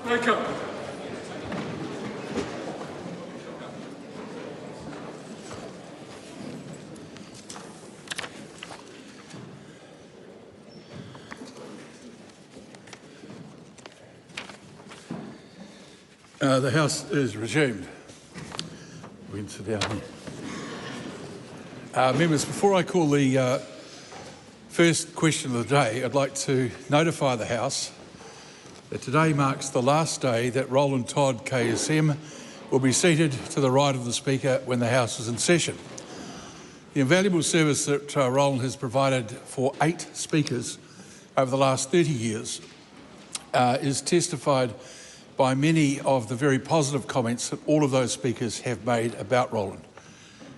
The House is resumed. We can sit down here. Members, before I call the first question of the day, I'd like to notify the House that today marks the last day that Roland Todd KSM will be seated to the right of the Speaker when the House is in session. The invaluable service that Roland has provided for 8 speakers over the last 30 years is testified by many of the very positive comments that all of those speakers have made about Roland.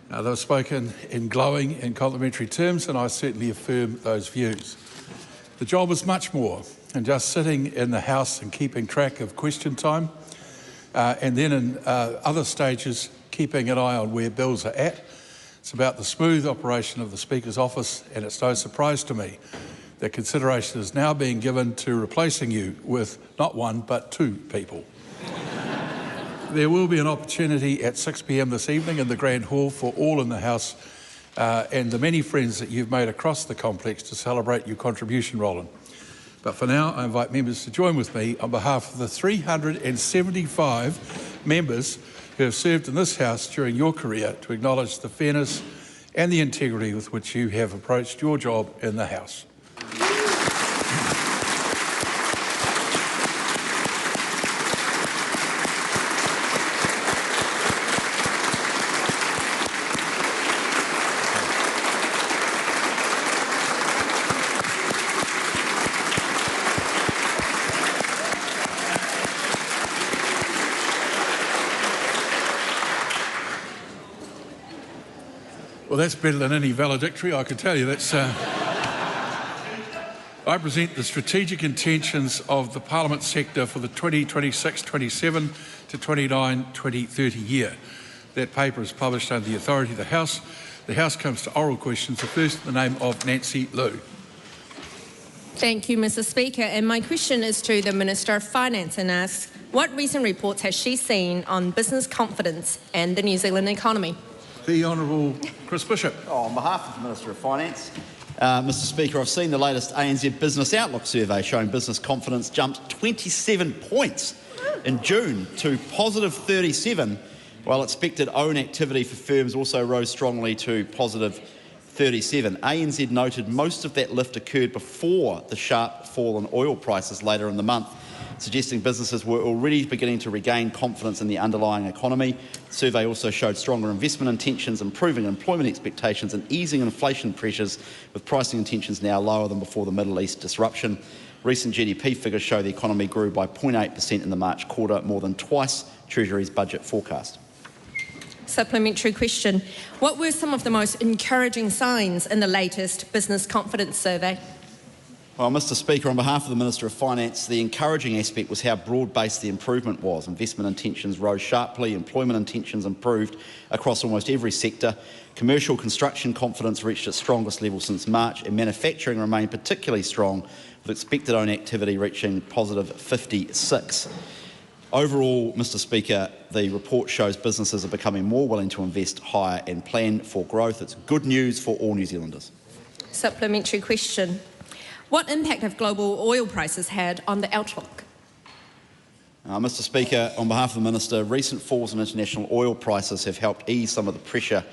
They've spoken in glowing and complimentary terms, and I certainly affirm those views. The job is much more than just sitting in the House and keeping track of question time, and then in other stages keeping an eye on where bills are at. It's about the smooth operation of the Speaker's office, and it's no surprise to me that consideration is now being given to replacing you with not 1 but 2 people. There will be an opportunity at 6 p.m. this evening in the Grand Hall for all in the House and the many friends that you've made across the complex to celebrate your contribution, Roland. But for now, I invite members to join with me on behalf of the 375 members who have served in this House during your career to acknowledge the fairness and the integrity with which you have approached your job in the House. Well, that's better than any valedictory, I can tell you. That's. I present the strategic intentions of the Parliament sector for the 2026-27 to 29-2030 year. That paper is published under the authority of the House. The House comes to oral questions. The first in the name of Nancy Liu. Thank you, Mr. Speaker. And my question is to the Minister of Finance and asks, what recent reports has she seen on business confidence and the New Zealand economy? The Honourable Chris Bishop. On behalf of the Minister of Finance, Mr. Speaker, I've seen the latest ANZ Business Outlook survey showing business confidence jumped 27 points in June to positive 37, while expected own activity for firms also rose strongly to positive 37. ANZ noted most of that lift occurred before the sharp fall in oil prices later in the month, suggesting businesses were already beginning to regain confidence in the underlying economy. The survey also showed stronger investment intentions, improving employment expectations and easing inflation pressures, with pricing intentions now lower than before the Middle East disruption. Recent GDP figures show the economy grew by 0.8% in the March quarter, more than twice Treasury's budget forecast. Supplementary question. What were some of the most encouraging signs in the latest business confidence survey? Well, Mr. Speaker, on behalf of the Minister of Finance, the encouraging aspect was how broad-based the improvement was. Investment intentions rose sharply, employment intentions improved across almost every sector, commercial construction confidence reached its strongest level since March, and manufacturing remained particularly strong, with expected own activity reaching positive 56. Overall, Mr. Speaker, the report shows businesses are becoming more willing to invest higher and plan for growth. It's good news for all New Zealanders. Supplementary question. What impact have global oil prices had on the outlook? Mr. Speaker, on behalf of the Minister, recent falls in international oil prices have helped ease some of the pressure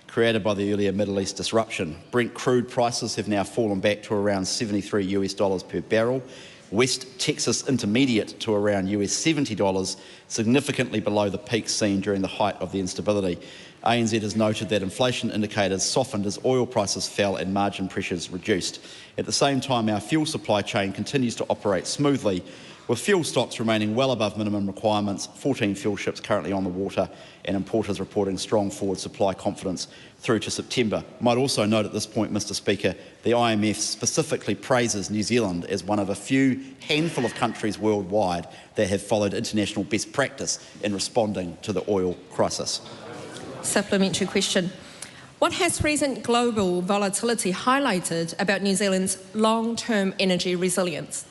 created by the earlier Middle East disruption. Brent crude prices have now fallen back to around $73 per barrel. West Texas Intermediate to around $70, significantly below the peak seen during the height of the instability. ANZ has noted that inflation indicators softened as oil prices fell and margin pressures reduced. At the same time, our fuel supply chain continues to operate smoothly, with fuel stocks remaining well above minimum requirements, 14 fuel ships currently on the water, and importers reporting strong forward supply confidence through to September. I might also note at this point, Mr. Speaker, the IMF specifically praises New Zealand as one of a few handful of countries worldwide that have followed international best practice in responding to the oil crisis. Supplementary question. What has recent global volatility highlighted about New Zealand's long-term energy resilience?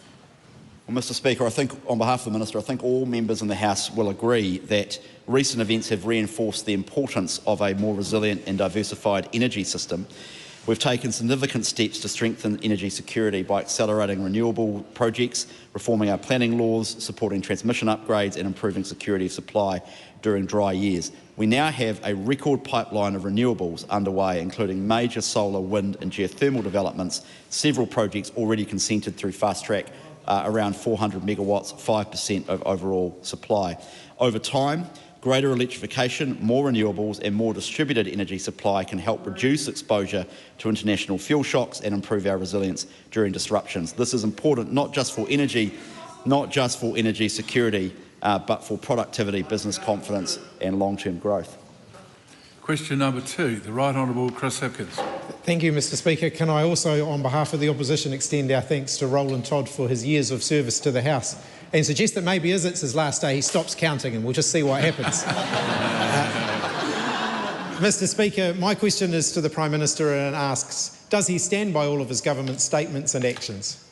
Well, Mr Speaker, I think on behalf of the Minister, I think all members in the House will agree that recent events have reinforced the importance of a more resilient and diversified energy system. We've taken significant steps to strengthen energy security by accelerating renewable projects, reforming our planning laws, supporting transmission upgrades and improving security of supply during dry years. We now have a record pipeline of renewables underway, including major solar, wind and geothermal developments, several projects already consented through fast track, around 400 megawatts, 5% of overall supply. Over time, greater electrification, more renewables and more distributed energy supply can help reduce exposure to international fuel shocks and improve our resilience during disruptions. This is important not just for energy security, but for productivity, business confidence and long-term growth. Question number 2, the Right Honourable Chris Hipkins. Thank you, Mr Speaker. Can I also, on behalf of the opposition, extend our thanks to Roland Todd for his years of service to the House and suggest that maybe as it's his last day, he stops counting and we'll just see what happens. Mr Speaker, my question is to the Prime Minister and asks, does he stand by all of his government's statements and actions?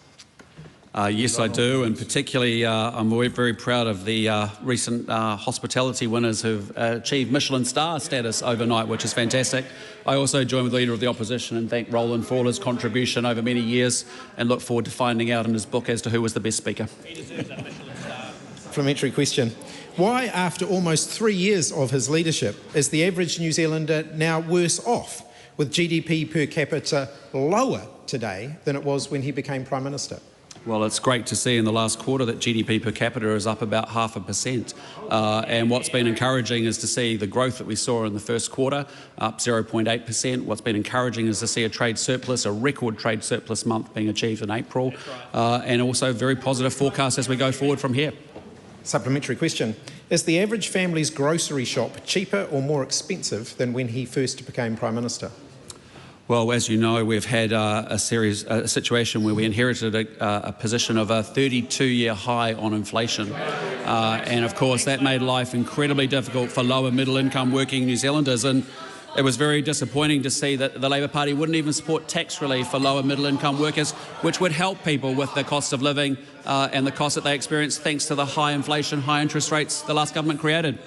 Yes, I do, and particularly I'm very proud of the recent hospitality winners who've achieved Michelin star status overnight, which is fantastic. I also join with the Leader of the Opposition and thank Roland for all his contribution over many years and look forward to finding out in his book as to who was the best speaker. He deserves that Michelin star. Supplementary question. Why, after almost 3 years of his leadership, is the average New Zealander now worse off, with GDP per capita lower today than it was when he became Prime Minister? Well, it's great to see in the last quarter that GDP per capita is up about 0.5%. And what's been encouraging is to see the growth that we saw in the first quarter, up 0.8%. What's been encouraging is to see a trade surplus, a record trade surplus month being achieved in April, and also very positive forecasts as we go forward from here. Supplementary question. Is the average family's grocery shop cheaper or more expensive than when he first became Prime Minister? Well, as you know, we've had a situation where we inherited a position of a 32-year high on inflation. And of course, that made life incredibly difficult for lower middle-income working New Zealanders. And it was very disappointing to see that the Labour Party wouldn't even support tax relief for lower middle-income workers, which would help people with the cost of living and the cost that they experience thanks to the high inflation, high interest rates the last government created.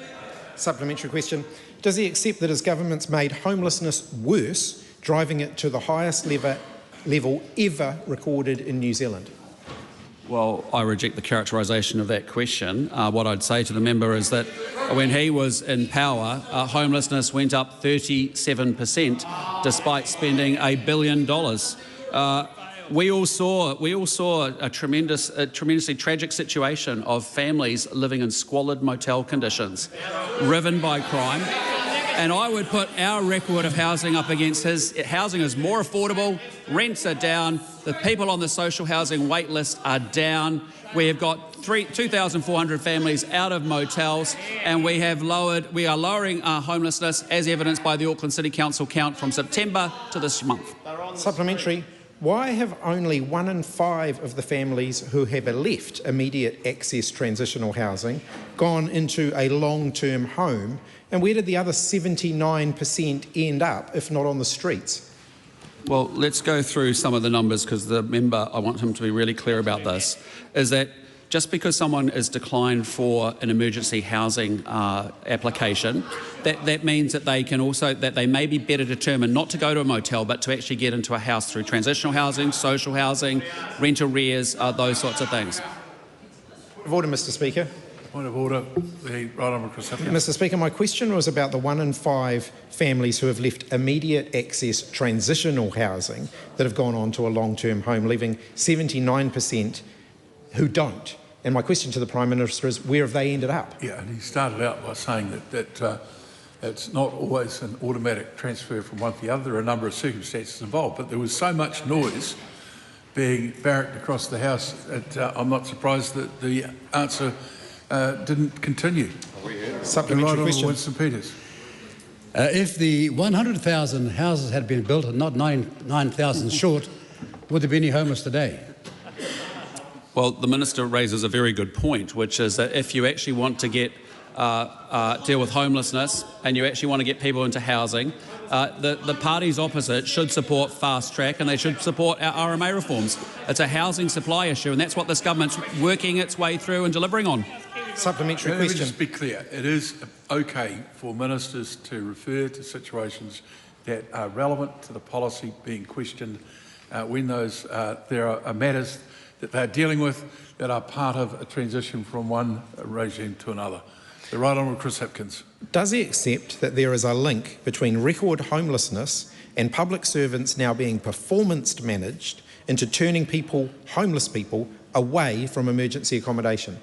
Supplementary question. Does he accept that his government's made homelessness worse, driving it to the highest level ever recorded in New Zealand? Well, I reject the characterisation of that question. What I'd say to the member is that when he was in power, homelessness went up 37% despite spending $1 billion. We all saw a tremendously tragic situation of families living in squalid motel conditions, riven by crime. And I would put our record of housing up against his. Housing is more affordable, rents are down, the people on the social housing wait list are down. We have got 2,400 families out of motels, and we are lowering homelessness as evidenced by the Auckland City Council count from September to this month. Supplementary. Why have only 1 in 5 of the families who have left immediate access transitional housing gone into a long-term home? And where did the other 79% end up, if not on the streets? Well, let's go through some of the numbers because the member, I want him to be really clear about this, is that just because someone is declined for an emergency housing application, that means that they may be better determined not to go to a motel but to actually get into a house through transitional housing, social housing, rent arrears, those sorts of things. Point of order, Mr Speaker. Point of order, the Right Honourable Christopher. Mr Speaker, my question was about the 1 in 5 families who have left immediate access transitional housing that have gone on to a long-term home, leaving 79% who don't. And my question to the Prime Minister is, where have they ended up? Yeah, and he started out by saying that it's not always an automatic transfer from one to the other. There are a number of circumstances involved, but there was so much noise being barracked across the House that I'm not surprised that the answer didn't continue. Supplementary Right question. Winston Peters. If the 100,000 houses had been built and not 9,000 short, would there be any homeless today? Well, the Minister raises a very good point, which is that if you actually want to get deal with homelessness and you actually want to get people into housing, the parties opposite should support fast track and they should support our RMA reforms. It's a housing supply issue and that's what this government's working its way through and delivering on. Supplementary Let me question. just be clear. It is okay for ministers to refer to situations that are relevant to the policy being questioned when there are matters that they're dealing with that are part of a transition from one regime to another. The Right Honourable Chris Hipkins. Does he accept that there is a link between record homelessness and public servants now being performance managed into turning homeless people, away from emergency accommodation?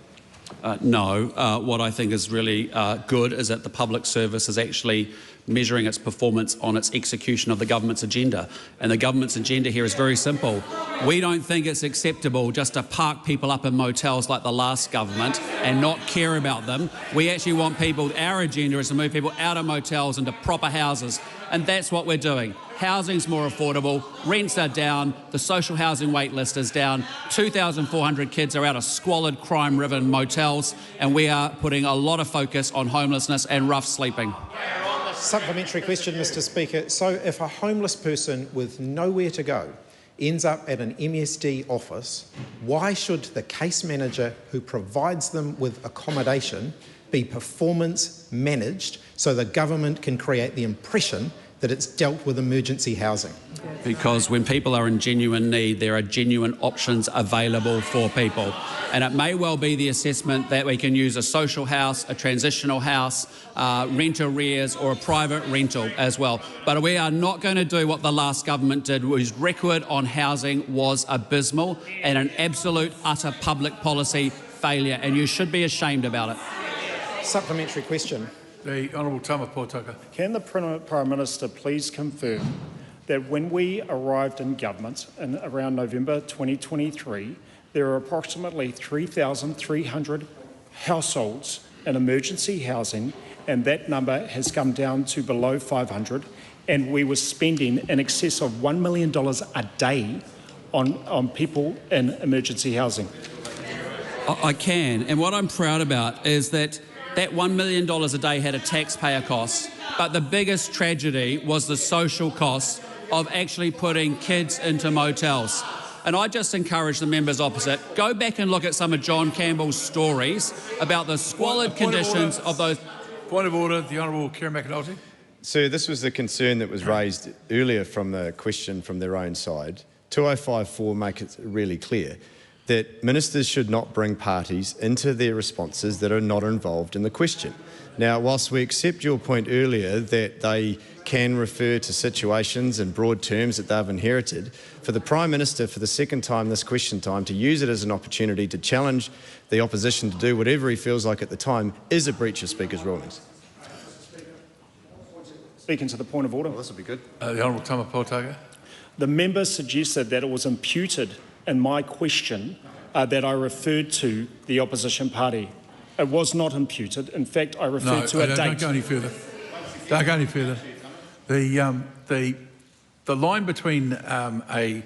No. What I think is really good is that the public service is actually measuring its performance on its execution of the government's agenda. And the government's agenda here is very simple. We don't think it's acceptable just to park people up in motels like the last government and not care about them. We actually want people, our agenda is to move people out of motels into proper houses. And that's what we're doing. Housing's more affordable, rents are down, the social housing wait list is down, 2,400 kids are out of squalid, crime-riven motels, and we are putting a lot of focus on homelessness and rough sleeping. Supplementary question, Mr Speaker. So if a homeless person with nowhere to go ends up at an MSD office, why should the case manager who provides them with accommodation be performance managed so the government can create the impression that it's dealt with emergency housing? Because when people are in genuine need, there are genuine options available for people. And it may well be the assessment that we can use a social house, a transitional house, rent arrears or a private rental as well. But we are not going to do what the last government did, whose record on housing was abysmal and an absolute, utter public policy failure. And you should be ashamed about it. Supplementary question. The Honourable Tama Potaka. Can the Prime Minister please confirm that when we arrived in government in around November 2023, there are approximately 3,300 households in emergency housing, and that number has come down to below 500, and we were spending in excess of $1 million a day on people in emergency housing? I can, and what I'm proud about is that $1 million a day had a taxpayer cost, but the biggest tragedy was the social cost of actually putting kids into motels. And I just encourage the members opposite, go back and look at some of John Campbell's stories about the squalid conditions of those. Point of order, the Honourable Kieran McAnulty. Sir, this was the concern that was raised earlier from the question from their own side. 2054 make it really clear that ministers should not bring parties into their responses that are not involved in the question. Now, whilst we accept your point earlier that they can refer to situations in broad terms that they've inherited, for the Prime Minister, for the second time this question time, to use it as an opportunity to challenge the opposition to do whatever he feels like at the time is a breach of Speaker's rulings. Speaking to the point of order. Well, this will be good. The Honourable Tama Potaka. The member suggested that it was imputed in my question that I referred to the opposition party. It was not imputed. In fact, I referred to a date. Don't go any further. Don't go any further. The line between a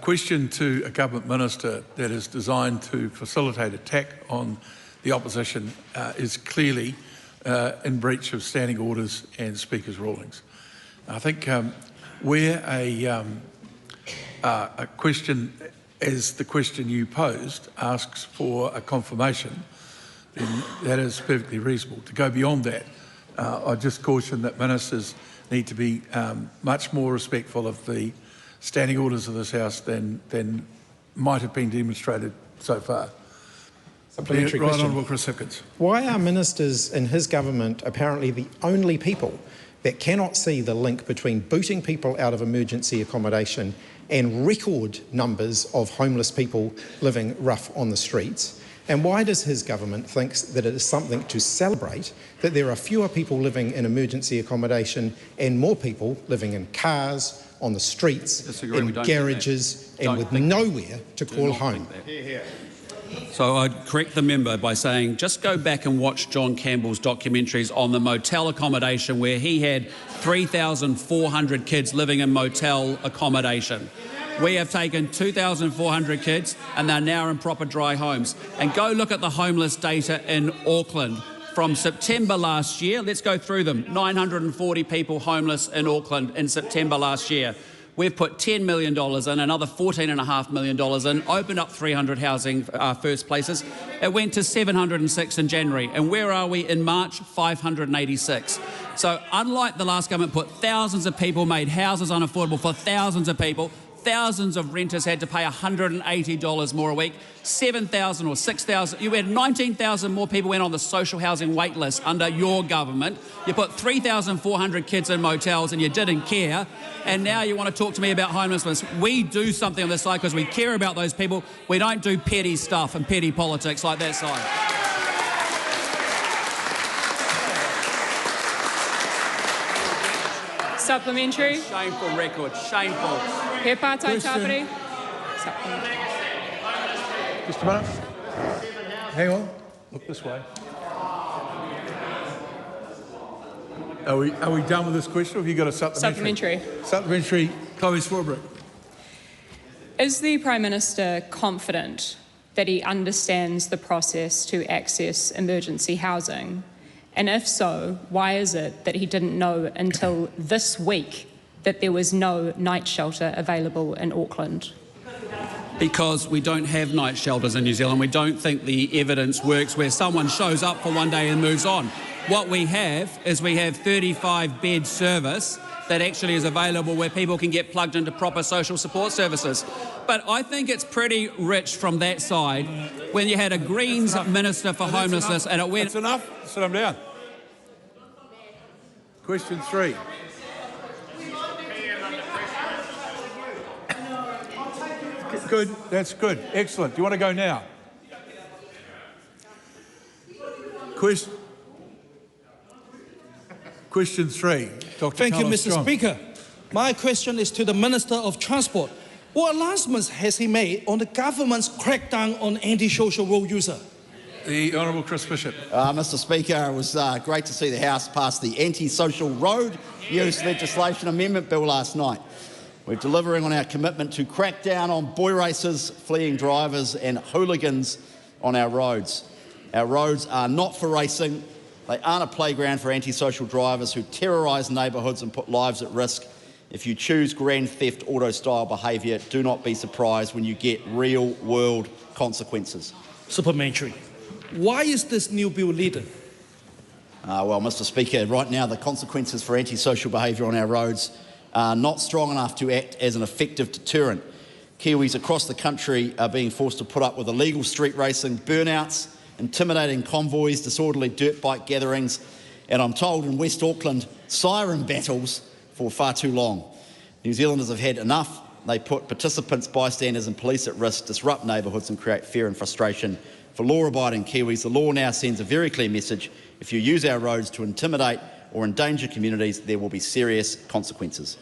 question to a government minister that is designed to facilitate attack on the opposition is clearly in breach of standing orders and Speaker's rulings. I think where a question, as the question you posed, asks for a confirmation, then that is perfectly reasonable. To go beyond that, I just caution that ministers need to be much more respectful of the standing orders of this House than might have been demonstrated so far. Supplementary Right question. Honourable Chris Hipkins. Why are ministers in his government apparently the only people that cannot see the link between booting people out of emergency accommodation and record numbers of homeless people living rough on the streets? And why does his government think that it is something to celebrate that there are fewer people living in emergency accommodation and more people living in cars, on the streets, in garages, and with nowhere to call home? So I'd correct the member by saying just go back and watch John Campbell's documentaries on the motel accommodation, where he had 3,400 kids living in motel accommodation. We have taken 2,400 kids and they're now in proper dry homes. And go look at the homeless data in Auckland. From September last year, let's go through them. 940 people homeless in Auckland in September last year. We've put $10 million in, another $14.5 million in, opened up 300 housing first places. It went to 706 in January. And where are we in March? 586. So unlike the last government put thousands of people, made houses unaffordable for thousands of people, thousands of renters had to pay $180 more a week, 7,000 or 6,000. You had 19,000 more people went on the social housing wait list under your government. You put 3,400 kids in motels and you didn't care. And now you want to talk to me about homelessness. We do something on this side because we care about those people. We don't do petty stuff and petty politics like that side. Supplementary. Shameful record, shameful. He pātai tāpiri. Supplementary. Just a minute. Hang on. Look this way. Are we done with this question, or have you got a supplementary? Supplementary. Chloe Swarbrick. Is the Prime Minister confident that he understands the process to access emergency housing? And if so, why is it that he didn't know until this week that there was no night shelter available in Auckland? Because we don't have night shelters in New Zealand. We don't think the evidence works where someone shows up for one day and moves on. What we have is 35-bed service that actually is available where people can get plugged into proper social support services. But I think it's pretty rich from that side when you had a Greens Minister for Homelessness and it went... That's enough. Sit them down. Question 3. Good. That's good. Excellent. Do you want to go now? Question 3. Dr. Thank you, Carlos Mr. Strong. Speaker. My question is to the Minister of Transport. What announcements has he made on the government's crackdown on antisocial road user? The Honourable Chris Bishop. Mr. Speaker, it was great to see the House pass the anti-social road use legislation amendment bill last night. We're delivering on our commitment to crack down on boy racers, fleeing drivers and hooligans on our roads. Our roads are not for racing. They aren't a playground for antisocial drivers who terrorise neighbourhoods and put lives at risk. If you choose grand theft auto-style behaviour, do not be surprised when you get real-world consequences. Supplementary. Why is this new bill needed? Well, Mr. Speaker, right now the consequences for antisocial behaviour on our roads are not strong enough to act as an effective deterrent. Kiwis across the country are being forced to put up with illegal street racing, burnouts, intimidating convoys, disorderly dirt bike gatherings, and I'm told in West Auckland, siren battles for far too long. New Zealanders have had enough. They put participants, bystanders and police at risk, disrupt neighbourhoods and create fear and frustration. For law-abiding Kiwis, the law now sends a very clear message. If you use our roads to intimidate or endanger communities, there will be serious consequences.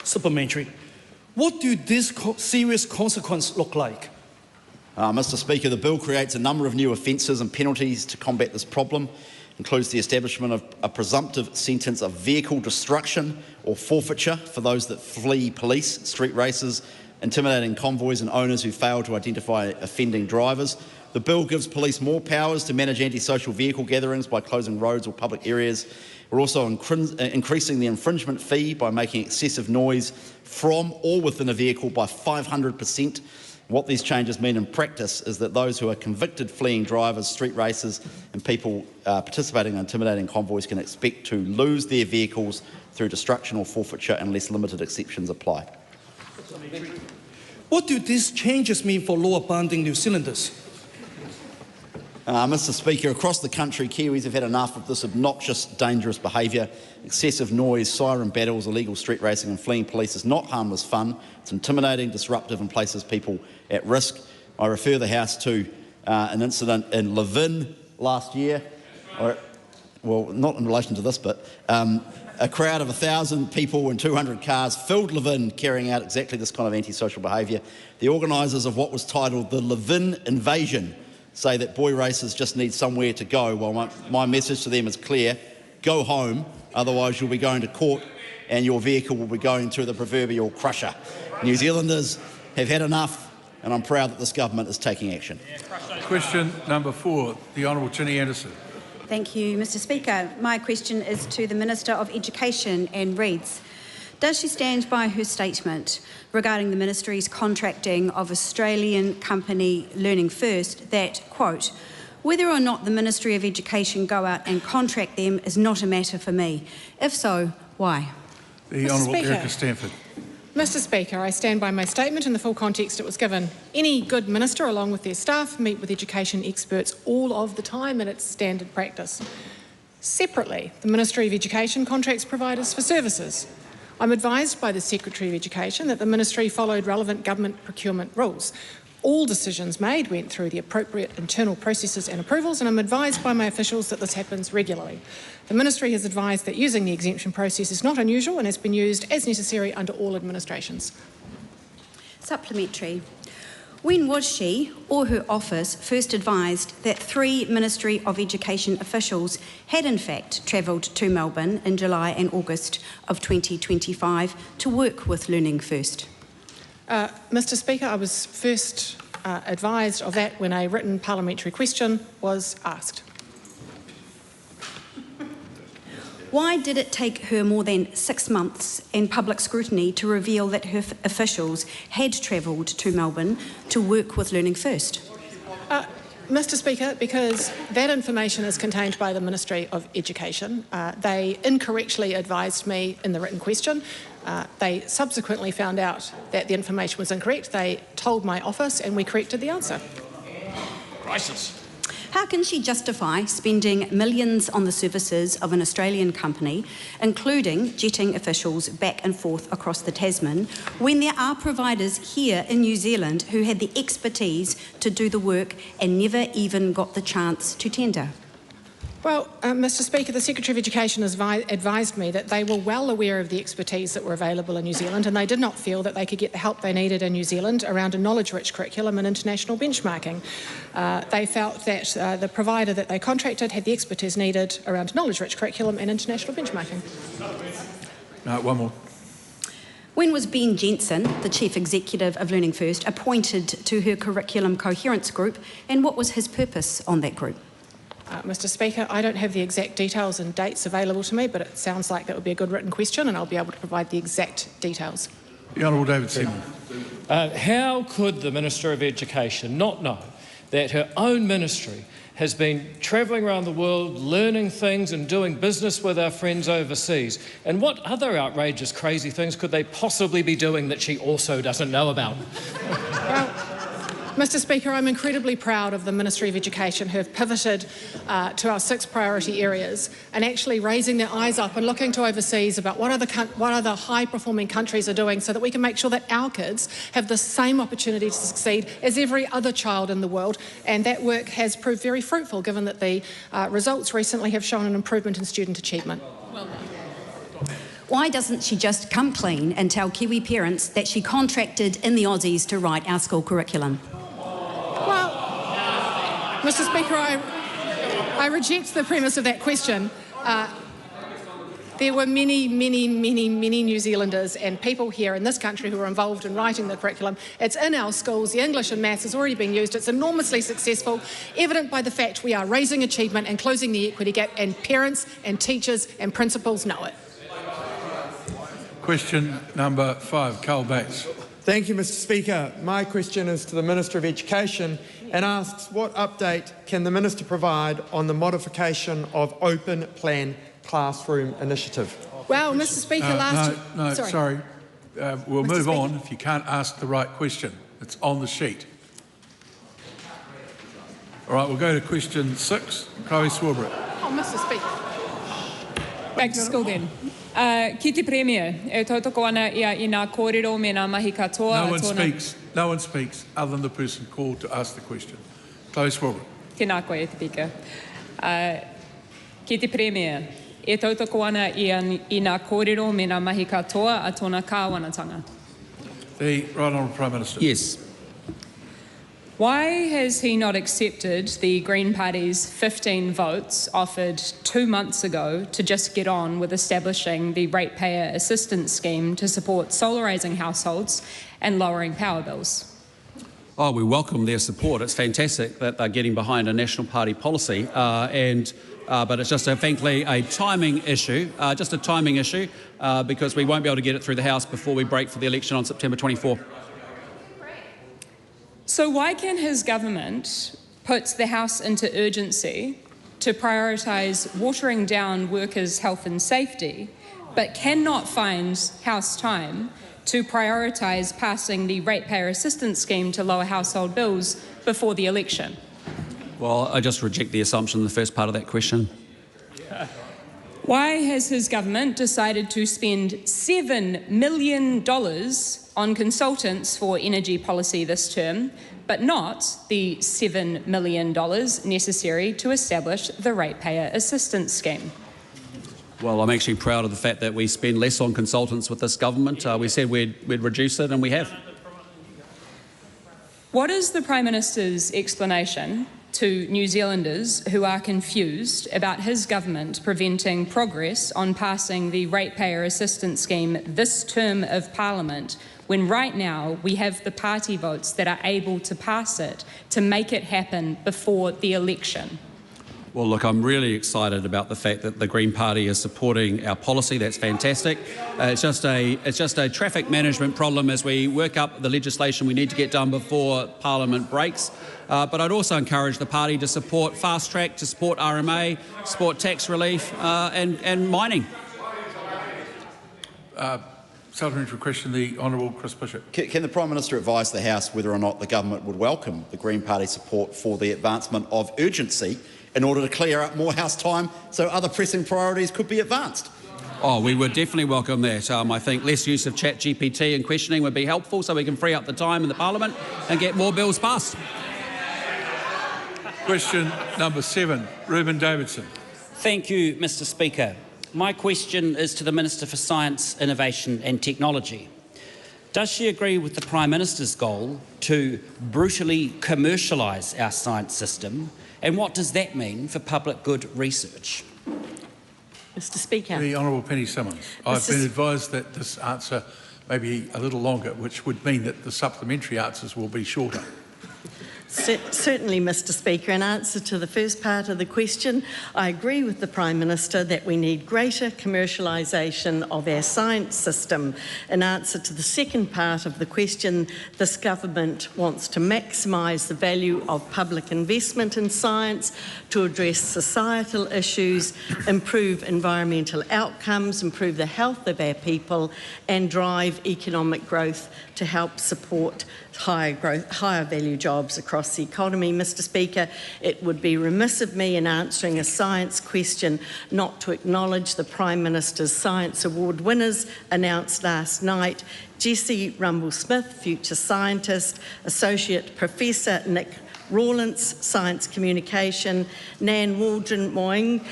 Supplementary. What do these serious consequences look like? Mr. Speaker, the bill creates a number of new offences and penalties to combat this problem. Includes the establishment of a presumptive sentence of vehicle destruction or forfeiture for those that flee police, street races, intimidating convoys and owners who fail to identify offending drivers. The bill gives police more powers to manage antisocial vehicle gatherings by closing roads or public areas. We're also increasing the infringement fee by making excessive noise from or within a vehicle by 500%. What these changes mean in practice is that those who are convicted fleeing drivers, street racers and people participating in intimidating convoys can expect to lose their vehicles through destruction or forfeiture unless limited exceptions apply. What do these changes mean for law-abiding New Zealanders? Mr. Speaker, across the country, Kiwis have had enough of this obnoxious, dangerous behaviour. Excessive noise, siren battles, illegal street racing and fleeing police is not harmless fun. It's intimidating, disruptive and places people at risk. I refer the House to an incident in Levin last year. Well, not in relation to this, but a crowd of 1,000 people and 200 cars filled Levin carrying out exactly this kind of antisocial behaviour. The organisers of what was titled the Levin Invasion say that boy racers just need somewhere to go. Well, my message to them is clear. Go home Otherwise, you'll be going to court and your vehicle will be going through the proverbial crusher. New Zealanders have had enough, and I'm proud that this government is taking action. Question number 4, the Honourable Ginny Anderson. Thank you, Mr Speaker. My question is to the Minister of Education and reads, does she stand by her statement regarding the Ministry's contracting of Australian company Learning First that, quote, whether or not the Ministry of Education go out and contract them is not a matter for me? If so, why? The Honourable Erica Stanford. Mr Speaker, I stand by my statement in the full context it was given. Any good minister, along with their staff, meet with education experts all of the time, and it's standard practice. Separately, the Ministry of Education contracts providers for services. I'm advised by the Secretary of Education that the Ministry followed relevant government procurement rules. All decisions made went through the appropriate internal processes and approvals, and I'm advised by my officials that this happens regularly. The Ministry has advised that using the exemption process is not unusual and has been used as necessary under all administrations. Supplementary. When was she or her office first advised that 3 Ministry of Education officials had in fact travelled to Melbourne in July and August of 2025 to work with Learning First? Mr Speaker, I was first advised of that when a written parliamentary question was asked. Why did it take her more than 6 months and public scrutiny to reveal that her officials had travelled to Melbourne to work with Learning First? Mr Speaker, because that information is contained by the Ministry of Education. They incorrectly advised me in the written question. They subsequently found out that the information was incorrect. They told my office and we corrected the answer. Crisis. How can she justify spending millions on the services of an Australian company, including jetting officials back and forth across the Tasman, when there are providers here in New Zealand who had the expertise to do the work and never even got the chance to tender? Well, Mr Speaker, the Secretary of Education has advised me that they were well aware of the expertise that were available in New Zealand, and they did not feel that they could get the help they needed in New Zealand around a knowledge-rich curriculum and international benchmarking. They felt that the provider that they contracted had the expertise needed around knowledge-rich curriculum and international benchmarking. One more. When was Ben Jensen, the Chief Executive of Learning First, appointed to her Curriculum Coherence Group, and what was his purpose on that group? Mr Speaker, I don't have the exact details and dates available to me, but it sounds like that would be a good written question and I'll be able to provide the exact details. The Honourable David Seymour. How could the Minister of Education not know that her own ministry has been travelling around the world, learning things and doing business with our friends overseas? And what other outrageous, crazy things could they possibly be doing that she also doesn't know about? Well, Mr Speaker, I'm incredibly proud of the Ministry of Education who have pivoted to our 6 priority areas and actually raising their eyes up and looking to overseas about what other high-performing countries are doing so that we can make sure that our kids have the same opportunity to succeed as every other child in the world. And that work has proved very fruitful, given that the results recently have shown an improvement in student achievement. Well done. Why doesn't she just come clean and tell Kiwi parents that she contracted in the Aussies to write our school curriculum? Well, Mr Speaker, I reject the premise of that question. There were many New Zealanders and people here in this country who were involved in writing the curriculum. It's in our schools. The English and maths has already been used. It's enormously successful, evident by the fact we are raising achievement and closing the equity gap, and parents and teachers and principals know it. Question number 5, Carl Bates. Thank you, Mr Speaker. My question is to the Minister of Education and asks, what update can the Minister provide on the modification of Open Plan Classroom Initiative? Well, Mr Speaker, Sorry. We'll move on if you can't ask the right question. It's on the sheet. All right, we'll go to question 6, Chloe Swarbrick. Oh, Mr Speaker. Back to school then. Ki te Premier, e tautoko ana ia I ngā kōrero me ngā mahi katoa. No one speaks other than the person called to ask the question. Chloe Swarbrick. Tēnā koe e te pika. Ki te Premier, e tautoko ana I ngā kōrero me ngā mahi katoa a tōna kāwanatanga. The Right Honourable Prime Minister. Yes. Why has he not accepted the Green Party's 15 votes offered 2 months ago to just get on with establishing the ratepayer assistance scheme to support solarising households and lowering power bills? Oh, we welcome their support. It's fantastic that they're getting behind a National Party policy, but it's just, frankly, a timing issue, because we won't be able to get it through the House before we break for the election on September 24. So why can his government put the House into urgency to prioritise watering down workers' health and safety, but cannot find House time to prioritise passing the ratepayer assistance scheme to lower household bills before the election? Well, I just reject the assumption in the first part of that question. Why has his government decided to spend $7 million on consultants for energy policy this term, but not the $7 million necessary to establish the ratepayer assistance scheme? Well, I'm actually proud of the fact that we spend less on consultants with this government. We said we'd reduce it, and we have. What is the Prime Minister's explanation to New Zealanders who are confused about his government preventing progress on passing the ratepayer assistance scheme this term of Parliament, when right now we have the party votes that are able to pass it to make it happen before the election? Well, look, I'm really excited about the fact that the Green Party is supporting our policy. That's fantastic. It's just a traffic management problem as we work up the legislation we need to get done before Parliament breaks. But I'd also encourage the party to support fast track, to support RMA, support tax relief and mining. Supplementary question, the Honourable Chris Bishop. Can the Prime Minister advise the House whether or not the government would welcome the Green Party support for the advancement of urgency in order to clear up more House time so other pressing priorities could be advanced? Oh, we would definitely welcome that. I think less use of ChatGPT and questioning would be helpful so we can free up the time in the Parliament and get more bills passed. Question number 7, Reuben Davidson. Thank you, Mr Speaker. My question is to the Minister for Science, Innovation and Technology. Does she agree with the Prime Minister's goal to brutally commercialise our science system, and what does that mean for public good research? Mr Speaker. The Honourable Penny Simmons. I've been advised that this answer may be a little longer, which would mean that the supplementary answers will be shorter. Certainly, Mr Speaker. In answer to the first part of the question, I agree with the Prime Minister that we need greater commercialisation of our science system. In answer to the second part of the question, this government wants to maximise the value of public investment in science to address societal issues, improve environmental outcomes, improve the health of our people and drive economic growth to help support higher value jobs across the economy. Mr Speaker, it would be remiss of me in answering a science question not to acknowledge the Prime Minister's Science Award winners announced last night. Jessie Rumble-Smith, future scientist, Associate Professor Nick Rawlins, Science Communication, Nan Waldron-Moing,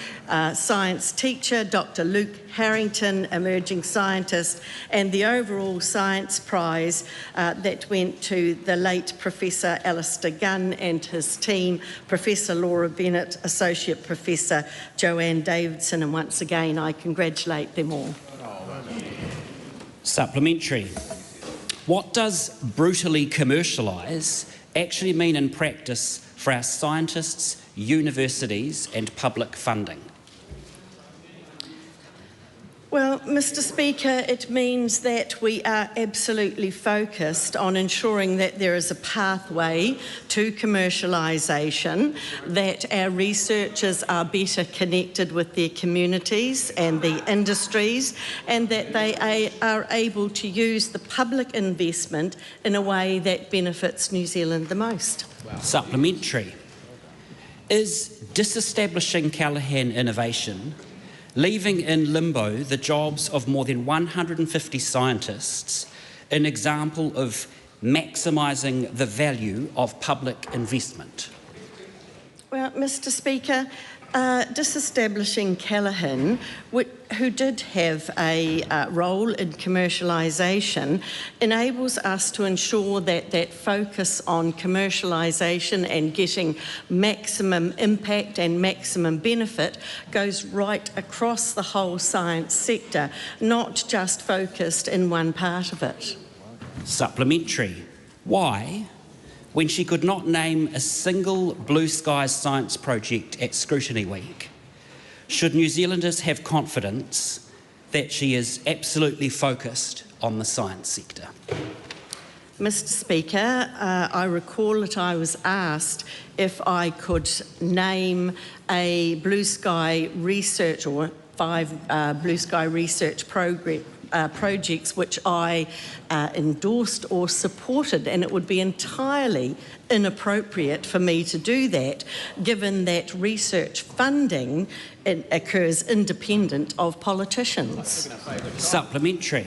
Science Teacher, Dr Luke Harrington, Emerging Scientist, and the overall Science Prize that went to the late Professor Alistair Gunn and his team, Professor Laura Bennett, Associate Professor Joanne Davidson, and once again I congratulate them all. Supplementary. What does brutally commercialise actually mean in practice for our scientists, universities and public funding? Well, Mr Speaker, it means that we are absolutely focused on ensuring that there is a pathway to commercialisation, that our researchers are better connected with their communities and the industries, and that they are able to use the public investment in a way that benefits New Zealand the most. Wow. Supplementary. Is disestablishing Callaghan Innovation leaving in limbo the jobs of more than 150 scientists an example of maximising the value of public investment? Well, Mr Speaker, Disestablishing Callaghan, who did have a role in commercialisation, enables us to ensure that that focus on commercialisation and getting maximum impact and maximum benefit goes right across the whole science sector, not just focused in one part of it. Supplementary. Why, when she could not name a single blue sky science project at Scrutiny Week, should New Zealanders have confidence that she is absolutely focused on the science sector? Mr. Speaker, I recall that I was asked if I could name a blue sky research or 5 blue sky research projects which I endorsed or supported, and it would be entirely inappropriate for me to do that, given that research funding occurs independent of politicians. Supplementary.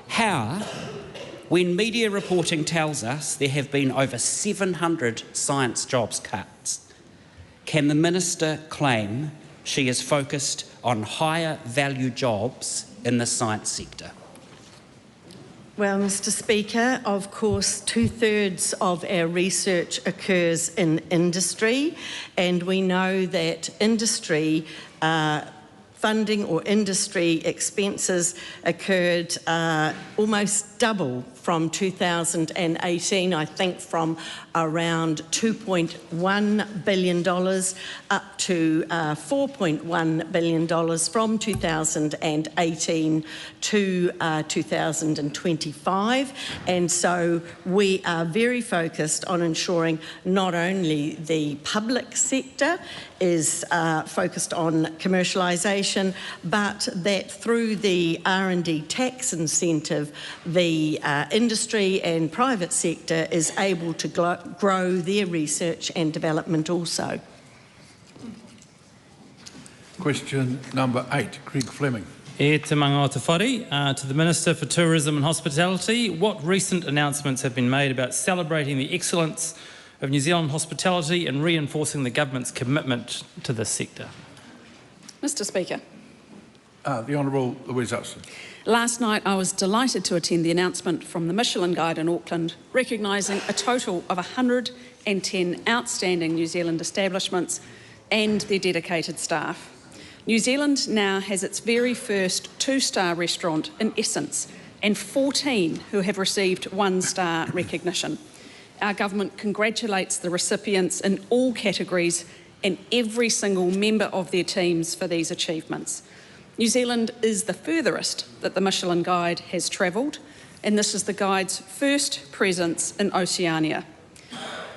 How, when media reporting tells us there have been over 700 science jobs cuts, can the Minister claim she is focused on higher value jobs in the science sector? Well, Mr. Speaker, of course, 2/3 of our research occurs in industry, and we know that industry funding or industry expenses occurred almost double from 2018, I think from around $2.1 billion up to $4.1 billion from 2018 to 2025. And so we are very focused on ensuring not only the public sector is focused on commercialisation, but that through the R&D tax incentive, the industry and private sector is able to grow their research and development also. Question number 8, Craig Fleming. E te manga o te whare, to the Minister for Tourism and Hospitality, what recent announcements have been made about celebrating the excellence of New Zealand hospitality and reinforcing the government's commitment to this sector? Mr. Speaker. The Honourable Louise Upson. Last night I was delighted to attend the announcement from the Michelin Guide in Auckland recognising a total of 110 outstanding New Zealand establishments and their dedicated staff. New Zealand now has its very first 2-star restaurant in Essence and 14 who have received 1-star recognition. Our government congratulates the recipients in all categories and every single member of their teams for these achievements. New Zealand is the furthest that the Michelin Guide has travelled, and this is the Guide's first presence in Oceania.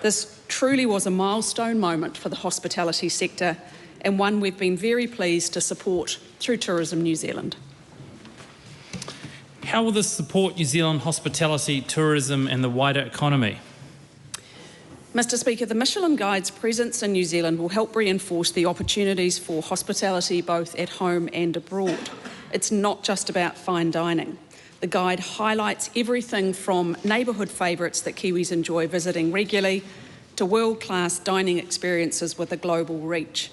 This truly was a milestone moment for the hospitality sector and one we've been very pleased to support through Tourism New Zealand. How will this support New Zealand hospitality, tourism and the wider economy? Mr. Speaker, the Michelin Guide's presence in New Zealand will help reinforce the opportunities for hospitality both at home and abroad. It's not just about fine dining. The Guide highlights everything from neighbourhood favourites that Kiwis enjoy visiting regularly to world-class dining experiences with a global reach.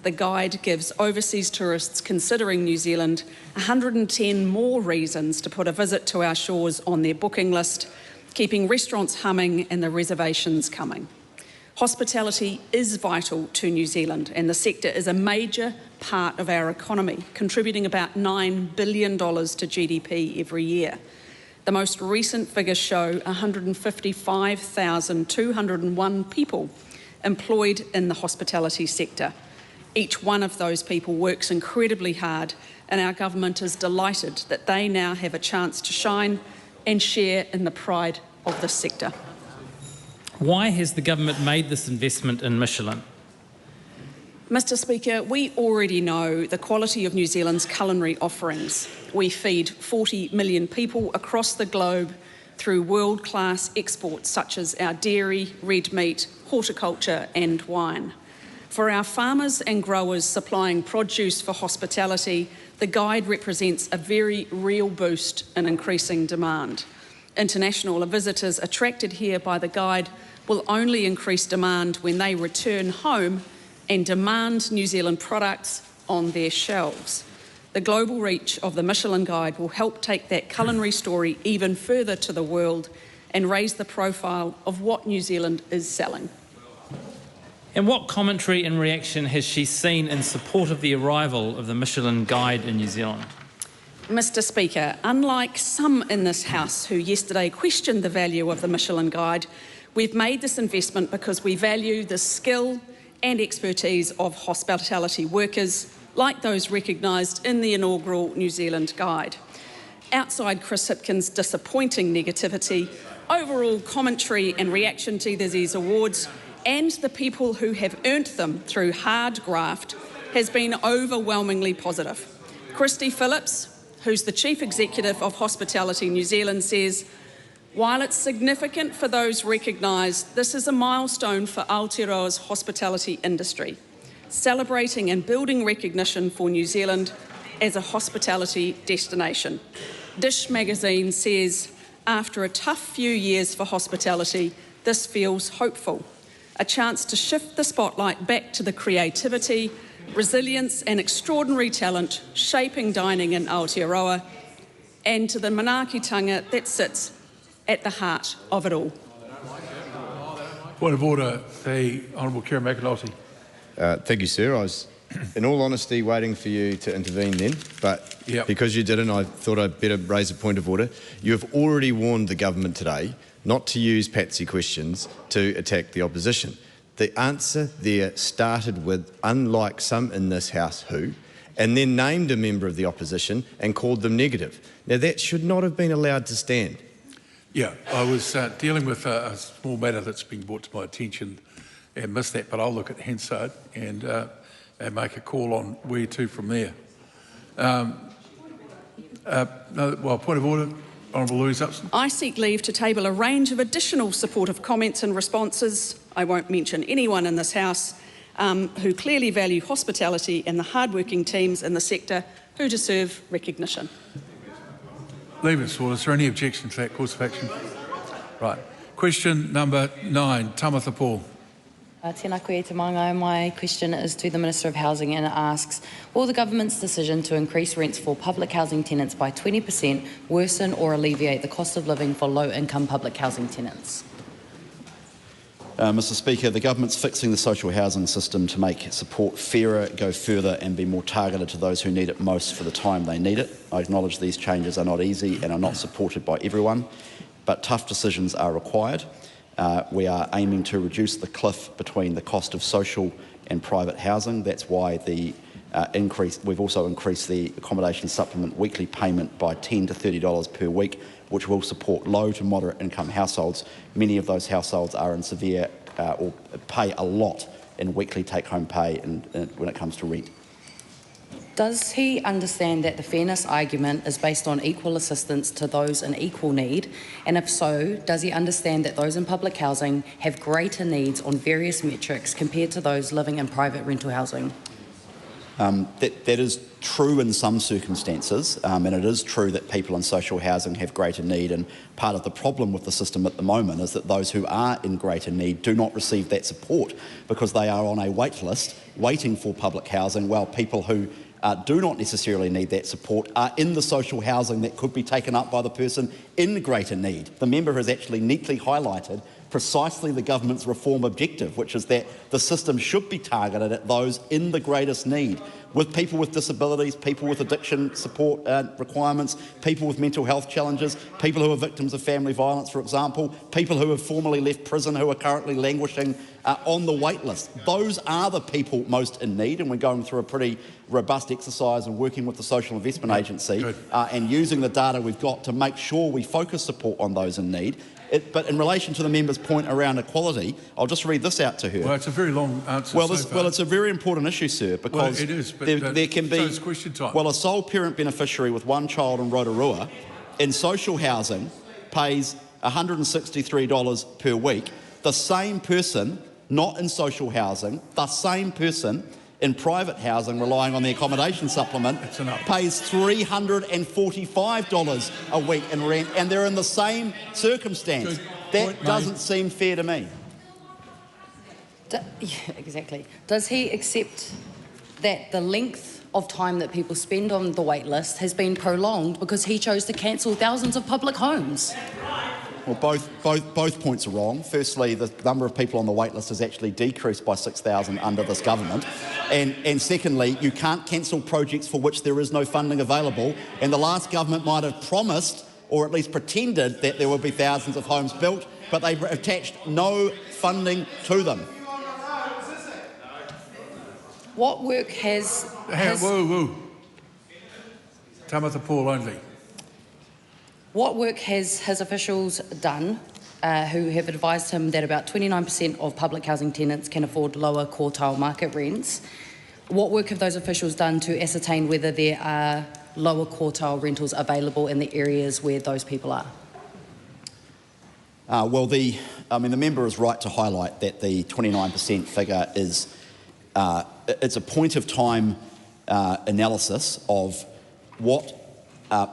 The Guide gives overseas tourists considering New Zealand 110 more reasons to put a visit to our shores on their booking list, keeping restaurants humming and the reservations coming. Hospitality is vital to New Zealand and the sector is a major part of our economy, contributing about $9 billion to GDP every year. The most recent figures show 155,201 people employed in the hospitality sector. Each one of those people works incredibly hard and our government is delighted that they now have a chance to shine and share in the pride of this sector. Why has the government made this investment in Michelin? Mr. Speaker, we already know the quality of New Zealand's culinary offerings. We feed 40 million people across the globe through world-class exports such as our dairy, red meat, horticulture and wine. For our farmers and growers supplying produce for hospitality, the Guide represents a very real boost in increasing demand. International visitors attracted here by the Guide will only increase demand when they return home and demand New Zealand products on their shelves. The global reach of the Michelin Guide will help take that culinary story even further to the world and raise the profile of what New Zealand is selling. And what commentary and reaction has she seen in support of the arrival of the Michelin Guide in New Zealand? Mr. Speaker, unlike some in this House who yesterday questioned the value of the Michelin Guide, we've made this investment because we value the skill and expertise of hospitality workers, like those recognised in the inaugural New Zealand Guide. Outside Chris Hipkins' disappointing negativity, overall commentary and reaction to these awards and the people who have earned them through hard graft has been overwhelmingly positive. Christy Phillips, who's the Chief Executive of Hospitality New Zealand, says, "While it's significant for those recognised, this is a milestone for Aotearoa's hospitality industry, celebrating and building recognition for New Zealand as a hospitality destination." Dish magazine says, "After a tough few years for hospitality, this feels hopeful. A chance to shift the spotlight back to the creativity, resilience and extraordinary talent shaping dining in Aotearoa, and to the manaakitanga that sits at the heart of it all." Point of order, the Honourable Kira McAnulty. Thank you, sir. I was, in all honesty, waiting for you to intervene then, but because you didn't, I thought I'd better raise a point of order. You have already warned the government today not to use patsy questions to attack the opposition. The answer there started with, unlike some in this House who, and then named a member of the opposition and called them negative. Now, that should not have been allowed to stand. Yeah, I was dealing with a small matter that's been brought to my attention and missed that, but I'll look at Hansard and make a call on where to from there. Point of order. Honourable Louise Upson. I seek leave to table a range of additional supportive comments and responses. I won't mention anyone in this House who clearly value hospitality and the hard-working teams in the sector who deserve recognition. Leave it, Sword. Is there any objection to that course of action? Right. Question number 9, Tamatha Paul. Tēnā koe te māngai. My question is to the Minister of Housing and it asks, will the government's decision to increase rents for public housing tenants by 20% worsen or alleviate the cost of living for low-income public housing tenants? Mr Speaker, the government's fixing the social housing system to make support fairer, go further and be more targeted to those who need it most for the time they need it. I acknowledge these changes are not easy and are not supported by everyone, but tough decisions are required. We are aiming to reduce the cliff between the cost of social and private housing. That's why we've also increased the accommodation supplement weekly payment by $10 to $30 per week, which will support low to moderate income households. Many of those households are in severe or pay a lot in weekly take-home pay when it comes to rent. Does he understand that the fairness argument is based on equal assistance to those in equal need? And if so, does he understand that those in public housing have greater needs on various metrics compared to those living in private rental housing? That is true in some circumstances, and it is true that people in social housing have greater need, and part of the problem with the system at the moment is that those who are in greater need do not receive that support because they are on a wait list waiting for public housing, while people who do not necessarily need that support are in the social housing that could be taken up by the person in greater need. The member has actually neatly highlighted precisely the government's reform objective, which is that the system should be targeted at those in the greatest need, with people with disabilities, people with addiction support requirements, people with mental health challenges, people who are victims of family violence, for example, people who have formerly left prison who are currently languishing on the wait list. Those are the people most in need, and we're going through a pretty robust exercise and working with the Social Investment Agency and using the data we've got to make sure we focus support on those in need. But in relation to the member's point around equality, I'll just read this out to her. Well, it's a very long answer. Well, it's a very important issue, sir, because it is, but there can be. So it's question time. Well, a sole parent beneficiary with one child in Rotorua in social housing pays $163 per week. The same person, not in social housing, the same person in private housing relying on the accommodation supplement pays $345 a week in rent, and they're in the same circumstance. That doesn't seem fair to me. Yeah, exactly. Does he accept that the length of time that people spend on the wait list has been prolonged because he chose to cancel thousands of public homes? Well, both points are wrong. Firstly, the number of people on the wait list has actually decreased by 6,000 under this government. And secondly, you can't cancel projects for which there is no funding available. And the last government might have promised, or at least pretended, that there would be thousands of homes built, but they attached no funding to them. What work has... Whoa. Tamata Paul only. What work has his officials done who have advised him that about 29% of public housing tenants can afford lower quartile market rents? What work have those officials done to ascertain whether there are lower quartile rentals available in the areas where those people are? The member is right to highlight that the 29% figure is it's a point of time analysis of what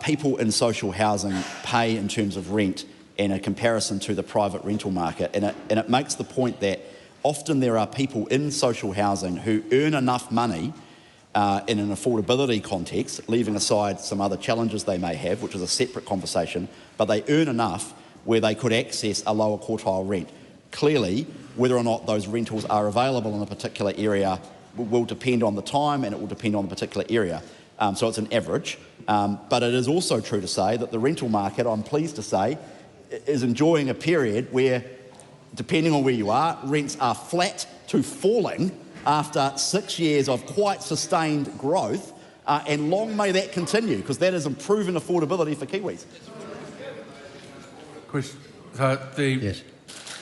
people in social housing pay in terms of rent in a comparison to the private rental market. And it makes the point that often there are people in social housing who earn enough money in an affordability context, leaving aside some other challenges they may have, which is a separate conversation, but they earn enough where they could access a lower quartile rent. Clearly, whether or not those rentals are available in a particular area will depend on the time, and it will depend on the particular area. So it's an average. But it is also true to say that the rental market, I'm pleased to say, is enjoying a period where, depending on where you are, rents are flat to falling after 6 years of quite sustained growth, and long may that continue, because that is improving affordability for Kiwis. Yes.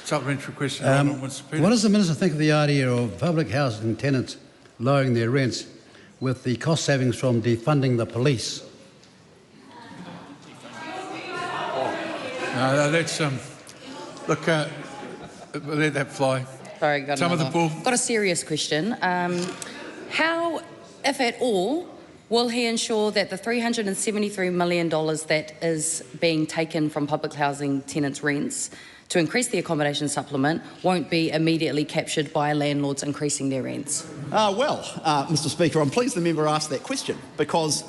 Supplementary question. What does the Minister think of the idea of public housing tenants lowering their rents with the cost savings from defunding the police? No, that's look. Let that fly. Sorry, got a serious question. How, if at all, will he ensure that the $373 million that is being taken from public housing tenants' rents to increase the accommodation supplement won't be immediately captured by landlords increasing their rents? Mr Speaker, I'm pleased the member asked that question, because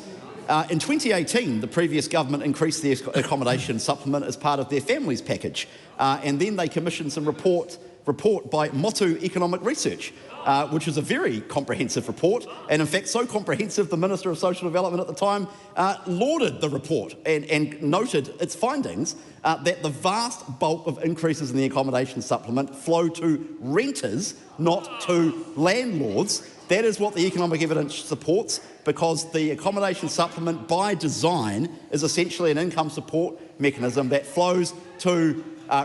in 2018 the previous government increased the accommodation supplement as part of their families package, and then they commissioned some report by Motu Economic Research, which is a very comprehensive report, and in fact so comprehensive the Minister of Social Development at the time lauded the report and noted its findings, that the vast bulk of increases in the accommodation supplement flow to renters, not to landlords. That is what the economic evidence supports, because the accommodation supplement by design is essentially an income support mechanism that flows to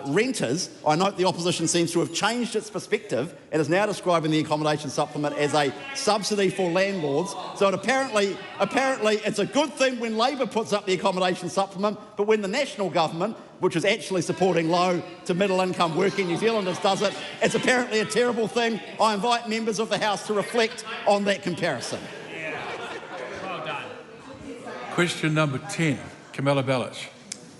renters. I note the opposition seems to have changed its perspective and is now describing the accommodation supplement as a subsidy for landlords. So apparently it's a good thing when Labor puts up the accommodation supplement, but when the national government, which is actually supporting low to middle income working New Zealanders, does it, it's apparently a terrible thing. I invite members of the House to reflect on that comparison. Well done. Question number 10, Camilla Bellich.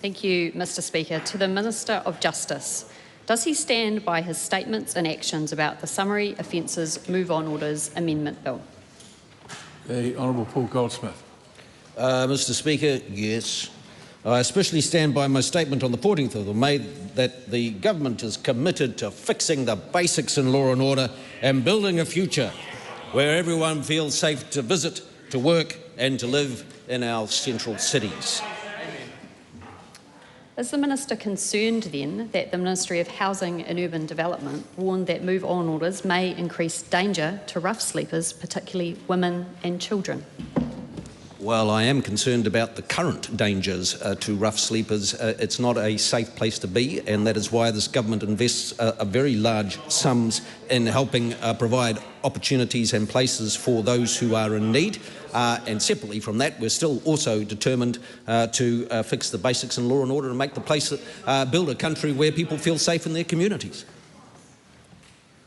Thank you, Mr Speaker. To the Minister of Justice, does he stand by his statements and actions about the Summary Offences Move-On Orders Amendment Bill? The Honourable Paul Goldsmith. Mr Speaker, yes. I especially stand by my statement on the 14th of May that the government is committed to fixing the basics in law and order and building a future where everyone feels safe to visit, to work and to live in our central cities. Is the Minister concerned then that the Ministry of Housing and Urban Development warned that move-on orders may increase danger to rough sleepers, particularly women and children? Well, I am concerned about the current dangers to rough sleepers. It's not a safe place to be, and that is why this government invests a very large sums in helping provide opportunities and places for those who are in need. And separately from that, we're still also determined to fix the basics in law and order and make the place, build a country where people feel safe in their communities.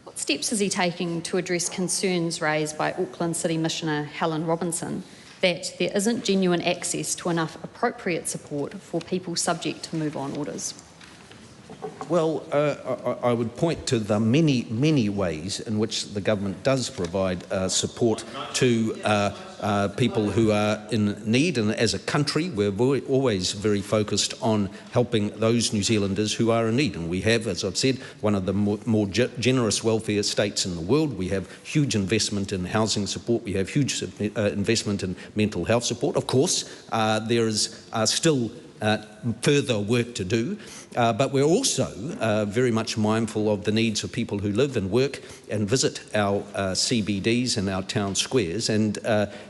What steps is he taking to address concerns raised by Auckland City Missioner Helen Robinson that there isn't genuine access to enough appropriate support for people subject to move-on orders? Well, I would point to the many, many ways in which the government does provide support to people who are in need, and as a country we're always very focused on helping those New Zealanders who are in need, and we have, as I've said, one of the more generous welfare states in the world. We have huge investment in housing support, we have huge investment in mental health support. Of course, there is still further work to do, but we're also very much mindful of the needs of people who live and work and visit our CBDs and our town squares, and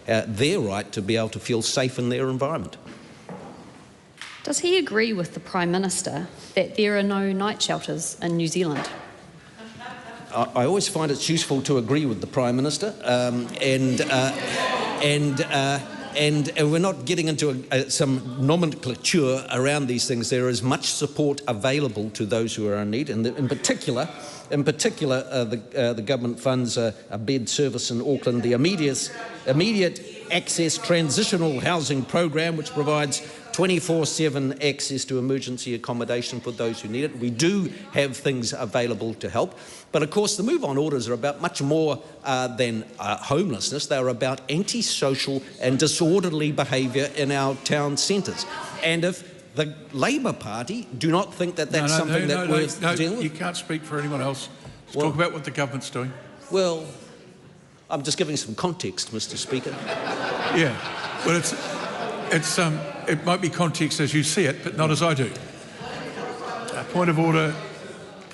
their right to be able to feel safe in their environment. Does he agree with the Prime Minister that there are no night shelters in New Zealand? I always find it's useful to agree with the Prime Minister, and we're not getting into some nomenclature around these things. There is much support available to those who are in need, and in particular, the government funds a bed service in Auckland, the immediate access transitional housing program, which provides 24/7 access to emergency accommodation for those who need it. We do have things available to help. But of course, the move-on orders are about much more than homelessness. They're about antisocial and disorderly behaviour in our town centres. And if the Labour Party do not think that that's something that's worth dealing with... You can't speak for anyone else. Let's talk about what the government's doing. Well, I'm just giving some context, Mr. Speaker. Yeah, well, it might be context as you see it, but not as I do. Point of order.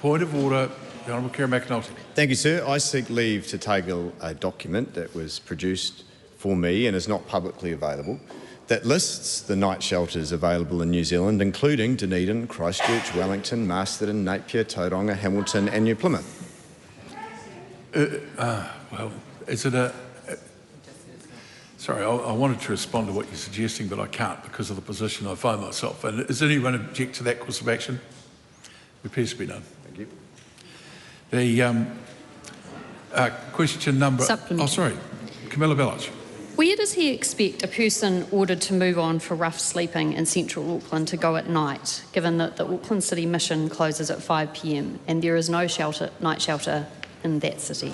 The Honourable Kerry McAnulty. Thank you, sir. I seek leave to table a document that was produced for me and is not publicly available that lists the night shelters available in New Zealand, including Dunedin, Christchurch, Wellington, Masterton, Napier, Tauranga, Hamilton and New Plymouth. Well, is it a... Sorry, I wanted to respond to what you're suggesting, but I can't because of the position I find myself in. Does anyone object to that course of action? There appears to be none. Thank you. The question number... Oh, sorry. Camilla Bellich. Where does he expect a person ordered to move on for rough sleeping in central Auckland to go at night, given that the Auckland City Mission closes at 5 p.m. and there is no night shelter in that city?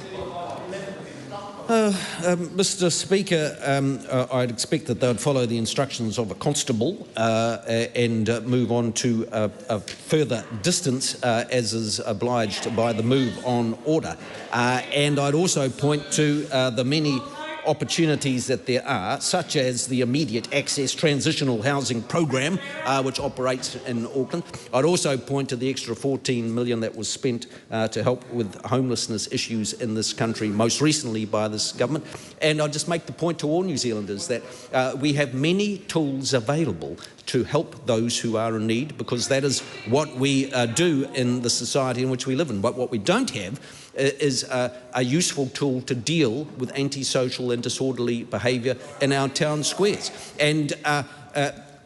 Mr. Speaker, I'd expect that they would follow the instructions of a constable and move on to a further distance as is obliged by the move-on order. And I'd also point to the many opportunities that there are, such as the immediate access transitional housing program, which operates in Auckland. I'd also point to the extra $14 million that was spent to help with homelessness issues in this country, most recently by this government. And I'd just make the point to all New Zealanders that we have many tools available to help those who are in need, because that is what we do in the society in which we live in. But what we don't have is a useful tool to deal with antisocial and disorderly behaviour in our town squares. And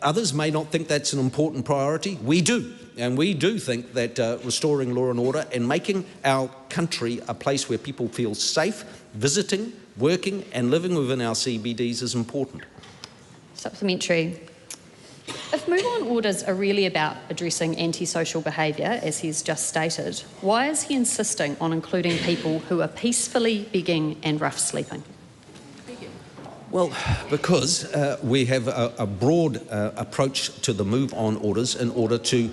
others may not think that's an important priority. We do. And we do think that restoring law and order and making our country a place where people feel safe, visiting, working and living within our CBDs is important. Supplementary. If move-on orders are really about addressing antisocial behaviour, as he's just stated, why is he insisting on including people who are peacefully begging and rough sleeping? Well, because we have a broad approach to the move-on orders in order to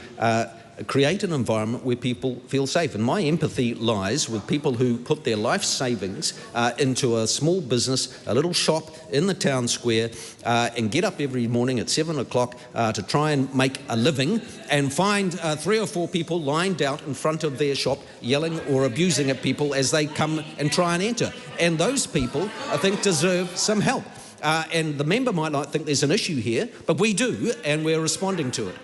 create an environment where people feel safe. And my empathy lies with people who put their life savings into a small business, a little shop in the town square, and get up every morning at 7 o'clock to try and make a living, and find 3 or 4 people lined out in front of their shop yelling or abusing at people as they come and try and enter. And those people, I think, deserve some help. And the member might not think there's an issue here, but we do, and we're responding to it.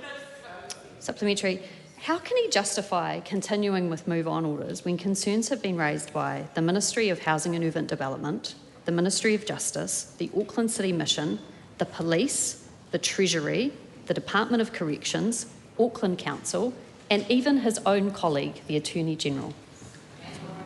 Supplementary. How can he justify continuing with move-on orders when concerns have been raised by the Ministry of Housing and Urban Development, the Ministry of Justice, the Auckland City Mission, the Police, the Treasury, the Department of Corrections, Auckland Council, and even his own colleague, the Attorney General?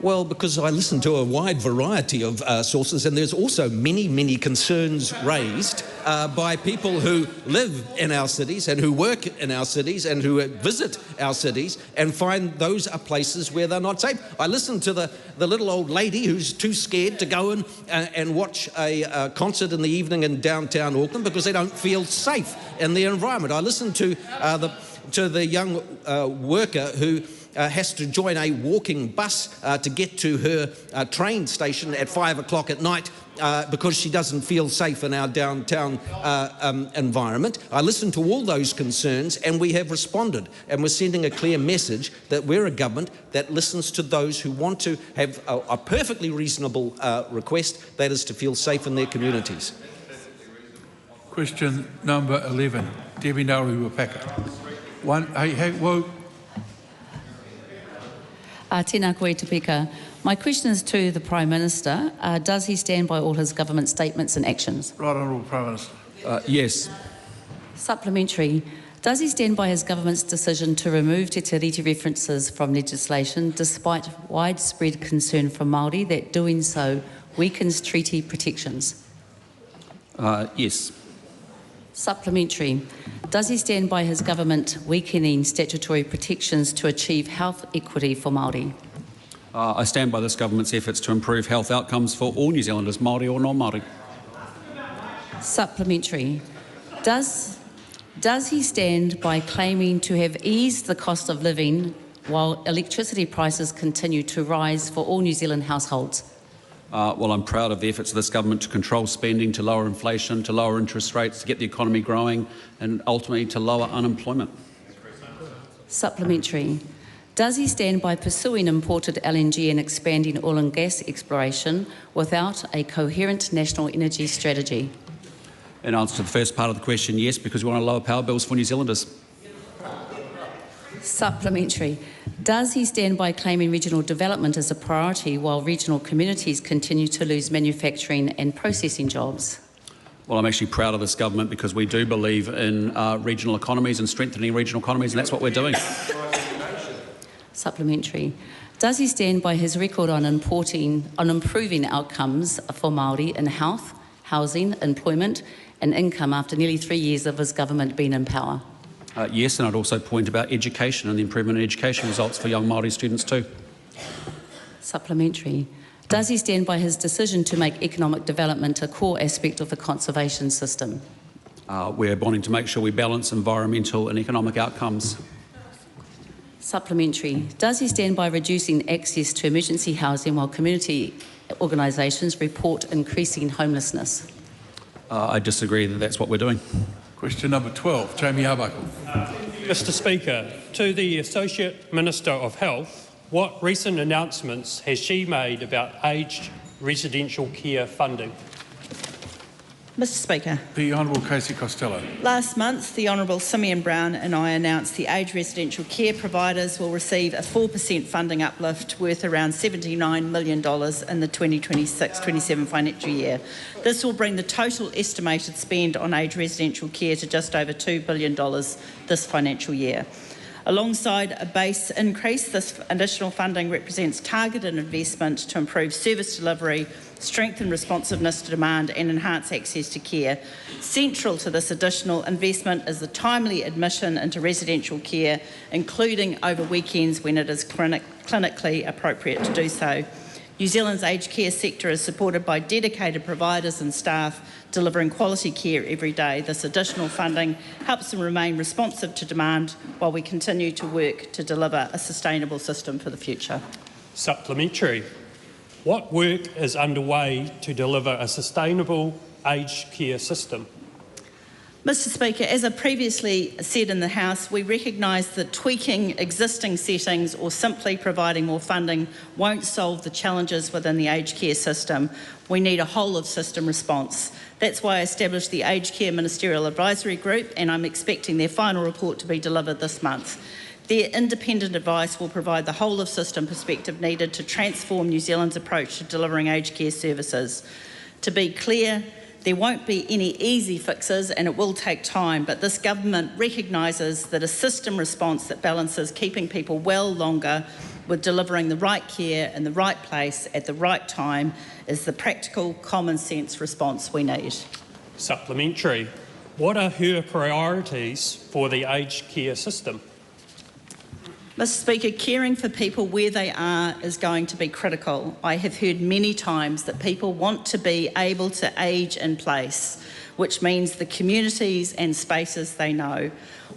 Well, because I listen to a wide variety of sources, and there's also many, many concerns raised by people who live in our cities and who work in our cities and who visit our cities and find those are places where they're not safe. I listen to the little old lady who's too scared to go and watch a concert in the evening in downtown Auckland because they don't feel safe in their environment. I listen to the young worker who has to join a walking bus to get to her train station at 5 o'clock at night because she doesn't feel safe in our downtown environment. I listen to all those concerns and we have responded, and we're sending a clear message that we're a government that listens to those who want to have a perfectly reasonable request, that is to feel safe in their communities. Question number 11, Debbie Nauru-Wapaka. Tēnā koe te pika. My question is to the Prime Minister. Does he stand by all his government statements and actions? Right Honourable Prime Minister. Yes. Supplementary. Does he stand by his government's decision to remove te tiriti references from legislation despite widespread concern from Māori that doing so weakens treaty protections? Yes. Supplementary. Does he stand by his government weakening statutory protections to achieve health equity for Māori? I stand by this government's efforts to improve health outcomes for all New Zealanders, Māori or non-Māori. Supplementary. Does he stand by claiming to have eased the cost of living while electricity prices continue to rise for all New Zealand households? Well, I'm proud of the efforts of this government to control spending, to lower inflation, to lower interest rates, to get the economy growing and ultimately to lower unemployment. Supplementary. Does he stand by pursuing imported LNG and expanding oil and gas exploration without a coherent national energy strategy? In answer to the first part of the question, yes, because we want to lower power bills for New Zealanders. Supplementary. Does he stand by claiming regional development as a priority while regional communities continue to lose manufacturing and processing jobs? Well, I'm actually proud of this government because we do believe in regional economies and strengthening regional economies, and that's what we're doing. Supplementary. Does he stand by his record on improving outcomes for Māori in health, housing, employment and income after nearly 3 years of his government being in power? Yes, and I'd also point about education and the improvement in education results for young Māori students too. Supplementary. Does he stand by his decision to make economic development a core aspect of the conservation system? We're wanting to make sure we balance environmental and economic outcomes. Supplementary. Does he stand by reducing access to emergency housing while community organisations report increasing homelessness? I disagree that that's what we're doing. Question number 12, Jamie Arbuckle. Mr Speaker, to the Associate Minister of Health, what recent announcements has she made about aged residential care funding? Mr Speaker. The Honourable Casey Costello. Last month, the Honourable Simeon Brown and I announced the aged residential care providers will receive a 4% funding uplift worth around $79 million in the 2026-27 financial year. This will bring the total estimated spend on aged residential care to just over $2 billion this financial year. Alongside a base increase, this additional funding represents targeted investment to improve service delivery, strengthen responsiveness to demand and enhance access to care. Central to this additional investment is the timely admission into residential care, including over weekends when it is clinically appropriate to do so. New Zealand's aged care sector is supported by dedicated providers and staff delivering quality care every day. This additional funding helps them remain responsive to demand while we continue to work to deliver a sustainable system for the future. Supplementary. What work is underway to deliver a sustainable aged care system? Mr Speaker, as I previously said in the House, we recognise that tweaking existing settings or simply providing more funding won't solve the challenges within the aged care system. We need a whole-of-system response. That's why I established the Aged Care Ministerial Advisory Group, and I'm expecting their final report to be delivered this month. Their independent advice will provide the whole-of-system perspective needed to transform New Zealand's approach to delivering aged care services. To be clear, there won't be any easy fixes and it will take time, but this government recognises that a system response that balances keeping people well longer with delivering the right care in the right place at the right time is the practical, common sense response we need. Supplementary. What are her priorities for the aged care system? Mr Speaker, caring for people where they are is going to be critical. I have heard many times that people want to be able to age in place, which means the communities and spaces they know.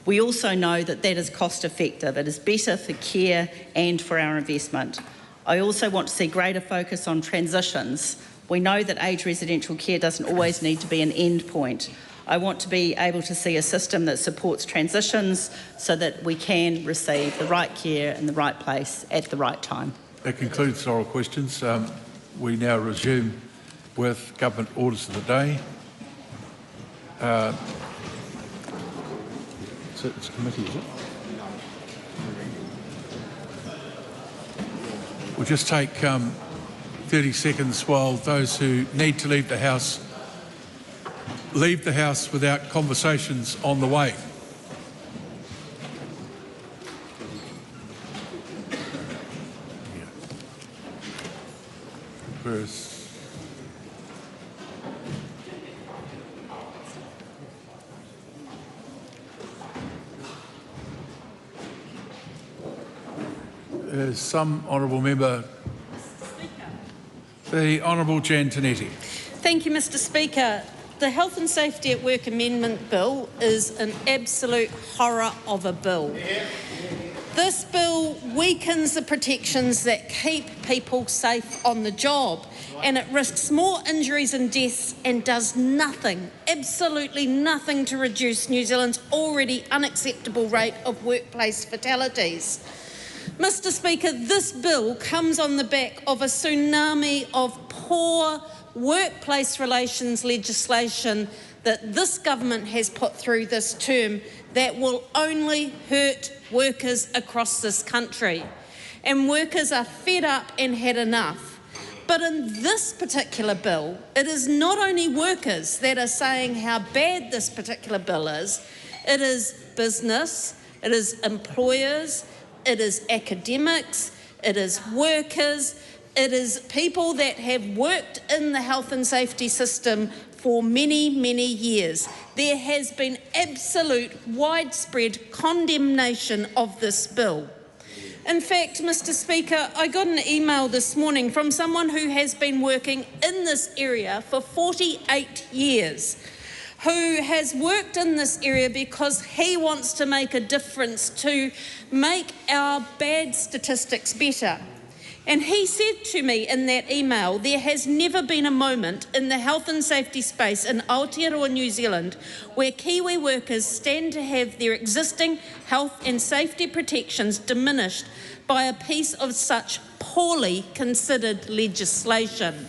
We also know that that is cost effective. It is better for care and for our investment. I also want to see greater focus on transitions. We know that aged residential care doesn't always need to be an end point. I want to be able to see a system that supports transitions so that we can receive the right care in the right place at the right time. That concludes oral questions. We now resume with government orders of the day. It's a committee, is it? We'll just take 30 seconds while those who need to leave the House without conversations on the way. Some honourable member, the Honourable Jan Tinetti. Thank you, Mr Speaker. The Health and Safety at Work Amendment Bill is an absolute horror of a bill. This bill weakens the protections that keep people safe on the job, and it risks more injuries and deaths and does nothing, absolutely nothing, to reduce New Zealand's already unacceptable rate of workplace fatalities. Mr Speaker, this bill comes on the back of a tsunami of poor workplace relations legislation that this government has put through this term that will only hurt workers across this country. And workers are fed up and had enough. But in this particular bill, it is not only workers that are saying how bad this particular bill is, it is business, it is employers, it is academics, it is workers, it is people that have worked in the health and safety system for many, many years. There has been absolute widespread condemnation of this bill. In fact, Mr Speaker, I got an email this morning from someone who has been working in this area for 48 years, who has worked in this area because he wants to make a difference to make our bad statistics better. And he said to me in that email, there has never been a moment in the health and safety space in Aotearoa, New Zealand, where Kiwi workers stand to have their existing health and safety protections diminished by a piece of such poorly considered legislation.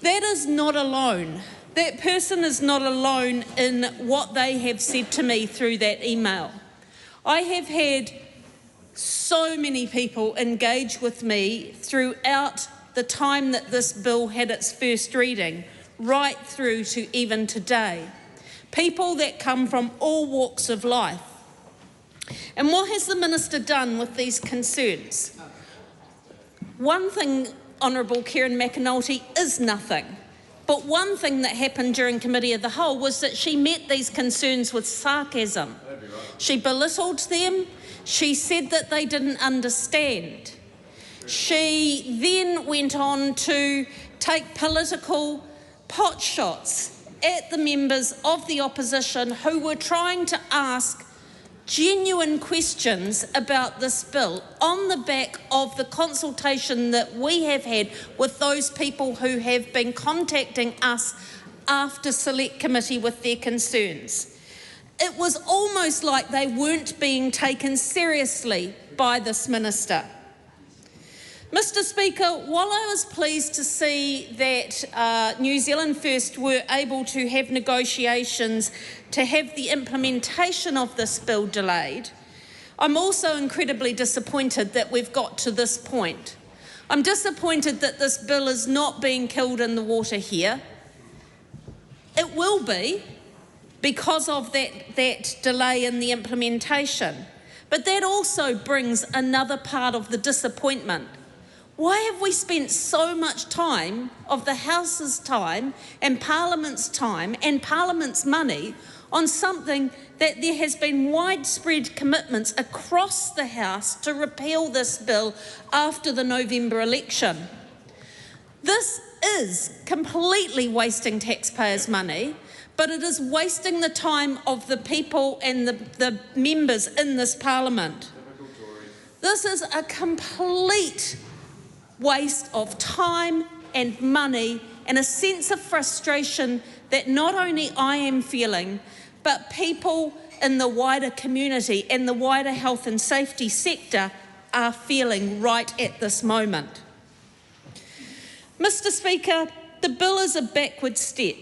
That is not alone. That person is not alone in what they have said to me through that email. I have had so many people engage with me throughout the time that this bill had its first reading, right through to even today. People that come from all walks of life. And what has the Minister done with these concerns? One thing, Honourable Karen McAnulty, is nothing. But one thing that happened during Committee of the Whole was that she met these concerns with sarcasm. She belittled them. She said that they didn't understand. She then went on to take political pot shots at the members of the opposition who were trying to ask genuine questions about this bill on the back of the consultation that we have had with those people who have been contacting us after Select Committee with their concerns. It was almost like they weren't being taken seriously by this minister. Mr Speaker, while I was pleased to see that New Zealand First were able to have negotiations to have the implementation of this bill delayed, I'm also incredibly disappointed that we've got to this point. I'm disappointed that this bill is not being killed in the water here. It will be, because of that delay in the implementation. But that also brings another part of the disappointment. Why have we spent so much time of the House's time and Parliament's money on something that there has been widespread commitments across the House to repeal this bill after the November election? This is completely wasting taxpayers' money, but it is wasting the time of the people and the members in this Parliament. This is a complete waste of time and money and a sense of frustration that not only I am feeling, but people in the wider community and the wider health and safety sector are feeling right at this moment. Mr. Speaker, the bill is a backward step,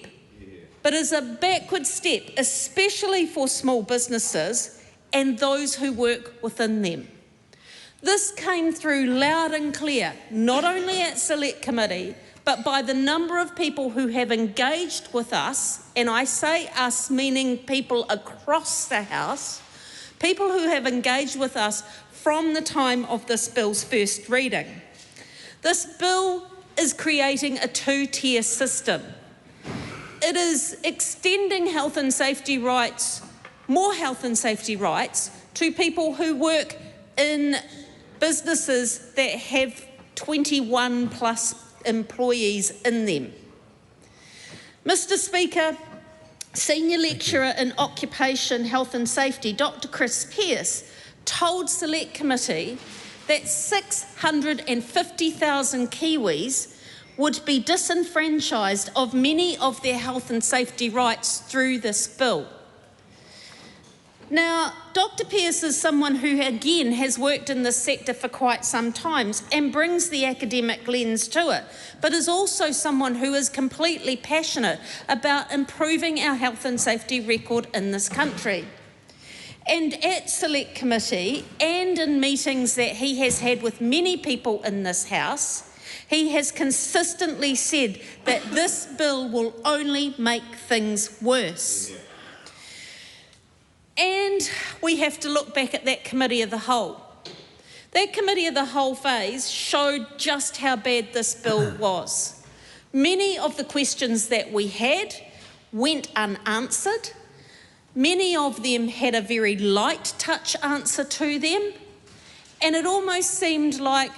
but is a backward step especially for small businesses and those who work within them. This came through loud and clear, not only at Select Committee, but by the number of people who have engaged with us, and I say us meaning people across the House, people who have engaged with us from the time of this bill's first reading. This bill is creating a two-tier system. It is extending health and safety rights, more health and safety rights, to people who work in businesses that have 21 plus employees in them. Mr. Speaker, Senior Lecturer in Occupation Health and Safety, Dr. Chris Pearce, told Select Committee that 650,000 Kiwis would be disenfranchised of many of their health and safety rights through this bill. Now, Dr. Pearce is someone who, again, has worked in this sector for quite some time and brings the academic lens to it, but is also someone who is completely passionate about improving our health and safety record in this country. And at Select Committee and in meetings that he has had with many people in this House, he has consistently said that this bill will only make things worse. And we have to look back at that Committee of the Whole. That Committee of the Whole phase showed just how bad this bill was. Many of the questions that we had went unanswered. Many of them had a very light touch answer to them. And it almost seemed like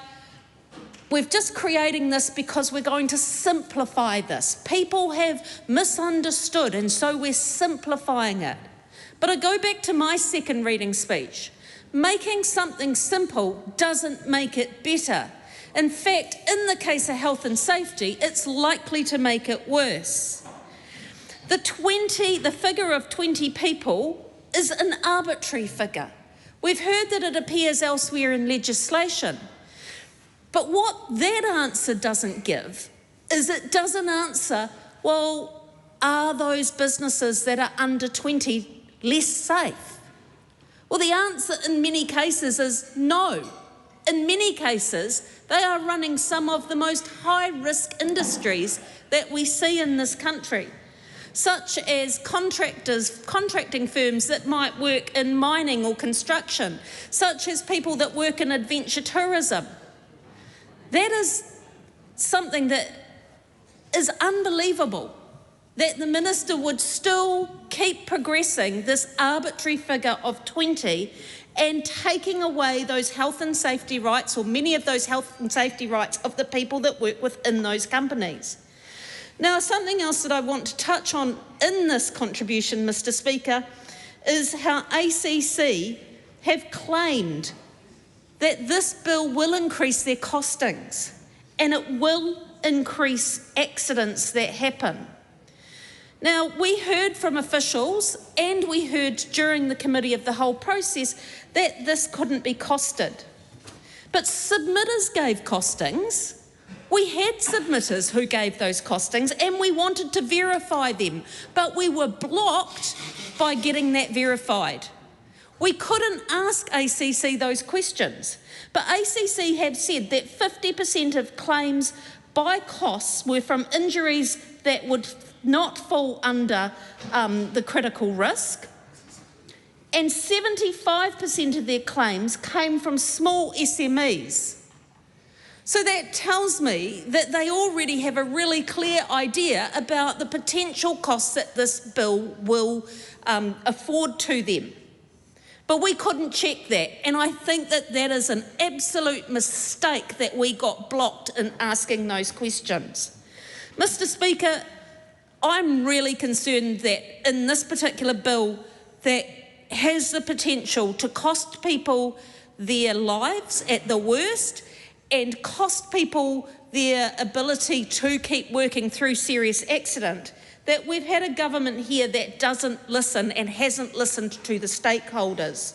we're just creating this because we're going to simplify this. People have misunderstood, and so we're simplifying it. But I go back to my second reading speech. Making something simple doesn't make it better. In fact, in the case of health and safety, it's likely to make it worse. The figure of 20 people is an arbitrary figure. We've heard that it appears elsewhere in legislation. But what that answer doesn't give is it doesn't answer, well, are those businesses that are under 20 less safe? Well, the answer in many cases is no. In many cases, they are running some of the most high-risk industries that we see in this country, such as contracting firms that might work in mining or construction, such as people that work in adventure tourism. That is something that is unbelievable, that the Minister would still keep progressing this arbitrary figure of 20 and taking away those health and safety rights, or many of those health and safety rights of the people that work within those companies. Now, something else that I want to touch on in this contribution, Mr. Speaker, is how ACC have claimed that this bill will increase their costings and it will increase accidents that happen. Now, we heard from officials and we heard during the Committee of the Whole process that this couldn't be costed. But submitters gave costings. We had submitters who gave those costings and we wanted to verify them, but we were blocked by getting that verified. We couldn't ask ACC those questions, but ACC have said that 50% of claims by costs were from injuries that would not fall under the critical risk, and 75% of their claims came from small SMEs. So that tells me that they already have a really clear idea about the potential costs that this bill will afford to them. But we couldn't check that, and I think that that is an absolute mistake that we got blocked in asking those questions. Mr. Speaker, I'm really concerned that in this particular bill that has the potential to cost people their lives at the worst and cost people their ability to keep working through serious accident, that we've had a government here that doesn't listen and hasn't listened to the stakeholders.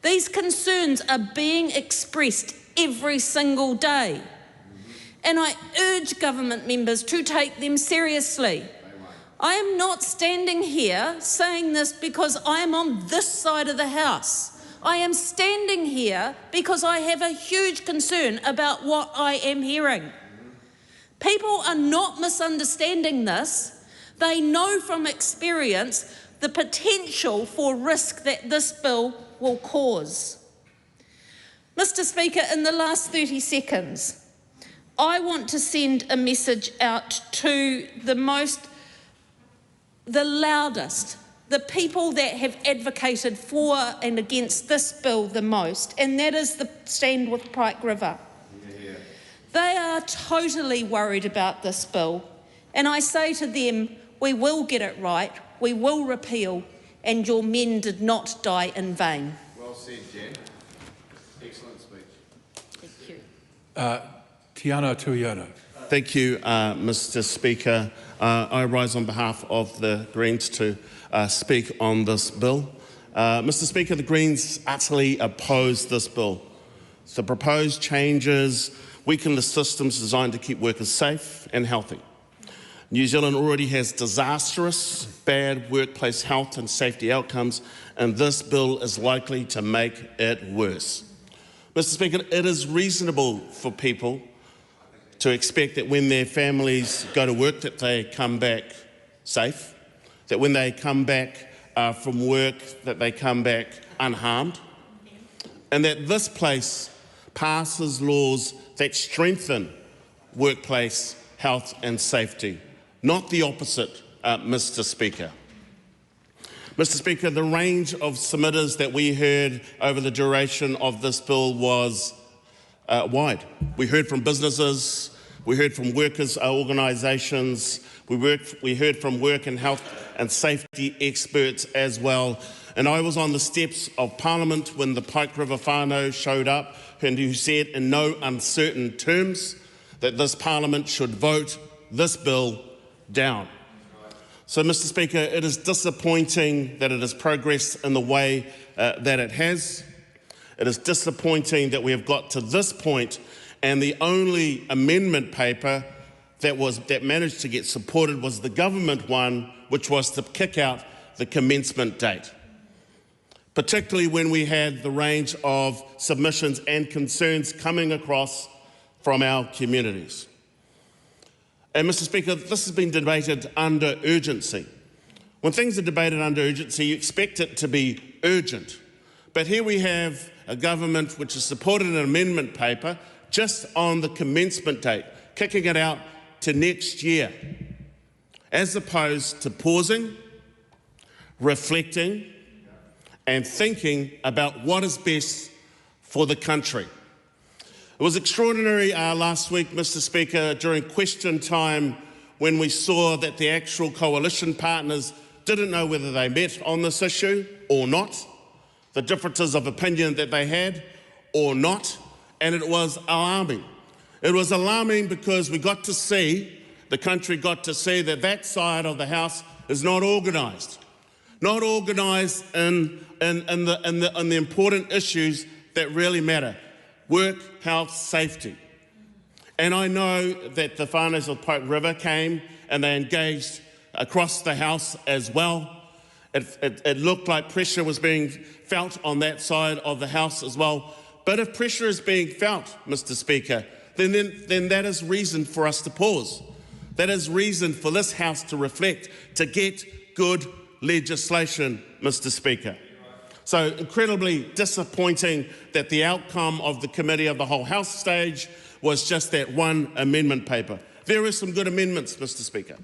These concerns are being expressed every single day, and I urge government members to take them seriously. I am not standing here saying this because I am on this side of the House. I am standing here because I have a huge concern about what I am hearing. People are not misunderstanding this. They know from experience the potential for risk that this bill will cause. Mr. Speaker, in the last 30 seconds, I want to send a message out to the loudest, the people that have advocated for and against this bill the most, and that is the Stand with Pike River. Yeah. They are totally worried about this bill, and I say to them, we will get it right, we will repeal, and your men did not die in vain. Well said, Jen. Excellent speech. Thank you. Tiana Tuiota. Thank you, Mr. Speaker. I rise on behalf of the Greens to speak on this bill. Mr. Speaker, the Greens utterly oppose this bill. The proposed changes weaken the systems designed to keep workers safe and healthy. New Zealand already has disastrous, bad workplace health and safety outcomes, and this bill is likely to make it worse. Mr. Speaker, it is reasonable for people to expect that when their families go to work that they come back safe, that when they come back from work that they come back unharmed, and that this place passes laws that strengthen workplace health and safety, not the opposite, Mr. Speaker. Mr. Speaker, the range of submitters that we heard over the duration of this bill was wide. We heard from businesses, we heard from workers' organisations, we heard from work and health and safety experts as well. And I was on the steps of Parliament when the Pike River whānau showed up and who said in no uncertain terms that this Parliament should vote this bill down. So, Mr. Speaker, it is disappointing that it has progressed in the way that it has. It is disappointing that we have got to this point and the only amendment paper that managed to get supported was the government one, which was to kick out the commencement date, particularly when we had the range of submissions and concerns coming across from our communities. And Mr. Speaker, this has been debated under urgency. When things are debated under urgency, you expect it to be urgent. But here we have a government which has supported an amendment paper just on the commencement date, kicking it out to next year, as opposed to pausing, reflecting, and thinking about what is best for the country. It was extraordinary last week, Mr. Speaker, during question time when we saw that the actual coalition partners didn't know whether they met on this issue or not, the differences of opinion that they had or not, and it was alarming. It was alarming because we got to see, the country got to see that that side of the House is not organised. Not organised in the important issues that really matter. Work, health, safety. And I know that the whānaus of Pike River came and they engaged across the House as well. It looked like pressure was being felt on that side of the House as well. But if pressure is being felt, Mr. Speaker, then that is reason for us to pause. That is reason for this House to reflect, to get good legislation, Mr. Speaker. So incredibly disappointing that the outcome of the Committee of the Whole House stage was just that one amendment paper. There are some good amendments, Mr Speaker.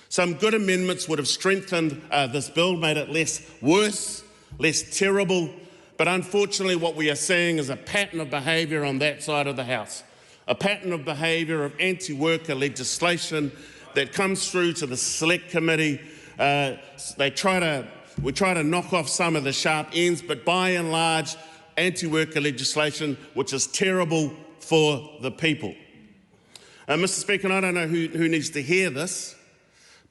Some good amendments would have strengthened this bill, made it less worse, less terrible, but unfortunately what we are seeing is a pattern of behaviour on that side of the House, a pattern of behaviour of anti-worker legislation that comes through to the Select Committee. We try to knock off some of the sharp ends, but by and large, anti-worker legislation, which is terrible for the people. Mr Speaker, I don't know who needs to hear this,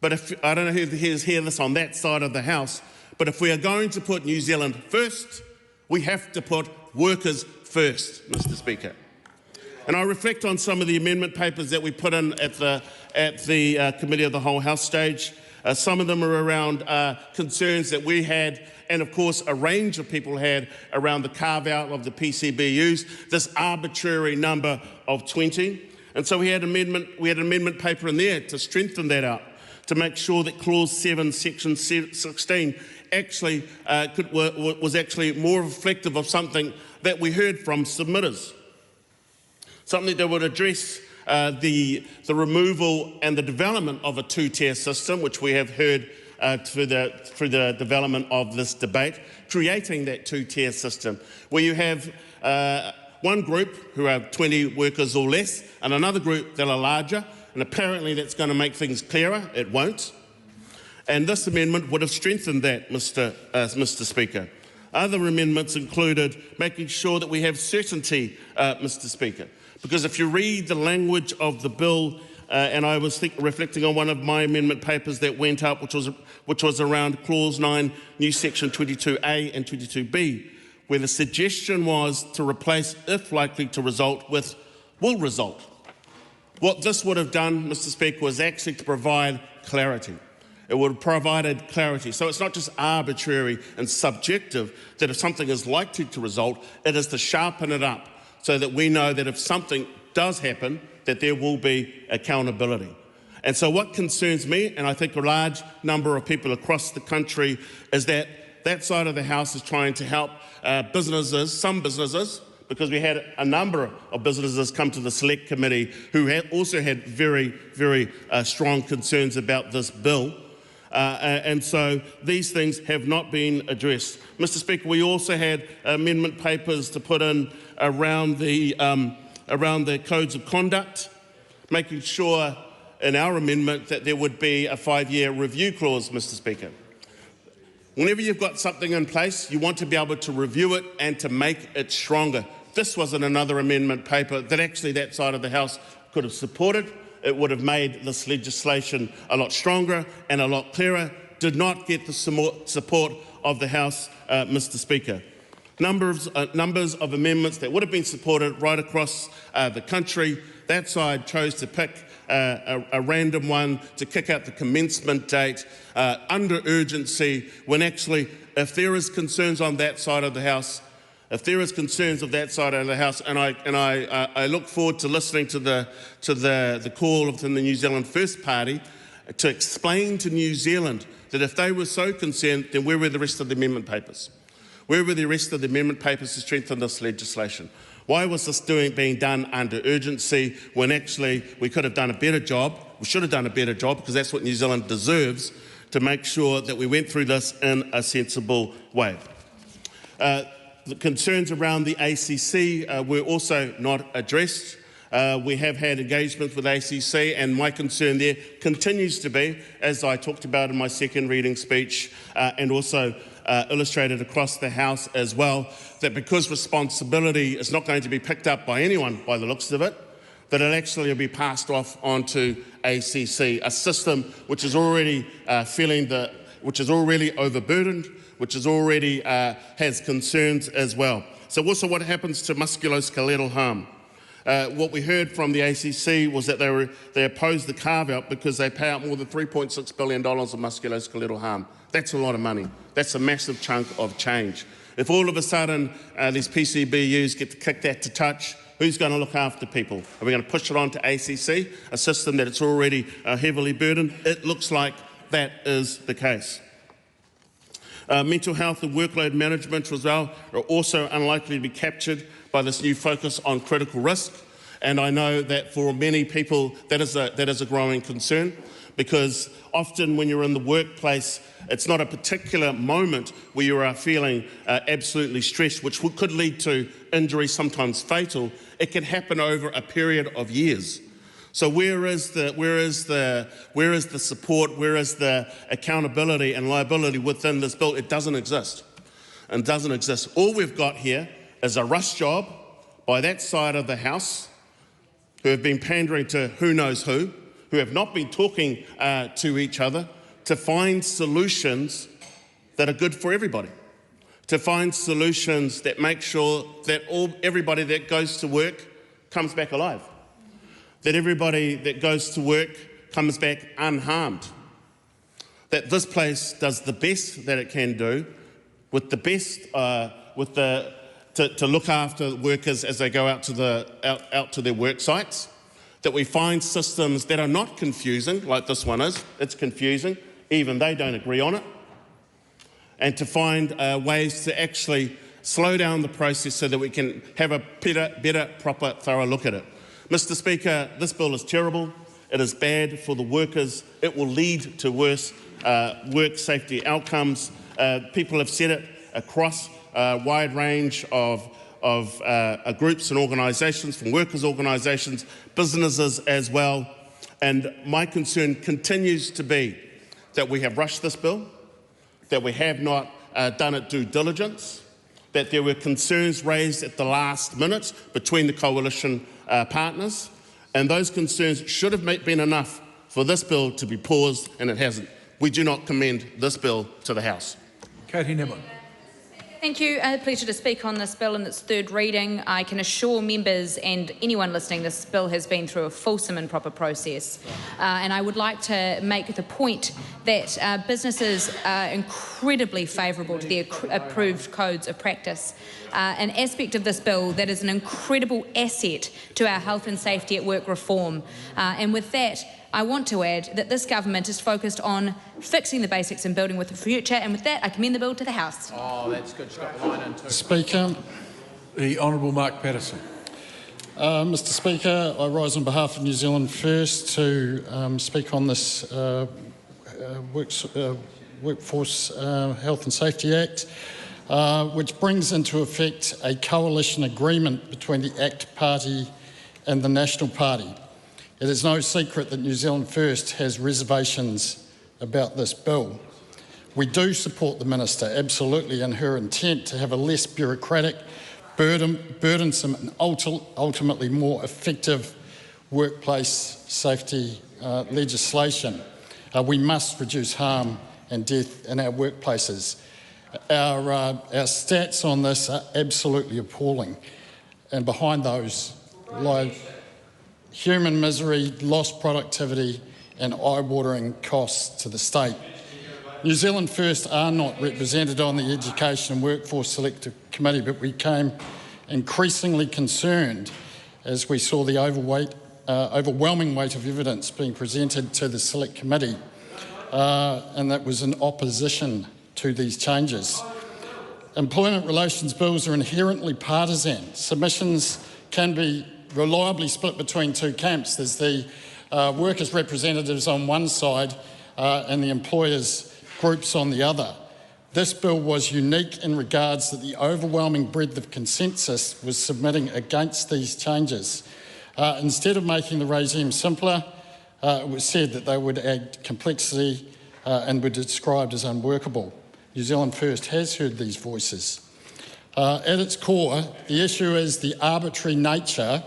but I don't know who hears this on that side of the House, but if we are going to put New Zealand first, we have to put workers first, Mr Speaker. And I reflect on some of the amendment papers that we put in at the Committee of the Whole House stage. Some of them are around concerns that we had, and of course a range of people had, around the carve-out of the PCBUs, this arbitrary number of 20. And so we had an amendment paper in there to strengthen that out, to make sure that Clause 7, Section 16 actually was actually more reflective of something that we heard from submitters, something that would address the removal and the development of a two-tier system, which we have heard through the development of this debate, creating that two-tier system, where you have one group who are 20 workers or less, and another group that are larger, and apparently that's going to make things clearer. It won't. And this amendment would have strengthened that, Mr Speaker. Other amendments included making sure that we have certainty, Mr Speaker, because if you read the language of the bill, and I was reflecting on one of my amendment papers that went up, which was around Clause 9, new Section 22A and 22B, where the suggestion was to replace "if likely to result" with "will result." What this would have done, Mr Speaker, was actually to provide clarity. It would have provided clarity. So it's not just arbitrary and subjective that if something is likely to result, it is to sharpen it up so that we know that if something does happen, that there will be accountability. And so what concerns me, and I think a large number of people across the country, is that that side of the House is trying to help businesses, some businesses, because we had a number of businesses come to the Select Committee who also had very, very strong concerns about this bill. And so these things have not been addressed. Mr Speaker, we also had amendment papers to put in around the codes of conduct, making sure in our amendment that there would be a 5-year review clause, Mr Speaker. Whenever you've got something in place, you want to be able to review it and to make it stronger. This wasn't another amendment paper that actually that side of the House could have supported. It would have made this legislation a lot stronger and a lot clearer. Did not get the support of the House, Mr Speaker. Numbers of amendments that would have been supported right across the country. That side chose to pick a random one to kick out the commencement date under urgency, when actually, if there is concerns on that side of the House, and I look forward to listening to the call of the New Zealand First Party to explain to New Zealand that if they were so concerned, then where were the rest of the amendment papers? Where were the rest of the amendment papers to strengthen this legislation? Why was this being done under urgency when actually we could have done a better job? We should have done a better job, because that's what New Zealand deserves, to make sure that we went through this in a sensible way. The concerns around the ACC were also not addressed. We have had engagements with ACC, and my concern there continues to be, as I talked about in my second reading speech, and also illustrated across the House as well, that because responsibility is not going to be picked up by anyone by the looks of it, that it actually will be passed off onto ACC, a system which is already which is already overburdened, which is already has concerns as well. So also what happens to musculoskeletal harm? What we heard from the ACC was that they opposed the carve-out because they pay out more than $3.6 billion of musculoskeletal harm. That's a lot of money. That's a massive chunk of change. If all of a sudden these PCBUs get kicked out to touch, who's going to look after people? Are we going to push it on to ACC, a system that it's already heavily burdened? It looks like that is the case. Mental health and workload management as well are also unlikely to be captured by this new focus on critical risk. And I know that for many people that is a growing concern, because often when you're in the workplace, it's not a particular moment where you are feeling absolutely stressed, which could lead to injury, sometimes fatal. It can happen over a period of years. So where is the support, where is the accountability and liability within this bill? It doesn't exist. It doesn't exist. All we've got here is a rush job by that side of the House, who have been pandering to who knows who have not been talking to each other, to find solutions that are good for everybody, to find solutions that make sure that everybody that goes to work comes back alive, that everybody that goes to work comes back unharmed, that this place does the best that it can do with the best, to look after workers as they go out to their work sites, that we find systems that are not confusing, like this one is. It's confusing, even they don't agree on it, and to find ways to actually slow down the process so that we can have a better, proper, thorough look at it. Mr. Speaker, this bill is terrible. It is bad for the workers. It will lead to worse work safety outcomes. People have said it across a wide range of groups and organisations, from workers' organisations, businesses as well. And my concern continues to be that we have rushed this bill, that we have not done it due diligence, that there were concerns raised at the last minute between the coalition partners, and those concerns should have been enough for this bill to be paused, and it hasn't. We do not commend this bill to the House. Katie Nimmo. Thank you. A pleasure to speak on this bill in its third reading. I can assure members and anyone listening this bill has been through a fulsome and proper process. And I would like to make the point that businesses are incredibly favourable to the approved codes of practice. An aspect of this bill that is an incredible asset to our health and safety at work reform. And with that, I want to add that this government is focused on fixing the basics and building with the future, and with that I commend the bill to the House. Oh, that's good. She's got the line in too. Speaker. The Honourable Mark Patterson. Mr. Speaker, I rise on behalf of New Zealand First to speak on this Workforce Health and Safety Act, which brings into effect a coalition agreement between the ACT Party and the National Party. It is no secret that New Zealand First has reservations about this bill. We do support the Minister, absolutely, in her intent to have a less bureaucratic, burdensome and ultimately more effective workplace safety legislation. We must reduce harm and death in our workplaces. Our stats on this are absolutely appalling, and behind those lie human misery, lost productivity and eye-watering costs to the state. New Zealand First are not represented on the Education and Workforce Select Committee, but we became increasingly concerned as we saw the overwhelming weight of evidence being presented to the Select Committee, and that was in opposition to these changes. Employment relations bills are inherently partisan. Submissions can be reliably split between two camps. There's the workers' representatives on one side and the employers' groups on the other. This bill was unique in regards that the overwhelming breadth of consensus was submitting against these changes. Instead of making the regime simpler, it was said that they would add complexity and were described as unworkable. New Zealand First has heard these voices. At its core, the issue is the arbitrary nature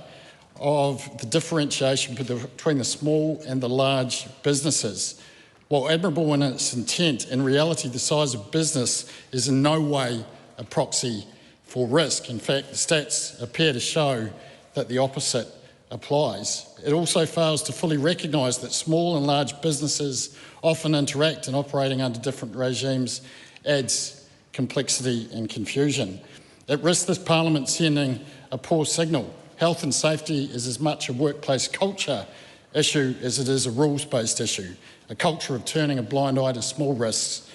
of the differentiation between the small and the large businesses. While admirable in its intent, in reality the size of business is in no way a proxy for risk. In fact, the stats appear to show that the opposite applies. It also fails to fully recognise that small and large businesses often interact, and operating under different regimes adds complexity and confusion. It risks this Parliament sending a poor signal. Health and safety is as much a workplace culture issue as it is a rules-based issue, a culture of turning a blind eye to small risks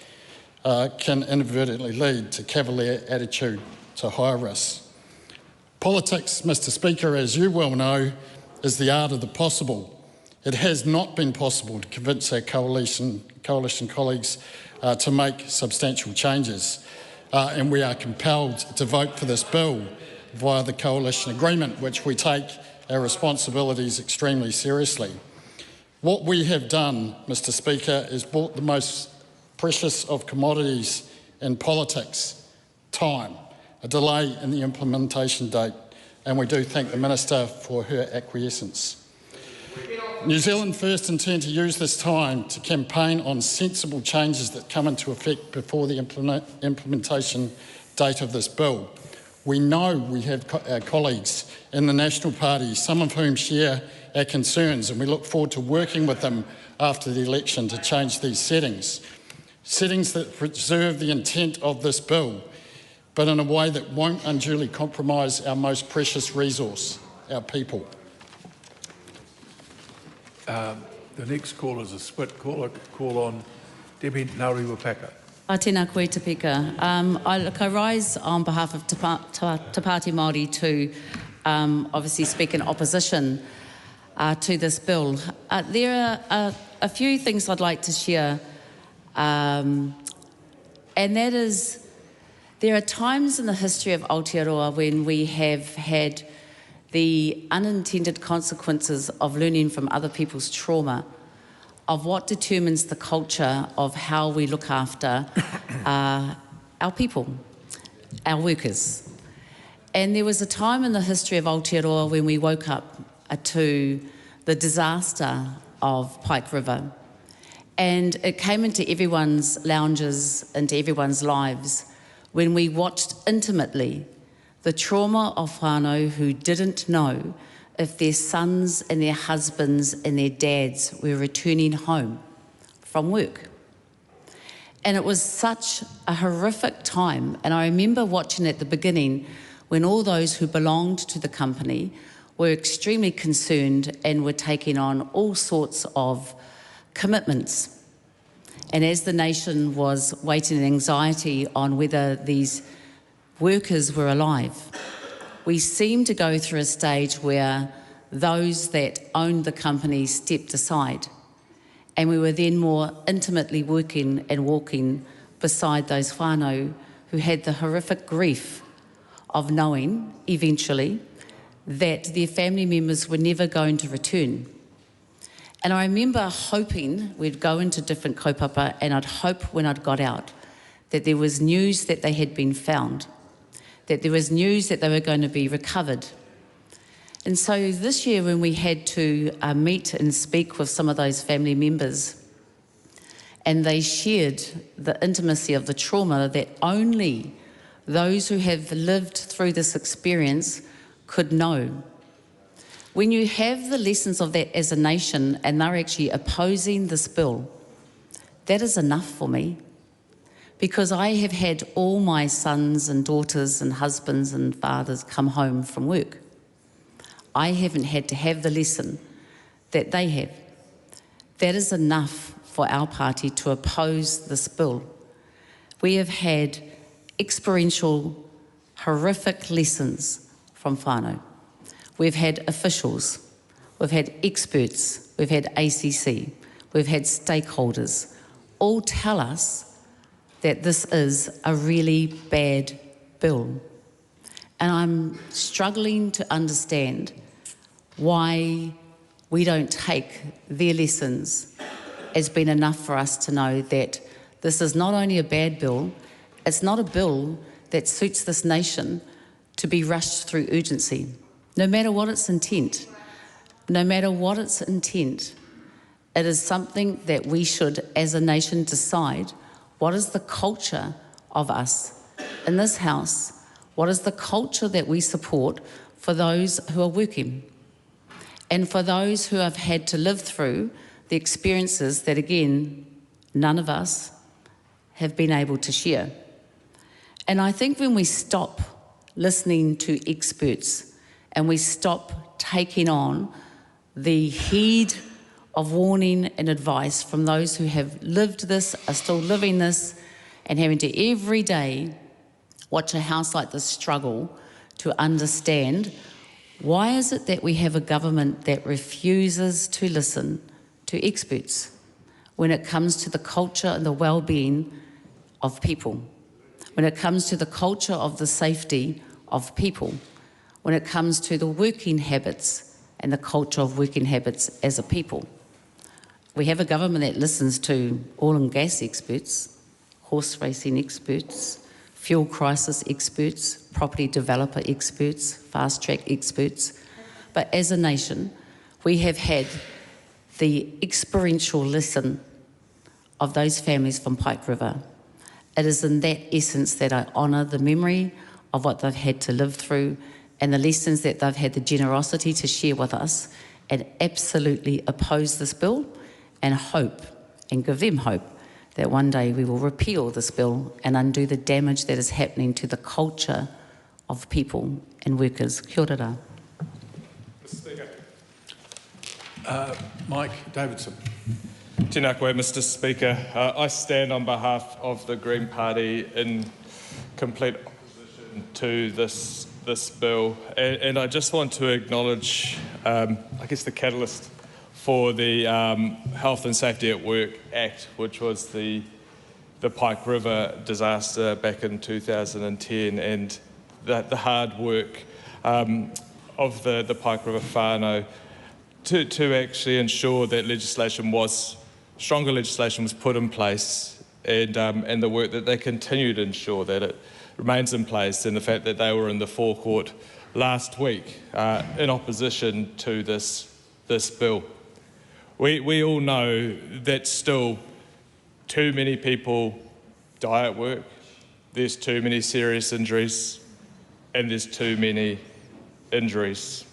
can inadvertently lead to cavalier attitude to high risk. Politics, Mr Speaker, as you well know, is the art of the possible. It has not been possible to convince our coalition colleagues to make substantial changes, and we are compelled to vote for this bill via the coalition agreement, which we take our responsibilities extremely seriously. What we have done, Mr Speaker, is bought the most precious of commodities in politics, time, a delay in the implementation date, and we do thank the Minister for her acquiescence. New Zealand First intend to use this time to campaign on sensible changes that come into effect before the implementation date of this bill. We know we have our colleagues in the National Party, some of whom share our concerns, and we look forward to working with them after the election to change these settings that preserve the intent of this bill, but in a way that won't unduly compromise our most precious resource, our people. The next call is a split call. I call on Debbie Ngāriwapaka. Tēnā koe te pika. I rise on behalf of Te Pāti Māori to obviously speak in opposition to this bill. There are a few things I'd like to share, and that is there are times in the history of Aotearoa when we have had the unintended consequences of learning from other people's trauma, of what determines the culture of how we look after our people, our workers. And there was a time in the history of Aotearoa when we woke up to the disaster of Pike River. And it came into everyone's lounges, into everyone's lives, when we watched intimately the trauma of whānau who didn't know if their sons and their husbands and their dads were returning home from work. And it was such a horrific time. And I remember watching at the beginning when all those who belonged to the company were extremely concerned and were taking on all sorts of commitments. And as the nation was waiting in anxiety on whether these workers were alive, we seemed to go through a stage where those that owned the company stepped aside, and we were then more intimately working and walking beside those whānau who had the horrific grief of knowing, eventually, that their family members were never going to return. And I remember hoping we'd go into different kaupapa, and I'd hope when I'd got out that there was news that they had been found, that there was news that they were going to be recovered. And so this year when we had to meet and speak with some of those family members, and they shared the intimacy of the trauma that only those who have lived through this experience could know. When you have the lessons of that as a nation and they're actually opposing this bill, that is enough for me. Because I have had all my sons and daughters and husbands and fathers come home from work. I haven't had to have the lesson that they have. That is enough for our party to oppose this bill. We have had experiential, horrific lessons from whānau. We've had officials, we've had experts, we've had ACC, we've had stakeholders all tell us that this is a really bad bill. And I'm struggling to understand why we don't take their lessons as being enough for us to know that this is not only a bad bill, it's not a bill that suits this nation to be rushed through urgency. No matter what its intent, no matter what its intent, it is something that we should, as a nation, decide what is the culture of us in this House? What is the culture that we support for those who are working? And for those who have had to live through the experiences that, again, none of us have been able to share. And I think when we stop listening to experts and we stop taking on the heed of warning and advice from those who have lived this, are still living this, and having to every day watch a house like this struggle to understand why is it that we have a government that refuses to listen to experts when it comes to the culture and the well-being of people, when it comes to the culture of the safety of people, when it comes to the working habits and the culture of working habits as a people. We have a government that listens to oil and gas experts, horse racing experts, fuel crisis experts, property developer experts, fast-track experts. But as a nation, we have had the experiential lesson of those families from Pike River. It is in that essence that I honour the memory of what they've had to live through and the lessons that they've had the generosity to share with us, and absolutely oppose this bill and hope, and give them hope, that one day we will repeal this bill and undo the damage that is happening to the culture of people and workers. Kia ora. Mr. Speaker. Mike Davidson. Tēnā koe, Mr. Speaker. I stand on behalf of the Green Party in complete opposition to this bill, and I just want to acknowledge, I guess, the catalyst for the Health and Safety at Work Act, which was the Pike River disaster back in 2010, and the hard work of the Pike River whānau to actually ensure that stronger legislation was put in place, and the work that they continue to ensure that it remains in place, and the fact that they were in the forecourt last week in opposition to this bill. We all know that still too many people die at work, there's too many serious injuries, and there's too many injuries.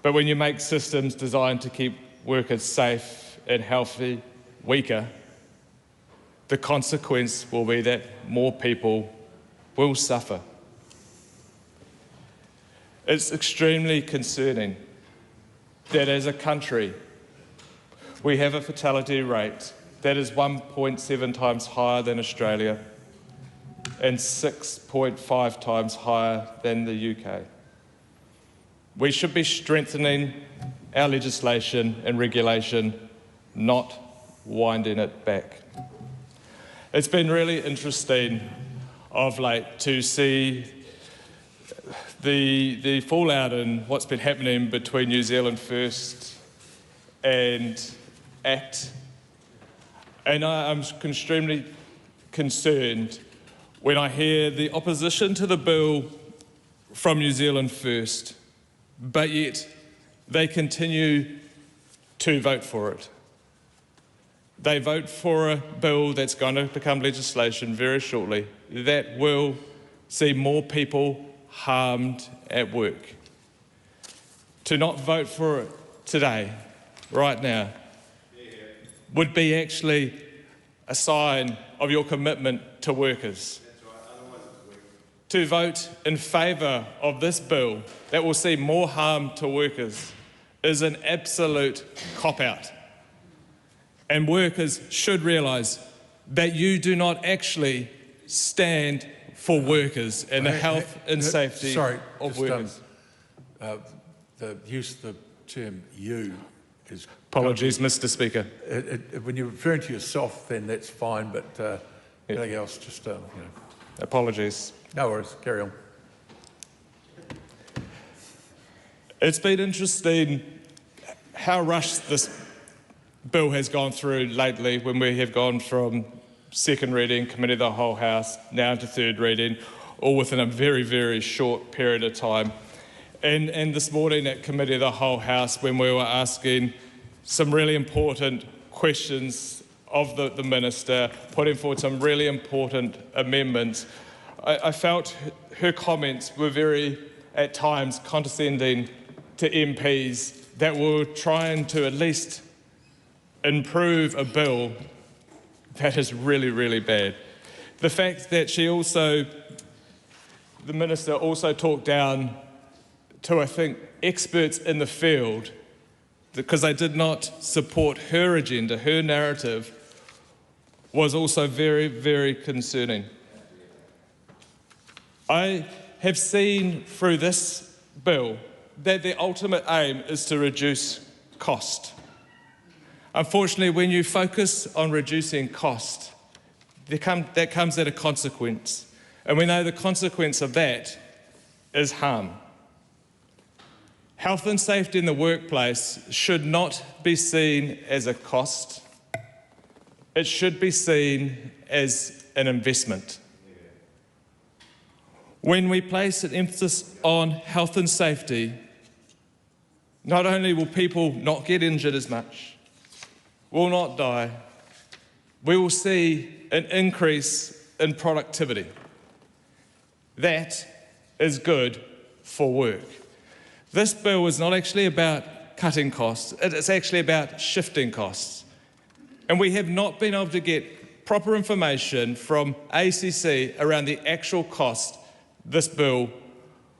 But when you make systems designed to keep workers safe and healthy weaker, the consequence will be that more people will suffer. It's extremely concerning that as a country we have a fatality rate that is 1.7 times higher than Australia and 6.5 times higher than the UK. We should be strengthening our legislation and regulation, not winding it back. It's been really interesting of late to see the fallout and what's been happening between New Zealand First and ACT. And I'm extremely concerned when I hear the opposition to the bill from New Zealand First, but yet they continue to vote for it. They vote for a bill that's going to become legislation very shortly that will see more people harmed at work. To not vote for it today, right now, would be actually a sign of your commitment to workers. To vote in favour of this bill that will see more harm to workers is an absolute cop-out. And workers should realise that you do not actually stand for workers and the health and safety of workers. The use of the term "you" is... Apologies, Mr. Speaker. When you're referring to yourself, then that's fine, but anything else, just, Apologies. No worries, carry on. It's been interesting how rushed this bill has gone through lately, when we have gone from second reading, committee of the whole House, now to third reading, all within a very, very short period of time. And this morning at committee of the whole House, when we were asking some really important questions of the Minister, putting forward some really important amendments, I felt her comments were very, at times, condescending to MPs that were trying to at least improve a bill that is really, really bad. The fact that the Minister also talked down to, I think, experts in the field because they did not support her agenda, her narrative, was also very, very concerning. I have seen through this bill that the ultimate aim is to reduce cost. Unfortunately, when you focus on reducing cost, that comes at a consequence. And we know the consequence of that is harm. Health and safety in the workplace should not be seen as a cost. It should be seen as an investment. When we place an emphasis on health and safety, not only will people not get injured as much, will not die, we will see an increase in productivity. That is good for work. This bill is not actually about cutting costs, it's actually about shifting costs. And we have not been able to get proper information from ACC around the actual cost this bill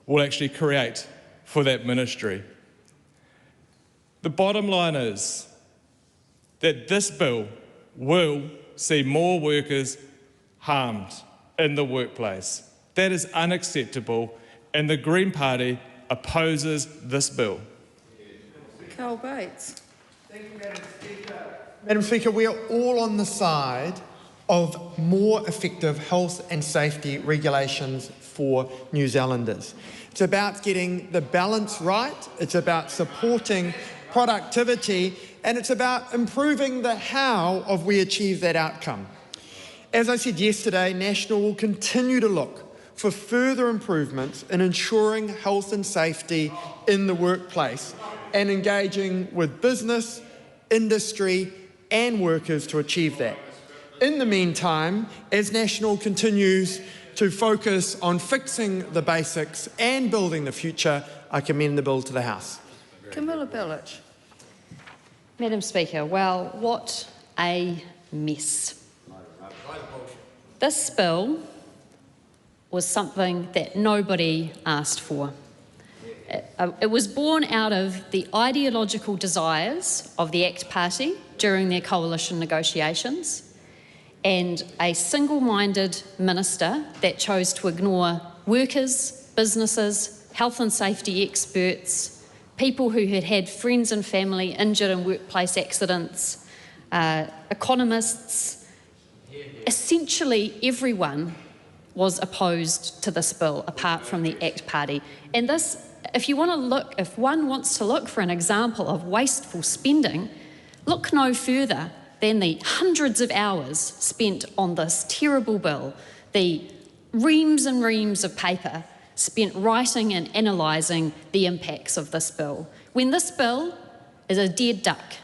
will actually create for that ministry. The bottom line is that this bill will see more workers harmed in the workplace. That is unacceptable, and the Green Party opposes this bill. Carl Bates. Thank you, Madam Speaker. Madam Speaker, we are all on the side of more effective health and safety regulations for New Zealanders. It's about getting the balance right, it's about supporting productivity, and it's about improving the how of we achieve that outcome. As I said yesterday, National will continue to look for further improvements in ensuring health and safety in the workplace and engaging with business, industry and workers to achieve that. In the meantime, as National continues to focus on fixing the basics and building the future, I commend the bill to the House. Camilla Bellich. Madam Speaker, well, what a mess. This bill was something that nobody asked for. It was born out of the ideological desires of the ACT Party during their coalition negotiations and a single-minded minister that chose to ignore workers, businesses, health and safety experts, people who had had friends and family injured in workplace accidents, economists. Essentially everyone was opposed to this bill apart from the ACT Party. And this, if one wants to look for an example of wasteful spending, look no further than the hundreds of hours spent on this terrible bill, the reams and reams of paper spent writing and analysing the impacts of this bill. When this bill is a dead duck,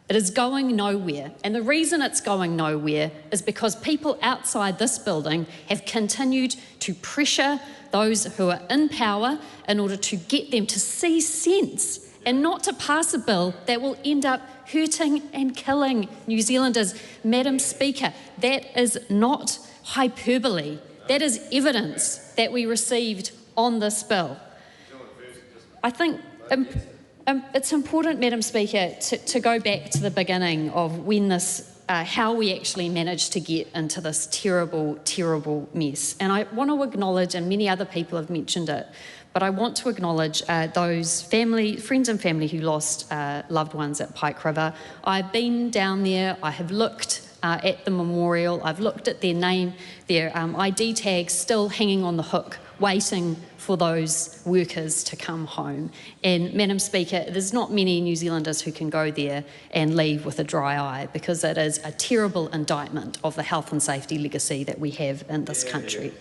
it is going nowhere. And the reason it's going nowhere is because people outside this building have continued to pressure those who are in power in order to get them to see sense and not to pass a bill that will end up hurting and killing New Zealanders. Madam Speaker, that is not hyperbole. That is evidence that we received on this bill. I think it's important, Madam Speaker, to go back to the beginning of when this, how we actually managed to get into this terrible, terrible mess. And I want to acknowledge, and many other people have mentioned it, but I want to acknowledge those friends and family who lost loved ones at Pike River. I've been down there, I have looked at the memorial, I've looked at their name, their ID tags still hanging on the hook, waiting for those workers to come home. And Madam Speaker, there's not many New Zealanders who can go there and leave with a dry eye, because it is a terrible indictment of the health and safety legacy that we have in this country.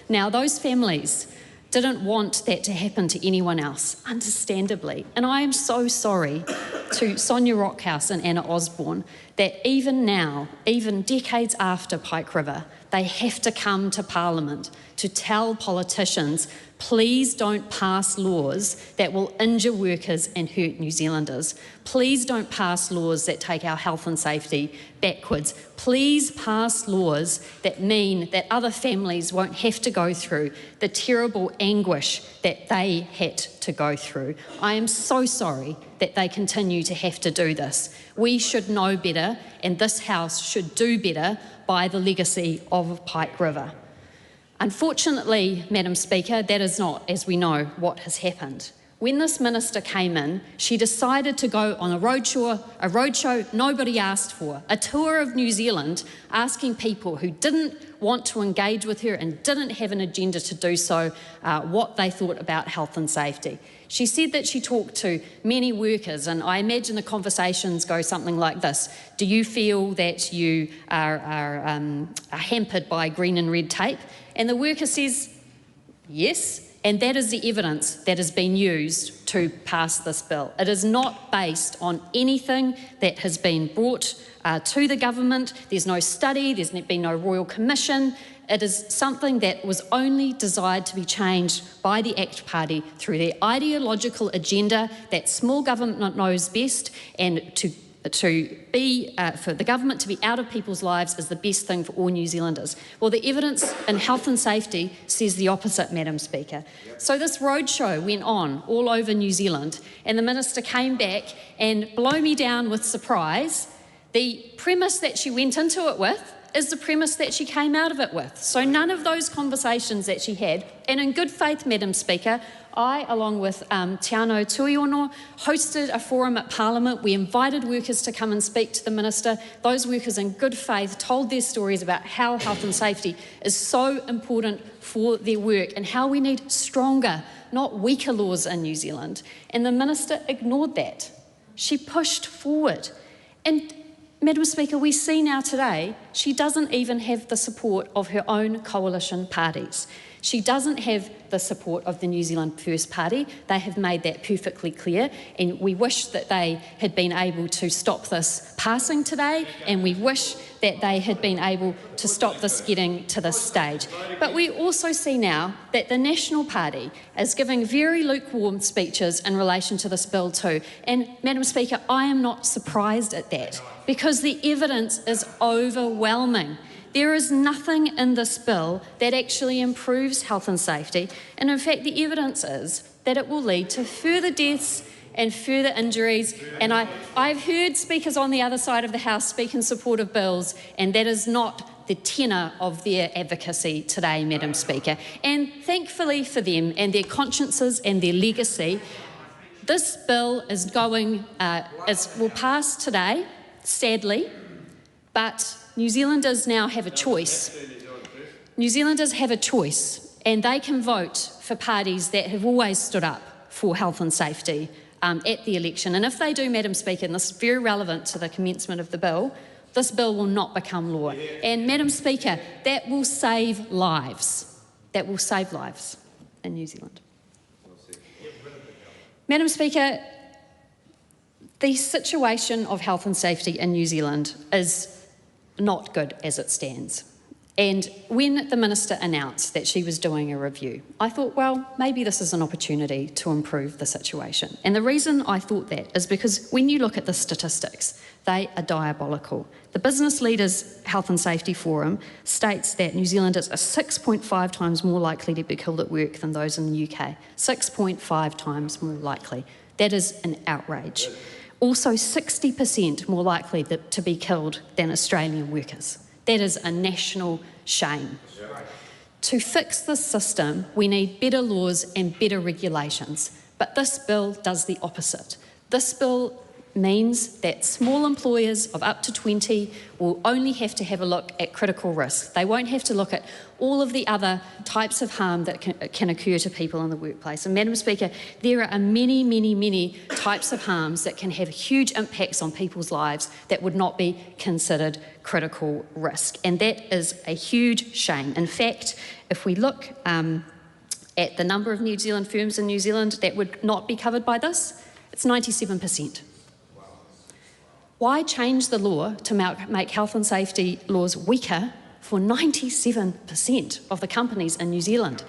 Now, those families didn't want that to happen to anyone else, understandably. And I am so sorry to Sonia Rockhouse and Anna Osborne that even now, even decades after Pike River, they have to come to Parliament to tell politicians, please don't pass laws that will injure workers and hurt New Zealanders. Please don't pass laws that take our health and safety backwards. Please pass laws that mean that other families won't have to go through the terrible anguish that they had to go through. I am so sorry that they continue to have to do this. We should know better, and this House should do better by the legacy of Pike River. Unfortunately, Madam Speaker, that is not, as we know, what has happened. When this minister came in, she decided to go on a roadshow nobody asked for, a tour of New Zealand, asking people who didn't want to engage with her and didn't have an agenda to do so, what they thought about health and safety. She said that she talked to many workers, and I imagine the conversations go something like this. Do you feel that you are hampered by green and red tape? And the worker says, yes. And that is the evidence that has been used to pass this bill. It is not based on anything that has been brought to the government. There's no study, there's been no Royal Commission. It is something that was only desired to be changed by the ACT Party through their ideological agenda that small government knows best, and for the government to be out of people's lives is the best thing for all New Zealanders. Well, the evidence in health and safety says the opposite, Madam Speaker. So this roadshow went on all over New Zealand, and the minister came back and, blow me down with surprise, the premise that she went into it with is the premise that she came out of it with. So none of those conversations that she had, and in good faith, Madam Speaker, I, along with Te Anau Tuiono, hosted a forum at Parliament. We invited workers to come and speak to the minister. Those workers in good faith told their stories about how health and safety is so important for their work and how we need stronger, not weaker laws in New Zealand. And the minister ignored that. She pushed forward. And Madam Speaker, we see now today she doesn't even have the support of her own coalition parties. She doesn't have the support of the New Zealand First Party. They have made that perfectly clear, and we wish that they had been able to stop this passing today, and we wish that they had been able to stop this getting to this stage. But we also see now that the National Party is giving very lukewarm speeches in relation to this bill too. And Madam Speaker, I am not surprised at that, because the evidence is overwhelming. There is nothing in this bill that actually improves health and safety, and in fact the evidence is that it will lead to further deaths and further injuries. And I've heard speakers on the other side of the House speak in support of bills, and that is not the tenor of their advocacy today, Madam Speaker. And thankfully for them and their consciences and their legacy, this bill is will pass today, sadly, but New Zealanders now have a choice. New Zealanders have a choice, and they can vote for parties that have always stood up for health and safety at the election. And if they do, Madam Speaker, and this is very relevant to the commencement of the bill, this bill will not become law. And Madam Speaker, that will save lives. That will save lives in New Zealand. Madam Speaker, the situation of health and safety in New Zealand is not good as it stands. And when the minister announced that she was doing a review, I thought, well, maybe this is an opportunity to improve the situation. And the reason I thought that is because when you look at the statistics, they are diabolical. The Business Leaders Health and Safety Forum states that New Zealanders are 6.5 times more likely to be killed at work than those in the UK. 6.5 times more likely. That is an outrage. Also 60% more likely to be killed than Australian workers. That is a national shame. To fix this system, we need better laws and better regulations. But this bill does the opposite. This bill means that small employers of up to 20 will only have to have a look at critical risk. They won't have to look at all of the other types of harm that can occur to people in the workplace. And Madam Speaker, there are many, many, many types of harms that can have huge impacts on people's lives that would not be considered critical risk. And that is a huge shame. In fact, if we look at the number of New Zealand firms in New Zealand that would not be covered by this, it's 97%. Why change the law to make health and safety laws weaker for 97% of the companies in New Zealand?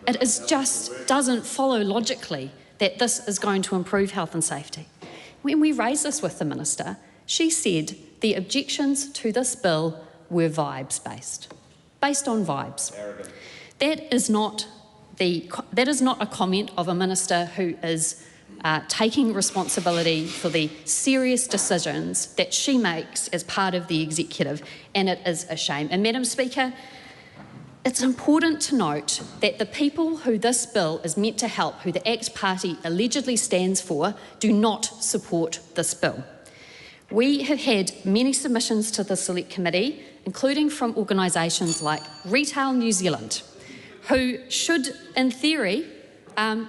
It just doesn't follow logically that this is going to improve health and safety. When we raised this with the minister, she said the objections to this bill were vibes-based, based on vibes. That is not a comment of a minister who is taking responsibility for the serious decisions that she makes as part of the executive, and it is a shame. And Madam Speaker, it's important to note that the people who this bill is meant to help, who the ACT Party allegedly stands for, do not support this bill. We have had many submissions to the Select Committee, including from organisations like Retail New Zealand, who should, in theory,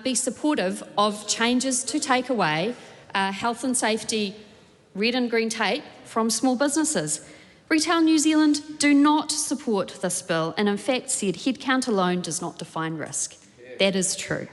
be supportive of changes to take away health and safety red and green tape from small businesses. Retail New Zealand do not support this bill and in fact said headcount alone does not define risk. That is true.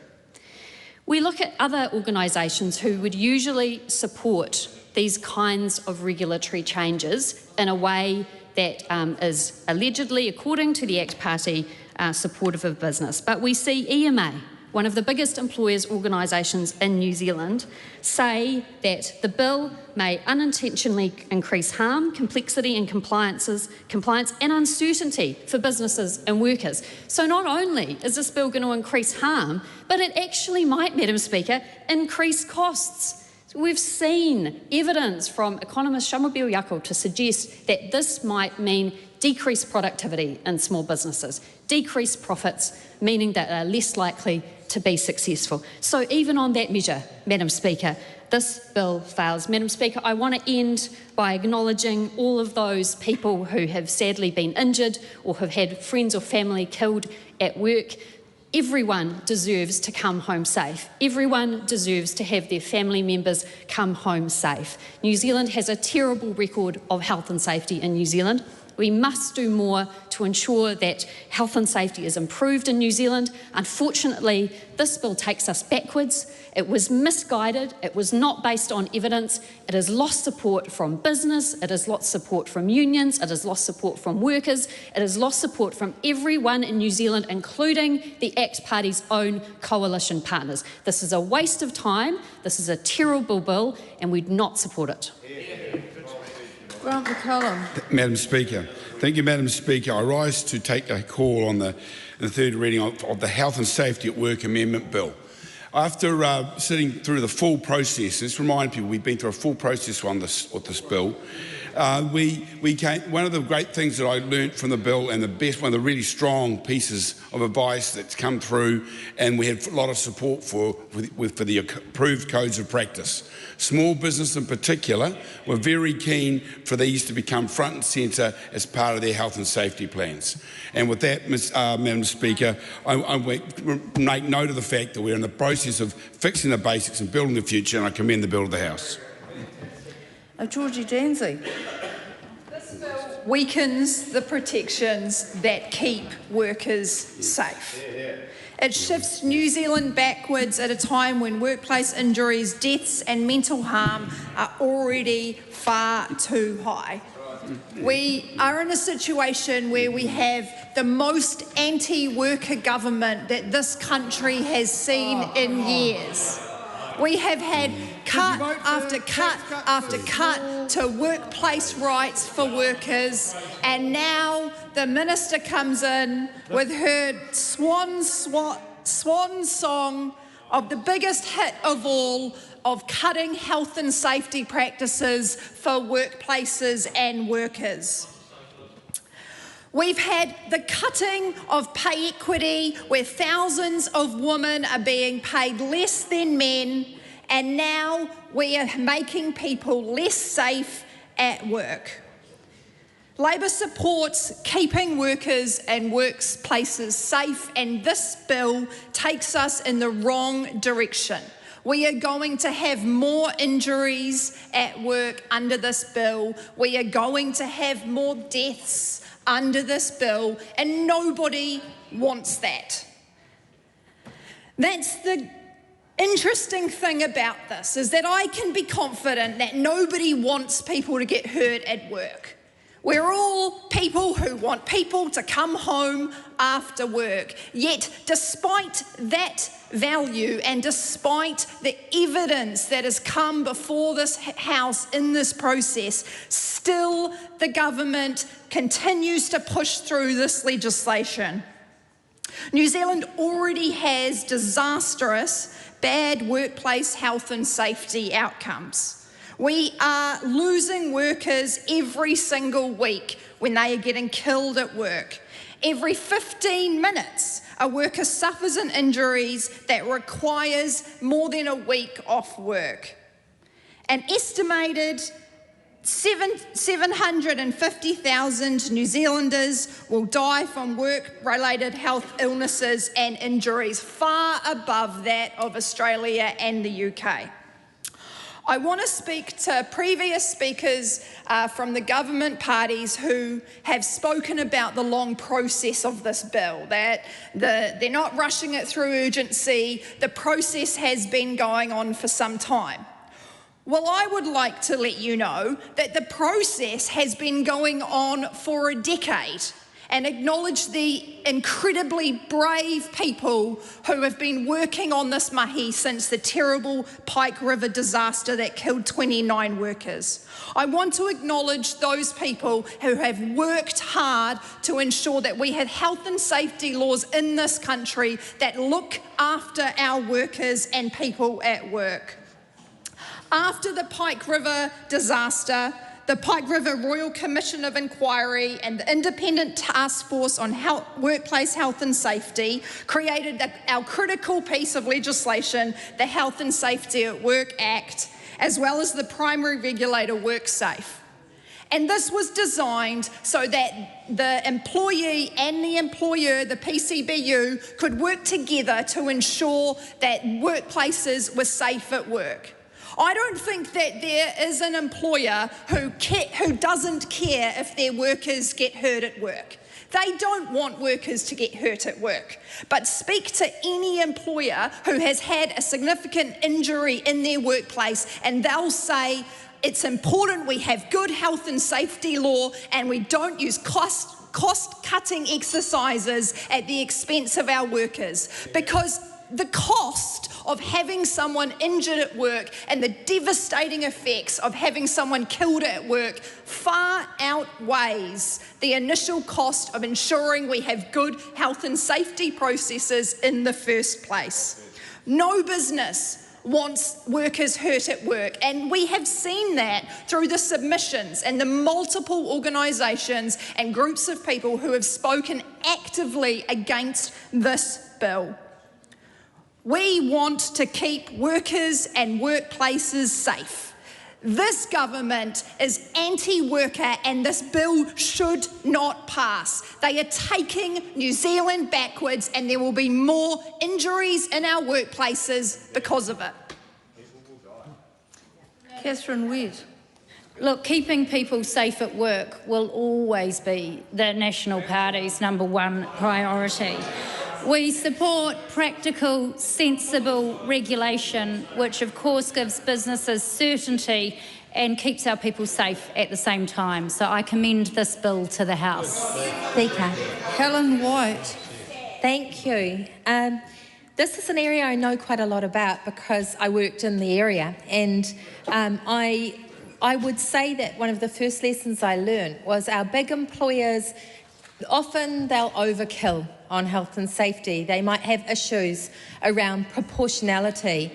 We look at other organisations who would usually support these kinds of regulatory changes in a way that is allegedly, according to the ACT Party, supportive of business. But we see EMA, one of the biggest employers' organisations in New Zealand, say that the bill may unintentionally increase harm, complexity and compliance and uncertainty for businesses and workers. So not only is this bill going to increase harm, but it actually might, Madam Speaker, increase costs. We've seen evidence from economist Shamobel Yako to suggest that this might mean decreased productivity in small businesses, decreased profits, meaning that they're less likely to be successful. So even on that measure, Madam Speaker, this bill fails. Madam Speaker, I want to end by acknowledging all of those people who have sadly been injured or have had friends or family killed at work. Everyone deserves to come home safe. Everyone deserves to have their family members come home safe. New Zealand has a terrible record of health and safety in New Zealand. We must do more to ensure that health and safety is improved in New Zealand. Unfortunately, this bill takes us backwards. It was misguided. It was not based on evidence. It has lost support from business. It has lost support from unions. It has lost support from workers. It has lost support from everyone in New Zealand, including the ACT Party's own coalition partners. This is a waste of time. This is a terrible bill, and we do not support it. Grant McCullum. Madam Speaker. Thank you, Madam Speaker. I rise to take a call on the third reading of the Health and Safety at Work Amendment Bill. After sitting through the full process, let's remind people we've been through a full process on this bill. One of the great things that I learnt from the bill, and one of the really strong pieces of advice that's come through, and we had a lot of support for the approved codes of practice. Small business in particular were very keen for these to become front and centre as part of their health and safety plans. And with that, Madam Speaker, I make note of the fact that we're in the process of fixing the basics and building the future, and I commend the bill to the House. Georgie Danzy. This bill weakens the protections that keep workers safe. It shifts New Zealand backwards at a time when workplace injuries, deaths and mental harm are already far too high. We are in a situation where we have the most anti-worker government that this country has seen in years. We have had cut after cut after cut to workplace rights for workers, and now the minister comes in with her swan song of the biggest hit of all, of cutting health and safety practices for workplaces and workers. We've had the cutting of pay equity, where thousands of women are being paid less than men, and now we are making people less safe at work. Labor supports keeping workers and workplaces safe, and this bill takes us in the wrong direction. We are going to have more injuries at work under this bill. We are going to have more deaths under this bill, and nobody wants that. That's the interesting thing about this, is that I can be confident that nobody wants people to get hurt at work. We're all people who want people to come home after work. Yet, despite that value and despite the evidence that has come before this House in this process, still the government continues to push through this legislation. New Zealand already has disastrous, bad workplace health and safety outcomes. We are losing workers every single week when they are getting killed at work. Every 15 minutes, a worker suffers an injury that requires more than a week off work. An estimated 750,000 New Zealanders will die from work-related health illnesses and injuries, far above that of Australia and the UK. I want to speak to previous speakers from the government parties who have spoken about the long process of this bill, that they're not rushing it through urgency. The process has been going on for some time. Well, I would like to let you know that the process has been going on for a decade, and acknowledge the incredibly brave people who have been working on this mahi since the terrible Pike River disaster that killed 29 workers. I want to acknowledge those people who have worked hard to ensure that we have health and safety laws in this country that look after our workers and people at work. After the Pike River disaster, the Pike River Royal Commission of Inquiry and the Independent Task Force on Workplace Health and Safety created our critical piece of legislation, the Health and Safety at Work Act, as well as the primary regulator WorkSafe. And this was designed so that the employee and the employer, the PCBU, could work together to ensure that workplaces were safe at work. I don't think that there is an employer who doesn't care if their workers get hurt at work. They don't want workers to get hurt at work. But speak to any employer who has had a significant injury in their workplace and they'll say it's important we have good health and safety law and we don't use cost-cutting exercises at the expense of our workers, because the cost of having someone injured at work and the devastating effects of having someone killed at work far outweighs the initial cost of ensuring we have good health and safety processes in the first place. No business wants workers hurt at work, and we have seen that through the submissions and the multiple organisations and groups of people who have spoken actively against this bill. We want to keep workers and workplaces safe. This government is anti-worker and this bill should not pass. They are taking New Zealand backwards and there will be more injuries in our workplaces because of it. Catherine Wedd. Look, keeping people safe at work will always be the National Party's #1 priority. We support practical, sensible regulation, which of course gives businesses certainty and keeps our people safe at the same time. So I commend this bill to the House. Speaker. Helen White. Thank you. This is an area I know quite a lot about because I worked in the area, and I would say that one of the first lessons I learned was our big employers, often they'll overkill on health and safety. They might have issues around proportionality,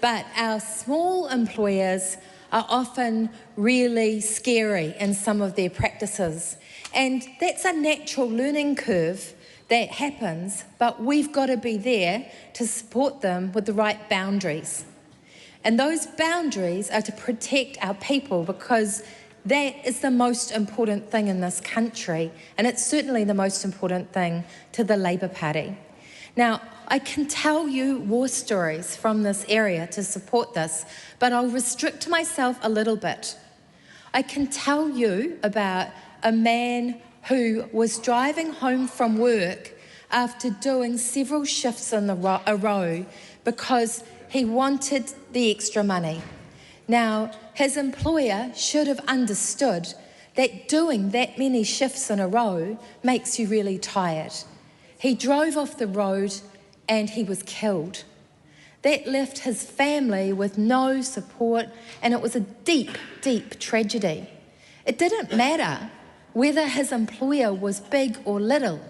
but our small employers are often really scary in some of their practices. And that's a natural learning curve that happens, but we've got to be there to support them with the right boundaries. And those boundaries are to protect our people, because that is the most important thing in this country, and it's certainly the most important thing to the Labour Party. Now, I can tell you war stories from this area to support this, but I'll restrict myself a little bit. I can tell you about a man who was driving home from work after doing several shifts in a row because he wanted the extra money. Now, his employer should have understood that doing that many shifts in a row makes you really tired. He drove off the road and he was killed. That left his family with no support, and it was a deep, deep tragedy. It didn't matter whether his employer was big or little.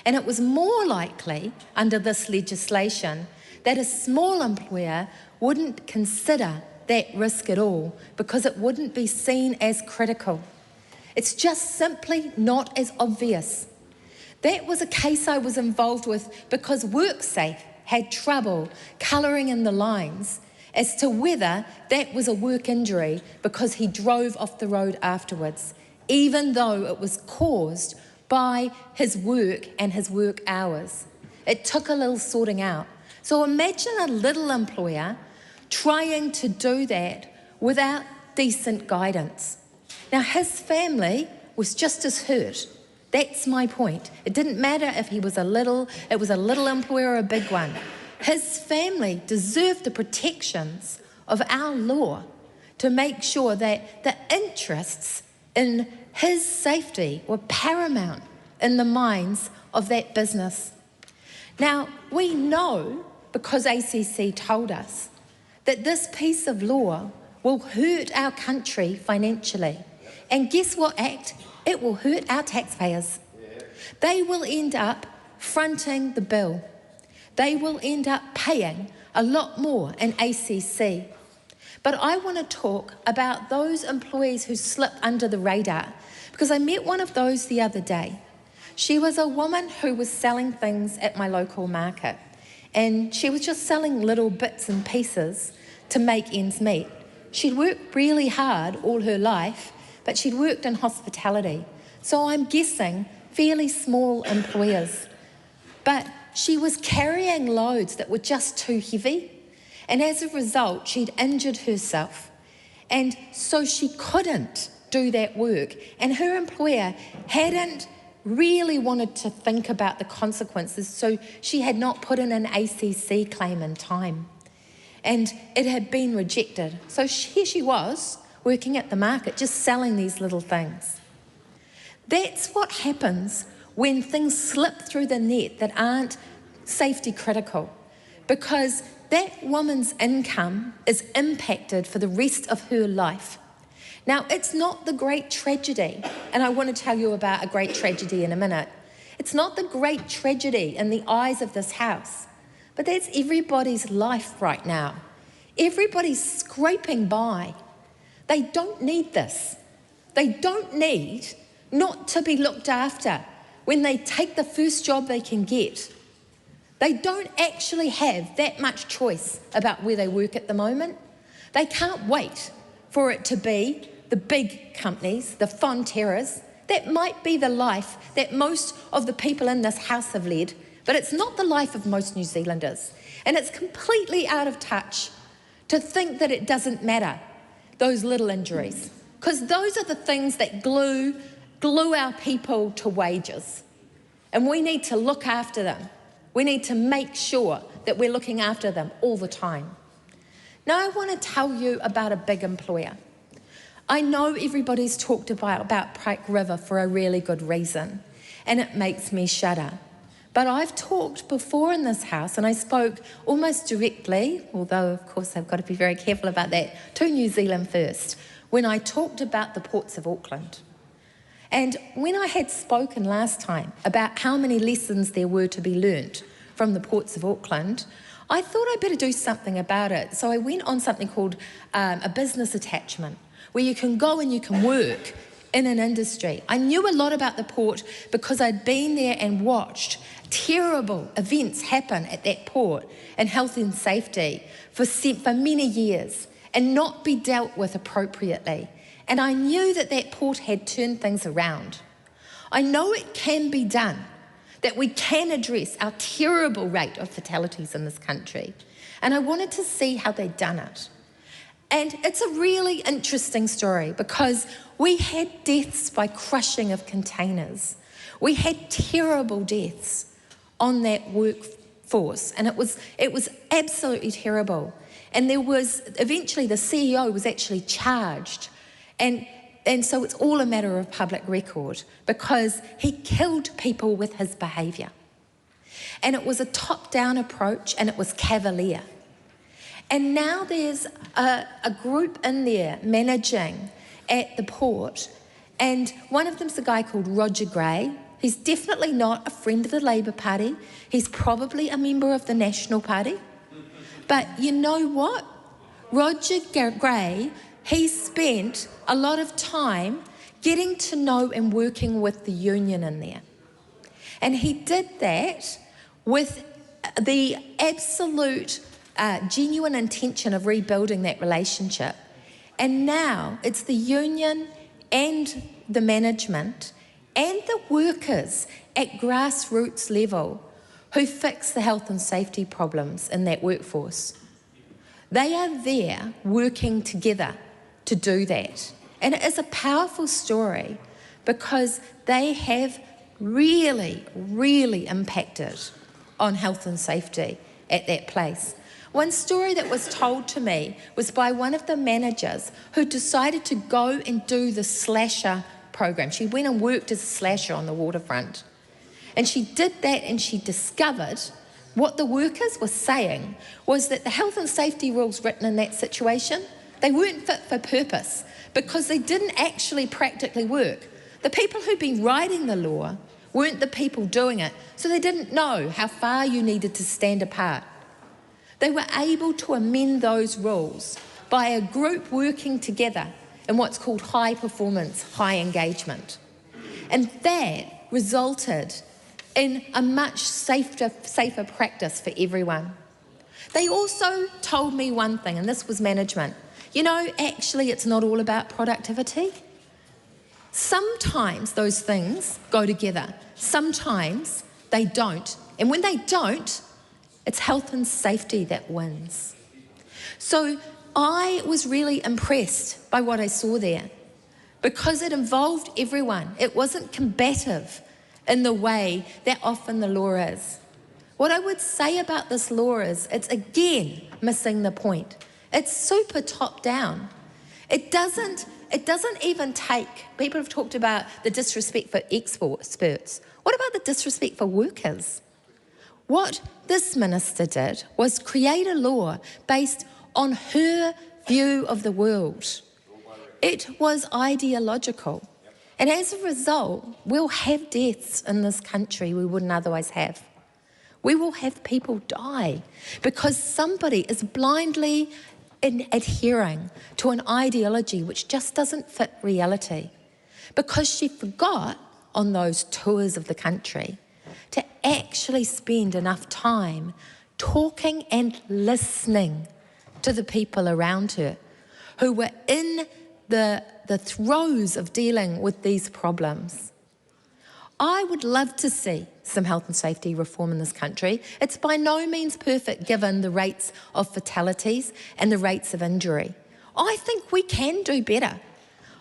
And it was more likely, under this legislation, that a small employer wouldn't consider that risk at all because it wouldn't be seen as critical. It's just simply not as obvious. That was a case I was involved with because WorkSafe had trouble colouring in the lines as to whether that was a work injury because he drove off the road afterwards, even though it was caused by his work and his work hours. It took a little sorting out. So imagine a little employer trying to do that without decent guidance. Now, his family was just as hurt. That's my point. It didn't matter if he was a little employer or a big one. His family deserved the protections of our law to make sure that the interests in his safety were paramount in the minds of that business. Now, we know, because ACC told us, that this piece of law will hurt our country financially. And guess what, Act? It will hurt our taxpayers. They will end up fronting the bill. They will end up paying a lot more in ACC. But I want to talk about those employees who slip under the radar, because I met one of those the other day. She was a woman who was selling things at my local market, and she was just selling little bits and pieces to make ends meet. She'd worked really hard all her life, but she'd worked in hospitality, so I'm guessing fairly small employers. But she was carrying loads that were just too heavy, and as a result, she'd injured herself. And so she couldn't do that work, and her employer hadn't really wanted to think about the consequences, so she had not put in an ACC claim in time. And it had been rejected. So here she was, working at the market, just selling these little things. That's what happens when things slip through the net that aren't safety critical, because that woman's income is impacted for the rest of her life. Now, it's not the great tragedy, and I want to tell you about a great tragedy in a minute. It's not the great tragedy in the eyes of this House, but that's everybody's life right now. Everybody's scraping by. They don't need this. They don't need not to be looked after when they take the first job they can get. They don't actually have that much choice about where they work at the moment. They can't wait for it to be the big companies, the Fonterras. That might be the life that most of the people in this House have led, but it's not the life of most New Zealanders. And it's completely out of touch to think that it doesn't matter, those little injuries, because those are the things that glue our people to wages. And we need to look after them. We need to make sure that we're looking after them all the time. Now, I want to tell you about a big employer. I know everybody's talked about Pike River for a really good reason, and it makes me shudder. But I've talked before in this House, and I spoke almost directly, although of course I've got to be very careful about that, to New Zealand First, when I talked about the ports of Auckland. And when I had spoken last time about how many lessons there were to be learnt from the ports of Auckland, I thought I'd better do something about it. So I went on something called a business attachment, where you can go and you can work in an industry. I knew a lot about the port because I'd been there and watched terrible events happen at that port in health and safety for many years and not be dealt with appropriately. And I knew that that port had turned things around. I know it can be done, that we can address our terrible rate of fatalities in this country. And I wanted to see how they'd done it. And it's a really interesting story because we had deaths by crushing of containers. We had terrible deaths on that workforce, and it was absolutely terrible. And there was, eventually the CEO was actually charged, and so it's all a matter of public record because he killed people with his behaviour. And it was a top-down approach, and it was cavalier. And now there's a group in there managing at the port, and one of them's a guy called Roger Gray, He's definitely not a friend of the Labour Party. He's probably a member of the National Party. But you know what? Roger Gray, he spent a lot of time getting to know and working with the union in there. And he did that with the absolute genuine intention of rebuilding that relationship. And now it's the union and the management and the workers at grassroots level who fix the health and safety problems in that workforce. They are there working together to do that. And it is a powerful story because they have really, really impacted on health and safety at that place. One story that was told to me was by one of the managers who decided to go and do the slasher program. She went and worked as a slasher on the waterfront. And she did that and she discovered what the workers were saying was that the health and safety rules written in that situation, they weren't fit for purpose because they didn't actually practically work. The people who'd been writing the law weren't the people doing it, so they didn't know how far you needed to stand apart. They were able to amend those rules by a group working together in what's called high performance, high engagement. And that resulted in a much safer practice for everyone. They also told me one thing, and this was management. You know, actually it's not all about productivity. Sometimes those things go together. Sometimes they don't. And when they don't, it's health and safety that wins. So I was really impressed by what I saw there because it involved everyone. It wasn't combative in the way that often the law is. What I would say about this law is it's again missing the point. It's super top down. It doesn't even take, people have talked about the disrespect for experts. What about the disrespect for workers? What this minister did was create a law based on her view of the world. It was ideological. And as a result, we'll have deaths in this country we wouldn't otherwise have. We will have people die because somebody is blindly adhering to an ideology which just doesn't fit reality. Because she forgot on those tours of the country to actually spend enough time talking and listening to the people around her who were in the throes of dealing with these problems. I would love to see some health and safety reform in this country. It's by no means perfect given the rates of fatalities and the rates of injury. I think we can do better.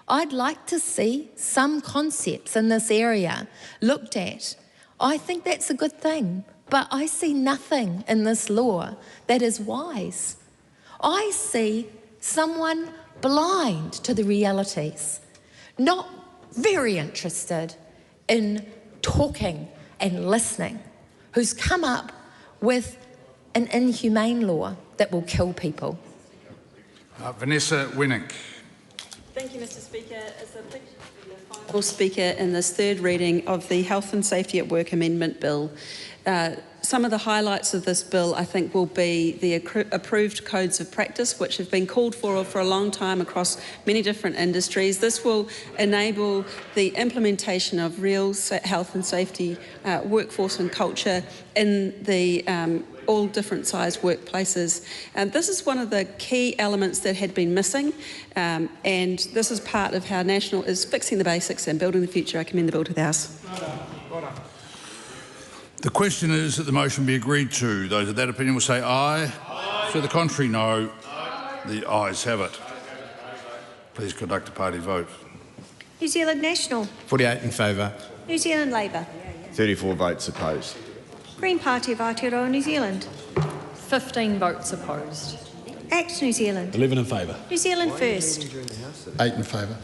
I'd like to see some concepts in this area looked at. I think that's a good thing, but I see nothing in this law that is wise. I see someone blind to the realities, not very interested in talking and listening, who's come up with an inhumane law that will kill people. Vanessa Winnick. Thank you, Mr Speaker. It's a pleasure to be the final speaker in this third reading of the Health and Safety at Work Amendment Bill. Some of the highlights of this bill, I think, will be the approved codes of practice, which have been called for a long time across many different industries. This will enable the implementation of real health and safety workforce and culture in the all different sized workplaces. And this is one of the key elements that had been missing, and this is part of how National is fixing the basics and building the future. I commend the bill to the House. The question is that the motion be agreed to. Those of that opinion will say aye. Aye. To the contrary, no. Aye. The ayes have it. Please conduct a party vote. New Zealand National. 48 in favour. New Zealand Labour. 34 votes opposed. Green Party of Aotearoa, New Zealand. 15 votes opposed. ACT New Zealand. 11 in favour. New Zealand First. 8 in favour.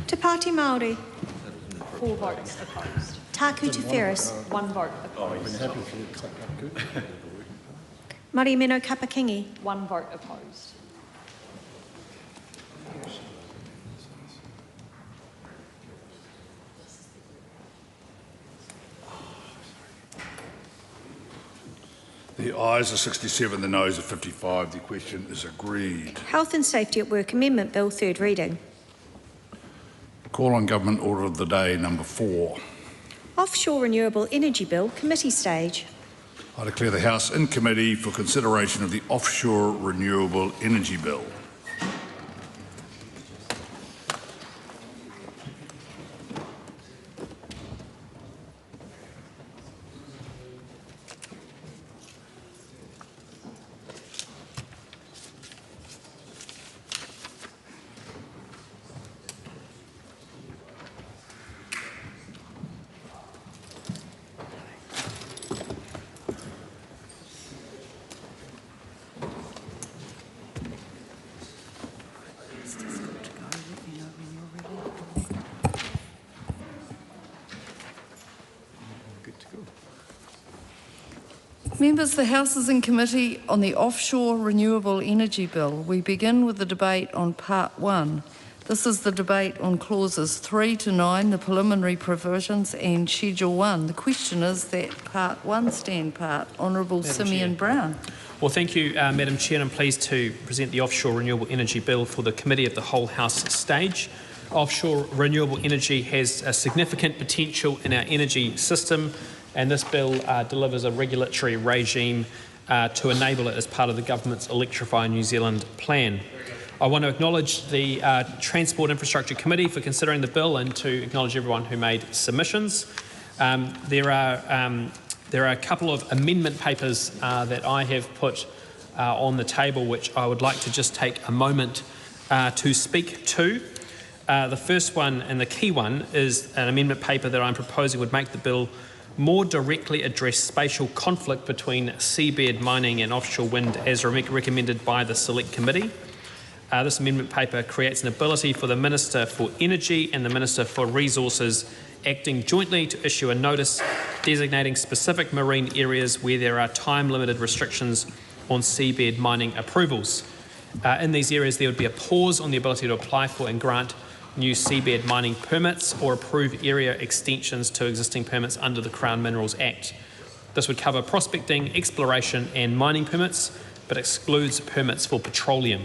Te Pāti Māori. 4 votes opposed. Taku Te Whereas. 1 vote opposed. Mari Meno Kapakingi. 1 vote opposed. The ayes are 67, the noes are 55. The question is agreed. Health and Safety at Work Amendment Bill, third reading. Call on Government Order of the Day number 4. Offshore Renewable Energy Bill, committee stage. I declare the House in committee for consideration of the Offshore Renewable Energy Bill. Members, the House is in committee on the Offshore Renewable Energy Bill. We begin with the debate on Part 1. This is the debate on clauses 3 to 9, the preliminary provisions, and Schedule 1. The question is that Part 1 stand part. Honourable Seymour Brown. Well, thank you, Madam Chair. I'm pleased to present the Offshore Renewable Energy Bill for the Committee of the Whole House stage. Offshore renewable energy has a significant potential in our energy system, and this bill delivers a regulatory regime to enable it as part of the government's Electrify New Zealand plan. I want to acknowledge the Transport Infrastructure Committee for considering the bill and to acknowledge everyone who made submissions. There are a couple of amendment papers that I have put on the table which I would like to just take a moment to speak to. The first one and the key one is an amendment paper that I'm proposing would make the bill more directly address spatial conflict between seabed mining and offshore wind as recommended by the Select Committee. This amendment paper creates an ability for the Minister for Energy and the Minister for Resources acting jointly to issue a notice designating specific marine areas where there are time-limited restrictions on seabed mining approvals. In these areas there would be a pause on the ability to apply for and grant new seabed mining permits or approve area extensions to existing permits under the Crown Minerals Act. This would cover prospecting, exploration and mining permits, but excludes permits for petroleum.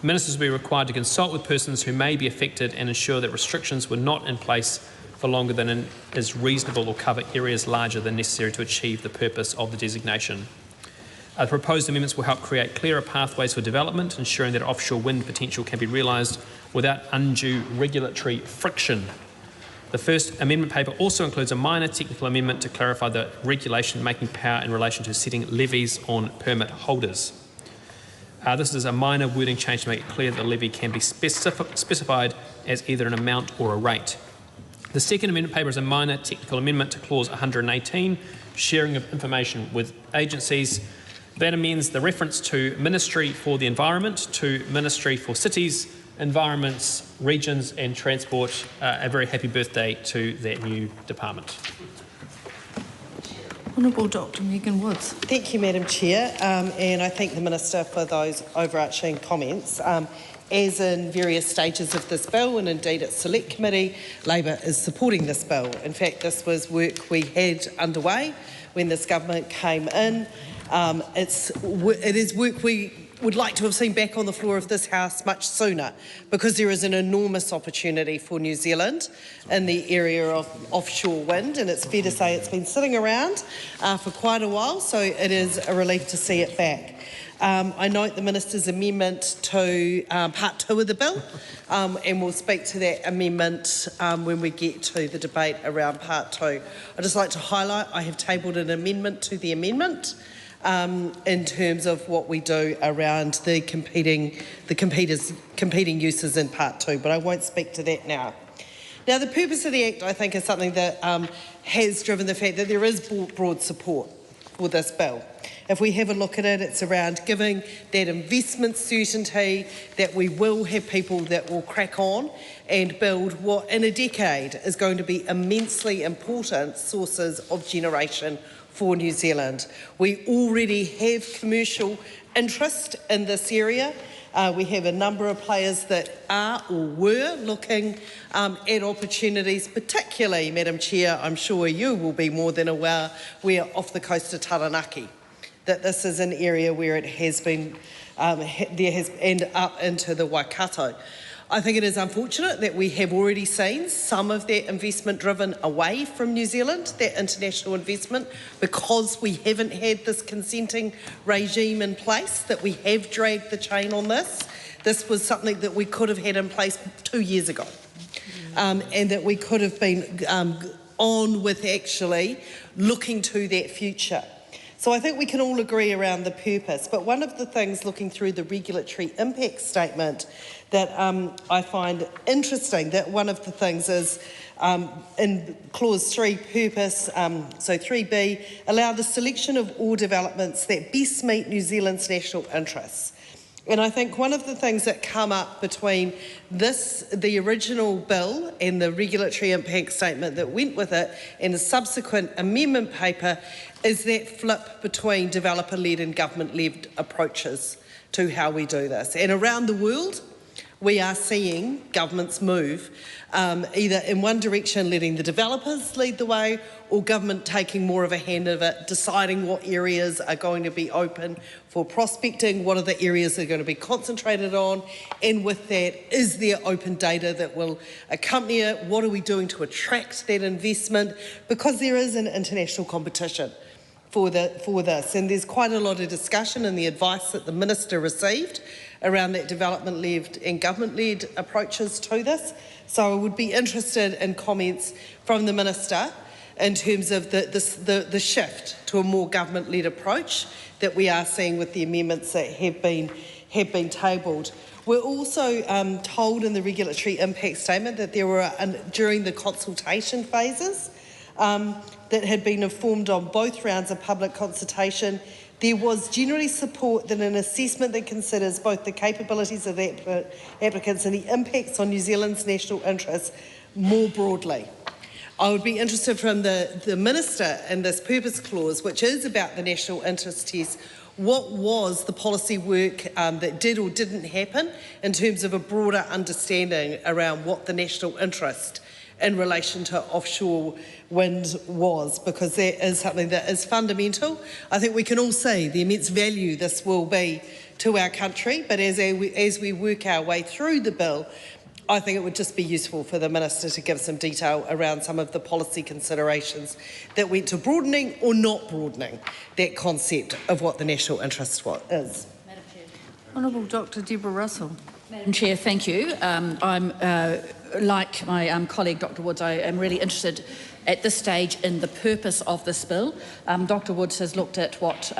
Ministers will be required to consult with persons who may be affected and ensure that restrictions were not in place for longer than is reasonable or cover areas larger than necessary to achieve the purpose of the designation. The proposed amendments will help create clearer pathways for development, ensuring that offshore wind potential can be realised without undue regulatory friction. The first amendment paper also includes a minor technical amendment to clarify the regulation-making power in relation to setting levies on permit holders. This is a minor wording change to make it clear that the levy can be specified as either an amount or a rate. The second amendment paper is a minor technical amendment to clause 118, sharing of information with agencies. That amends the reference to Ministry for the Environment to Ministry for Cities, Environments, Regions and Transport. A very happy birthday to that new department. Honourable Dr Megan Woods. Thank you, Madam Chair, and I thank the Minister for those overarching comments. As in various stages of this bill, and indeed at Select Committee, Labor is supporting this bill. In fact, this was work we had underway when this government came in. It is work we would like to have seen back on the floor of this House much sooner, because there is an enormous opportunity for New Zealand in the area of offshore wind, and it's fair to say it's been sitting around for quite a while, so it is a relief to see it back. I note the Minister's amendment to Part 2 of the bill, and we'll speak to that amendment when we get to the debate around Part 2. I'd just like to highlight I have tabled an amendment to the amendment in terms of what we do around the competing uses in Part 2, but I won't speak to that now. Now, the purpose of the Act, I think, is something that has driven the fact that there is broad support for this bill. If we have a look at it, it's around giving that investment certainty that we will have people that will crack on and build what in a decade is going to be immensely important sources of generation for New Zealand. We already have commercial interest in this area. We have a number of players that are or were looking at opportunities, particularly, Madam Chair, I'm sure you will be more than aware, we're off the coast of Taranaki. that this is an area where it has been, and up into the Waikato. I think it is unfortunate that we have already seen some of that investment driven away from New Zealand, that international investment, because we haven't had this consenting regime in place, that we have dragged the chain on this. This was something that we could have had in place 2 years ago, and that we could have been on with actually looking to that future. So I think we can all agree around the purpose, but one of the things looking through the regulatory impact statement that I find interesting, that one of the things is in clause 3 purpose, so 3B, allow the selection of all developments that best meet New Zealand's national interests. And I think one of the things that come up between the original bill and the regulatory impact statement that went with it and the subsequent amendment paper is that flip between developer-led and government-led approaches to how we do this. And around the world, we are seeing governments move either in one direction, letting the developers lead the way, or government taking more of a hand of it, deciding what areas are going to be open for prospecting, what are the areas they're going to be concentrated on, and with that, is there open data that will accompany it? What are we doing to attract that investment? Because there is an international competition for this, and there's quite a lot of discussion in the advice that the Minister received around that development-led and government-led approaches to this. So I would be interested in comments from the Minister in terms of the shift to a more government-led approach that we are seeing with the amendments that have been tabled. We're also told in the regulatory impact statement that there were, during the consultation phases, that had been informed on both rounds of public consultation, there was generally support that an assessment that considers both the capabilities of the applicants and the impacts on New Zealand's national interests more broadly. I would be interested from the Minister in this purpose clause, which is about the national interest test, what was the policy work that did or didn't happen in terms of a broader understanding around what the national interest in relation to offshore wind was, because that is something that is fundamental. I think we can all see the immense value this will be to our country, but as we work our way through the bill, I think it would just be useful for the Minister to give some detail around some of the policy considerations that went to broadening or not broadening that concept of what the national interest is. Madam Chair. Honourable Dr. Deborah Russell. Madam Chair, thank you. I'm like my colleague Dr Woods, I am really interested at this stage in the purpose of this bill. Dr Woods has looked at what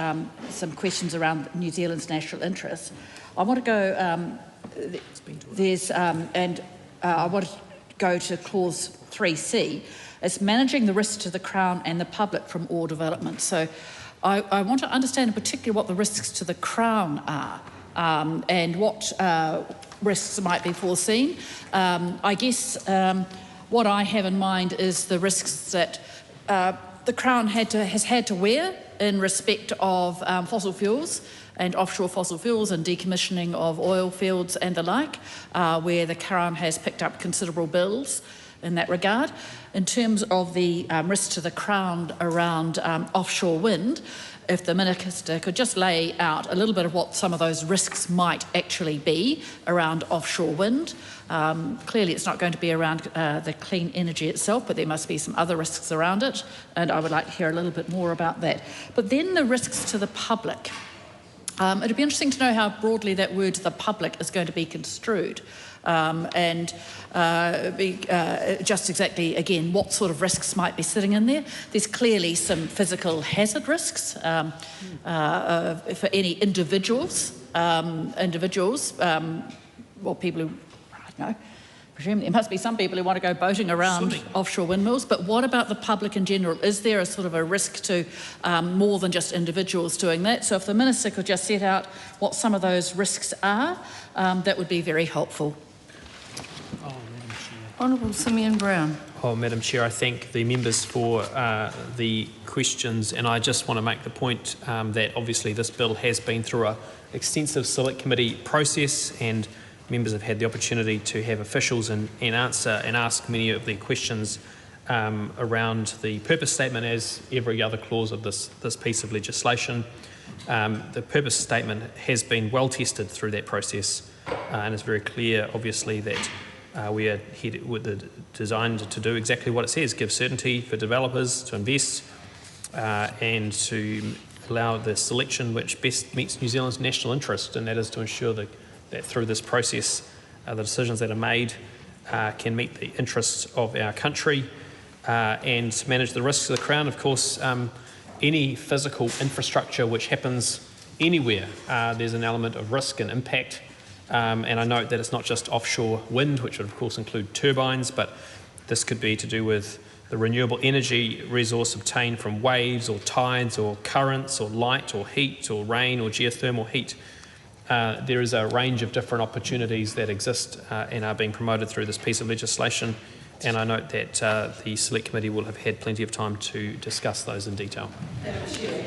some questions around New Zealand's national interests. I want to go, I want to go to clause 3C. It's managing the risks to the Crown and the public from all development. So I want to understand in particular what the risks to the Crown are. And what risks might be foreseen. I guess what I have in mind is the risks that the Crown has had to wear in respect of fossil fuels and offshore fossil fuels and decommissioning of oil fields and the like, where the Crown has picked up considerable bills in that regard. In terms of the risks to the Crown around offshore wind, if the Minister could just lay out a little bit of what some of those risks might actually be around offshore wind. Clearly it's not going to be around the clean energy itself, but there must be some other risks around it, and I would like to hear a little bit more about that. But then the risks to the public. It'd be interesting to know how broadly that word "the public" is going to be construed. Just exactly, again, what sort of risks might be sitting in there. There's clearly some physical hazard risks for any individuals, well, people who, I don't know, presume there must be some people who want to go boating around offshore windmills, but what about the public in general? Is there a sort of a risk to more than just individuals doing that? So if the Minister could just set out what some of those risks are, that would be very helpful. Honourable Simeon Brown. Madam Chair, I thank the members for the questions, and I just want to make the point that obviously this bill has been through an extensive select committee process, and members have had the opportunity to have officials and answer and ask many of the questions around the purpose statement, as every other clause of this piece of legislation. The purpose statement has been well tested through that process, and it's very clear, obviously, that we are designed to do exactly what it says, give certainty for developers to invest and to allow the selection which best meets New Zealand's national interest, and that is to ensure that through this process the decisions that are made can meet the interests of our country and manage the risks of the Crown. Of course, any physical infrastructure which happens anywhere, there's an element of risk and impact. And I note that it's not just offshore wind, which would of course include turbines, but this could be to do with the renewable energy resource obtained from waves or tides or currents or light or heat or rain or geothermal heat. There is a range of different opportunities that exist and are being promoted through this piece of legislation, and I note that the Select Committee will have had plenty of time to discuss those in detail.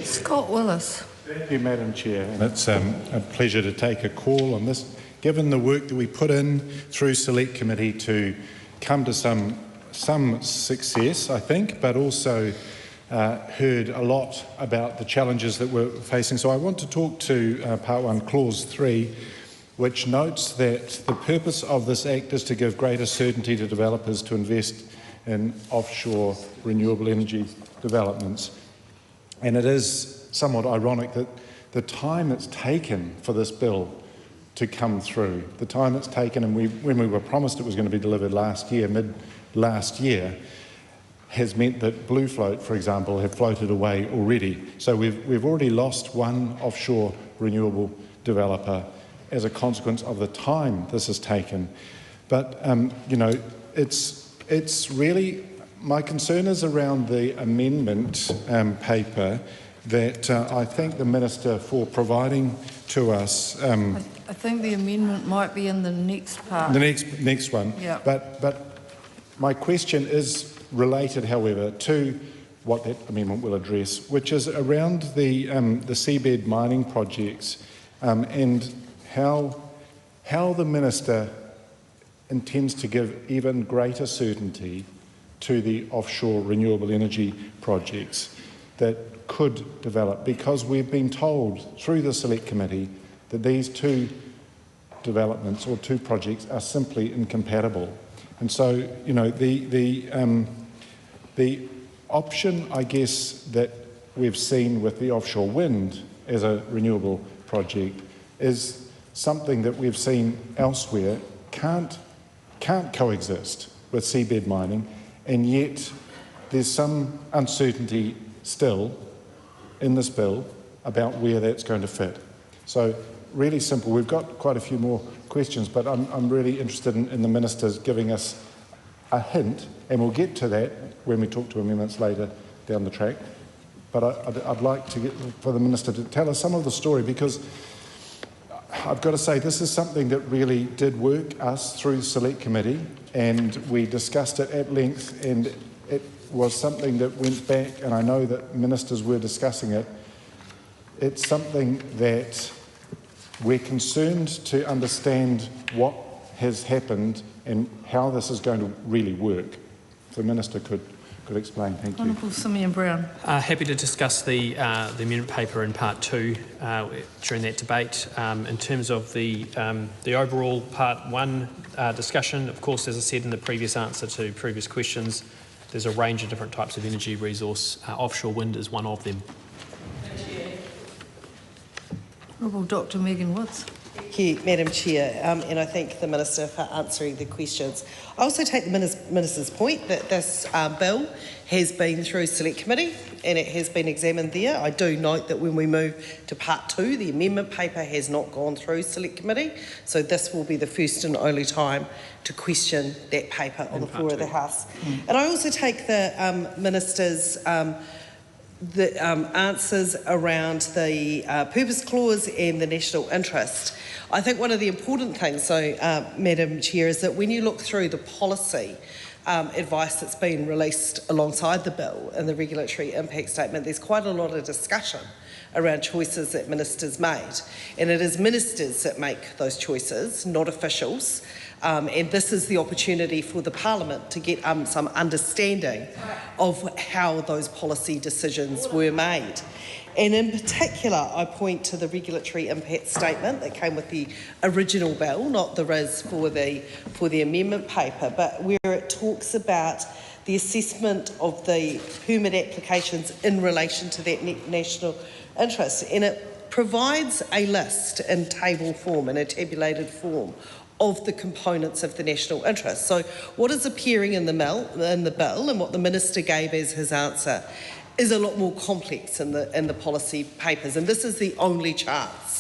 Scott Willis. Thank you, Madam Chair, and it's a pleasure to take a call on this. Given the work that we put in through Select Committee to come to some success, I think, but also heard a lot about the challenges that we're facing. So I want to talk to Part 1, Clause 3, which notes that the purpose of this Act is to give greater certainty to developers to invest in offshore renewable energy developments. And it is somewhat ironic that the time it's taken for this bill to come through, the time it's taken, and when we were promised it was going to be delivered last year, mid-last year, has meant that Blue Float, for example, have floated away already. So we've already lost one offshore renewable developer as a consequence of the time this has taken. But, you know, it's really, my concern is around the amendment paper that I thank the Minister for providing to us. I think the amendment might be in the next part. The next one. Yeah. But my question is related, however, to what that amendment will address, which is around the seabed mining projects and how the Minister intends to give even greater certainty to the offshore renewable energy projects that could develop, because we've been told through the Select Committee that these two developments or two projects are simply incompatible. And so, you know, the option, I guess, that we've seen with the offshore wind as a renewable project is something that we've seen elsewhere can't coexist with seabed mining, and yet there's some uncertainty still in this bill about where that's going to fit. So really simple. We've got quite a few more questions, but I'm really interested in the Minister's giving us a hint, and we'll get to that when we talk to amendments later down the track. But I'd like to get for the Minister to tell us some of the story, because I've got to say this is something that really did work us through Select Committee, and we discussed it at length, and it was something that went back, and I know that ministers were discussing it. It's something that we're concerned to understand what has happened and how this is going to really work. If the Minister could explain. Thank you. Honourable Seymour Brown. Happy to discuss the amendment paper in Part 2 during that debate. In terms of the overall Part 1 discussion, of course, as I said in the previous answer to previous questions, there's a range of different types of energy resource. Offshore wind is one of them. Honourable Dr Megan Woods. Thank you, Madam Chair, and I thank the Minister for answering the questions. I also take the Minister's point that this bill has been through Select Committee and it has been examined there. I do note that when we move to Part 2, the amendment paper has not gone through Select Committee, so this will be the first and only time to question that paper on the floor of the House. And I also take the Minister's answers around the purpose clause and the national interest. I think one of the important things, Madam Chair, is that when you look through the policy advice that's been released alongside the bill and the regulatory impact statement, there's quite a lot of discussion around choices that ministers made. And it is ministers that make those choices, not officials. And this is the opportunity for the Parliament to get some understanding of how those policy decisions were made. And in particular, I point to the regulatory impact statement that came with the original bill, not the RIS for the amendment paper, but where it talks about the assessment of the permit applications in relation to that national interest. And it provides a list in table form, in a tabulated form, of the components of the national interest. So what is appearing in the bill and what the Minister gave as his answer is a lot more complex in the policy papers, and this is the only chance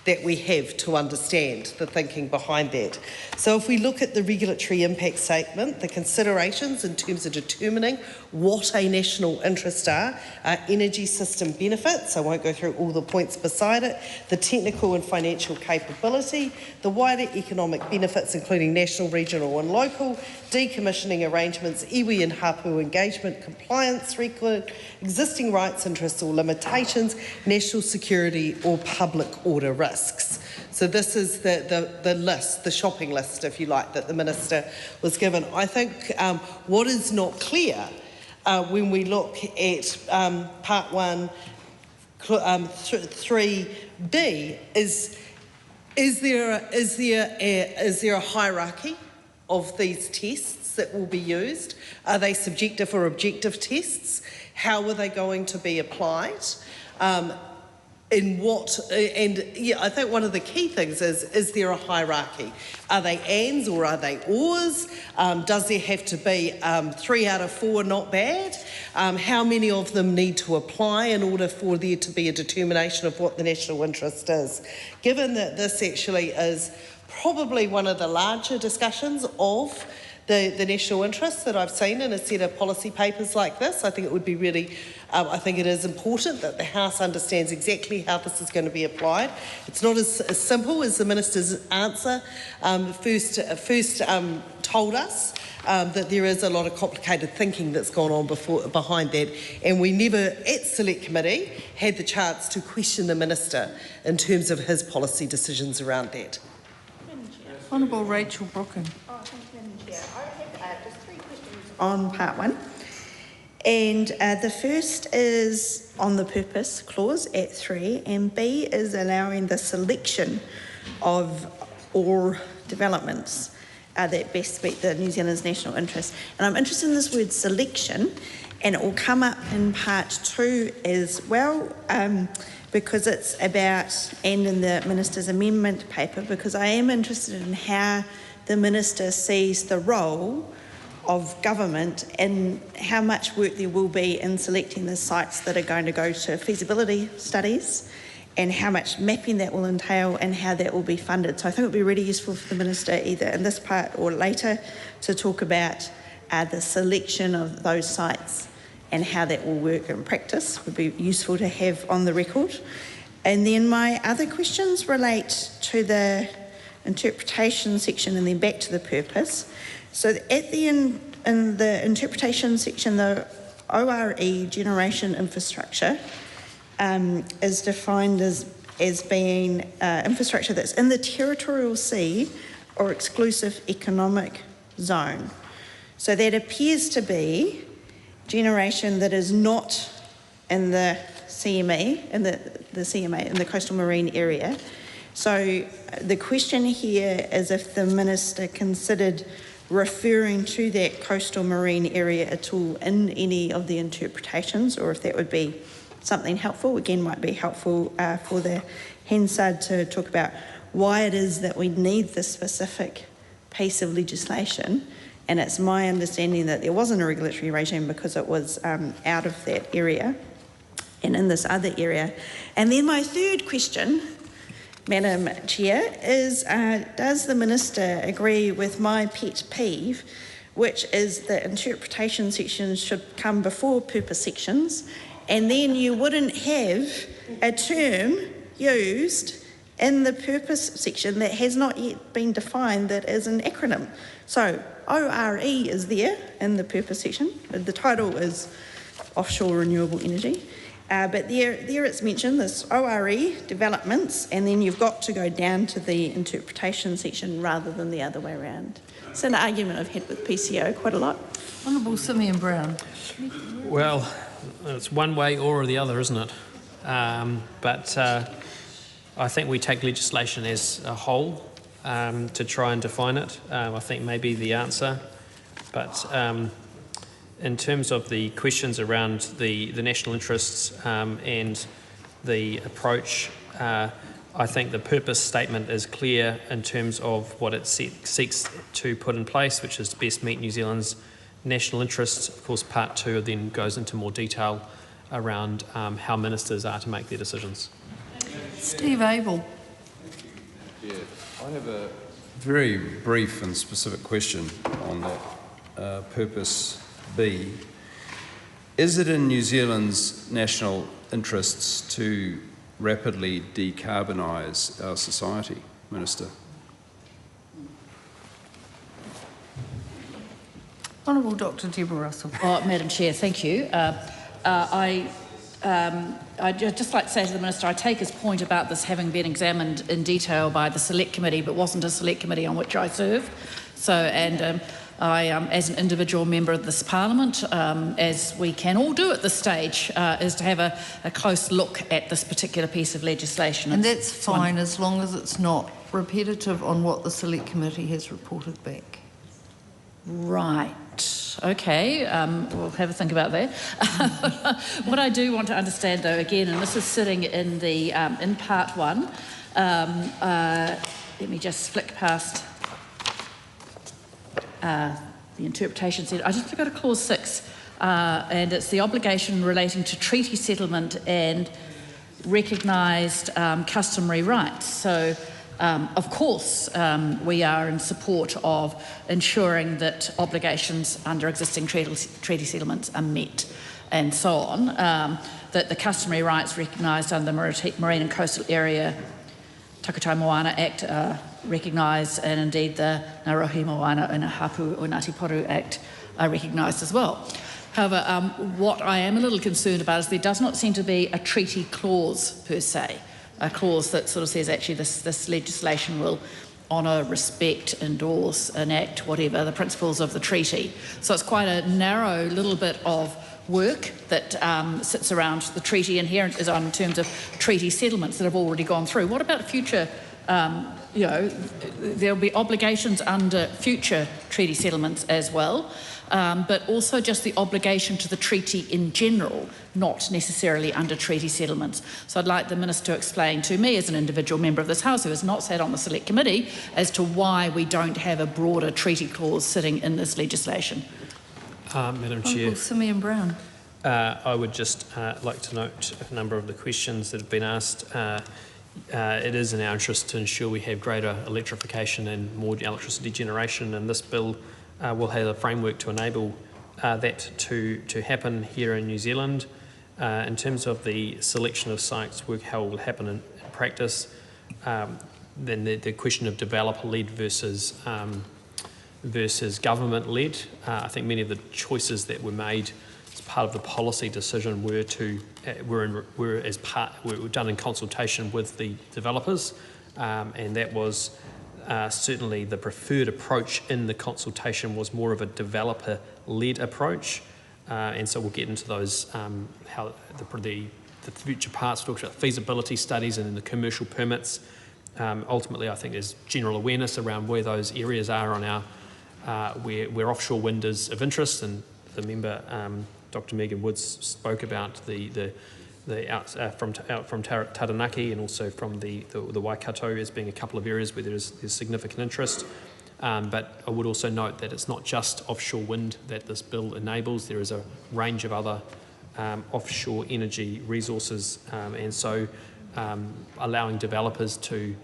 that we have to understand the thinking behind that. So if we look at the regulatory impact statement, the considerations in terms of determining what a national interest are energy system benefits, I won't go through all the points beside it, the technical and financial capability, the wider economic benefits including national, regional and local, decommissioning arrangements, iwi and hapu engagement, compliance record, existing rights, interests or limitations, national security or public order risks. So this is the list, the shopping list, if you like, that the Minister was given. I think what is not clear when we look at Part 1, 3D is there a hierarchy of these tests that will be used? Are they subjective or objective tests? How are they going to be applied? I think one of the key things is there a hierarchy? Are they ands or are they ors? Does there have to be 3 out of 4 not bad? How many of them need to apply in order for there to be a determination of what the national interest is? Given that this actually is probably one of the larger discussions of the national interest that I've seen in a set of policy papers like this, I think it would be really, I think it is important that the House understands exactly how this is going to be applied. It's not as simple as the Minister's answer first told us, that there is a lot of complicated thinking that's gone on behind that, and we never at Select Committee had the chance to question the Minister in terms of his policy decisions around that. Honourable Rachel Brooken. On Part 1, and the first is on the purpose clause at 3, and B is allowing the selection of all developments that best meet the New Zealand's national interest. And I'm interested in this word selection, and it will come up in Part 2 as well, because it's about, and in the Minister's amendment paper, because I am interested in how the Minister sees the role of government and how much work there will be in selecting the sites that are going to go to feasibility studies and how much mapping that will entail and how that will be funded. So I think it would be really useful for the Minister either in this part or later to talk about the selection of those sites and how that will work in practice. Would be useful to have on the record. And then my other questions relate to the interpretation section and then back to the purpose. So at the end, in the interpretation section, the ORE generation infrastructure is defined as being infrastructure that's in the territorial sea or exclusive economic zone. So that appears to be generation that is not in the CMA, in the CMA, in the coastal marine area. So the question here is if the Minister considered referring to that coastal marine area at all in any of the interpretations, or if that would be something helpful. Again, might be helpful for the Hansard to talk about why it is that we need this specific piece of legislation. And it's my understanding that there wasn't a regulatory regime because it was out of that area and in this other area. And then my third question, Madam Chair, is does the Minister agree with my pet peeve, which is that interpretation sections should come before purpose sections, and then you wouldn't have a term used in the purpose section that has not yet been defined that is an acronym. So ORE is there in the purpose section. The title is Offshore Renewable Energy. But there it's mentioned, this ORE developments, and then you've got to go down to the interpretation section rather than the other way around. It's an argument I've had with PCO quite a lot. Honourable Seymour Brown. Well, it's one way or the other, isn't it? But I think we take legislation as a whole to try and define it. I think may be the answer. But in terms of the questions around the national interests and the approach, I think the purpose statement is clear in terms of what it seeks to put in place, which is to best meet New Zealand's national interests. Of course, part 2 then goes into more detail around how ministers are to make their decisions. Steve Abel. Yeah, I have a very brief and specific question on that purpose B. Is it in New Zealand's national interests to rapidly decarbonise our society, Minister? Honourable Dr Deborah Russell. Madam Chair, thank you. I'd just like to say to the Minister, I take his point about this having been examined in detail by the Select Committee, but wasn't a Select Committee on which I serve. So, and I, as an individual member of this Parliament, as we can all do at this stage, is to have a close look at this particular piece of legislation. And that's fine as long as it's not repetitive on what the Select Committee has reported back. Right. Okay. We'll have a think about that. What I do want to understand, though, again, and this is sitting in the in part 1. Let me just flick past the interpretation set. I just got to clause 6, and it's the obligation relating to treaty settlement and recognised customary rights. So. Of course, we are in support of ensuring that obligations under existing treaty settlements are met and so on, that the customary rights recognised under the Marine and Coastal Area Takutai Moana Act are recognised, and indeed the Ngārohi Moana and Hapu o Ngāti Poru Act are recognised as well. However, what I am a little concerned about is there does not seem to be a treaty clause per se. A clause that sort of says actually this legislation will honour, respect, endorse, enact, whatever, the principles of the treaty. So it's quite a narrow little bit of work that sits around the treaty, and here is on terms of treaty settlements that have already gone through. What about future, there'll be obligations under future treaty settlements as well, but also just the obligation to the treaty in general, not necessarily under treaty settlements. So I'd like the Minister to explain to me as an individual member of this House who has not sat on the Select Committee as to why we don't have a broader treaty clause sitting in this legislation. Madam Chair. Seymour Brown. I would just like to note a number of the questions that have been asked. It is in our interest to ensure we have greater electrification and more electricity generation, and this bill will have a framework to enable that to happen here in New Zealand. In terms of the selection of sites, how it will happen in practice, then the question of developer-led versus government-led. I think many of the choices that were made as part of the policy decision were done in consultation with the developers, and that was certainly the preferred approach in the consultation was more of a developer-led approach, and so we'll get into those how the future parts talks about feasibility studies and then the commercial permits. Ultimately, I think there's general awareness around where those areas are on our where offshore wind is of interest, and the member Dr. Megan Woods spoke about from Taranaki and also from the Waikato as being a couple of areas where there's significant interest. But I would also note that it's not just offshore wind that this bill enables. There is a range of other offshore energy resources, and so allowing developers to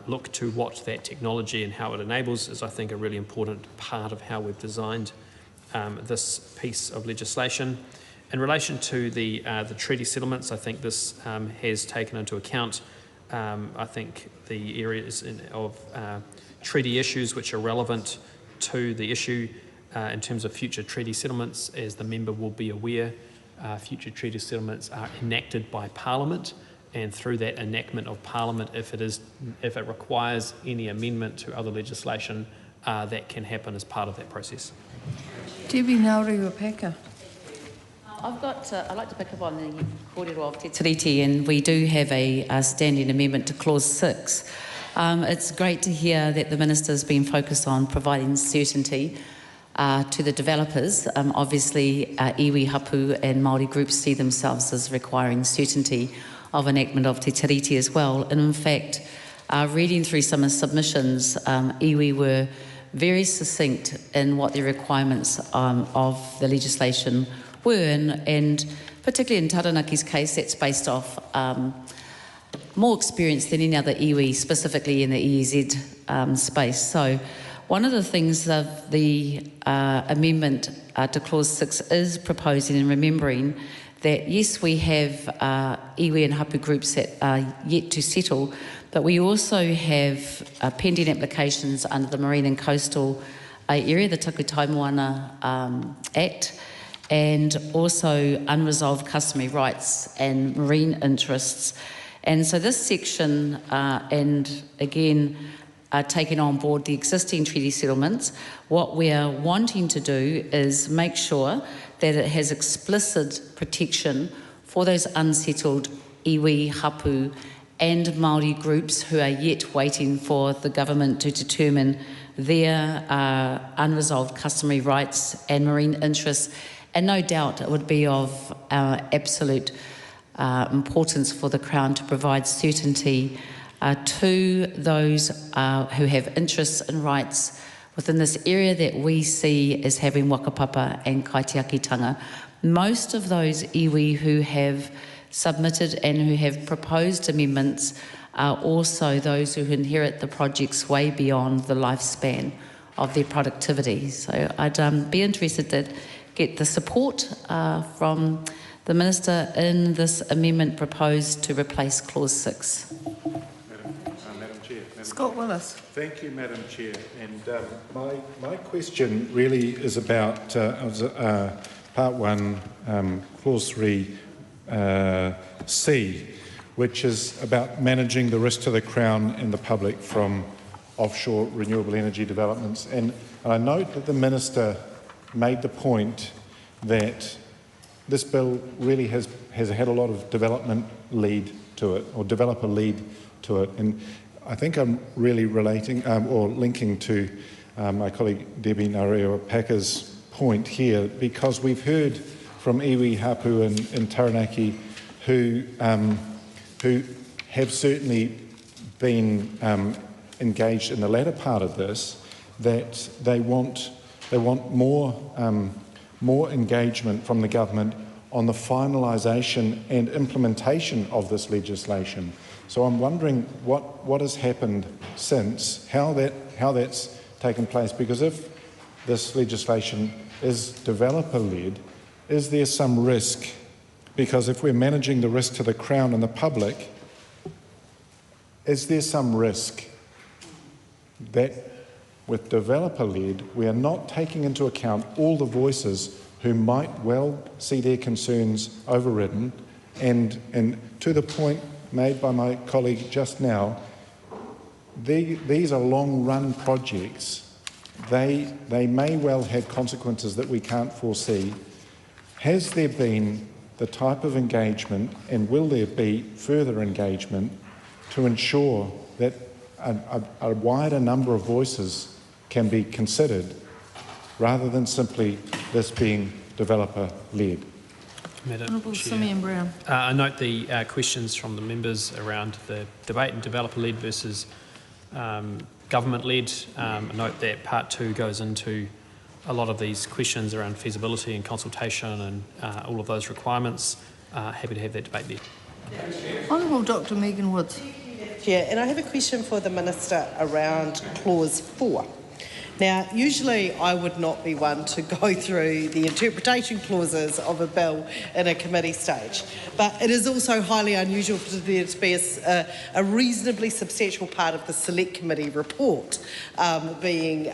look to what that technology and how it enables is, I think, a really important part of how we've designed this piece of legislation. In relation to the treaty settlements, I think this has taken into account, I think, the areas of treaty issues which are relevant to the issue in terms of future treaty settlements. As the member will be aware, future treaty settlements are enacted by Parliament, and through that enactment of Parliament, if it requires any amendment to other legislation, that can happen as part of that process. Debbie Aotearoa. I'd like to pick up on the kōrero of Te Tiriti, and we do have a standing amendment to Clause 6. It's great to hear that the Minister's been focused on providing certainty to the developers. Obviously, iwi, hapu and Māori groups see themselves as requiring certainty of enactment of Te Tiriti as well. And in fact, reading through some of the submissions, iwi were very succinct in what the requirements of the legislation were, and particularly in Taranaki's case, that's based off more experience than any other iwi, specifically in the EEZ space. So one of the things of the amendment to Clause 6 is proposing and remembering that, yes, we have iwi and hapu groups that are yet to settle, but we also have pending applications under the Marine and Coastal Area, the Takutaimoana Act, and also unresolved customary rights and marine interests. And so this section, and again, taking on board the existing treaty settlements, what we are wanting to do is make sure that it has explicit protection for those unsettled iwi, hapu and Māori groups who are yet waiting for the government to determine their unresolved customary rights and marine interests. And no doubt it would be of absolute importance for the Crown to provide certainty to those who have interests and rights within this area that we see as having wakapapa and kaitiakitanga. Most of those iwi who have submitted and who have proposed amendments are also those who inherit the projects way beyond the lifespan of their productivity. So I'd be interested to get the support from the Minister in this amendment proposed to replace Clause 6. Madam Chair. Scott Willis. Thank you, Madam Chair. And my question really is about Part 1, Clause 3, C, which is about managing the risk to the Crown and the public from offshore renewable energy developments. And I note that the Minister made the point that this bill really has had a lot of development lead to it, or developer lead to it. And I think I'm really relating or linking to my colleague Debbie Aotearoa's point here, because we've heard from iwi, hapu and Taranaki who have certainly been engaged in the latter part of this, that they want more engagement from the government on the finalisation and implementation of this legislation. So I'm wondering what has happened since, how that's taken place, because if this legislation is developer-led, is there some risk? Because if we're managing the risk to the Crown and the public, is there some risk that with developer-led, we are not taking into account all the voices who might well see their concerns overridden, and to the point made by my colleague just now, these are long-run projects. They may well have consequences that we can't foresee. Has there been the type of engagement, and will there be further engagement, to ensure that a wider number of voices can be considered, rather than simply this being developer-led? Honourable Seymour Brown. I note the questions from the members around the debate and developer-led versus government-led. I note that Part 2 goes into a lot of these questions around feasibility and consultation and all of those requirements. Happy to have that debate there. Honourable Dr Megan Woods. Yeah, and I have a question for the Minister around Clause 4. Now, usually I would not be one to go through the interpretation clauses of a bill in a committee stage, but it is also highly unusual for there to be a reasonably substantial part of the Select Committee report being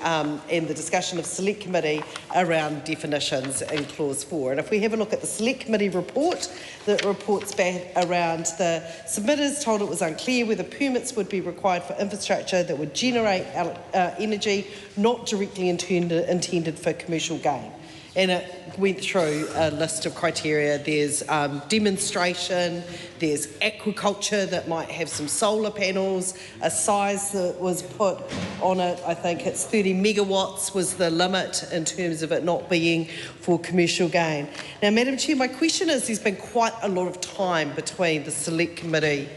in the discussion of Select Committee around definitions in Clause 4. And if we have a look at the Select Committee report, that reports back around the submitters told it was unclear whether permits would be required for infrastructure that would generate energy not directly intended for commercial gain. And it went through a list of criteria. There's demonstration, there's aquaculture that might have some solar panels, a size that was put on it, I think it's 30 megawatts was the limit in terms of it not being for commercial gain. Now, Madam Chair, my question is, there's been quite a lot of time between the Select Committee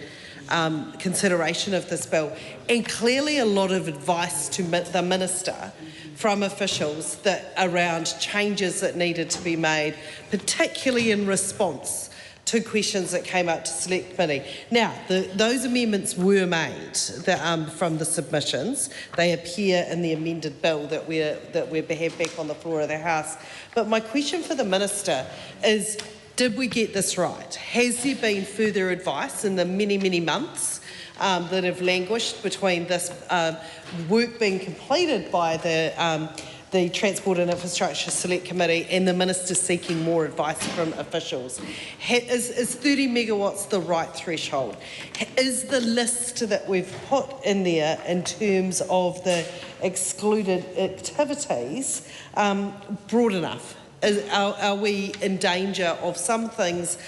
consideration of this bill and clearly a lot of advice to the Minister from officials that around changes that needed to be made, particularly in response to questions that came up to Select Committee. Now, those amendments were made from the submissions. They appear in the amended bill that we have back on the floor of the House. But my question for the Minister is, did we get this right? Has there been further advice in the many, many months that have languished between this work being completed by the Transport and Infrastructure Select Committee and the Minister seeking more advice from officials? Is 30 megawatts the right threshold? Is the list that we've put in there in terms of the excluded activities broad enough? Are we in danger of some things,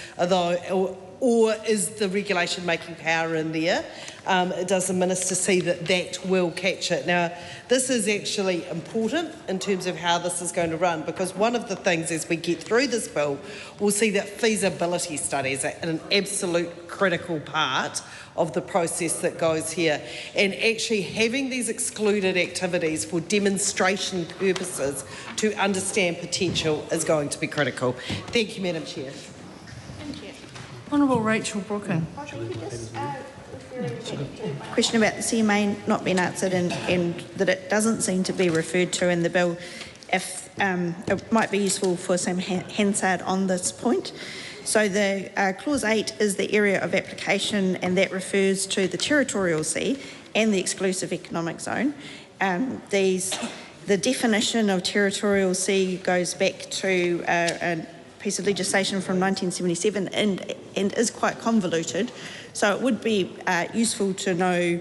or is the regulation making power in there? Does the Minister see that that will catch it? Now, this is actually important in terms of how this is going to run, because one of the things as we get through this bill, we'll see that feasibility studies are an absolute critical part of the process that goes here. And actually having these excluded activities for demonstration purposes to understand potential is going to be critical. Thank you, Madam Chair. Honourable Rachel Brooking. Question about the CMA not being answered and that it doesn't seem to be referred to in the bill. If it might be useful for some Hansard on this point. So the Clause 8 is the area of application, and that refers to the territorial sea and the exclusive economic zone. The definition of territorial sea goes back to a piece of legislation from 1977 and is quite convoluted. So it would be useful to know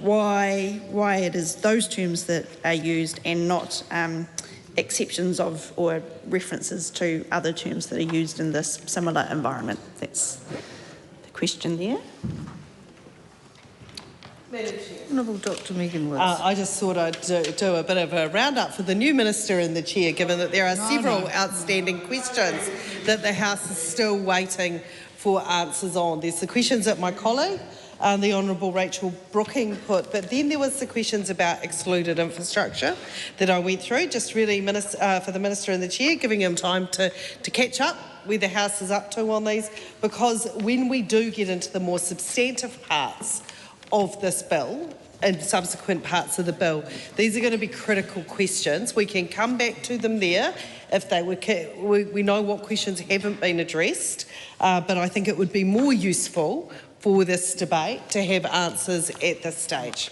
why it is those terms that are used and not exceptions of or references to other terms that are used in this similar environment. That's the question there. Honourable Dr Megan Woods. I just thought I'd do a bit of a roundup for the new Minister and the Chair, given that there are several outstanding questions that the House is still waiting for answers on. There's the questions that my colleague, the Honourable Rachel Brooking put, but then there was the questions about excluded infrastructure that I went through, just really for the Minister and the Chair, giving him time to catch up where the House is up to on these, because when we do get into the more substantive parts of this bill and subsequent parts of the bill, these are going to be critical questions. We can come back to them there if they were. We know what questions haven't been addressed, but I think it would be more useful for this debate to have answers at this stage.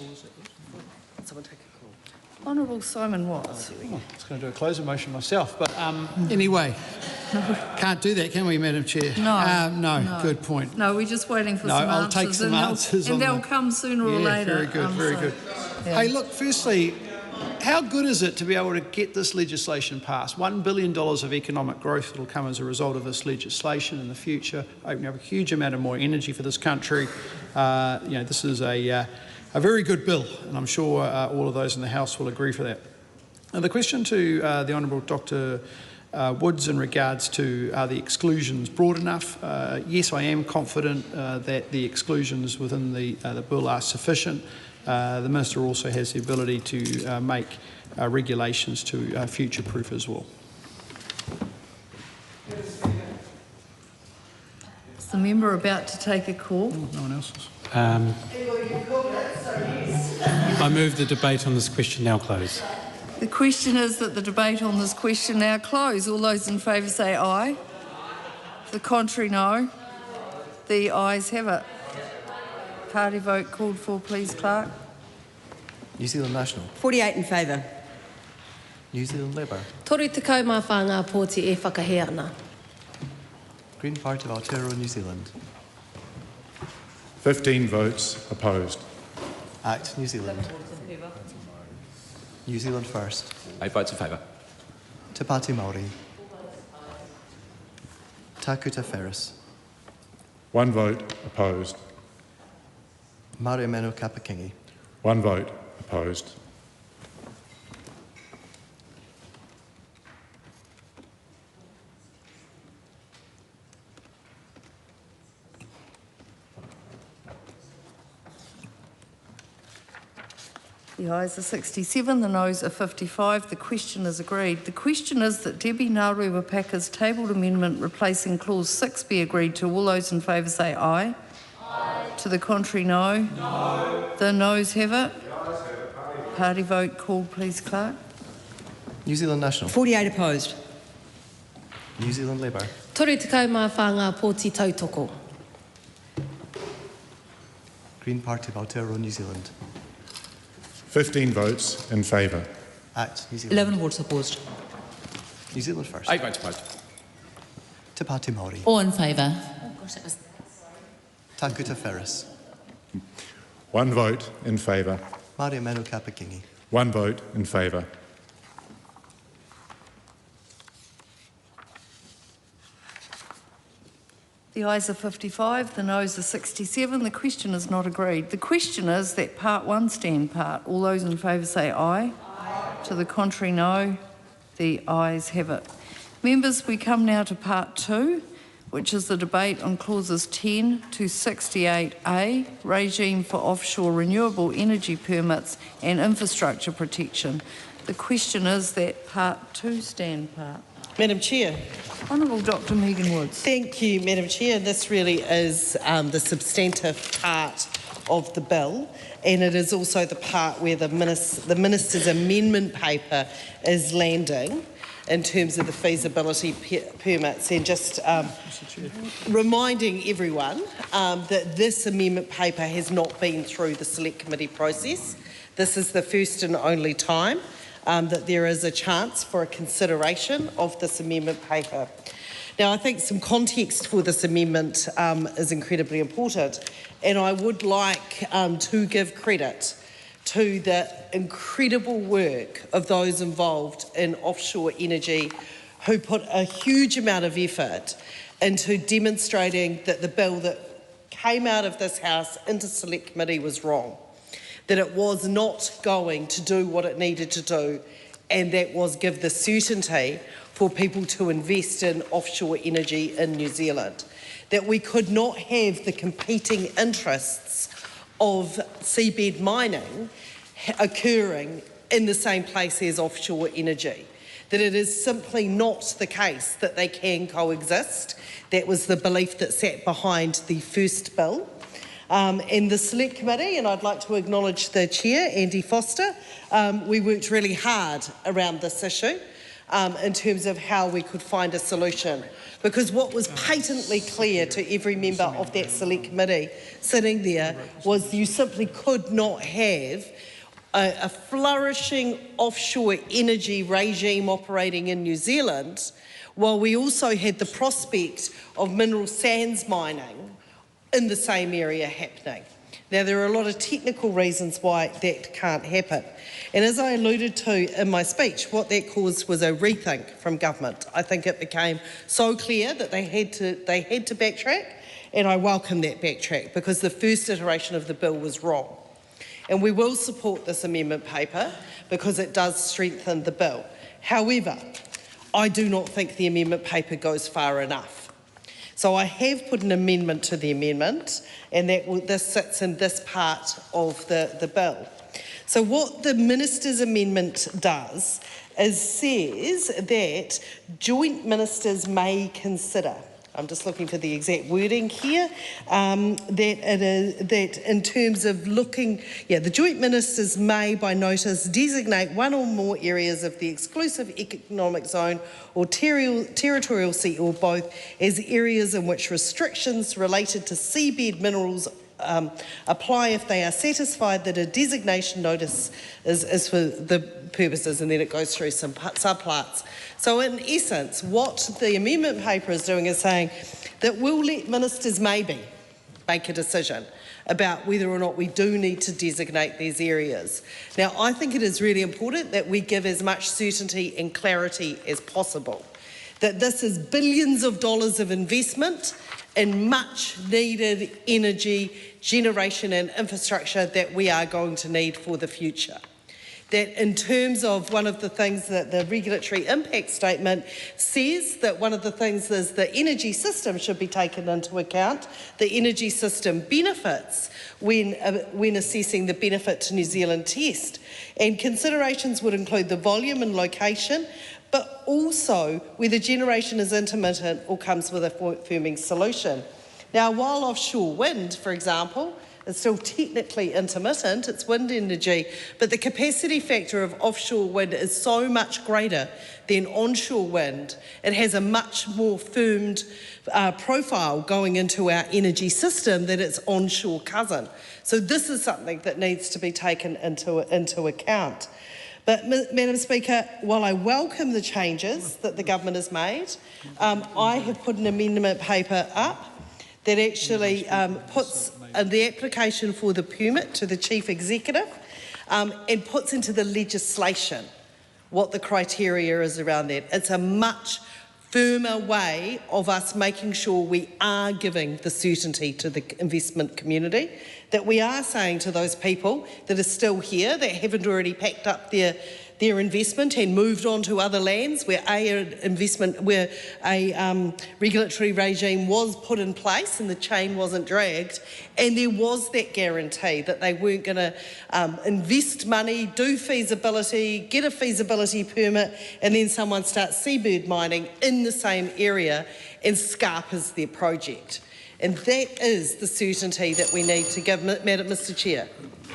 Someone take a call. Honourable Simon Watts. I was going to do a closer motion myself, but anyway, can't do that, can we, Madam Chair? No. Good point. No, we're just waiting for some answers. I'll take some answers. And they'll come sooner or later. Very good, very good. Yeah. Hey, look, firstly, how good is it to be able to get this legislation passed? $1 billion of economic growth that will come as a result of this legislation in the future, opening up a huge amount of more energy for this country. This is a very good bill, and I'm sure all of those in the House will agree for that. And the question to the Honourable Dr Woods in regards to are the exclusions broad enough? Yes, I am confident that the exclusions within the bill are sufficient. The Minister also has the ability to make regulations to future-proof as well. Is the member about to take a call? No one else is. I move the debate on this question now close. The question is that the debate on this question now close. All those in favour say aye. The contrary, no. The ayes have it. Party vote called for, please, Clerk. New Zealand National. 48 in favour. New Zealand Labour. Toru te kau mā whanga pōti e whakahea ana. Green Party of Aotearoa, New Zealand. 15 votes opposed. Act New Zealand. New Zealand First. 8 votes in favour. Te Pāti Māori. Takuta Ferris. 1 vote opposed. Mario Manu Kapakingi. 1 vote opposed. The ayes are 67, the noes are 55. The question is agreed. The question is that Debbie Ngārua Paka's tabled amendment replacing clause 6 be agreed to. All those in favour say aye. Aye. To the contrary, no. No. The noes have it. Party vote called, please, Clerk. New Zealand National. 48 opposed. New Zealand Labour. Toru te kau mā whanga pōti tautoko. Green Party of Aotearoa, New Zealand. 15 votes in favour. Act New Zealand. 11 votes opposed. New Zealand First. 8 votes opposed. Te Pāti Māori. All in favour. Takuta Ferris. 1 vote in favour. Mario Manu Kapakingi. 1 vote in favour. The ayes are 55, the noes are 67. The question is not agreed. The question is that part 1 stand part. All those in favour say aye. Aye. To the contrary, no. The ayes have it. Members, we come now to part 2, which is the debate on clauses 10 to 68A, regime for offshore renewable energy permits and infrastructure protection. The question is that part 2 stand part. Madam Chair. Honourable Dr Megan Woods. Thank you, Madam Chair. This really is the substantive part of the bill, and it is also the part where the Minister's amendment paper is landing in terms of the feasibility permits, and just reminding everyone that this amendment paper has not been through the Select Committee process. This is the first and only time that there is a chance for a consideration of this amendment paper. Now, I think some context for this amendment is incredibly important, and I would like to give credit to the incredible work of those involved in offshore energy who put a huge amount of effort into demonstrating that the bill that came out of this House into Select Committee was wrong, that it was not going to do what it needed to do, and that was give the certainty for people to invest in offshore energy in New Zealand, that we could not have the competing interests of seabed mining occurring in the same place as offshore energy, that it is simply not the case that they can coexist. That was the belief that sat behind the first bill. In the Select Committee, and I'd like to acknowledge the Chair, Andy Foster, we worked really hard around this issue in terms of how we could find a solution. Because what was patently clear to every member of that Select Committee sitting there was you simply could not have a flourishing offshore energy regime operating in New Zealand while we also had the prospect of mineral sands mining in the same area happening. Now, there are a lot of technical reasons why that can't happen. And as I alluded to in my speech, what that caused was a rethink from government. I think it became so clear that they had to backtrack, and I welcome that backtrack because the first iteration of the bill was wrong. And we will support this amendment paper because it does strengthen the bill. However, I do not think the amendment paper goes far enough. So I have put an amendment to the amendment, and this sits in this part of the bill. So what the Minister's amendment does is says that joint ministers may consider I'm just looking for the exact wording here, that in terms of looking, the joint ministers may by notice designate one or more areas of the exclusive economic zone or territorial sea or both as areas in which restrictions related to seabed minerals apply if they are satisfied that a designation notice is for the purposes, and then it goes through some subparts. So in essence, what the amendment paper is doing is saying that we'll let ministers maybe make a decision about whether or not we do need to designate these areas. Now, I think it is really important that we give as much certainty and clarity as possible, that this is billions of dollars of investment in much needed energy generation and infrastructure that we are going to need for the future. That in terms of one of the things that the regulatory impact statement says, that one of the things is the energy system should be taken into account, the energy system benefits when assessing the benefit to New Zealand test. And considerations would include the volume and location, but also whether generation is intermittent or comes with a firming solution. Now, while offshore wind, for example, is still technically intermittent, it's wind energy, but the capacity factor of offshore wind is so much greater than onshore wind. It has a much more firmed profile going into our energy system than its onshore cousin. So this is something that needs to be taken into account. But, Madam Speaker, while I welcome the changes that the government has made, I have put an amendment paper up that actually puts the application for the permit to the Chief Executive and puts into the legislation what the criteria is around that. It's a much firmer way of us making sure we are giving the certainty to the investment community, that we are saying to those people that are still here, that haven't already packed up their investment and moved on to other lands where a regulatory regime was put in place and the chain wasn't dragged, and there was that guarantee that they weren't going to invest money, do feasibility, get a feasibility permit, and then someone starts seabird mining in the same area and scarpers their project. And that is the certainty that we need to give, Mr. Chair.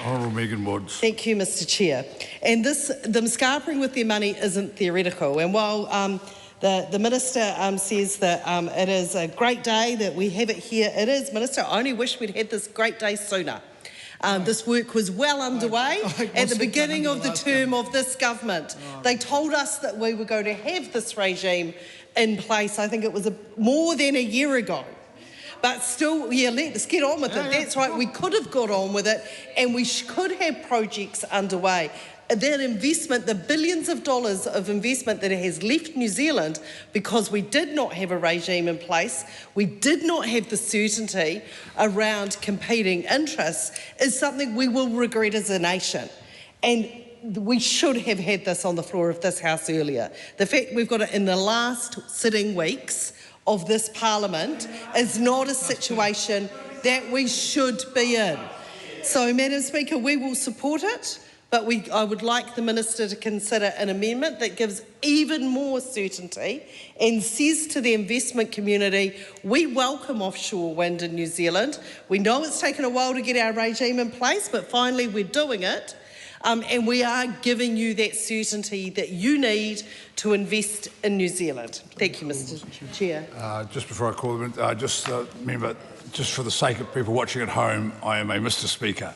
Honourable Megan Woods. Thank you, Mr. Chair. And them scarpering with their money isn't theoretical. And while the Minister says that it is a great day that we have it here, it is, Minister. I only wish we'd had this great day sooner. This work was well underway at the beginning of the term of this government. They told us that we were going to have this regime in place, I think it was more than a year ago. But still, let's get on with it. That's right, we could have got on with it, and we could have projects underway. That investment, the billions of dollars of investment that has left New Zealand because we did not have a regime in place, we did not have the certainty around competing interests, is something we will regret as a nation. And we should have had this on the floor of this House earlier. The fact we've got it in the last sitting weeks of this Parliament is not a situation that we should be in. So, Madam Speaker, we will support it, but I would like the Minister to consider an amendment that gives even more certainty and says to the investment community, we welcome offshore wind in New Zealand. We know it's taken a while to get our regime in place, but finally we're doing it. And we are giving you that certainty that you need to invest in New Zealand. Thank you, Mr. Chair. Just before I call them in, remember, just for the sake of people watching at home, I am a Mr. Speaker,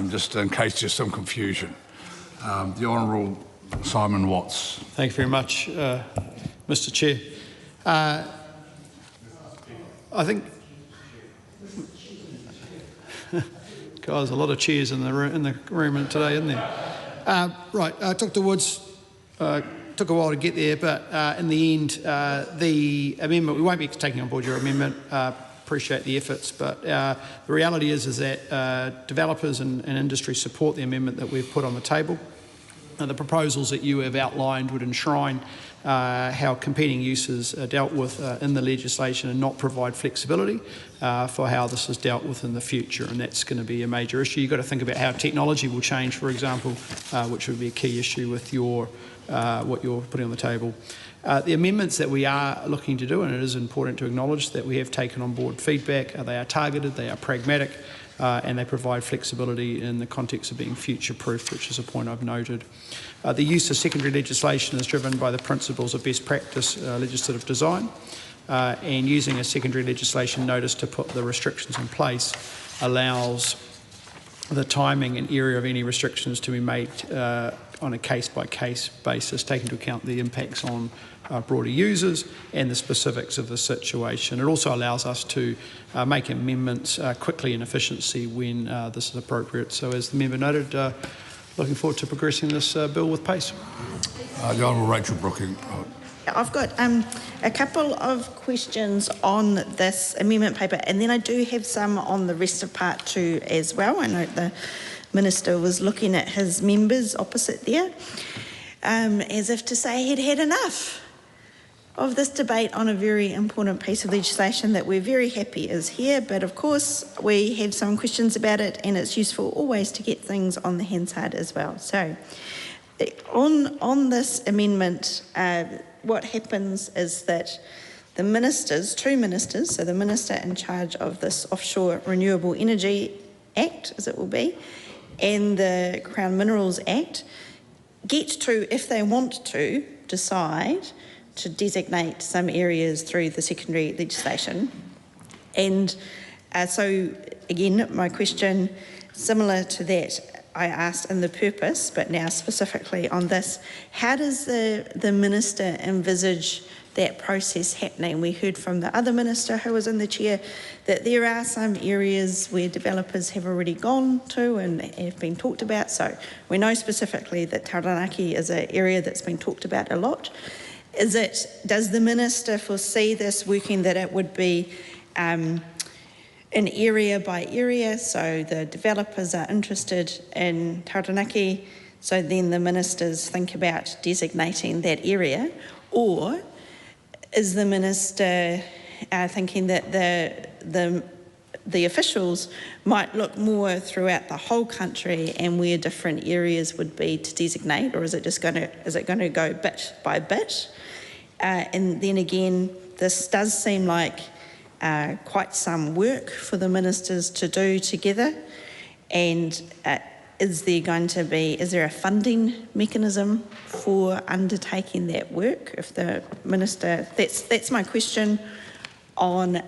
just in case there's some confusion. The Honourable Simon Watts. Thank you very much, Mr. Chair. I think... God, there's a lot of chairs in the room today, isn't there? Took the Woods. Took a while to get there, but in the end, the amendment, we won't be taking on board your amendment. Appreciate the efforts, but the reality is that developers and industry support the amendment that we've put on the table. The proposals that you have outlined would enshrine how competing uses are dealt with in the legislation and not provide flexibility for how this is dealt with in the future, and that's going to be a major issue. You've got to think about how technology will change, for example, which would be a key issue with your what you're putting on the table. The amendments that we are looking to do, and it is important to acknowledge that we have taken on board feedback, they are targeted, they are pragmatic, and they provide flexibility in the context of being future-proof, which is a point I've noted. The use of secondary legislation is driven by the principles of best practice legislative design, and using a secondary legislation notice to put the restrictions in place allows the timing and area of any restrictions to be made on a case-by-case basis, taking into account the impacts on broader users and the specifics of the situation. It also allows us to make amendments quickly and efficiently when this is appropriate. So as the member noted, looking forward to progressing this bill with pace. The Honourable Rachel Brooking. I've got a couple of questions on this amendment paper, and then I do have some on the rest of part 2 as well. I know the Minister was looking at his members opposite there, as if to say he'd had enough of this debate on a very important piece of legislation that we're very happy is here, but of course we have some questions about it, and it's useful always to get things on the Hansard as well. So on this amendment, what happens is that the ministers, 2 ministers, so the minister in charge of this Offshore Renewable Energy Act, as it will be, and the Crown Minerals Act, get to, if they want to, decide to designate some areas through the secondary legislation. And so, again, my question, similar to that I asked in the purpose, but now specifically on this, how does the Minister envisage that process happening? We heard from the other Minister who was in the chair that there are some areas where developers have already gone to and have been talked about. So we know specifically that Taranaki is an area that's been talked about a lot. Does the Minister foresee this working that it would be an area by area, so the developers are interested in Taranaki, so then the ministers think about designating that area? Or is the Minister thinking that the officials might look more throughout the whole country and where different areas would be to designate, or is it just going to go bit by bit? And then again, this does seem like quite some work for the ministers to do together, and is there a funding mechanism for undertaking that work? If the minister, that's my question on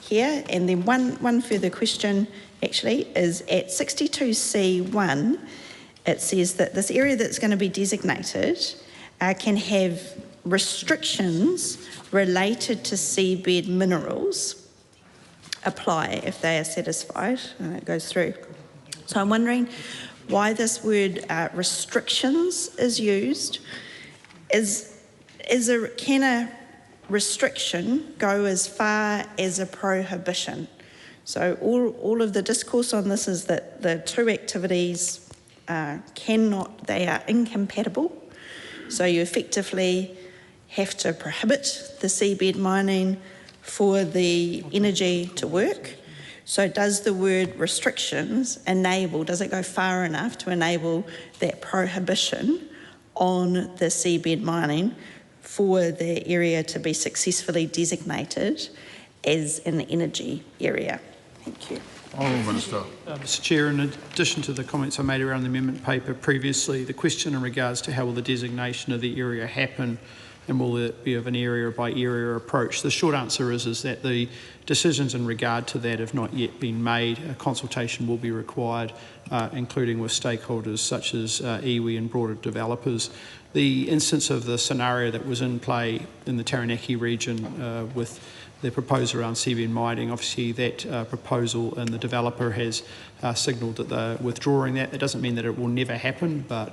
here. And then one further question actually is at 62C1, it says that this area that's going to be designated can have restrictions related to seabed minerals apply if they are satisfied, and it goes through. So I'm wondering why this word restrictions is used. Can a restriction go as far as a prohibition? So all of the discourse on this is that the 2 activities they are incompatible. So you effectively have to prohibit the seabed mining for the energy to work. So does the word restrictions does it go far enough to enable that prohibition on the seabed mining for the area to be successfully designated as an energy area? Thank you. Honourable Minister. Mr Chair, in addition to the comments I made around the amendment paper previously, the question in regards to how will the designation of the area happen and will it be of an area by area approach? The short answer is that the decisions in regard to that have not yet been made. A consultation will be required, including with stakeholders such as iwi and broader developers. The instance of the scenario that was in play in the Taranaki region with the proposal around seabed mining, obviously that proposal and the developer has signalled that they're withdrawing that. That doesn't mean that it will never happen, but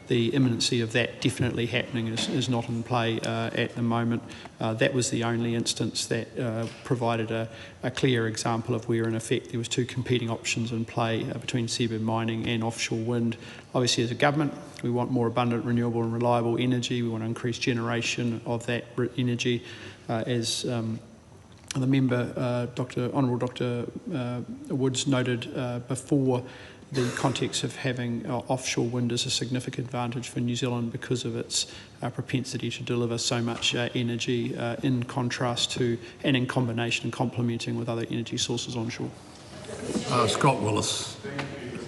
the imminency of that definitely happening is not in play at the moment. That was the only instance that provided a clear example of where in effect there was 2 competing options in play between seabed mining and offshore wind. Obviously as a government we want more abundant, renewable and reliable energy. We want to increase generation of that energy. As the member, Honourable Dr Woods noted before, the context of having offshore wind is a significant advantage for New Zealand because of its propensity to deliver so much energy in contrast to and in combination and complementing with other energy sources onshore. Scott Willis.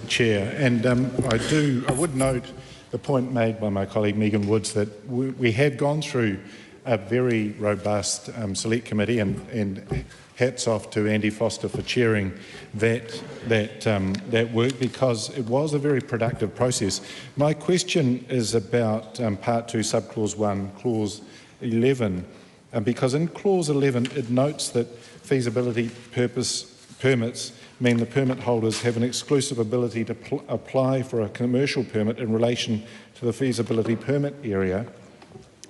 Chair, and I would note the point made by my colleague Megan Woods that we have gone through a very robust select committee, and hats off to Andy Foster for chairing that work, because it was a very productive process. My question is about Part 2, Subclause 1, Clause 11, because in Clause 11 it notes that feasibility permits mean the permit holders have an exclusive ability to apply for a commercial permit in relation to the feasibility permit area.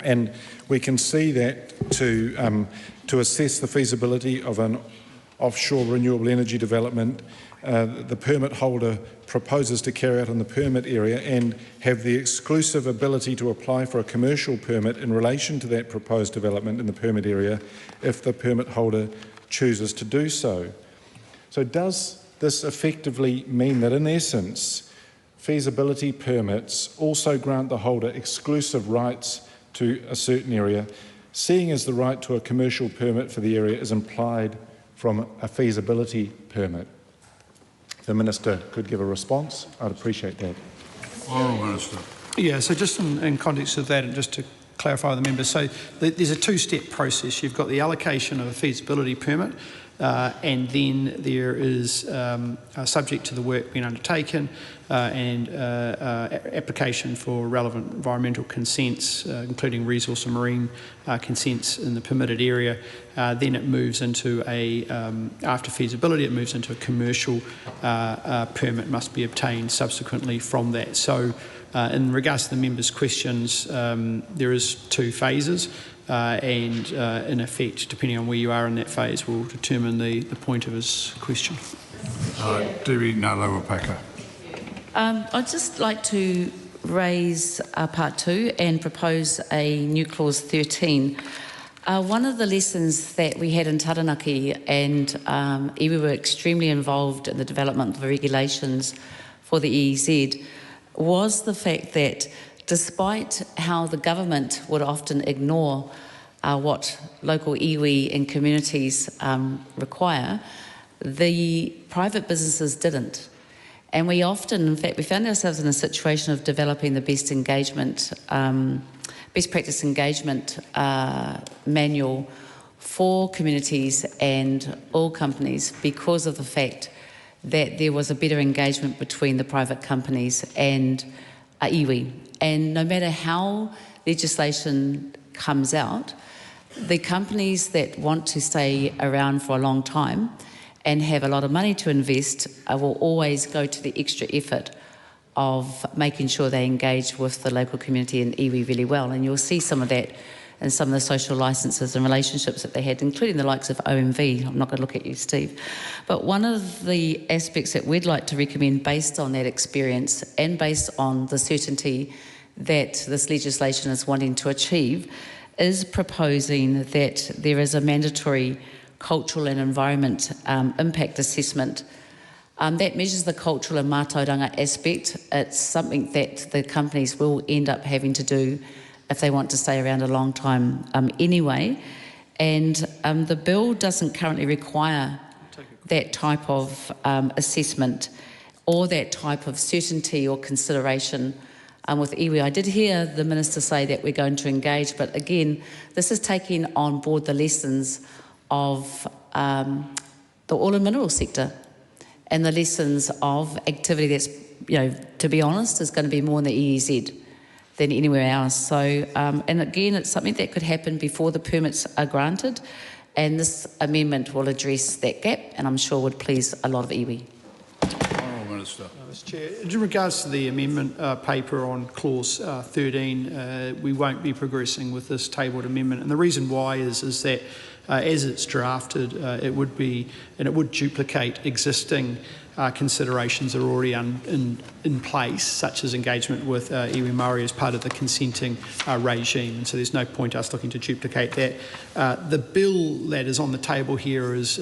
And we can see that to assess the feasibility of an offshore renewable energy development, the permit holder proposes to carry out in the permit area and have the exclusive ability to apply for a commercial permit in relation to that proposed development in the permit area if the permit holder chooses to do so. So does this effectively mean that, in essence, feasibility permits also grant the holder exclusive rights to a certain area, seeing as the right to a commercial permit for the area is implied from a feasibility permit? If the Minister could give a response, I'd appreciate that. Honourable Minister. Yeah, so just in context of that, and just to clarify with the members, so there's a two-step process. You've got the allocation of a feasibility permit, and then there is, subject to the work being undertaken, and application for relevant environmental consents, including resource and marine consents in the permitted area. Then it moves into after feasibility, it moves into a commercial permit must be obtained subsequently from that. So in regards to the members' questions, there is two phases. And in effect, depending on where you are in that phase, will determine the point of his question. Debbie Nalawapaka. I'd just like to raise Part 2 and propose a new Clause 13. One of the lessons that we had in Taranaki, and iwi were extremely involved in the development of the regulations for the EEZ, was the fact that despite how the government would often ignore what local iwi and communities require, the private businesses didn't. And we often, in fact, we found ourselves in a situation of developing the best practice engagement manual for communities and all companies because of the fact that there was a better engagement between the private companies and iwi. And no matter how legislation comes out, the companies that want to stay around for a long time and have a lot of money to invest will always go to the extra effort of making sure they engage with the local community and iwi really well. And you'll see some of that in some of the social licences and relationships that they had, including the likes of OMV. I'm not going to look at you, Steve. But one of the aspects that we'd like to recommend based on that experience and based on the certainty that this legislation is wanting to achieve is proposing that there is a mandatory cultural and environment impact assessment that measures the cultural and mātauranga aspect. It's something that the companies will end up having to do if they want to stay around a long time anyway. And the bill doesn't currently require that type of assessment or that type of certainty or consideration with iwi. I did hear the Minister say that we're going to engage, but again, this is taking on board the lessons of the oil and mineral sector and the lessons of activity that's, to be honest, is going to be more in the EEZ than anywhere else. So, and again, it's something that could happen before the permits are granted, and this amendment will address that gap, and I'm sure would please a lot of iwi. Minister. Mr. Chair, in regards to the amendment paper on Clause 13, we won't be progressing with this tabled amendment, and the reason why is that as it's drafted, it would duplicate existing considerations are already in place, such as engagement with iwi Māori as part of the consenting regime, and so there's no point us looking to duplicate that. The bill that is on the table here is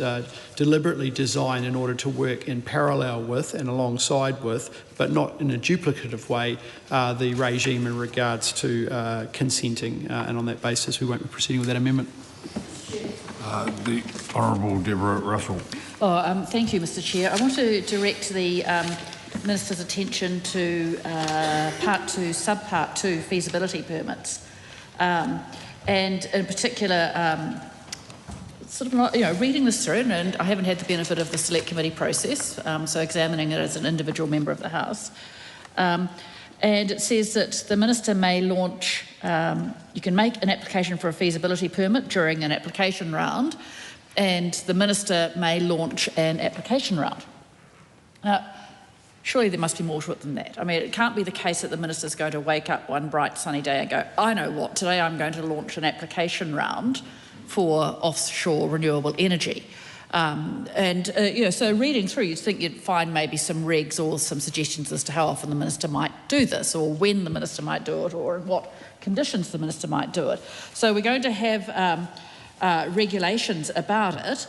deliberately designed in order to work in parallel with and alongside with, but not in a duplicative way, the regime in regards to consenting, and on that basis we won't be proceeding with that amendment. The Honourable Deborah Russell. Thank you, Mr Chair. I want to direct the Minister's attention to Part 2, Subpart 2 feasibility permits, and in particular sort of not, reading this through, and I haven't had the benefit of the Select Committee process, so examining it as an individual member of the House. And it says that the Minister may launch, you can make an application for a feasibility permit during an application round, and the Minister may launch an application round. Surely there must be more to it than that. I mean, it can't be the case that the Minister's going to wake up one bright sunny day and go, I know what, today I'm going to launch an application round for offshore renewable energy. So reading through, you'd think you'd find maybe some regs or some suggestions as to how often the Minister might do this, or when the Minister might do it, or in what conditions the Minister might do it. So we're going to have regulations about it,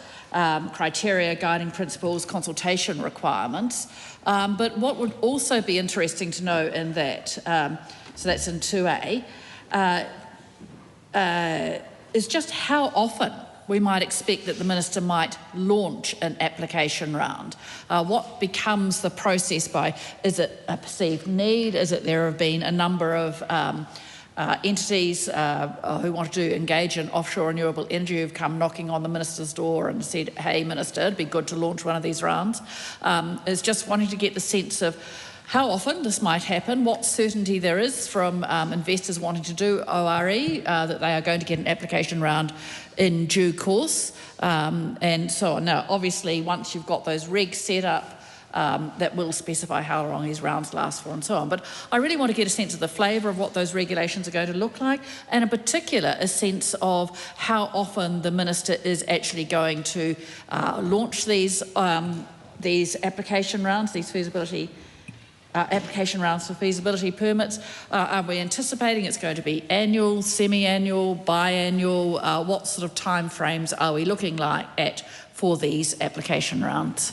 criteria, guiding principles, consultation requirements. But what would also be interesting to know in that, so that's in 2A, is just how often we might expect that the Minister might launch an application round. What becomes the process by, is it a perceived need? Is it there have been a number of entities who want to engage in offshore renewable energy who've come knocking on the Minister's door and said, hey Minister, it'd be good to launch one of these rounds. Is just wanting to get the sense of how often this might happen, what certainty there is from investors wanting to do ORE, that they are going to get an application round in due course, and so on. Now, obviously, once you've got those regs set up, that will specify how long these rounds last for and so on. But I really want to get a sense of the flavour of what those regulations are going to look like, and in particular a sense of how often the Minister is actually going to launch these application rounds, these feasibility application rounds for feasibility permits. Are we anticipating it's going to be annual, semi-annual, biannual? What sort of time frames are we looking at for these application rounds?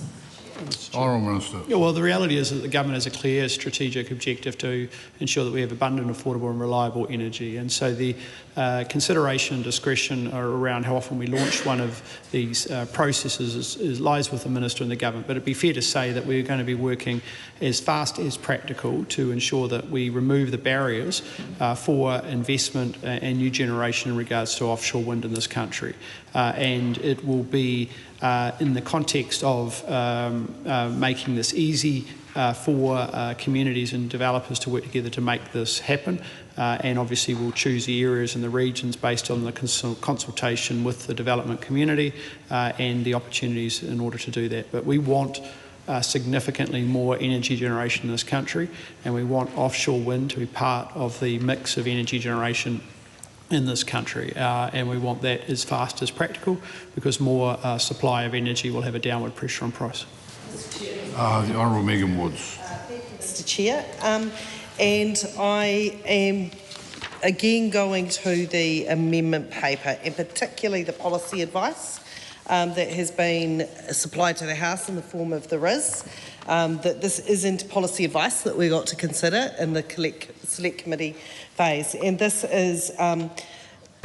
Honourable Minister. Yeah, well, the reality is that the government has a clear strategic objective to ensure that we have abundant, affordable and reliable energy. And so the consideration and discretion around how often we launch one of these processes lies with the Minister and the government. But it'd be fair to say that we're going to be working as fast as practical to ensure that we remove the barriers for investment and new generation in regards to offshore wind in this country. And it will be in the context of making this easy for communities and developers to work together to make this happen. And obviously we'll choose the areas and the regions based on the consultation with the development community and the opportunities in order to do that. But we want significantly more energy generation in this country, and we want offshore wind to be part of the mix of energy generation in this country, and we want that as fast as practical, because more supply of energy will have a downward pressure on price. The Honourable Megan Woods. Mr Chair, and I am again going to the amendment paper, and particularly the policy advice that has been supplied to the House in the form of the RIS. That this isn't policy advice that we got to consider in the Select Committee phase. And this is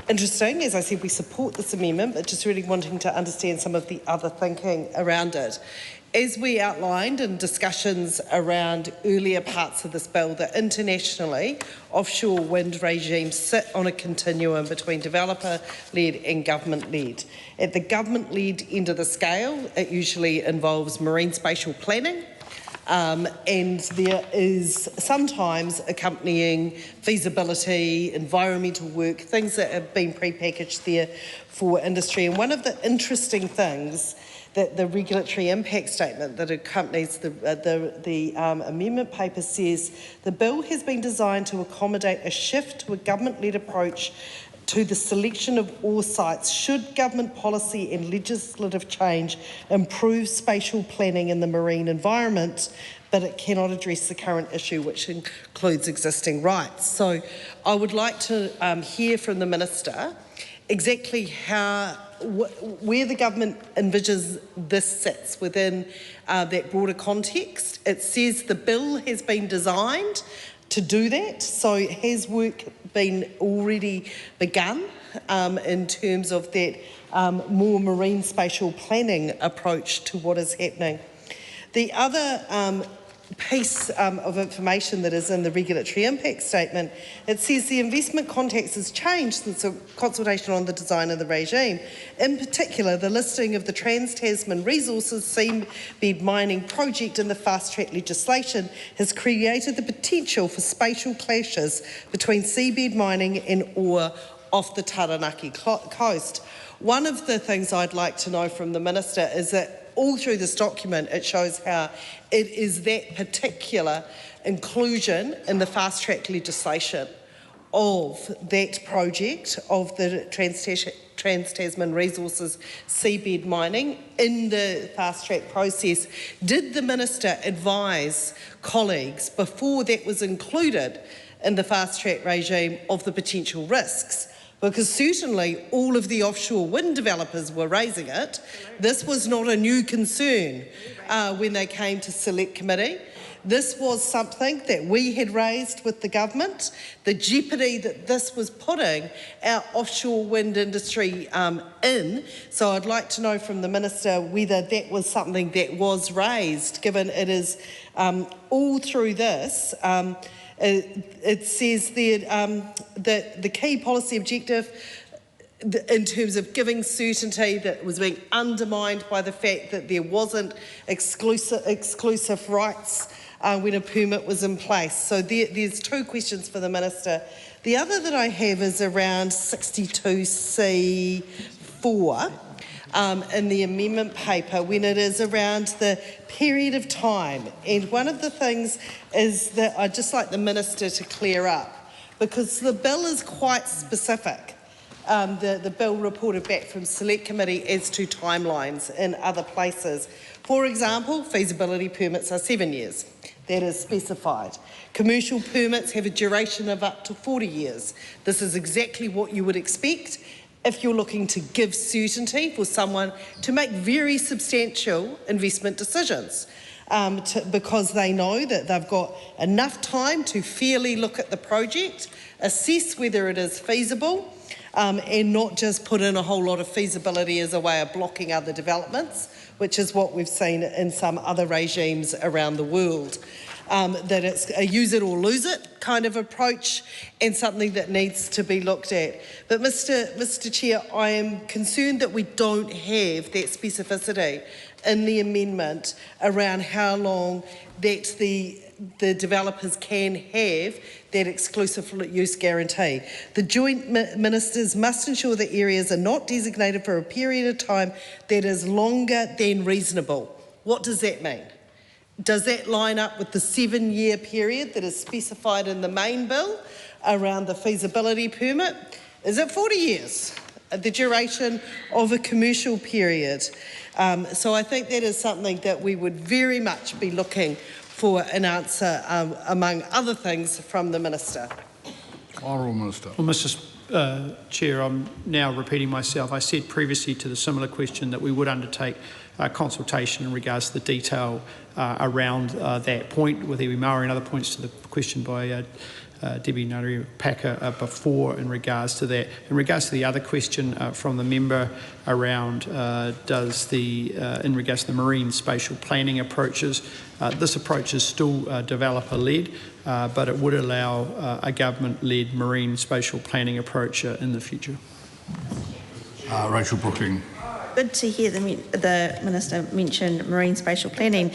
interesting. As I said, we support this amendment, but just really wanting to understand some of the other thinking around it. As we outlined in discussions around earlier parts of this bill, that internationally offshore wind regimes sit on a continuum between developer-led and government-led. At the government-led end of the scale, it usually involves marine spatial planning, and there is sometimes accompanying feasibility, environmental work, things that have been pre-packaged there for industry. And one of the interesting things that the regulatory impact statement that accompanies the amendment paper says, the bill has been designed to accommodate a shift to a government-led approach to the selection of ore sites should government policy and legislative change improve spatial planning in the marine environment, but it cannot address the current issue, which includes existing rights. So I would like to hear from the Minister exactly how, where the government envisages this sits within that broader context. It says the bill has been designed to do that, so has work been already begun in terms of that more marine spatial planning approach to what is happening. The other piece of information that is in the regulatory impact statement, it says the investment context has changed since a consultation on the design of the regime. In particular, the listing of the Trans-Tasman Resources seabed mining project in the fast-track legislation has created the potential for spatial clashes between seabed mining and ore off the Taranaki coast. One of the things I'd like to know from the Minister is that all through this document, it shows how it is that particular inclusion in the fast-track legislation of that project of the Trans-Tasman Resources seabed mining in the fast-track process. Did the Minister advise colleagues before that was included in the fast-track regime of the potential risks? Because certainly all of the offshore wind developers were raising it. This was not a new concern when they came to Select Committee. This was something that we had raised with the government, the jeopardy that this was putting our offshore wind industry in. So I'd like to know from the Minister whether that was something that was raised, given it is all through this. It says there that the key policy objective in terms of giving certainty that was being undermined by the fact that there wasn't exclusive rights when a permit was in place. So there's two questions for the Minister. The other that I have is around 62C4 in the amendment paper, when it is around the period of time. And one of the things is that I'd just like the Minister to clear up, because the bill is quite specific. The bill reported back from Select Committee as to timelines in other places. For example, feasibility permits are 7 years. That is specified. Commercial permits have a duration of up to 40 years. This is exactly what you would expect if you're looking to give certainty for someone to make very substantial investment decisions, because they know that they've got enough time to fairly look at the project, assess whether it is feasible, and not just put in a whole lot of feasibility as a way of blocking other developments, which is what we've seen in some other regimes around the world. That it's a use it or lose it kind of approach, and something that needs to be looked at. But Mr. Chair, I am concerned that we don't have that specificity in the amendment around how long that the developers can have that exclusive use guarantee. The joint ministers must ensure that areas are not designated for a period of time that is longer than reasonable. What does that mean? Does that line up with the 7-year period that is specified in the main bill around the feasibility permit? Is it 40 years, the duration of a commercial period? So I think that is something that we would very much be looking for an answer, among other things, from the Minister. Honourable Minister. Well, Mr. Chair, I'm now repeating myself. I said previously to the similar question that we would undertake consultation in regards to the detail around that point, with Iwi Maori and other points to the question by Debbie Nari Packer before in regards to that. In regards to the other question from the member around in regards to the marine spatial planning approaches, this approach is still developer-led, but it would allow a government-led marine spatial planning approach in the future. Rachel Brookling. Good to hear the Minister mention marine spatial planning.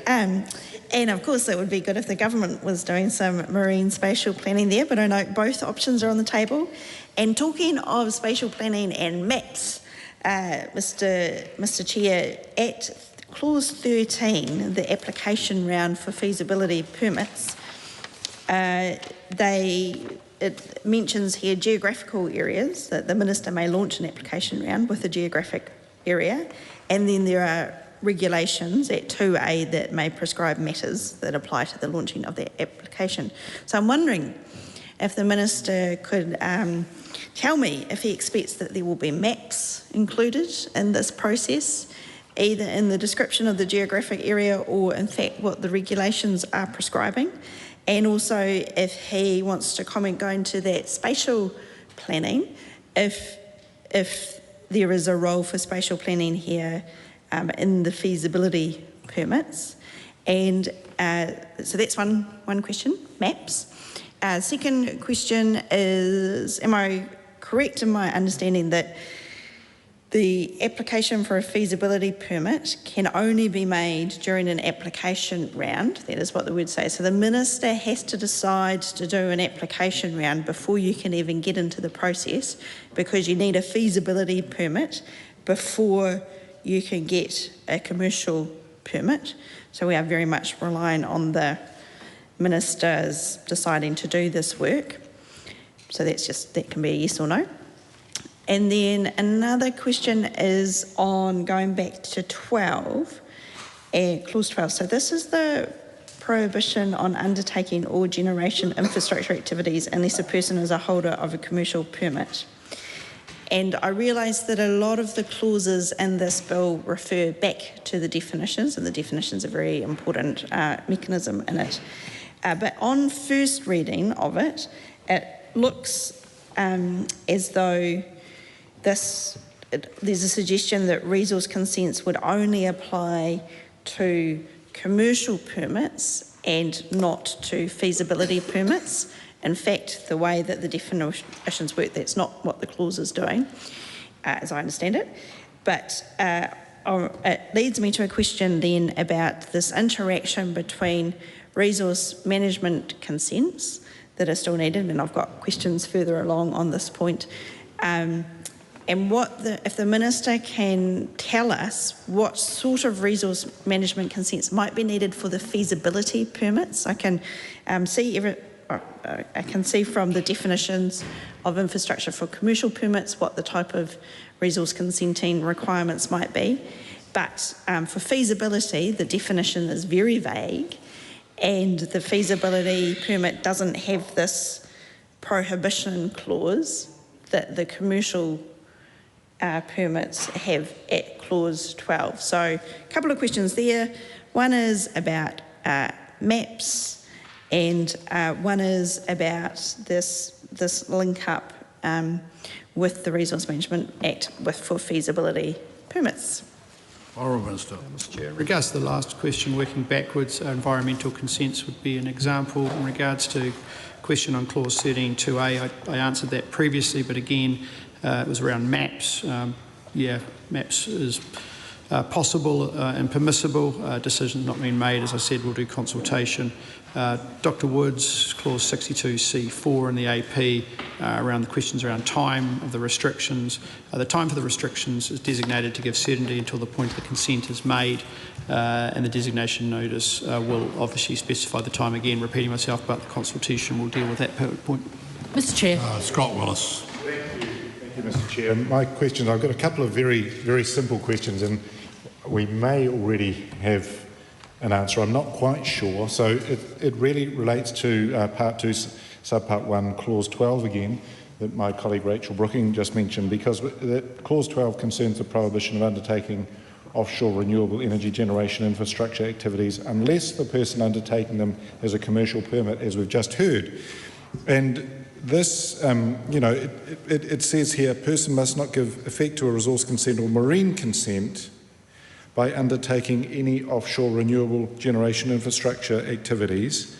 And of course, it would be good if the government was doing some marine spatial planning there, but I know both options are on the table. And talking of spatial planning and maps, Mr. Chair, at clause 13, the application round for feasibility permits, they it mentions here geographical areas, that the Minister may launch an application round with a geographic area, and then there are regulations at 2A that may prescribe matters that apply to the launching of that application. So I'm wondering if the Minister could tell me if he expects that there will be maps included in this process, either in the description of the geographic area or in fact what the regulations are prescribing, and also if he wants to comment going to that spatial planning, if there is a role for spatial planning here in the feasibility permits. And so that's one question, maps. Second question is, am I correct in my understanding that the application for a feasibility permit can only be made during an application round? That is what the word says. So the Minister has to decide to do an application round before you can even get into the process, because you need a feasibility permit before you can get a commercial permit. So we are very much relying on the Ministers deciding to do this work. So that can be a yes or no. And then another question is on going back to 12, clause 12. So this is the prohibition on undertaking all generation infrastructure activities unless a person is a holder of a commercial permit. And I realise that a lot of the clauses in this bill refer back to the definitions, and the definitions are a very important mechanism in it. But on first reading of it, it looks as though there's a suggestion that resource consents would only apply to commercial permits and not to feasibility permits. In fact, the way that the definitions work, that's not what the clause is doing, as I understand it. But it leads me to a question then about this interaction between resource management consents that are still needed, and I've got questions further along on this point. And if the Minister can tell us what sort of resource management consents might be needed for the feasibility permits. I can see from the definitions of infrastructure for commercial permits what the type of resource consenting requirements might be. But for feasibility, the definition is very vague, and the feasibility permit doesn't have this prohibition clause that the commercial permits have at clause 12. So a couple of questions there. One is about maps, and one is about this link up with the Resource Management Act for feasibility permits. Honourable Minister. Mr Chair, in regards to the last question, working backwards, environmental consents would be an example. In regards to question on clause 13.2a, I answered that previously, but again, it was around maps. Maps is possible and permissible. Decisions not being made, as I said, we'll do consultation. Dr Woods, clause 62C4 in the AP, around the questions around time of the restrictions. The time for the restrictions is designated to give certainty until the point the consent is made, and the designation notice will obviously specify the time, again repeating myself, but the consultation will deal with that point. Mr Chair. Scott Willis. Thank you, Mr Chair. My questions, I've got a couple of very, very simple questions, and we may already have an answer. I'm not quite sure. So it really relates to Part 2, Subpart 1, Clause 12 again, that my colleague Rachel Brooking just mentioned, because Clause 12 concerns the prohibition of undertaking offshore renewable energy generation infrastructure activities unless the person undertaking them has a commercial permit, as we've just heard. And this, it says here, a person must not give effect to a resource consent or marine consent by undertaking any offshore renewable generation infrastructure activities,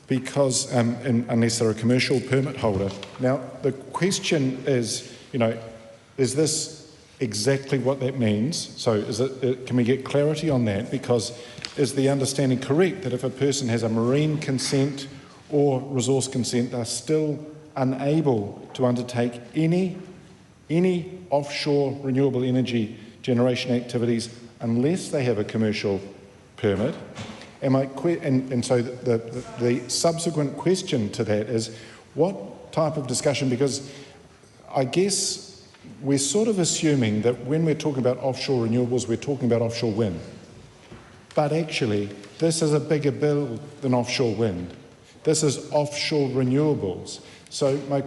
because unless they're a commercial permit holder. Now, the question is, is this exactly what that means? So can we get clarity on that? Because is the understanding correct that if a person has a marine consent or resource consent, they're still unable to undertake any offshore renewable energy generation activities unless they have a commercial permit? And so the subsequent question to that is, What type of discussion? Because I guess we're sort of assuming that when we're talking about offshore renewables, we're talking about offshore wind. But actually, this is a bigger bill than offshore wind. This is offshore renewables. So my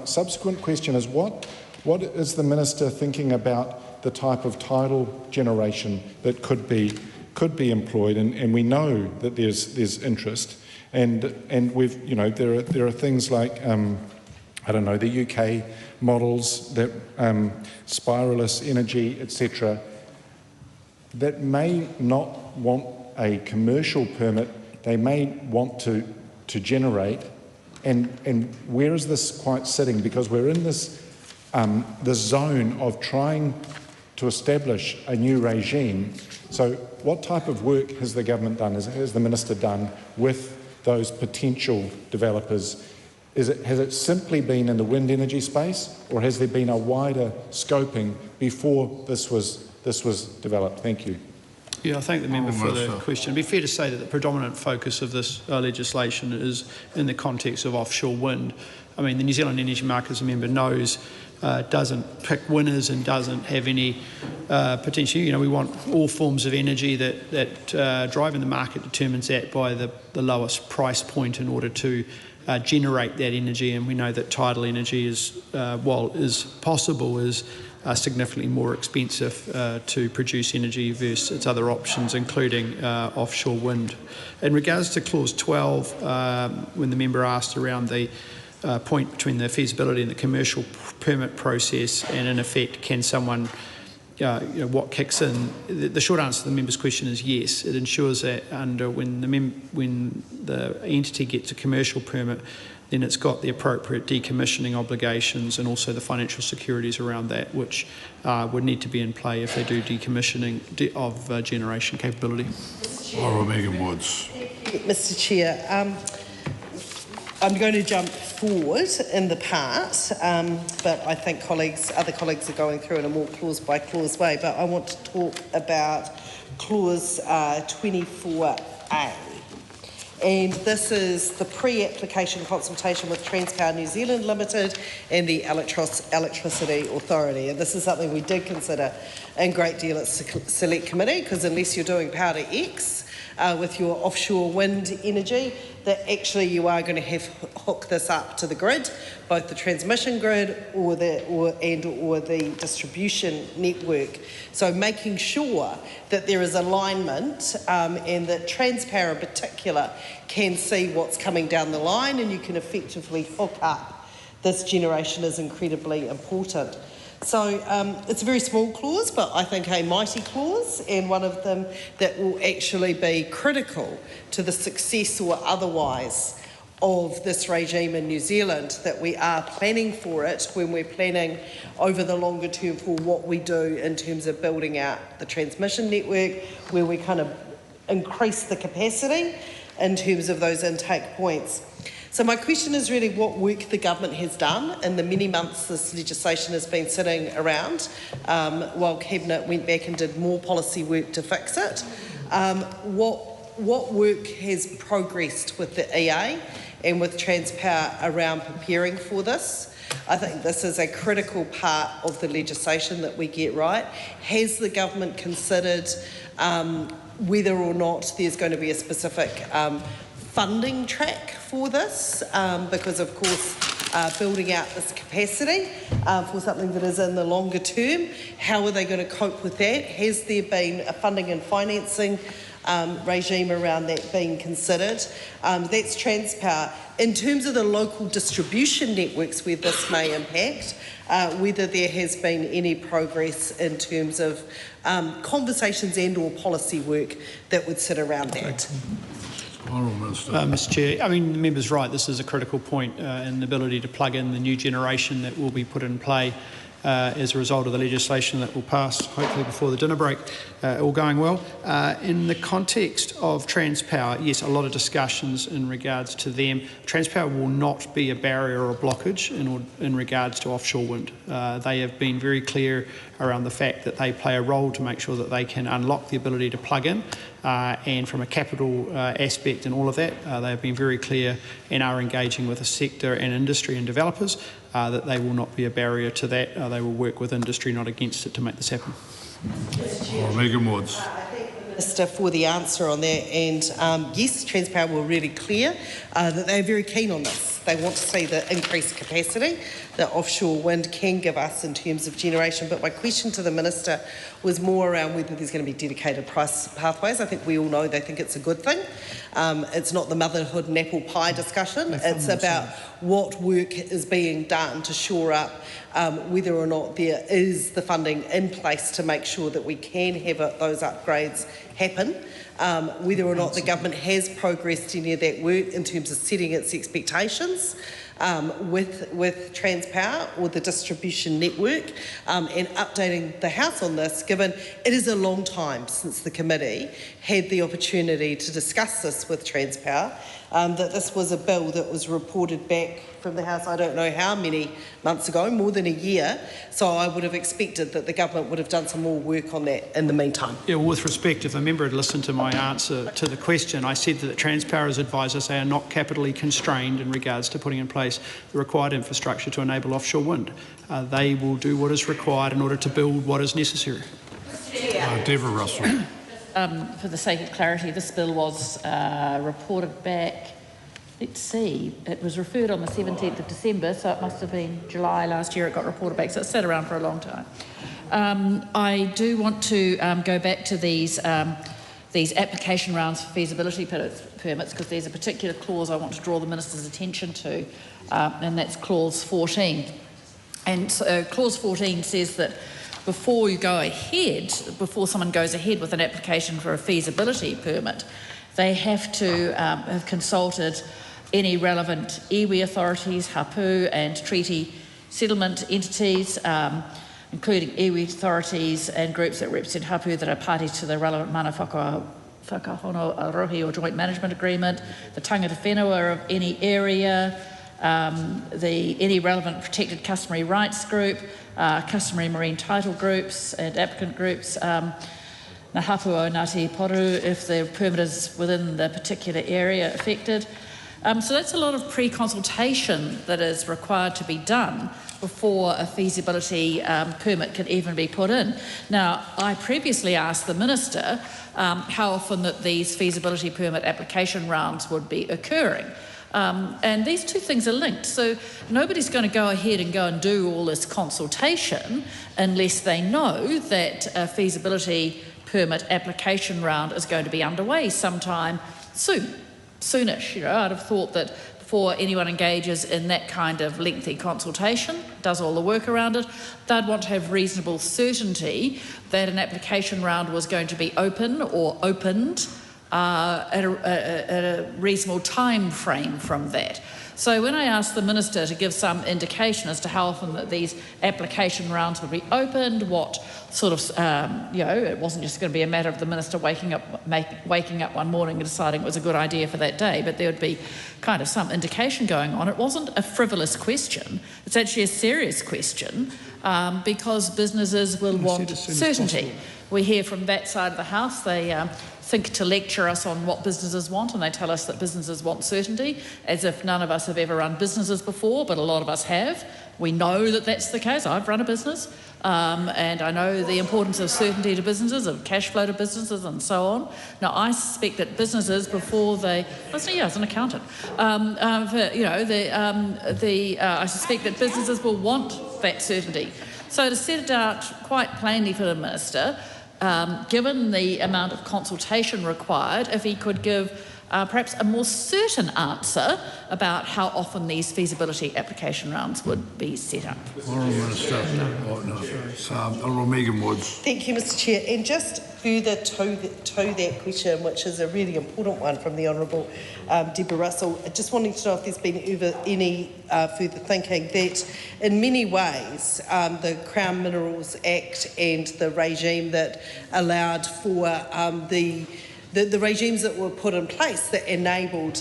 subsequent question is, what is the Minister thinking about the type of tidal generation that could be employed? And we know that there's interest, and we've, you know, there are things like I don't know, the UK models that spiraless energy, etc., that may not want a commercial permit. They may want to generate, and where is this quite sitting? Because we're in this zone of trying to establish a new regime. So what type of work has the government done, has the Minister done with those potential developers? Has it simply been in the wind energy space, or has there been a wider scoping before this was developed? Thank you. Yeah, I thank the member for the question. It'd be fair to say that the predominant focus of this legislation is in the context of offshore wind. I mean, the New Zealand Energy Market, as a member knows, doesn't pick winners and doesn't have any potential. You know, we want all forms of energy that driving the market determines that by the lowest price point in order to generate that energy. And we know that tidal energy is, while is possible, is significantly more expensive to produce energy versus its other options, including offshore wind. In regards to Clause 12, when the member asked around the point between the feasibility and the commercial permit process, and in effect, can someone, what kicks in? The short answer to the member's question is yes. It ensures that when the entity gets a commercial permit, then it's got the appropriate decommissioning obligations and also the financial securities around that, which would need to be in play if they do decommissioning of generation capability. Honourable Megan Woods. Mr. Chair, I'm going to jump forward in the part, but I think other colleagues are going through in a more clause by clause way. But I want to talk about clause 24A. And this is the pre-application consultation with Transpower New Zealand Limited and the Electricity Authority. And this is something we did consider in great deal at Select Committee, because unless you're doing power to X with your offshore wind energy, that actually you are going to have to hook this up to the grid, both the transmission grid or the distribution network. So making sure that there is alignment and that Transpower in particular can see what's coming down the line and you can effectively hook up this generation is incredibly important. So it's a very small clause, but I think a mighty clause, and one of them that will actually be critical to the success or otherwise of this regime in New Zealand, that we are planning for it when we're planning over the longer term for what we do in terms of building out the transmission network, where we kind of increase the capacity in terms of those intake points. So my question is really what work the government has done in the many months this legislation has been sitting around while Cabinet went back and did more policy work to fix it. What work has progressed with the EA and with Transpower around preparing for this? I think this is a critical part of the legislation that we get right. Has the government considered whether or not there's going to be a specific funding track for this, because of course building out this capacity for something that is in the longer term, how are they going to cope with that? Has there been a funding and financing regime around that being considered? That's Transpower. In terms of the local distribution networks where this may impact, whether there has been any progress in terms of conversations and or policy work that would sit around that. Mr. Chair, I mean, the member's right. This is a critical point in the ability to plug in the new generation that will be put in play as a result of the legislation that will pass, hopefully before the dinner break, all going well. In the context of Transpower, yes, a lot of discussions in regards to them. Transpower will not be a barrier or a blockage in regards to offshore wind. They have been very clear around the fact that they play a role to make sure that they can unlock the ability to plug in. and from a capital aspect and all of that, they have been very clear and are engaging with the sector and industry and developers that they will not be a barrier to that. They will work with industry, not against it, to make this happen. Megan Woods. Minister for the answer on that, and yes, Transpower were really clear that they're very keen on this. They want to see the increased capacity that offshore wind can give us in terms of generation. But my question to the Minister was more around whether there's going to be dedicated price pathways. I think we all know they think it's a good thing. It's not the motherhood and apple pie discussion. It's about what work is being done to shore up whether or not there is the funding in place to make sure that we can have those upgrades happen, whether or not the government has progressed any of that work in terms of setting its expectations with Transpower or the distribution network, and updating the House on this, given it is a long time since the committee had the opportunity to discuss this with Transpower, that this was a bill that was reported back from the House, I don't know how many months ago, more than a year, so I would have expected that the government would have done some more work on that in the meantime. Yeah, well, with respect, if a member had listened to my answer to the question, I said that Transpower's advisors are not capitally constrained in regards to putting in place the required infrastructure to enable offshore wind. They will do what is required in order to build what is necessary. Deborah Russell. For the sake of clarity, this bill was reported back, let's see, it was referred on the 17th of December, so it must have been July last year it got reported back, so it's sat around for a long time. I do want to go back to these application rounds for feasibility permits, because there's a particular clause I want to draw the Minister's attention to, and that's clause 14. And so clause 14 says that before someone goes ahead with an application for a feasibility permit, they have to have consulted any relevant iwi authorities, hapu and treaty settlement entities, including iwi authorities and groups that represent hapu that are parties to the relevant mana whakahono rohi or joint management agreement, the tangata whenua of any area, any relevant protected customary rights group, customary marine title groups and applicant groups, na hapu o Ngāti Poru if the permit is within the particular area affected. So that's a lot of pre-consultation that is required to be done before a feasibility permit can even be put in. Now, I previously asked the Minister how often that these feasibility permit application rounds would be occurring. And these two things are linked. So nobody's going to go ahead and do all this consultation unless they know that a feasibility permit application round is going to be underway sometime soonish. I'd have thought that before anyone engages in that kind of lengthy consultation, does all the work around it, they'd want to have reasonable certainty that an application round was going to be open or opened at a reasonable time frame from that. So when I asked the Minister to give some indication as to how often that these application rounds would be opened, what sort of, it wasn't just going to be a matter of the Minister waking up one morning and deciding it was a good idea for that day, but there would be kind of some indication going on. It wasn't a frivolous question. It's actually a serious question because businesses will want certainty. We hear from that side of the House, they think to lecture us on what businesses want, and they tell us that businesses want certainty, as if none of us have ever run businesses before, but a lot of us have. We know that that's the case. I've run a business, and I know the importance of certainty to businesses, of cash flow to businesses, and so on. Now, I suspect that businesses, before they... I was an accountant. I suspect that businesses will want that certainty. So to set it out quite plainly for the Minister, given the amount of consultation required, if he could give perhaps a more certain answer about how often these feasibility application rounds would be set up. Honourable Minister. Honourable Megan Woods. Thank you, Mr Chair. And just further to that question, which is a really important one from the Honourable Deborah Russell, just wanting to know if there's been any further thinking that in many ways the Crown Minerals Act and the regime that allowed for the the regimes that were put in place that enabled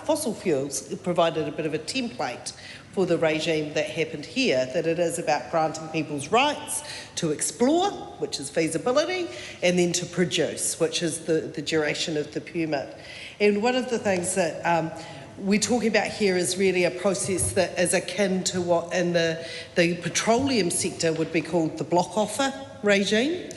fossil fuels provided a bit of a template for the regime that happened here, that it is about granting people's rights to explore, which is feasibility, and then to produce, which is the duration of the permit. And one of the things that we're talking about here is really a process that is akin to what in the petroleum sector would be called the block offer regime.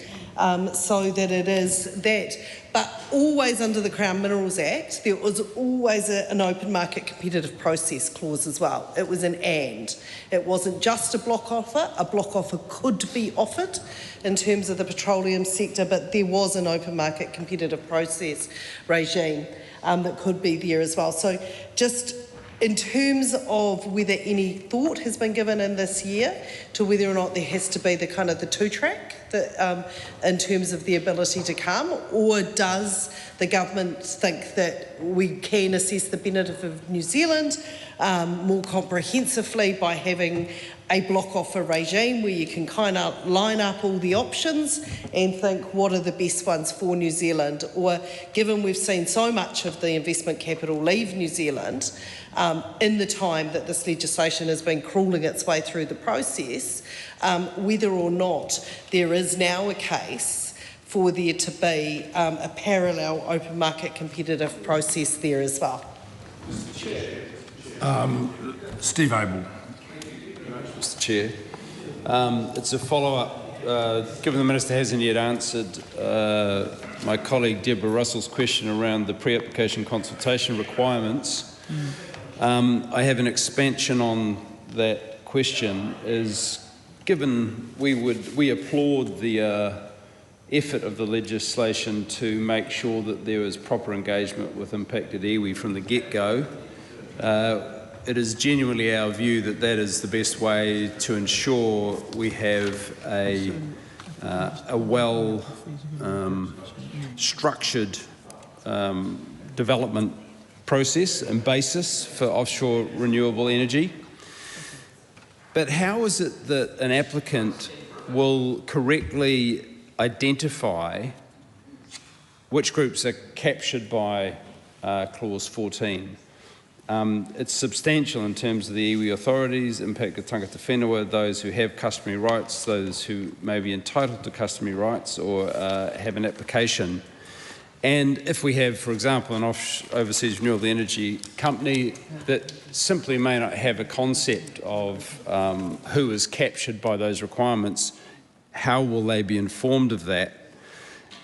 So that it is that, but always under the Crown Minerals Act, there was always an open market competitive process clause as well. It was an and. It wasn't just a block offer. A block offer could be offered in terms of the petroleum sector, but there was an open market competitive process regime that could be there as well. So just in terms of whether any thought has been given in this year to whether or not there has to be the kind of the two-track that, in terms of the ability to come, or does the government think that we can assess the benefit of New Zealand more comprehensively by having a block offer regime where you can kind of line up all the options and think what are the best ones for New Zealand? Or given we've seen so much of the investment capital leave New Zealand in the time that this legislation has been crawling its way through the process, whether or not there is now a case for there to be a parallel open market competitive process there as well. Steve Abel. Mr. Chair. It's a follow-up. Given the Minister hasn't yet answered my colleague Deborah Russell's question around the pre-application consultation requirements, I have an expansion on that question. Is given we applaud the effort of the legislation to make sure that there is proper engagement with impacted iwi from the get-go, it is genuinely our view that that is the best way to ensure we have a well structured development process and basis for offshore renewable energy. But how is it that an applicant will correctly identify which groups are captured by clause 14? It's substantial in terms of the iwi authorities, impacted tangata whenua, those who have customary rights, those who may be entitled to customary rights or have an application. And if we have, for example, an overseas renewable energy company that simply may not have a concept of who is captured by those requirements, how will they be informed of that?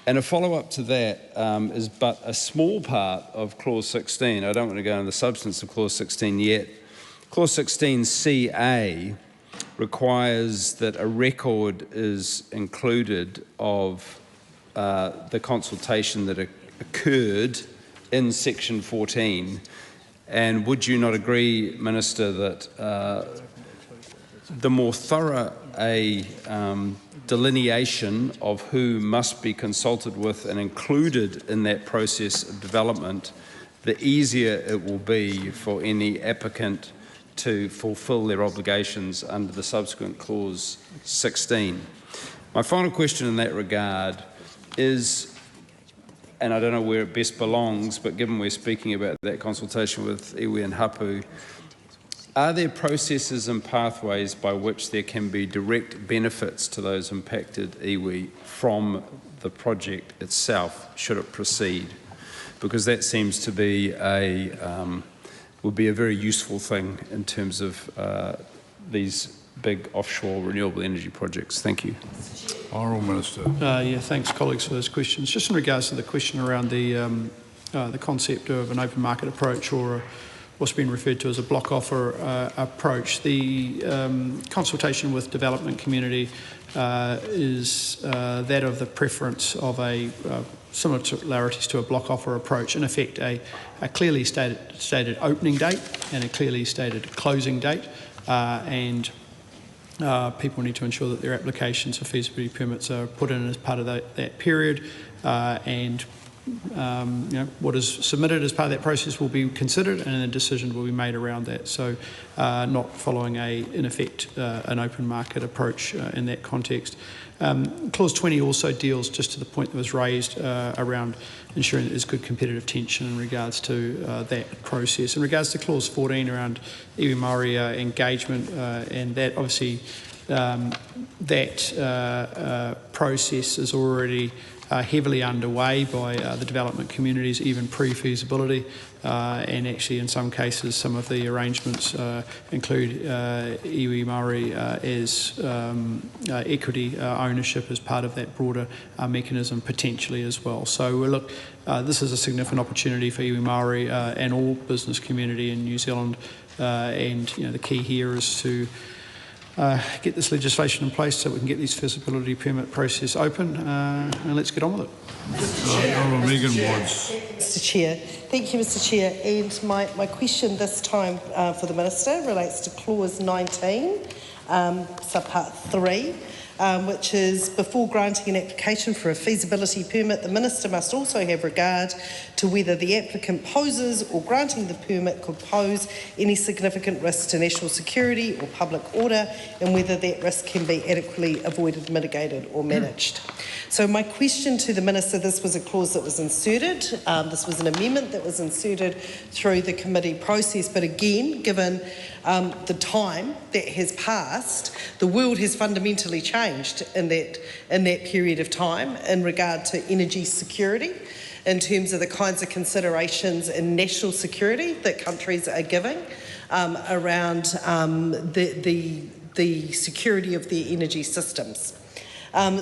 And a follow-up to that is but a small part of Clause 16. I don't want to go into the substance of Clause 16 yet. Clause 16CA requires that a record is included of the consultation that occurred in Section 14. And would you not agree, Minister, that the more thorough a delineation of who must be consulted with and included in that process of development, the easier it will be for any applicant to fulfil their obligations under the subsequent Clause 16. My final question in that regard is, and I don't know where it best belongs, but given we're speaking about that consultation with iwi and hapu, are there processes and pathways by which there can be direct benefits to those impacted iwi from the project itself, should it proceed? Because that seems to be would be a very useful thing in terms of these big offshore renewable energy projects. Thank you. Honourable Minister. Yeah, thanks, colleagues, for those questions. Just in regards to the question around the concept of an open market approach or what's been referred to as a block offer approach, the consultation with development community is that of the preference of a similarities to a block offer approach, in effect a clearly stated opening date and a clearly stated closing date, and people need to ensure that their applications for feasibility permits are put in as part of that period, and what is submitted as part of that process will be considered and a decision will be made around that. So not following in effect, an open market approach in that context. Clause 20 also deals, just to the point that was raised, around ensuring that there's good competitive tension in regards to that process. In regards to clause 14 around iwi Māori engagement, and that obviously that process is already heavily underway by the development communities, even pre-feasibility, and actually in some cases some of the arrangements include iwi Māori as equity ownership as part of that broader mechanism potentially as well. So look, this is a significant opportunity for iwi Māori and all business community in New Zealand, and the key here is to get this legislation in place so we can get this feasibility permit process open, and let's get on with it. Mr. Chair. Thank you, Mr. Chair. And my question this time for the Minister relates to clause 19, subpart 3. Which is before granting an application for a feasibility permit, the Minister must also have regard to whether the applicant poses or granting the permit could pose any significant risk to national security or public order, and whether that risk can be adequately avoided, mitigated or managed. So my question to the Minister, this was a clause that was inserted, this was an amendment that was inserted through the committee process, but again, given the time that has passed, the world has fundamentally changed in that period of time in regard to energy security, in terms of the kinds of considerations in national security that countries are giving around the security of their energy systems.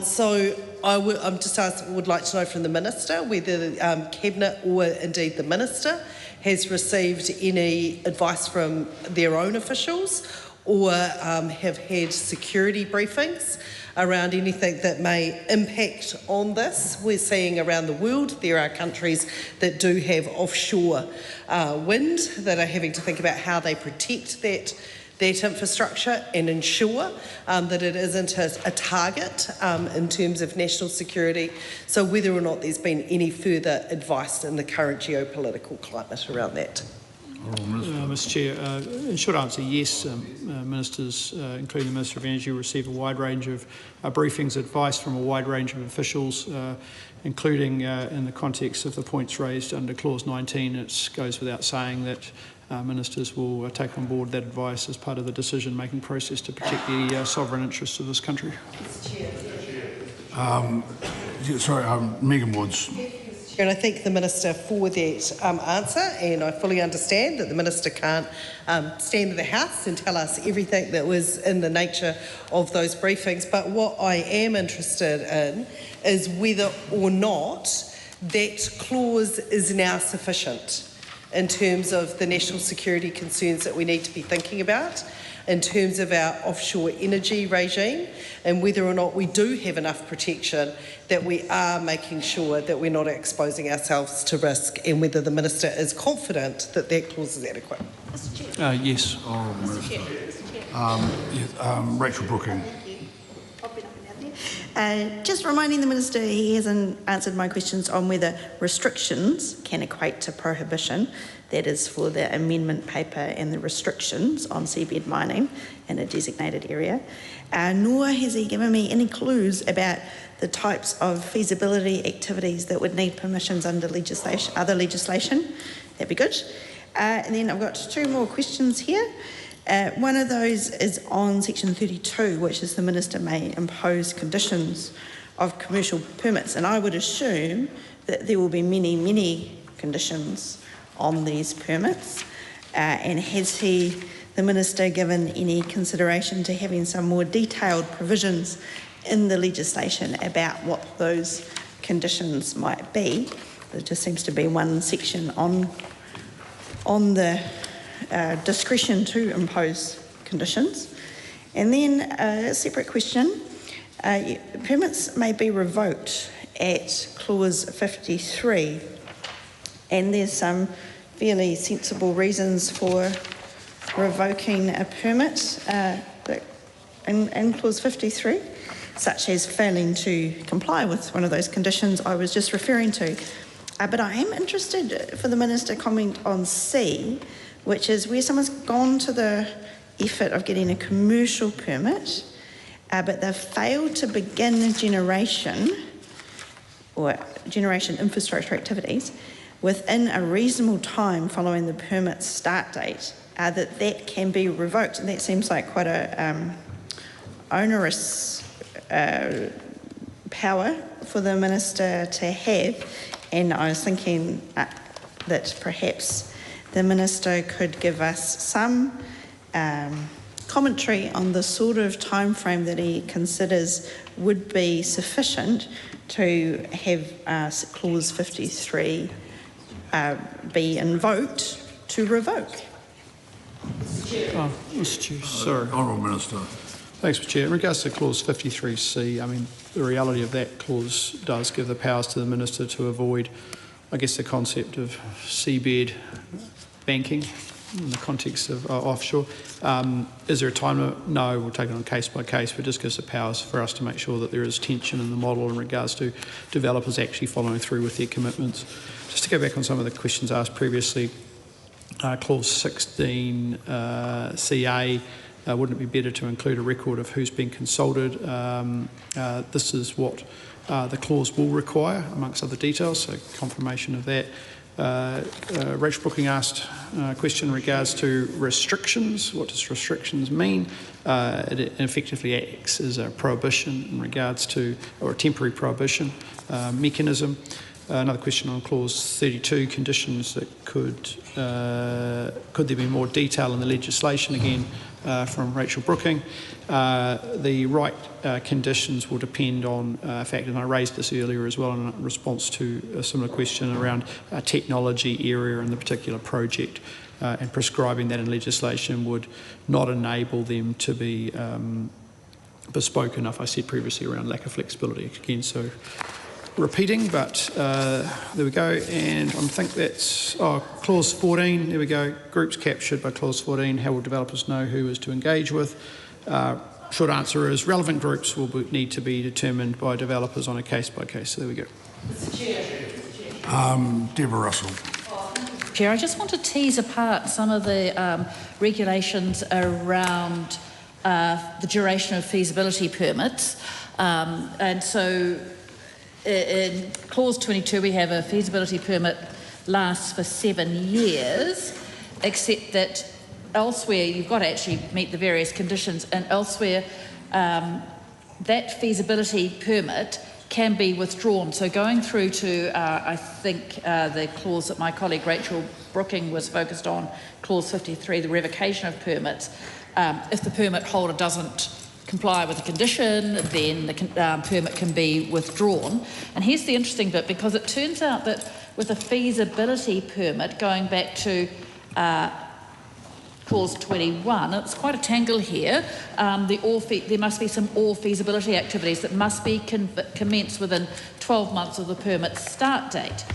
So I'm just would like to know from the Minister whether Cabinet or indeed the Minister has received any advice from their own officials or have had security briefings around anything that may impact on this. We're seeing around the world there are countries that do have offshore wind that are having to think about how they protect that infrastructure and ensure that it isn't a target in terms of national security. So whether or not there's been any further advice in the current geopolitical climate around that. Mr. Chair, in short answer, yes. Ministers, including the Minister of Energy, receive a wide range of briefings, advice from a wide range of officials, including in the context of the points raised under clause 19. It goes without saying that ministers will take on board that advice as part of the decision-making process to protect the sovereign interests of this country. Megan Woods. And I thank the Minister for that answer, and I fully understand that the Minister can't stand in the House and tell us everything that was in the nature of those briefings. But what I am interested in is whether or not that clause is now sufficient in terms of the national security concerns that we need to be thinking about, in terms of our offshore energy regime, and whether or not we do have enough protection that we are making sure that we're not exposing ourselves to risk, and whether the Minister is confident that that clause is adequate. Yes. Rachel Brooking. Just reminding the Minister he hasn't answered my questions on whether restrictions can equate to prohibition. That is for the amendment paper and the restrictions on seabed mining in a designated area. Nor has he given me any clues about the types of feasibility activities that would need permissions under other legislation. That'd be good. And then I've got two more questions here. One of those is on section 32, which is the Minister may impose conditions of commercial permits. And I would assume that there will be many, many conditions on these permits. And has the Minister given any consideration to having some more detailed provisions in the legislation about what those conditions might be? There just seems to be one section on the discretion to impose conditions. And then a separate question, permits may be revoked at clause 53, and there's some fairly sensible reasons for revoking a permit in clause 53, such as failing to comply with one of those conditions I was just referring to. But I am interested for the Minister to comment on C, which is where someone's gone to the effort of getting a commercial permit, but they've failed to begin generation infrastructure activities within a reasonable time following the permit's start date, that can be revoked. And that seems like quite a onerous power for the Minister to have. And I was thinking that perhaps the Minister could give us some commentary on the sort of time frame that he considers would be sufficient to have clause 53 be invoked to revoke. Mr. Chair, sorry. Honourable Minister. Thanks, Mr. Chair. In regards to clause 53C, I mean, the reality of that clause does give the powers to the Minister to avoid, I guess, the concept of seabed banking in the context of offshore. Is there a time limit? No, we'll take it on case by case, but it just gives the powers for us to make sure that there is tension in the model in regards to developers actually following through with their commitments. Just to go back on some of the questions asked previously, clause 16 CA, wouldn't it be better to include a record of who's been consulted? This is what the clause will require, amongst other details, so confirmation of that. Rachel Brooking asked a question in regards to restrictions. What does restrictions mean? It effectively acts as a prohibition in regards to, or a temporary prohibition mechanism. Another question on clause 32, conditions that could there be more detail in the legislation, again from Rachel Brooking. The right conditions will depend on fact, and I raised this earlier as well in response to a similar question around technology area in the particular project, and prescribing that in legislation would not enable them to be bespoke enough, I said previously, around lack of flexibility. Again, so repeating, but there we go. And I think that's clause 14. There we go. Groups captured by clause 14. How will developers know who is to engage with? Short answer is relevant groups will need to be determined by developers on a case by case. So there we go. Mr. Chair. Deborah Russell. Chair, I just want to tease apart some of the regulations around the duration of feasibility permits. And so in clause 22, we have a feasibility permit lasts for 7 years, except that elsewhere you've got to actually meet the various conditions, and elsewhere that feasibility permit can be withdrawn. So going through to, I think, the clause that my colleague Rachel Brooking was focused on, clause 53, the revocation of permits, if the permit holder doesn't comply with the condition, then the permit can be withdrawn. And here's the interesting bit, because it turns out that with a feasibility permit, going back to clause 21, it's quite a tangle here. There must be some all feasibility activities that must be commenced within 12 months of the permit's start date.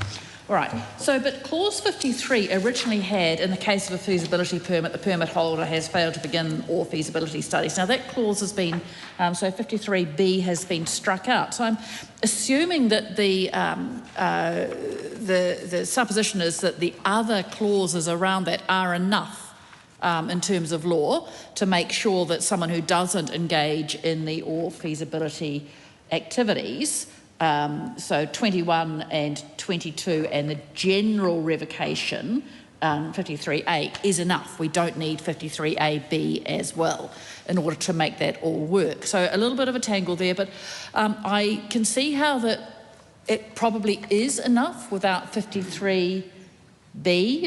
All right, so but clause 53 originally had, in the case of a feasibility permit, the permit holder has failed to begin all feasibility studies. Now that clause has been, so 53B has been struck out. So I'm assuming that the supposition is that the other clauses around that are enough in terms of law to make sure that someone who doesn't engage in the all feasibility activities, so 21 and 22 and the general revocation, 53A, is enough. We don't need 53AB as well in order to make that all work. So a little bit of a tangle there, but I can see how that it probably is enough without 53B,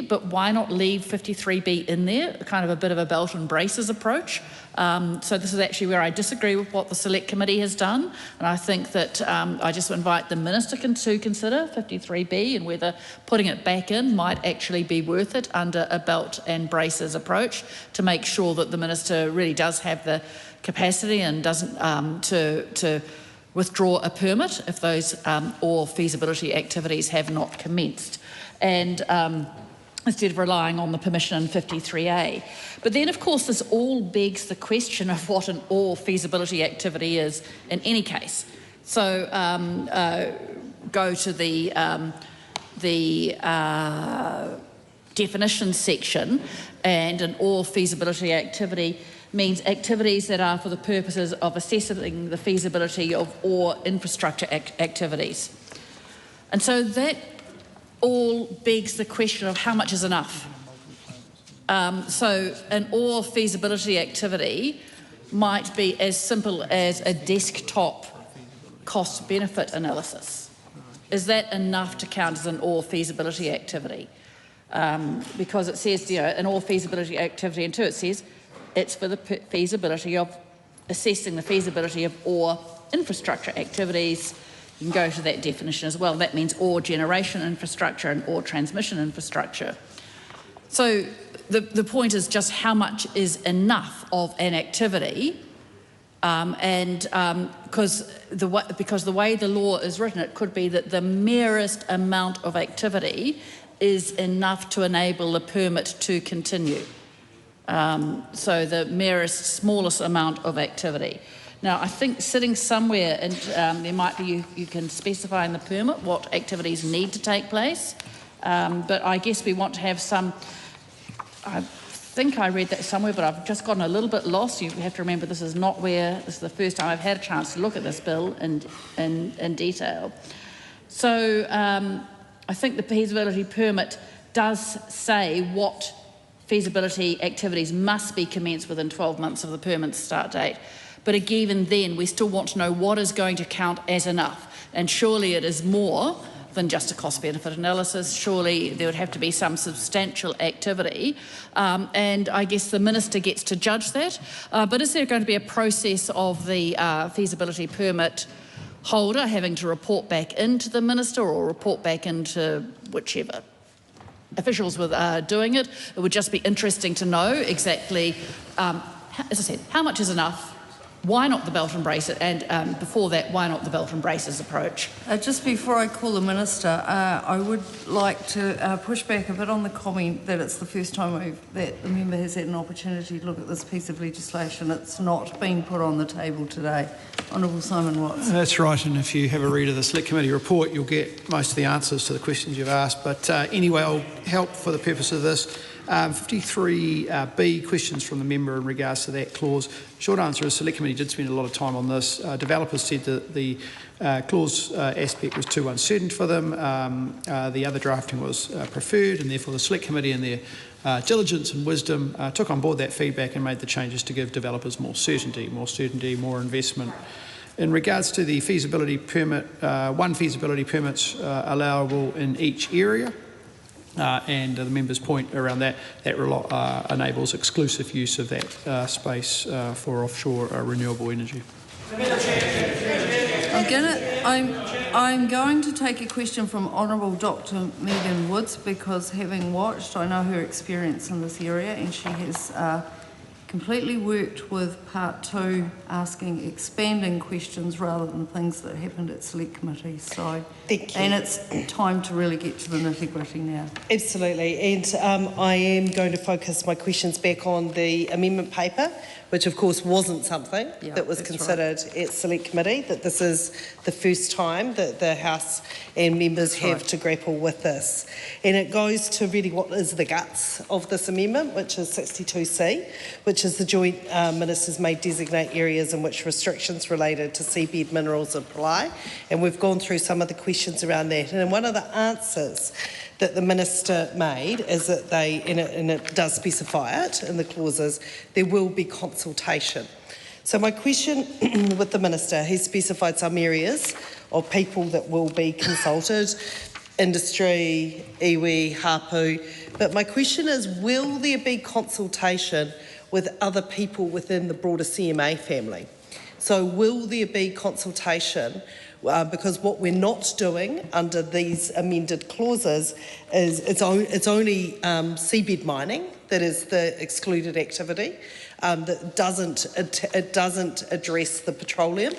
but why not leave 53B in there, kind of a bit of a belt and braces approach? So this is actually where I disagree with what the Select Committee has done, and I think that I just invite the Minister to consider 53B and whether putting it back in might actually be worth it under a belt and braces approach to make sure that the Minister really does have the capacity and doesn't to withdraw a permit if those all feasibility activities have not commenced, and instead of relying on the permission in 53A. But then, of course, this all begs the question of what an all feasibility activity is in any case. So go to the the definition section, and an or feasibility activity means activities that are for the purposes of assessing the feasibility of or infrastructure activities. And so that all begs the question of how much is enough. So an or feasibility activity might be as simple as a desktop cost-benefit analysis. Is that enough to count as an or feasibility activity? Because it says, an or feasibility activity, and 2 it says it's for the feasibility of assessing the feasibility of or infrastructure activities. You can go to that definition as well. That means or generation infrastructure and or transmission infrastructure. So the point is just how much is enough of an activity, because the way the law is written, it could be that the merest amount of activity is enough to enable the permit to continue. So the merest smallest amount of activity. Now, I think sitting somewhere, and there might be, you can specify in the permit what activities need to take place, but I guess we want to have some, I think I read that somewhere, but I've just gotten a little bit lost. You have to remember this is the first time I've had a chance to look at this bill in detail. So I think the feasibility permit does say what feasibility activities must be commenced within 12 months of the permit start date. But even then, we still want to know what is going to count as enough. And surely it is more than just a cost-benefit analysis. Surely there would have to be some substantial activity. And I guess the Minister gets to judge that. But is there going to be a process of the feasibility permit holder having to report back into the Minister or report back into whichever officials were doing it? It would just be interesting to know exactly, as I said, how much is enough? Why not the belt and braces? And before that, why not the belt and braces approach? Just before I call the Minister, I would like to push back a bit on the comment that it's the first time that the member has had an opportunity to look at this piece of legislation. It's not been put on the table today. Honourable Simon Watts. That's right, and if you have a read of the Select Committee report, you'll get most of the answers to the questions you've asked. But anyway, I'll help for the purpose of this. 53B, questions from the member in regards to that clause. Short answer is Select Committee did spend a lot of time on this. Developers said that the clause aspect was too uncertain for them. The other drafting was preferred, and therefore the Select Committee in their diligence and wisdom took on board that feedback and made the changes to give developers more certainty, more investment. In regards to the feasibility permit, one feasibility permit's allowable in each area. And the member's point around that enables exclusive use of that space for offshore renewable energy. I'm going to take a question from Honourable Dr. Megan Woods, because having watched, I know her experience in this area, and she has completely worked with Part 2, asking expanding questions rather than things that happened at Select Committee. So, thank you. And it's time to really get to the nitty-gritty now. Absolutely, and I am going to focus my questions back on the amendment paper, which of course wasn't something that was considered at Select Committee, that this is the first time that the House and members have to grapple with this. And it goes to really what is the guts of this amendment, which is 62C, which is the joint ministers may designate areas in which restrictions related to seabed minerals apply. And we've gone through some of the questions around that. And one of the answers that the Minister made is that they, and it does specify it in the clauses, there will be consultation. So my question with the Minister, he specified some areas of people that will be consulted, industry, iwi, hapu, but my question is, will there be consultation with other people within the broader CMA family? So will there be consultation? Because what we're not doing under these amended clauses is it's only seabed mining that is the excluded activity. That doesn't address the petroleum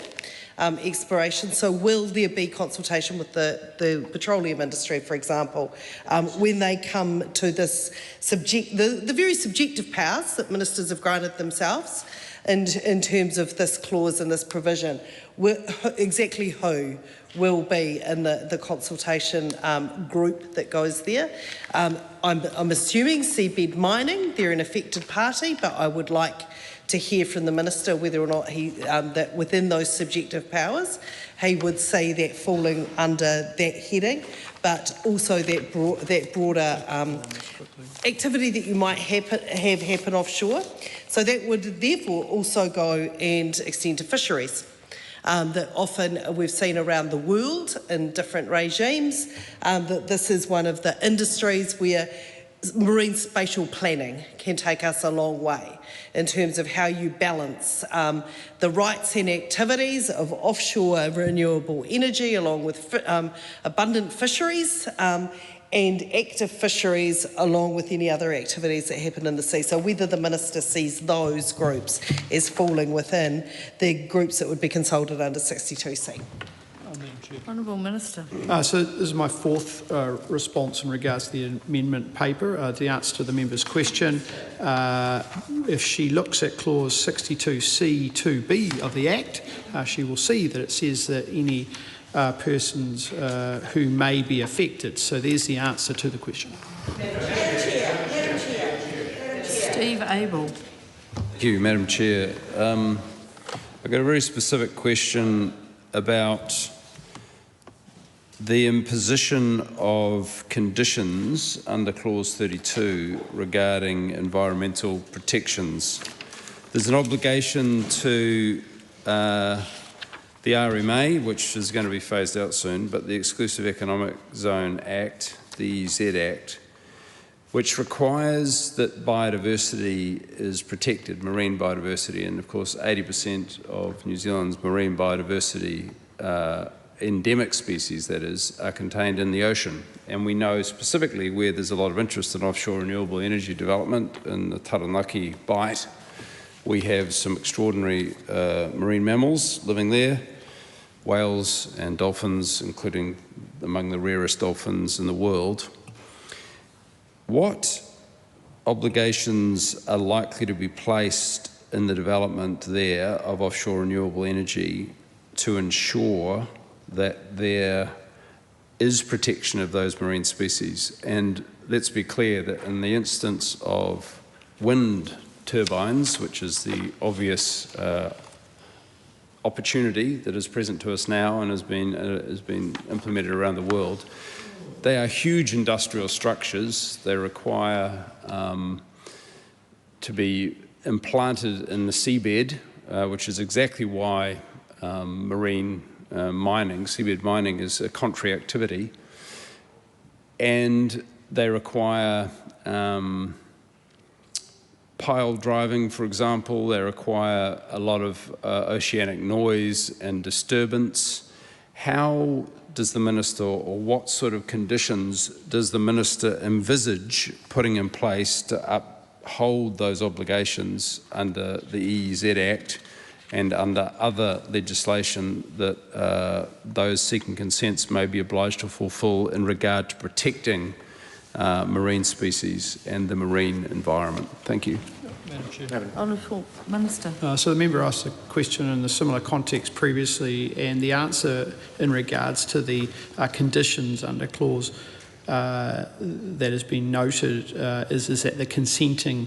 exploration. So will there be consultation with the petroleum industry, for example, when they come to this the very subjective powers that ministers have granted themselves in terms of this clause and this provision? Exactly who will be in the consultation group that goes there. I'm assuming seabed mining, they're an affected party, but I would like to hear from the Minister whether or not he, that within those subjective powers, he would see that falling under that heading, but also that broader activity that you might have happen offshore. So that would therefore also go and extend to fisheries. That often we've seen around the world in different regimes, that this is one of the industries where marine spatial planning can take us a long way in terms of how you balance the rights and activities of offshore renewable energy along with abundant fisheries and active fisheries along with any other activities that happen in the sea. So whether the Minister sees those groups as falling within the groups that would be consulted under 62C. Honourable Minister. So this is my fourth response in regards to the amendment paper. The answer to the member's question, if she looks at clause 62C2B of the Act, she will see that it says that any persons who may be affected. So there's the answer to the question. Steve Abel. Thank you, Madam Chair. I've got a very specific question about the imposition of conditions under clause 32 regarding environmental protections. There's an obligation to the RMA, which is going to be phased out soon, but the Exclusive Economic Zone Act, the EZ Act, which requires that biodiversity is protected, marine biodiversity, and of course 80% of New Zealand's marine biodiversity, endemic species that is, are contained in the ocean. And we know specifically where there's a lot of interest in offshore renewable energy development in the Taranaki Bight. We have some extraordinary marine mammals living there, whales and dolphins, including among the rarest dolphins in the world. What obligations are likely to be placed in the development there of offshore renewable energy to ensure that there is protection of those marine species? And let's be clear that in the instance of wind turbines, which is the obvious opportunity that is present to us now and has been implemented around the world, they are huge industrial structures. They require to be implanted in the seabed, which is exactly why marine mining, seabed mining, is a contrary activity, and they require pile driving, for example. They require a lot of oceanic noise and disturbance. How does the Minister, or what sort of conditions does the Minister envisage putting in place to uphold those obligations under the EEZ Act and under other legislation that those seeking consents may be obliged to fulfil in regard to protecting marine species and the marine environment? Thank you. Madam Chair. Honourable Minister. So the member asked a question in a similar context previously, and the answer in regards to the conditions under clause that has been noted is that the consenting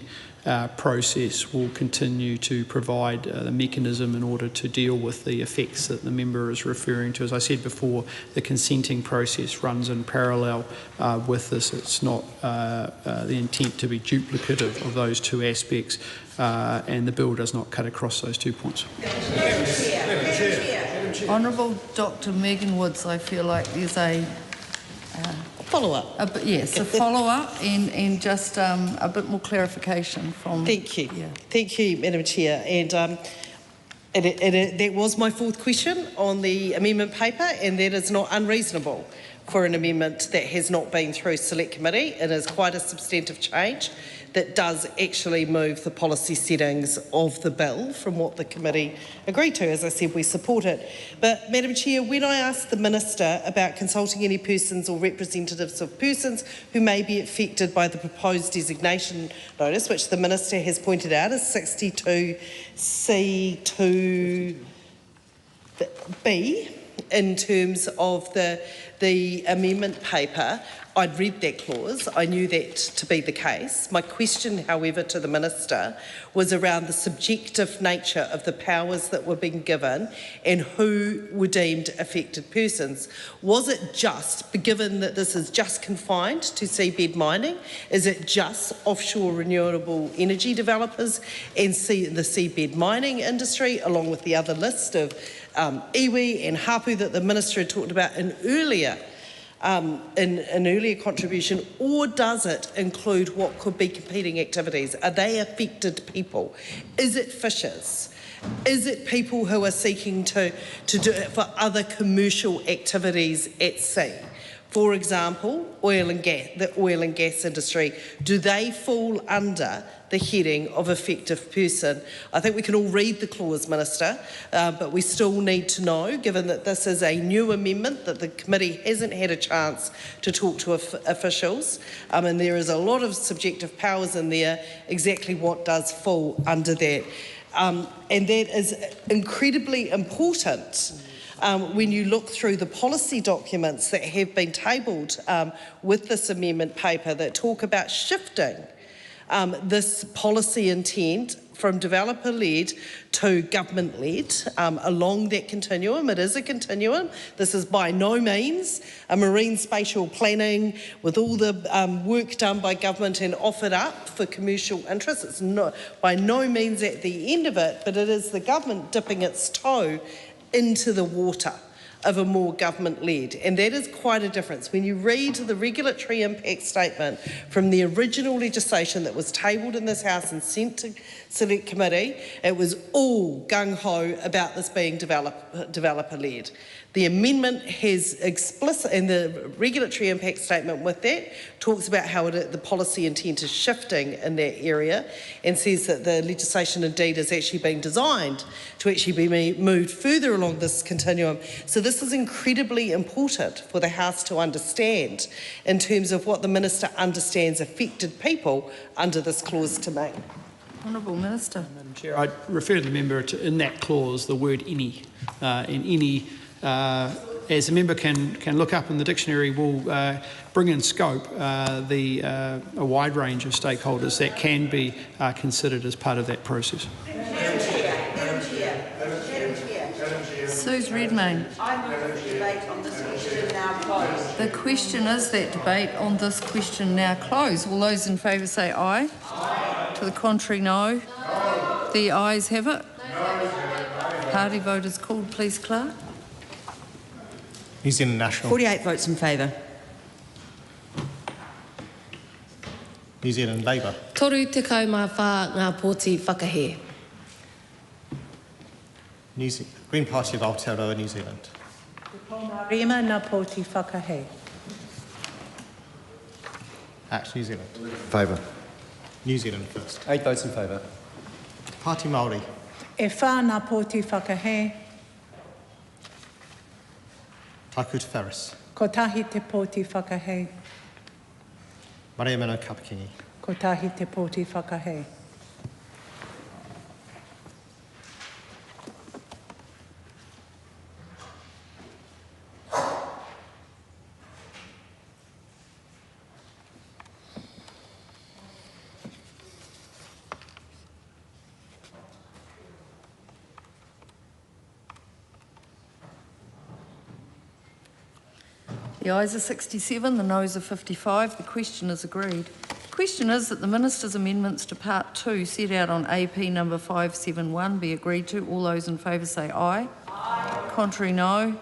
process will continue to provide the mechanism in order to deal with the effects that the member is referring to. As I said before, the consenting process runs in parallel with this. It's not the intent to be duplicative of those two aspects, and the bill does not cut across those 2 points. Honourable Dr. Megan Woods, I feel like there's a follow-up. Yes, a follow-up and just a bit more clarification from... Thank you. Yeah. Thank you, Madam Chair. And that was my fourth question on the amendment paper, and that is not unreasonable for an amendment that has not been through Select Committee. It is quite a substantive change that does actually move the policy settings of the bill from what the committee agreed to. As I said, we support it. But, Madam Chair, when I asked the Minister about consulting any persons or representatives of persons who may be affected by the proposed designation notice, which the Minister has pointed out is 62C2B, in terms of the amendment paper. I'd read that clause. I knew that to be the case. My question, however, to the Minister was around the subjective nature of the powers that were being given and who were deemed affected persons. Was it just, given that this is just confined to seabed mining, is it just offshore renewable energy developers and the seabed mining industry, along with the other list of iwi and hapu that the Minister had talked about in earlier contribution, or does it include what could be competing activities? Are they affected people? Is it fishers? Is it people who are seeking to do it for other commercial activities at sea? For example, the oil and gas industry, do they fall under the heading of affected person? I think we can all read the clause, Minister, but we still need to know, given that this is a new amendment that the committee hasn't had a chance to talk to officials, and there is a lot of subjective powers in there, exactly what does fall under that. And that is incredibly important when you look through the policy documents that have been tabled with this amendment paper that talk about shifting this policy intent from developer-led to government-led along that continuum. It is a continuum. This is by no means a marine spatial planning with all the work done by government and offered up for commercial interests. It's by no means at the end of it, but it is the government dipping its toe into the water of a more government-led, and that is quite a difference. When you read the regulatory impact statement from the original legislation that was tabled in this House and sent to Select Committee, it was all gung-ho about this being developer-led. The amendment has explicit, and the regulatory impact statement with that talks about how the policy intent is shifting in that area, and says that the legislation indeed is actually being designed to actually be moved further along this continuum. So this is incredibly important for the House to understand in terms of what the Minister understands affected people under this clause to mean. Honourable Minister. Madam Chair, I refer to the member to, in that clause, the word any. And any, as a member can look up in the dictionary, will bring in scope a wide range of stakeholders that can be considered as part of that process. Suze Redmayne. I move the debate on this question now closed. The question is that debate on this question now closed. All those in favour say aye. Aye. To the contrary, no. No. The ayes have it. No. Party vote is called, please, Clerk. New Zealand National. 48 votes in favour. New Zealand Labour. Toru te kaumawha ngā pōti whakahe. Green Party of Aotearoa, New Zealand. Rima ngā pōti whakahe. Act New Zealand. Favour. New Zealand first. 8 votes in favour. Party Māori. E whā ngā pōti whakahe. Taku Te Wharis. Ko tahi te pōti whakahe. Maria Mano Kapakingi. Ko tahi te pōti whakahe. The ayes are 67, the noes are 55. The question is agreed. The question is that the Minister's amendments to Part 2 set out on AP number 571 be agreed to. All those in favour say aye. Aye. Contrary, no.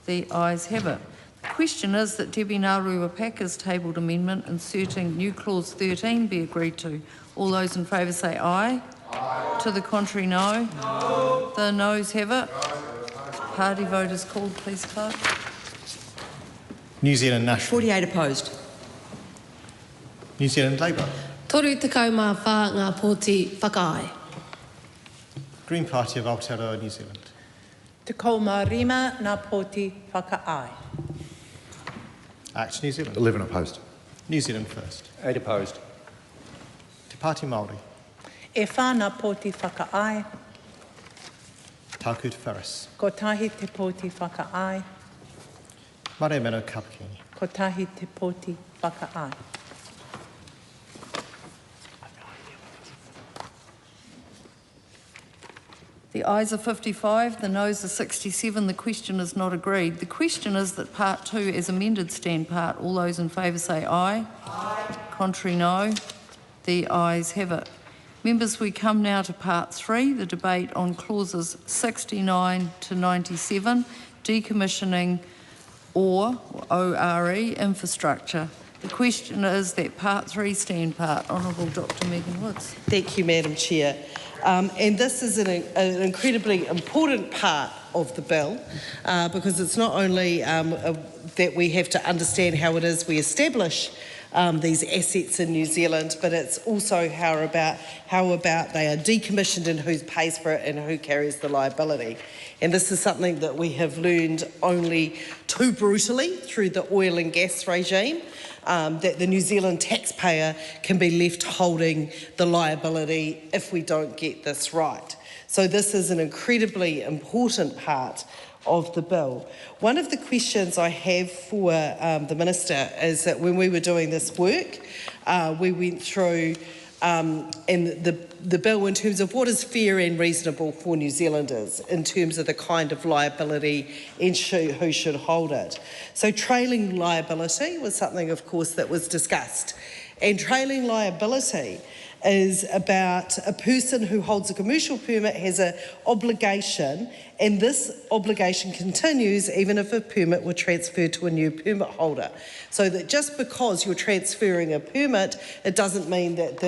The ayes have it. The question is that Debbie Ngaruapaka's tabled amendment inserting new clause 13 be agreed to. All those in favour say aye. Aye. To the contrary, no. No. The noes have it. Party vote is called, please, Clerk. New Zealand National. 48 opposed. New Zealand Labour. Toru te kaumawha ngā pōti whakaai. Green Party of Aotearoa, New Zealand. Te kaumārima ngā pōti whakaai. Act New Zealand. 11 opposed. New Zealand first. 8 opposed. Te Party Māori. E whā ngā pōti whakaai. Taku te Ferris. Ko tahi te poti whakaai. Mare meno kapaki. Ko tahi te poti whakaai. The ayes are 55, the noes are 67. The question is not agreed. The question is that Part 2 as amended stand part. All those in favour say aye. Aye. Contrary, no. The ayes have it. Members, we come now to Part 3, the debate on clauses 69 to 97, decommissioning or ORE infrastructure. The question is that Part 3 stand part. Honourable Dr Megan Woods. Thank you, Madam Chair. And this is an incredibly important part of the bill because it's not only that we have to understand how it is we establish these assets in New Zealand, but it's also how about they are decommissioned and who pays for it and who carries the liability. And this is something that we have learned only too brutally through the oil and gas regime, that the New Zealand taxpayer can be left holding the liability if we don't get this right. So this is an incredibly important part of the bill. One of the questions I have for the Minister is that when we were doing this work, we went through the bill in terms of what is fair and reasonable for New Zealanders in terms of the kind of liability and who should hold it. So trailing liability was something, of course, that was discussed. And trailing liability is about a person who holds a commercial permit has an obligation, and this obligation continues even if a permit were transferred to a new permit holder. So that just because you're transferring a permit, it doesn't mean that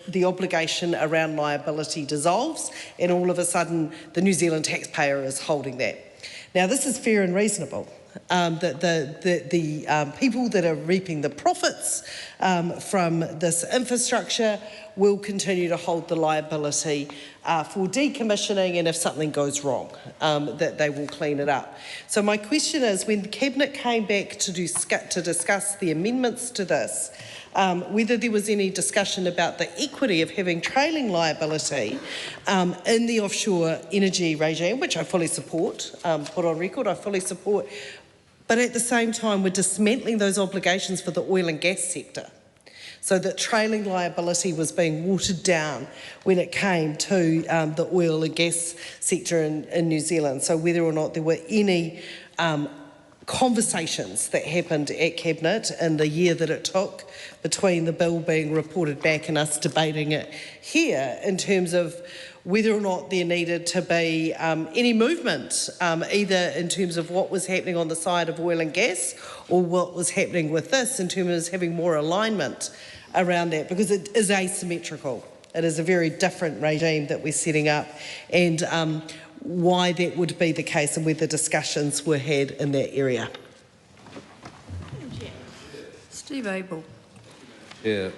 the obligation around liability dissolves and all of a sudden the New Zealand taxpayer is holding that. Now this is fair and reasonable. That the people that are reaping the profits from this infrastructure will continue to hold the liability for decommissioning, and if something goes wrong, that they will clean it up. So my question is, when the Cabinet came back to discuss the amendments to this, whether there was any discussion about the equity of having trailing liability in the offshore energy regime, which I fully support, put on record, I fully support, but at the same time we're dismantling those obligations for the oil and gas sector. So that trailing liability was being watered down when it came to the oil and gas sector in New Zealand. So whether or not there were any conversations that happened at Cabinet in the year that it took between the bill being reported back and us debating it here in terms of whether or not there needed to be any movement, either in terms of what was happening on the side of oil and gas or what was happening with this in terms of having more alignment around that, because it is asymmetrical. It is a very different regime that we're setting up, and why that would be the case and whether discussions were had in that area. Steve Abel. Yeah.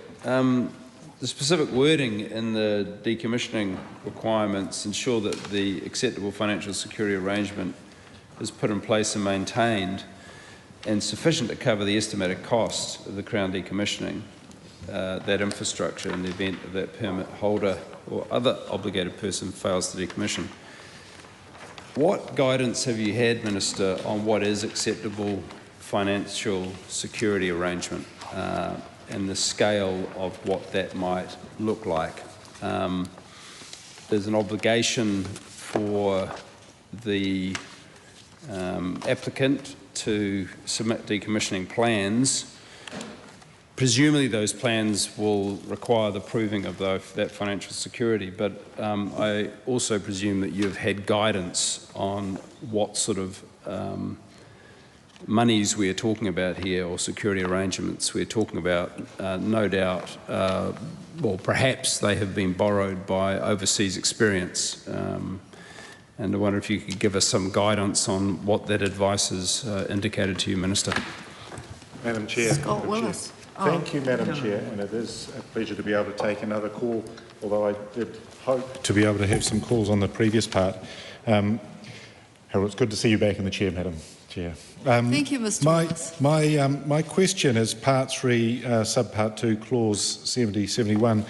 The specific wording in the decommissioning requirements ensure that the acceptable financial security arrangement is put in place and maintained and sufficient to cover the estimated cost of the Crown decommissioning that infrastructure in the event of that permit holder or other obligated person fails to decommission. What guidance have you had, Minister, on what is acceptable financial security arrangement and the scale of what that might look like? There's an obligation for the applicant to submit decommissioning plans. Presumably those plans will require the proving of that financial security, but I also presume that you've had guidance on what sort of monies we are talking about here, or security arrangements we're talking about. No doubt, well, perhaps they have been borrowed by overseas experience. And I wonder if you could give us some guidance on what that advice has indicated to you, Minister. Madam Chair. Scott Willis. Thank you, Madam Chair, and it is a pleasure to be able to take another call, although I did hope to be able to have some calls on the previous part. Harold, it's good to see you back in the chair, Madam Chair. Thank you, Mr. Willis. My question is Part 3, Subpart 2, Clause 70-71.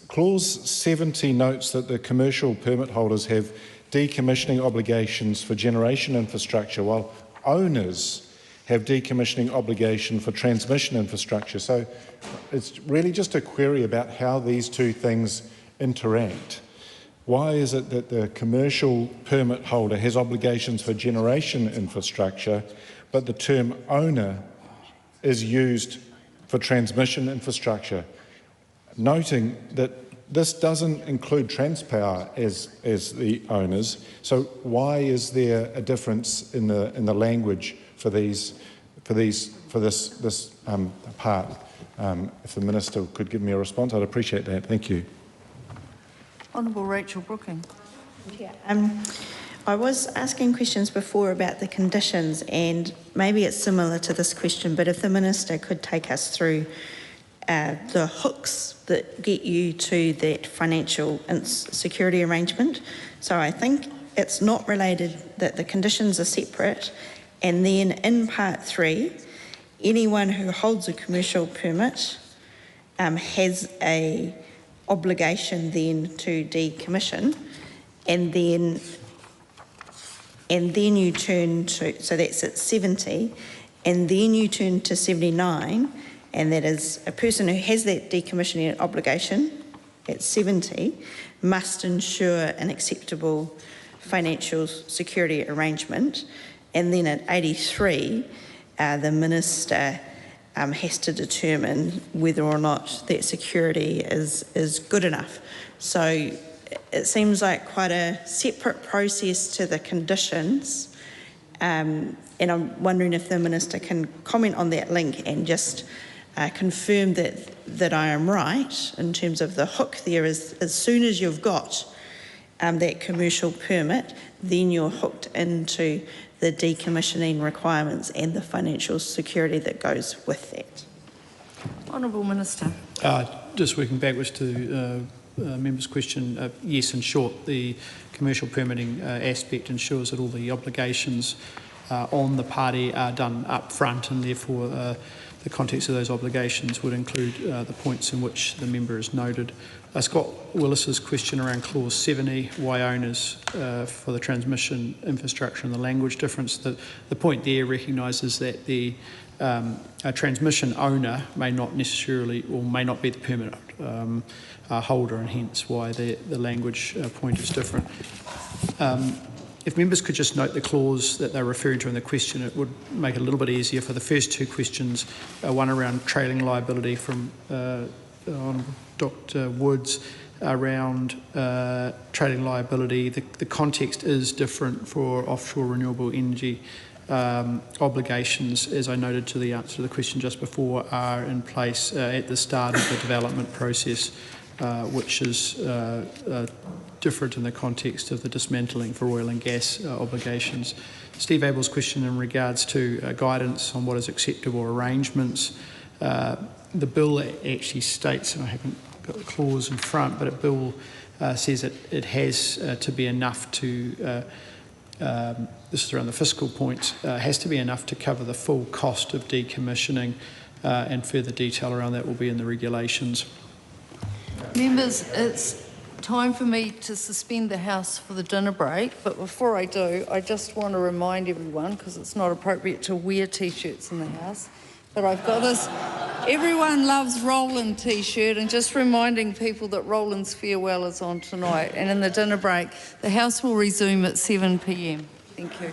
Clause 70 notes that the commercial permit holders have decommissioning obligations for generation infrastructure, while owners have decommissioning obligation for transmission infrastructure. So it's really just a query about how these two things interact. Why is it that the commercial permit holder has obligations for generation infrastructure, but the term owner is used for transmission infrastructure? Noting that this doesn't include Transpower as the owners, so why is there a difference in the language for this part? If the Minister could give me a response, I'd appreciate that. Thank you. Honourable Rachel Brooking. Yeah, I was asking questions before about the conditions, and maybe it's similar to this question, but if the Minister could take us through the hooks that get you to that financial security arrangement. So I think it's not related, that the conditions are separate, and then in Part 3, anyone who holds a commercial permit has a obligation then to decommission, and then you turn to, so that's at 70, and then you turn to 79, and that is a person who has that decommissioning obligation at 70 must ensure an acceptable financial security arrangement, and then at 83 the Minister has to determine whether or not that security is good enough. So it seems like quite a separate process to the conditions, and I'm wondering if the Minister can comment on that link and just confirm that I am right in terms of the hook there is, as soon as you've got that commercial permit, then you're hooked into the decommissioning requirements and the financial security that goes with that. Honourable Minister. Just working backwards to member's question, yes, in short, the commercial permitting aspect ensures that all the obligations on the party are done up front, and therefore the context of those obligations would include the points in which the member has noted. Scott Willis's question around clause 70, why owners for the transmission infrastructure and the language difference, the point there recognises that the a transmission owner may not necessarily, or may not be the permit holder, and hence why the language point is different. If members could just note the clause that they're referring to in the question, it would make it a little bit easier for the first two questions, one around trailing liability from Dr Woods around trailing liability. The context is different for offshore renewable energy obligations, as I noted to the answer to the question just before, are in place at the start of the development process, which is different in the context of the dismantling for oil and gas obligations. Steve Abel's question in regards to guidance on what is acceptable arrangements. The bill actually states, and I haven't got the clause in front, but the bill says that it has to be enough to, this is around the fiscal point, has to be enough to cover the full cost of decommissioning, and further detail around that will be in the regulations. Members, it's time for me to suspend the House for the dinner break, but before I do, I just want to remind everyone, because it's not appropriate to wear T-shirts in the House, but I've got this Everyone Loves Roland T-shirt, and just reminding people that Roland's farewell is on tonight. And in the dinner break, the House will resume at 7 p.m. Thank you.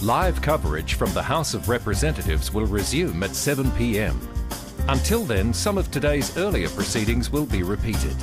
Live coverage from the House of Representatives will resume at 7 p.m. Until then, some of today's earlier proceedings will be repeated.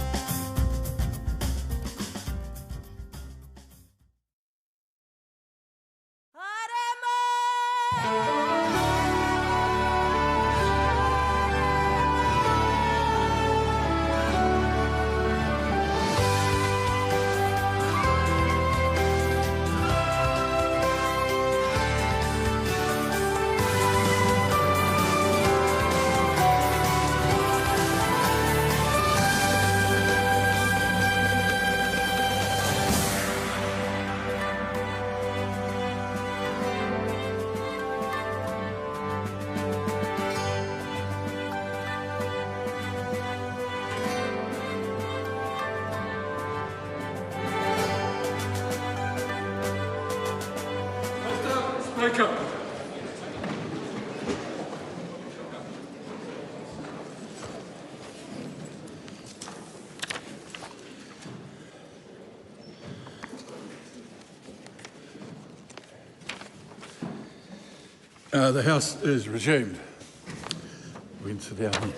The House is resumed. We can sit down here.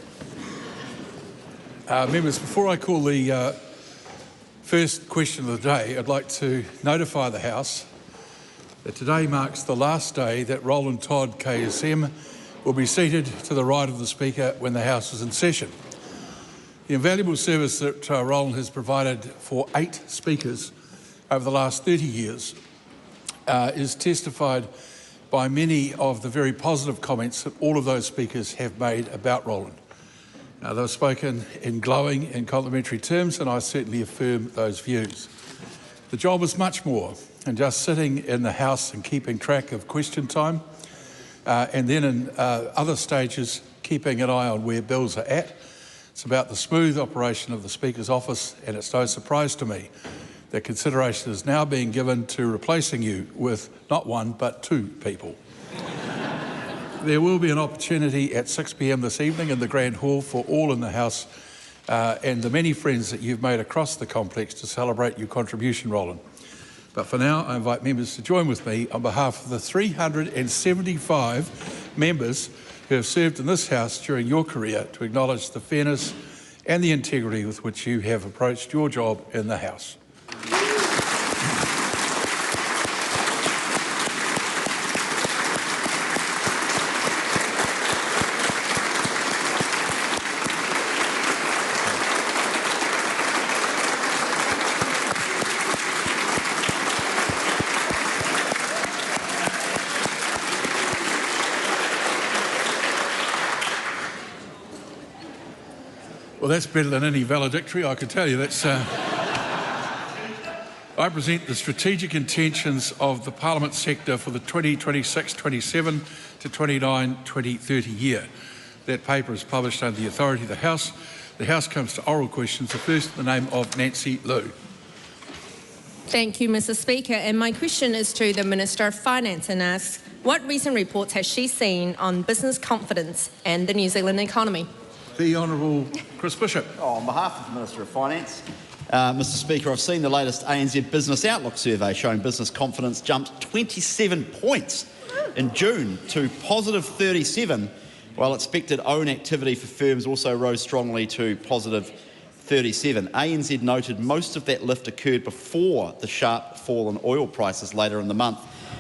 Members, before I call the first question of the day, I'd like to notify the House that today marks the last day that Roland Todd KSM will be seated to the right of the Speaker when the House is in session. The invaluable service that Roland has provided for 8 Speakers over the last 30 years is testified by many of the very positive comments that all of those speakers have made about Roland. They've spoken in glowing and complimentary terms, and I certainly affirm those views. The job is much more than just sitting in the House and keeping track of question time, and then in other stages keeping an eye on where bills are at. It's about the smooth operation of the Speaker's office, and it's no surprise to me that consideration is now being given to replacing you with not 1 but 2 people. There will be an opportunity at 6 p.m. this evening in the Grand Hall for all in the House and the many friends that you've made across the complex to celebrate your contribution, Roland. But for now, I invite members to join with me on behalf of the 375 members who have served in this House during your career to acknowledge the fairness and the integrity with which you have approached your job in the House. Well, that's better than any valedictory, I can tell you. That's. I present the strategic intentions of the Parliament sector for the 2026-27 to 29-2030 year. That paper is published under the authority of the House. The House comes to oral questions. The first in the name of Nancy Liu. Thank you, Mr. Speaker. And my question is to the Minister of Finance and asks, what recent reports has she seen on business confidence and the New Zealand economy? The Honourable Chris Bishop. On behalf of the Minister of Finance, Mr. Speaker, I've seen the latest ANZ Business Outlook survey showing business confidence jumped 27 points in June to positive 37, while expected own activity for firms also rose strongly to positive 37. ANZ noted most of that lift occurred before the sharp fall in oil prices later in the month,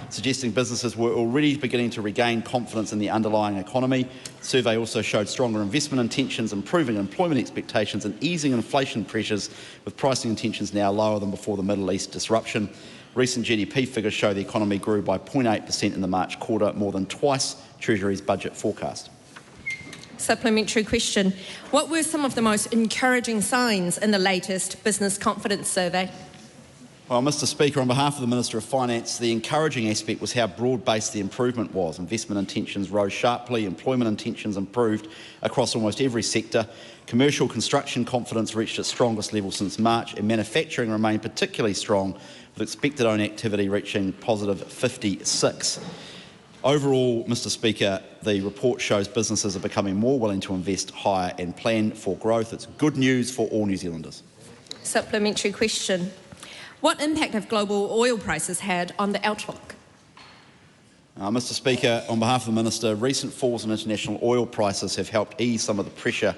suggesting businesses were already beginning to regain confidence in the underlying economy. The survey also showed stronger investment intentions, improving employment expectations and easing inflation pressures, with pricing intentions now lower than before the Middle East disruption. Recent GDP figures show the economy grew by 0.8% in the March quarter, more than twice Treasury's budget forecast. Supplementary question. What were some of the most encouraging signs in the latest business confidence survey? Well, Mr. Speaker, on behalf of the Minister of Finance, the encouraging aspect was how broad-based the improvement was. Investment intentions rose sharply, employment intentions improved across almost every sector. Commercial construction confidence reached its strongest level since March, and manufacturing remained particularly strong, with expected own activity reaching positive 56. Overall, Mr. Speaker, the report shows businesses are becoming more willing to invest higher and plan for growth. It's good news for all New Zealanders. Supplementary question. What impact have global oil prices had on the outlook? Mr Speaker, on behalf of the Minister, recent falls in international oil prices have helped ease some of the pressure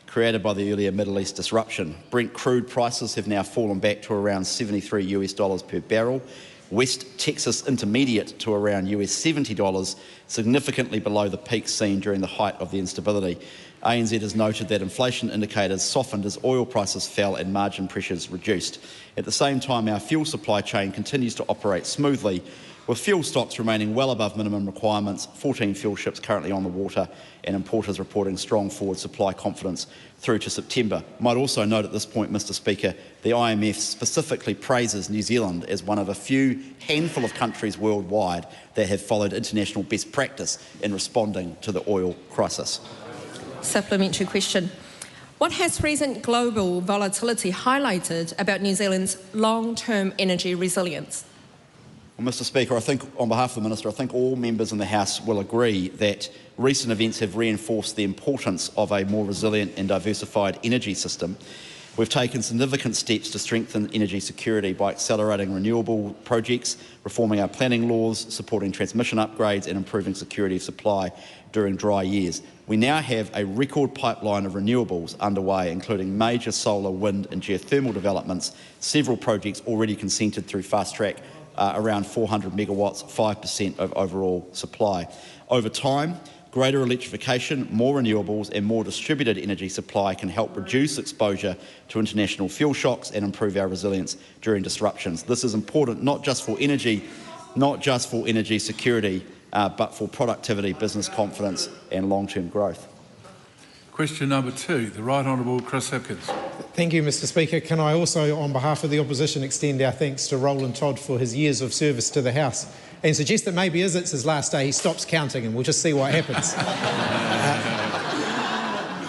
created by the earlier Middle East disruption. Brent crude prices have now fallen back to around $73 per barrel, West Texas Intermediate to around $70, significantly below the peak seen during the height of the instability. ANZ has noted that inflation indicators softened as oil prices fell and margin pressures reduced. At the same time, our fuel supply chain continues to operate smoothly, with fuel stocks remaining well above minimum requirements, 14 fuel ships currently on the water, and importers reporting strong forward supply confidence through to September. I might also note at this point, Mr Speaker, the IMF specifically praises New Zealand as one of a few handful of countries worldwide that have followed international best practice in responding to the oil crisis. Supplementary question. What has recent global volatility highlighted about New Zealand's long-term energy resilience? Well, Mr Speaker, I think on behalf of the Minister, I think all members in the House will agree that recent events have reinforced the importance of a more resilient and diversified energy system. We've taken significant steps to strengthen energy security by accelerating renewable projects, reforming our planning laws, supporting transmission upgrades and improving security of supply during dry years. We now have a record pipeline of renewables underway, including major solar, wind and geothermal developments, several projects already consented through fast track, around 400 megawatts, 5% of overall supply. Over time, greater electrification, more renewables and more distributed energy supply can help reduce exposure to international fuel shocks and improve our resilience during disruptions. This is important not just for energy security, but for productivity, business confidence and long-term growth. Question number 2, the Right Honourable Chris Hipkins. Thank you, Mr Speaker. Can I also, on behalf of the opposition, extend our thanks to Roland Todd for his years of service to the House and suggest that maybe as it's his last day, he stops counting and we'll just see what happens.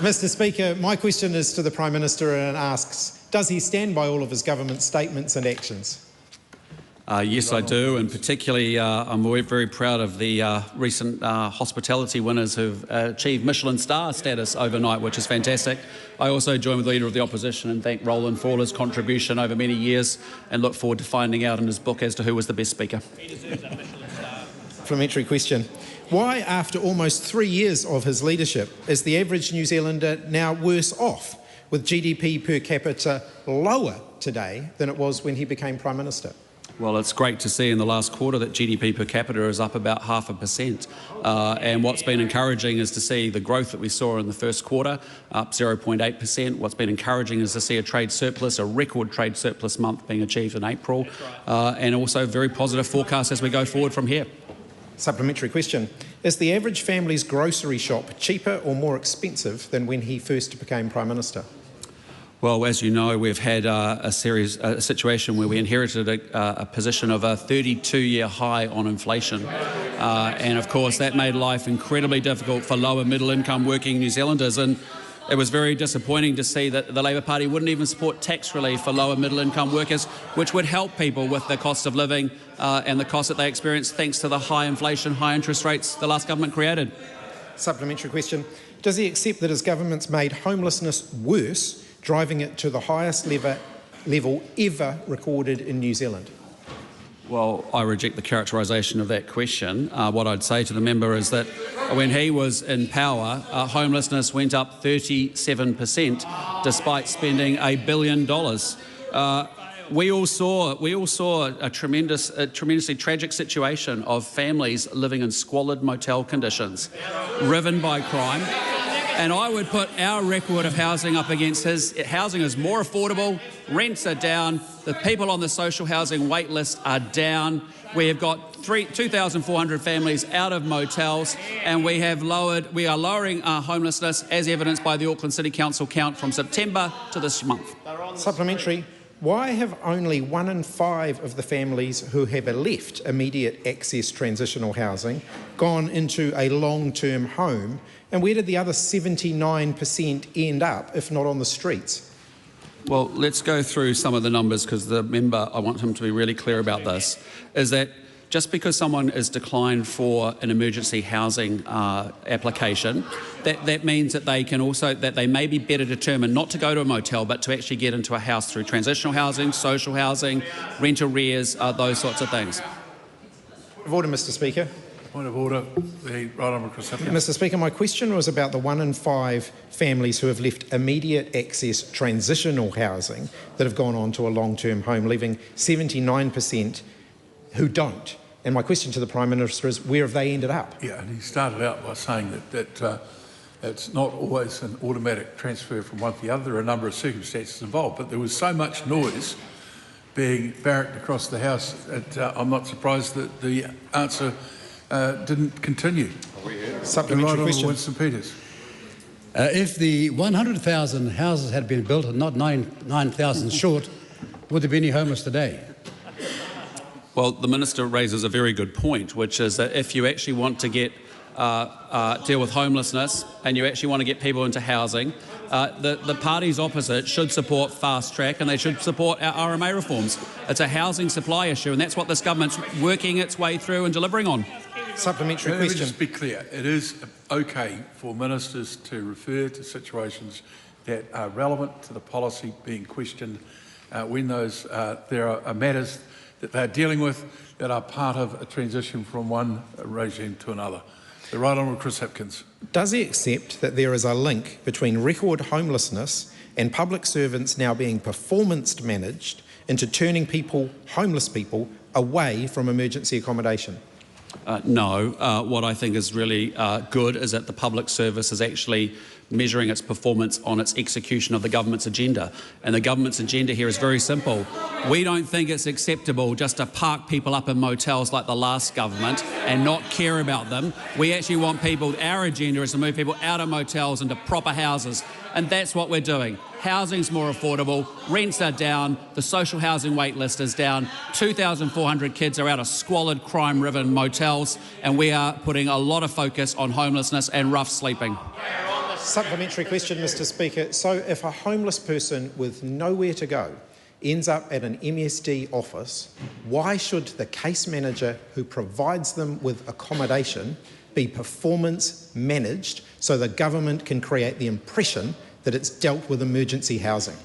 Mr Speaker, my question is to the Prime Minister and asks, does he stand by all of his government statements and actions? Yes, I do, and particularly I'm very proud of the recent hospitality winners who've achieved Michelin star status overnight, which is fantastic. I also join with the Leader of the Opposition and thank Roland for all his contribution over many years and look forward to finding out in his book as to who was the best speaker. Supplementary question. Why, after almost 3 years of his leadership, is the average New Zealander now worse off, with GDP per capita lower today than it was when he became Prime Minister? Well, it's great to see in the last quarter that GDP per capita is up about 0.5%. And what's been encouraging is to see the growth that we saw in the first quarter, up 0.8%. What's been encouraging is to see a trade surplus, a record trade surplus month being achieved in April, and also very positive forecasts as we go forward from here. Supplementary question. Is the average family's grocery shop cheaper or more expensive than when he first became Prime Minister? Well, as you know, we've had a situation where we inherited a position of a 32-year high on inflation. And of course, that made life incredibly difficult for lower middle-income working New Zealanders. And it was very disappointing to see that the Labour Party wouldn't even support tax relief for lower middle-income workers, which would help people with the cost of living and the cost that they experience thanks to the high inflation, high interest rates the last government created. Supplementary question. Does he accept that his government's made homelessness worse, driving it to the highest level ever recorded in New Zealand? Well, I reject the characterisation of that question. What I'd say to the member is that when he was in power, homelessness went up 37% despite spending $1 billion. We all saw a tremendously tragic situation of families living in squalid motel conditions, riven by crime. And I would put our record of housing up against his. Housing is more affordable, rents are down, the people on the social housing wait list are down. We have got 2,400 families out of motels, and we are lowering homelessness as evidenced by the Auckland City Council count from September to this month. Supplementary. Why have only 1 in 5 of the families who have left immediate access transitional housing gone into a long-term home? And where did the other 79% end up, if not on the streets? Well, let's go through some of the numbers because the member, I want him to be really clear about this, is that just because someone is declined for an emergency housing application, that means that they may be better determined not to go to a motel but to actually get into a house through transitional housing, social housing, rent arrears, those sorts of things. Of order, Mr Speaker. Point of order. The Right Honourable Chris Hipkins. Mr Speaker, my question was about the 1 in 5 families who have left immediate access transitional housing that have gone on to a long-term home, leaving 79% who don't. And my question to the Prime Minister is, where have they ended up? Yeah, and he started out by saying that it's not always an automatic transfer from one to the other. There are a number of circumstances involved, but there was so much noise being barracked across the House that I'm not surprised that the answer didn't continue. Supplementary Right question. Winston Peters. If the 100,000 houses had been built and not 9,000 short, would there be any homeless today? Well, the Minister raises a very good point, which is that if you actually want to get deal with homelessness and you actually want to get people into housing, the parties opposite should support fast track and they should support our RMA reforms. It's a housing supply issue and that's what this government's working its way through and delivering on. Supplementary Let me question. just be clear. It is okay for ministers to refer to situations that are relevant to the policy being questioned when there are matters that they're dealing with that are part of a transition from one regime to another. The Right Honourable Chris Hipkins. Does he accept that there is a link between record homelessness and public servants now being performance managed into turning homeless people, away from emergency accommodation? No. What I think is really good is that the public service is actually measuring its performance on its execution of the government's agenda. And the government's agenda here is very simple. We don't think it's acceptable just to park people up in motels like the last government and not care about them. We actually want people, our agenda is to move people out of motels into proper houses. And that's what we're doing. Housing's more affordable, rents are down, the social housing wait list is down, 2,400 kids are out of squalid, crime-riven motels, and we are putting a lot of focus on homelessness and rough sleeping. Supplementary question, Mr Speaker. So if a homeless person with nowhere to go ends up at an MSD office, why should the case manager who provides them with accommodation be performance managed so the government can create the impression that it's dealt with emergency housing?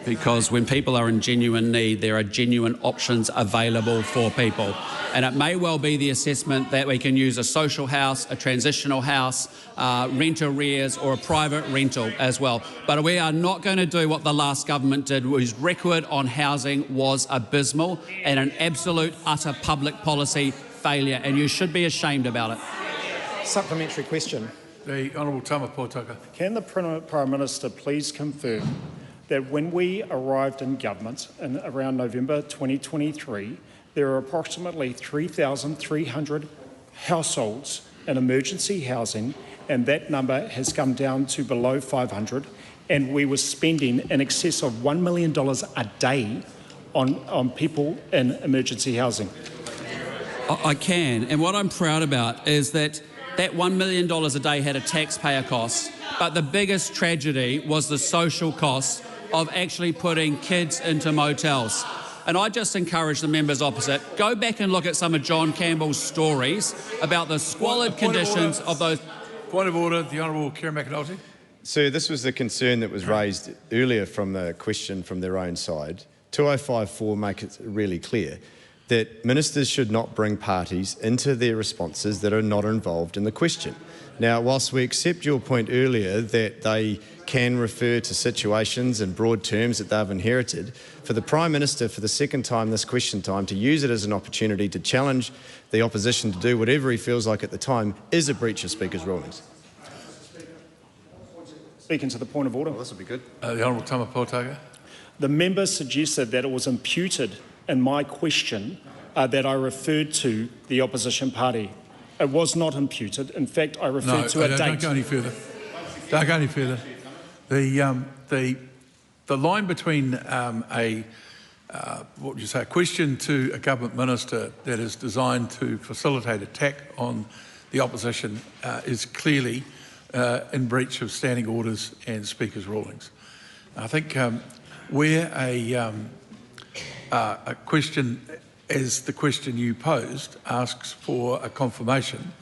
Because when people are in genuine need, there are genuine options available for people. And it may well be the assessment that we can use a social house, a transitional house, rent arrears or a private rental as well. But we are not going to do what the last government did, whose record on housing was abysmal and an absolute, utter public policy failure. And you should be ashamed about it. Supplementary question. The Honourable Tama Potaka. Can the Prime Minister please confirm that when we arrived in government in around November 2023, there are approximately 3,300 households in emergency housing, and that number has come down to below 500, and we were spending in excess of $1 million a day on people in emergency housing? I can, and what I'm proud about is that $1 million a day had a taxpayer cost, but the biggest tragedy was the social cost of actually putting kids into motels. And I just encourage the members opposite, go back and look at some of John Campbell's stories about the squalid conditions of those... Point of order, the Honourable Kieran McAnulty. Sir, this was the concern that was raised earlier from the question from their own side. 2054 make it really clear that ministers should not bring parties into their responses that are not involved in the question. Now, whilst we accept your point earlier that they can refer to situations in broad terms that they've inherited, for the Prime Minister, for the second time this question time, to use it as an opportunity to challenge the opposition to do whatever he feels like at the time is a breach of Speaker's rulings. Speaking to the point of order. Well, this will be good. The Honourable Tama Potaka. The member suggested that it was imputed in my question that I referred to the opposition party. It was not imputed. In fact, I referred to a date. Don't go any further. Don't go any further. The line between what would you say, a question to a government minister that is designed to facilitate attack on the opposition is clearly in breach of standing orders and Speaker's rulings. I think where a question, as the question you posed, asks for a confirmation,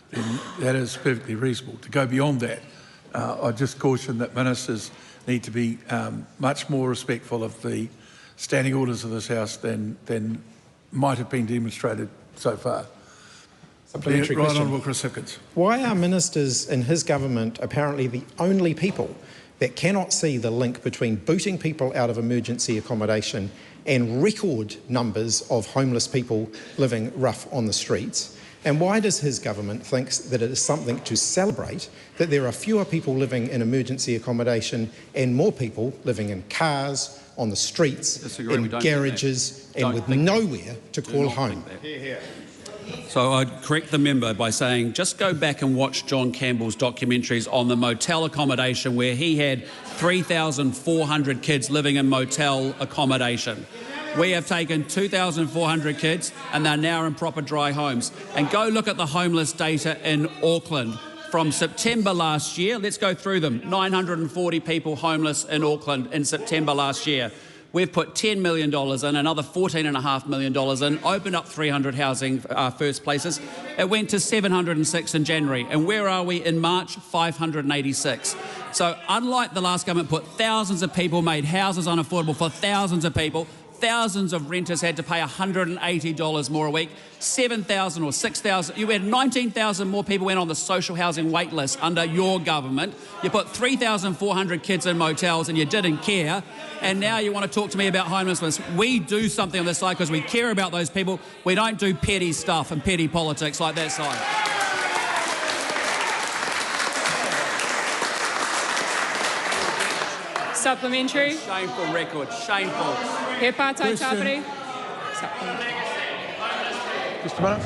then that is perfectly reasonable. To go beyond that, I just caution that ministers need to be much more respectful of the standing orders of this House than might have been demonstrated so far. Supplementary Right question. Honourable Chris Hickins. Why are ministers in his government apparently the only people that cannot see the link between booting people out of emergency accommodation and record numbers of homeless people living rough on the streets? And why does his government think that it is something to celebrate that there are fewer people living in emergency accommodation and more people living in cars, on the streets, in garages, and with nowhere to call home? So I'd correct the member by saying just go back and watch John Campbell's documentaries on the motel accommodation where he had 3,400 kids living in motel accommodation. We have taken 2,400 kids and they're now in proper dry homes. And go look at the homeless data in Auckland. From September last year, let's go through them. 940 people homeless in Auckland in September last year. We've put $10 million in, another $14.5 million in, opened up 300 housing first places. It went to 706 in January. And where are we in March? 586. So unlike the last government put thousands of people, made houses unaffordable for thousands of people, thousands of renters had to pay $180 more a week, 7,000 or 6,000. You had 19,000 more people went on the social housing wait list under your government. You put 3,400 kids in motels and you didn't care. And now you want to talk to me about homelessness. We do something on this side because we care about those people. We don't do petty stuff and petty politics like that side. Supplementary. Shameful record, shameful. He pātai tāpiri. Supplementary. Just a minute.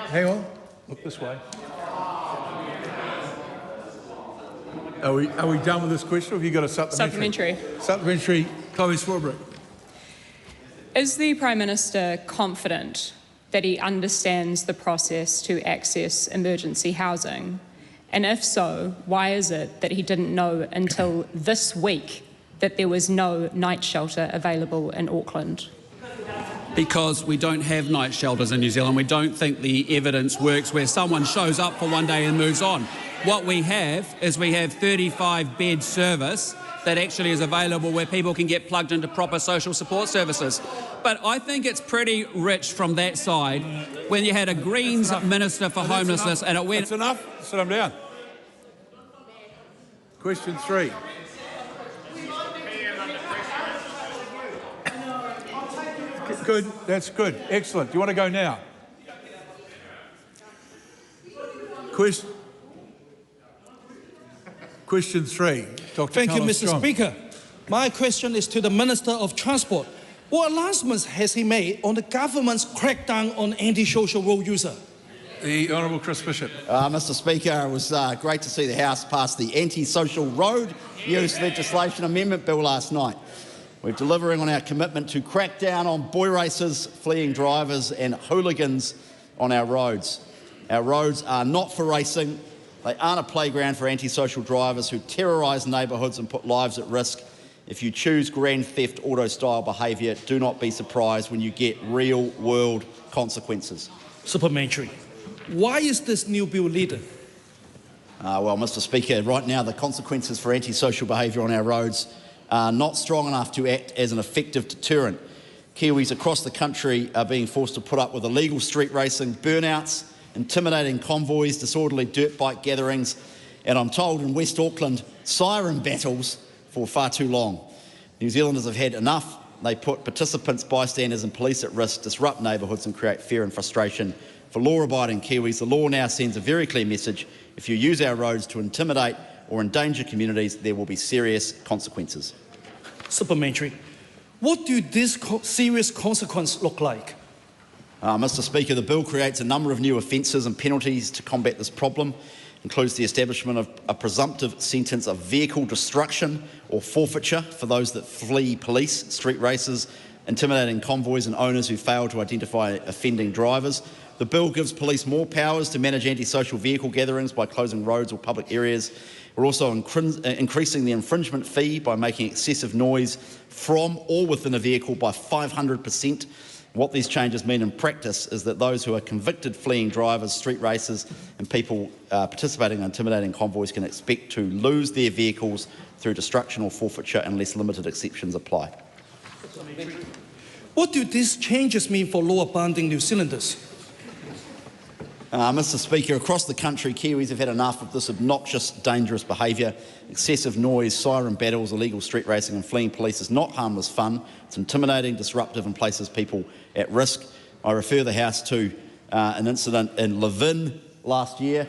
Hang on. Look this way. Are we done with this question, or have you got a supplementary? Supplementary. Chloe Swarbrick. Is the Prime Minister confident that he understands the process to access emergency housing? And if so, why is it that he didn't know until this week that there was no night shelter available in Auckland? Because we don't have night shelters in New Zealand. We don't think the evidence works where someone shows up for one day and moves on. What we have is we have 35-bed service that actually is available where people can get plugged into proper social support services. But I think it's pretty rich from that side when you had a Greens Minister for Homelessness and it went... That's enough. Sit them down. Question 3. Good. That's good. Excellent. Do you want to go now? Question 3. Dr. Thank you, Carlos Mr. Strong. Speaker. My question is to the Minister of Transport. What announcements has he made on the government's crackdown on antisocial road user? The Honourable Chris Bishop. Mr. Speaker, it was great to see the House pass the anti-social road use legislation amendment bill last night. We're delivering on our commitment to crack down on boy racers, fleeing drivers and hooligans on our roads. Our roads are not for racing. They aren't a playground for antisocial drivers who terrorise neighbourhoods and put lives at risk. If you choose grand theft auto-style behaviour, do not be surprised when you get real-world consequences. Supplementary. Why is this new bill needed? Well, Mr. Speaker, right now the consequences for antisocial behaviour on our roads are not strong enough to act as an effective deterrent. Kiwis across the country are being forced to put up with illegal street racing, burnouts, intimidating convoys, disorderly dirt bike gatherings, and I'm told in West Auckland, siren battles for far too long. New Zealanders have had enough. They put participants, bystanders and police at risk, disrupt neighbourhoods and create fear and frustration. For law-abiding Kiwis, the law now sends a very clear message. If you use our roads to intimidate or endanger communities, there will be serious consequences. Supplementary. What do these serious consequences look like? Mr. Speaker, the bill creates a number of new offences and penalties to combat this problem. Includes the establishment of a presumptive sentence of vehicle destruction or forfeiture for those that flee police, street racers, intimidating convoys and owners who fail to identify offending drivers. The bill gives police more powers to manage antisocial vehicle gatherings by closing roads or public areas. We're also increasing the infringement fee by making excessive noise from or within a vehicle by 500%. What these changes mean in practice is that those who are convicted fleeing drivers, street racers and people participating in intimidating convoys can expect to lose their vehicles through destruction or forfeiture unless limited exceptions apply. What do these changes mean for law-abiding New Zealanders? Mr Speaker, across the country, Kiwis have had enough of this obnoxious, dangerous behaviour. Excessive noise, siren battles, illegal street racing and fleeing police is not harmless fun. It's intimidating, disruptive and places people at risk. I refer the House to an incident in Levin last year,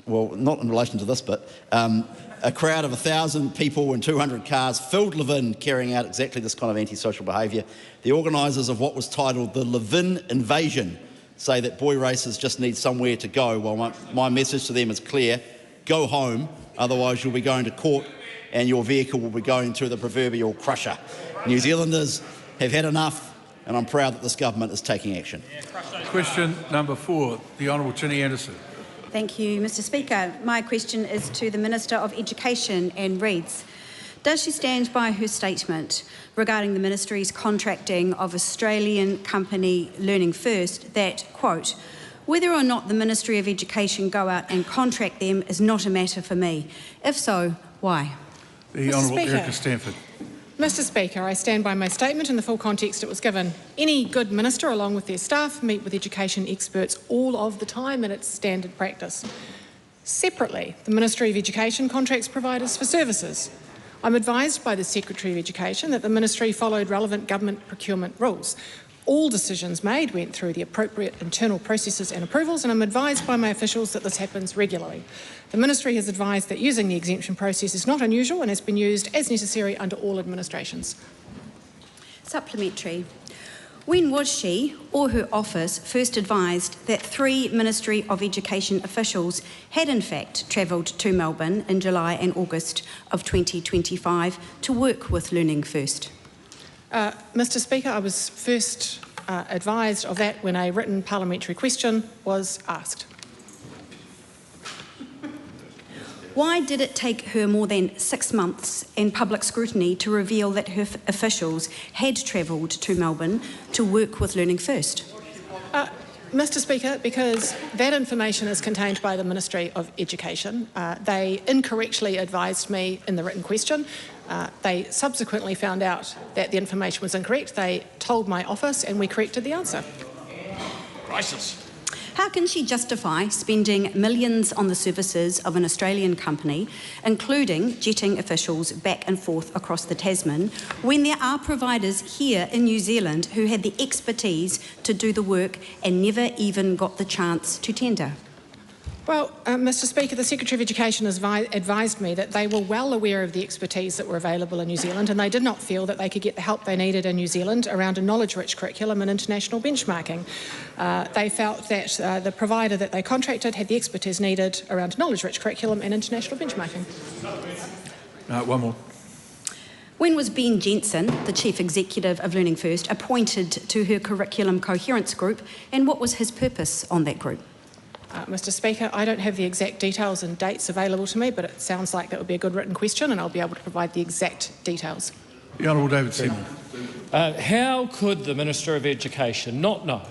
well, not in relation to this bit. A crowd of 1,000 people and 200 cars filled Levin, carrying out exactly this kind of antisocial behaviour. The organisers of what was titled the Levin Invasion say that boy racers just need somewhere to go. Well, my message to them is clear: go home, otherwise you'll be going to court and your vehicle will be going through the proverbial crusher. New Zealanders have had enough, and I'm proud that this government is taking action. Question number 4, the Honourable Ginny Anderson. Thank you, Mr Speaker. My question is to the Minister of Education and reads: does she stand by her statement regarding the Ministry's contracting of Australian company Learning First that, quote, whether or not the Ministry of Education go out and contract them is not a matter for me? If so, why? The Honourable Erica Stanford. Mr Speaker, I stand by my statement in the full context it was given. Any good minister, along with their staff, meet with education experts all of the time, and it's standard practice. Separately, the Ministry of Education contracts providers for services. I'm advised by the Secretary of Education that the Ministry followed relevant government procurement rules. All decisions made went through the appropriate internal processes and approvals, and I'm advised by my officials that this happens regularly. The Ministry has advised that using the exemption process is not unusual and has been used as necessary under all administrations. Supplementary. When was she or her office first advised that 3 Ministry of Education officials had in fact travelled to Melbourne in July and August of 2025 to work with Learning First? Mr Speaker, I was first advised of that when a written parliamentary question was asked. Why did it take her more than 6 months and public scrutiny to reveal that her officials had travelled to Melbourne to work with Learning First? Mr Speaker, because that information is contained by the Ministry of Education. They incorrectly advised me in the written question. They subsequently found out that the information was incorrect. They told my office and we corrected the answer. Crisis. How can she justify spending millions on the services of an Australian company, including jetting officials back and forth across the Tasman, when there are providers here in New Zealand who had the expertise to do the work and never even got the chance to tender? Well, Mr Speaker, the Secretary of Education has advised me that they were well aware of the expertise that were available in New Zealand, and they did not feel that they could get the help they needed in New Zealand around a knowledge-rich curriculum and international benchmarking. They felt that the provider that they contracted had the expertise needed around knowledge-rich curriculum and international benchmarking. One more. When was Ben Jensen, the Chief Executive of Learning First, appointed to her curriculum coherence group, and what was his purpose on that group? Mr Speaker, I don't have the exact details and dates available to me, but it sounds like that would be a good written question and I'll be able to provide the exact details. The Honourable David Seymour. How could the Minister of Education not know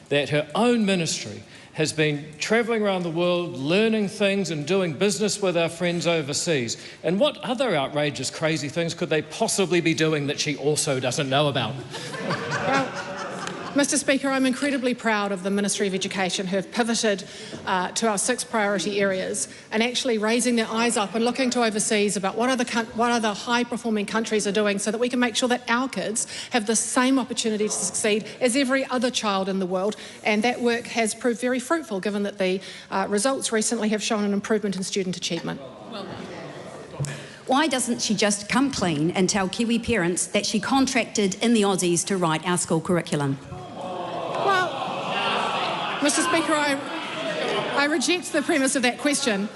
that her own ministry has been travelling around the world, learning things and doing business with our friends overseas? And what other outrageous, crazy things could they possibly be doing that she also doesn't know about? Well, Mr Speaker, I'm incredibly proud of the Ministry of Education who have pivoted to our 6 priority areas and actually raising their eyes up and looking to overseas about what other high-performing countries are doing so that we can make sure that our kids have the same opportunity to succeed as every other child in the world. And that work has proved very fruitful, given that the results recently have shown an improvement in student achievement. Well done. Why doesn't she just come clean and tell Kiwi parents that she contracted in the Aussies to write our school curriculum? Well, Mr Speaker, I reject the premise of that question.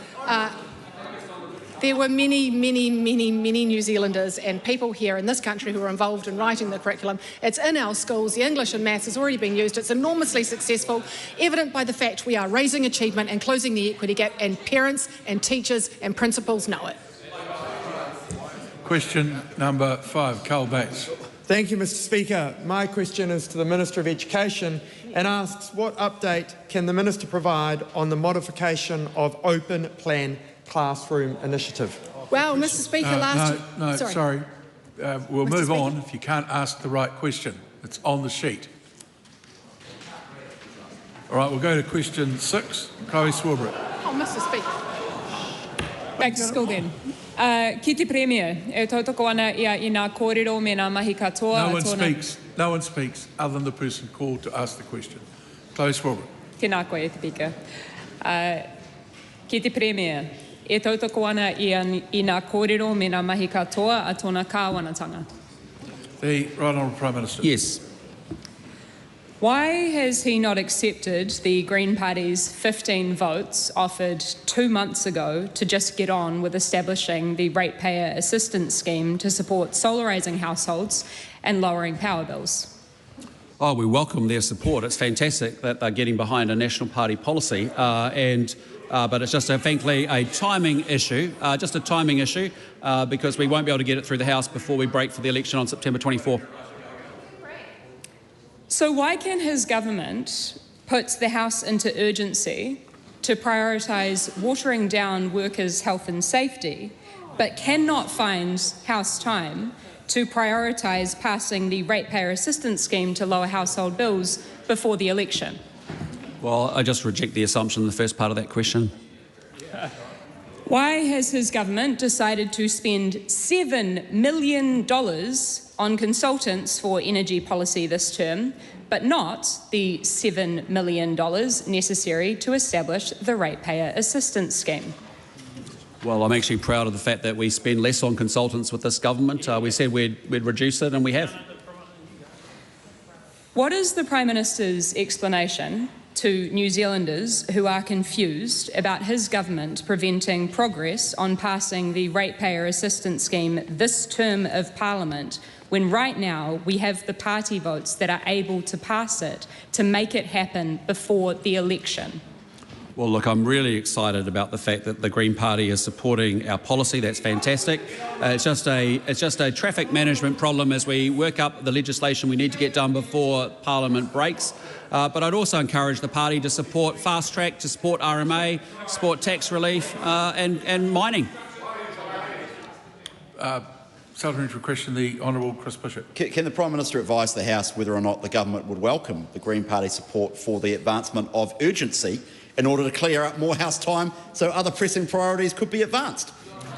There were many New Zealanders and people here in this country who were involved in writing the curriculum. It's in our schools. The English and maths has already been used. It's enormously successful, evident by the fact we are raising achievement and closing the equity gap, and parents and teachers and principals know it. Question number 5, Carl Bates. Thank you, Mr Speaker. My question is to the Minister of Education and asks what update can the Minister provide on the modification of Open Plan Classroom Initiative? Well, Mr Speaker, sorry. We'll move on if you can't ask the right question. It's on the sheet. All right, we'll go to question 6. Chloe Swarbrick. Oh, Mr. Speaker. Back to school then. Ki te Premier, e tautoko ana ia I ngā kōrero me ngā mahi katoa. No one speaks other than the person called to ask the question. Chloe Swarbrick. Tēnā koe, te pika. Ki te Premier, e tautoko ana I ngā kōrero me ngā mahi katoa a tōna kāwanatanga. The Right Honourable Prime Minister. Yes. Why has he not accepted the Green Party's 15 votes offered 2 months ago to just get on with establishing the ratepayer assistance scheme to support solarising households and lowering power bills? Oh, we welcome their support. It's fantastic that they're getting behind a National Party policy, but it's just, frankly, a timing issue, because we won't be able to get it through the House before we break for the election on September 24. So why can his government put the House into urgency to prioritise watering down workers' health and safety, but cannot find House time to prioritise passing the ratepayer assistance scheme to lower household bills before the election? Well, I just reject the assumption in the first part of that question. Why has his government decided to spend $7 million on consultants for energy policy this term, but not the $7 million necessary to establish the ratepayer assistance scheme? Well, I'm actually proud of the fact that we spend less on consultants with this government. We said we'd reduce it, and we have. What is the Prime Minister's explanation to New Zealanders who are confused about his government preventing progress on passing the ratepayer assistance scheme this term of Parliament, when right now we have the party votes that are able to pass it to make it happen before the election? Well, look, I'm really excited about the fact that the Green Party is supporting our policy. That's fantastic. It's just a traffic management problem as we work up the legislation we need to get done before Parliament breaks. But I'd also encourage the party to support fast track, to support RMA, support tax relief and mining. Supplementary question, the Honourable Chris Bishop. Can the Prime Minister advise the House whether or not the government would welcome the Green Party support for the advancement of urgency in order to clear up more House time so other pressing priorities could be advanced?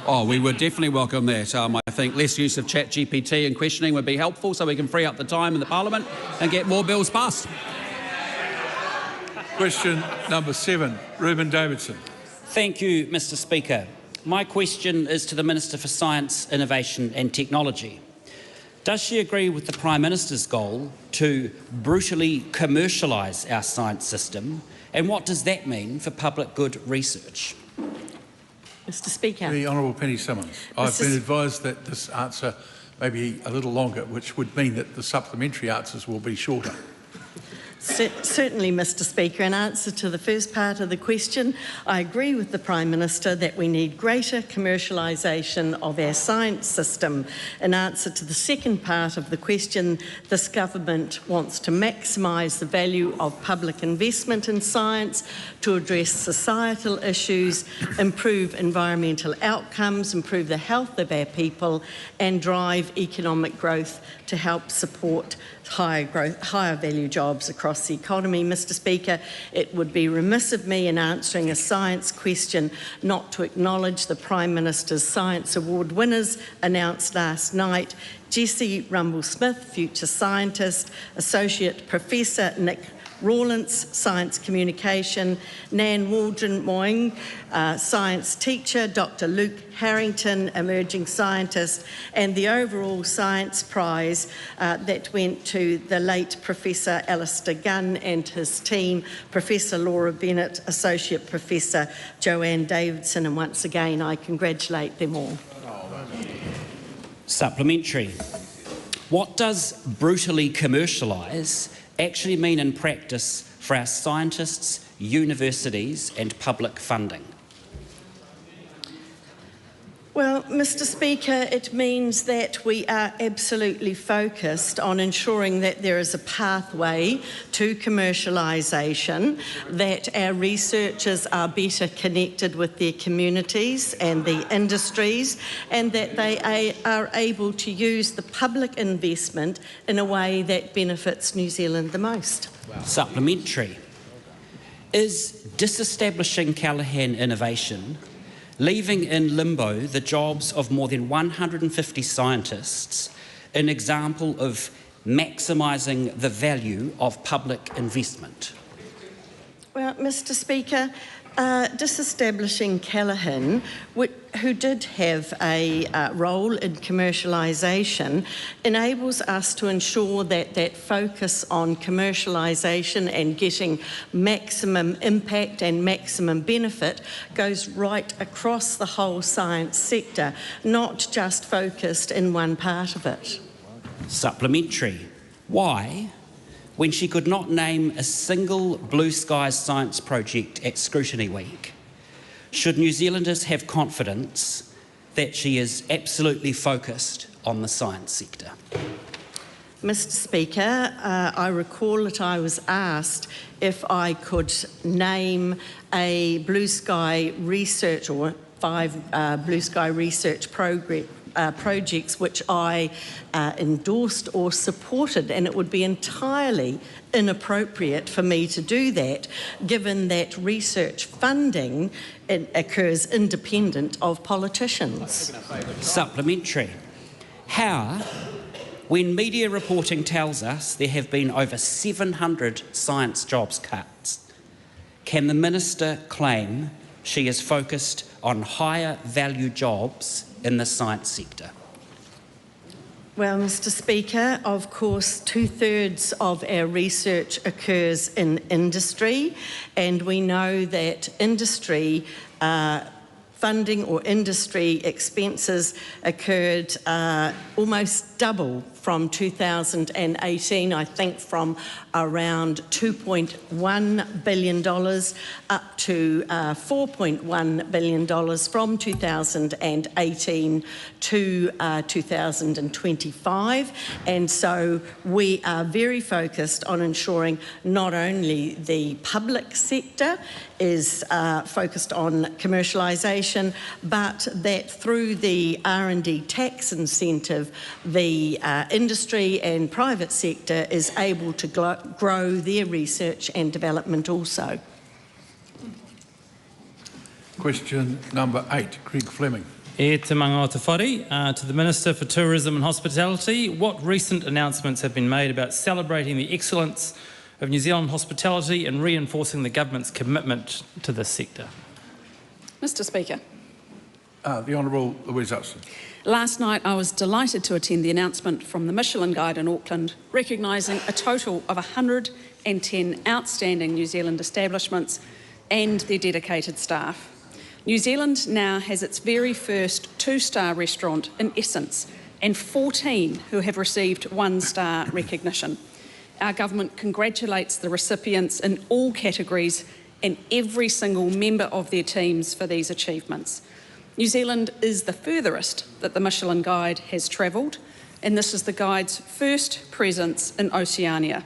Oh, we would definitely welcome that. I think less use of ChatGPT and questioning would be helpful so we can free up the time in the Parliament and get more bills passed. Question number 7, Reuben Davidson. Thank you, Mr. Speaker. My question is to the Minister for Science, Innovation and Technology. Does she agree with the Prime Minister's goal to brutally commercialise our science system, and what does that mean for public good research? Mr. Speaker. The Honourable Penny Simmons. I've been advised that this answer may be a little longer, which would mean that the supplementary answers will be shorter. Certainly, Mr. Speaker. In answer to the first part of the question, I agree with the Prime Minister that we need greater commercialisation of our science system. In answer to the second part of the question, this government wants to maximise the value of public investment in science to address societal issues, improve environmental outcomes, improve the health of our people and drive economic growth to help support higher value jobs across the economy. Mr. Speaker, it would be remiss of me in answering a science question not to acknowledge the Prime Minister's Science Award winners announced last night. Jessie Rumble-Smith, future scientist, Associate Professor Nick Rawlins, Science Communication, Nan Waldron-Moing, Science Teacher, Dr. Luke Harrington, Emerging Scientist, and the overall Science Prize that went to the late Professor Alistair Gunn and his team, Professor Laura Bennett, Associate Professor Joanne Davidson, and once again I congratulate them all. Supplementary. What does brutally commercialise actually mean in practice for our scientists, universities and public funding? Well, Mr. Speaker, it means that we are absolutely focused on ensuring that there is a pathway to commercialisation, that our researchers are better connected with their communities and the industries, and that they are able to use the public investment in a way that benefits New Zealand the most. Supplementary. Is disestablishing Callaghan Innovation leaving in limbo the jobs of more than 150 scientists an example of maximising the value of public investment? Well, Mr. Speaker, disestablishing Callaghan, who did have a role in commercialisation, enables us to ensure that that focus on commercialisation and getting maximum impact and maximum benefit goes right across the whole science sector, not just focused in one part of it. Supplementary. Why, when she could not name a single blue skies science project at Scrutiny Week, should New Zealanders have confidence that she is absolutely focused on the science sector? Mr. Speaker, I recall that I was asked if I could name a blue sky research or 5 blue sky research projects which I endorsed or supported, and it would be entirely inappropriate for me to do that, given that research funding occurs independent of politicians. Supplementary. How, when media reporting tells us there have been over 700 science jobs cuts, can the Minister claim she is focused on higher value jobs in the science sector? Well, Mr. Speaker, of course, 2/3 of our research occurs in industry, and we know that industry funding or industry expenses occurred almost double from 2018, I think from around $2.1 billion up to $4.1 billion from 2018 to 2025. And so we are very focused on ensuring not only the public sector is focused on commercialisation, but that through the R&D tax incentive, the industry and private sector is able to grow their research and development also. Question number 8, Craig Fleming. E te manga o te whare, to the Minister for Tourism and Hospitality, what recent announcements have been made about celebrating the excellence of New Zealand hospitality and reinforcing the government's commitment to this sector? Mr. Speaker. The Honourable Louise Upson. Last night I was delighted to attend the announcement from the Michelin Guide in Auckland recognising a total of 110 outstanding New Zealand establishments and their dedicated staff. New Zealand now has its very first 2-star restaurant in Essence and 14 who have received 1-star recognition. Our government congratulates the recipients in all categories and every single member of their teams for these achievements. New Zealand is the furthest that the Michelin Guide has travelled, and this is the Guide's first presence in Oceania.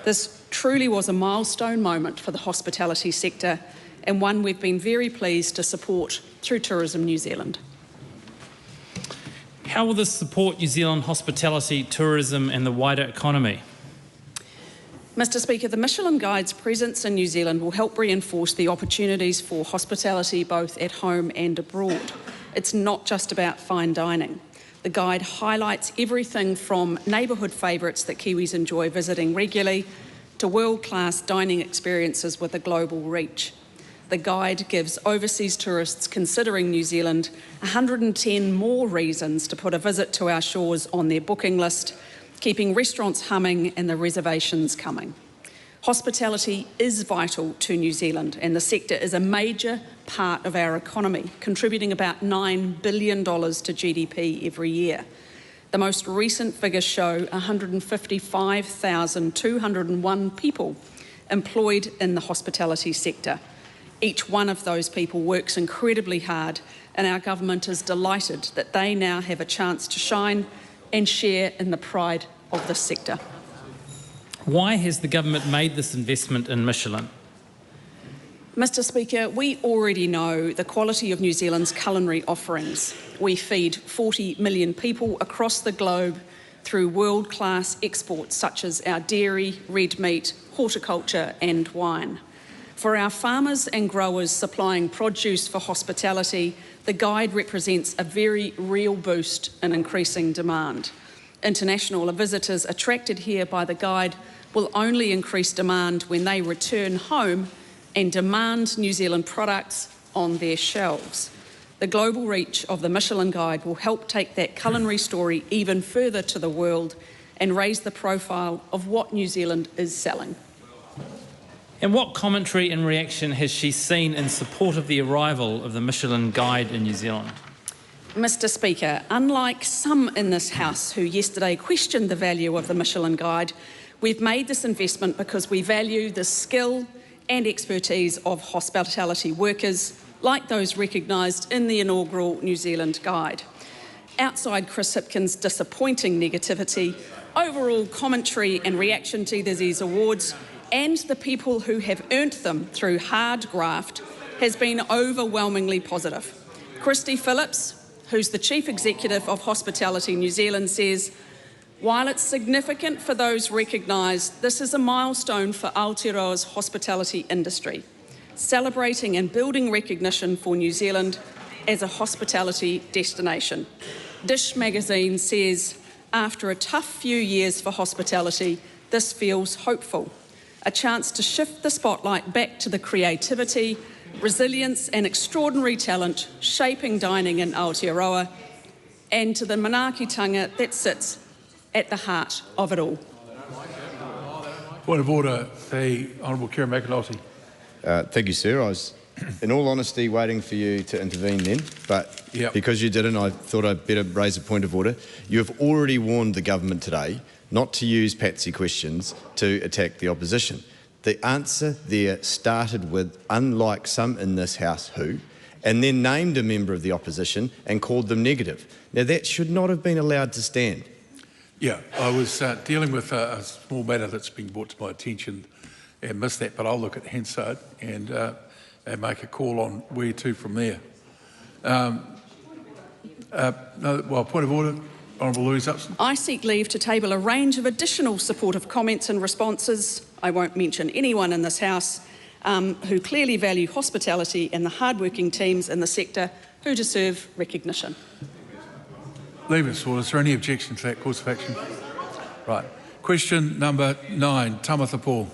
This truly was a milestone moment for the hospitality sector and one we've been very pleased to support through Tourism New Zealand. How will this support New Zealand hospitality, tourism and the wider economy? Mr. Speaker, the Michelin Guide's presence in New Zealand will help reinforce the opportunities for hospitality both at home and abroad. It's not just about fine dining. The Guide highlights everything from neighbourhood favourites that Kiwis enjoy visiting regularly to world-class dining experiences with a global reach. The Guide gives overseas tourists considering New Zealand 110 more reasons to put a visit to our shores on their booking list, keeping restaurants humming and the reservations coming. Hospitality is vital to New Zealand and the sector is a major part of our economy, contributing about $9 billion to GDP every year. The most recent figures show 155,201 people employed in the hospitality sector. Each one of those people works incredibly hard and our government is delighted that they now have a chance to shine and share in the pride of this sector. Why has the government made this investment in Michelin? Mr. Speaker, we already know the quality of New Zealand's culinary offerings. We feed 40 million people across the globe through world-class exports such as our dairy, red meat, horticulture and wine. For our farmers and growers supplying produce for hospitality, the guide represents a very real boost in increasing demand. International visitors attracted here by the guide will only increase demand when they return home and demand New Zealand products on their shelves. The global reach of the Michelin Guide will help take that culinary story even further to the world and raise the profile of what New Zealand is selling. And what commentary and reaction has she seen in support of the arrival of the Michelin Guide in New Zealand? Mr. Speaker, unlike some in this House who yesterday questioned the value of the Michelin Guide, we've made this investment because we value the skill and expertise of hospitality workers, like those recognised in the inaugural New Zealand Guide. Outside Chris Hipkins' disappointing negativity, overall commentary and reaction to these awards and the people who have earned them through hard graft has been overwhelmingly positive. Christy Phillips, who's the Chief Executive of Hospitality New Zealand, says, "While it's significant for those recognised, this is a milestone for Aotearoa's hospitality industry, celebrating and building recognition for New Zealand as a hospitality destination." Dish magazine says, "After a tough few years for hospitality, this feels hopeful. A chance to shift the spotlight back to the creativity, resilience and extraordinary talent shaping dining in Aotearoa and to the manaakitanga that sits at the heart of it all." Point of order, the Honourable Kira McAnulty. Thank you, sir. I was, in all honesty, waiting for you to intervene then, but because you didn't, I thought I'd better raise a point of order. You have already warned the government today not to use patsy questions to attack the opposition. The answer there started with, unlike some in this House who, and then named a member of the opposition and called them negative. Now, that should not have been allowed to stand. Yeah, I was dealing with a small matter that's been brought to my attention and missed that, but I'll look at Hansard and make a call on where to from there. Point of order. Honourable Louise Upson. I seek leave to table a range of additional supportive comments and responses. I won't mention anyone in this House who clearly value hospitality and the hard-working teams in the sector who deserve recognition. Leave it, Is there any objection to that course of action? Right. Question number 9, Tamatha Paul.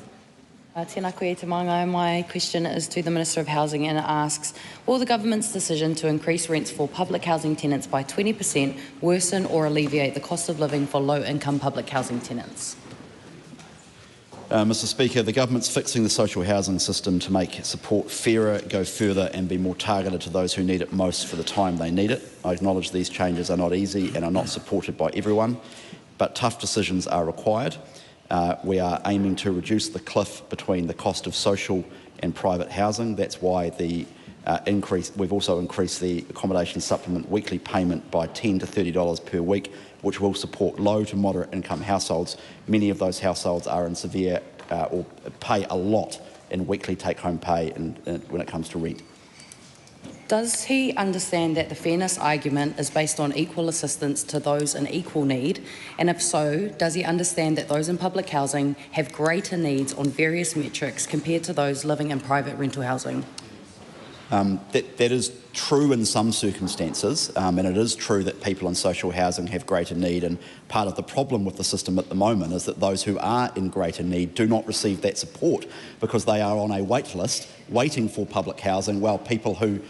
Tēnā koe te maunga. My question is to the Minister of Housing and it asks, will the government's decision to increase rents for public housing tenants by 20% worsen or alleviate the cost of living for low-income public housing tenants? Mr. Speaker, the government's fixing the social housing system to make support fairer, go further and be more targeted to those who need it most for the time they need it. I acknowledge these changes are not easy and are not supported by everyone, but tough decisions are required. We are aiming to reduce the cliff between the cost of social and private housing. That's why we've also increased the accommodation supplement weekly payment by $10 to $30 per week, which will support low to moderate income households. Many of those households are in severe or pay a lot in weekly take-home pay when it comes to rent. Does he understand that the fairness argument is based on equal assistance to those in equal need? And if so, does he understand that those in public housing have greater needs on various metrics compared to those living in private rental housing? That is true in some circumstances, and it is true that people in social housing have greater need, and part of the problem with the system at the moment is that those who are in greater need do not receive that support because they are on a wait list waiting for public housing, while people who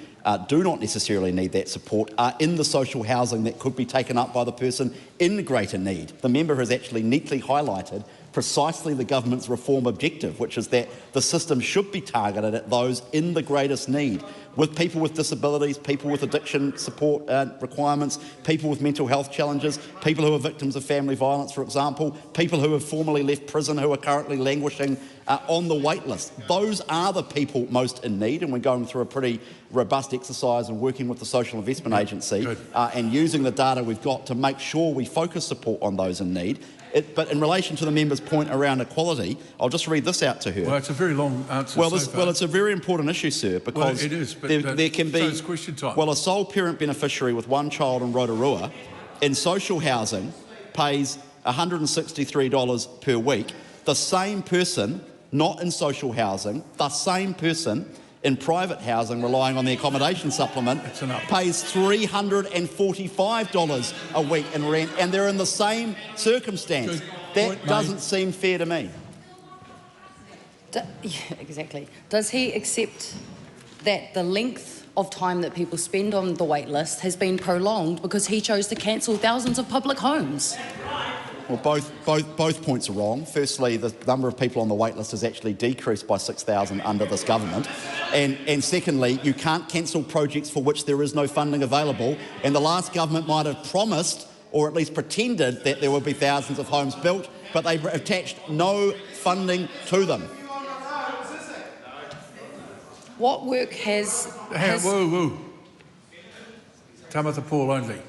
do not necessarily need that support are in the social housing that could be taken up by the person in greater need. The member has actually neatly highlighted precisely the government's reform objective, which is that the system should be targeted at those in the greatest need, with people with disabilities, people with addiction support requirements, people with mental health challenges, people who are victims of family violence, for example, people who have formerly left prison who are currently languishing on the wait list. Those are the people most in need, and we're going through a pretty robust exercise and working with the Social Investment Agency and using the data we've got to make sure we focus support on those in need. But in relation to the member's point around equality, I'll just read this out to her. Well, it's a very long answer. Well, it's a very important issue, sir, because it is, but there can be. So it's question time. Well, a sole parent beneficiary with one child in Rotorua in social housing pays $163 per week. The same person not in social housing, the same person in private housing relying on the accommodation supplement pays $345 a week in rent, and they're in the same circumstance. That doesn't seem fair to me. Yeah, exactly. Does he accept that the length of time that people spend on the wait list has been prolonged because he chose to cancel thousands of public homes? Well, both points are wrong. Firstly, the number of people on the wait list has actually decreased by 6,000 under this government. And secondly, you can't cancel projects for which there is no funding available. And the last government might have promised, or at least pretended, that there would be thousands of homes built, but they attached no funding to them. What work has... Whoa. Tamata Paul only.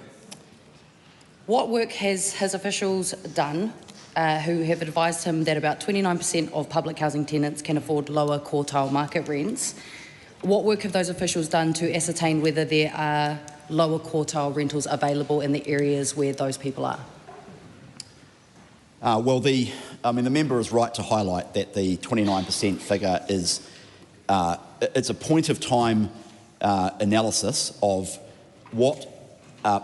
What work has his officials done who have advised him that about 29% of public housing tenants can afford lower quartile market rents? What work have those officials done to ascertain whether there are lower quartile rentals available in the areas where those people are? Well, the member is right to highlight that the 29% figure is it's a point of time analysis of what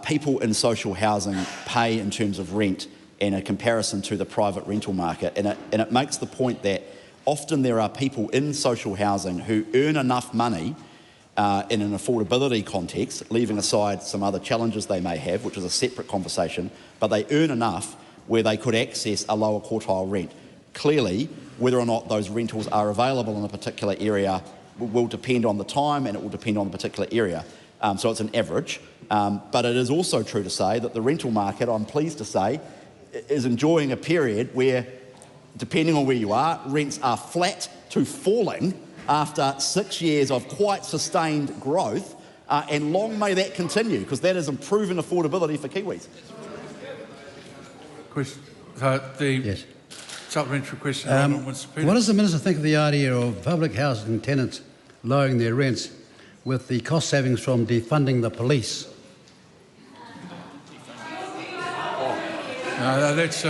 people in social housing pay in terms of rent in a comparison to the private rental market, and it makes the point that often there are people in social housing who earn enough money in an affordability context, leaving aside some other challenges they may have, which is a separate conversation, but they earn enough where they could access a lower quartile rent. Clearly, whether or not those rentals are available in a particular area will depend on the time, and it will depend on the particular area. So it's an average. But it is also true to say that the rental market, I'm pleased to say, is enjoying a period where, depending on where you are, rents are flat to falling after 6 years of quite sustained growth, and long may that continue, because that is improving affordability for Kiwis. Yes. Supplementary question. What does the Minister think of the idea of public housing tenants lowering their rents with the cost savings from defunding the police? No, that's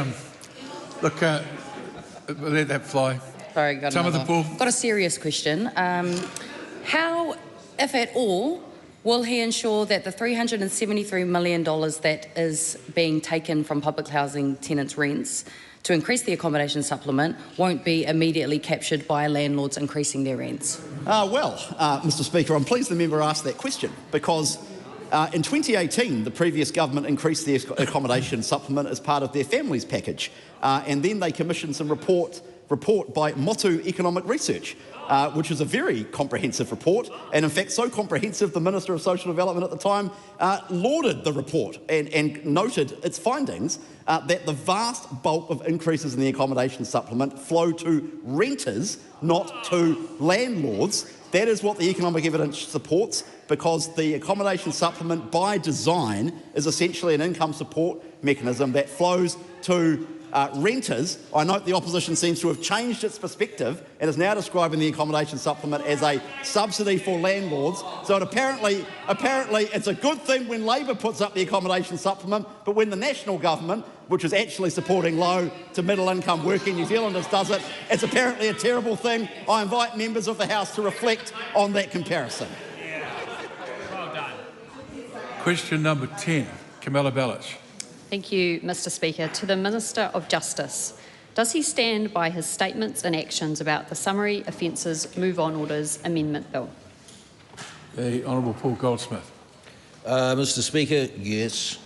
look. Let that fly. Sorry, got a serious question. How, if at all, will he ensure that the $373 million that is being taken from public housing tenants' rents to increase the accommodation supplement won't be immediately captured by landlords increasing their rents? Mr Speaker, I'm pleased the member asked that question, because in 2018 the previous government increased the accommodation supplement as part of their families package, and then they commissioned some report by Motu Economic Research, which was a very comprehensive report, and in fact so comprehensive the Minister of Social Development at the time lauded the report and noted its findings, that the vast bulk of increases in the accommodation supplement flow to renters, not to landlords. That is what the economic evidence supports, because the accommodation supplement by design is essentially an income support mechanism that flows to renters. I note the opposition seems to have changed its perspective and is now describing the accommodation supplement as a subsidy for landlords. So apparently it's a good thing when Labor puts up the accommodation supplement, but when the national government, which is actually supporting low to middle income working New Zealanders, does it, it's apparently a terrible thing. I invite members of the House to reflect on that comparison. Well done. Question number 10, Camilla Bellich. Thank you, Mr Speaker. To the Minister of Justice, does he stand by his statements and actions about the Summary Offences Move-On Orders Amendment Bill? The Honourable Paul Goldsmith. Mr Speaker, yes.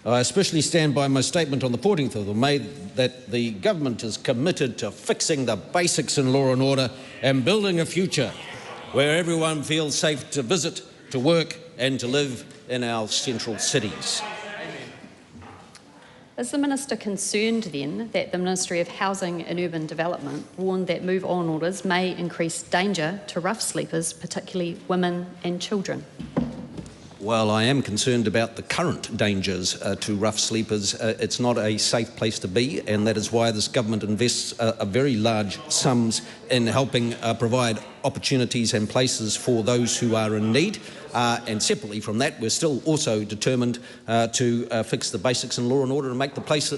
I especially stand by my statement on the 14th of May that the government is committed to fixing the basics in law and order and building a future where everyone feels safe to visit, to work and to live in our central cities. Is the Minister concerned then that the Ministry of Housing and Urban Development warned that move-on orders may increase danger to rough sleepers, particularly women and children? Well, I am concerned about the current dangers to rough sleepers. It's not a safe place to be, and that is why this government invests a very large sums in helping provide opportunities and places for those who are in need. And separately from that, we're still also determined to fix the basics in law and order and make the place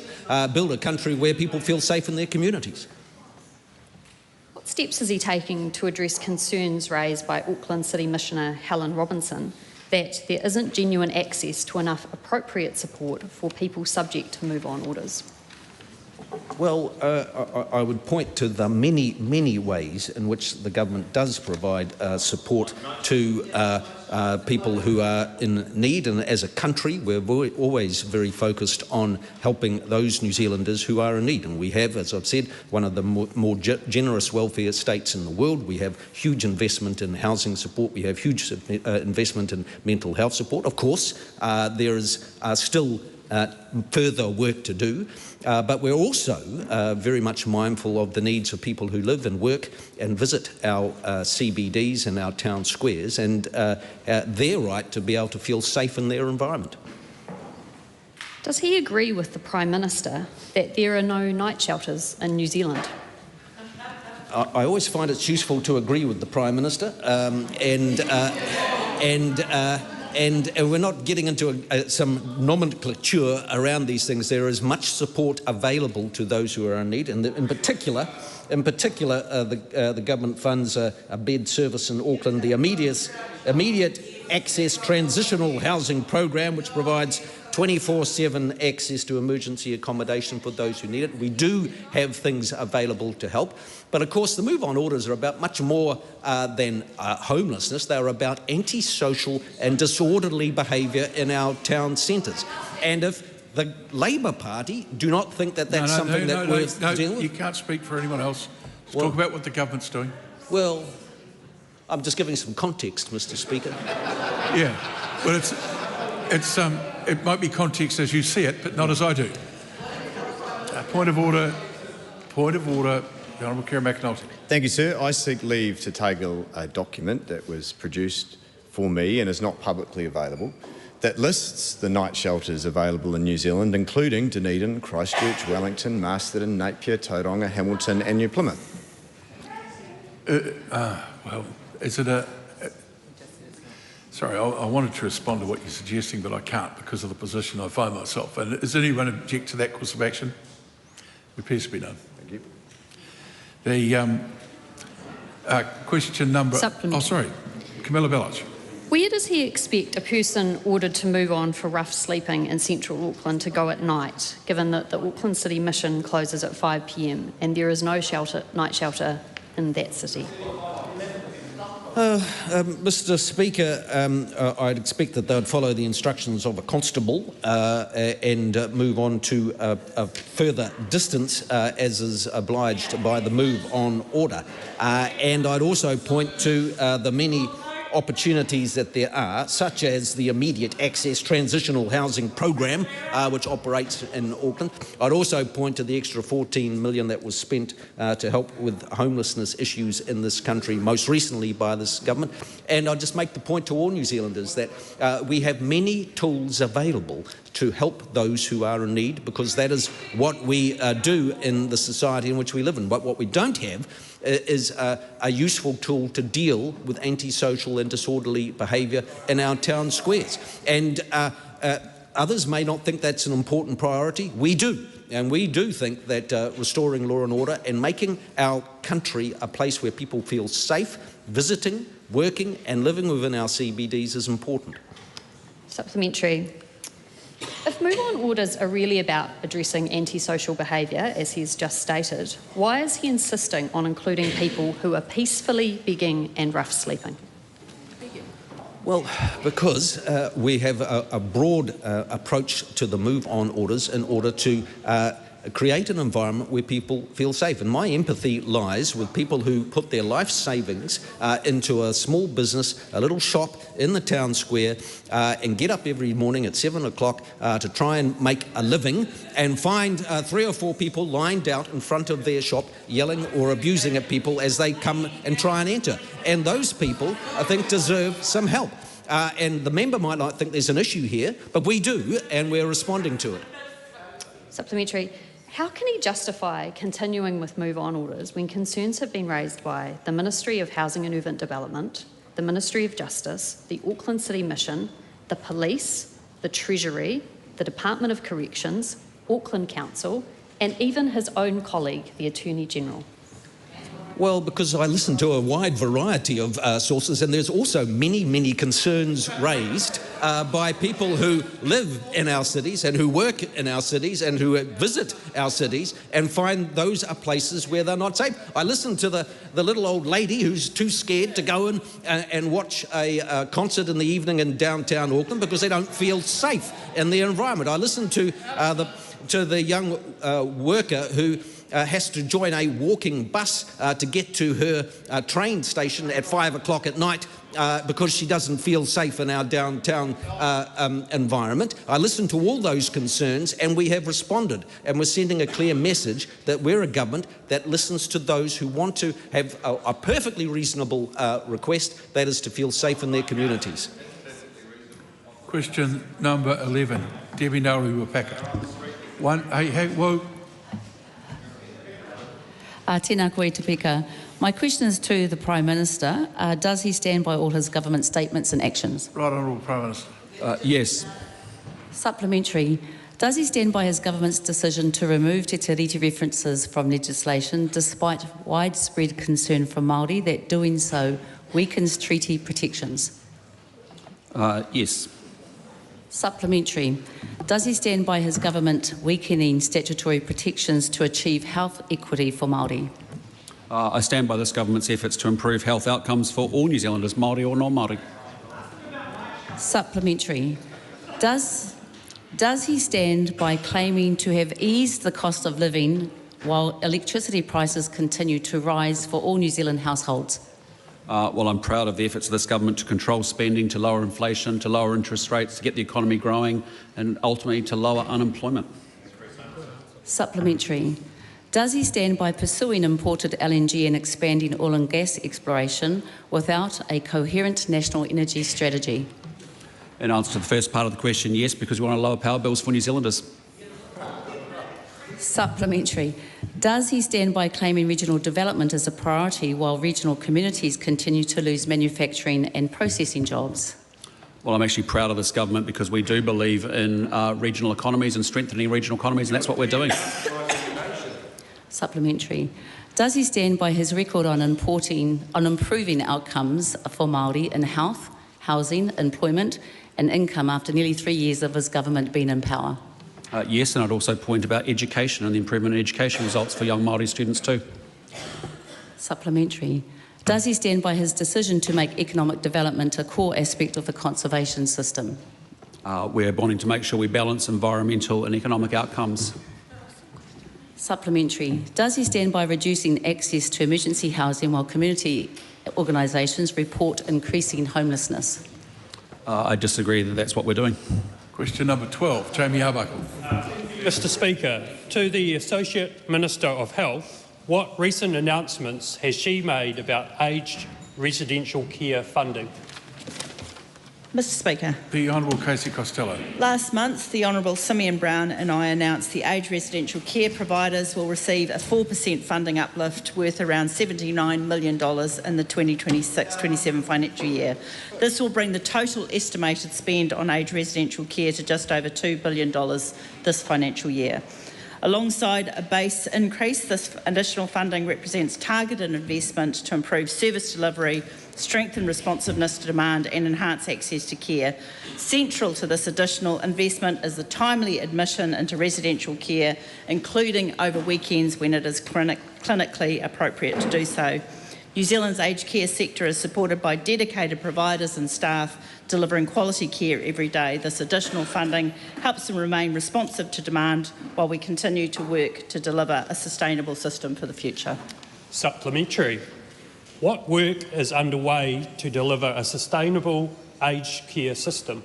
build a country where people feel safe in their communities. steps is he taking to address concerns raised by Auckland City Missioner Helen Robinson that there isn't genuine access to enough appropriate support for people subject to move-on orders? Well, I would point to the many, many ways in which the government does provide support to people who are in need, and as a country we're always very focused on helping those New Zealanders who are in need, and we have, as I've said, one of the more generous welfare states in the world. We have huge investment in housing support, we have huge investment in mental health support. Of course, there is still further work to do, but we're also very much mindful of the needs of people who live and work and visit our CBDs and our town squares, and their right to be able to feel safe in their environment. Does he agree with the Prime Minister that there are no night shelters in New Zealand? I always find it's useful to agree with the Prime Minister, and we're not getting into some nomenclature around these things. There is much support available to those who are in need, and in particular, the government funds a bed service in Auckland, the immediate access transitional housing program, which provides 24/7 access to emergency accommodation for those who need it. We do have things available to help. But of course, the move-on orders are about much more than homelessness. They're about antisocial and disorderly behaviour in our town centres. And if the Labour Party do not think that that's something that's worth dealing with... You can't speak for anyone else. Let's talk about what the government's doing. Well, I'm just giving some context, Mr. Speaker. Yeah, well, it might be context as you see it, but not as I do. Point of order. The Honourable Kira McAnulty. Thank you, sir. I seek leave to table a document that was produced for me and is not publicly available that lists the night shelters available in New Zealand, including Dunedin, Christchurch, Wellington, Masterton, Napier, Tauranga, Hamilton and New Plymouth. Well, is it a... Sorry, I wanted to respond to what you're suggesting, but I can't because of the position I find myself in. Does anyone object to that course of action? It appears to be none. Thank you. The question number... Oh, sorry. Camilla Bellich. Where does he expect a person ordered to move on for rough sleeping in central Auckland to go at night, given that the Auckland City Mission closes at 5 p.m. and there is no night shelter in that city? Mr. Speaker, I'd expect that they'd follow the instructions of a constable and move on to a further distance as is obliged by the move-on order. And I'd also point to the many opportunities that there are, such as the immediate access transitional housing program, which operates in Auckland. I'd also point to the extra $14 million that was spent to help with homelessness issues in this country, most recently by this government. And I'd just make the point to all New Zealanders that we have many tools available to help those who are in need, because that is what we do in the society in which we live in. But what we don't have is a useful tool to deal with antisocial and disorderly behaviour in our town squares. And others may not think that's an important priority. We do. And we do think that restoring law and order and making our country a place where people feel safe, visiting, working and living within our CBDs is important. Supplementary. If move-on orders are really about addressing antisocial behaviour, as he's just stated, why is he insisting on including people who are peacefully begging and rough sleeping? Well, because we have a broad approach to the move-on orders in order to create an environment where people feel safe. And my empathy lies with people who put their life savings into a small business, a little shop in the town square, and get up every morning at 7 o'clock to try and make a living, and find 3 or 4 people lined out in front of their shop yelling or abusing at people as they come and try and enter. And those people, I think, deserve some help. And the member might not think there's an issue here, but we do, and we're responding to it. Supplementary. How can he justify continuing with move-on orders when concerns have been raised by the Ministry of Housing and Urban Development, the Ministry of Justice, the Auckland City Mission, the Police, the Treasury, the Department of Corrections, Auckland Council, and even his own colleague, the Attorney General? Well, because I listen to a wide variety of sources, and there's also many concerns raised by people who live in our cities and who work in our cities and who visit our cities and find those are places where they're not safe. I listen to the little old lady who's too scared to go and watch a concert in the evening in downtown Auckland because they don't feel safe in their environment. I listen to the young worker who has to join a walking bus to get to her train station at 5 o'clock at night because she doesn't feel safe in our downtown environment. I listen to all those concerns and we have responded, and we're sending a clear message that we're a government that listens to those who want to have a perfectly reasonable request, that is to feel safe in their communities. Question number 11, Debbie Nauru-Wapaka. Tēnā koe te pika. My question is to the Prime Minister. Does he stand by all his government statements and actions? Right Honourable Prime Minister. Yes. Supplementary. Does he stand by his government's decision to remove te tiriti references from legislation despite widespread concern from Māori that doing so weakens treaty protections? Yes. Supplementary. Does he stand by his government weakening statutory protections to achieve health equity for Māori? I stand by this government's efforts to improve health outcomes for all New Zealanders, Māori or non-Māori. Supplementary. Does he stand by claiming to have eased the cost of living while electricity prices continue to rise for all New Zealand households? Well, I'm proud of the efforts of this government to control spending, to lower inflation, to lower interest rates, to get the economy growing and ultimately to lower unemployment. Supplementary. Does he stand by pursuing imported LNG and expanding oil and gas exploration without a coherent national energy strategy? In answer to the first part of the question, yes, because we want to lower power bills for New Zealanders. Supplementary. Does he stand by claiming regional development as a priority while regional communities continue to lose manufacturing and processing jobs? Well, I'm actually proud of this government because we do believe in regional economies and strengthening regional economies, and that's what we're doing. Supplementary. Does he stand by his record on improving outcomes for Māori in health, housing, employment and income after nearly 3 years of his government being in power? Yes, and I'd also point about education and the improvement in education results for young Māori students too. Supplementary. Does he stand by his decision to make economic development a core aspect of the conservation system? We're wanting to make sure we balance environmental and economic outcomes. Supplementary. Does he stand by reducing access to emergency housing while community organisations report increasing homelessness? I disagree that that's what we're doing. Question number 12, Jamie Arbuckle. Mr Speaker, to the Associate Minister of Health, what recent announcements has she made about aged residential care funding? Mr Speaker. The Honourable Casey Costello. Last month, the Honourable Simeon Brown and I announced the aged residential care providers will receive a 4% funding uplift worth around $79 million in the 2026-27 financial year. This will bring the total estimated spend on aged residential care to just over $2 billion this financial year. Alongside a base increase, this additional funding represents targeted investment to improve service delivery, strengthen responsiveness to demand and enhance access to care. Central to this additional investment is the timely admission into residential care, including over weekends when it is clinically appropriate to do so. New Zealand's aged care sector is supported by dedicated providers and staff delivering quality care every day. This additional funding helps them remain responsive to demand while we continue to work to deliver a sustainable system for the future. Supplementary. What work is underway to deliver a sustainable aged care system?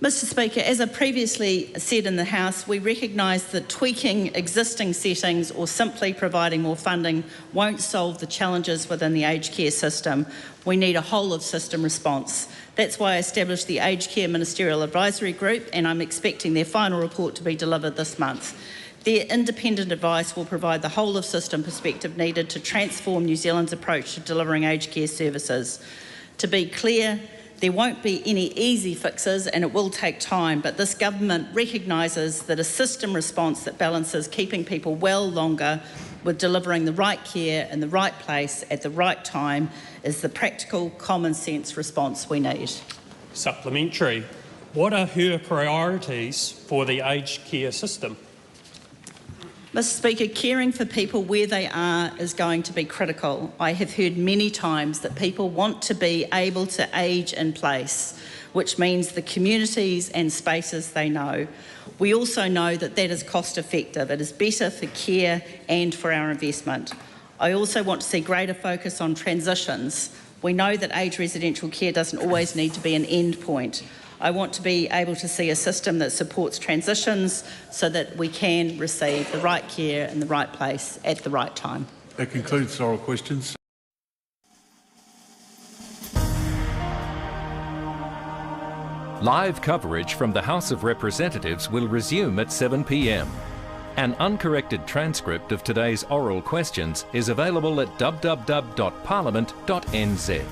Mr Speaker, as I previously said in the House, we recognise that tweaking existing settings or simply providing more funding won't solve the challenges within the aged care system. We need a whole-of-system response. That's why I established the Aged Care Ministerial Advisory Group, and I'm expecting their final report to be delivered this month. Their independent advice will provide the whole-of-system perspective needed to transform New Zealand's approach to delivering aged care services. To be clear, there won't be any easy fixes and it will take time, but this government recognises that a system response that balances keeping people well longer with delivering the right care in the right place at the right time is the practical, common sense response we need. Supplementary. What are her priorities for the aged care system? Mr Speaker, caring for people where they are is going to be critical. I have heard many times that people want to be able to age in place, which means the communities and spaces they know. We also know that that is cost effective. It is better for care and for our investment. I also want to see greater focus on transitions. We know that aged residential care doesn't always need to be an end point. I want to be able to see a system that supports transitions so that we can receive the right care in the right place at the right time. That concludes oral questions. Live coverage from the House of Representatives will resume at 7 p.m. An uncorrected transcript of today's oral questions is available at www.parliament.nz.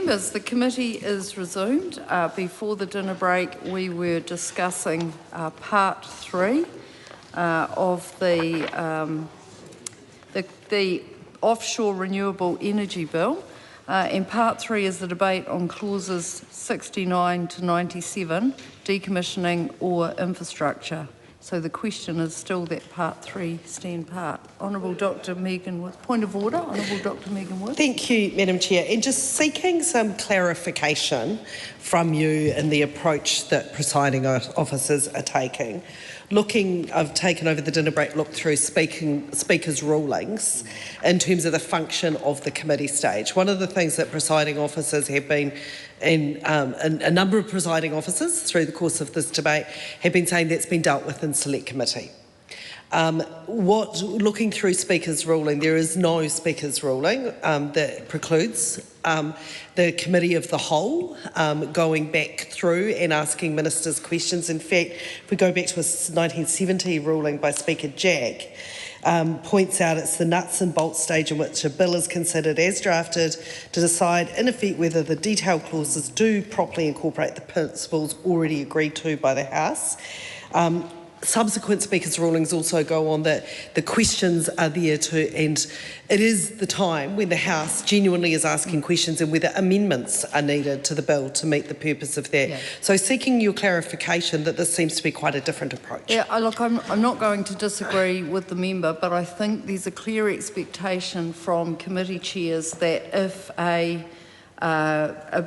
Members, the committee is resumed. Before the dinner break, we were discussing part 3 of the offshore renewable energy bill. And part 3 is the debate on clauses 69 to 97, decommissioning or infrastructure. So the question is still that part 3 stand part. Honourable Dr Megan Wood. Point of order, Honourable Dr Megan Wood. Thank you, Madam Chair. And just seeking some clarification from you in the approach that presiding officers are taking. I've taken over the dinner break, looked through speakers' rulings in terms of the function of the committee stage. One of the things that presiding officers have been, and a number of presiding officers through the course of this debate have been saying that's been dealt with in select committee. Looking through speakers' ruling, there is no speakers' ruling that precludes the committee of the whole going back through and asking ministers questions. In fact, if we go back to a 1970 ruling by Speaker Jack, points out it's the nuts and bolts stage in which a bill is considered as drafted to decide in effect whether the detailed clauses do properly incorporate the principles already agreed to by the House. Subsequent speakers' rulings also go on that the questions are there to, and it is the time when the House genuinely is asking questions and whether amendments are needed to the bill to meet the purpose of that. Yeah. So seeking your clarification that this seems to be quite a different approach. Yeah, look, I'm not going to disagree with the member, but I think there's a clear expectation from committee chairs that if a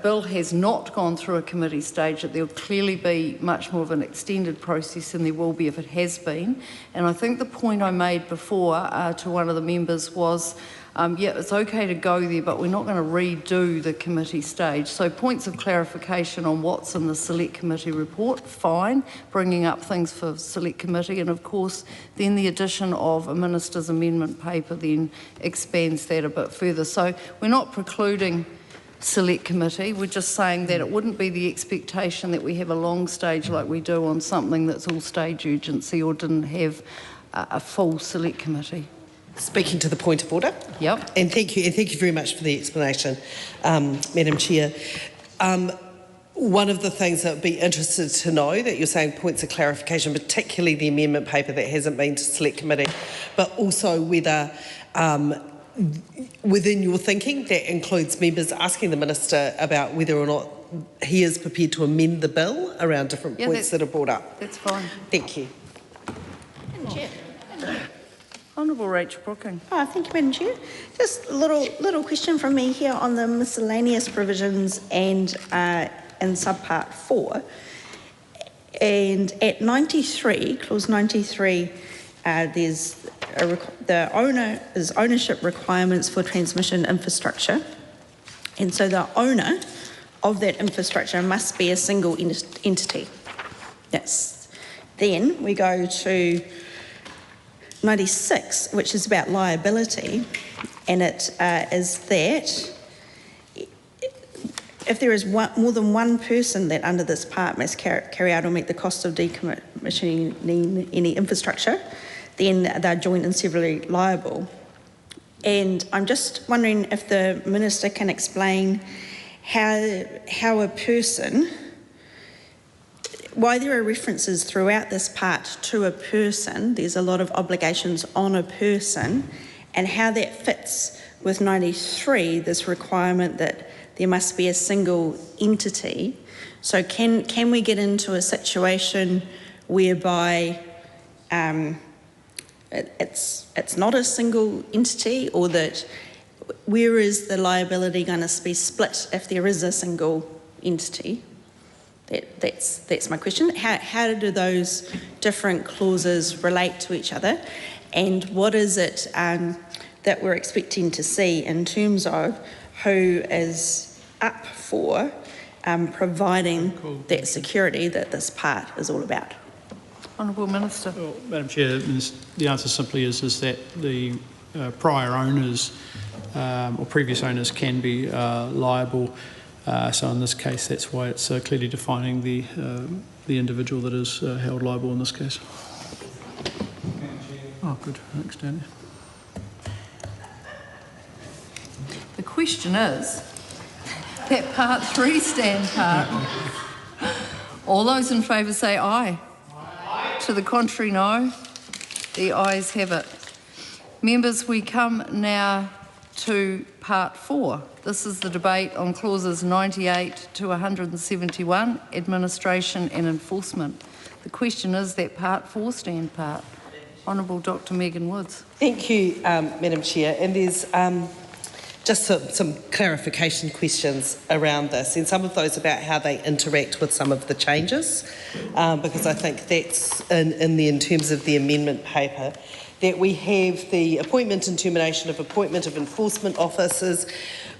bill has not gone through a committee stage, that there will clearly be much more of an extended process than there will be if it has been. And I think the point I made before to one of the members was, yeah, it's okay to go there, but we're not going to redo the committee stage. So points of clarification on what's in the select committee report, fine, bringing up things for select committee, and of course then the addition of a minister's amendment paper then expands that a bit further. So we're not precluding select committee, we're just saying that it wouldn't be the expectation that we have a long stage like we do on something that's all stage urgency or didn't have a full select committee. Speaking to the point of order. Yep. And thank you very much for the explanation, Madam Chair. One of the things that would be interested to know that you're saying points of clarification, particularly the amendment paper that hasn't been to select committee, but also whether within your thinking that includes members asking the Minister about whether or not he is prepared to amend the bill around different points that are brought up. That's fine. Thank you. Madam Chair. Honourable Rachel Brooking. Oh, thank you, Madam Chair. Just a little question from me here on the miscellaneous provisions and in subpart 4. And at 93, clause 93, there's the ownership requirements for transmission infrastructure, and so the owner of that infrastructure must be a single entity. Yes. Then we go to 96, which is about liability, and it is that if there is more than one person that under this part must carry out or meet the cost of decommissioning any infrastructure, then they're joint and severally liable. And I'm just wondering if the Minister can explain how a person, why there are references throughout this part to a person, there's a lot of obligations on a person, and how that fits with 93, this requirement that there must be a single entity. So can we get into a situation whereby it's not a single entity, or that where is the liability going to be split if there is a single entity? That's my question. How do those different clauses relate to each other, and what is it that we're expecting to see in terms of who is up for providing that security that this part is all about? Honourable Minister. Well, Madam Chair, the answer simply is that the prior owners or previous owners can be liable. So in this case, that's why it's clearly defining the individual that is held liable in this case. Oh, good. Thanks, Danny. The question is, that Part 3 stand part. All those in favour say aye. Aye. To the contrary, no. The ayes have it. Members, we come now to Part 4. This is the debate on clauses 98 to 171, administration and enforcement. The question is that Part 4 stand part. Honourable Dr Megan Woods. Thank you, Madam Chair. And there's just some clarification questions around this, and some of those about how they interact with some of the changes, because I think that's in terms of the amendment paper, that we have the appointment and termination of appointment of enforcement officers.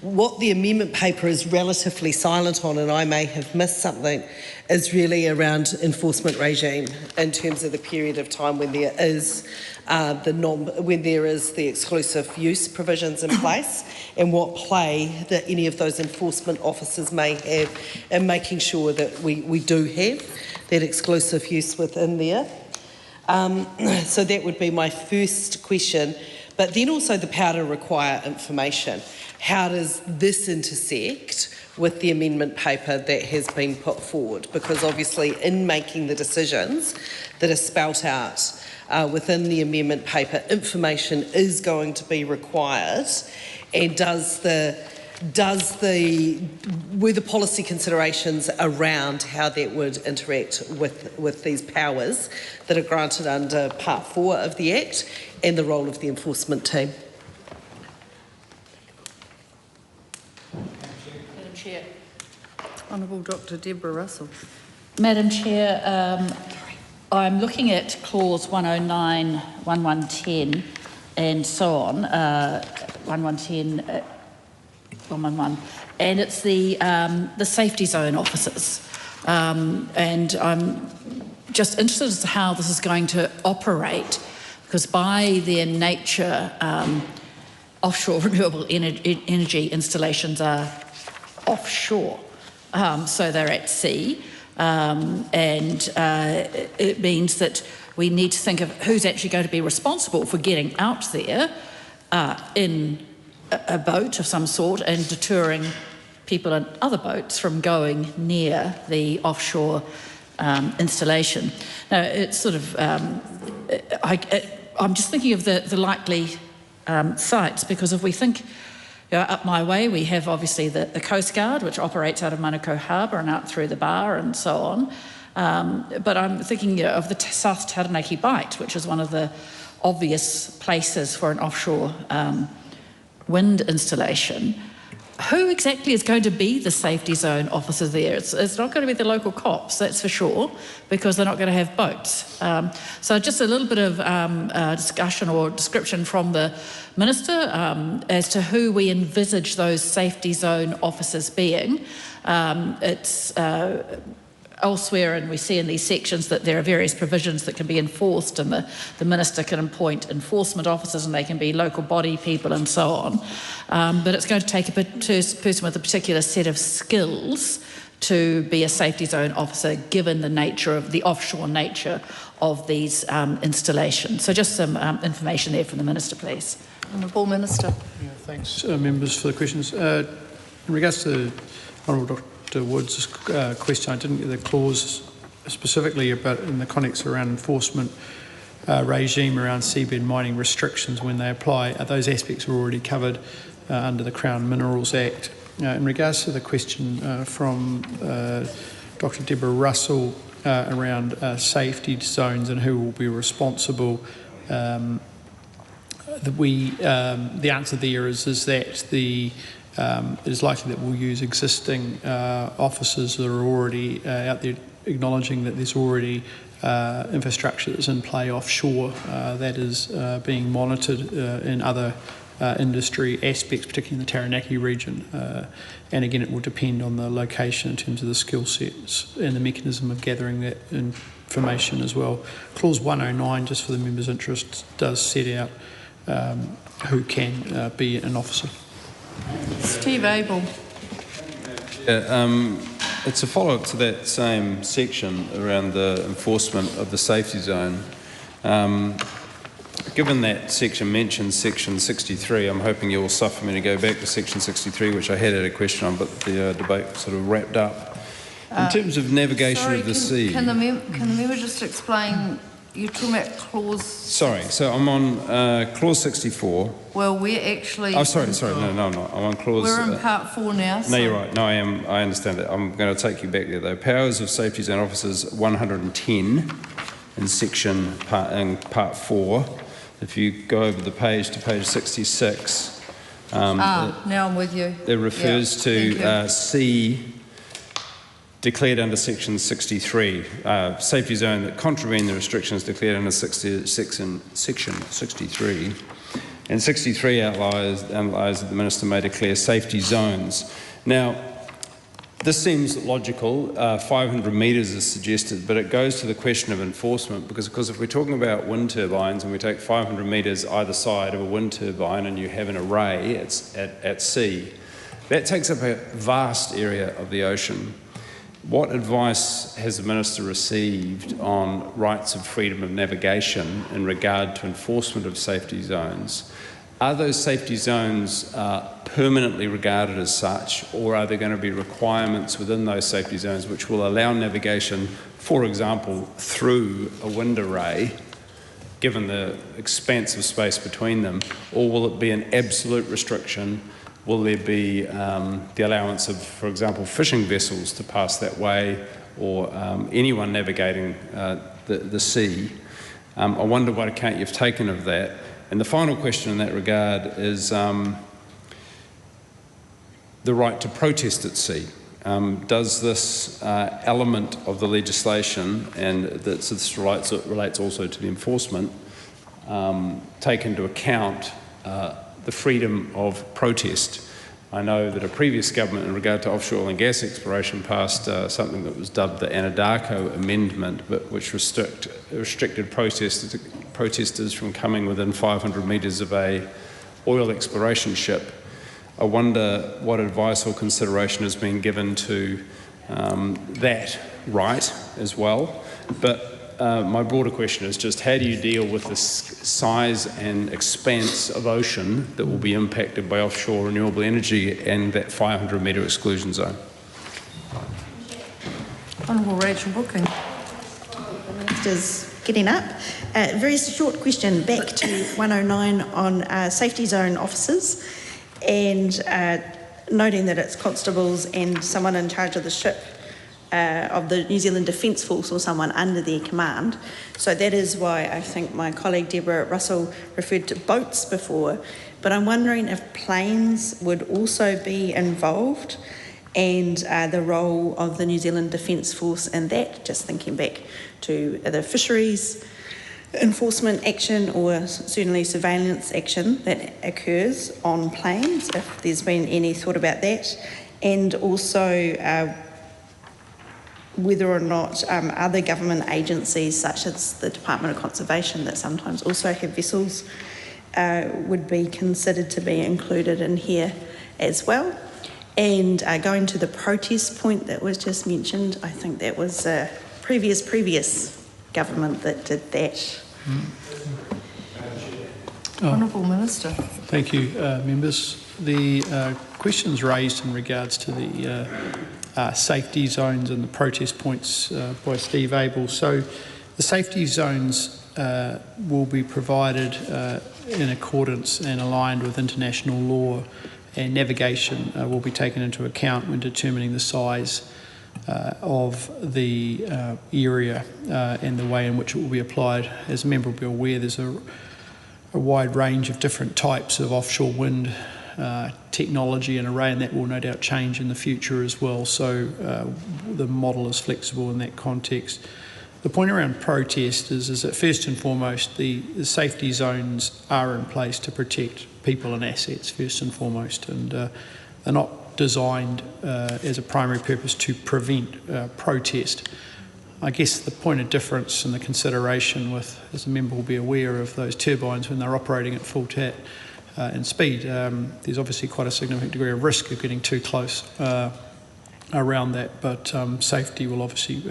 What the amendment paper is relatively silent on, and I may have missed something, is really around enforcement regime in terms of the period of time when there is the exclusive use provisions in place, and what play that any of those enforcement officers may have in making sure that we do have that exclusive use within there. So that would be my first question. But then also the power to require information. How does this intersect with the amendment paper that has been put forward? Because obviously in making the decisions that are spelt out within the amendment paper, information is going to be required. And were the policy considerations around how that would interact with these powers that are granted under Part 4 of the Act and the role of the enforcement team? Madam Chair. Honourable Dr Deborah Russell. Madam Chair, I'm looking at clause 109, 1110 and so on, 1110, 111, and it's the safety zone officers, and I'm just interested as to how this is going to operate, because by their nature, offshore renewable energy installations are offshore, so they're at sea, and it means that we need to think of who's actually going to be responsible for getting out there in a boat of some sort and deterring people in other boats from going near the offshore installation. Now, it's sort of, I'm just thinking of the likely sites, because if we think up my way, we have obviously the Coast Guard, which operates out of Manukau Harbour and out through the bar and so on. But I'm thinking of the South Taranaki Bight, which is one of the obvious places for an offshore wind installation. Who exactly is going to be the safety zone officer there? It's not going to be the local cops, that's for sure, because they're not going to have boats. So just a little bit of discussion or description from the Minister as to who we envisage those safety zone officers being. It's elsewhere, and we see in these sections that there are various provisions that can be enforced, and the Minister can appoint enforcement officers, and they can be local body people and so on. But it's going to take a person with a particular set of skills to be a safety zone officer, given the nature of the offshore nature of these installations. So just some information there from the Minister, please. Honourable Minister. Yeah, thanks, members, for the questions. In regards to Honourable Dr Woods' question, I didn't get the clause specifically about in the context around enforcement regime around seabed mining restrictions when they apply. Those aspects are already covered under the Crown Minerals Act. In regards to the question from Dr Deborah Russell around safety zones and who will be responsible, the answer there is that it is likely that we'll use existing officers that are already out there, acknowledging that there's already infrastructure that's in play offshore that is being monitored in other industry aspects, particularly in the Taranaki region. And again, it will depend on the location in terms of the skill sets and the mechanism of gathering that information as well. Clause 109, just for the member's interest, does set out who can be an officer. Steve Abel. It's a follow-up to that same section around the enforcement of the safety zone. given that section mentions section 63, I'm hoping you'll suffer me to go back to section 63, which I had a question on, but the debate sort of wrapped up. In terms of navigation of the sea... Can the member just explain, you're talking about clause... Sorry, so I'm on clause 64. Well, we're actually... Oh, sorry, no, I'm not. I'm on clause... We're in part 4 now. No, you're right. No, I understand that. I'm going to take you back there, though. Powers of Safety Zone Officers 110 in part 4. If you go over the page to page 66... now I'm with you. It refers to C... declared under section 63, safety zone that contravene the restrictions declared under section 63. And 63 outlines that the Minister may declare safety zones. Now, this seems logical. 500 metres is suggested, but it goes to the question of enforcement because, of course, if we're talking about wind turbines and we take 500 metres either side of a wind turbine and you have an array at sea, that takes up a vast area of the ocean. What advice has the Minister received on rights of freedom of navigation in regard to enforcement of safety zones? Are those safety zones permanently regarded as such, or are there going to be requirements within those safety zones which will allow navigation, for example, through a wind array, given the expanse of space between them, or will it be an absolute restriction? Will there be the allowance of, for example, fishing vessels to pass that way, or anyone navigating the sea? I wonder what account you've taken of that. And the final question in that regard is the right to protest at sea. Does this element of the legislation, and this relates also to the enforcement, take into account the freedom of protest? I know that a previous government in regard to offshore oil and gas exploration passed something that was dubbed the Anadarko Amendment, but which restricted protesters from coming within 500 metres of a oil exploration ship. I wonder what advice or consideration has been given to that right as well. But my broader question is just how do you deal with the size and expanse of ocean that will be impacted by offshore renewable energy and that 500 metre exclusion zone? Honourable Rachel Booking. The Minister's getting up. Very short question back to 109 on safety zone officers and noting that it's constables and someone in charge of the ship of the New Zealand Defence Force or someone under their command. So that is why I think my colleague Deborah Russell referred to boats before, but I'm wondering if planes would also be involved and the role of the New Zealand Defence Force in that, just thinking back to the fisheries enforcement action or certainly surveillance action that occurs on planes, if there's been any thought about that, and also whether or not other government agencies such as the Department of Conservation that sometimes also have vessels would be considered to be included in here as well. And going to the protest point that was just mentioned, I think that was previous government that did that. Honourable Minister. Thank you, members. The questions raised in regards to the safety zones and the protest points by Steve Abel. So the safety zones will be provided in accordance and aligned with international law, and navigation will be taken into account when determining the size of the area and the way in which it will be applied. As a member will be aware, there's a wide range of different types of offshore wind technology and array, and that will no doubt change in the future as well. So the model is flexible in that context. The point around protest is that first and foremost, the safety zones are in place to protect people and assets first and foremost, and they're not designed as a primary purpose to prevent protest. I guess the point of difference and the consideration with, as a member will be aware of, those turbines when they're operating at full tap and speed, there's obviously quite a significant degree of risk of getting too close around that, but safety will obviously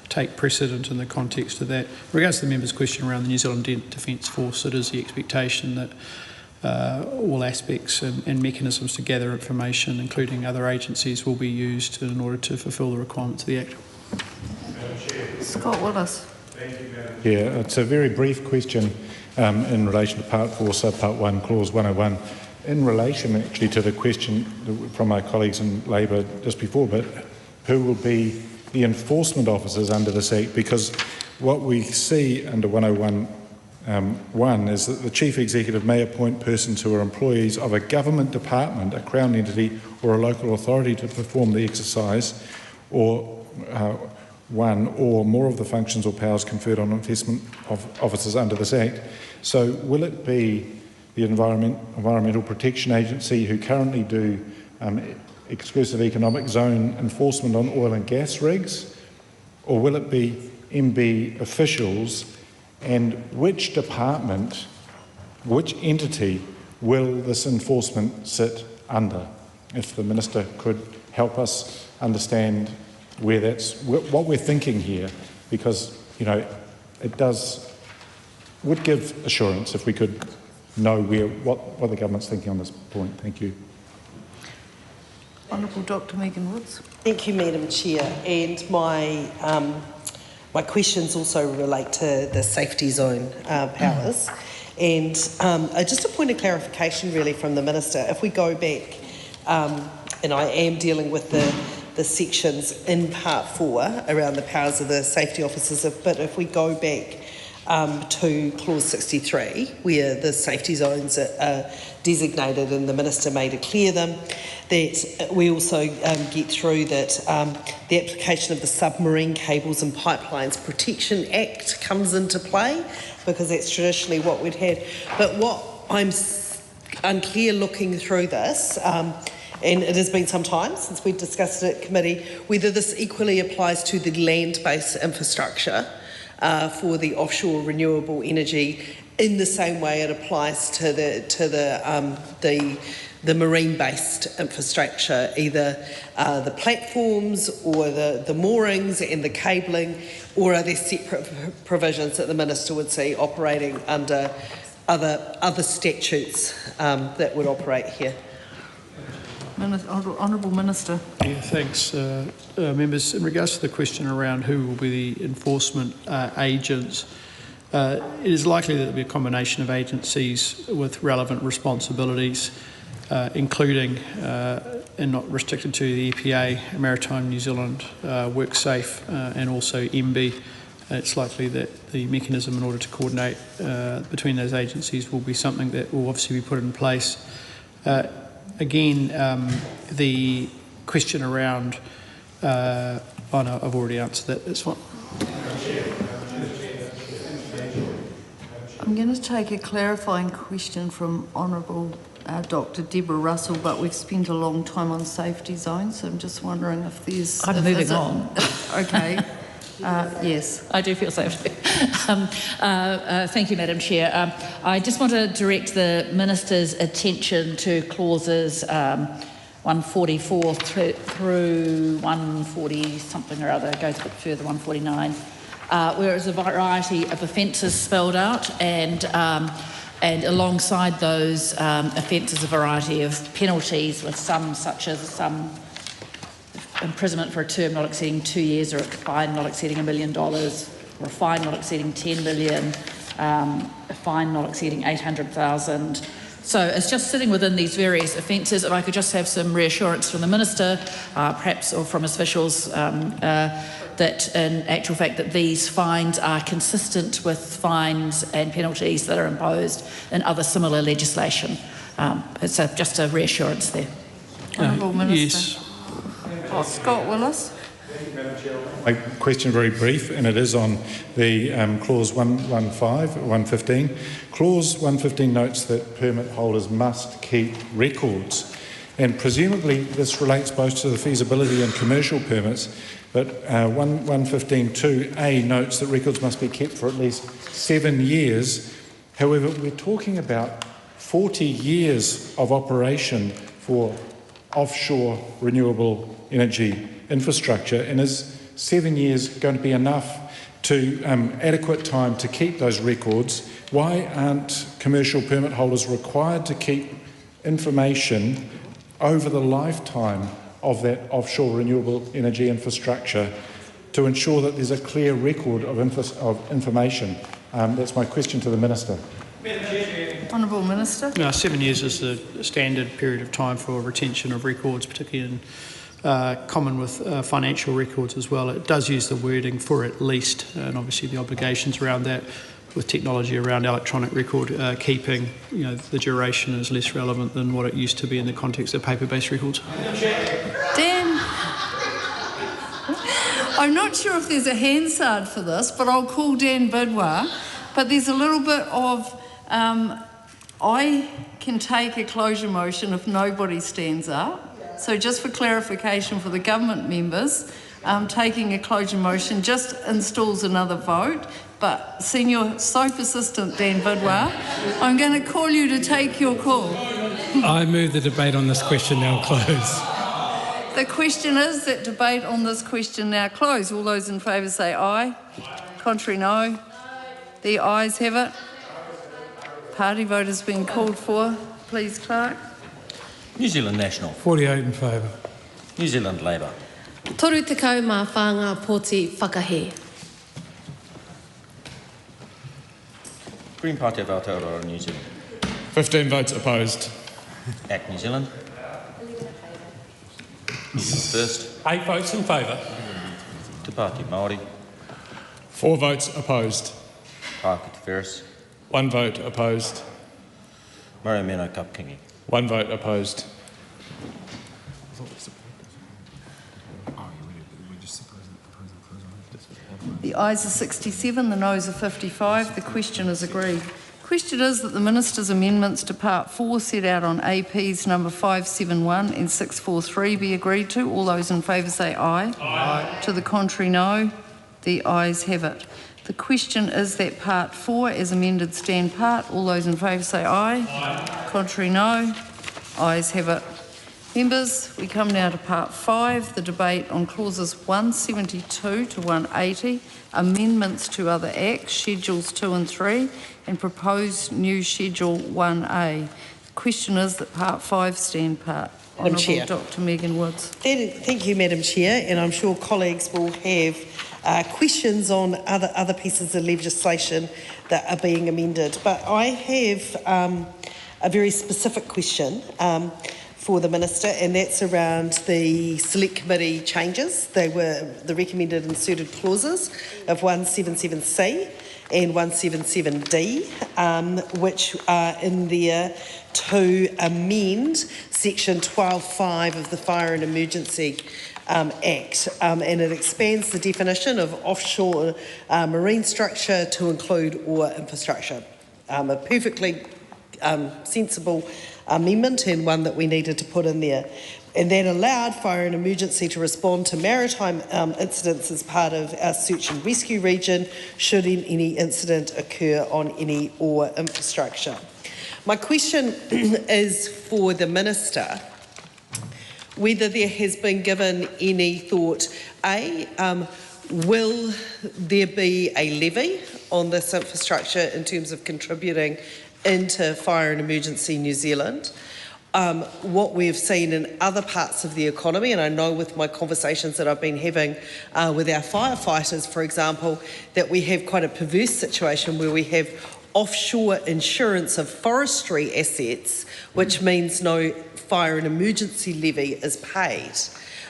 take precedent in the context of that. In regards to the member's question around the New Zealand Defence Force, it is the expectation that all aspects and mechanisms to gather information, including other agencies, will be used in order to fulfil the requirements of the Act. Scott Willis. Yeah, it's a very brief question in relation to Part 4, Subpart 1, Clause 101. In relation actually to the question from my colleagues in Labor just before, but who will be the enforcement officers under this Act? Because what we see under 101(1) is that the Chief Executive may appoint persons who are employees of a government department, a Crown entity or a local authority to perform the exercise or one or more of the functions or powers conferred on enforcement officers under this Act. So will it be the Environmental Protection Agency who currently do exclusive economic zone enforcement on oil and gas rigs, or will it be MB officials, and which department, which entity will this enforcement sit under? If the Minister could help us understand where that's, what we're thinking here, because, you know, it would give assurance if we could know what the government's thinking on this point. Thank you. Honourable Dr. Megan Woods. Thank you, Madam Chair. And my questions also relate to the safety zone powers. And just a point of clarification really from the Minister. If we go back, and I am dealing with the sections in Part 4 around the powers of the safety officers, but if we go back to Clause 63, where the safety zones are designated and the Minister may declare them, that we also get through that the application of the Submarine Cables and Pipelines Protection Act comes into play, because that's traditionally what we'd had. But what I'm unclear looking through this, and it has been some time since we discussed it at committee, whether this equally applies to the land-based infrastructure for the offshore renewable energy in the same way it applies to the marine-based infrastructure, either the platforms or the moorings and the cabling, or are there separate provisions that the Minister would see operating under other statutes that would operate here? Honourable Minister. Yeah, thanks, members. In regards to the question around who will be the enforcement agents, it is likely that there will be a combination of agencies with relevant responsibilities, including and not restricted to the EPA, Maritime New Zealand, WorkSafe, and also MB. It's likely that the mechanism in order to coordinate between those agencies will be something that will obviously be put in place. Again, the question around, oh no, I've already answered that, that's one. I'm going to take a clarifying question from Honourable Dr. Deborah Russell, but we've spent a long time on safety zones, so I'm just wondering if there's... I'm moving on. Okay. Yes. I do feel so too. Thank you, Madam Chair. I just want to direct the Minister's attention to clauses 144 through 140 something or other, it goes a bit further, 149, where there's a variety of offences spelled out, and alongside those offences a variety of penalties, with some such as some imprisonment for a term not exceeding 2 years, or a fine not exceeding $1 million, or a fine not exceeding $10 million, a fine not exceeding $800,000. So it's just sitting within these various offences. If I could just have some reassurance from the Minister, perhaps, or from his officials, that in actual fact that these fines are consistent with fines and penalties that are imposed in other similar legislation. It's just a reassurance there. Honourable Minister. Yes. Oh, Scott Willis. My question very brief, and it is on the clause 115. Clause 115 notes that permit holders must keep records, and presumably this relates both to the feasibility and commercial permits, but 115.2a notes that records must be kept for at least 7 years. However, we're talking about 40 years of operation for offshore renewable energy infrastructure, and is 7 years going to be enough to adequate time to keep those records? Why aren't commercial permit holders required to keep information over the lifetime of that offshore renewable energy infrastructure to ensure that there's a clear record of information? That's my question to the Minister. Honourable Minister. No, 7 years is the standard period of time for retention of records, particularly in common with financial records as well. It does use the wording for at least, and obviously the obligations around that with technology around electronic record keeping, the duration is less relevant than what it used to be in the context of paper-based records. Dan, I'm not sure if there's a Hansard for this, but I'll call Dan Bidwar. But there's a little bit of, I can take a closure motion if nobody stands up. So just for clarification for the government members, taking a closure motion just installs another vote. But Senior Soap Assistant Dan Bidwar, I'm going to call you to take your call. I move the debate on this question now close. The question is that debate on this question now close. All those in favour say aye. Contrary, no. The ayes have it. Party vote has been called for. Please, Clerk. New Zealand National. 48 in favour. New Zealand Labour. Toru te kau mā whānga pōti whakahe. Green Party of Aotearoa, New Zealand. 15 votes opposed. ACT New Zealand. New Zealand First. 8 votes in favour. Te Pāti Māori. 4 votes opposed. Pāka Te Wheres. 1 vote opposed. Murray Meno Kapkingi. 1 vote opposed. The ayes are 67, the noes are 55. The question is agreed. The question is that the Minister's amendments to Part 4 set out on APs number 571 and 643 be agreed to. All those in favour say aye. Aye. To the contrary, no. The ayes have it. The question is that Part 4 as amended stand part. All those in favour say aye. Aye. Contrary, no. Ayes have it. Members, we come now to Part 5, the debate on clauses 172 to 180, amendments to other acts, Schedules 2 and 3, and proposed new Schedule 1A. The question is that Part 5 stand part. Madam Chair. Honourable Dr Megan Woods. Thank you, Madam Chair, and I'm sure colleagues will have questions on other pieces of legislation that are being amended. But I have a very specific question for the Minister, and that's around the Select Committee changes. They were the recommended inserted clauses of 177C and 177D, which are in there to amend Section 12.5 of the Fire and Emergency Act, and it expands the definition of offshore marine structure to include ore infrastructure. A perfectly sensible amendment, and one that we needed to put in there. And that allowed fire and emergency to respond to maritime incidents as part of our search and rescue region should any incident occur on any ore infrastructure. My question is for the Minister, whether there has been given any thought, will there be a levy on this infrastructure in terms of contributing into Fire and Emergency New Zealand? What we've seen in other parts of the economy, and I know with my conversations that I've been having with our firefighters, for example, that we have quite a perverse situation where we have offshore insurance of forestry assets, which means no fire and emergency levy is paid.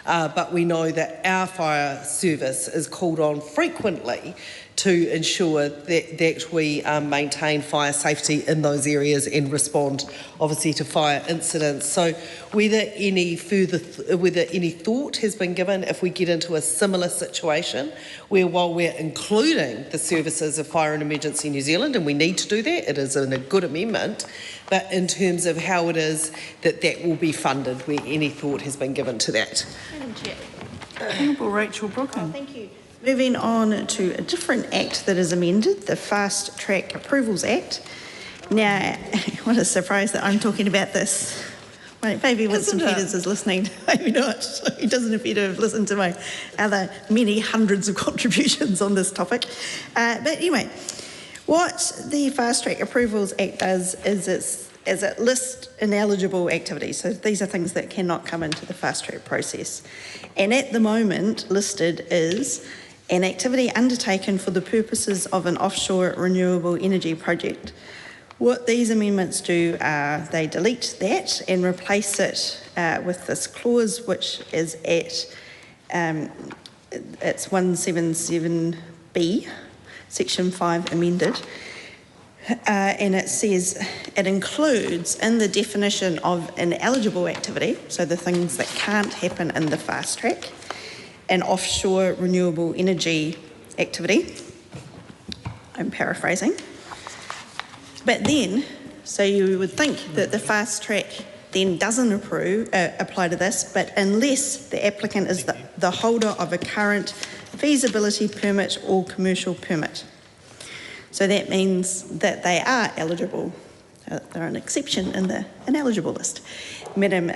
But we know that our fire service is called on frequently to ensure that we maintain fire safety in those areas and respond, obviously, to fire incidents. So, whether any thought has been given if we get into a similar situation, where while we're including the services of Fire and Emergency New Zealand, and we need to do that, it is a good amendment, but in terms of how it is that will be funded, where any thought has been given to that. Madam Chair. Honourable Rachel Brookham. Thank you. Moving on to a different act that is amended, the Fast Track Approvals Act. Now, what a surprise that I'm talking about this Maybe Winston Peters is listening. Maybe not. He doesn't appear to have listened to my other many hundreds of contributions on this topic. But anyway, what the Fast Track Approvals Act does is it lists ineligible activities. So these are things that cannot come into the fast track process. And at the moment, listed is an activity undertaken for the purposes of an offshore renewable energy project. What these amendments do are they delete that and replace it with this clause, which is at it's 177B, Section 5 amended. And it says it includes in the definition of an eligible activity, so the things that can't happen in the fast track, an offshore renewable energy activity. I'm paraphrasing. But then, so you would think that the fast track then doesn't apply to this, but unless the applicant is the holder of a current feasibility permit or commercial permit. So that means that they are eligible. They're an exception in the ineligible list, Madam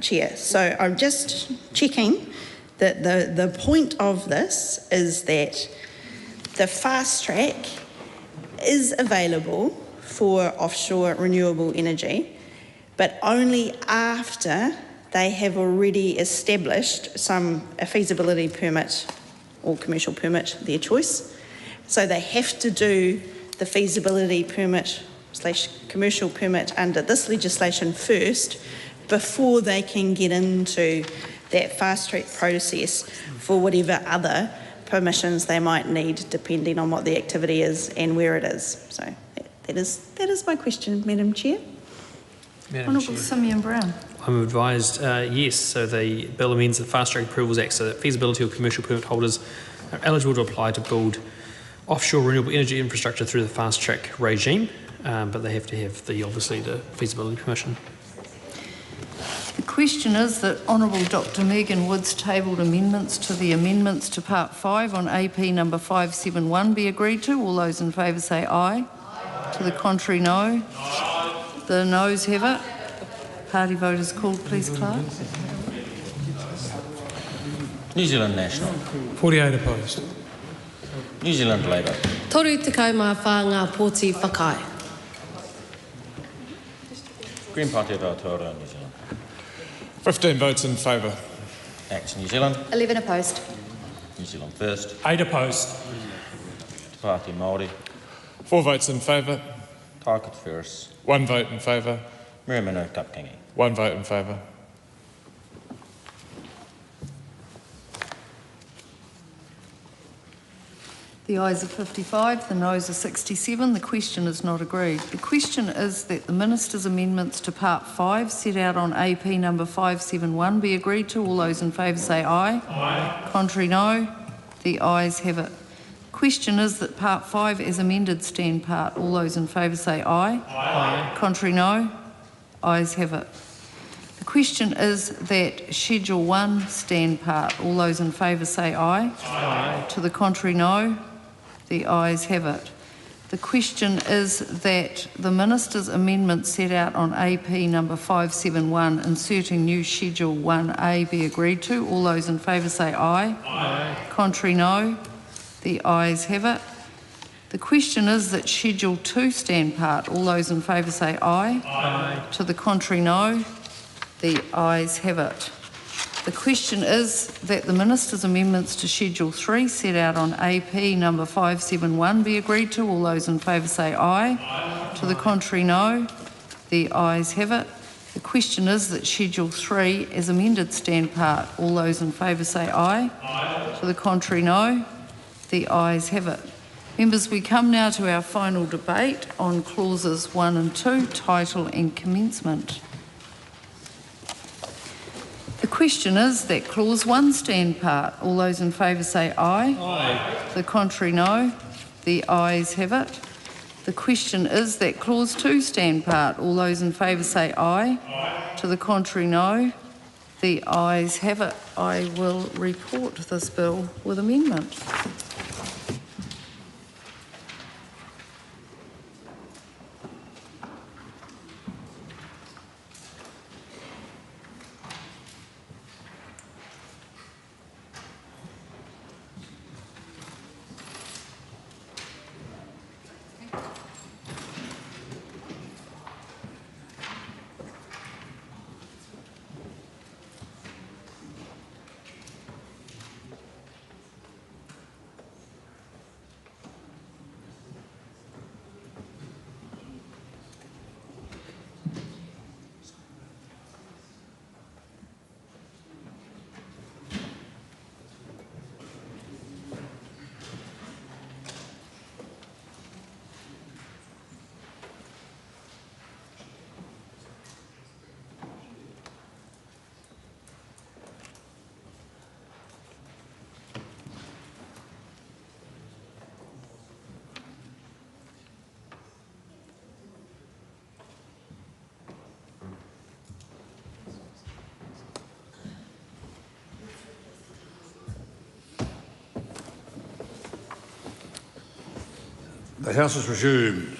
Chair. So I'm just checking that the point of this is that the fast track is available for offshore renewable energy, but only after they have already established a feasibility permit or commercial permit, their choice. So they have to do the feasibility permit / commercial permit under this legislation first before they can get into that fast track process for whatever other permissions they might need depending on what the activity is and where it is. So that is my question, Madam Chair. Honourable Seymour Brown. I'm advised yes. So the bill amends the Fast Track Approvals Act so that feasibility or commercial permit holders are eligible to apply to build offshore renewable energy infrastructure through the fast track regime, but they have to have obviously the feasibility permission. The question is that Honourable Dr Megan Woods tabled amendments to the amendments to Part 5 on AP number 571 be agreed to. All those in favour say aye. To the contrary, no. The noes have it. Party vote is called, please, Clerk. New Zealand National. 48 opposed. New Zealand Labour. Toru te kaumawha ngā pōti whakai. Green Party of Aotearoa, New Zealand. 15 votes in favour. Action New Zealand. 11 opposed. New Zealand First. 8 opposed. Te Pāti Māori. 4 votes in favour. Tāket Ferris. 1 vote in favour. Miramino Kapkingi. 1 vote in favour. The ayes are 55, the noes are 67. The question is not agreed. The question is that the Minister's amendments to Part 5 set out on AP number 571 be agreed to. All those in favour say aye. Aye. Contrary, no. The ayes have it. The question is that Part 5 as amended stand part. All those in favour say aye. Aye. Contrary, no. Ayes have it. The question is that Schedule 1 stand part. All those in favour say aye. Aye. To the contrary, no. The ayes have it. The question is that the Minister's amendment set out on AP number 571 inserting new Schedule 1A be agreed to. All those in favour say aye. Aye. Contrary, no. The ayes have it. The question is that Schedule 2 stand part. All those in favour say aye. Aye. To the contrary, no. The ayes have it. The question is that the Minister's amendments to Schedule 3 set out on AP number 571 be agreed to. All those in favour say aye. Aye. To the contrary, no. The ayes have it. The question is that Schedule 3 as amended stand part. All those in favour say aye. Aye. To the contrary, no. The ayes have it. Members, we come now to our final debate on clauses 1 and 2, title and commencement. The question is that Clause 1 stand part. All those in favour say aye. Aye. The contrary, no. The ayes have it. The question is that Clause 2 stand part. All those in favour say aye. Aye. To the contrary, no. The ayes have it. I will report this bill with amendment. The House is resumed.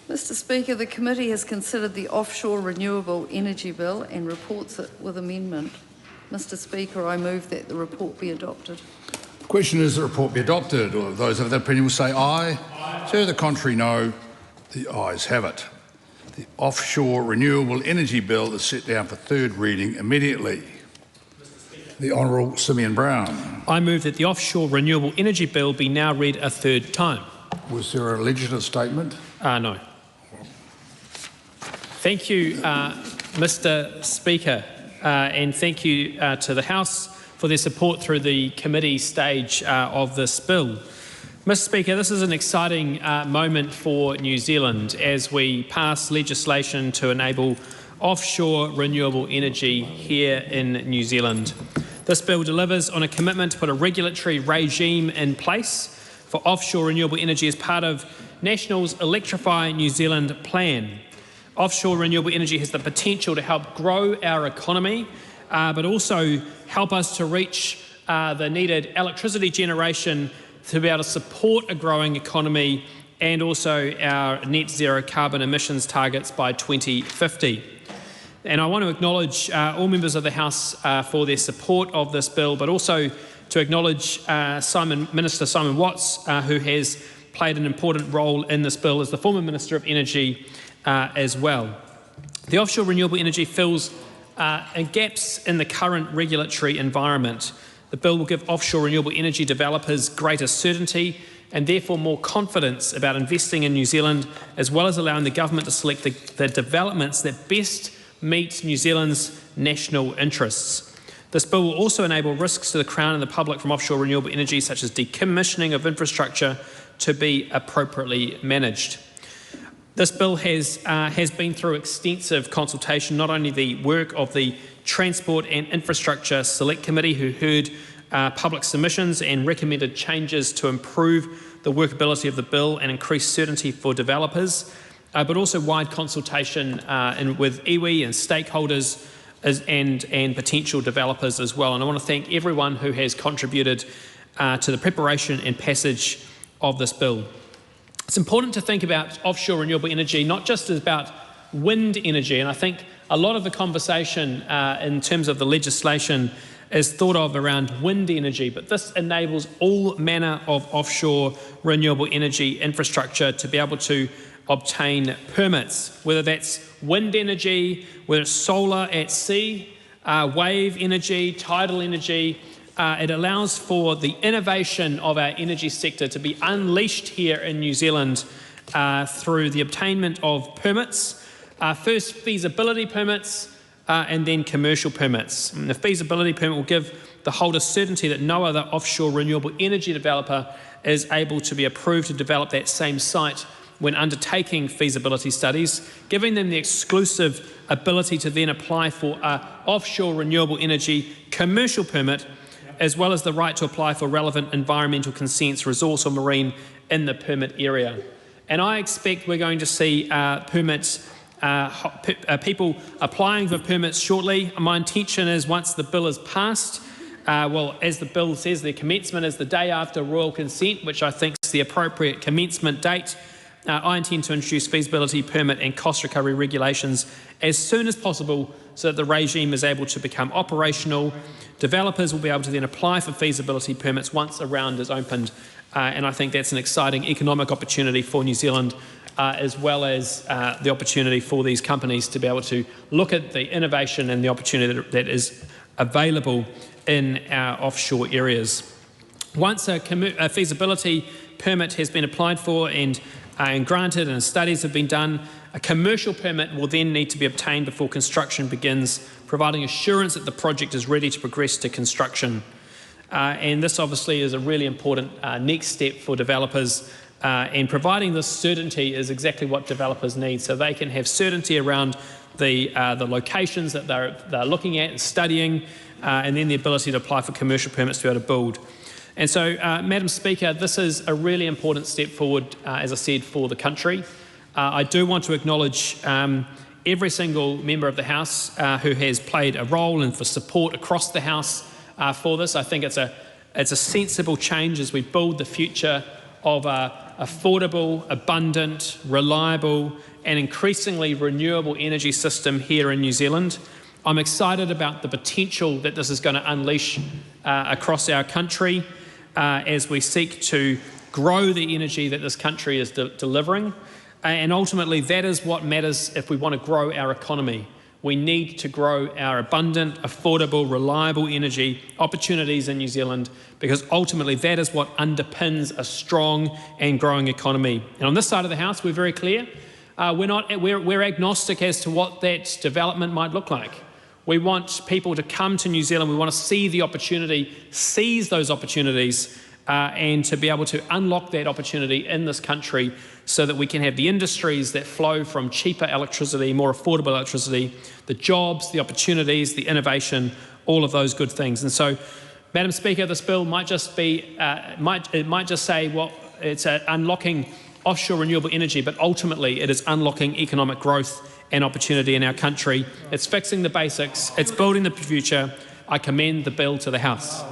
Mr Speaker, the committee has considered the Offshore Renewable Energy Bill and reports it with amendment. Mr Speaker, I move that the report be adopted. The question is the report be adopted. All of those of that opinion will say aye. Aye. To the contrary, no. The ayes have it. The Offshore Renewable Energy Bill is set down for third reading immediately. The Honourable Seymour and Brown. I move that the Offshore Renewable Energy Bill be now read a third time. Was there a legislative statement? No. Thank you, Mr Speaker, and thank you to the House for their support through the committee stage of this bill. Mr Speaker, this is an exciting moment for New Zealand as we pass legislation to enable offshore renewable energy here in New Zealand. This bill delivers on a commitment to put a regulatory regime in place for offshore renewable energy as part of National's Electrify New Zealand plan. Offshore renewable energy has the potential to help grow our economy, but also help us to reach the needed electricity generation to be able to support a growing economy and also our net zero carbon emissions targets by 2050. And I want to acknowledge all members of the House for their support of this bill, but also to acknowledge Minister Simon Watts, who has played an important role in this bill as the former Minister of Energy as well. The offshore renewable energy fills gaps in the current regulatory environment. The bill will give offshore renewable energy developers greater certainty and therefore more confidence about investing in New Zealand, as well as allowing the government to select the developments that best meet New Zealand's national interests. This bill will also enable risks to the Crown and the public from offshore renewable energy, such as decommissioning of infrastructure, to be appropriately managed. This bill has been through extensive consultation, not only the work of the Transport and Infrastructure Select Committee, who heard public submissions and recommended changes to improve the workability of the bill and increase certainty for developers, but also wide consultation with iwi and stakeholders and potential developers as well. And I want to thank everyone who has contributed to the preparation and passage of this bill. It's important to think about offshore renewable energy not just as about wind energy, and I think a lot of the conversation in terms of the legislation is thought of around wind energy, but this enables all manner of offshore renewable energy infrastructure to be able to obtain permits, whether that's wind energy, whether it's solar at sea, wave energy, tidal energy. It allows for the innovation of our energy sector to be unleashed here in New Zealand through the obtainment of permits, first feasibility permits and then commercial permits. And the feasibility permit will give the holder certainty that no other offshore renewable energy developer is able to be approved to develop that same site when undertaking feasibility studies, giving them the exclusive ability to then apply for an offshore renewable energy commercial permit, as well as the right to apply for relevant environmental consents, resource or marine, in the permit area. And I expect we're going to see people applying for permits shortly. My intention is once the bill is passed, well, as the bill says, the commencement is the day after royal consent, which I think is the appropriate commencement date. I intend to introduce feasibility permit and cost recovery regulations as soon as possible so that the regime is able to become operational. Developers will be able to then apply for feasibility permits once a round is opened, and I think that's an exciting economic opportunity for New Zealand, as well as the opportunity for these companies to be able to look at the innovation and the opportunity that is available in our offshore areas. Once a feasibility permit has been applied for and granted and studies have been done, a commercial permit will then need to be obtained before construction begins, providing assurance that the project is ready to progress to construction. And this obviously is a really important next step for developers, and providing this certainty is exactly what developers need, so they can have certainty around the locations that they're looking at and studying, and then the ability to apply for commercial permits to be able to build. And so, Madam Speaker, this is a really important step forward, as I said, for the country. I do want to acknowledge every single member of the House who has played a role and for support across the House for this. I think it's a sensible change as we build the future of a affordable, abundant, reliable and increasingly renewable energy system here in New Zealand. I'm excited about the potential that this is going to unleash across our country as we seek to grow the energy that this country is delivering. And ultimately, that is what matters if we want to grow our economy. We need to grow our abundant, affordable, reliable energy opportunities in New Zealand, because ultimately that is what underpins a strong and growing economy. And on this side of the House, we're very clear. We're agnostic as to what that development might look like. We want people to come to New Zealand. We want to see the opportunity, seize those opportunities, and to be able to unlock that opportunity in this country so that we can have the industries that flow from cheaper electricity, more affordable electricity, the jobs, the opportunities, the innovation, all of those good things. And so, Madam Speaker, this bill might just be, it might just say, well, it's unlocking offshore renewable energy, but ultimately it is unlocking economic growth and opportunity in our country. It's fixing the basics. It's building the future. I commend the bill to the House.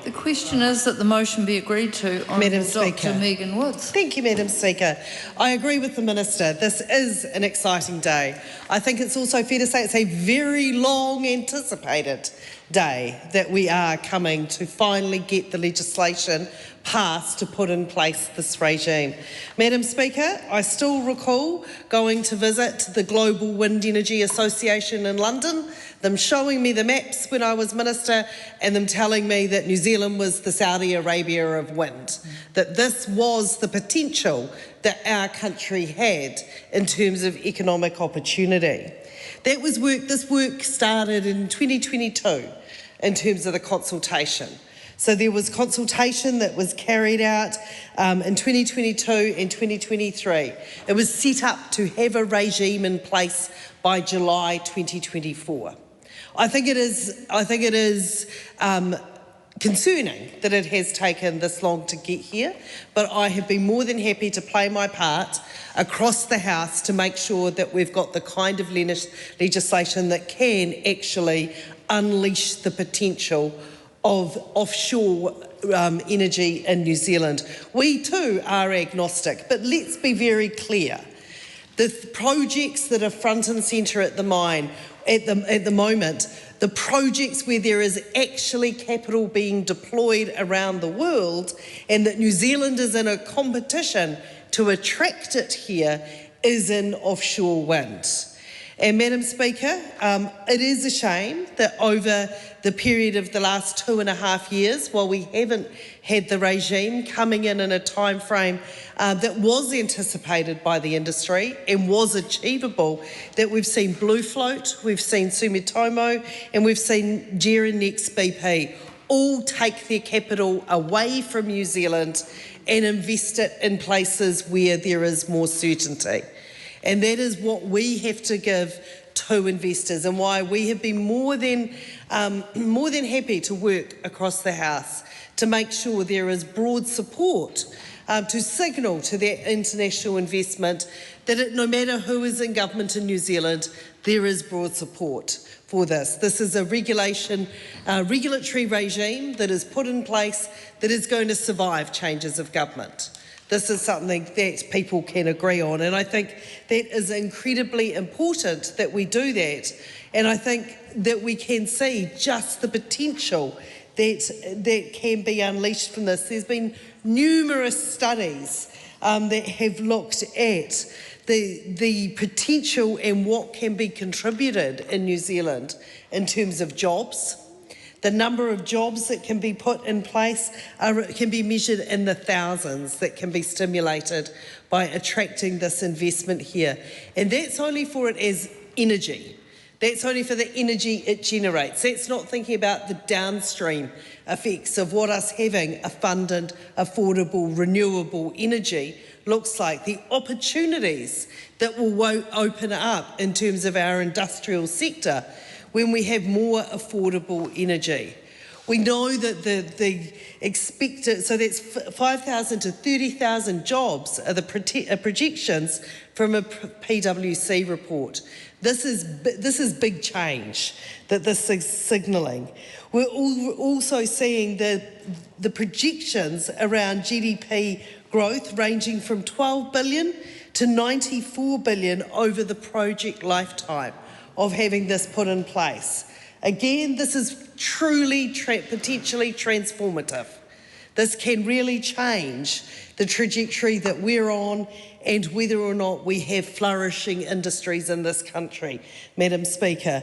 The question is that the motion be agreed to. Madam Dr. Speaker. Megan Woods. Thank you, Madam Speaker. I agree with the Minister. This is an exciting day. I think it's also fair to say it's a very long anticipated day that we are coming to finally get the legislation passed to put in place this regime. Madam Speaker, I still recall going to visit the Global Wind Energy Association in London, them showing me the maps when I was Minister and them telling me that New Zealand was the Saudi Arabia of wind, that this was the potential that our country had in terms of economic opportunity. That was this work started in 2022 in terms of the consultation. So there was consultation that was carried out in 2022 and 2023. It was set up to have a regime in place by July 2024. I think it is concerning that it has taken this long to get here, but I have been more than happy to play my part across the House to make sure that we've got the kind of legislation that can actually unleash the potential of offshore energy in New Zealand. We too are agnostic, but let's be very clear. The projects that are front and centre at the moment, the projects where there is actually capital being deployed around the world and that New Zealand is in a competition to attract it here is in offshore wind. And Madam Speaker, it is a shame that over the period of the last 2.5 years, while we haven't had the regime coming in a time frame that was anticipated by the industry and was achievable, that we've seen Blue Float, we've seen Sumitomo and we've seen JERA Next BP all take their capital away from New Zealand and invest it in places where there is more certainty. And that is what we have to give to investors and why we have been more than happy to work across the House to make sure there is broad support to signal to that international investment that no matter who is in government in New Zealand, there is broad support for this. This is a regulatory regime that is put in place that is going to survive changes of government. This is something that people can agree on, and I think that is incredibly important that we do that. And I think that we can see just the potential that can be unleashed from this. There's been numerous studies that have looked at the potential and what can be contributed in New Zealand in terms of jobs. The number of jobs that can be put in place can be measured in the thousands that can be stimulated by attracting this investment here. And that's only for it as energy. That's only for the energy it generates. That's not thinking about the downstream effects of what us having abundant, affordable, renewable energy looks like. The opportunities that will open up in terms of our industrial sector when we have more affordable energy. We know that the expected, so that's 5,000 to 30,000 jobs are the projections from a PwC report. This is big change that this is signalling. We're also seeing the projections around GDP growth ranging from 12 billion to 94 billion over the project lifetime of having this put in place. Again, this is truly potentially transformative. This can really change the trajectory that we're on and whether or not we have flourishing industries in this country, Madam Speaker.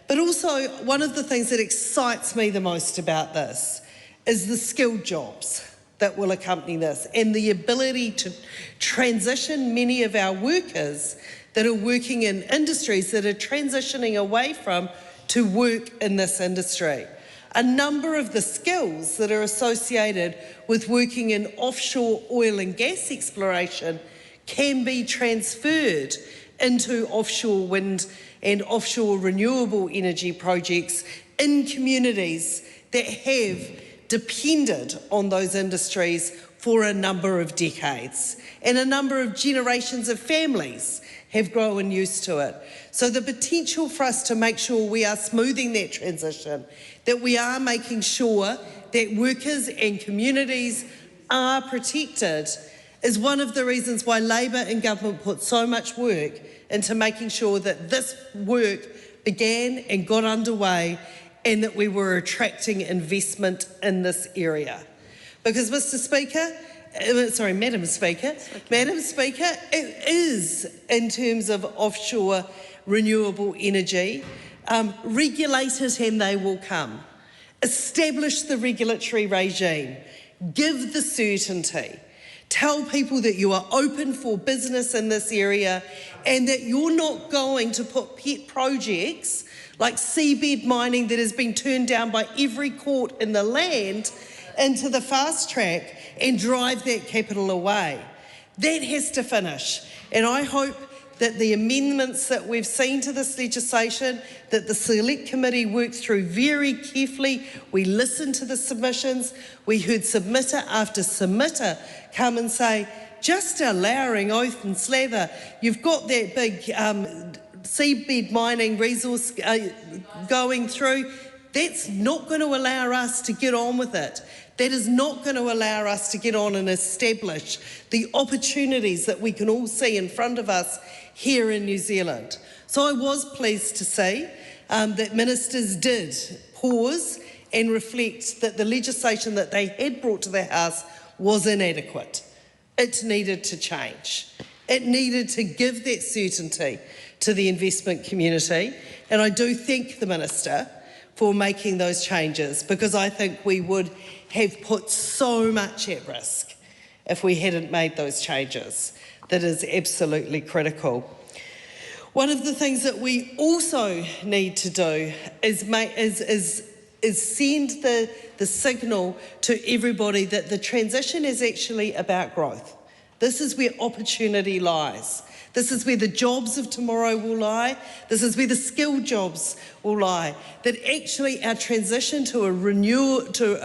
But also, one of the things that excites me the most about this is the skilled jobs that will accompany this and the ability to transition many of our workers that are working in industries that are transitioning away from to work in this industry. A number of the skills that are associated with working in offshore oil and gas exploration can be transferred into offshore wind and offshore renewable energy projects in communities that have depended on those industries for a number of decades, and a number of generations of families have grown used to it. So the potential for us to make sure we are smoothing that transition, that we are making sure that workers and communities are protected, is one of the reasons why Labor and government put so much work into making sure that this work began and got underway and that we were attracting investment in this area. Because, Madam Speaker, it is, in terms of offshore renewable energy, regulate it and they will come. Establish the regulatory regime. Give the certainty. Tell people that you are open for business in this area and that you're not going to put pet projects like seabed mining that has been turned down by every court in the land into the fast track and drive that capital away. That has to finish. And I hope that the amendments that we've seen to this legislation, that the Select Committee worked through very carefully. We listened to the submissions. We heard submitter after submitter come and say, just allowing oath and slather, you've got that big seabed mining resource going through. That's not going to allow us to get on with it. That is not going to allow us to get on and establish the opportunities that we can all see in front of us here in New Zealand. So I was pleased to see that ministers did pause and reflect that the legislation that they had brought to the House was inadequate. It needed to change. It needed to give that certainty to the investment community. And I do thank the Minister for making those changes, because I think we would have put so much at risk if we hadn't made those changes. That is absolutely critical. One of the things that we also need to do is send the signal to everybody that the transition is actually about growth. This is where opportunity lies. This is where the jobs of tomorrow will lie. This is where the skilled jobs will lie. That actually our transition to a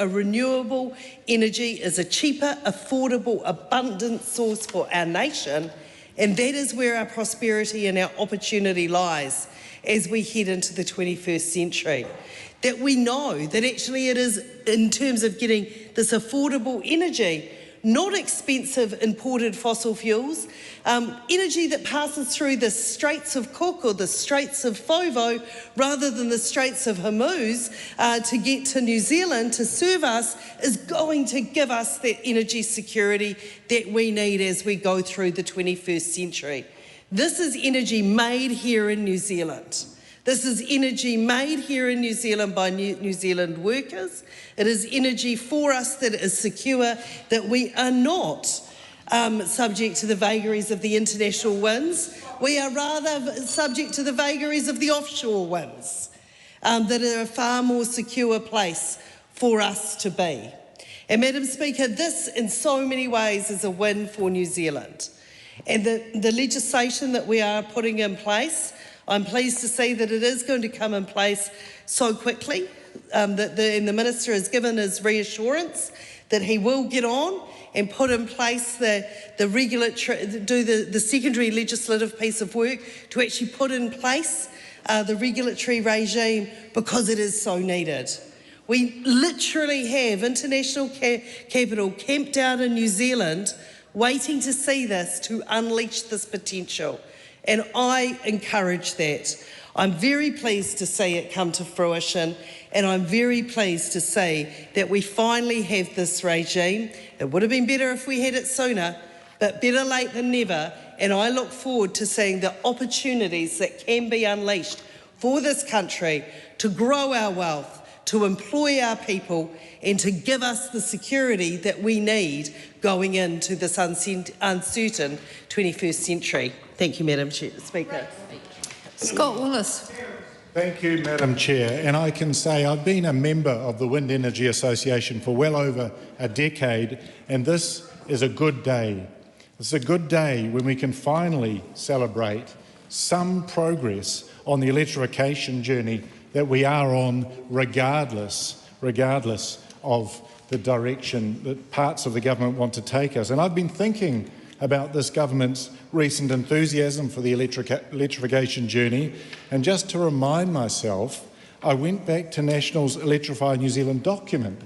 renewable energy is a cheaper, affordable, abundant source for our nation. And that is where our prosperity and our opportunity lies as we head into the 21st century. That we know that actually it is, in terms of getting this affordable energy, not expensive imported fossil fuels, energy that passes through the Straits of Cook or the Straits of Fovo rather than the Straits of Hormuz to get to New Zealand to serve us, is going to give us that energy security that we need as we go through the 21st century. This is energy made here in New Zealand. This is energy made here in New Zealand by New Zealand workers. It is energy for us that is secure, that we are not subject to the vagaries of the international winds. We are rather subject to the vagaries of the offshore winds, that are a far more secure place for us to be. And Madam Speaker, this in so many ways is a win for New Zealand. And the legislation that we are putting in place, I'm pleased to see that it is going to come in place so quickly, and the Minister has given his reassurance that he will get on and put in place the regulatory, do the secondary legislative piece of work to actually put in place the regulatory regime, because it is so needed. We literally have international capital camped out in New Zealand waiting to see this, to unleash this potential. And I encourage that. I'm very pleased to see it come to fruition, and I'm very pleased to see that we finally have this regime. It would have been better if we had it sooner, but better late than never. And I look forward to seeing the opportunities that can be unleashed for this country to grow our wealth, to employ our people, and to give us the security that we need going into this uncertain 21st century. Thank you, Madam Speaker. Scott Willis. Thank you, Madam Chair. And I can say I've been a member of the Wind Energy Association for well over a decade, and this is a good day. It's a good day when we can finally celebrate some progress on the electrification journey that we are on, regardless of the direction that parts of the government want to take us. And I've been thinking about this government's recent enthusiasm for the electrification journey, and just to remind myself, I went back to National's Electrify New Zealand document,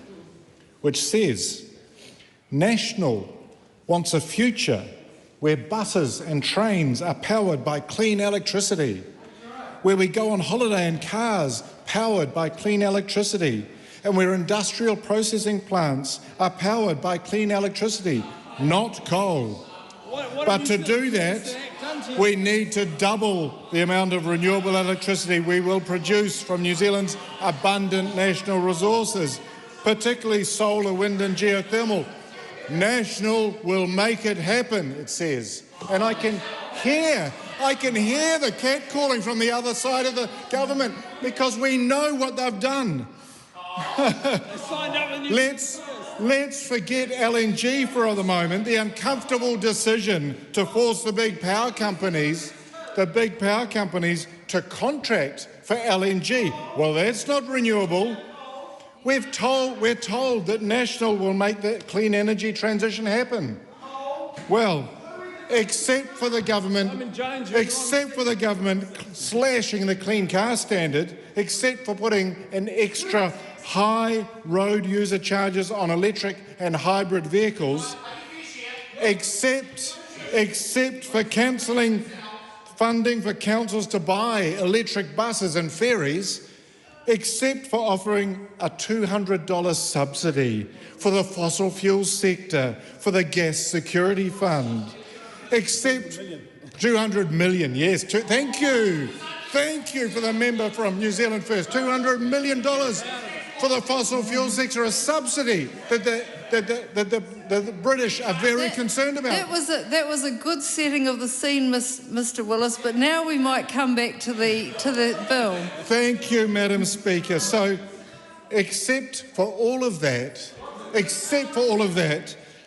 which says National wants a future where buses and trains are powered by clean electricity, where we go on holiday in cars powered by clean electricity, and where industrial processing plants are powered by clean electricity, not coal. But to do that, we need to double the amount of renewable electricity we will produce from New Zealand's abundant national resources, particularly solar, wind and geothermal. National will make it happen, it says. And I can hear the cat calling from the other side of the government, because we know what they've done. Let's forget LNG for the moment, the uncomfortable decision to force the big power companies to contract for LNG. Well, that's not renewable. We're told that National will make the clean energy transition happen. Well, except for the government slashing the clean car standard, except for putting an extra high road user charges on electric and hybrid vehicles, except for cancelling funding for councils to buy electric buses and ferries, except for offering a $200 subsidy for the fossil fuel sector, for the gas security fund, except 200 million, yes, thank you for the member from New Zealand First, $200 million for the fossil fuel sector, a subsidy that the British are very concerned about. That was a good setting of the scene, Mr. Willis, but now we might come back to the bill. Thank you, Madam Speaker. So, except for all of that,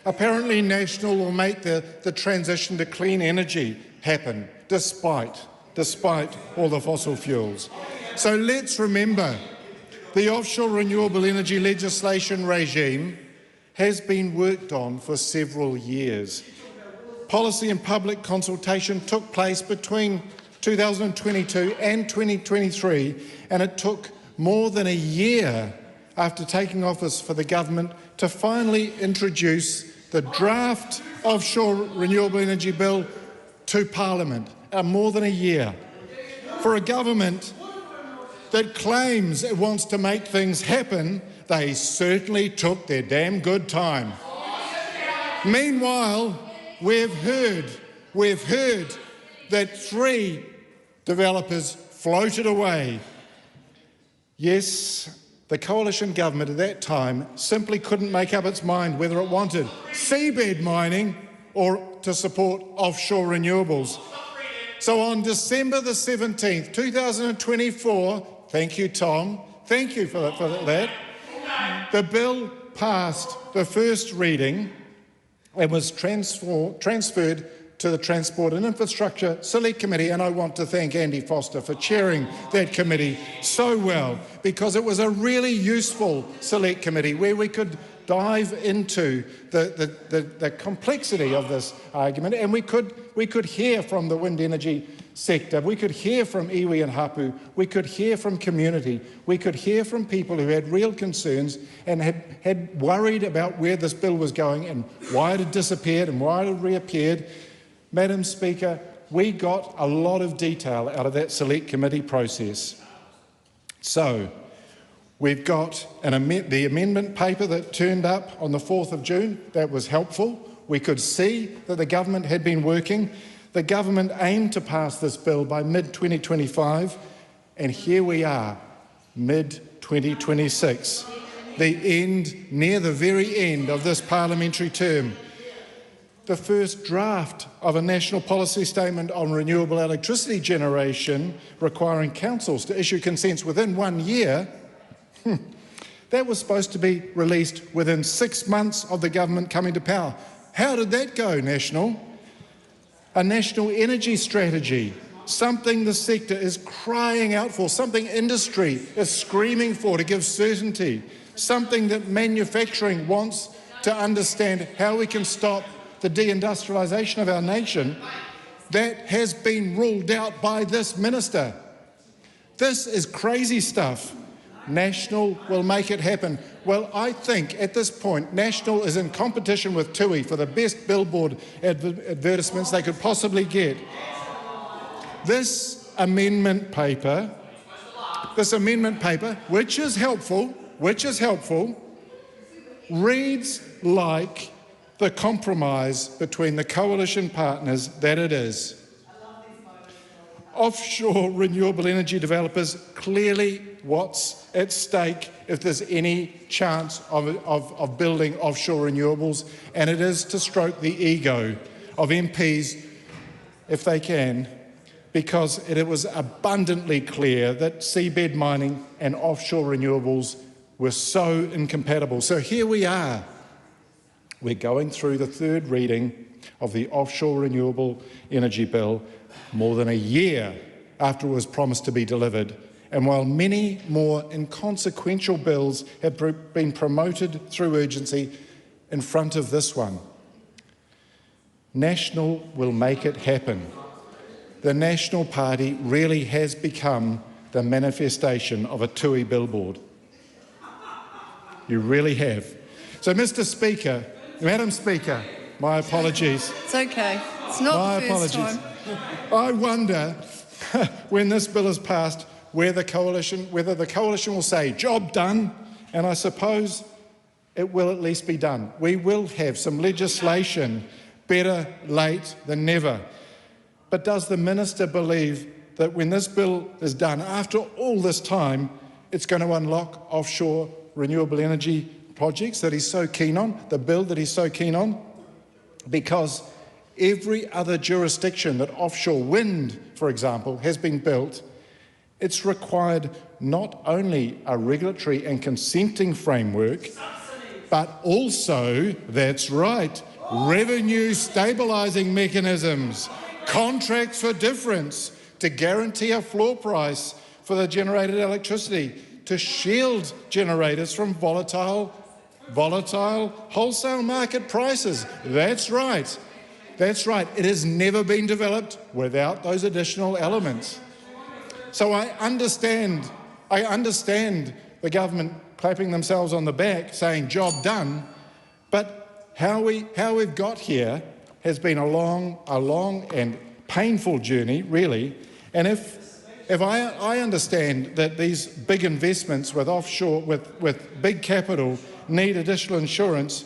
apparently National will make the transition to clean energy happen, despite all the fossil fuels. So let's remember, the offshore renewable energy legislation regime has been worked on for several years. Policy and public consultation took place between 2022 and 2023, and it took more than a year after taking office for the government to finally introduce the draft offshore renewable energy bill to Parliament. More than a year. For a government that claims it wants to make things happen, they certainly took their damn good time. Meanwhile, we've heard that 3 developers floated away. Yes, the coalition government at that time simply couldn't make up its mind whether it wanted seabed mining or to support offshore renewables. So on December the 17th, 2024, thank you, Tom, thank you for that, the bill passed the first reading and was transferred to the Transport and Infrastructure Select Committee, and I want to thank Andy Foster for chairing that committee so well, because it was a really useful Select Committee where we could dive into the complexity of this argument, and we could hear from the wind energy sector, we could hear from iwi and hapu, we could hear from community, we could hear from people who had real concerns and had worried about where this bill was going and why it had disappeared and why it had reappeared. Madam Speaker, we got a lot of detail out of that select committee process. So, we've got the amendment paper that turned up on the 4th of June. That was helpful. We could see that the government had been working. The government aimed to pass this bill by mid-2025, and here we are, mid-2026, near the very end of this parliamentary term. The first draft of a national policy statement on renewable electricity generation requiring councils to issue consents within 1 year, that was supposed to be released within 6 months of the government coming to power. How did that go, National? A national energy strategy, something the sector is crying out for, something industry is screaming for to give certainty, something that manufacturing wants to understand how we can stop the deindustrialisation of our nation, that has been ruled out by this minister. This is crazy stuff. National will make it happen. Well, I think at this point, National is in competition with TUI for the best billboard advertisements they could possibly get. This amendment paper, which is helpful, reads like the compromise between the coalition partners that it is. Offshore renewable energy developers, clearly what's at stake if there's any chance of building offshore renewables, and it is to stroke the ego of MPs if they can, because it was abundantly clear that seabed mining and offshore renewables were so incompatible. So here we are. We're going through the third reading of the offshore renewable energy bill more than a year after it was promised to be delivered. And while many more inconsequential bills have been promoted through urgency in front of this one, National will make it happen. The National Party really has become the manifestation of a TUI billboard. You really have. So, Mr. Speaker, Madam Speaker, my apologies. It's okay. It's not the first time. I wonder when this bill is passed whether the coalition will say, job done, and I suppose it will at least be done. We will have some legislation, better late than never. But does the minister believe that when this bill is done, after all this time, it's going to unlock offshore renewable energy projects that he's so keen on, the bill that he's so keen on? Because every other jurisdiction that offshore wind, for example, has been built, it's required not only a regulatory and consenting framework, but also, that's right, revenue stabilising mechanisms, contracts for difference to guarantee a floor price for the generated electricity, to shield generators from volatile wholesale market prices. That's right. That's right. It has never been developed without those additional elements. So I understand the government clapping themselves on the back, saying job done, but how we've got here has been a long and painful journey, really. And if I understand that these big investments with offshore, with big capital, need additional insurance,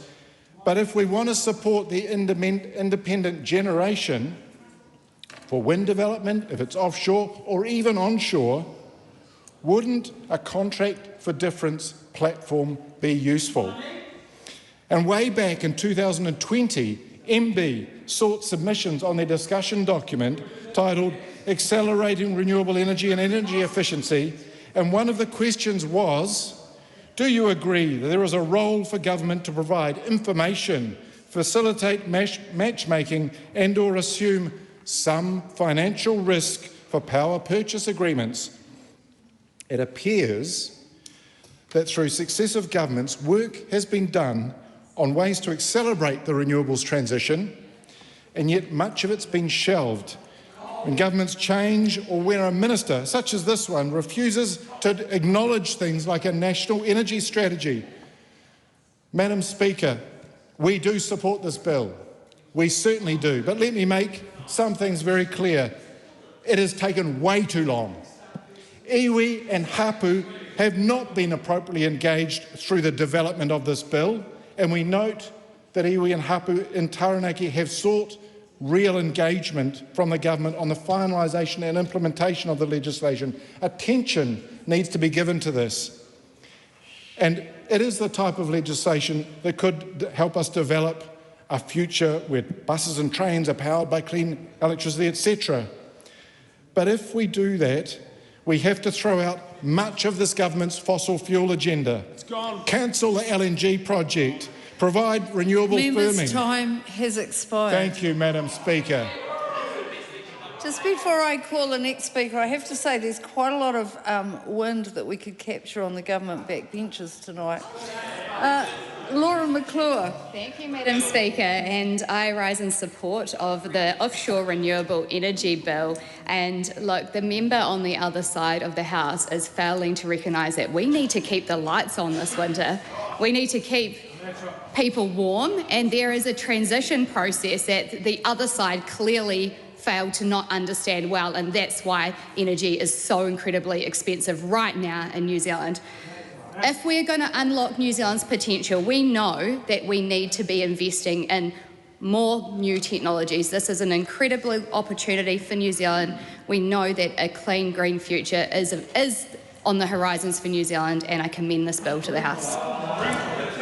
but if we want to support the independent generation for wind development, if it's offshore or even onshore, wouldn't a contract for difference platform be useful? And way back in 2020, MB sought submissions on their discussion document titled Accelerating Renewable Energy and Energy Efficiency, and one of the questions was, do you agree that there is a role for government to provide information, facilitate matchmaking and/or assume some financial risk for power purchase agreements? It appears that through successive governments, work has been done on ways to accelerate the renewables transition, and yet much of it's been shelved. When governments change, or when a minister, such as this one, refuses to acknowledge things like a national energy strategy. Madam Speaker, we do support this bill. We certainly do. But let me make some things very clear. It has taken way too long. Iwi and Hapu have not been appropriately engaged through the development of this bill, and we note that Iwi and Hapu in Taranaki have sought real engagement from the government on the finalisation and implementation of the legislation. Attention needs to be given to this. And it is the type of legislation that could help us develop a future where buses and trains are powered by clean electricity, etc. But if we do that, we have to throw out much of this government's fossil fuel agenda. It's gone. Cancel the LNG project. Provide renewable firming. Members' time has expired. Thank you, Madam Speaker. Just before I call the next speaker, I have to say there's quite a lot of wind that we could capture on the government backbenches tonight. Laura McClure. Thank you, Madam Speaker, and I rise in support of the offshore renewable energy bill. And look, the member on the other side of the House is failing to recognise that we need to keep the lights on this winter. We need to keep people warm, and there is a transition process that the other side clearly failed to not understand well, and that's why energy is so incredibly expensive right now in New Zealand. If we're going to unlock New Zealand's potential, we know that we need to be investing in more new technologies. This is an incredible opportunity for New Zealand. We know that a clean, green future is on the horizons for New Zealand, and I commend this bill to the House.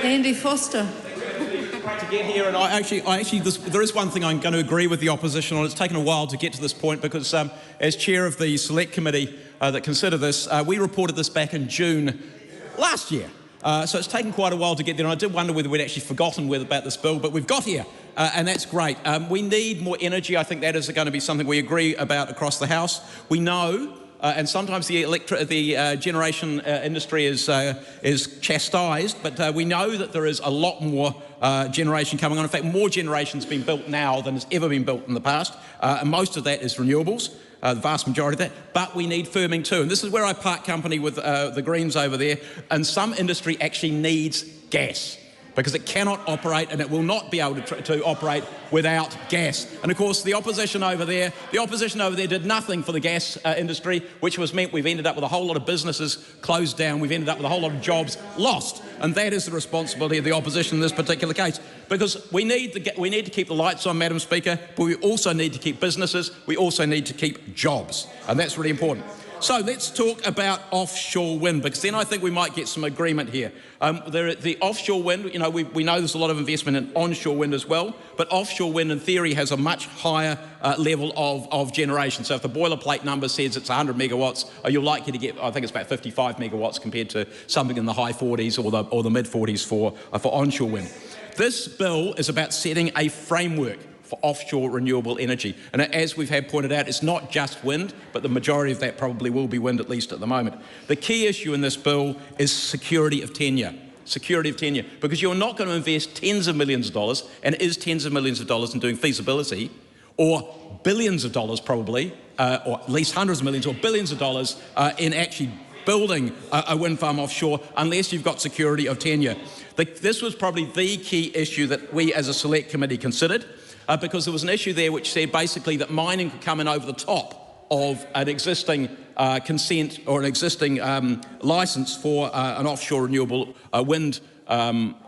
Andy Foster. To get here, and there is one thing I'm going to agree with the opposition on. It's taken a while to get to this point because, as chair of the select committee that consider this, we reported this back in June last year. So it's taken quite a while to get there, and I did wonder whether we'd actually forgotten about this bill, but we've got here, and that's great. We need more energy. I think that is going to be something we agree about across the House. We know. And sometimes the generation industry is chastised, but we know that there is a lot more generation coming on. In fact, more generation's been built now than has ever been built in the past, and most of that is renewables, the vast majority of that. But we need firming too, and this is where I part company with the Greens over there. And some industry actually needs gas, because it cannot operate, and it will not be able to operate without gas. And of course, the opposition over there did nothing for the gas industry, which was meant we've ended up with a whole lot of businesses closed down. We've ended up with a whole lot of jobs lost, and that is the responsibility of the opposition in this particular case. Because we need to keep the lights on, Madam Speaker, but we also need to keep businesses. We also need to keep jobs, and that's really important. So let's talk about offshore wind, because then I think we might get some agreement here. The offshore wind, we know there's a lot of investment in onshore wind as well, but offshore wind in theory has a much higher level of generation. So if the boilerplate number says it's 100 megawatts, you're likely to get, I think it's about 55 megawatts compared to something in the high 40s or the mid 40s for onshore wind. This bill is about setting a framework for offshore renewable energy. And as we've had pointed out, it's not just wind, but the majority of that probably will be wind, at least at the moment. The key issue in this bill is security of tenure. Security of tenure, because you're not going to invest tens of millions of dollars, and it is tens of millions of dollars in doing feasibility, or billions of dollars probably, or at least hundreds of millions or billions of dollars in actually building a wind farm offshore, unless you've got security of tenure. This was probably the key issue that we as a select committee considered, because there was an issue there which said basically that mining could come in over the top of an existing consent or an existing licence for an offshore renewable wind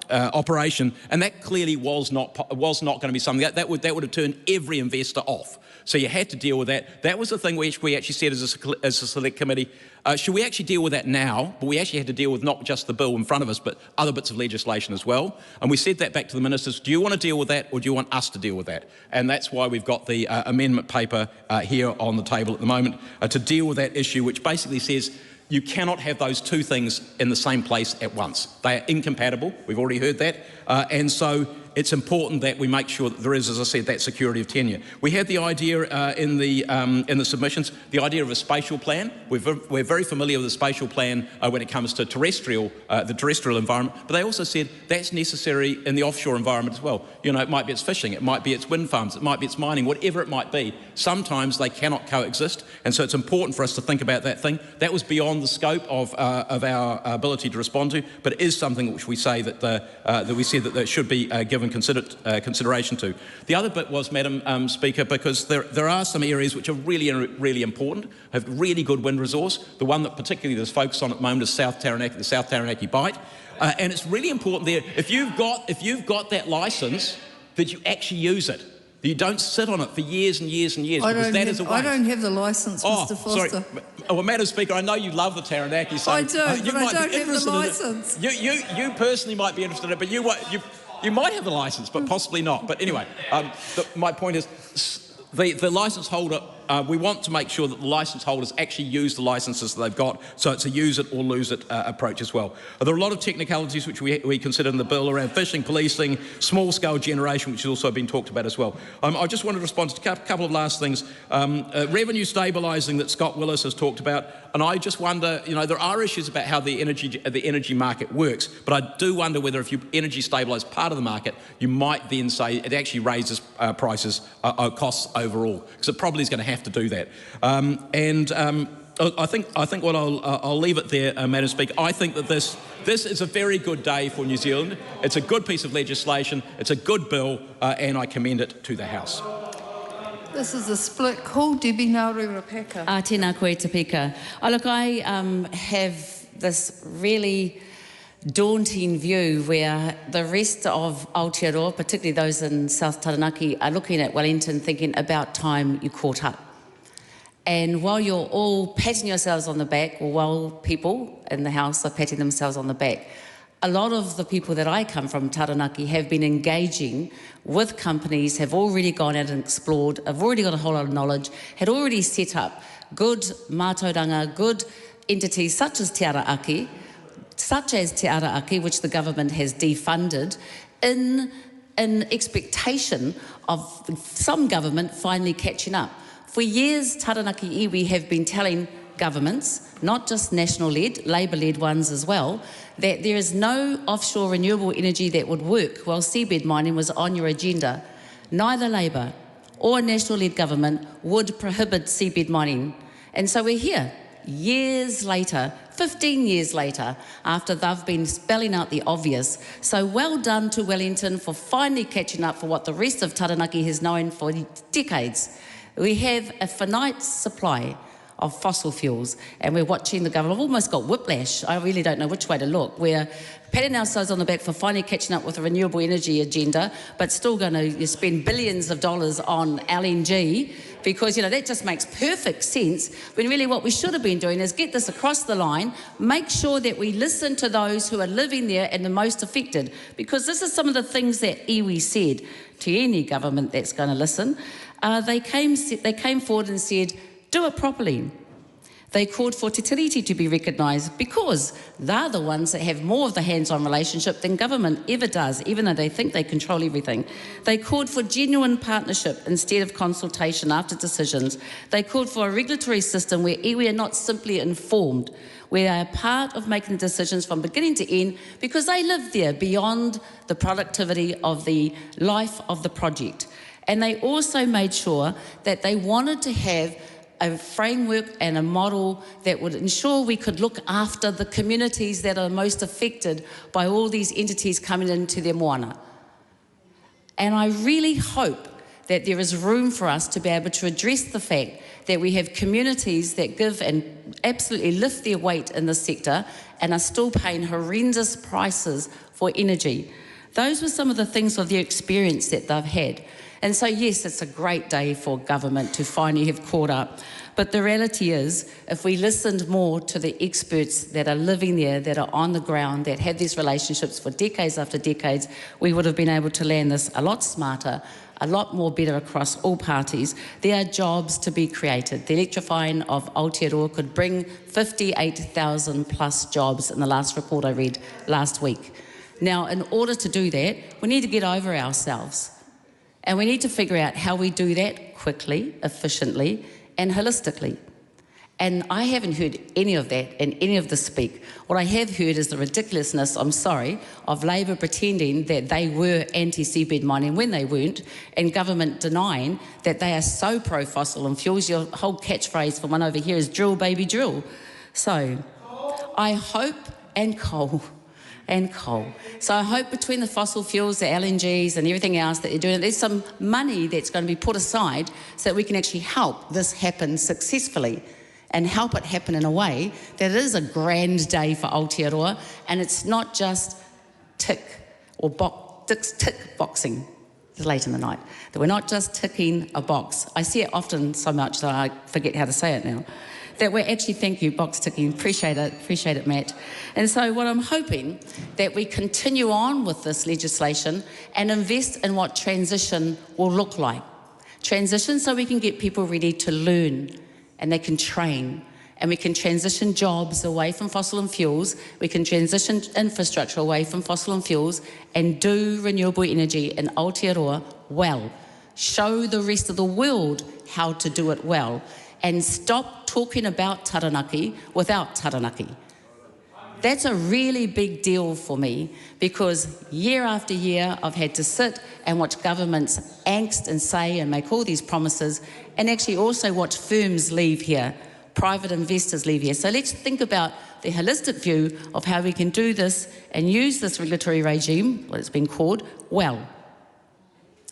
operation, and that clearly was not going to be something that would have turned every investor off. So you had to deal with that. That was the thing which we actually said as a select committee, should we actually deal with that now? But we actually had to deal with not just the bill in front of us, but other bits of legislation as well. And we said that back to the ministers, do you want to deal with that, or do you want us to deal with that? And that's why we've got the amendment paper here on the table at the moment to deal with that issue, which basically says you cannot have those two things in the same place at once. They are incompatible. We've already heard that. And so it's important that we make sure that there is, as I said, that security of tenure. We had the idea in the submissions, the idea of a spatial plan. We're very familiar with the spatial plan when it comes to the terrestrial environment, but they also said that's necessary in the offshore environment as well. You know, it might be it's fishing, it might be it's wind farms, it might be it's mining, whatever it might be. Sometimes they cannot coexist, and so it's important for us to think about that thing. That was beyond the scope of our ability to respond to, but it is something which we say that we said that should be given consideration to. The other bit was, Madam Speaker, because there are some areas which are really important, have really good wind resource. The one that particularly there's focus on at the moment is the South Taranaki Bight, and it's really important there. If you've got that licence, that you actually use it. You don't sit on it for years and years and years, because that is a waste. I don't have the licence, Mr. Foster. Sorry. Well, Madam Speaker, I know you love the Taranaki, so I do, you but I might don't be have the interested licence. in it. You personally might be interested in it, but you might have the licence, but possibly not. But anyway, my point is, the licence holder, we want to make sure that the licence holders actually use the licences that they've got, so it's a use it or lose it approach as well. There are a lot of technicalities which we consider in the bill around fishing, policing, small-scale generation, which has also been talked about as well. I just wanted to respond to a couple of last things. Revenue stabilising that Scott Willis has talked about, and I just wonder, you know, there are issues about how the energy market works, but I do wonder whether if you energy stabilise part of the market, you might then say it actually raises costs overall, because it probably is going to have to do that. I think what I'll leave it there, Madam Speaker. I think that this is a very good day for New Zealand. It's a good piece of legislation. It's a good bill, and I commend it to the House. This is a split call. Debbie Ngāruapeka. Tēnā koe te pika. Look, I have this really daunting view where the rest of Aotearoa, particularly those in South Taranaki, are looking at Wellington thinking about time you caught up. And while you're all patting yourselves on the back, or while people in the House are patting themselves on the back, a lot of the people that I come from, Taranaki, have been engaging with companies, have already gone out and explored, have already got a whole lot of knowledge, had already set up good mātauranga, good entities such as Te Araaki, which the government has defunded, in expectation of some government finally catching up. For years, Taranaki iwi have been telling governments, not just national-led, Labour-led ones as well, that there is no offshore renewable energy that would work while seabed mining was on your agenda. Neither Labour or a national-led government would prohibit seabed mining. And so we're here, years later, 15 years later, after they've been spelling out the obvious. So well done to Wellington for finally catching up for what the rest of Taranaki has known for decades. We have a finite supply of fossil fuels, and we're watching the government. I've almost got whiplash. I really don't know which way to look. We're patting ourselves on the back for finally catching up with a renewable energy agenda, but still going to spend billions of dollars on LNG, because, you know, that just makes perfect sense, when really what we should have been doing is get this across the line, make sure that we listen to those who are living there and the most affected, because this is some of the things that iwi said to any government that's going to listen. They came forward and said, do it properly. They called for Te Tiriti to be recognised because they're the ones that have more of the hands-on relationship than government ever does, even though they think they control everything. They called for genuine partnership instead of consultation after decisions. They called for a regulatory system where iwi are not simply informed, where they are part of making decisions from beginning to end, because they live there beyond the productivity of the life of the project. And they also made sure that they wanted to have a framework and a model that would ensure we could look after the communities that are most affected by all these entities coming into their moana. And I really hope that there is room for us to be able to address the fact that we have communities that give and absolutely lift their weight in this sector and are still paying horrendous prices for energy. Those were some of the things of their experience that they've had. And so, yes, it's a great day for government to finally have caught up. But the reality is, if we listened more to the experts that are living there, that are on the ground, that have these relationships for decades after decades, we would have been able to land this a lot smarter, a lot more better across all parties. There are jobs to be created. The electrifying of Aotearoa could bring 58,000 plus jobs in the last report I read last week. Now, in order to do that, we need to get over ourselves. And we need to figure out how we do that quickly, efficiently, and holistically. And I haven't heard any of that in any of the speak. What I have heard is the ridiculousness, I'm sorry, of Labor pretending that they were anti-seabed mining when they weren't, and government denying that they are so pro-fossil and fuels. Your whole catchphrase for one over here is drill, baby, drill. So I hope, and coal. So I hope between the fossil fuels, the LNGs and everything else that you're doing, there's some money that's going to be put aside so that we can actually help this happen successfully and help it happen in a way that it is a grand day for Aotearoa, and it's not just tick boxing. It's late in the night. That we're not just ticking a box. I see it often so much that I forget how to say it now. That we're actually, thank you, box ticking, appreciate it, Matt. And so what I'm hoping that we continue on with this legislation and invest in what transition will look like. Transition so we can get people ready to learn and they can train, and we can transition jobs away from fossil and fuels, we can transition infrastructure away from fossil and fuels and do renewable energy in Aotearoa well. Show the rest of the world how to do it well and stop talking about taranaki without taranaki. That's a really big deal for me because year after year I've had to sit and watch governments angst and say and make all these promises and actually also watch firms leave here, private investors leave here. So let's think about the holistic view of how we can do this and use this regulatory regime, what it's been called, well,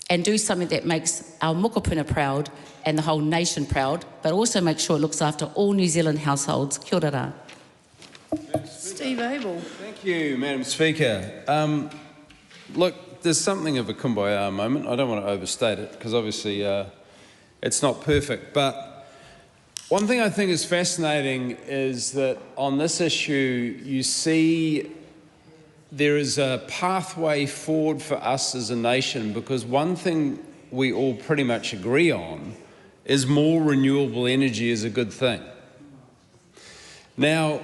and do something that makes our mokopuna proud and the whole nation proud, but also make sure it looks after all New Zealand households. Kia ora rā. Steve Abel. Thank you, Madam Speaker. Look, there's something of a kumbaya moment. I don't want to overstate it because obviously it's not perfect. But one thing I think is fascinating is that on this issue, you see there is a pathway forward for us as a nation because one thing we all pretty much agree on is more renewable energy is a good thing. Now,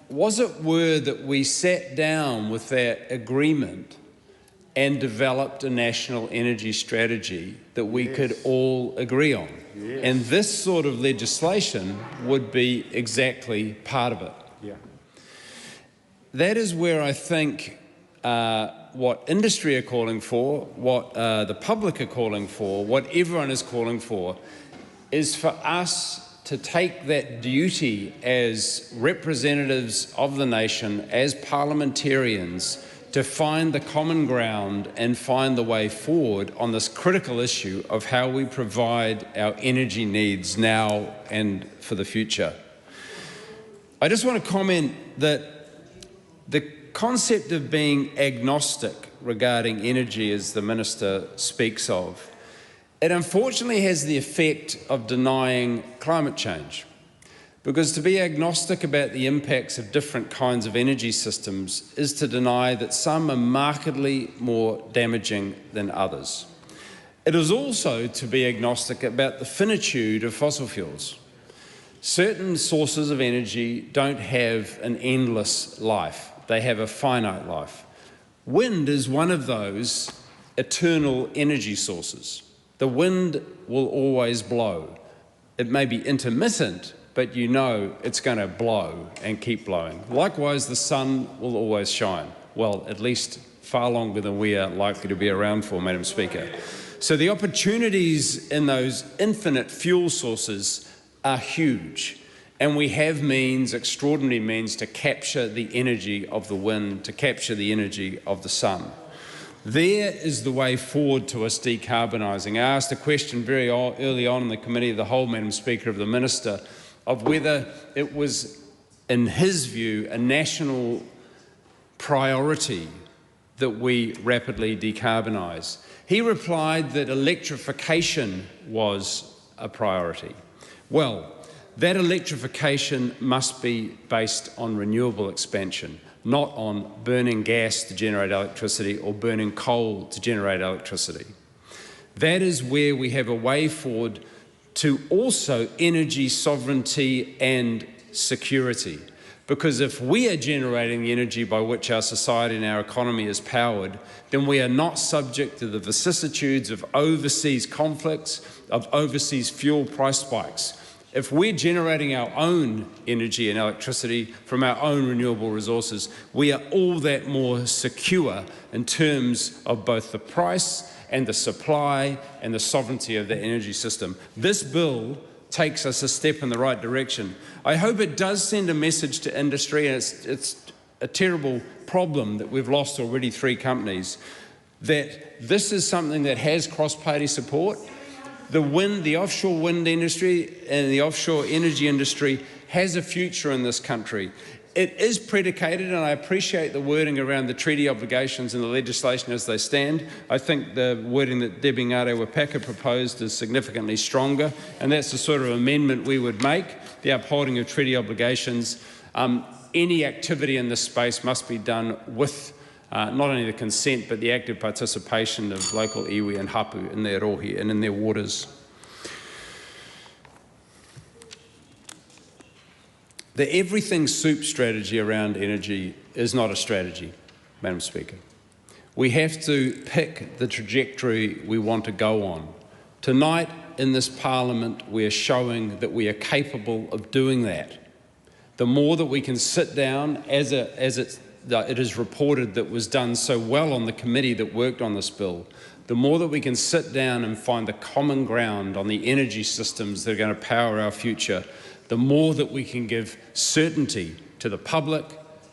was it were that we sat down with that agreement and developed a national energy strategy that we could all agree on? Yes. And this sort of legislation would be exactly part of it. Yeah. That is where I think what industry are calling for, what the public are calling for, what everyone is calling for, is for us to take that duty as representatives of the nation, as parliamentarians, to find the common ground and find the way forward on this critical issue of how we provide our energy needs now and for the future. I just want to comment that the concept of being agnostic regarding energy, as the Minister speaks of, it unfortunately has the effect of denying climate change. Because to be agnostic about the impacts of different kinds of energy systems is to deny that some are markedly more damaging than others. It is also to be agnostic about the finitude of fossil fuels. Certain sources of energy don't have an endless life. They have a finite life. Wind is one of those eternal energy sources. The wind will always blow. It may be intermittent, but you know it's going to blow and keep blowing. Likewise, the sun will always shine. Well, at least far longer than we are likely to be around for, Madam Speaker. So the opportunities in those infinite fuel sources are huge. And we have means, extraordinary means, to capture the energy of the wind, to capture the energy of the sun. There is the way forward to us decarbonising. I asked a question very early on in the Committee of the Whole, Madam Speaker, of the Minister, of whether it was, in his view, a national priority that we rapidly decarbonise. He replied that electrification was a priority. Well, that electrification must be based on renewable expansion, not on burning gas to generate electricity or burning coal to generate electricity. That is where we have a way forward to also energy sovereignty and security. Because if we are generating the energy by which our society and our economy is powered, then we are not subject to the vicissitudes of overseas conflicts, of overseas fuel price spikes. If we're generating our own energy and electricity from our own renewable resources, we are all that more secure in terms of both the price and the supply and the sovereignty of the energy system. This bill takes us a step in the right direction. I hope it does send a message to industry, and it's a terrible problem that we've lost already 3 companies, that this is something that has cross-party support. The offshore wind industry and the offshore energy industry has a future in this country. It is predicated, and I appreciate the wording around the treaty obligations and the legislation as they stand. I think the wording that Debbie Ngare-Wapaka proposed is significantly stronger, and that's the sort of amendment we would make, the upholding of treaty obligations. Any activity in this space must be done with not only the consent but the active participation of local iwi and hapu in their rohi and in their waters. The everything soup strategy around energy is not a strategy, Madam Speaker. We have to pick the trajectory we want to go on. Tonight in this Parliament we are showing that we are capable of doing that. The more that we can sit down, as it is reported that was done so well on the committee that worked on this bill, the more that we can sit down and find the common ground on the energy systems that are going to power our future, the more that we can give certainty to the public,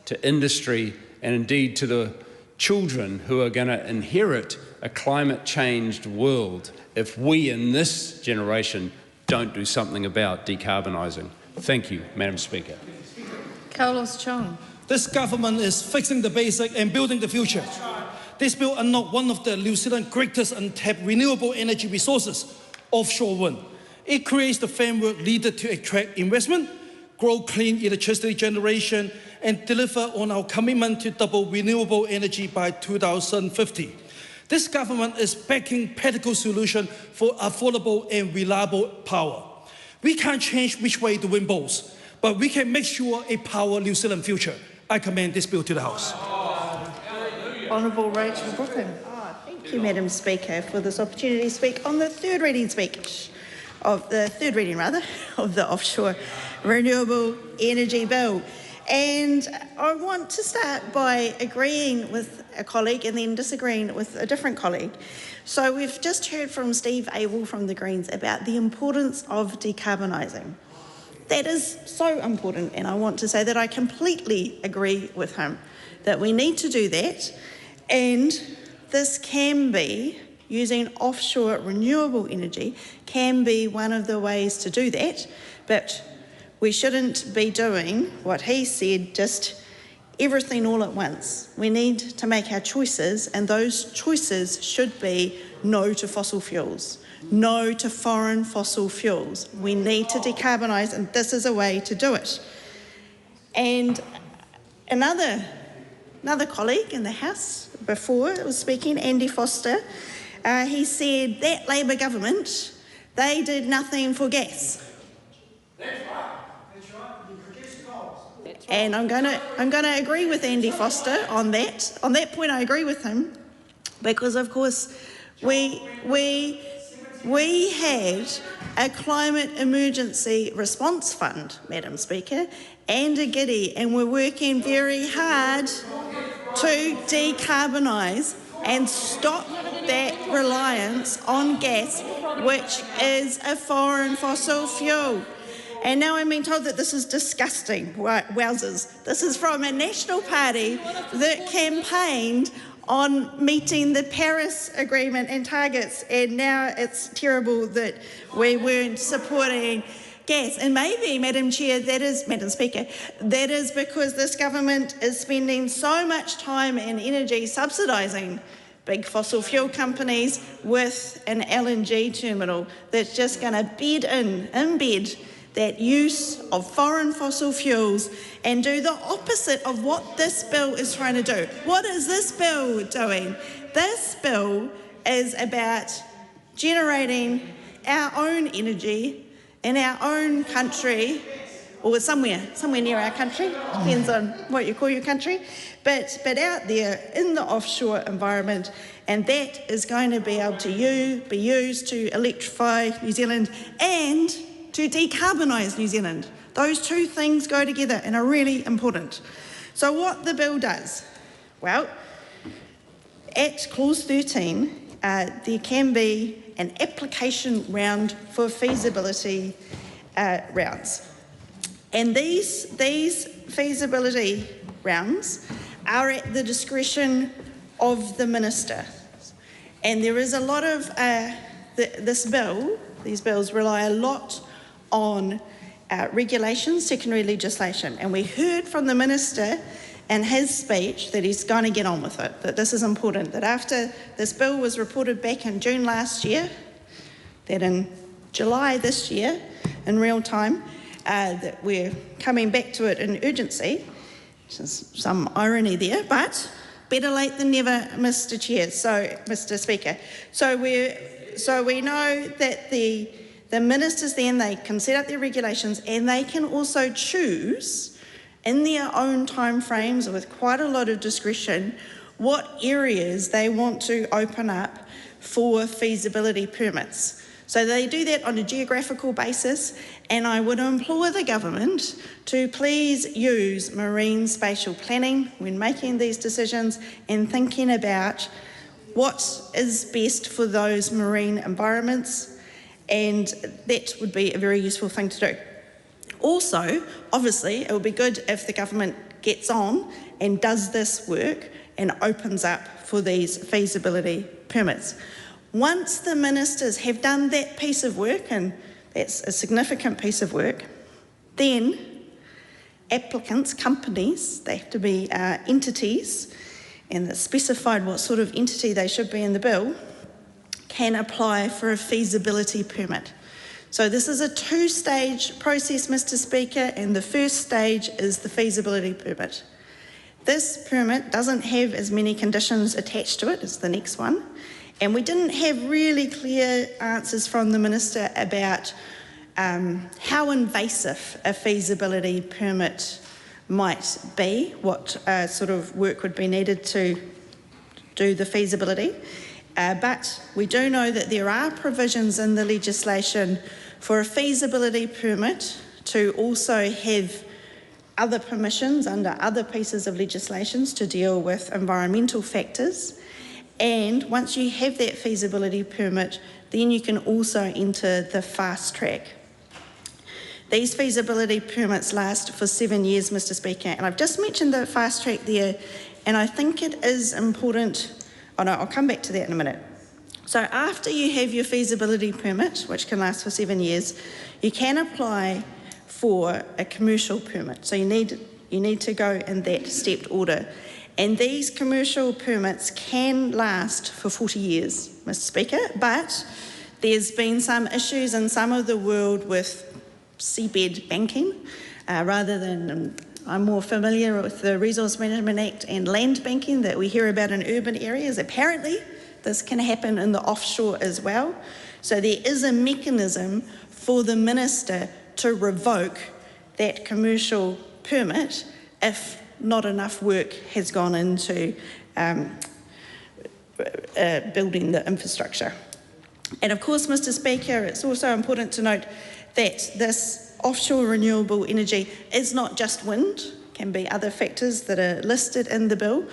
to industry, and indeed to the children who are going to inherit a climate-changed world if we in this generation don't do something about decarbonising. Thank you, Madam Speaker. Carlos Chong. This government is fixing the basic and building the future. This bill unlocks one of the New Zealand's greatest untapped renewable energy resources, offshore wind. It creates the framework needed to attract investment, grow clean electricity generation, and deliver on our commitment to double renewable energy by 2050. This government is backing practical solutions for affordable and reliable power. We can't change which way the wind blows, but we can make sure it powers New Zealand's future. I commend this bill to the House. Honourable Rachel Brookham. Thank you, Madam Speaker, for this opportunity to speak on the third reading of the Offshore Renewable Energy Bill. And I want to start by agreeing with a colleague and then disagreeing with a different colleague. So we've just heard from Steve Abel from the Greens about the importance of decarbonising. That is so important, and I want to say that I completely agree with him that we need to do that, and this can be, using offshore renewable energy, can be one of the ways to do that, but we shouldn't be doing what he said, just everything all at once. We need to make our choices, and those choices should be no to fossil fuels, no to foreign fossil fuels. We need to decarbonise, and this is a way to do it. And another colleague in the House before was speaking, Andy Foster, he said that Labor government, they did nothing for gas. That's right. That's right. You produced coal. And I'm going to agree with Andy Foster on that. On that point, I agree with him, because of course we had a climate emergency response fund, Madam Speaker, and a GIDI, and we're working very hard to decarbonise and stop that reliance on gas, which is a foreign fossil fuel. And now I'm being told that this is disgusting. Wowzers. This is from a national party that campaigned on meeting the Paris Agreement and targets, and now it's terrible that we weren't supporting gas. And maybe, Madam Speaker, that is because this government is spending so much time and energy subsidising big fossil fuel companies with an LNG terminal that's just going to embed that use of foreign fossil fuels and do the opposite of what this bill is trying to do. What is this bill doing? This bill is about generating our own energy in our own country or somewhere near our country, depends on what you call your country, but out there in the offshore environment, and that is going to be able to be used to electrify New Zealand and to decarbonise New Zealand. Those two things go together and are really important. So what the bill does, well, at clause 13, there can be an application round for feasibility rounds. And these feasibility rounds are at the discretion of the minister. And there is a lot of, these bills rely a lot on regulations, secondary legislation. And we heard from the minister in his speech that he's going to get on with it, that this is important, that after this bill was reported back in June last year, that in July this year, in real time, that we're coming back to it in urgency. There's some irony there, but better late than never, Mr. Speaker. So we know that the ministers then, they can set up their regulations and they can also choose in their own timeframes with quite a lot of discretion what areas they want to open up for feasibility permits. So they do that on a geographical basis, and I would implore the government to please use marine spatial planning when making these decisions and thinking about what is best for those marine environments, and that would be a very useful thing to do. Also, obviously, it would be good if the government gets on and does this work and opens up for these feasibility permits. Once the ministers have done that piece of work, and that's a significant piece of work, then applicants, companies, they have to be entities, and it's specified what sort of entity they should be in the bill, can apply for a feasibility permit. So this is a two-stage process, Mr. Speaker, and the first stage is the feasibility permit. This permit doesn't have as many conditions attached to it as the next one. And we didn't have really clear answers from the minister about how invasive a feasibility permit might be, what sort of work would be needed to do the feasibility. But we do know that there are provisions in the legislation for a feasibility permit to also have other permissions under other pieces of legislation to deal with environmental factors. And once you have that feasibility permit, then you can also enter the fast track. These feasibility permits last for 7 years, Mr. Speaker, and I've just mentioned the fast track there, and I think it is important. Oh no, I'll come back to that in a minute. So after you have your feasibility permit, which can last for 7 years, you can apply for a commercial permit. So you need to go in that stepped order. And these commercial permits can last for 40 years, Mr. Speaker, but there's been some issues in some of the world with seabed banking, rather than, I'm more familiar with the Resource Management Act and land banking that we hear about in urban areas. Apparently, this can happen in the offshore as well. So there is a mechanism for the minister to revoke that commercial permit if not enough work has gone into building the infrastructure. And of course, Mr. Speaker, it's also important to note that this offshore renewable energy is not just wind, it can be other factors that are listed in the bill.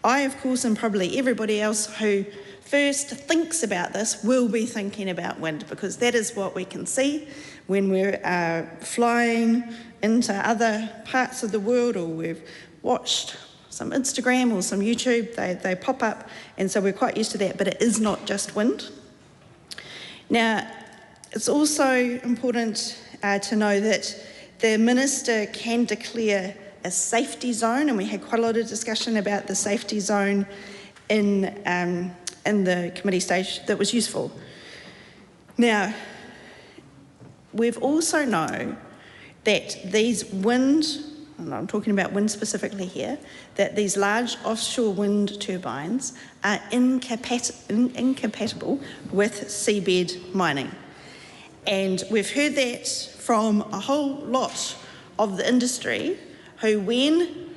I, of course, and probably everybody else who first thinks about this will be thinking about wind, because that is what we can see when we're flying into other parts of the world, or we've watched some Instagram or some YouTube, they pop up, and so we're quite used to that, but it is not just wind. Now, it's also important to know that the minister can declare a safety zone, and we had quite a lot of discussion about the safety zone in the committee stage that was useful. Now, we've also know that these wind, and I'm talking about wind specifically here, that these large offshore wind turbines are incompatible with seabed mining. And we've heard that from a whole lot of the industry who, when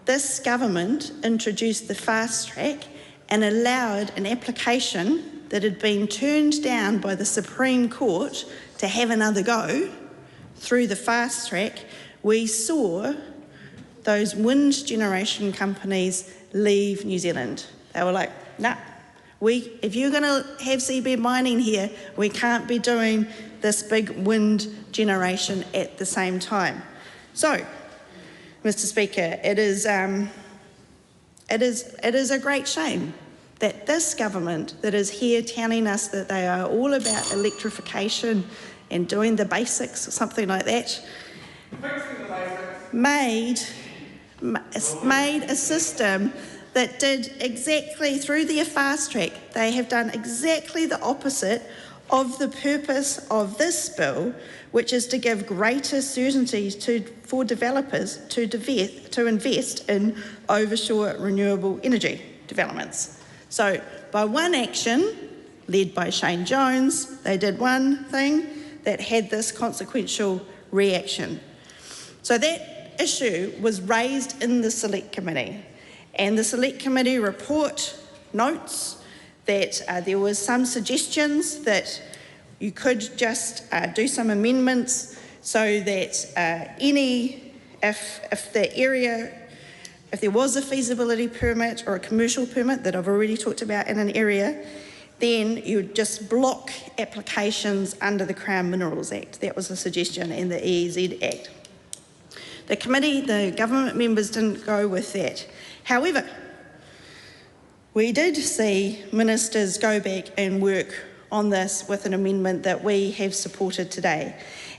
this government introduced the fast track and allowed an application that had been turned down by the Supreme Court to have another go through the fast track, we saw those wind generation companies leave New Zealand. They were like, nah, if you're going to have seabed mining here, we can't be doing this big wind generation at the same time. So, Mr. Speaker, it is a great shame that this government that is here telling us that they are all about electrification and doing the basics or something like that, made a system that did exactly, through their fast track, they have done exactly the opposite of the purpose of this bill, which is to give greater certainty for developers to invest in offshore renewable energy developments. So by one action, led by Shane Jones, they did one thing that had this consequential reaction. So that issue was raised in the Select Committee, and the Select Committee report notes that there was some suggestions that you could just do some amendments so that if there was a feasibility permit or a commercial permit that I've already talked about in an area, then you would just block applications under the Crown Minerals Act. That was a suggestion in the EEZ Act. The committee, the government members didn't go with that. However, we did see ministers go back and work on this with an amendment that we have supported today.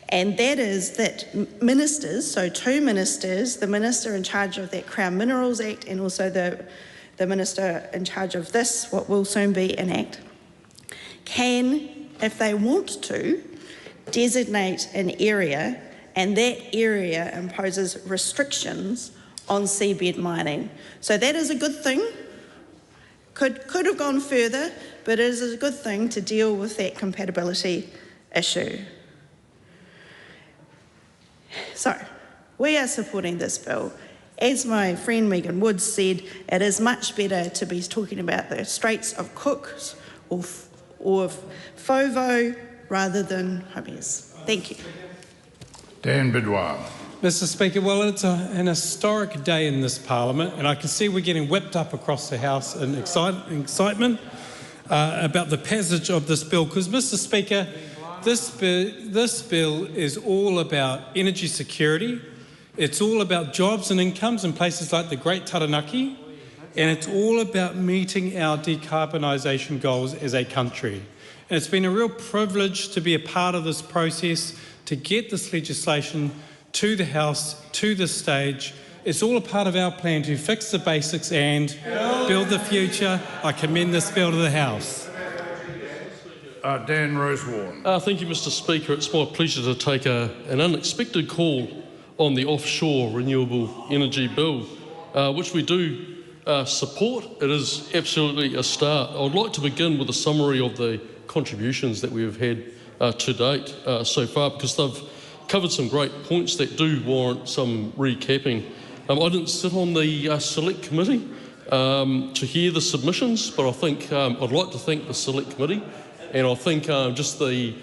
And that is that ministers, so two ministers, the minister in charge of that Crown Minerals Act and also the minister in charge of this, what will soon be an act, can, if they want to, designate an area, and that area imposes restrictions on seabed mining. So that is a good thing. Could have gone further, but it is a good thing to deal with that compatibility issue. So, we are supporting this bill. As my friend Megan Woods said, it is much better to be talking about the Straits of Cook or FOVO rather than Homies. Thank you. Dan Bidwell. Mr. Speaker, well, it's an historic day in this Parliament, and I can see we're getting whipped up across the House in excitement about the passage of this bill, because, Mr. Speaker, this bill is all about energy security, it's all about jobs and incomes in places like the Great Taranaki, and it's all about meeting our decarbonisation goals as a country. And it's been a real privilege to be a part of this process, to get this legislation to the House, to the stage. It's all a part of our plan to fix the basics and build the future. I commend this bill to the House. Dan Rosewarne. Thank you, Mr. Speaker. It's my pleasure to take an unexpected call on the offshore renewable energy bill, which we do support. It is absolutely a start. I would like to begin with a summary of the contributions that we have had to date so far, because they've covered some great points that do warrant some recapping. I didn't sit on the Select Committee to hear the submissions, but I think I'd like to thank the Select Committee, and I think just the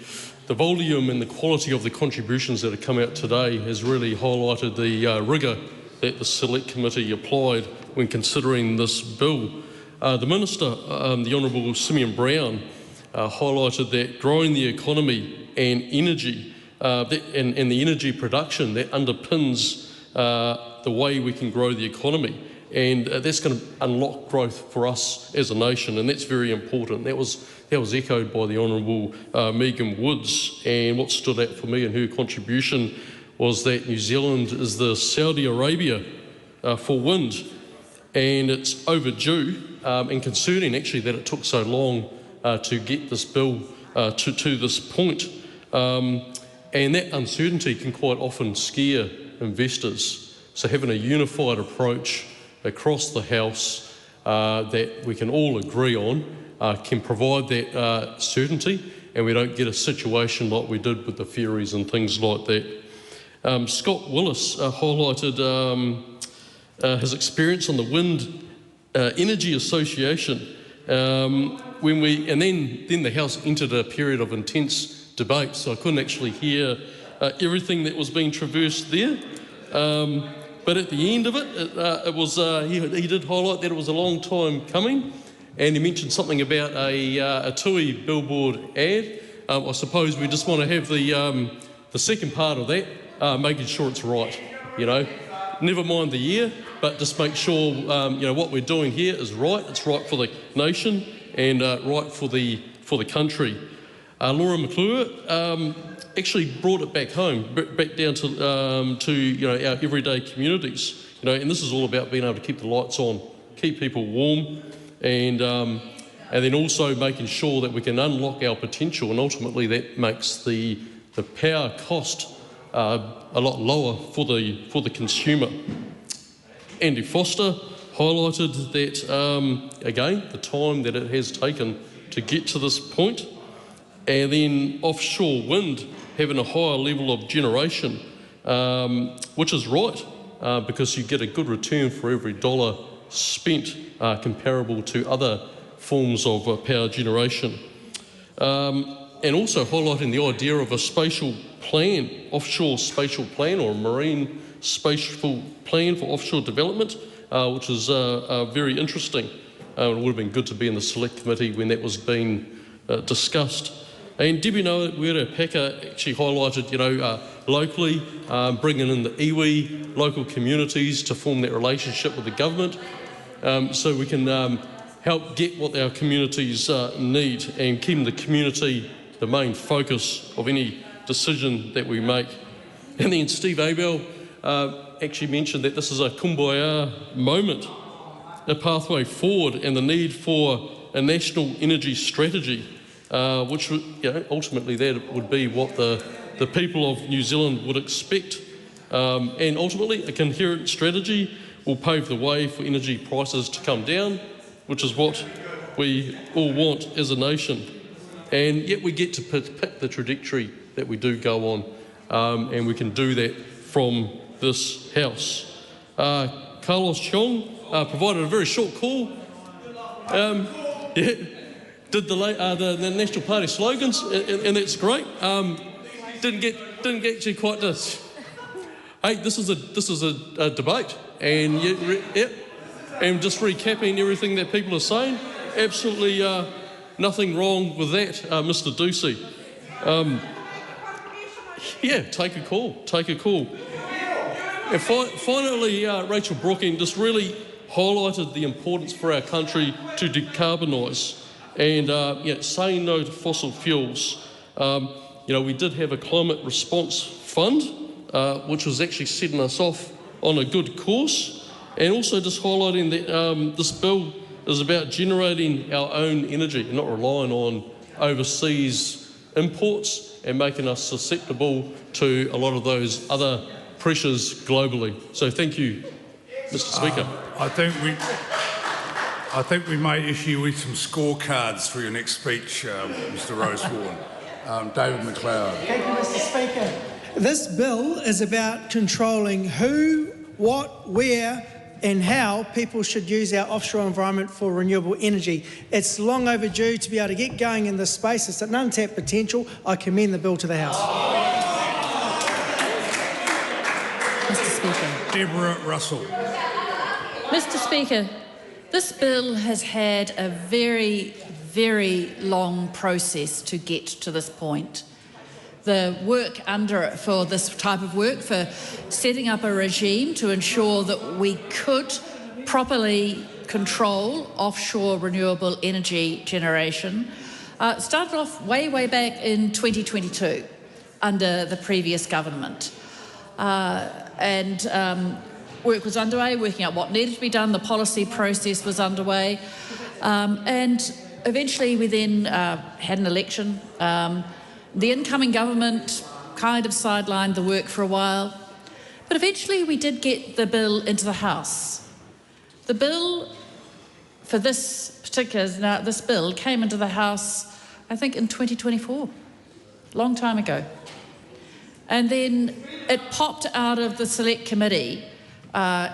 volume and the quality of the contributions that have come out today has really highlighted the rigour that the Select Committee applied when considering this bill. The Minister, the Honourable Seymour Brown, highlighted that growing the economy and energy and the energy production that underpins the way we can grow the economy, and that's going to unlock growth for us as a nation, and that's very important. That was echoed by the Honourable Megan Woods, and what stood out for me in her contribution was that New Zealand is the Saudi Arabia for wind, and it's overdue and concerning actually that it took so long to get this bill to this point. And that uncertainty can quite often scare investors. So having a unified approach across the House that we can all agree on can provide that certainty, and we don't get a situation like we did with the ferries and things like that. Scott Willis highlighted his experience on the Wind Energy Association then the House entered a period of intense debate, so I couldn't actually hear everything that was being traversed there. But at the end of it, he did highlight that it was a long time coming, and he mentioned something about a TUI billboard ad. I suppose we just want to have the second part of that, making sure it's right. Never mind the year, but just make sure what we're doing here is right. It's right for the nation and right for the country. Laura McClure actually brought it back home, back down to our everyday communities. And this is all about being able to keep the lights on, keep people warm, and then also making sure that we can unlock our potential, and ultimately that makes the power cost a lot lower for the consumer. Andy Foster highlighted that, again, the time that it has taken to get to this point, and then offshore wind having a higher level of generation, which is right, because you get a good return for every dollar spent, comparable to other forms of power generation. And also highlighting the idea of a spatial plan, offshore spatial plan, or a marine spatial plan for offshore development, which is very interesting. It would have been good to be in the select committee when that was being discussed. And Debbie Peka actually highlighted, locally, bringing in the iwi, local communities to form that relationship with the government, so we can help get what our communities need, and keeping the community the main focus of any decision that we make. And then Steve Abel actually mentioned that this is a kumbaya moment, a pathway forward, and the need for a national energy strategy, which ultimately that would be what the people of New Zealand would expect. And ultimately a coherent strategy will pave the way for energy prices to come down, which is what we all want as a nation. And yet we get to pick the trajectory that we do go on, and we can do that from this House. Carlos Chong provided a very short call. Did the National Party slogans, and that's great. Didn't get actually quite this. Hey, this is a debate, and and just recapping everything that people are saying. Absolutely nothing wrong with that, Mr. Ducey. Take a call. And finally, Rachel Brooking just really highlighted the importance for our country to decarbonise and saying no to fossil fuels. We did have a climate response fund, which was actually setting us off on a good course, and also just highlighting that this bill is about generating our own energy and not relying on overseas imports and making us susceptible to a lot of those other pressures globally. So thank you, Mr. Speaker. I think we may issue you with some scorecards for your next speech, Mr. Rosewarne. David McLeod. Thank you, Mr. Speaker. This bill is about controlling who, what, where and how people should use our offshore environment for renewable energy. It's long overdue to be able to get going in this space. It's an untapped potential. I commend the bill to the House. Mr. Speaker. Deborah Russell. Mr. Speaker, this bill has had a very, very long process to get to this point. The work under it for this type of work, for setting up a regime to ensure that we could properly control offshore renewable energy generation, started off way back in 2022 under the previous government. Work was underway, working out what needed to be done. The policy process was underway. And eventually we then had an election. The incoming government kind of sidelined the work for a while. But eventually we did get the bill into the House. The bill for this bill came into the House, I think, in 2024. Long time ago. And then it popped out of the Select Committee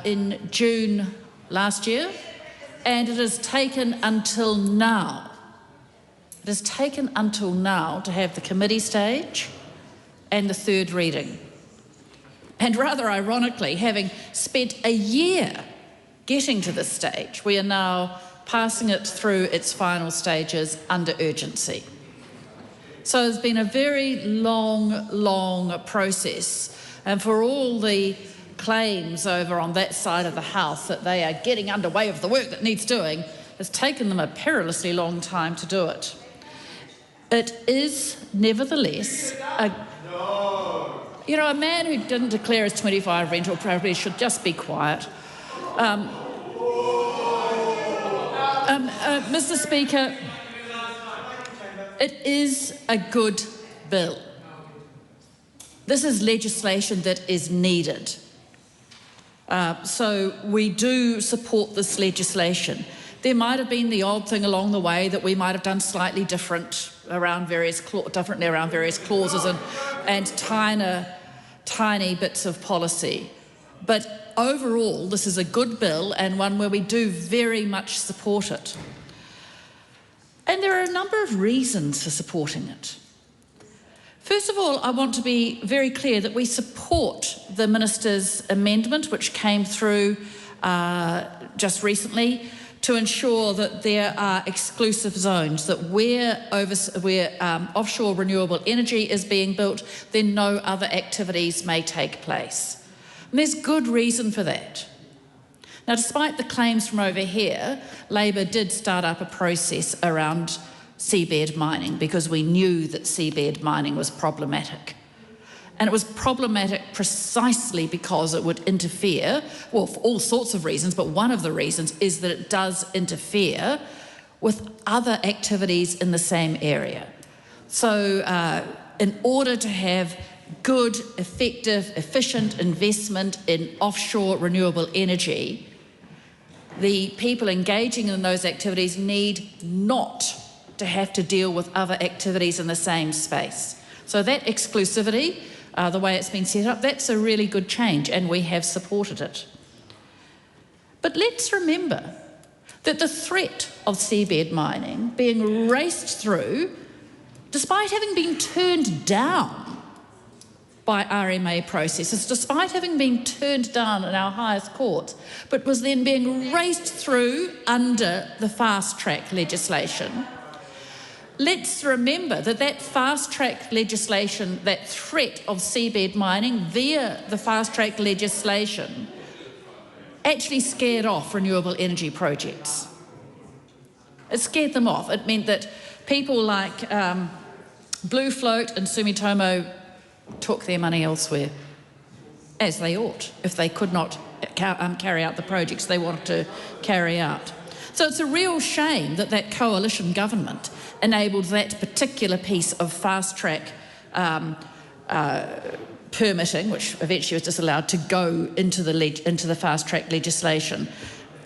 in June last year, and it has taken until now. It has taken until now to have the committee stage and the third reading. And rather ironically, having spent a year getting to this stage, we are now passing it through its final stages under urgency. So it's been a very long process. And for all the claims over on that side of the House that they are getting underway of the work that needs doing, it's taken them a perilously long time to do it. It is nevertheless a man who didn't declare his 25 rental property should just be quiet. Mr. Speaker, it is a good bill. This is legislation that is needed. So we do support this legislation. There might have been the odd thing along the way that we might have done slightly differently around various clauses and tiny bits of policy. But overall, this is a good bill and one where we do very much support it. And there are a number of reasons for supporting it. First of all, I want to be very clear that we support the Minister's amendment, which came through just recently, to ensure that there are exclusive zones, that where offshore renewable energy is being built, then no other activities may take place. And there's good reason for that. Now, despite the claims from over here, Labor did start up a process around seabed mining because we knew that seabed mining was problematic. And it was problematic precisely because it would interfere, well, for all sorts of reasons, but one of the reasons is that it does interfere with other activities in the same area. So in order to have good, effective, efficient investment in offshore renewable energy, the people engaging in those activities need not to have to deal with other activities in the same space. So that exclusivity, the way it's been set up, that's a really good change, and we have supported it. But let's remember that the threat of seabed mining being raced through, despite having been turned down by RMA processes, despite having been turned down in our highest courts, but was then being raced through under the fast-track legislation. Let's remember that that fast-track legislation, that threat of seabed mining via the fast-track legislation, actually scared off renewable energy projects. It scared them off. It meant that people like Blue Float and Sumitomo took their money elsewhere, as they ought, if they could not carry out the projects they wanted to carry out. So it's a real shame that that coalition government enabled that particular piece of fast-track permitting, which eventually was disallowed, to go into the fast-track legislation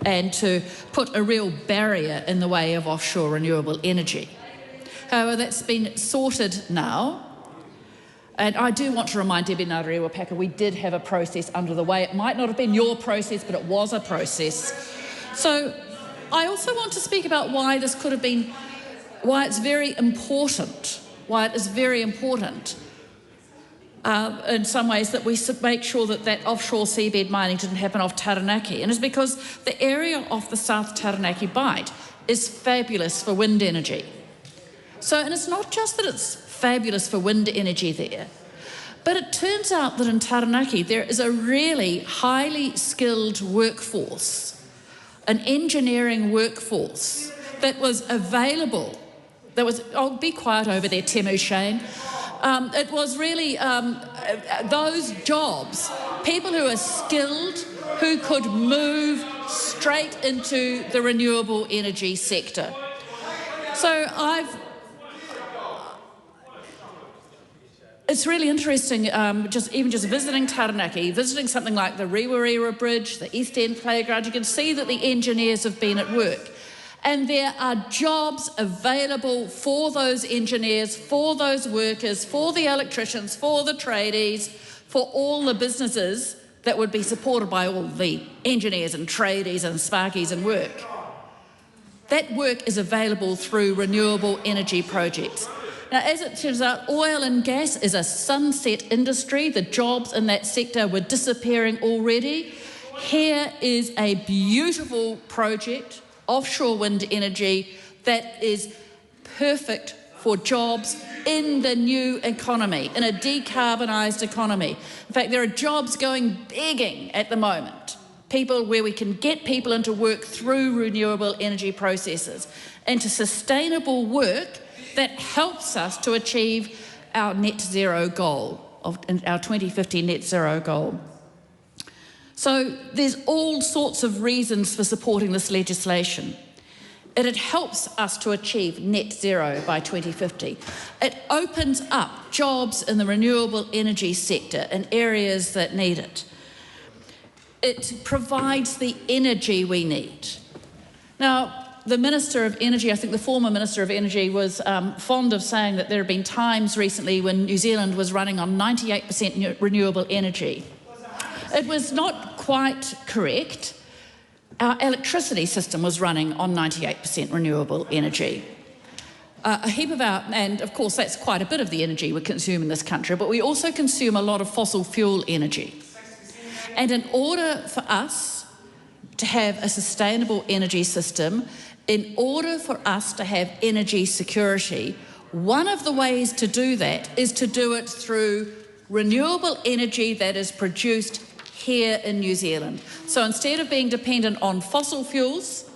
and to put a real barrier in the way of offshore renewable energy. However, that's been sorted now. And I do want to remind Debbie Aotearoa Packer, we did have a process under the way. It might not have been your process, but it was a process. So I also want to speak about why this could have been, why it's very important, why it is very important in some ways that we make sure that that offshore seabed mining didn't happen off Taranaki. And it's because the area off the South Taranaki Bight is fabulous for wind energy. So, and it's not just that it's fabulous for wind energy there, but it turns out that in Taranaki there is a really highly skilled workforce, an engineering workforce that was available, that was, oh, be quiet over there, Temu Shane. It was really those jobs, people who are skilled, who could move straight into the renewable energy sector. So it's really interesting, just visiting Taranaki, visiting something like the Rewa Bridge, the East End Playground, you can see that the engineers have been at work. And there are jobs available for those engineers, for those workers, for the electricians, for the tradies, for all the businesses that would be supported by all the engineers and tradies and sparkies and work. That work is available through renewable energy projects. Now, as it turns out, oil and gas is a sunset industry. The jobs in that sector were disappearing already. Here is a beautiful project, offshore wind energy, that is perfect for jobs in the new economy, in a decarbonised economy. In fact, there are jobs going begging at the moment, people where we can get people into work through renewable energy processes, into sustainable work that helps us to achieve our net zero goal, our 2050 net zero goal. So there's all sorts of reasons for supporting this legislation. It helps us to achieve net zero by 2050. It opens up jobs in the renewable energy sector in areas that need it. It provides the energy we need. Now, the Minister of Energy, I think the former Minister of Energy, was fond of saying that there have been times recently when New Zealand was running on 98% renewable energy. It was not quite correct. Our electricity system was running on 98% renewable energy. And of course that's quite a bit of the energy we consume in this country, but we also consume a lot of fossil fuel energy. And in order for us to have a sustainable energy system, in order for us to have energy security, one of the ways to do that is to do it through renewable energy that is produced here in New Zealand. So instead of being dependent on fossil fuels,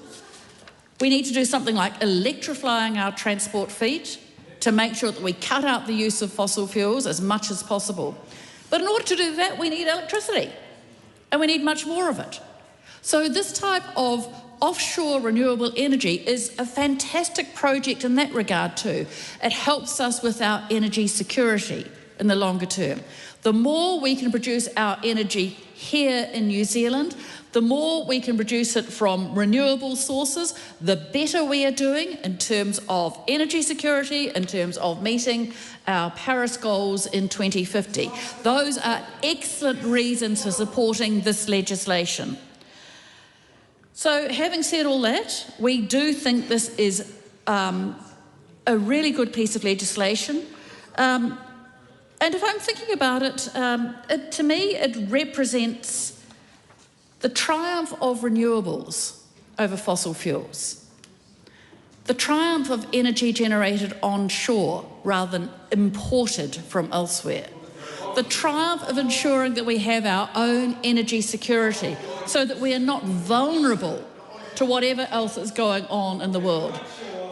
we need to do something like electrifying our transport fleet to make sure that we cut out the use of fossil fuels as much as possible. But in order to do that, we need electricity, and we need much more of it. So this type of offshore renewable energy is a fantastic project in that regard too. It helps us with our energy security in the longer term. The more we can produce our energy here in New Zealand, the more we can produce it from renewable sources, the better we are doing in terms of energy security, in terms of meeting our Paris goals in 2050. Those are excellent reasons for supporting this legislation. So having said all that, we do think this is a really good piece of legislation. And if I'm thinking about it, to me it represents the triumph of renewables over fossil fuels, the triumph of energy generated onshore rather than imported from elsewhere, the triumph of ensuring that we have our own energy security so that we are not vulnerable to whatever else is going on in the world.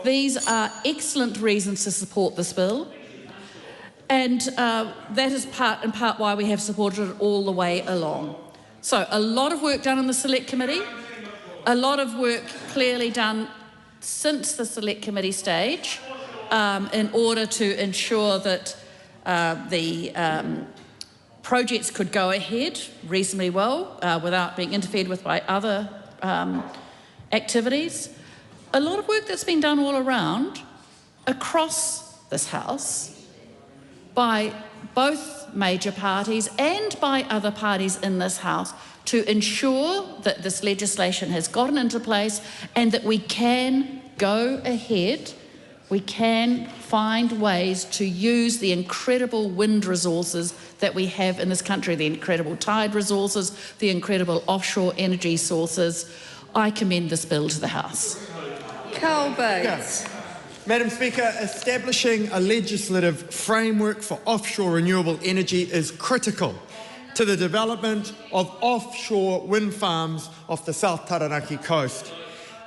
These are excellent reasons to support this bill. And that is in part why we have supported it all the way along. So a lot of work done in the Select Committee, a lot of work clearly done since the Select Committee stage in order to ensure that the projects could go ahead reasonably well without being interfered with by other activities. A lot of work that's been done all around across this House by both major parties and by other parties in this House to ensure that this legislation has gotten into place and that we can go ahead, we can find ways to use the incredible wind resources that we have in this country, the incredible tide resources, the incredible offshore energy sources. I commend this bill to the House. Carl Bates. Madam Speaker, establishing a legislative framework for offshore renewable energy is critical to the development of offshore wind farms off the South Taranaki coast.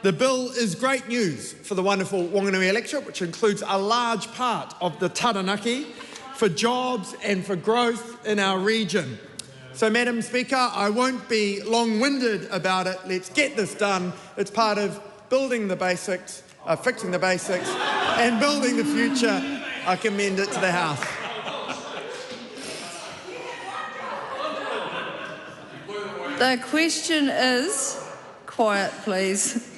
The bill is great news for the wonderful Whanganui electorate, which includes a large part of the Taranaki, for jobs and for growth in our region. So, Madam Speaker, I won't be long-winded about it. Let's get this done. It's part of building the basics, fixing the basics, and building the future. I commend it to the House. The question is, quiet please.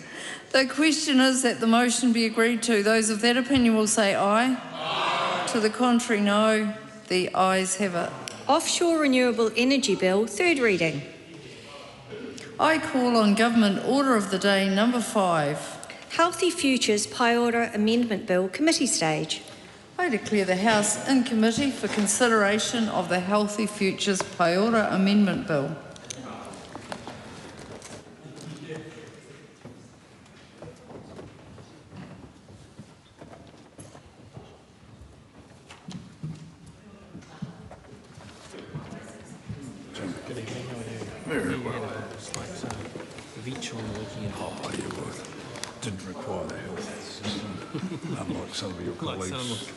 The question is that the motion be agreed to. Those of that opinion will say aye. Aye. To the contrary, no. The ayes have it. Offshore Renewable Energy Bill, third reading. I call on Government Order of the Day number 5. Healthy Futures Pai Ora Amendment Bill, committee stage. I declare the House in committee for consideration of the Healthy Futures Pai Ora Amendment Bill. Very well. Oh, you would. Didn't require the health system, unlike some of your colleagues.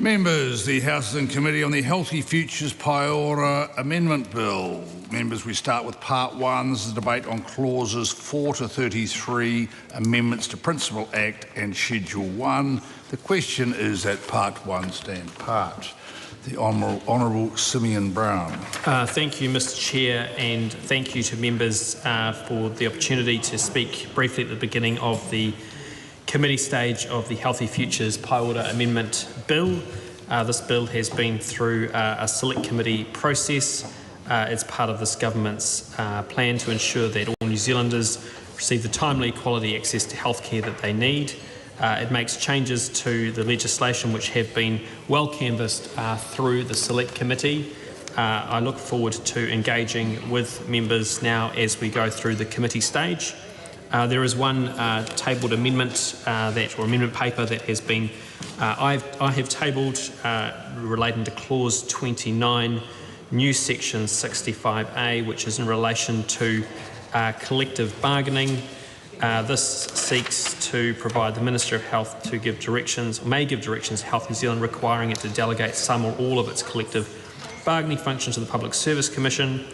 Members, the House is in committee on the Healthy Futures Pai Ora Amendment Bill. Members, we start with Part 1. This is a debate on clauses 4 to 33, amendments to Principal Act and Schedule 1. The question is that Part 1 stand part. The Honourable Simeon Brown. Thank you, Mr Chair, and thank you to members for the opportunity to speak briefly at the beginning of the committee stage of the Healthy Futures Pai Ora Amendment Bill. This bill has been through a select committee process. It's part of this government's plan to ensure that all New Zealanders receive the timely, quality access to healthcare that they need. It makes changes to the legislation which have been well canvassed through the select committee. I look forward to engaging with members now as we go through the committee stage. There is one tabled amendment or amendment paper that has been I have tabled relating to clause 29, new section 65A, which is in relation to collective bargaining. This seeks to provide the Minister of Health to give directions, may give directions to Health New Zealand, requiring it to delegate some or all of its collective bargaining functions to the Public Service Commission.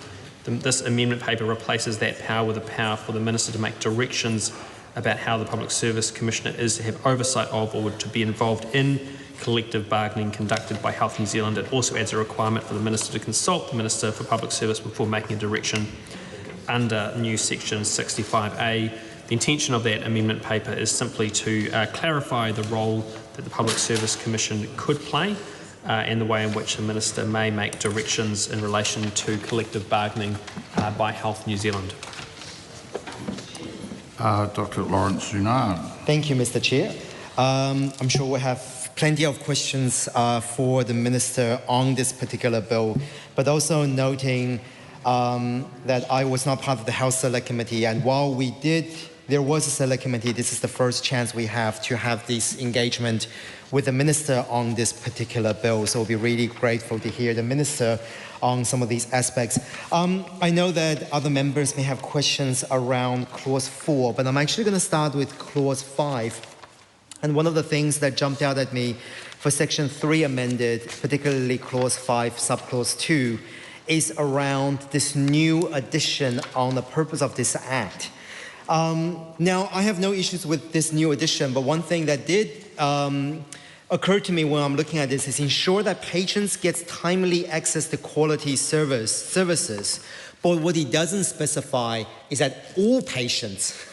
This amendment paper replaces that power with a power for the Minister to make directions about how the Public Service Commissioner is to have oversight of or to be involved in collective bargaining conducted by Health New Zealand. It also adds a requirement for the Minister to consult the Minister for Public Service before making a direction under new section 65A. The intention of that amendment paper is simply to clarify the role that the Public Service Commission could play and the way in which the Minister may make directions in relation to collective bargaining by Health New Zealand. Dr. Lawrence Zunard. Thank you, Mr. Chair. I'm sure we'll have plenty of questions for the Minister on this particular bill, but also noting that I was not part of the Health Select Committee, and while there was a Select Committee, this is the first chance we have to have this engagement with the Minister on this particular bill. So we'll be really grateful to hear the Minister on some of these aspects. I know that other members may have questions around Clause 4, but I'm actually going to start with Clause 5. And one of the things that jumped out at me for Section 3 amended, particularly Clause 5, Subclause 2, is around this new addition on the purpose of this Act. Now, I have no issues with this new addition, but one thing that did occur to me when I'm looking at this is ensure that patients get timely access to quality services. But what it doesn't specify is that all patients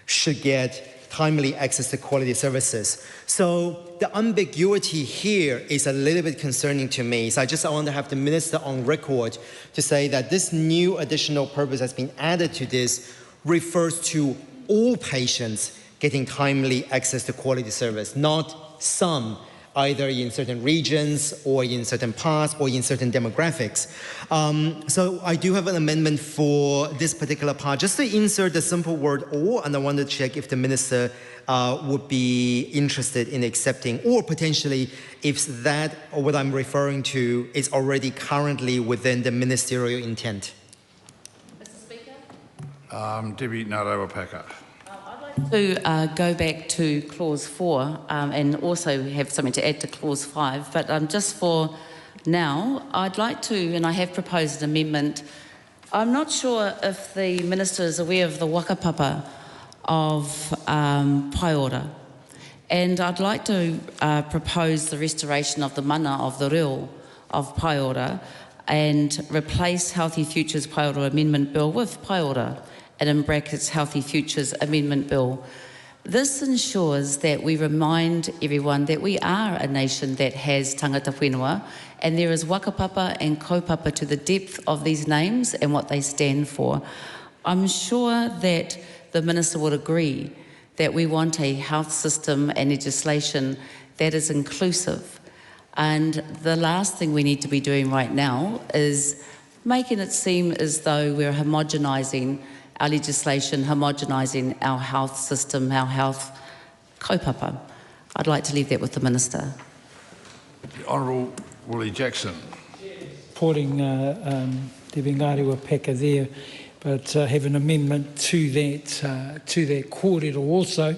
should get timely access to quality services. So the ambiguity here is a little bit concerning to me. So I want to have the Minister on record to say that this new additional purpose has been added to this refers to all patients getting timely access to quality service, not some, either in certain regions or in certain parts or in certain demographics. So I do have an amendment for this particular part, just to insert the simple word "or," and I want to check if the Minister would be interested in accepting, or potentially if that, or what I'm referring to, is already currently within the ministerial intent. Debbie Narewa-Packer. I'd like to go back to Clause 4 and also have something to add to Clause 5, but just for now, I'd like to, and I have proposed an amendment. I'm not sure if the Minister is aware of the whakapapa of Pai Ora, and I'd like to propose the restoration of the mana of the reo of Pai Ora and replace Healthy Futures Paeora Amendment Bill with Paeora, and in brackets Healthy Futures Amendment Bill. This ensures that we remind everyone that we are a nation that has tangata whenua, and there is wakapapa and kaupapa to the depth of these names and what they stand for. I'm sure that the Minister would agree that we want a health system and legislation that is inclusive. And the last thing we need to be doing right now is making it seem as though we're homogenising our legislation, homogenising our health system, our health kaupapa. I'd like to leave that with the Minister. The Honourable Willie Jackson. Supporting Te Wingārewa Peka there, but have an amendment to that kōrero also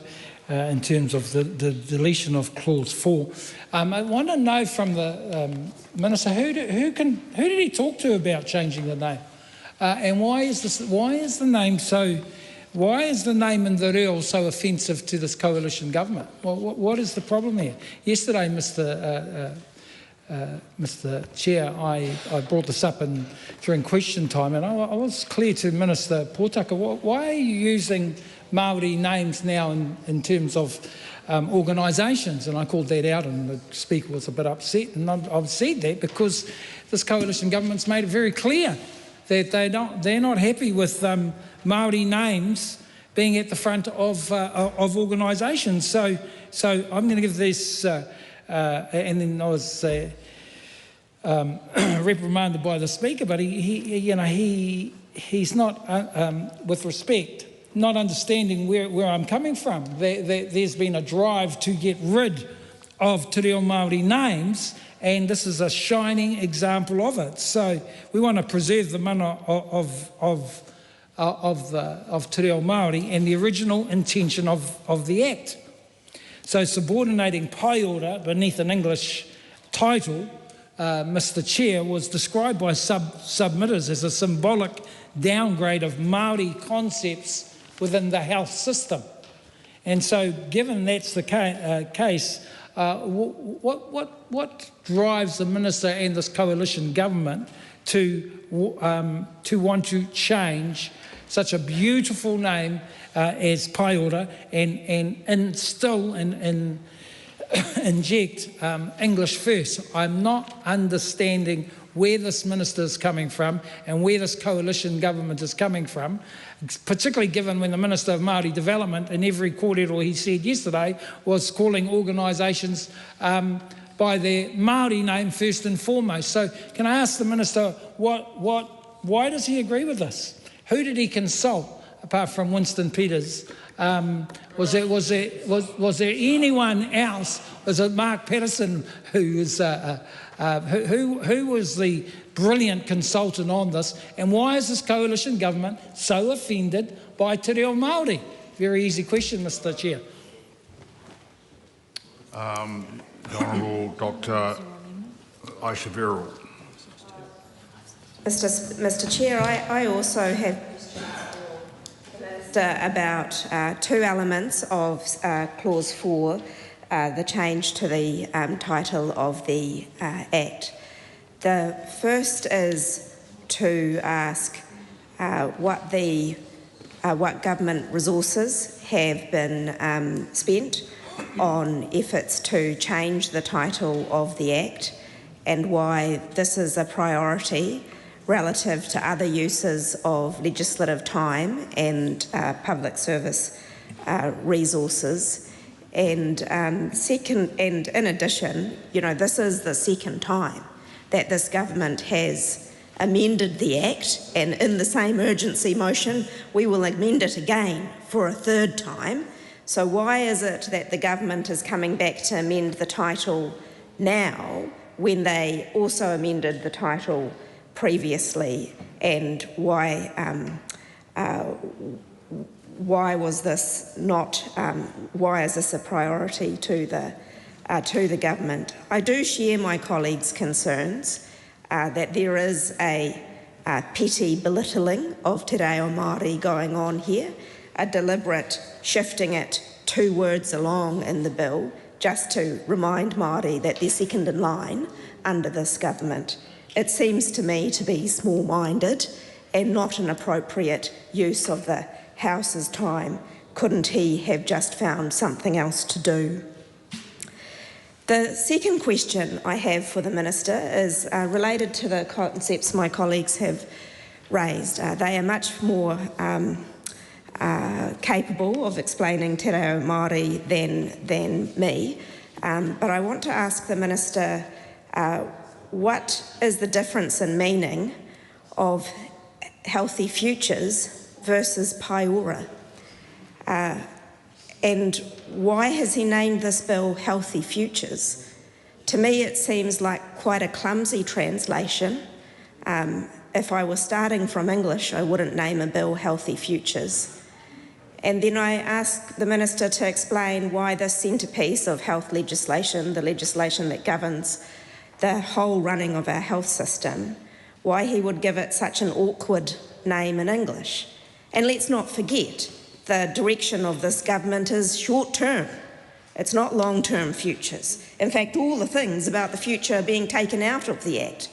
in terms of the deletion of clause 4. I want to know from the Minister who did he talk to about changing the name, and why is the name in the reo so offensive to this coalition government? What is the problem here? Yesterday, Mr. Chair, I brought this up during question time, and I was clear to Minister Potaka, why are you using Māori names now in terms of organisations? And I called that out, and the Speaker was a bit upset, and I've said that because this coalition government's made it very clear that they're not happy with Māori names being at the front of organisations. So I'm going to give this. And then I was reprimanded by the Speaker, but he's not, with respect, not understanding where I'm coming from. There's been a drive to get rid of Te Reo Māori names, and this is a shining example of it. So we want to preserve the mana of Te Reo Māori and the original intention of the Act. So subordinating Paeora beneath an English title, Mr. Chair, was described by submitters as a symbolic downgrade of Māori concepts within the health system. And so given that's the case, what drives the Minister and this coalition government to want to change such a beautiful name as Paeora and still inject English first? I'm not understanding where this minister is coming from and where this coalition government is coming from, particularly given when the Minister of Māori Development in every kōrero he said yesterday was calling organisations by their Māori name first and foremost. So can I ask the Minister, why does he agree with this? Who did he consult apart from Winston Peters? Was there anyone else? Was it Mark Patterson who was the brilliant consultant on this? And why is this coalition government so offended by Te Reo Māori? Very easy question, Mr. Chair. The Honourable Dr. Aisha Verrill. Mr. Chair, I also have about two elements of Clause 4, the change to the title of the Act. The first is to ask what government resources have been spent on efforts to change the title of the Act and why this is a priority relative to other uses of legislative time and public service resources. And second, and in addition, this is the second time that this government has amended the Act, and in the same urgency motion, we will amend it again for a third time. So why is it that the government is coming back to amend the title now when they also amended the title previously, and why was this not? Why is this a priority to the government? I do share my colleagues' concerns that there is a petty belittling of Te Reo Māori going on here, a deliberate shifting it 2 words along in the bill just to remind Māori that they're second in line under this government. it seems to me to be small-minded and not an appropriate use of the House's time. Couldn't he have just found something else to do? The second question I have for the Minister is related to the concepts my colleagues have raised. They are much more capable of explaining te reo Māori than me, but I want to ask the Minister what is the difference in meaning of healthy futures versus paiora? And why has he named this bill Healthy Futures? To me, it seems like quite a clumsy translation. If I were starting from English, I wouldn't name a bill Healthy Futures. And then I ask the Minister to explain why the centrepiece of health legislation, the legislation that governs the whole running of our health system, why he would give it such an awkward name in English. And let's not forget, the direction of this government is short-term. It's not long-term futures. In fact, all the things about the future are being taken out of the Act.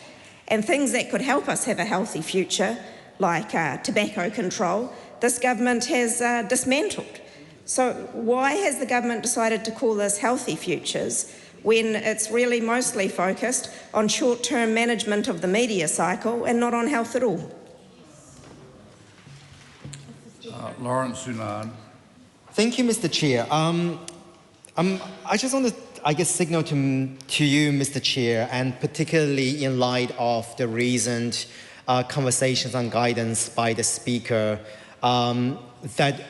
And things that could help us have a healthy future, like tobacco control, this government has dismantled. So why has the government decided to call this Healthy Futures when it's really mostly focused on short-term management of the media cycle and not on health at all? Lawrence Sunan. Thank you, Mr. Chair. I just want to, signal to you, Mr. Chair, and particularly in light of the recent conversations on guidance by the Speaker, that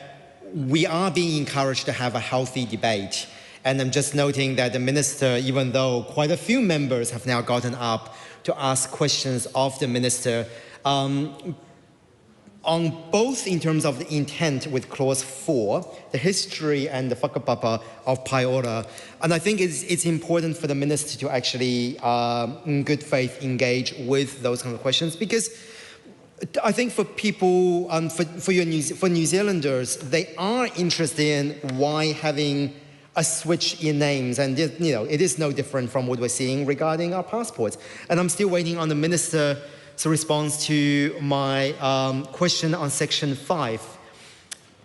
we are being encouraged to have a healthy debate. And I'm just noting that the Minister, even though quite a few members have now gotten up to ask questions of the Minister, on both in terms of the intent with Clause 4, the history and the whakapapa of paiora. And I think it's important for the Minister to actually, in good faith, engage with those kind of questions, because I think for people, for New Zealanders, they are interested in why having a switch in names, and it is no different from what we're seeing regarding our passports. And I'm still waiting on the Minister's response to my question on Section 5.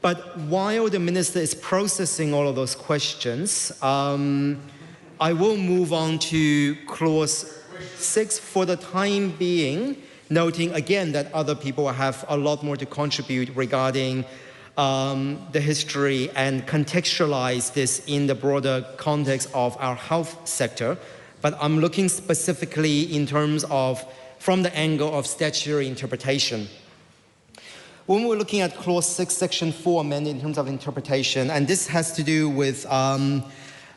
But while the Minister is processing all of those questions, I will move on to Clause 6 for the time being, noting again that other people have a lot more to contribute regarding the history and contextualize this in the broader context of our health sector. But I'm looking specifically in terms of, from the angle of statutory interpretation. When we're looking at Clause 6, Section 4 amended in terms of interpretation, and this has to do with,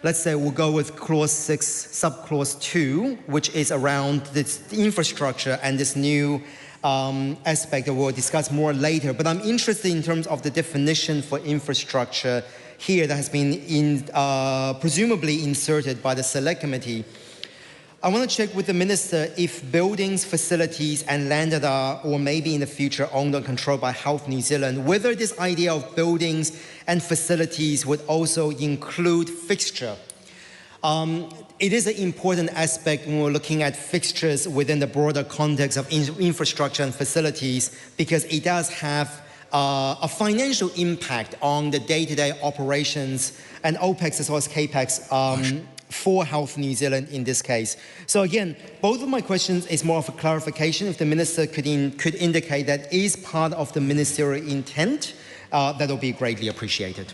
let's say we'll go with Clause 6, Subclause 2, which is around this infrastructure and this new aspect that we'll discuss more later. But I'm interested in terms of the definition for infrastructure here that has been presumably inserted by the Select Committee. I want to check with the Minister if buildings, facilities and land that are, or maybe in the future, owned or controlled by Health New Zealand, whether this idea of buildings and facilities would also include fixture. It is an important aspect when we're looking at fixtures within the broader context of infrastructure and facilities, because it does have a financial impact on the day-to-day operations and OPEX as well as CAPEX for Health New Zealand in this case. So again, both of my questions is more of a clarification. If the Minister could indicate that is part of the ministerial intent, that will be greatly appreciated.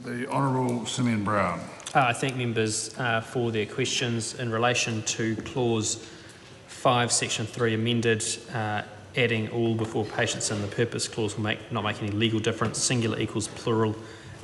The Honourable Simeon Brown. I thank members for their questions in relation to Clause 5, Section 3 amended, adding all before patients in the purpose clause will not make any legal difference. Singular equals plural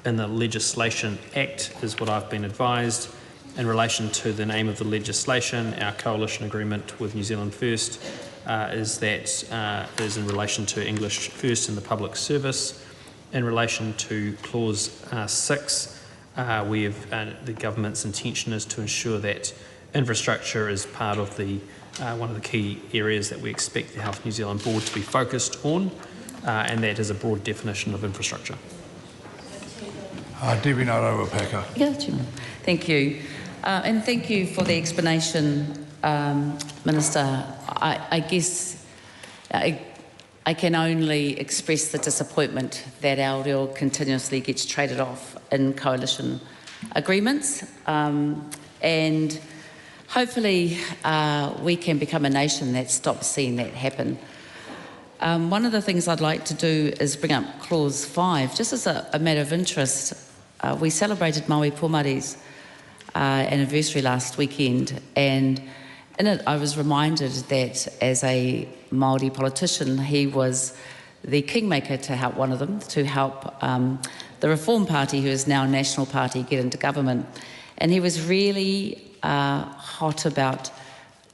in the Legislation Act is what I've been advised. In relation to the name of the legislation, our coalition agreement with New Zealand First is in relation to English First in the public service. In relation to Clause 6, the government's intention is to ensure that infrastructure is part of the one of the key areas that we expect the Health New Zealand Board to be focused on, and that is a broad definition of infrastructure. Debbie Naroa-Packer. Thank you. And thank you for the explanation Minister, I guess I can only express the disappointment that Aotearoa continuously gets traded off in coalition agreements, and hopefully we can become a nation that stops seeing that happen. One of the things I'd like to do is bring up Clause 5, just as a matter of interest. We celebrated Maui Pomari's anniversary last weekend, and in it I was reminded that as a Māori politician, he was the kingmaker to help one of them, to help the Reform Party, who is now National Party, get into government. And he was really hot about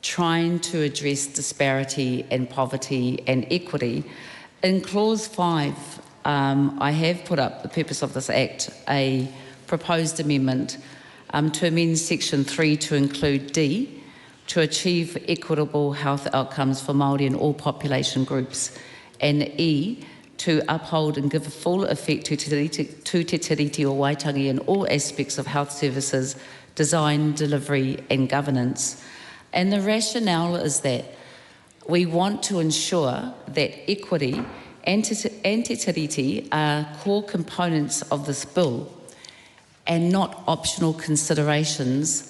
trying to address disparity and poverty and equity. In Clause 5, I have put up the purpose of this Act, a proposed amendment to amend Section 3 to include D, to achieve equitable health outcomes for Māori and all population groups, and E, to uphold and give full effect to Te Tiriti o Waitangi in all aspects of health services, design, delivery and governance. And the rationale is that we want to ensure that equity and Te Tiriti are core components of this bill and not optional considerations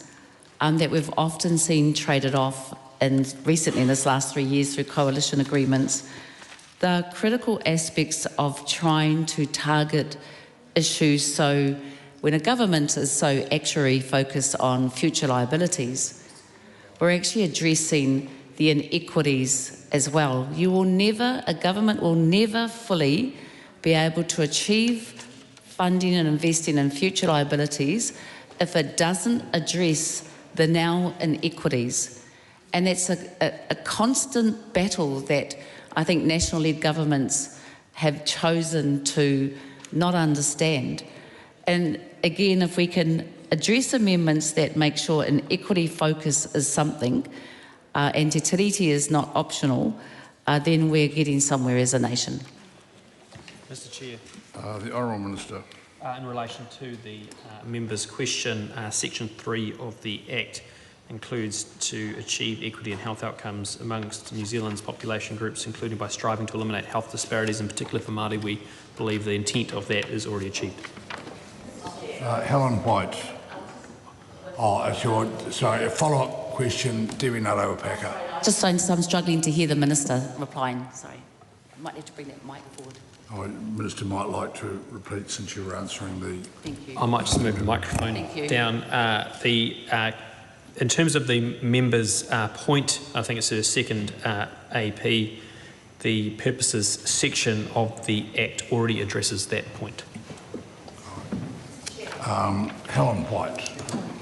that we've often seen traded off, and recently in this last 3 years through coalition agreements. The critical aspects of trying to target issues, so when a government is so actuary focused on future liabilities, we're actually addressing the inequities as well. A government will never fully be able to achieve funding and investing in future liabilities if it doesn't address the now inequities. And that's a constant battle that I think national-led governments have chosen to not understand. And again, if we can address amendments that make sure an equity focus is something, and Te Tiriti is not optional, then we're getting somewhere as a nation. Mr Chair. The Honourable Minister. In relation to the member's question, Section 3 of the Act includes to achieve equity and health outcomes amongst New Zealand's population groups, including by striving to eliminate health disparities, in particular for Māori. We believe the intent of that is already achieved. Helen White. Sorry, a follow-up question, Debbie Narawapaka. Just I'm struggling to hear the Minister replying, sorry. I might have to bring that mic forward. The Minister might like to repeat since you were answering the... Thank you. I might just move the microphone down. In terms of the member's point, I think it's her second AP, the purposes section of the Act already addresses that point. Helen White.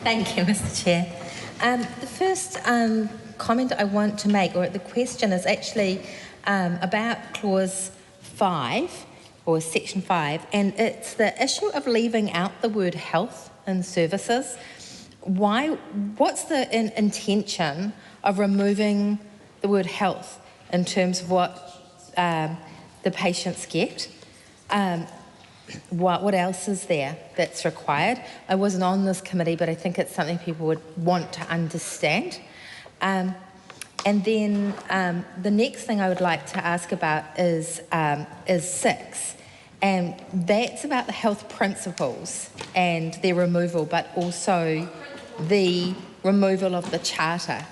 Thank you, Mr Chair. The first comment I want to make, or the question, is actually about Clause 5, or Section 5, and it's the issue of leaving out the word health in services. What's the intention of removing the word health in terms of what the patients get? What else is there that's required? I wasn't on this committee, but I think it's something people would want to understand. And then the next thing I would like to ask about is 6, and that's about the health principles and their removal, but also the removal of the charter.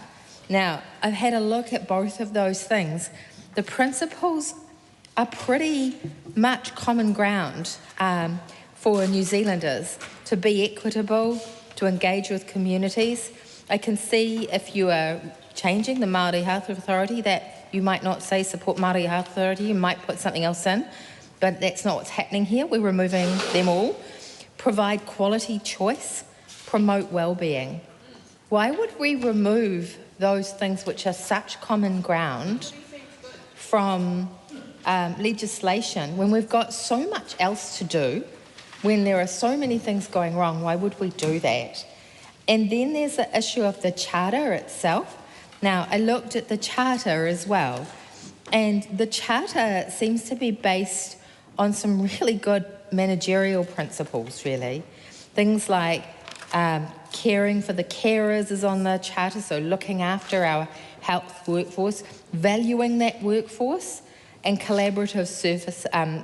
Now, I've had a look at both of those things. The principles are pretty much common ground for New Zealanders to be equitable, to engage with communities. I can see if you are changing the Māori Health Authority that you might not say support Māori Health Authority, you might put something else in, but that's not what's happening here. We're removing them all. Provide quality choice, promote well-being. Why would we remove those things which are such common ground from legislation when we've got so much else to do, when there are so many things going wrong? Why would we do that? And then there's the issue of the charter itself. Now, I looked at the charter as well, and the charter seems to be based on some really good managerial principles, really. Things like Caring for the carers is on the charter, so looking after our health workforce, valuing that workforce, and collaborative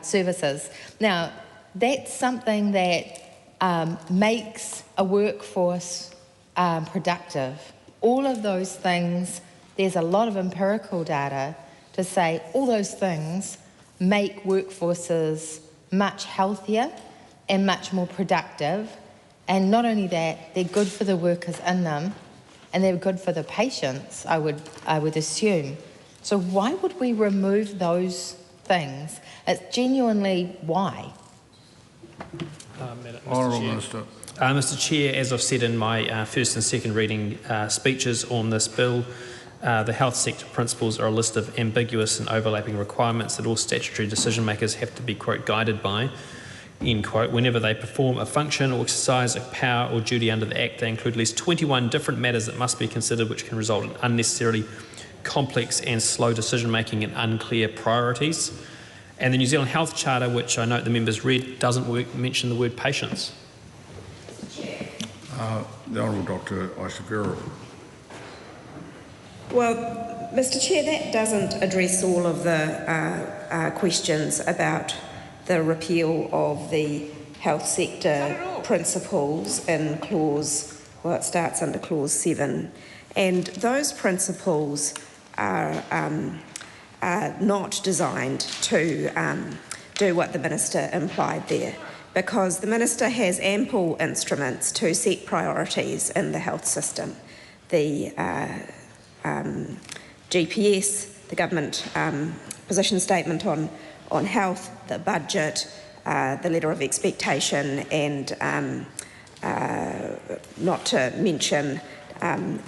services. Now, that's something that makes a workforce productive. All of those things, there's a lot of empirical data to say all those things make workforces much healthier and much more productive. And not only that, they're good for the workers in them, and they're good for the patients, I would assume. So why would we remove those things? It's genuinely why. Honourable Minister. Mr Chair, as I've said in my first and second reading speeches on this bill, the health sector principles are a list of ambiguous and overlapping requirements that all statutory decision makers have to be, quote, guided by, end quote, whenever they perform a function or exercise a power or duty under the Act. They include at least 21 different matters that must be considered, which can result in unnecessarily complex and slow decision making and unclear priorities. And the New Zealand Health Charter, which I note the members read, doesn't mention the word patients. The Honourable Dr Aotearoa. Well, Mr Chair, that doesn't address all of the questions about the repeal of the health sector principles in clause, well, it starts under clause 7. And those principles are not designed to do what the Minister implied there, because the Minister has ample instruments to set priorities in the health system. The GPS, the government position statement on health, the budget, the letter of expectation, and not to mention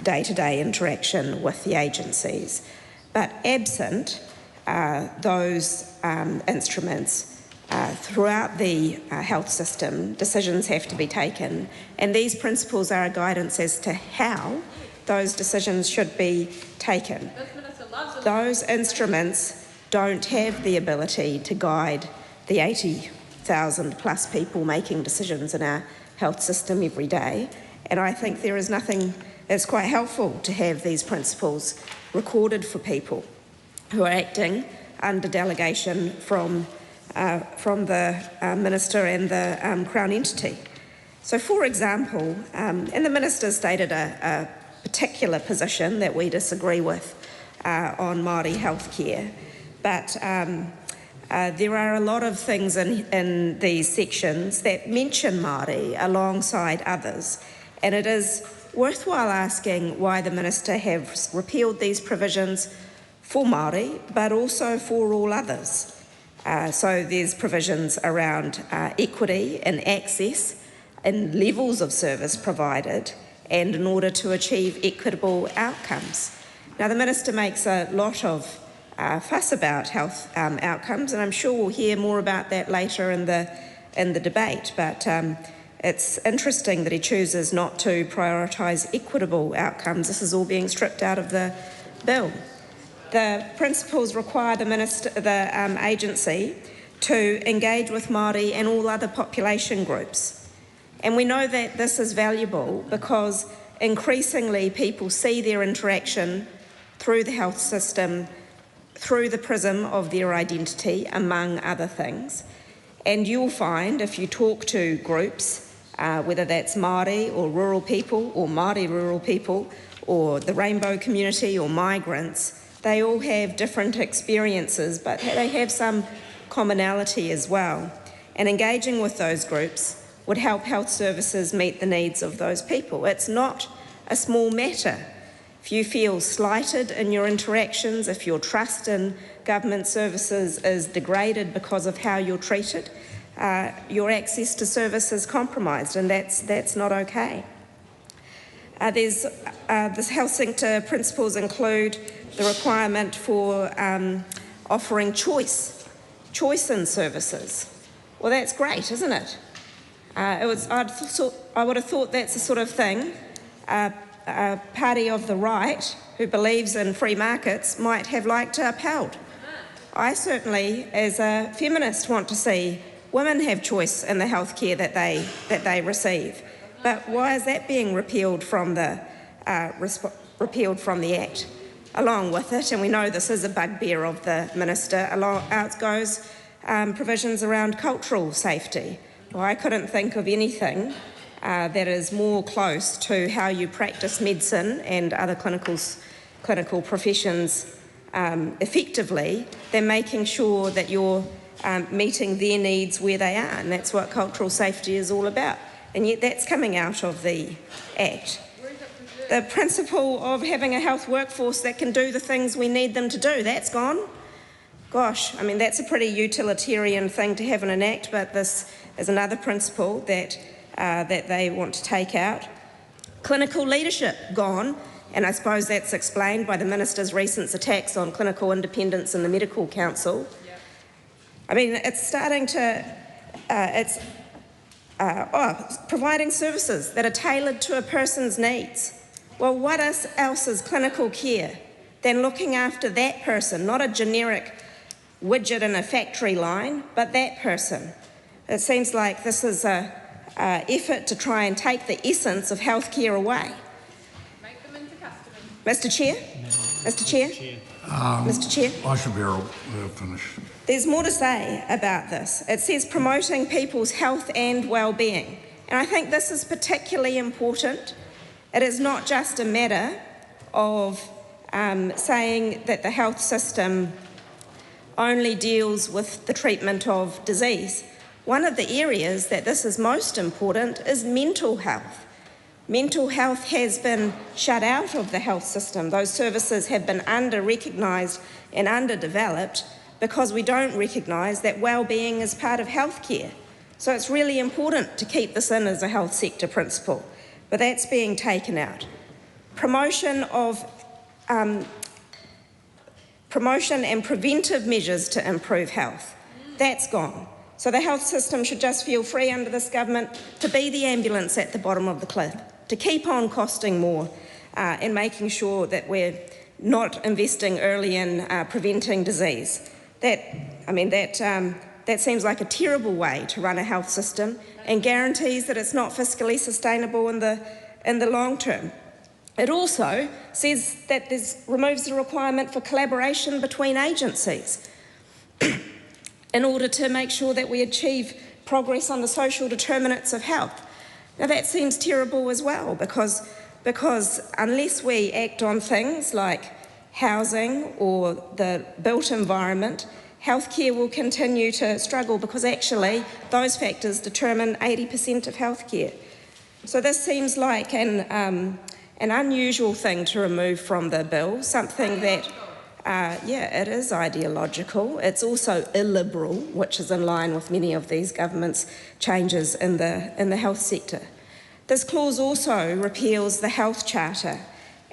day-to-day interaction with the agencies. But absent those instruments, throughout the health system, decisions have to be taken, and these principles are a guidance as to how those decisions should be taken. Those instruments don't have the ability to guide the 80,000 plus people making decisions in our health system every day, and I think there is nothing that's quite helpful to have these principles recorded for people who are acting under delegation from the Minister and the Crown entity. So, for example, and the Minister stated a particular position that we disagree with on Māori healthcare, but there are a lot of things in these sections that mention Māori alongside others, and it is worthwhile asking why the Minister has repealed these provisions for Māori, but also for all others. So there's provisions around equity and access and levels of service provided, and in order to achieve equitable outcomes. Now, the Minister makes a lot of fuss about health outcomes, and I'm sure we'll hear more about that later in the debate, but it's interesting that he chooses not to prioritise equitable outcomes. This is all being stripped out of the bill. The principles require the agency to engage with Māori and all other population groups. And we know that this is valuable because increasingly people see their interaction through the health system through the prism of their identity, among other things. And you'll find, if you talk to groups, whether that's Māori or rural people or Māori rural people or the rainbow community or migrants, they all have different experiences, but they have some commonality as well. And engaging with those groups would help health services meet the needs of those people. It's not a small matter. If you feel slighted in your interactions, if your trust in government services is degraded because of how you're treated, your access to service is compromised, and that's not okay. The health sector principles include the requirement for offering choice in services. Well, that's great, isn't it? I would have thought that's the sort of thing a party of the right who believes in free markets might have liked to upheld. I certainly, as a feminist, want to see women have choice in the healthcare that they receive. But why is that being repealed from the Act? Along with it, and we know this is a bugbear of the Minister, out goes provisions around cultural safety. Well, I couldn't think of anything that is more close to how you practice medicine and other clinical professions effectively than making sure that you're meeting their needs where they are, and that's what cultural safety is all about. And yet that's coming out of the Act. The principle of having a health workforce that can do the things we need them to do, that's gone. Gosh, I mean, that's a pretty utilitarian thing to have in an Act, but this is another principle that they want to take out. Clinical leadership, gone, and I suppose that's explained by the Minister's recent attacks on clinical independence in the Medical Council. I mean, it's starting to, providing services that are tailored to a person's needs. Well, what else is clinical care than looking after that person, not a generic widget in a factory line, but that person? It seems like this is an effort to try and take the essence of healthcare away. Make them into customers. Mr. Chair? Mr. Chair? Mr. Chair? I should be able to finish. There's more to say about this. It says promoting people's health and well-being. And I think this is particularly important. It is not just a matter of saying that the health system only deals with the treatment of disease. One of the areas that this is most important is mental health. Mental health has been shut out of the health system. Those services have been under-recognised and underdeveloped because we don't recognise that well-being is part of healthcare. So it's really important to keep this in as a health sector principle. But that's being taken out. Promotion and preventive measures to improve health, that's gone. So the health system should just feel free under this government to be the ambulance at the bottom of the cliff, to keep on costing more and making sure that we're not investing early in preventing disease. That seems like a terrible way to run a health system and guarantees that it's not fiscally sustainable in the long term. It also says that removes the requirement for collaboration between agencies in order to make sure that we achieve progress on the social determinants of health. Now that seems terrible as well because unless we act on things like housing or the built environment, healthcare will continue to struggle because actually those factors determine 80% of healthcare. So this seems like an unusual thing to remove from the bill, something that, it is ideological. It's also illiberal, which is in line with many of these governments' changes in the health sector. This clause also repeals the Health Charter.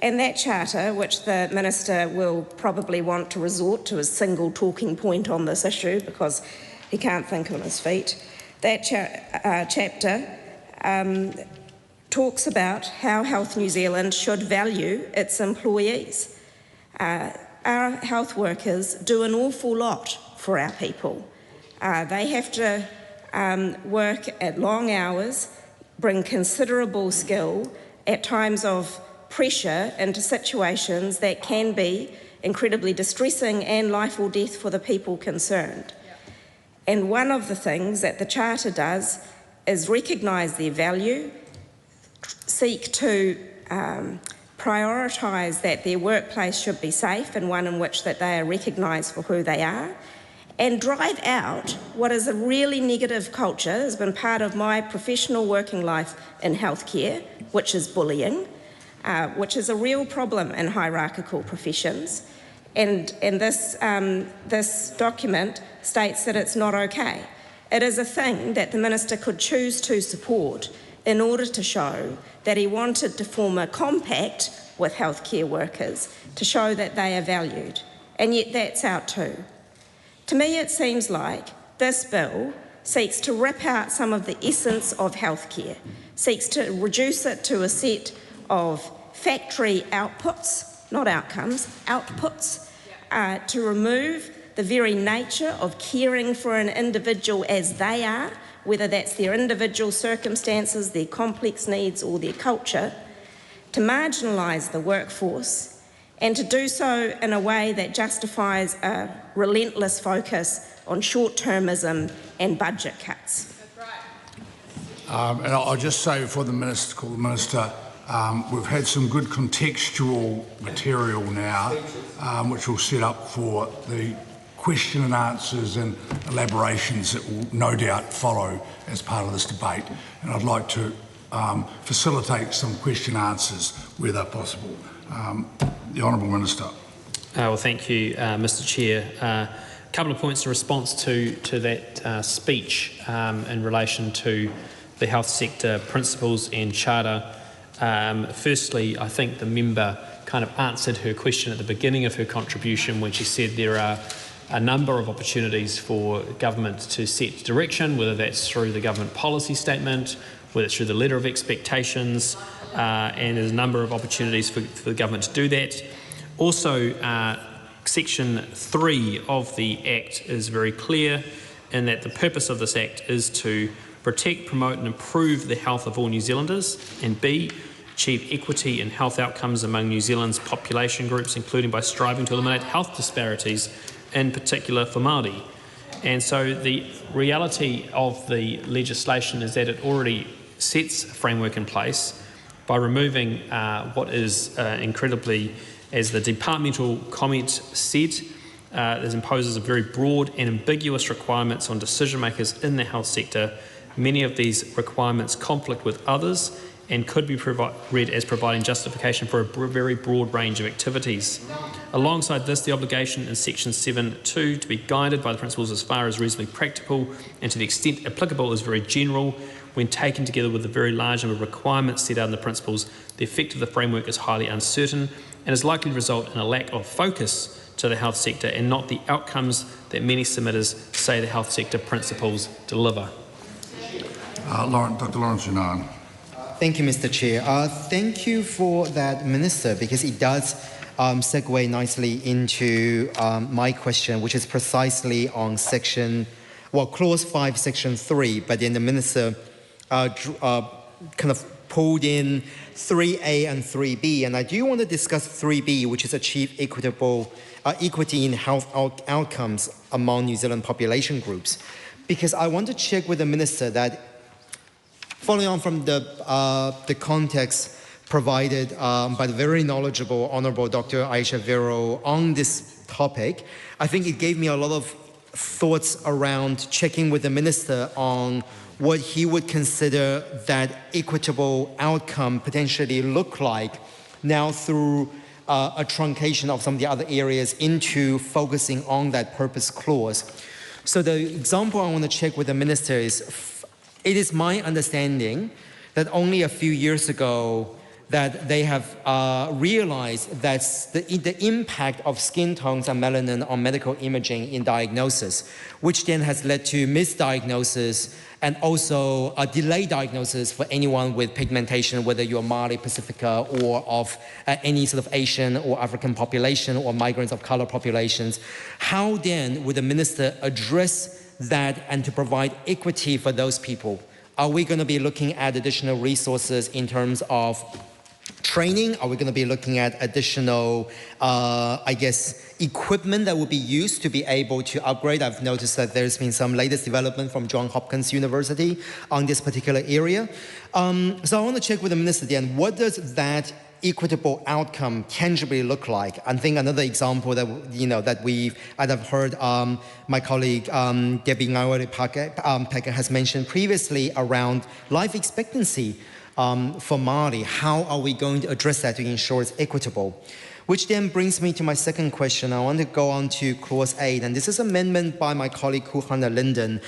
And that charter, which the Minister will probably want to resort to as single talking point on this issue because he can't think on his feet, that chapter talks about how Health New Zealand should value its employees. Our health workers do an awful lot for our people. They have to work at long hours, bring considerable skill at times of pressure into situations that can be incredibly distressing and life or death for the people concerned. And one of the things that the Charter does is recognise their value, seek to prioritise that their workplace should be safe and one in which that they are recognised for who they are, and drive out what is a really negative culture, has been part of my professional working life in healthcare, which is bullying, which is a real problem in hierarchical professions. And this document states that it's not okay. It is a thing that the Minister could choose to support in order to show that he wanted to form a compact with healthcare workers to show that they are valued. And yet that's out too. To me, it seems like this bill seeks to rip out some of the essence of healthcare, seeks to reduce it to a set of factory outputs, not outcomes, outputs, to remove the very nature of caring for an individual as they are, whether that's their individual circumstances, their complex needs or their culture, to marginalise the workforce and to do so in a way that justifies a relentless focus on short-termism and budget cuts. And I'll just say before the Minister, we've had some good contextual material now, which will set up for the question and answers and elaborations that will no doubt follow as part of this debate. And I'd like to facilitate some question answers where they're possible. The Honourable Minister. Well, thank you, Mr. Chair. A couple of points in response to that speech in relation to the health sector principles and charter. Firstly, I think the member kind of answered her question at the beginning of her contribution when she said there are a number of opportunities for government to set direction, whether that's through the government policy statement, whether it's through the letter of expectations, and there's a number of opportunities for the government to do that. Also, Section 3 of the Act is very clear in that the purpose of this Act is to protect, promote and improve the health of all New Zealanders, and B, achieve equity in health outcomes among New Zealand's population groups, including by striving to eliminate health disparities, in particular for Māori. And so the reality of the legislation is that it already sets a framework in place by removing what is incredibly, as the departmental comment said, it imposes a very broad and ambiguous requirements on decision makers in the health sector. Many of these requirements conflict with others and could be read as providing justification for a very broad range of activities. Alongside this, the obligation in Section 7.2 to be guided by the principles as far as reasonably practical and to the extent applicable is very general. When taken together with the very large number of requirements set out in the principles, the effect of the framework is highly uncertain and is likely to result in a lack of focus to the health sector and not the outcomes that many submitters say the health sector principles deliver. Dr. Lawrence Unan. Thank you, Mr. Chair. Thank you for that, Minister, because it does segue nicely into my question, which is precisely on Clause 5, Section 3, but then the Minister kind of pulled in 3A and 3B, and I do want to discuss 3B, which is achieve equity in health outcomes among New Zealand population groups, because I want to check with the Minister that following on from the context provided by the very knowledgeable Honourable Dr. Aisha Vero on this topic, I think it gave me a lot of thoughts around checking with the Minister on what he would consider that equitable outcome potentially look like now through a truncation of some of the other areas into focusing on that purpose clause. So the example I want to check with the Minister is, it is my understanding that only a few years ago that they have realized that the impact of skin tones and melanin on medical imaging in diagnosis, which then has led to misdiagnosis and also a delayed diagnosis for anyone with pigmentation, whether you're Māori, Pacifica, or of any sort of Asian or African population or migrants of color populations. How then would the Minister address that and to provide equity for those people? Are we going to be looking at additional resources in terms of training? Are we going to be looking at additional, equipment that will be used to be able to upgrade? I've noticed that there's been some latest development from Johns Hopkins University on this particular area. So I want to check with the Minister then, what does that equitable outcome tangibly look like? I think another example that I've heard my colleague Debbie Ngawere-Peka has mentioned previously around life expectancy for Māori. How are we going to address that to ensure it's equitable? Which then brings me to my second question. I want to go on to Clause 8, and this is an amendment by my colleague Kuhana Linden,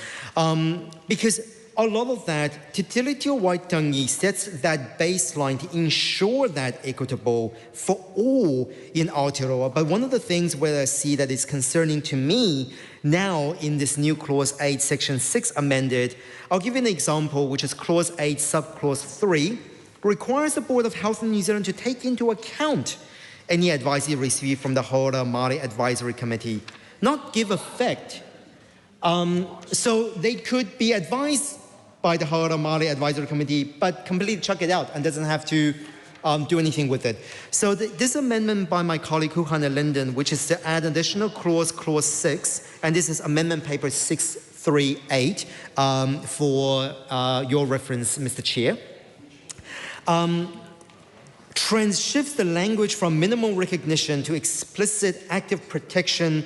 because a lot of that, Te Tiriti o Waitangi sets that baseline to ensure that equitable for all in Aotearoa. But one of the things where I see that is concerning to me now in this new Clause 8, Section 6 amended, I'll give you an example, which is Clause 8, Subclause 3, requires the Board of Health in New Zealand to take into account any advice it received from the Hora Māori Advisory Committee, not give effect. So they could be advised by the Aotearoa Māori Advisory Committee, but completely chuck it out and doesn't have to do anything with it. So this amendment by my colleague Huhana Linden, which is to add additional clause 6, and this is amendment paper 638 for your reference, Mr. Chair. Shifts the language from minimal recognition to explicit active protection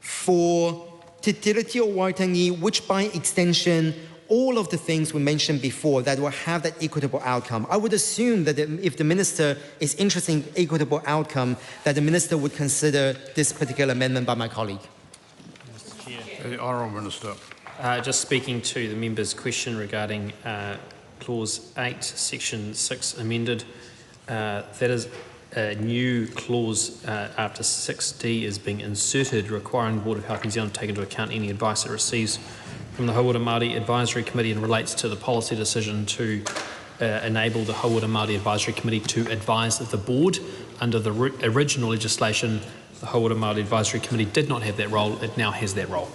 for Te Tiriti o Waitangi, which by extension, all of the things we mentioned before that will have that equitable outcome. I would assume that if the Minister is interested in equitable outcome, that the Minister would consider this particular amendment by my colleague. Mr. Chair. The Honourable Minister. Just speaking to the member's question regarding Clause 8, Section 6 amended, that is a new clause after 6D is being inserted, requiring the Board of Health New Zealand to take into account any advice it receives from the Hauora Māori Advisory Committee and relates to the policy decision to enable the Hauora Māori Advisory Committee to advise the Board. Under the original legislation, the Hauora Māori Advisory Committee did not have that role. It now has that role.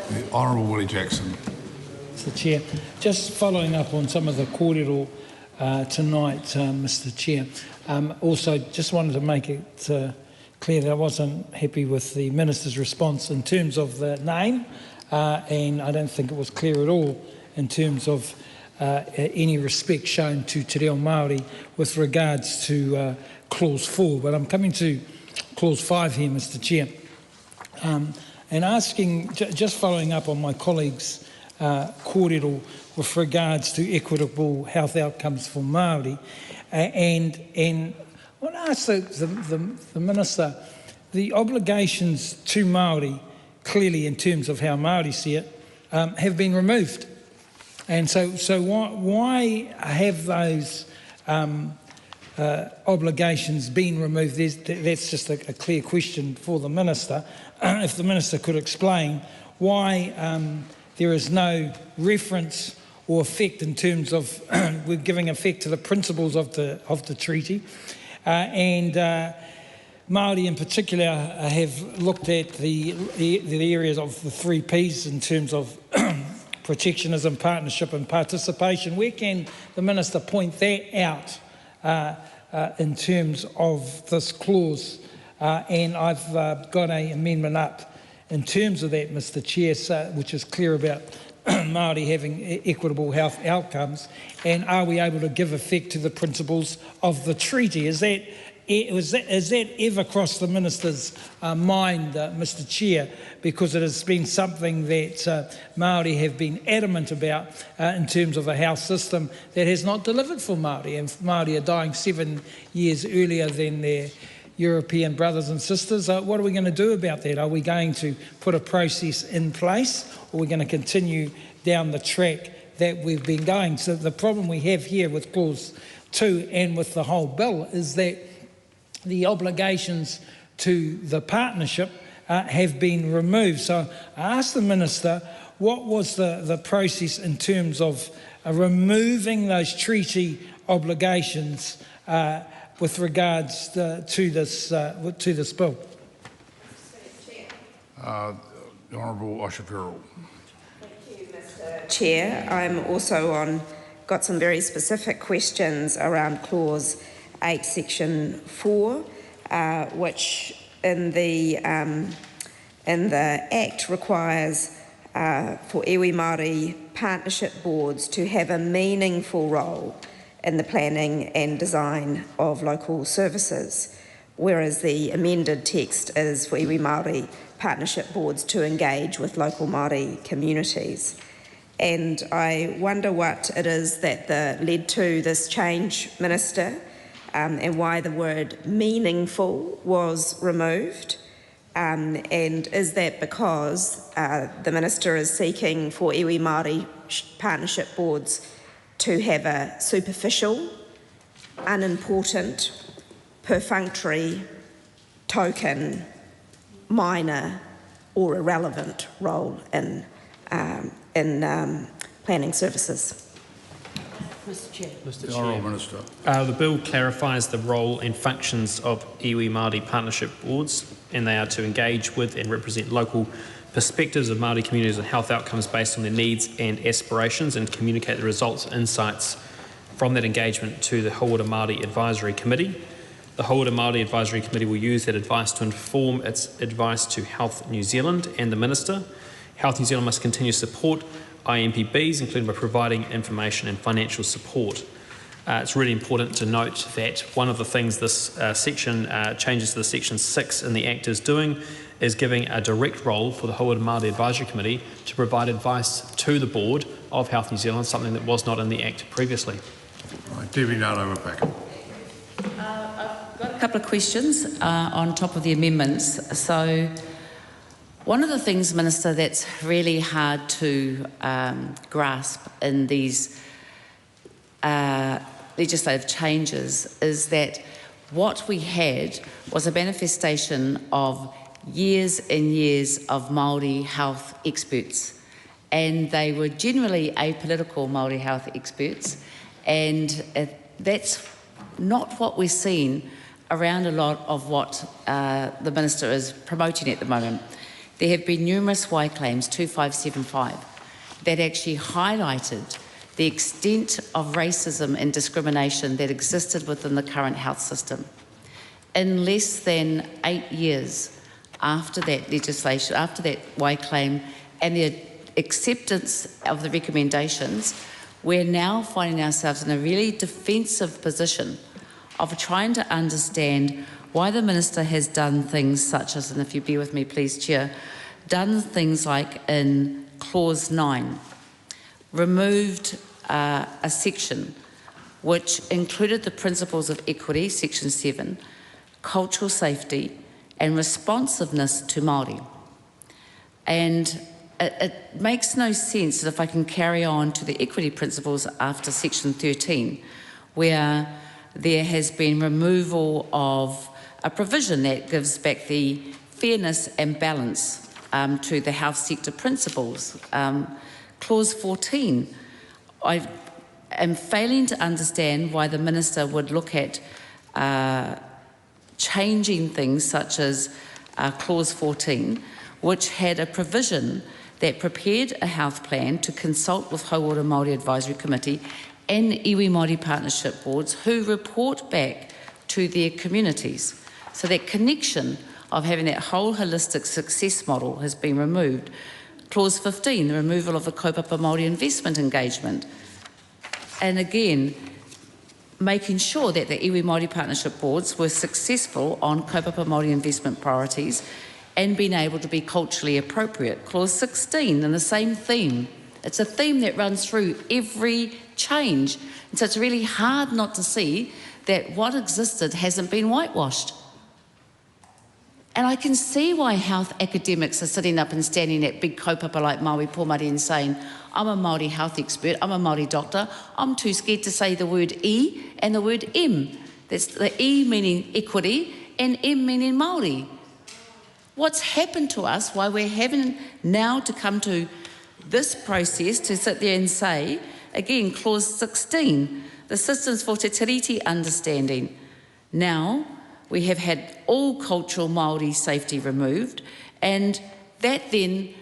The Honourable Willie Jackson. Mr. Chair, just following up on some of the kōrero tonight, Mr. Chair. Also, just wanted to make it clear that I wasn't happy with the Minister's response in terms of the name, and I don't think it was clear at all in terms of any respect shown to Te Reo Māori with regards to Clause 4. But I'm coming to Clause 5 here, Mr. Chair, and asking, just following up on my colleague's kōrero with regards to equitable health outcomes for Māori, and I want to ask the Minister, the obligations to Māori, clearly in terms of how Māori see it, have been removed. And so why have those obligations been removed? That's just a clear question for the Minister. If the Minister could explain why there is no reference or effect in terms of we're giving effect to the principles of the treaty, and Māori in particular have looked at the areas of the 3 Ps in terms of protectionism, partnership and participation. Where can the Minister point that out in terms of this clause? And I've got an amendment up in terms of that, Mr. Chair, which is clear about Māori having equitable health outcomes, and are we able to give effect to the principles of the treaty? Is that ever crossed the Minister's mind, Mr. Chair? Because it has been something that Māori have been adamant about in terms of a health system that has not delivered for Māori, and Māori are dying 7 years earlier than their European brothers and sisters. What are we going to do about that? Are we going to put a process in place, or are we going to continue down the track that we've been going? So the problem we have here with Clause 2 and with the whole bill is that the obligations to the partnership have been removed. So I asked the Minister, what was the process in terms of removing those treaty obligations with regards to this bill? The Honourable Aotearoa. Thank you, Mr. Chair. I'm also got some very specific questions around Clause 8, Section 4, which in the Act requires for iwi Māori partnership boards to have a meaningful role in the planning and design of local services, whereas the amended text is for iwi Māori partnership boards to engage with local Māori communities. And I wonder what it is that led to this change, Minister, and why the word meaningful was removed. And is that because the Minister is seeking for iwi Māori partnership boards to have a superficial, unimportant, perfunctory, token, minor or irrelevant role in planning services? Mr. Chair. The Honourable Minister. The bill clarifies the role and functions of iwi Māori partnership boards, and they are to engage with and represent local perspectives of Māori communities and health outcomes based on their needs and aspirations, and communicate the results and insights from that engagement to the Hauora Māori Advisory Committee. The Hauora Māori Advisory Committee will use that advice to inform its advice to Health New Zealand and the Minister. Health New Zealand must continue to support IMPBs, including by providing information and financial support. It's really important to note that one of the things this changes to the Section 6 in the Act is doing is giving a direct role for the Hauora Māori Advisory Committee to provide advice to the Board of Health New Zealand, something that was not in the Act previously. Right, Debbie Naroa-Packer. I've got a couple of questions on top of the amendments. So, one of the things, Minister, that's really hard to grasp in these legislative changes is that what we had was a manifestation of years and years of Māori health experts, and they were generally apolitical Māori health experts, and that's not what we're seeing around a lot of what the Minister is promoting at the moment. There have been numerous Y claims, 2575, that actually highlighted the extent of racism and discrimination that existed within the current health system. In less than 8 years after that legislation, after that Y claim and the acceptance of the recommendations, we're now finding ourselves in a really defensive position of trying to understand why the Minister has done things such as, and if you bear with me please, Chair, done things like in Clause 9, removed a section which included the principles of equity, Section 7, cultural safety and responsiveness to Māori. And it makes no sense that if I can carry on to the equity principles after Section 13, where there has been removal of a provision that gives back the fairness and balance to the health sector principles. Clause 14, I am failing to understand why the Minister would look at changing things such as Clause 14, which had a provision that prepared a health plan to consult with Hauora Māori Advisory Committee and iwi Māori partnership boards who report back to their communities. So that connection of having that whole holistic success model has been removed. Clause 15, the removal of the kaupapa Māori investment engagement. And again, making sure that the iwi Māori partnership boards were successful on kaupapa Māori investment priorities and being able to be culturally appropriate. Clause 16, and the same theme. It's a theme that runs through every change. And so it's really hard not to see that what existed hasn't been whitewashed. And I can see why health academics are sitting up and standing at big kaupapa like Maui Pomari and saying, I'm a Māori health expert, I'm a Māori doctor, I'm too scared to say the word E and the word M. That's the E meaning equity and M meaning Māori. What's happened to us, why we're having now to come to this process to sit there and say, again, Clause 16, the systems for te tiriti understanding. Now, we have had all cultural Māori safety removed, and that then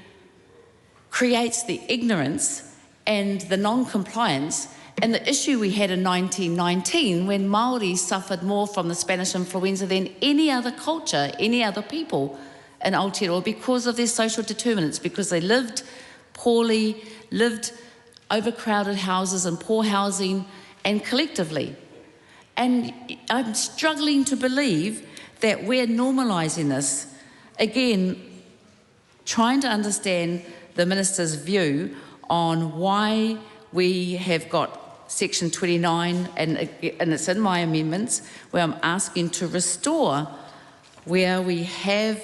creates the ignorance and the non-compliance and the issue we had in 1919 when Māori suffered more from the Spanish influenza than any other culture, any other people in Aotearoa because of their social determinants, because they lived poorly, lived overcrowded houses and poor housing, and collectively. And I'm struggling to believe that we're normalising this. Again, trying to understand the Minister's view on why we have got Section 29, and it's in my amendments, where I'm asking to restore where we have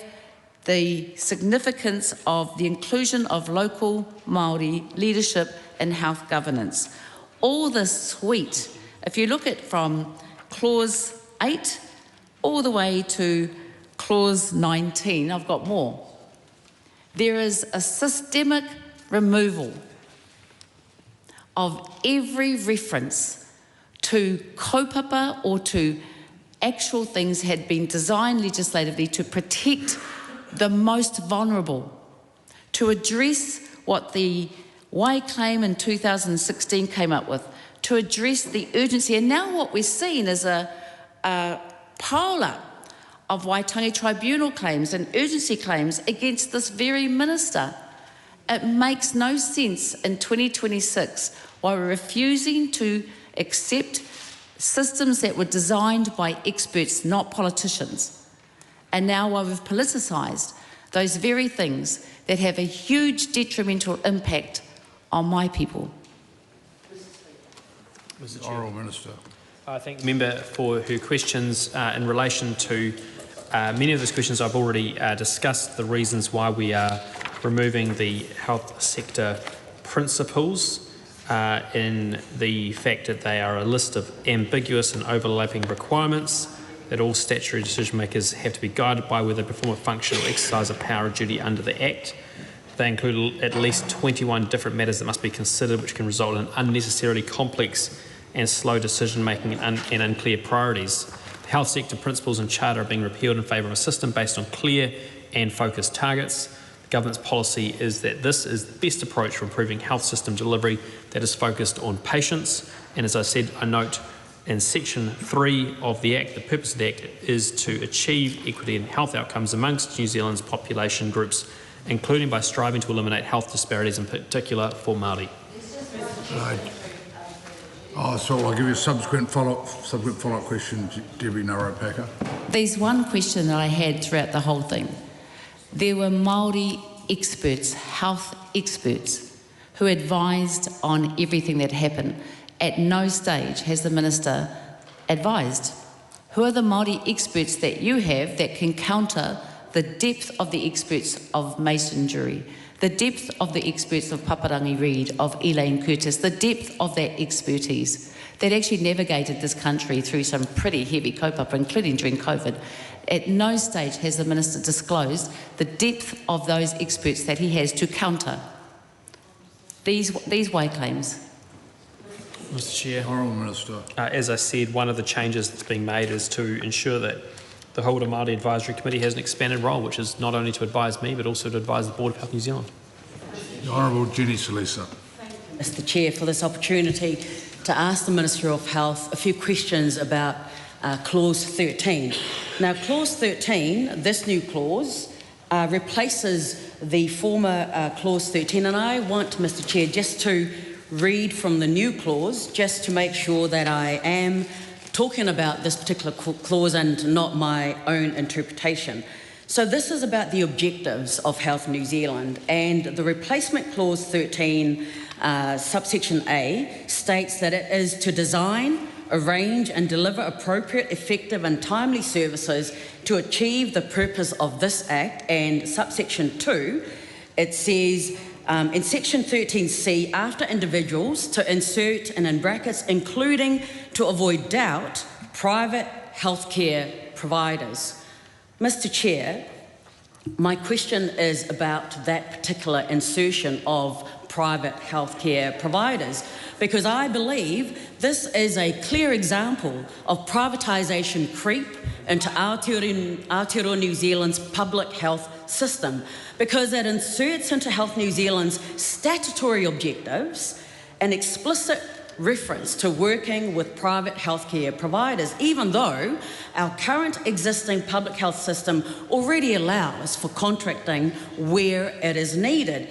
the significance of the inclusion of local Māori leadership in health governance. All this suite, if you look at from Clause 8 all the way to Clause 19, I've got more. There is a systemic removal of every reference to kaupapa or to actual things had been designed legislatively to protect the most vulnerable, to address what the Y claim in 2016 came up with, to address the urgency. And now what we're seeing is a pile-up of Waitangi Tribunal claims and urgency claims against this very minister. It makes no sense in 2026 why we're refusing to accept systems that were designed by experts, not politicians. And now why we've politicised those very things that have a huge detrimental impact on my people. Mr. Honourable Minister. I thank the member for her questions in relation to many of those questions. I've already discussed the reasons why we are removing the health sector principles in the fact that they are a list of ambiguous and overlapping requirements that all statutory decision makers have to be guided by whether they perform a function or exercise a power or duty under the Act. They include at least 21 different matters that must be considered, which can result in unnecessarily complex and slow decision making and unclear priorities. The health sector principles and charter are being repealed in favour of a system based on clear and focused targets. The government's policy is that this is the best approach for improving health system delivery that is focused on patients. And as I said, I note in section 3 of the Act, the purpose of the Act is to achieve equity in health outcomes amongst New Zealand's population groups, including by striving to eliminate health disparities, in particular for Māori. Right. So I'll give you a subsequent follow-up question, Debbie Naropaka. There's one question that I had throughout the whole thing. There were Māori experts, health experts, who advised on everything that happened. At no stage has the Minister advised. Who are the Māori experts that you have that can counter the depth of the experts of Mason Jury, the depth of the experts of Paparangi Reid, of Elaine Curtis, the depth of that expertise that actually navigated this country through some pretty heavy kaupapa, including during COVID? At no stage has the Minister disclosed the depth of those experts that he has to counter these way claims. Mr Chair. Honourable Minister. As I said, one of the changes that's being made is to ensure that the Holder Māori Advisory Committee has an expanded role, which is not only to advise me, but also to advise the Board of Health New Zealand. The Honourable Jenny Salisa. Mr Chair, for this opportunity to ask the Minister of Health a few questions about Clause 13. Now, Clause 13, this new clause, replaces the former Clause 13, and I want, Mr Chair, just to read from the new clause, just to make sure that I am talking about this particular clause and not my own interpretation. So this is about the objectives of Health New Zealand, and the replacement clause 13, subsection A, states that it is to design, arrange and deliver appropriate, effective and timely services to achieve the purpose of this Act. And subsection 2, it says in section 13C, after individuals, to insert, and in brackets, including, to avoid doubt, private healthcare providers. Mr Chair, my question is about that particular insertion of private healthcare providers, because I believe this is a clear example of privatisation creep into Aotearoa New Zealand's public health system, because it inserts into Health New Zealand's statutory objectives an explicit reference to working with private healthcare providers, even though our current existing public health system already allows for contracting where it is needed.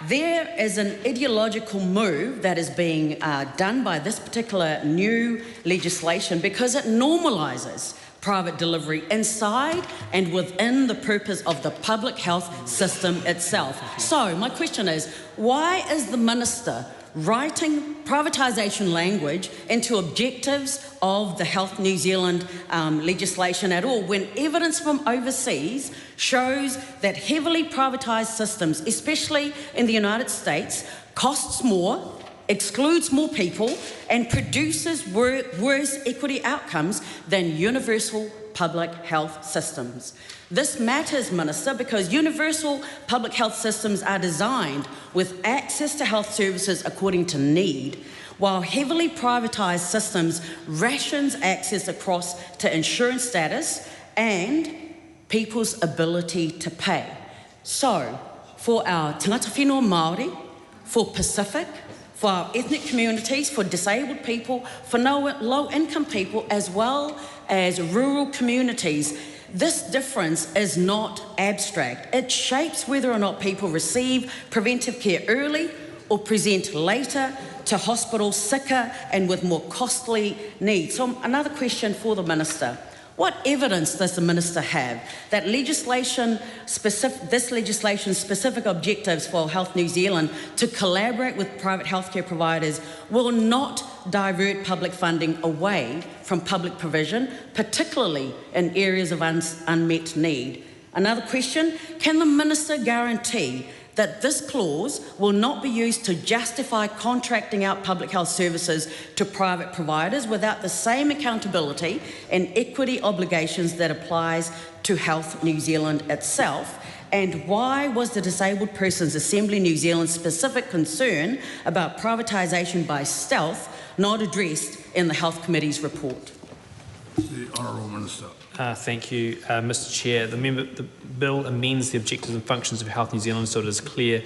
There is an ideological move that is being done by this particular new legislation because it normalises private delivery inside and within the purpose of the public health system itself. So my question is, why is the Minister writing privatisation language into objectives of the Health New Zealand legislation at all, when evidence from overseas shows that heavily privatised systems, especially in the United States, costs more, excludes more people and produces worse equity outcomes than universal public health systems. This matters, Minister, because universal public health systems are designed with access to health services according to need, while heavily privatised systems rations access across to insurance status and people's ability to pay. So, for our tangata whenua Māori, for Pacific, for our ethnic communities, for disabled people, for low-income people, as well as rural communities. This difference is not abstract. It shapes whether or not people receive preventive care early or present later to hospital sicker and with more costly needs. So another question for the Minister. What evidence does the Minister have that this legislation's specific objectives for Health New Zealand to collaborate with private healthcare providers will not divert public funding away from public provision, particularly in areas of unmet need? Another question, can the Minister guarantee that this clause will not be used to justify contracting out public health services to private providers without the same accountability and equity obligations that applies to Health New Zealand itself? And why was the Disabled Persons Assembly New Zealand's specific concern about privatisation by stealth not addressed in the Health Committee's report? The Honourable Minister. Thank you, Mr Chair. The bill amends the objectives and functions of Health New Zealand so it is clear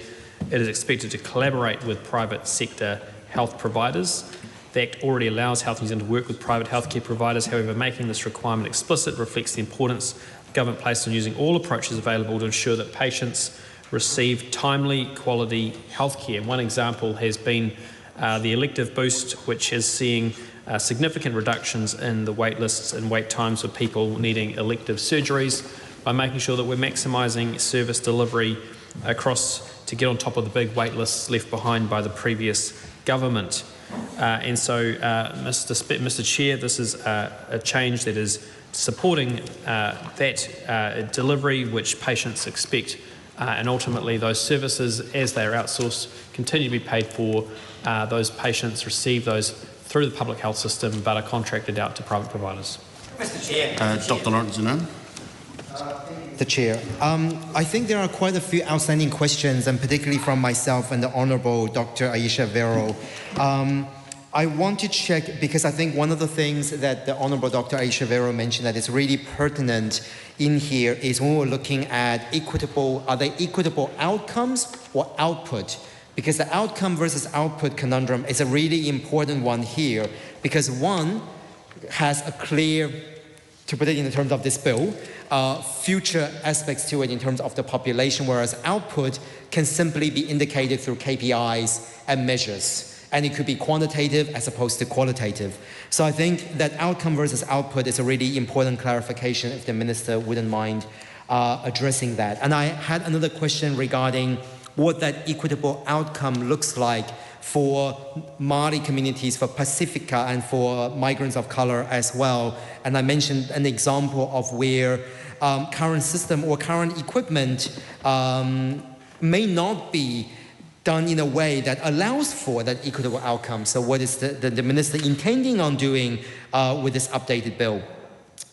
it is expected to collaborate with private sector health providers. The Act already allows Health New Zealand to work with private healthcare providers. However, making this requirement explicit reflects the importance the government places on using all approaches available to ensure that patients receive timely, quality healthcare. One example has been the elective boost, which is seeing significant reductions in the wait lists and wait times for people needing elective surgeries by making sure that we're maximising service delivery across to get on top of the big wait lists left behind by the previous government. Mr Chair, this is a change that is supporting that delivery which patients expect and ultimately those services, as they are outsourced, continue to be paid for. Those patients receive those through the public health system but are contracted out to private providers. Mr Chair. Dr. Lawrence-Zunan. The Chair. I think there are quite a few outstanding questions, and particularly from myself and the Honourable Dr. Aisha Vero. I want to check, because I think one of the things that the Honourable Dr. Aisha Vero mentioned that is really pertinent in here is when we're looking at are they equitable outcomes or output? Because the outcome versus output conundrum is a really important one here, because one has a clear, to put it in terms of this bill, future aspects to it in terms of the population, whereas output can simply be indicated through KPIs and measures. And it could be quantitative as opposed to qualitative. So I think that outcome versus output is a really important clarification if the Minister wouldn't mind addressing that. And I had another question regarding what that equitable outcome looks like for Māori communities, for Pacifica, and for migrants of colour as well. And I mentioned an example of where current system or current equipment may not be done in a way that allows for that equitable outcome. So what is the Minister intending on doing with this updated bill?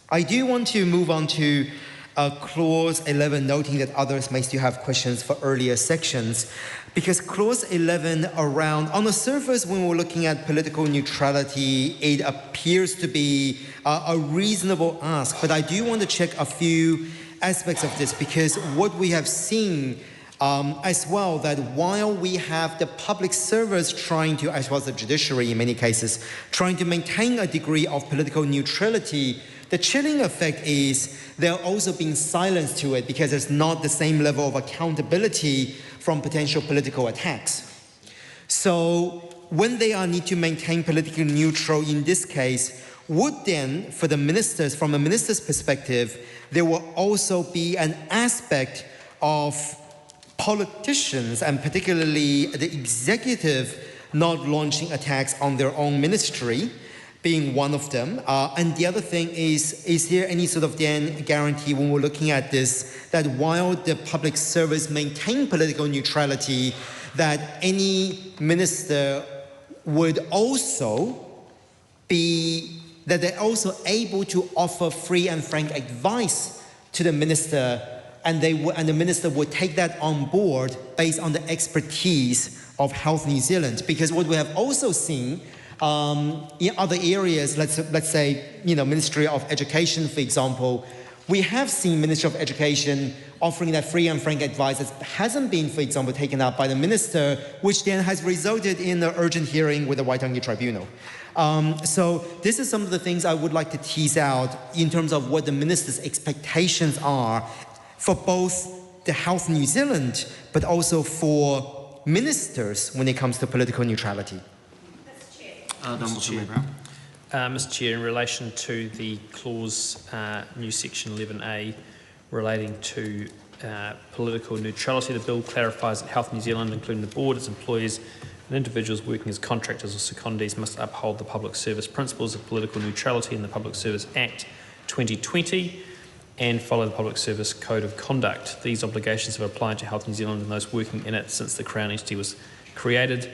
I do want to move on to Clause 11, noting that others may still have questions for earlier sections, because Clause 11 on the surface, when we're looking at political neutrality, it appears to be a reasonable ask, but I do want to check a few aspects of this, because what we have seen as well, that while we have the public servers trying to, as well as the judiciary in many cases, trying to maintain a degree of political neutrality, the chilling effect is they're also being silenced to it because there's not the same level of accountability from potential political attacks. So when they need to maintain politically neutral in this case, would then, for the ministers, from a minister's perspective, there will also be an aspect of politicians, and particularly the executive, not launching attacks on their own ministry, being one of them. And the other thing is there any sort of then guarantee when we're looking at this, that while the public service maintain political neutrality, that any minister would also be, that they're also able to offer free and frank advice to the minister, and the minister would take that on board based on the expertise of Health New Zealand? Because what we have also seen in other areas, let's say, Ministry of Education, for example, we have seen Ministry of Education offering that free and frank advice that hasn't been, for example, taken up by the minister, which then has resulted in an urgent hearing with the Waitangi Tribunal. So this is some of the things I would like to tease out in terms of what the minister's expectations are for both the Health New Zealand, but also for ministers when it comes to political neutrality. Mr. Chair, in relation to the clause, new section 11A, relating to political neutrality, the bill clarifies that Health New Zealand, including the board, its employees and individuals working as contractors or secondees, must uphold the public service principles of political neutrality in the Public Service Act 2020 and follow the Public Service Code of Conduct. These obligations have applied to Health New Zealand and those working in it since the Crown entity was created.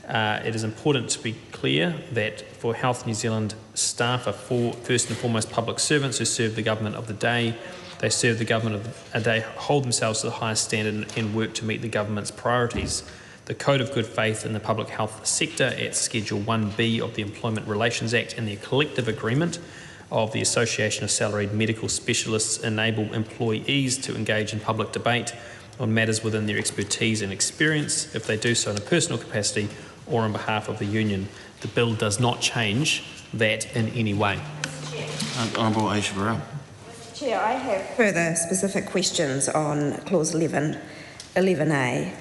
It is important to be clear that for Health New Zealand, staff are first and foremost public servants who serve the government of the day. They serve the government of a day, hold themselves to the highest standard and work to meet the government's priorities. The Code of Good Faith in the public health sector at Schedule 1B of the Employment Relations Act and the collective agreement of the Association of Salaried Medical Specialists enable employees to engage in public debate on matters within their expertise and experience if they do so in a personal capacity or on behalf of the union. The bill does not change that in any way. Honourable Aotearoa. Chair, I have further specific questions on Clause 11A.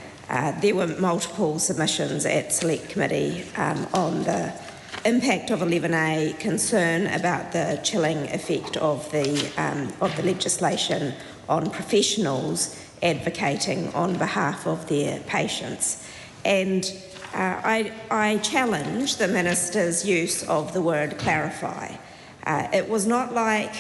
There were multiple submissions at Select Committee on the impact of 11A, concern about the chilling effect of the legislation on professionals advocating on behalf of their patients. And I challenge the Minister's use of the word clarify. It was not like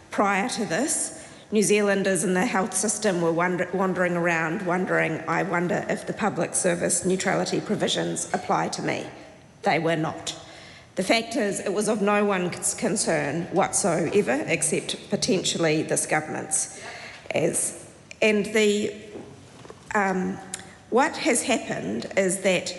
prior to this, New Zealanders in the health system were wandering around wondering, I wonder if the public service neutrality provisions apply to me. They were not. The fact is, it was of no one's concern whatsoever, except potentially this government's. What has happened is that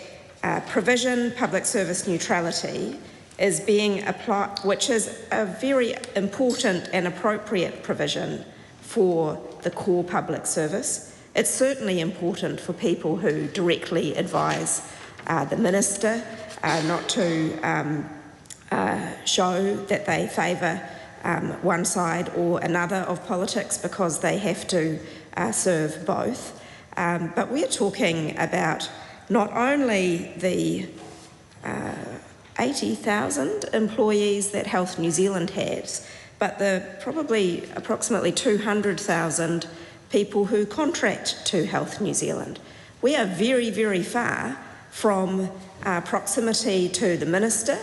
provision public service neutrality is being applied, which is a very important and appropriate provision for the core public service. It's certainly important for people who directly advise the minister not to show that they favour one side or another of politics because they have to serve both. But we're talking about not only the 80,000 employees that Health New Zealand has, but the probably approximately 200,000 people who contract to Health New Zealand. We are very, very far from proximity to the minister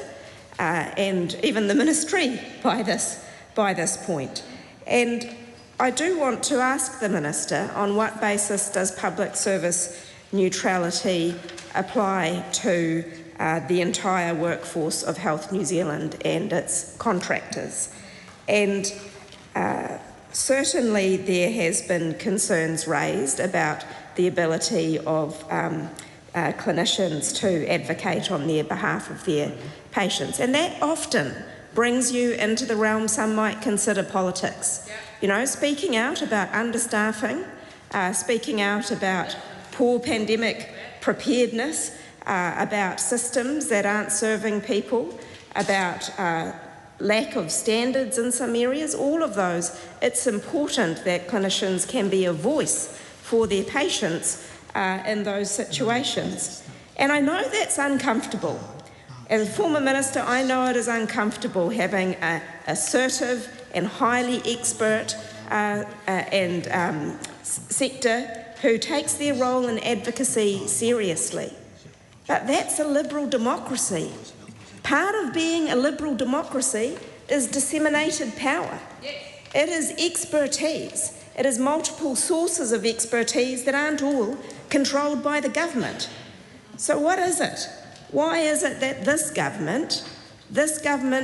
and even the ministry by this point. And I do want to ask the minister, on what basis does public service neutrality apply to the entire workforce of Health New Zealand and its contractors? And certainly there has been concerns raised about the ability of clinicians to advocate on their behalf of their patients. And that often brings you into the realm some might consider politics. You know, speaking out about understaffing, speaking out about poor pandemic preparedness, about systems that aren't serving people, about lack of standards in some areas, all of those, it's important that clinicians can be a voice for their patients in those situations. And I know that's uncomfortable. As a former minister, I know it is uncomfortable having an assertive and highly expert sector who takes their role in advocacy seriously. But that's a liberal democracy. Part of being a liberal democracy is disseminated power. It is expertise. It is multiple sources of expertise that aren't all controlled by the government. So what is it? Why is it that this government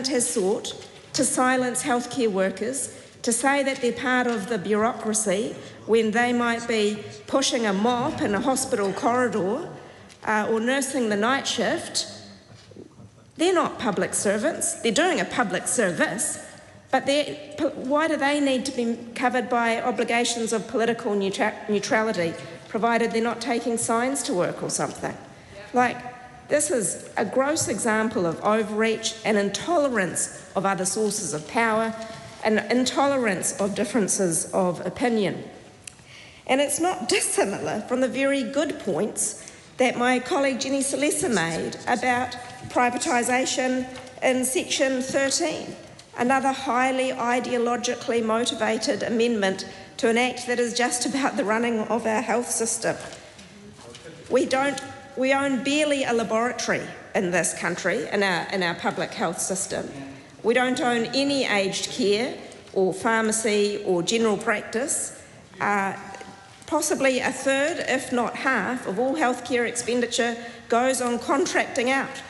has sought to silence healthcare workers, to say that they're part of the bureaucracy when they might be pushing a mop in a hospital corridor or nursing the night shift? They're not public servants. They're doing a public service, But why do they need to be covered by obligations of political neutrality, provided they're not taking signs to work or something? This is a gross example of overreach and intolerance of other sources of power and intolerance of differences of opinion. And it's not dissimilar from the very good points that my colleague Jenny Salesa made about privatisation in section 13, another highly ideologically motivated amendment to an act that is just about the running of our health system. We own barely a laboratory in this country, in our public health system. We don't own any aged care or pharmacy or general practice. Possibly a third, if not half, of all healthcare expenditure goes on contracting out.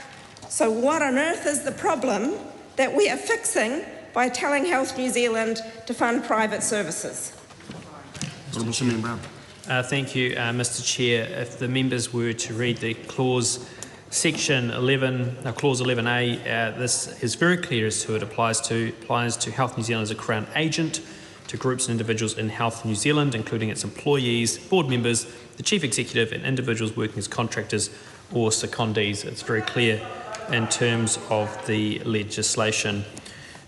So what on earth is the problem that we are fixing by telling Health New Zealand to fund private services? Thank you, Mr. Chair. If the members were to read the clause, section 11, clause 11A, this is very clear as to who it applies to Health New Zealand as a Crown agent, to groups and individuals in Health New Zealand, including its employees, board members, the chief executive, and individuals working as contractors or secondees. It's very clear in terms of the legislation.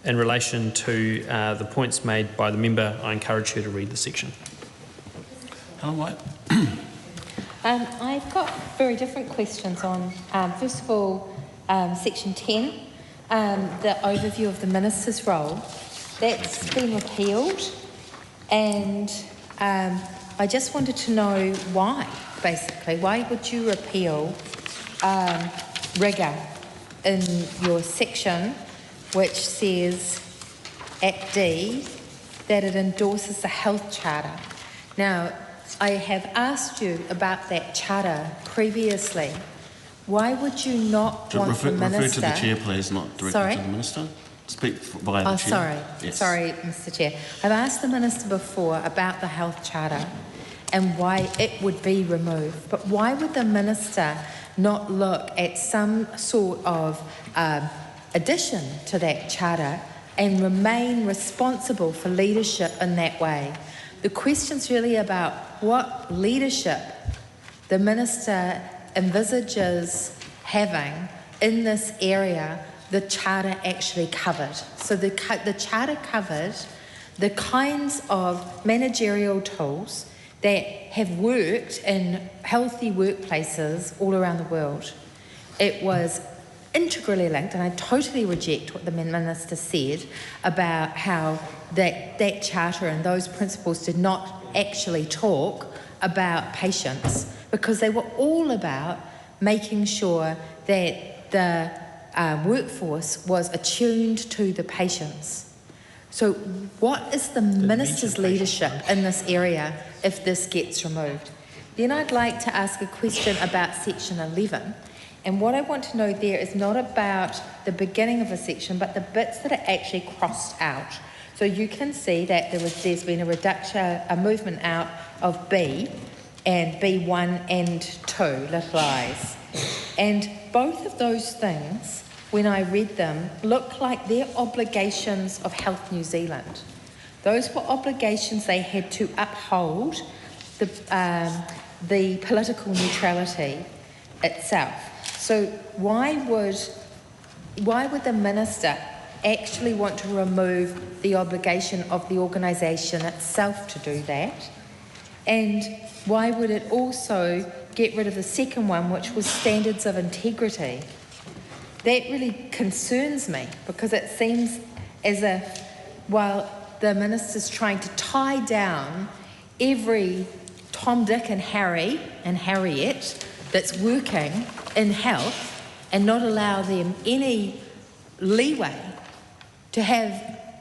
In relation to the points made by the member, I encourage her to read the section. Helen White. I've got very different questions on, first of all, section 10, the overview of the minister's role. That's been repealed, and I just wanted to know why, basically. Why would you repeal rigour in your section, which says at D that it endorses the health charter? Now, I have asked you about that charter previously. Why would you not want the minister... Refer to the chair, please, not directly to the minister. Speak via the chair. Sorry. Yes. Sorry, Mr. Chair. I've asked the minister before about the health charter and why it would be removed. But why would the minister not look at some sort of addition to that charter and remain responsible for leadership in that way? The question's really about what leadership the minister envisages having in this area the charter actually covered. So the charter covered the kinds of managerial tools that have worked in healthy workplaces all around the world. It was integrally linked, and I totally reject what the minister said about how that charter and those principles did not actually talk about patients, because they were all about making sure that the workforce was attuned to the patients. So what is the minister's leadership in this area if this gets removed? Then I'd like to ask a question about section 11. And what I want to know there is not about the beginning of a section, but the bits that are actually crossed out. So you can see that there's been a reduction, a movement out of B and B1 and 2, little i's. And both of those things, when I read them, look like they're obligations of Health New Zealand. Those were obligations they had to uphold the political neutrality itself. So why would the minister actually want to remove the obligation of the organisation itself to do that? And why would it also get rid of the second one, which was standards of integrity? That really concerns me, because it seems as if, while the minister's trying to tie down every Tom, Dick and Harry and Harriet that's working in health and not allow them any leeway to have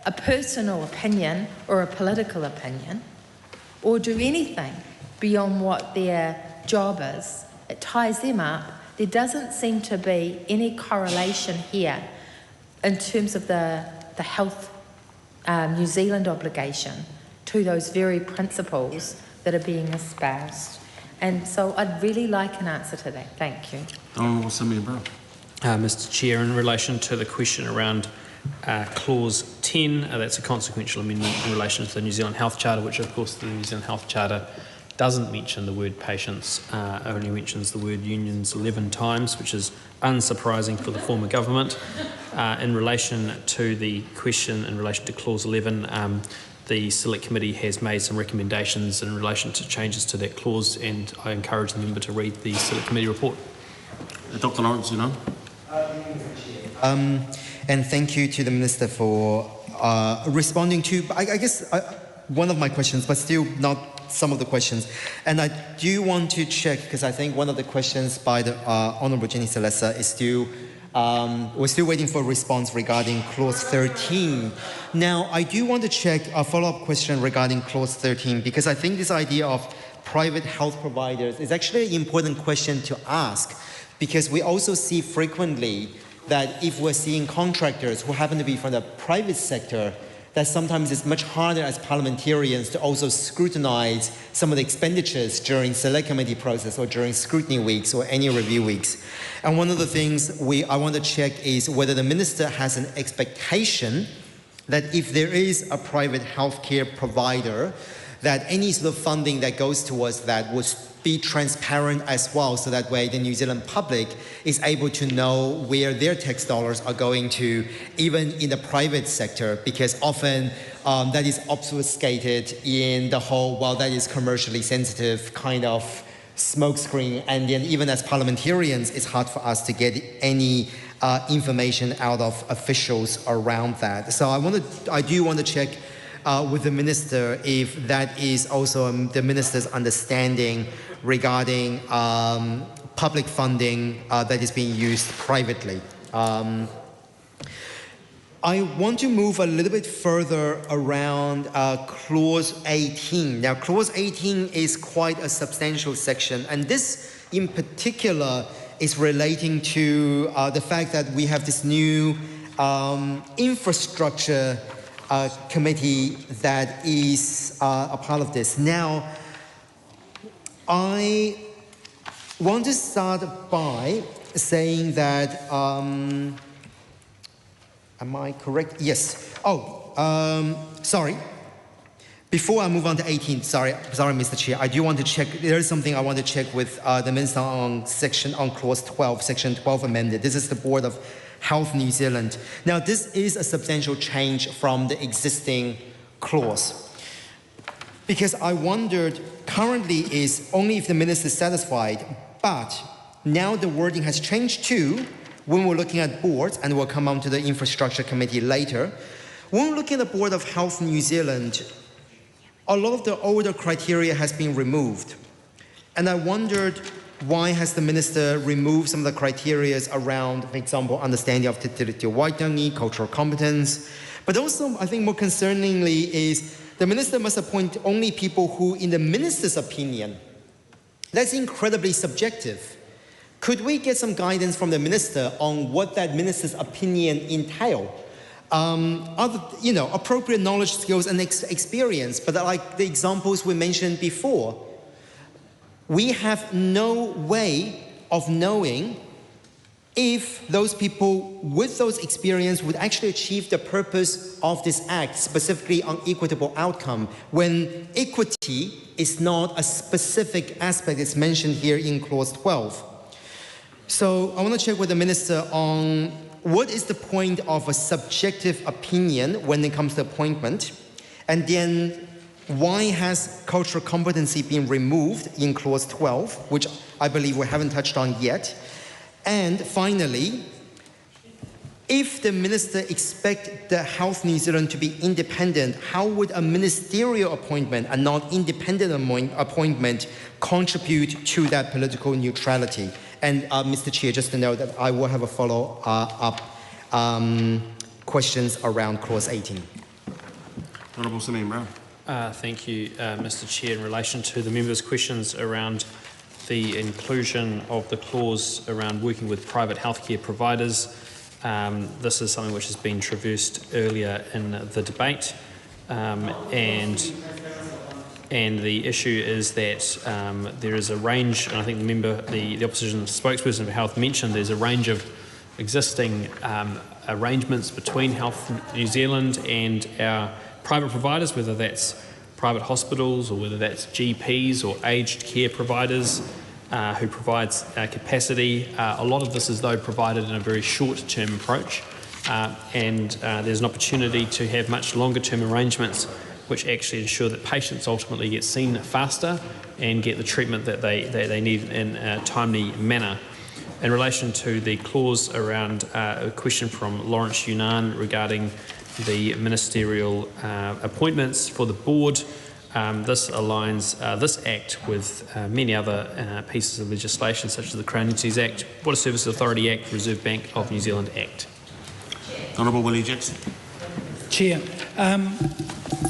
a personal opinion or a political opinion or do anything beyond what their job is, it ties them up. There doesn't seem to be any correlation here in terms of the Health New Zealand obligation to those very principles that are being espoused. And so I'd really like an answer to that. Thank you. Honourable Seymour. Mr. Chair, in relation to the question around Clause 10, that's a consequential amendment in relation to the New Zealand Health Charter, which of course the New Zealand Health Charter doesn't mention the word patients, only mentions the word unions 11 times, which is unsurprising for the former government. In relation to the question in relation to Clause 11, the Select Committee has made some recommendations in relation to changes to that clause, and I encourage the member to read the Select Committee report. Dr. Lawrence, you know. And thank you to the Minister for responding to, I guess, one of my questions, but still not some of the questions. And I do want to check, because I think one of the questions by the Honourable Jenny Salesa is still, we're still waiting for a response regarding Clause 13. Now, I do want to check a follow-up question regarding Clause 13, because I think this idea of private health providers is actually an important question to ask, because we also see frequently that if we're seeing contractors who happen to be from the private sector, that sometimes it's much harder as parliamentarians to also scrutinize some of the expenditures during select committee process or during scrutiny weeks or any review weeks. And one of the things I want to check is whether the minister has an expectation that if there is a private healthcare provider, that any sort of funding that goes towards that would be transparent as well, so that way the New Zealand public is able to know where their tax dollars are going to, even in the private sector, because often that is obfuscated in the whole, well, that is commercially sensitive kind of smokescreen, and then even as parliamentarians, it's hard for us to get any information out of officials around that. So I do want to check with the minister if that is also the minister's understanding regarding public funding that is being used privately. I want to move a little bit further around Clause 18. Now, Clause 18 is quite a substantial section, and this in particular is relating to the fact that we have this new infrastructure committee that is a part of this. Now, I want to start by saying that, am I correct? Yes. Sorry. Before I move on to 18, sorry, Mr. Chair, I do want to check, there is something I want to check with the Minister on Clause 12, Section 12 amended. This is the Board of Health New Zealand. Now, this is a substantial change from the existing clause, because I wondered, currently is only if the minister is satisfied, but now the wording has changed to, when we're looking at boards, and we'll come on to the infrastructure committee later, when we're looking at the Board of Health New Zealand, a lot of the older criteria has been removed. And I wondered, why has the minister removed some of the criteria around, for example, understanding of Te Tiriti Waitangi, cultural competence? But also, I think more concerningly is the minister must appoint only people who, in the minister's opinion, that's incredibly subjective. Could we get some guidance from the minister on what that minister's opinion entail? Appropriate knowledge, skills, and experience, but like the examples we mentioned before, we have no way of knowing if those people with those experience would actually achieve the purpose of this act, specifically on equitable outcome, when equity is not a specific aspect that's mentioned here in Clause 12. So I want to check with the minister on what is the point of a subjective opinion when it comes to appointment, and then why has cultural competency been removed in Clause 12, which I believe we haven't touched on yet? And finally, if the minister expects the Health New Zealand to be independent, how would a ministerial appointment, a non-independent appointment, contribute to that political neutrality? And Mr. Chair, just to note that I will have a follow-up questions around Clause 18. Honourable Seymour Brown. Thank you, Mr. Chair. In relation to the members' questions around the inclusion of the clause around working with private healthcare providers, this is something which has been traversed earlier in the debate, and the issue is that there is a range, and I think the opposition spokesperson for health mentioned there's a range of existing arrangements between Health New Zealand and our private providers, whether that's private hospitals or whether that's GPs or aged care providers who provides capacity. A lot of this is though provided in a very short-term approach, and there's an opportunity to have much longer-term arrangements which actually ensure that patients ultimately get seen faster and get the treatment that they need in a timely manner. In relation to the clause around a question from Lawrence Yunnan regarding the ministerial appointments for the board, this aligns this Act with many other pieces of legislation such as the Crown Entities Act, Water Services Authority Act, Reserve Bank of New Zealand Act. Honourable Willie Jackson. Chair,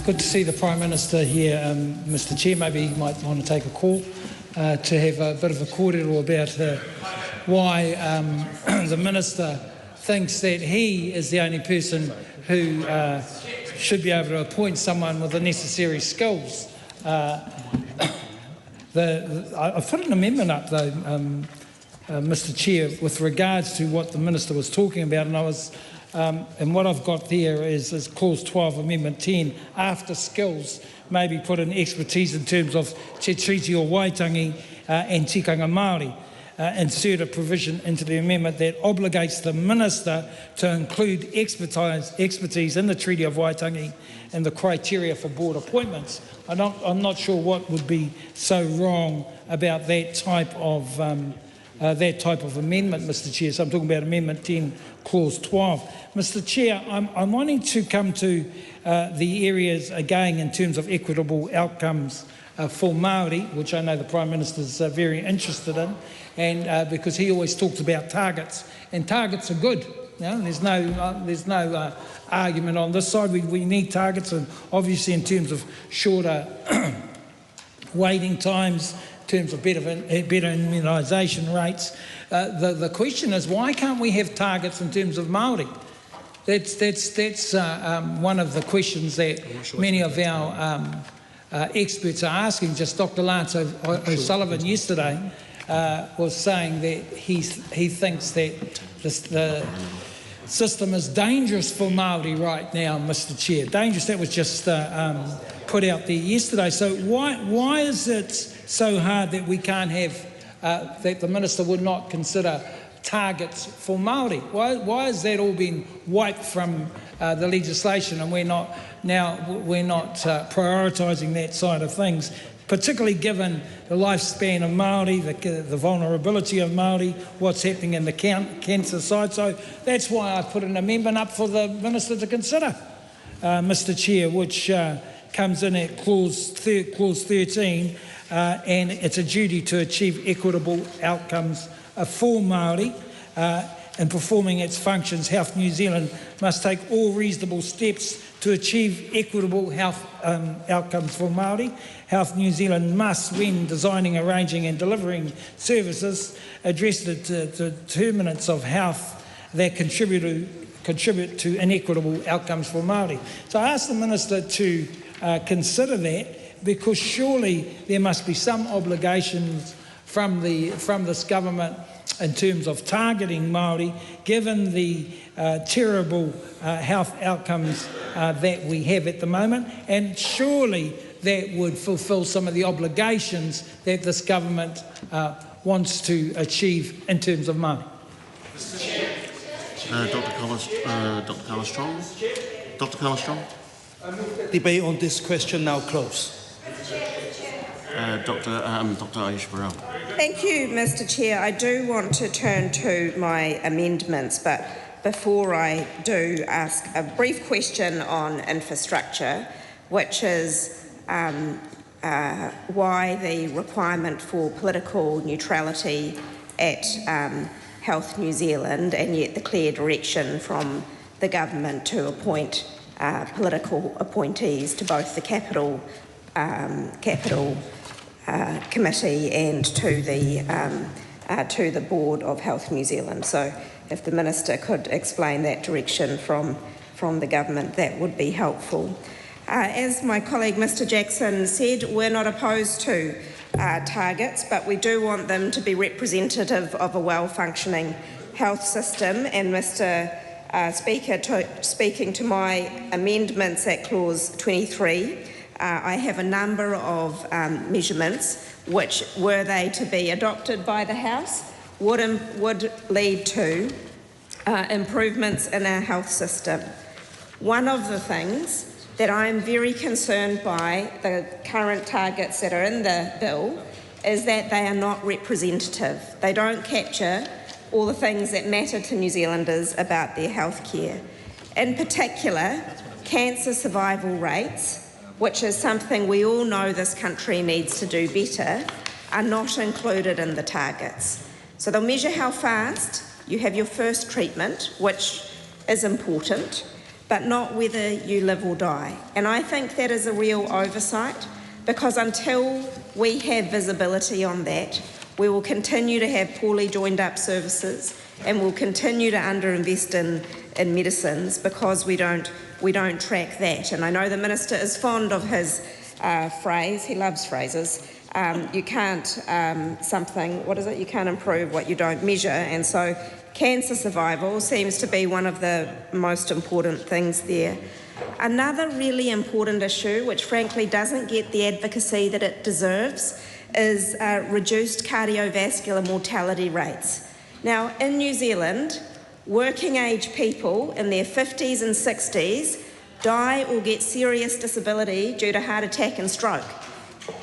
good to see the Prime Minister here. Mr Chair, maybe he might want to take a call to have a bit of a cordial about why the Minister thinks that he is the only person who should be able to appoint someone with the necessary skills. I've put an amendment up though, Mr Chair, with regards to what the Minister was talking about, and I was and what I've got there is Clause 12, Amendment 10, after skills, maybe put in expertise in terms of Te Treaty o Waitangi and tikanga Māori. Insert a provision into the amendment that obligates the Minister to include expertise in the Treaty of Waitangi and the criteria for board appointments. I'm not sure what would be so wrong about that type of amendment, Mr Chair. So I'm talking about Amendment 10, Clause 12. Mr Chair, I'm wanting to come to the areas again in terms of equitable outcomes for Māori, which I know the Prime Minister is very interested in, and because he always talks about targets, and targets are good. You know, there's no argument on this side. We need targets, and obviously in terms of shorter waiting times, in terms of better immunisation rates. The question is, why can't we have targets in terms of Māori? That's one of the questions that many of our experts are asking. Just Dr. Lance O'Sullivan yesterday was saying that he thinks that the system is dangerous for Māori right now, Mr Chair. Dangerous, that was just put out there yesterday. So why is it so hard that we can't have, that the Minister would not consider targets for Māori? Why has that all been wiped from the legislation, and we're not prioritising that side of things, particularly given the lifespan of Māori, the vulnerability of Māori, what's happening in the cancer side. So that's why I put an amendment up for the Minister to consider, Mr Chair, which comes in at Clause 13, and it's a duty to achieve equitable outcomes for Māori. In performing its functions, Health New Zealand must take all reasonable steps to achieve equitable health outcomes for Māori. Health New Zealand must, when designing, arranging and delivering services, address the determinants of health that contribute to inequitable outcomes for Māori. So I asked the Minister to consider that, because surely there must be some obligations from this government in terms of targeting Māori, given the terrible health outcomes that we have at the moment, and surely that would fulfil some of the obligations that this government wants to achieve in terms of Māori. Dr. Carla Strong. Dr. Carla Strong. Debate on this question now closed. Dr. Aisha Burrell. Thank you, Mr Chair. I do want to turn to my amendments, but before I do, ask a brief question on infrastructure, which is why the requirement for political neutrality at Health New Zealand, and yet the clear direction from the government to appoint political appointees to both the capital committee and to the board of Health New Zealand. So if the Minister could explain that direction from the government, that would be helpful. As my colleague Mr Jackson said, we're not opposed to targets, but we do want them to be representative of a well-functioning health system, and Mr speaking to my amendments at clause 23, I have a number of measurements which, were they to be adopted by the House, would lead to improvements in our health system. One of the things that I am very concerned by, the current targets that are in the bill, is that they are not representative. They don't capture all the things that matter to New Zealanders about their health care. In particular, cancer survival rates, which is something we all know this country needs to do better, are not included in the targets. So they'll measure how fast you have your first treatment, which is important, but not whether you live or die. And I think that is a real oversight, because until we have visibility on that, we will continue to have poorly joined up services, and we'll continue to underinvest in medicines because we don't track that. And I know the Minister is fond of his phrase, he loves phrases, you can't you can't improve what you don't measure. And so cancer survival seems to be one of the most important things there. Another really important issue, which frankly doesn't get the advocacy that it deserves, is reduced cardiovascular mortality rates. Now, in New Zealand, working age people in their 50s and 60s die or get serious disability due to heart attack and stroke.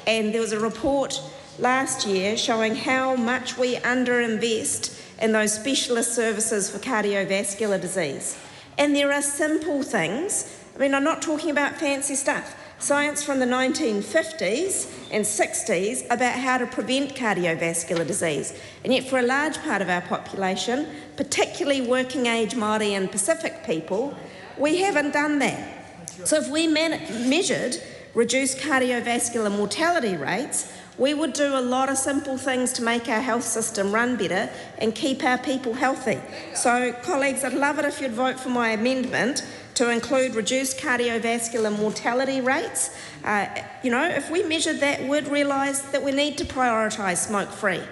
And there was a report last year showing how much we underinvest in those specialist services for cardiovascular disease. And there are simple things. I mean, I'm not talking about fancy stuff. Science from the 1950s and 60s about how to prevent cardiovascular disease. And yet for a large part of our population, particularly working age Māori and Pacific people, we haven't done that. So if we measured reduced cardiovascular mortality rates, we would do a lot of simple things to make our health system run better and keep our people healthy. So, colleagues, I'd love it if you'd vote for my amendment to include reduced cardiovascular mortality rates. If we measured that, we'd realise that we need to prioritise smoke-free,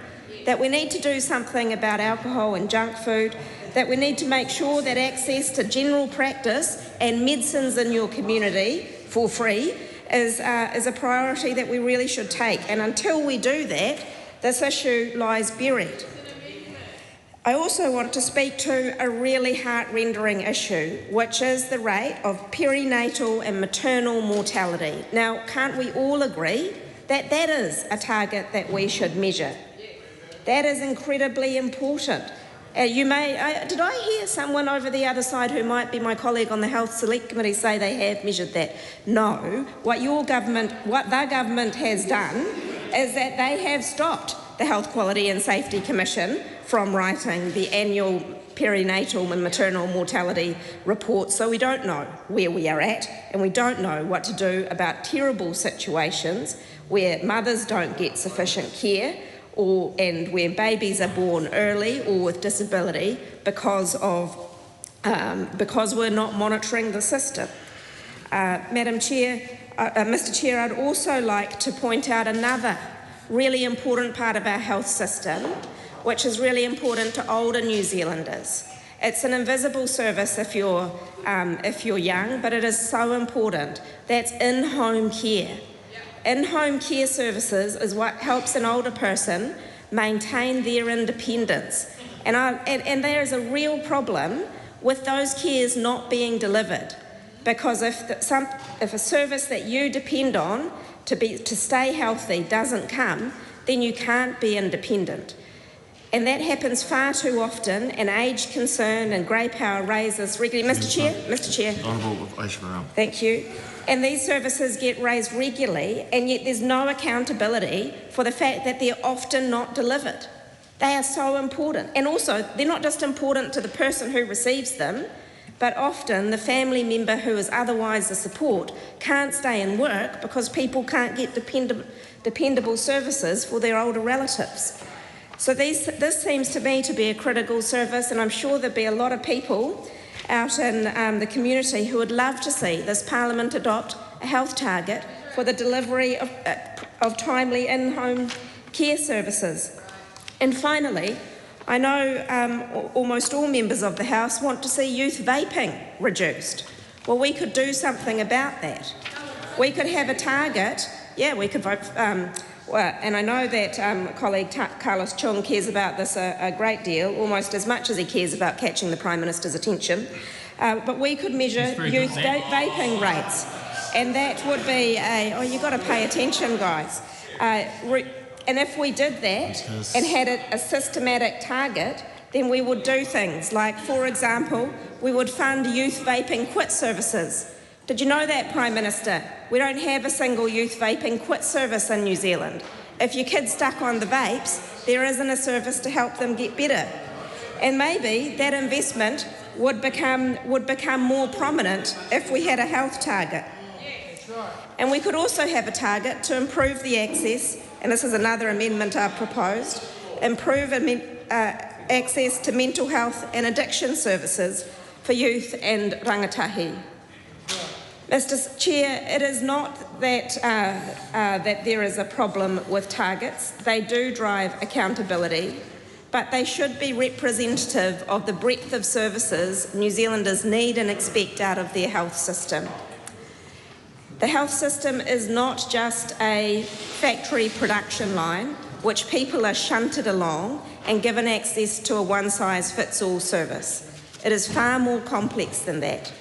that we need to do something about alcohol and junk food, that we need to make sure that access to general practice and medicines in your community for free is a priority that we really should take. And until we do that, this issue lies buried. I also want to speak to a really heart-rendering issue, which is the rate of perinatal and maternal mortality. Now, can't we all agree that that is a target that we should measure? That is incredibly important. Did I hear someone over the other side who might be my colleague on the Health Select Committee say they have measured that? No. What the government has done is that they have stopped the Health Quality and Safety Commission from writing the annual perinatal and maternal mortality report. So we don't know where we are at, and we don't know what to do about terrible situations where mothers don't get sufficient care, and where babies are born early or with disability because we're not monitoring the system. Mr. Chair, I'd also like to point out another really important part of our health system, which is really important to older New Zealanders. It's an invisible service if you're young, but it is so important. That's in-home care. In-home care services is what helps an older person maintain their independence. And there is a real problem with those cares not being delivered, because if a service that you depend on to stay healthy doesn't come, then you can't be independent. And that happens far too often, and age concern and grey power raises regularly. Mr. Chair. Honourable Aotearoa. Thank you. And these services get raised regularly, and yet there's no accountability for the fact that they're often not delivered. They are so important. And also, they're not just important to the person who receives them, but often the family member who is otherwise the support can't stay in work because people can't get dependable services for their older relatives. So this seems to me to be a critical service, and I'm sure there'll be a lot of people out in the community who would love to see this Parliament adopt a health target for the delivery of timely in-home care services. And finally, I know almost all members of the House want to see youth vaping reduced. Well, we could do something about that. We could have a target. Yeah, we could vote. And I know that colleague Carlos Chung cares about this a great deal, almost as much as he cares about catching the Prime Minister's attention. But we could measure youth vaping rates. And that would be oh, you've got to pay attention, guys. And if we did that and had a systematic target, then we would do things like, for example, we would fund youth vaping quit services. Did you know that, Prime Minister? We don't have a single youth vaping quit service in New Zealand. If your kid's stuck on the vapes, there isn't a service to help them get better. And maybe that investment would become more prominent if we had a health target. And we could also have a target to improve the access, and this is another amendment I've proposed, improve access to mental health and addiction services for youth and rangatahi. Mr. Chair, it is not that, that there is a problem with targets. They do drive accountability, but they should be representative of the breadth of services New Zealanders need and expect out of their health system. The health system is not just a factory production line which people are shunted along and given access to a one-size-fits-all service. It is far more complex than that.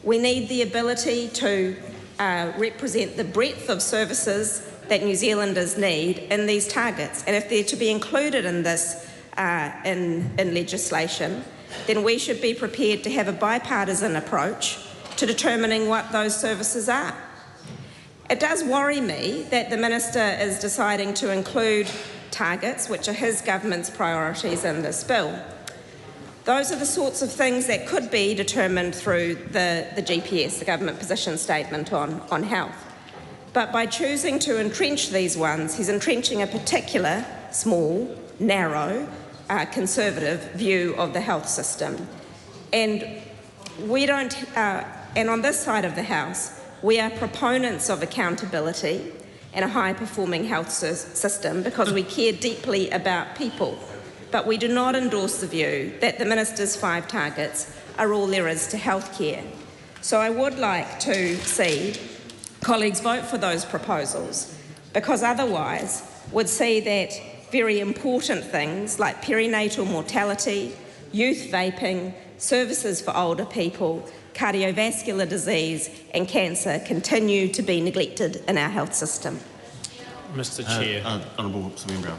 We need the ability to represent the breadth of services that New Zealanders need in these targets. And if they're to be included in this in legislation, then we should be prepared to have a bipartisan approach to determining what those services are. It does worry me that the Minister is deciding to include targets, which are his government's priorities in this bill. Those are the sorts of things that could be determined through the GPS, the Government Position Statement on health. But by choosing to entrench these ones, he's entrenching a particular, small, narrow, conservative view of the health system. And we don't, and on this side of the House, we are proponents of accountability and a high-performing health system because we care deeply about people. But we do not endorse the view that the Minister's 5 targets are all there is to healthcare. So I would like to see colleagues vote for those proposals, because otherwise would see that very important things like perinatal mortality, youth vaping, services for older people, cardiovascular disease and cancer continue to be neglected in our health system. Mr. Chair. Honourable Member.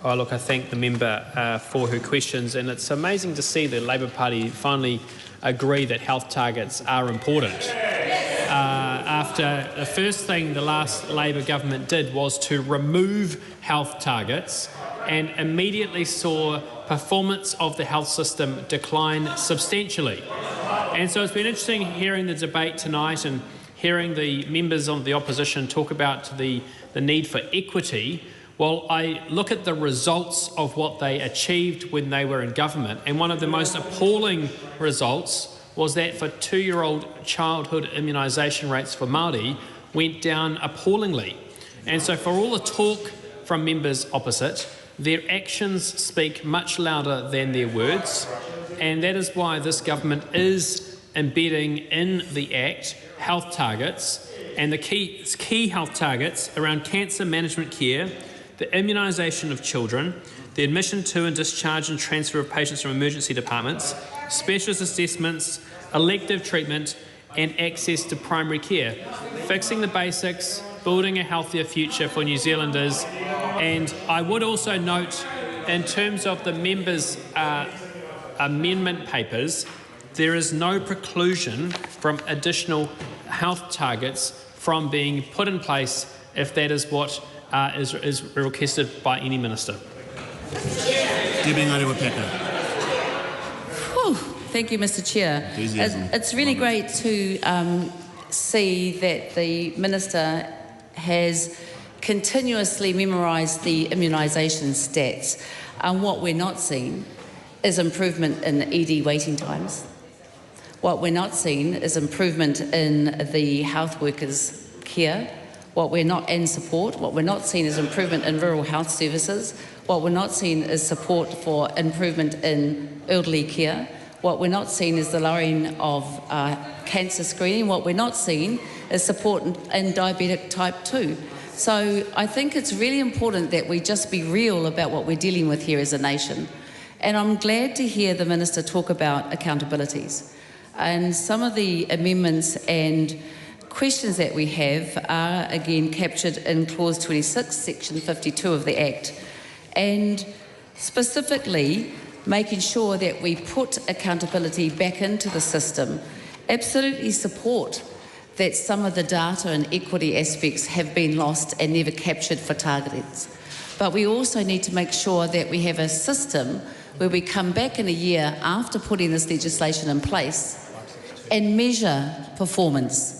Oh, look, I thank the member for her questions, and it's amazing to see the Labour Party finally agree that health targets are important. After the first thing the last Labour government did was to remove health targets and immediately saw performance of the health system decline substantially. And so it's been interesting hearing the debate tonight and hearing the members of the opposition talk about the need for equity. Well, I look at the results of what they achieved when they were in government, and one of the most appalling results was that for 2-year-old childhood immunisation rates for Māori went down appallingly. And so for all the talk from members opposite, their actions speak much louder than their words, and that is why this government is embedding in the Act health targets, and the key health targets around cancer management care, the immunisation of children, the admission to and discharge and transfer of patients from emergency departments, specialist assessments, elective treatment and access to primary care. Fixing the basics, building a healthier future for New Zealanders. And I would also note, in terms of the members' amendment papers, there is no preclusion from additional health targets from being put in place if that is what is requested by any minister. Thank you, Mr. Chair. It's really great to see that the Minister has continuously memorised the immunisation stats. What we're not seeing is improvement in ED waiting times. What we're not seeing is improvement in the health workers' care. What we're not seeing is improvement in rural health services. What we're not seeing is support for improvement in elderly care. What we're not seeing is the lowering of cancer screening. What we're not seeing is support in diabetic type 2. So I think it's really important that we just be real about what we're dealing with here as a nation. And I'm glad to hear the Minister talk about accountabilities. And some of the amendments and questions that we have are again captured in Clause 26, Section 52 of the Act. And specifically, making sure that we put accountability back into the system. Absolutely support that some of the data and equity aspects have been lost and never captured for targets. But we also need to make sure that we have a system where we come back in a year after putting this legislation in place and measure performance.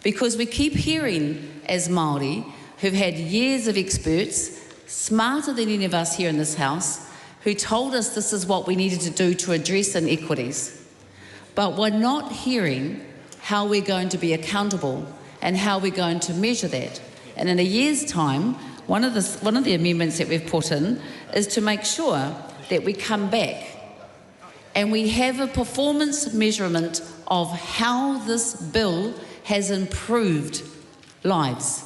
Because we keep hearing, as Māori, who've had years of experts, smarter than any of us here in this House, who told us this is what we needed to do to address inequities. But we're not hearing how we're going to be accountable and how we're going to measure that. And in a year's time, one of the amendments that we've put in is to make sure that we come back and we have a performance measurement of how this bill has improved lives.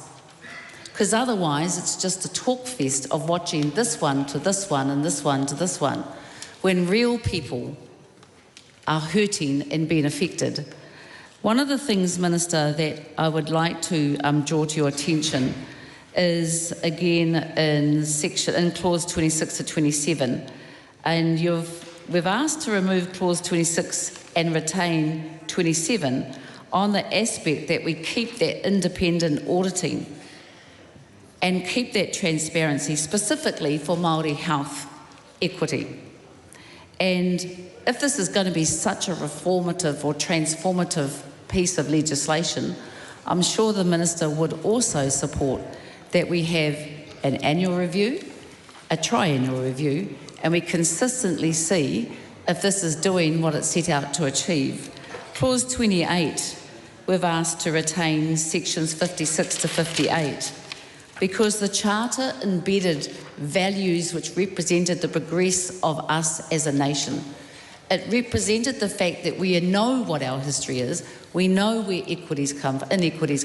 Because otherwise it's just a talk fest of watching this one to this one and this one to this one, when real people are hurting and being affected. One of the things, Minister, that I would like to draw to your attention is again in Clause 26 to 27, and we've asked to remove Clause 26 and retain 27 on the aspect that we keep that independent auditing and keep that transparency, specifically for Māori health equity. And if this is going to be such a reformative or transformative piece of legislation, I'm sure the Minister would also support that we have an annual review, a triennial review, and we consistently see if this is doing what it set out to achieve. Clause 28, we've asked to retain sections 56 to 58. Because the Charter embedded values which represented the progress of us as a nation. It represented the fact that we know what our history is, we know where inequities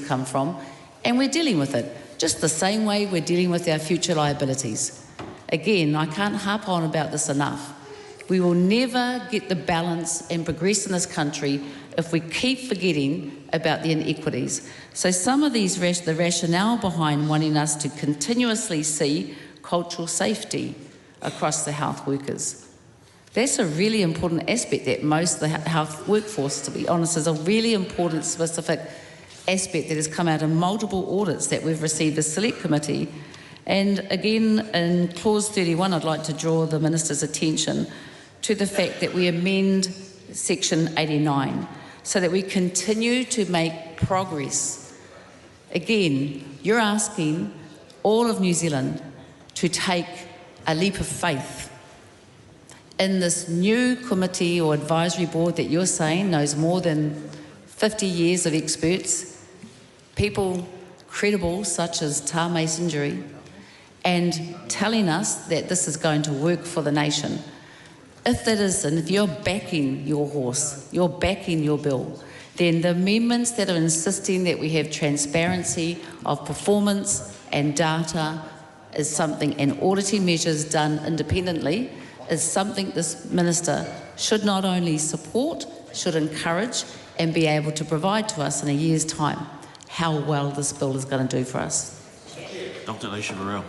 come from, and we're dealing with it, just the same way we're dealing with our future liabilities. Again, I can't harp on about this enough. We will never get the balance and progress in this country if we keep forgetting about the inequities. So some of these, the rationale behind wanting us to continuously see cultural safety across the health workers. That's a really important aspect that most of the health workforce, to be honest, is a really important specific aspect that has come out of multiple audits that we've received as Select Committee. And again, in Clause 31, I'd like to draw the Minister's attention to the fact that we amend Section 89 so that we continue to make progress. Again, you're asking all of New Zealand to take a leap of faith in this new committee or advisory board that you're saying knows more than 50 years of experts, people credible such as Tar Masonry, and telling us that this is going to work for the nation. If that is, and if you're backing your horse, you're backing your bill, then the amendments that are insisting that we have transparency of performance and data is something, and auditing measures done independently is something this Minister should not only support, should encourage and be able to provide to us in a year's time how well this bill is going to do for us. Dr. Alicia Burrell.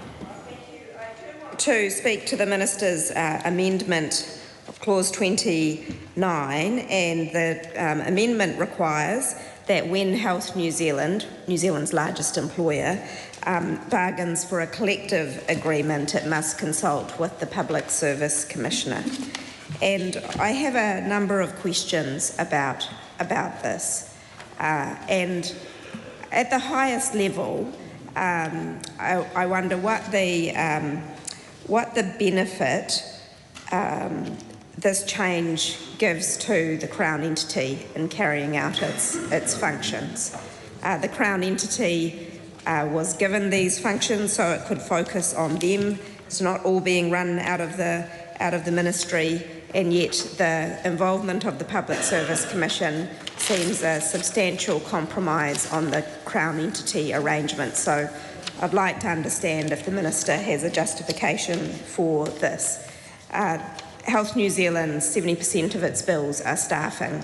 To speak to the Minister's amendment of Clause 29, and the amendment requires that when Health New Zealand, New Zealand's largest employer, bargains for a collective agreement, it must consult with the Public Service Commissioner. And I have a number of questions about this. And at the highest level, I wonder what the benefit this change gives to the Crown entity in carrying out its functions. The Crown entity was given these functions so it could focus on them. It's not all being run out of the ministry, and yet the involvement of the Public Service Commission seems a substantial compromise on the Crown entity arrangement. So I'd like to understand if the Minister has a justification for this. Health New Zealand, 70% of its bills are staffing,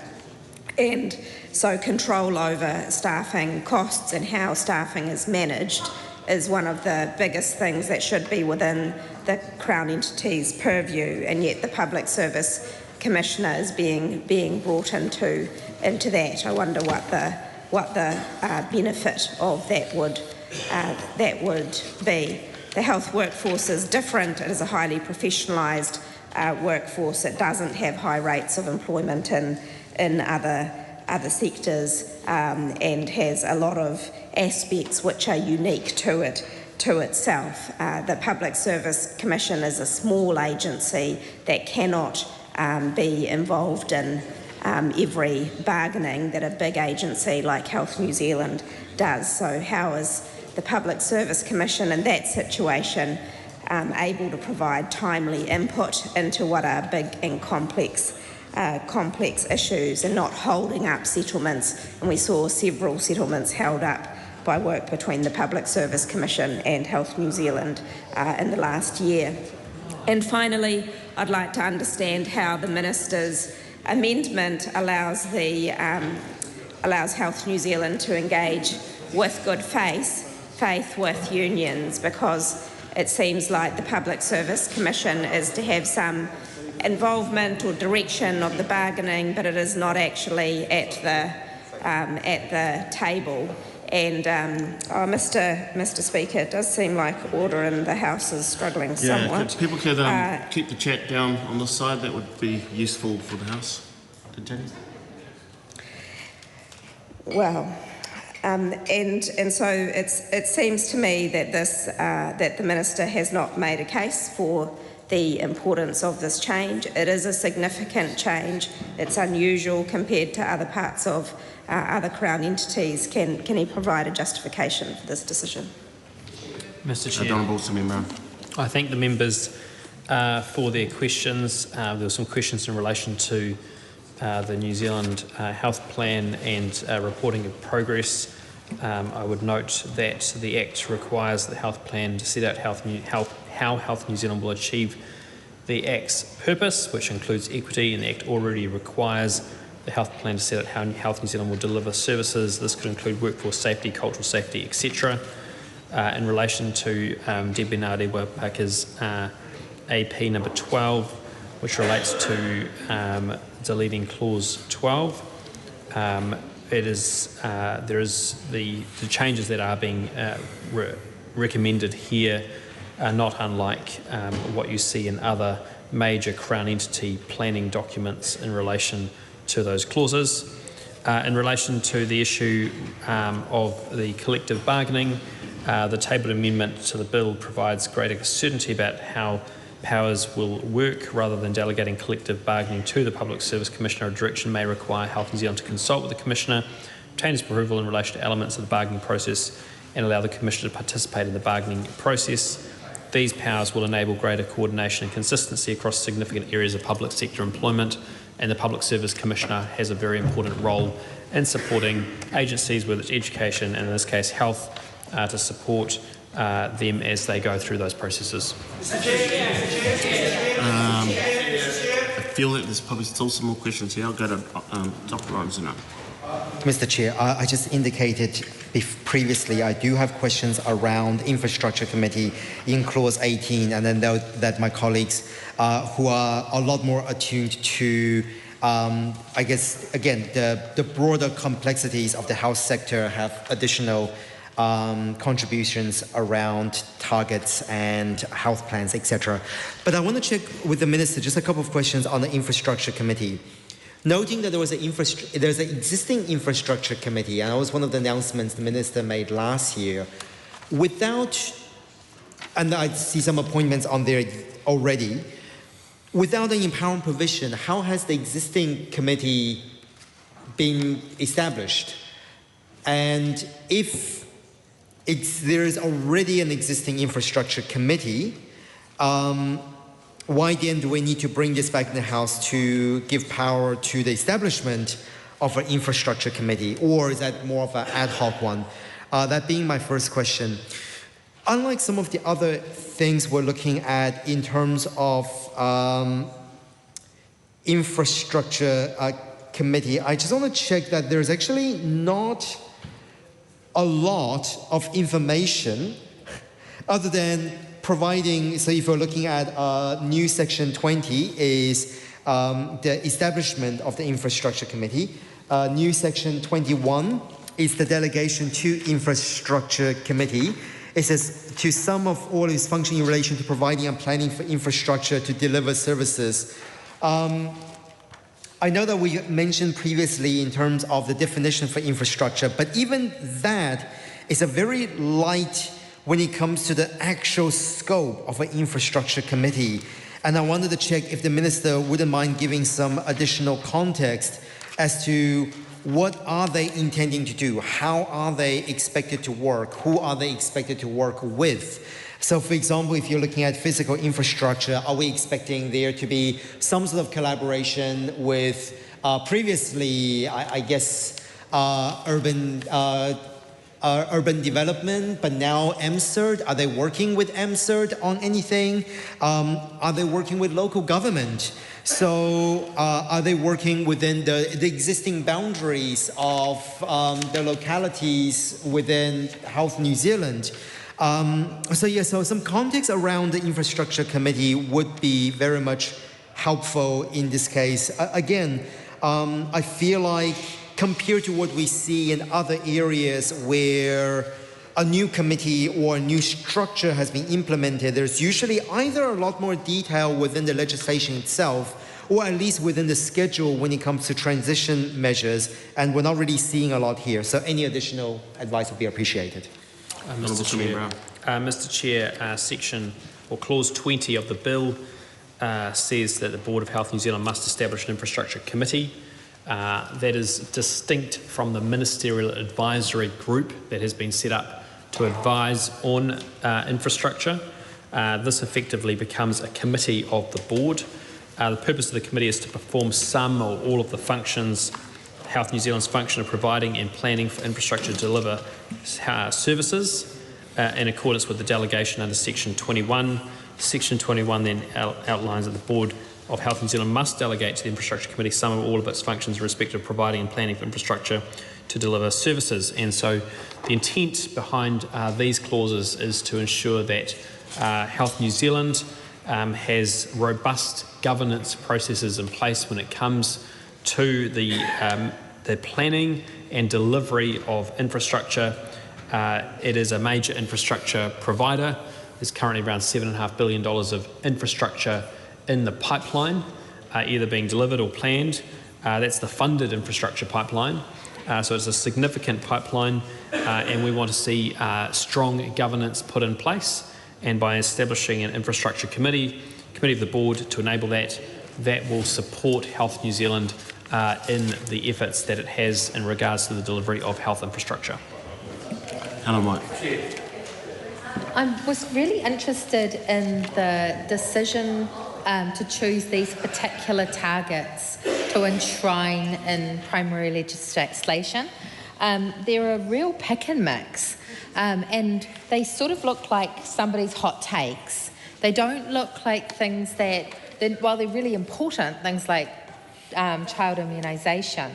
and so control over staffing costs and how staffing is managed is one of the biggest things that should be within the Crown entity's purview, and yet the Public Service Commissioner is being brought into that. I wonder what the benefit of that would be. The health workforce is different. It is a highly professionalised workforce. It doesn't have high rates of employment in other sectors, and has a lot of aspects which are unique to itself. The Public Service Commission is a small agency that cannot be involved in every bargaining that a big agency like Health New Zealand does. So how is the Public Service Commission in that situation able to provide timely input into what are big and complex issues, and not holding up settlements? And we saw several settlements held up by work between the Public Service Commission and Health New Zealand in the last year. And finally, I'd like to understand how the Minister's amendment allows Health New Zealand to engage with good faith with unions, because it seems like the Public Service Commission is to have some involvement or direction of the bargaining, but it is not actually at the table. And Mr. Speaker, it does seem like order in the House is struggling somewhat. People could keep the chat down on this side. That would be useful for the House. Continue. Well, and so it seems to me that that the Minister has not made a case for the importance of this change. It is a significant change. It's unusual compared to other parts of other Crown entities. Can he provide a justification for this decision? Mr. Chair, I thank the members for their questions. There were some questions in relation to the New Zealand Health Plan and reporting of progress. I would note that the Act requires the Health Plan to set out how Health New Zealand will achieve the Act's purpose, which includes equity, and the Act already requires the Health Plan to set out how Health New Zealand will deliver services. This could include workforce safety, cultural safety, etc. In relation to Debbie Ngārewa-Parker's AP number 12, which relates to deleting clause 12, there is the changes that are being recommended here are not unlike what you see in other major Crown entity planning documents in relation to those clauses. In relation to the issue of the collective bargaining, the tabled amendment to the bill provides greater certainty about how powers will work, rather than delegating collective bargaining to the Public Service Commissioner. A direction may require Health New Zealand to consult with the Commissioner, obtain his approval in relation to elements of the bargaining process, and allow the Commissioner to participate in the bargaining process. These powers will enable greater coordination and consistency across significant areas of public sector employment, and the Public Service Commissioner has a very important role in supporting agencies with its education, and in this case health, to support them as they go through those processes. I feel that there's probably still some more questions here. I'll go to Dr. Robinson now. Mr. Chair, I just indicated previously I do have questions around Infrastructure Committee in Clause 18, and then that my colleagues who are a lot more attuned to, I guess, again, the broader complexities of the health sector have additional contributions around targets and health plans, etc. But I want to check with the Minister just a couple of questions on the Infrastructure Committee. Noting that there's an existing Infrastructure Committee, and that was one of the announcements the Minister made last year, and I see some appointments on there already, without an empowerment provision, how has the existing committee been established? And if there is already an existing infrastructure committee. Why then do we need to bring this back in the House to give power to the establishment of an infrastructure committee, or is that more of an ad hoc one? That being my first question. Unlike some of the other things we're looking at in terms of infrastructure committee, I just want to check that there's actually not a lot of information other than providing, so if you're looking at new section 20 is the establishment of the infrastructure committee. New section 21 is the delegation to infrastructure committee. It says to sum of all its function in relation to providing and planning for infrastructure to deliver services. I know that we mentioned previously in terms of the definition for infrastructure, but even that is a very light when it comes to the actual scope of an infrastructure committee. And I wanted to check if the minister wouldn't mind giving some additional context as to what are they intending to do? How are they expected to work? Who are they expected to work with? So, for example, if you're looking at physical infrastructure, are we expecting there to be some sort of collaboration with previously, I guess, urban development, but now MCERT? Are they working with MCERT on anything? Are they working with local government? So are they working within the existing boundaries of the localities within Health New Zealand? So some context around the infrastructure committee would be very much helpful in this case. Again, I feel like compared to what we see in other areas where a new committee or a new structure has been implemented, there's usually either a lot more detail within the legislation itself or at least within the schedule when it comes to transition measures, and we're not really seeing a lot here. So any additional advice would be appreciated. Mr. Chair, section or clause 20 of the bill says that the Board of Health New Zealand must establish an infrastructure committee. That is distinct from the ministerial advisory group that has been set up to advise on infrastructure. This effectively becomes a committee of the board. The purpose of the committee is to perform some or all of the functions, Health New Zealand's function of providing and planning for infrastructure to deliver services in accordance with the delegation under Section 21. Section 21 then outlines that the Board of Health New Zealand must delegate to the Infrastructure Committee some or all of its functions in respect of providing and planning for infrastructure to deliver services. And so the intent behind these clauses is to ensure that Health New Zealand has robust governance processes in place when it comes to the planning and delivery of infrastructure. It is a major infrastructure provider. There's currently around $7.5 billion of infrastructure in the pipeline, either being delivered or planned. That's the funded infrastructure pipeline. So it's a significant pipeline, and we want to see strong governance put in place. And by establishing an infrastructure committee of the board to enable that, that will support Health New Zealand in the efforts that it has in regards to the delivery of health infrastructure. Helen White. I was really interested in the decision to choose these particular targets to enshrine in primary legislation. They're a real pick and mix, and they sort of look like somebody's hot takes. They don't look like things that, while they're really important, things like child immunisation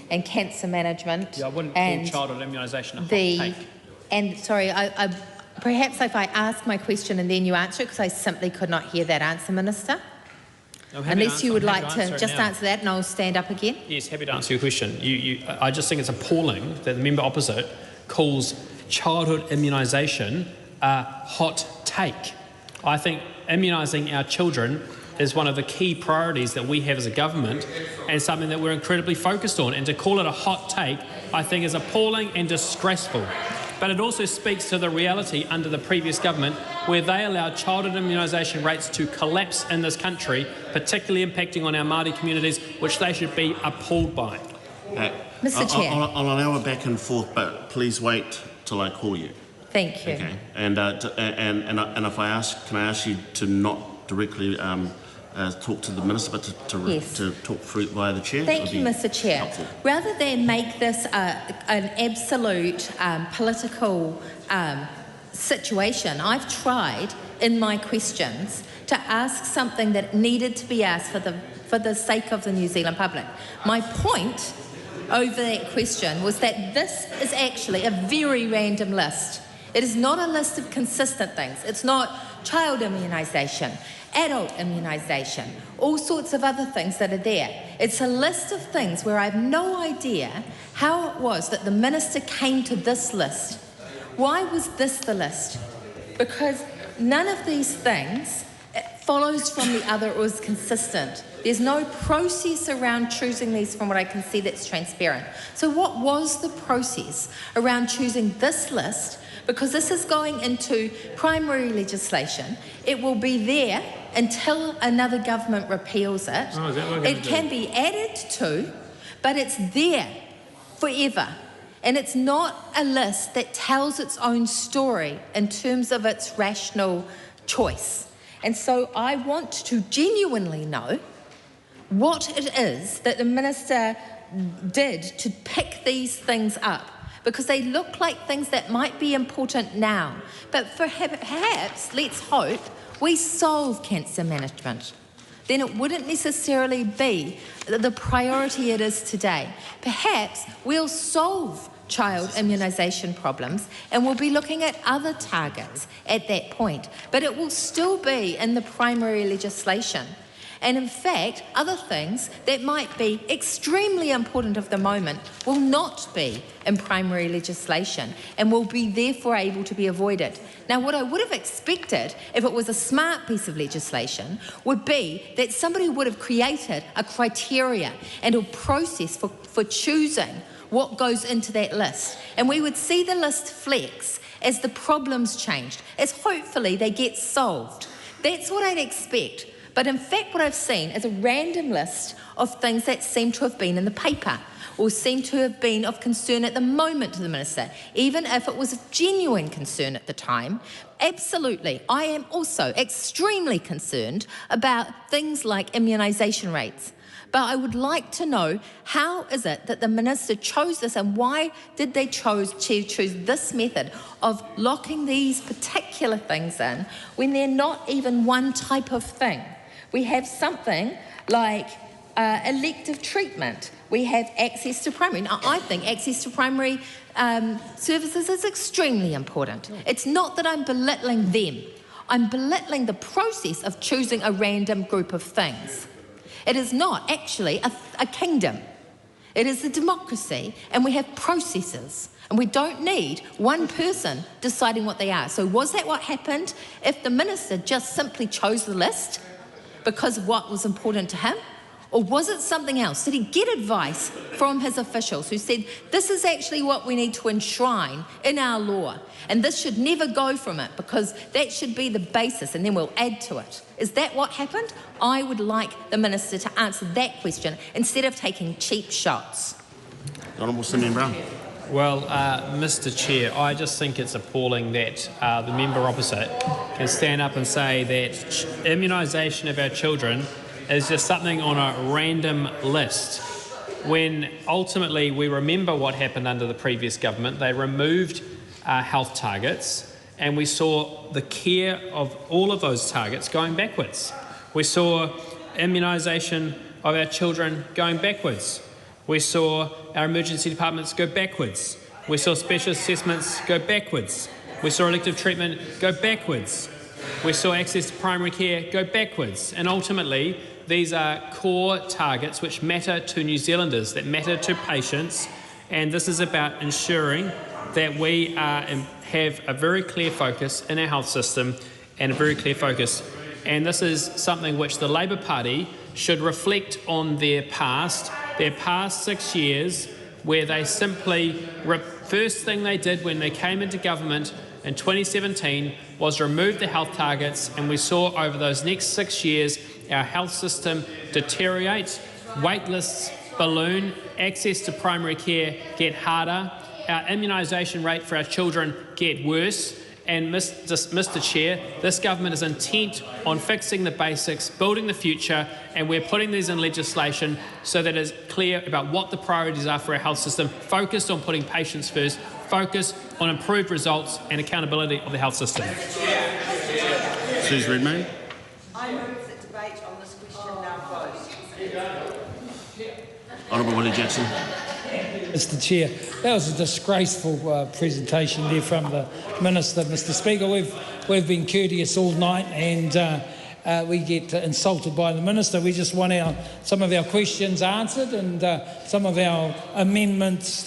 and cancer management. Yeah, I wouldn't call childhood immunisation a hot take. And sorry, I perhaps if I ask my question and then you answer it, because I simply could not hear that answer, Minister. Unless you would like to just answer that, and I'll stand up again. Yes, happy to answer your question. I just think it's appalling that the member opposite calls childhood immunisation a hot take. I think immunising our children is one of the key priorities that we have as a government and something that we're incredibly focused on. And to call it a hot take, I think is appalling and disgraceful. But it also speaks to the reality under the previous government where they allowed childhood immunisation rates to collapse in this country, particularly impacting on our Māori communities, which they should be appalled by. Mr. Chair. I'll allow a back and forth, but please wait till I call you. Thank you. Okay. And if I ask, can I ask you to not directly talk to the minister, but to talk through via the chair? Thank you, Mr. Chair. Helpful. Rather than make this an absolute political situation, I've tried in my questions to ask something that needed to be asked for the sake of the New Zealand public. My point over that question was that this is actually a very random list. It is not a list of consistent things. It's not child immunisation, adult immunisation, all sorts of other things that are there. It's a list of things where I have no idea how it was that the minister came to this list. Why was this the list? Because none of these things follows from the other or is consistent. There's no process around choosing these from what I can see that's transparent. So what was the process around choosing this list? Because this is going into primary legislation. It will be there until another government repeals it. Oh, is that what we're it can be added to, but it's there forever. And it's not a list that tells its own story in terms of its rational choice. And so I want to genuinely know what it is that the minister did to pick these things up, because they look like things that might be important now. But perhaps, let's hope, we solve cancer management. Then it wouldn't necessarily be the priority it is today. Perhaps we'll solve child immunisation problems and we'll be looking at other targets at that point. But it will still be in the primary legislation. And in fact, other things that might be extremely important of the moment will not be in primary legislation and will be therefore able to be avoided. Now, what I would have expected if it was a smart piece of legislation would be that somebody would have created a criteria and a process for choosing what goes into that list. And we would see the list flex as the problems changed, as hopefully they get solved. That's what I'd expect. But in fact, what I've seen is a random list of things that seem to have been in the paper or seem to have been of concern at the moment to the minister, even if it was of genuine concern at the time. Absolutely, I am also extremely concerned about things like immunisation rates. But I would like to know, how is it that the minister chose this, and why did they choose this method of locking these particular things in when they're not even one type of thing? We have something like elective treatment. We have access to primary. Now, I think access to primary services is extremely important. It's not that I'm belittling them. I'm belittling the process of choosing a random group of things. It is not actually a kingdom. It is a democracy, and we have processes, and we don't need one person deciding what they are. So was that what happened if the minister just simply chose the list because of what was important to him? Or was it something else? Did he get advice from his officials who said, this is actually what we need to enshrine in our law, and this should never go from it because that should be the basis and then we'll add to it? Is that what happened? I would like the minister to answer that question instead of taking cheap shots. Honourable Seymour Brown. Well, Mr. Chair, I just think it's appalling that the member opposite can stand up and say that immunisation of our children is just something on a random list, when ultimately we remember what happened under the previous government. They removed health targets, and we saw the care of all of those targets going backwards. We saw immunisation of our children going backwards. We saw our emergency departments go backwards. We saw special assessments go backwards. We saw elective treatment go backwards. We saw access to primary care go backwards. And ultimately, these are core targets which matter to New Zealanders, that matter to patients, and this is about ensuring that we have a very clear focus in our health system, and a very clear focus. And this is something which the Labour Party should reflect on their past 6 years, where they simply, first thing they did when they came into government in 2017 was remove the health targets, and we saw over those next 6 years our health system deteriorate, wait lists balloon, access to primary care get harder, our immunisation rate for our children get worse. And Mr. Chair, this government is intent on fixing the basics, building the future, and we're putting these in legislation so that it's clear about what the priorities are for our health system, focused on putting patients first, focused on improved results and accountability of the health system. Suze Redmayne. I move that debate on this question now closed. Honourable Willie Jackson. Mr. Chair, that was a disgraceful presentation there from the Minister, Mr. Speaker. We've been courteous all night and we get insulted by the Minister. We just want some of our questions answered and some of our amendments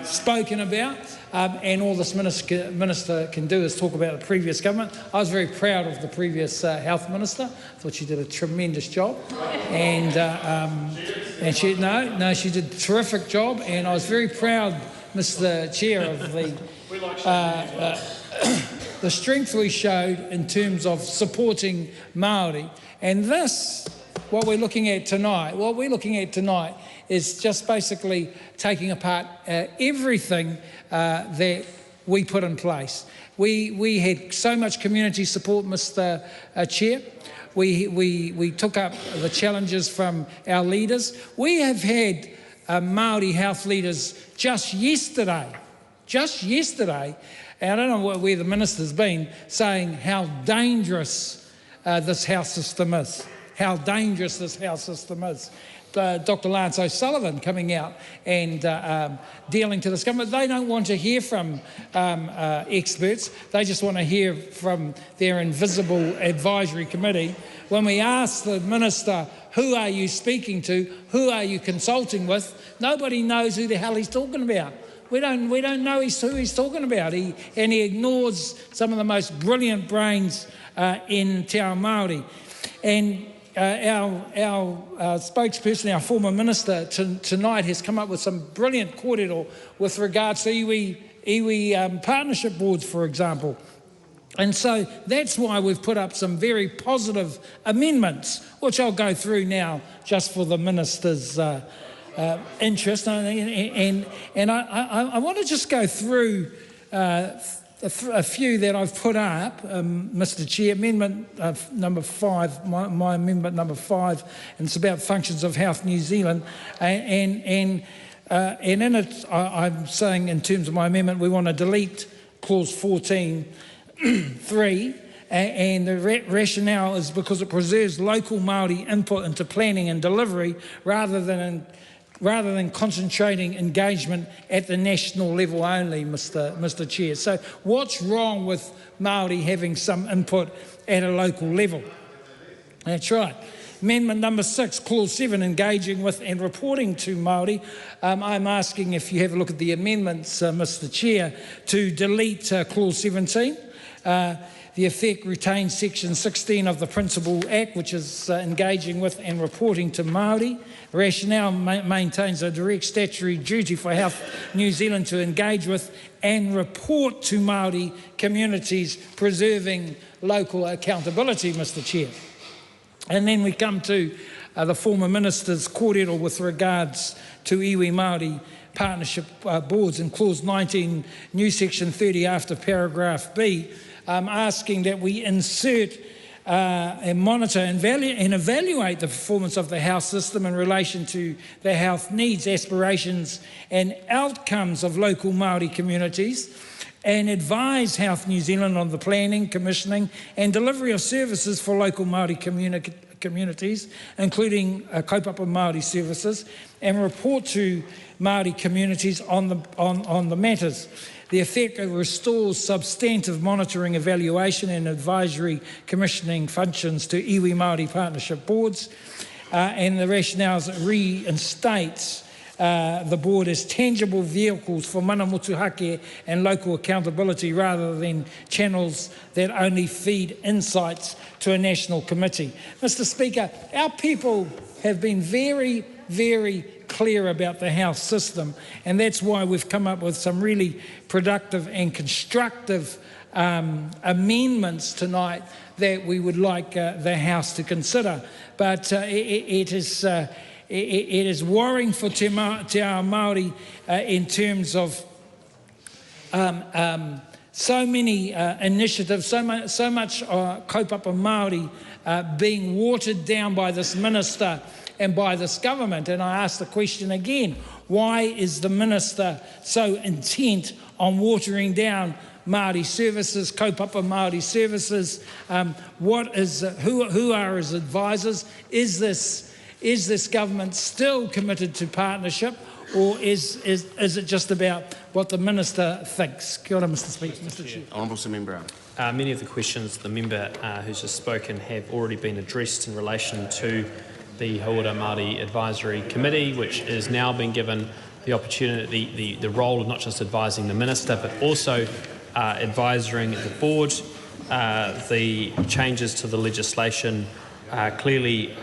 spoken about. And all this minister can do is talk about the previous government. I was very proud of the previous health minister. I thought she did a tremendous job, and she did a terrific job. And I was very proud, Mr. Chair, of the strength we showed in terms of supporting Māori. And this, what we're looking at tonight, is just basically taking apart everything that we put in place. We had so much community support, Mr. Chair. We took up the challenges from our leaders. We have had Māori health leaders just yesterday, and I don't know where the minister's been, saying how dangerous this health system is. Dr. Lance O'Sullivan coming out and dealing to this government. They don't want to hear from experts. They just want to hear from their invisible advisory committee. When we ask the minister, who are you speaking to? Who are you consulting with? Nobody knows who the hell he's talking about. We don't know who he's talking about. He ignores some of the most brilliant brains in Te Ao Māori. And our spokesperson, our former minister, tonight has come up with some brilliant kōrero with regards to iwi partnership boards, for example. And so that's why we've put up some very positive amendments, which I'll go through now just for the minister's interest. And I want to just go through a few that I've put up, Mr. Chair. Amendment number 5, my amendment number 5, and it's about functions of Health New Zealand. And in it, I'm saying in terms of my amendment, we want to delete clause 14(3), and the rationale is because it preserves local Māori input into planning and delivery rather than concentrating engagement at the national level only, Mr. Chair. So what's wrong with Māori having some input at a local level? That's right. Amendment number 6, clause 7, engaging with and reporting to Māori. I'm asking, if you have a look at the amendments, Mr. Chair, to delete clause 17. The effect retains section 16 of the Principal Act, which is engaging with and reporting to Māori. The rationale maintains a direct statutory duty for Health New Zealand to engage with and report to Māori communities, preserving local accountability, Mr. Chair. And then we come to the former minister's kōrero with regards to iwi Māori partnership boards in clause 19, new section 30 after paragraph B, asking that we insert and monitor and evaluate the performance of the health system in relation to the health needs, aspirations and outcomes of local Māori communities, and advise Health New Zealand on the planning, commissioning and delivery of services for local Māori communities, including kaupapa Māori services, and report to Māori communities on the matters. The effect restores substantive monitoring, evaluation and advisory commissioning functions to iwi Māori partnership boards, and the rationales reinstates the board as tangible vehicles for mana motuhake and local accountability rather than channels that only feed insights to a national committee. Mr. Speaker, our people have been very, very clear about the health system, and that's why we've come up with some really productive and constructive amendments tonight that we would like the House to consider. But it it is worrying for te ao Māori in terms of so many initiatives, so much kaupapa Māori being watered down by this minister and by this government. And I ask the question again, why is the minister so intent on watering down Māori services, kaupapa Māori services? Who are his advisors? Is this government still committed to partnership, or is it just about what the minister thinks? Kia ora, Mr. Speaker. Mr. Chair. Honourable Seymour Brown. Many of the questions the member who's just spoken have already been addressed in relation to the Hauora Māori Advisory Committee, which is now being given the opportunity, the role of not just advising the minister, but also advising the board. The changes to the legislation clearly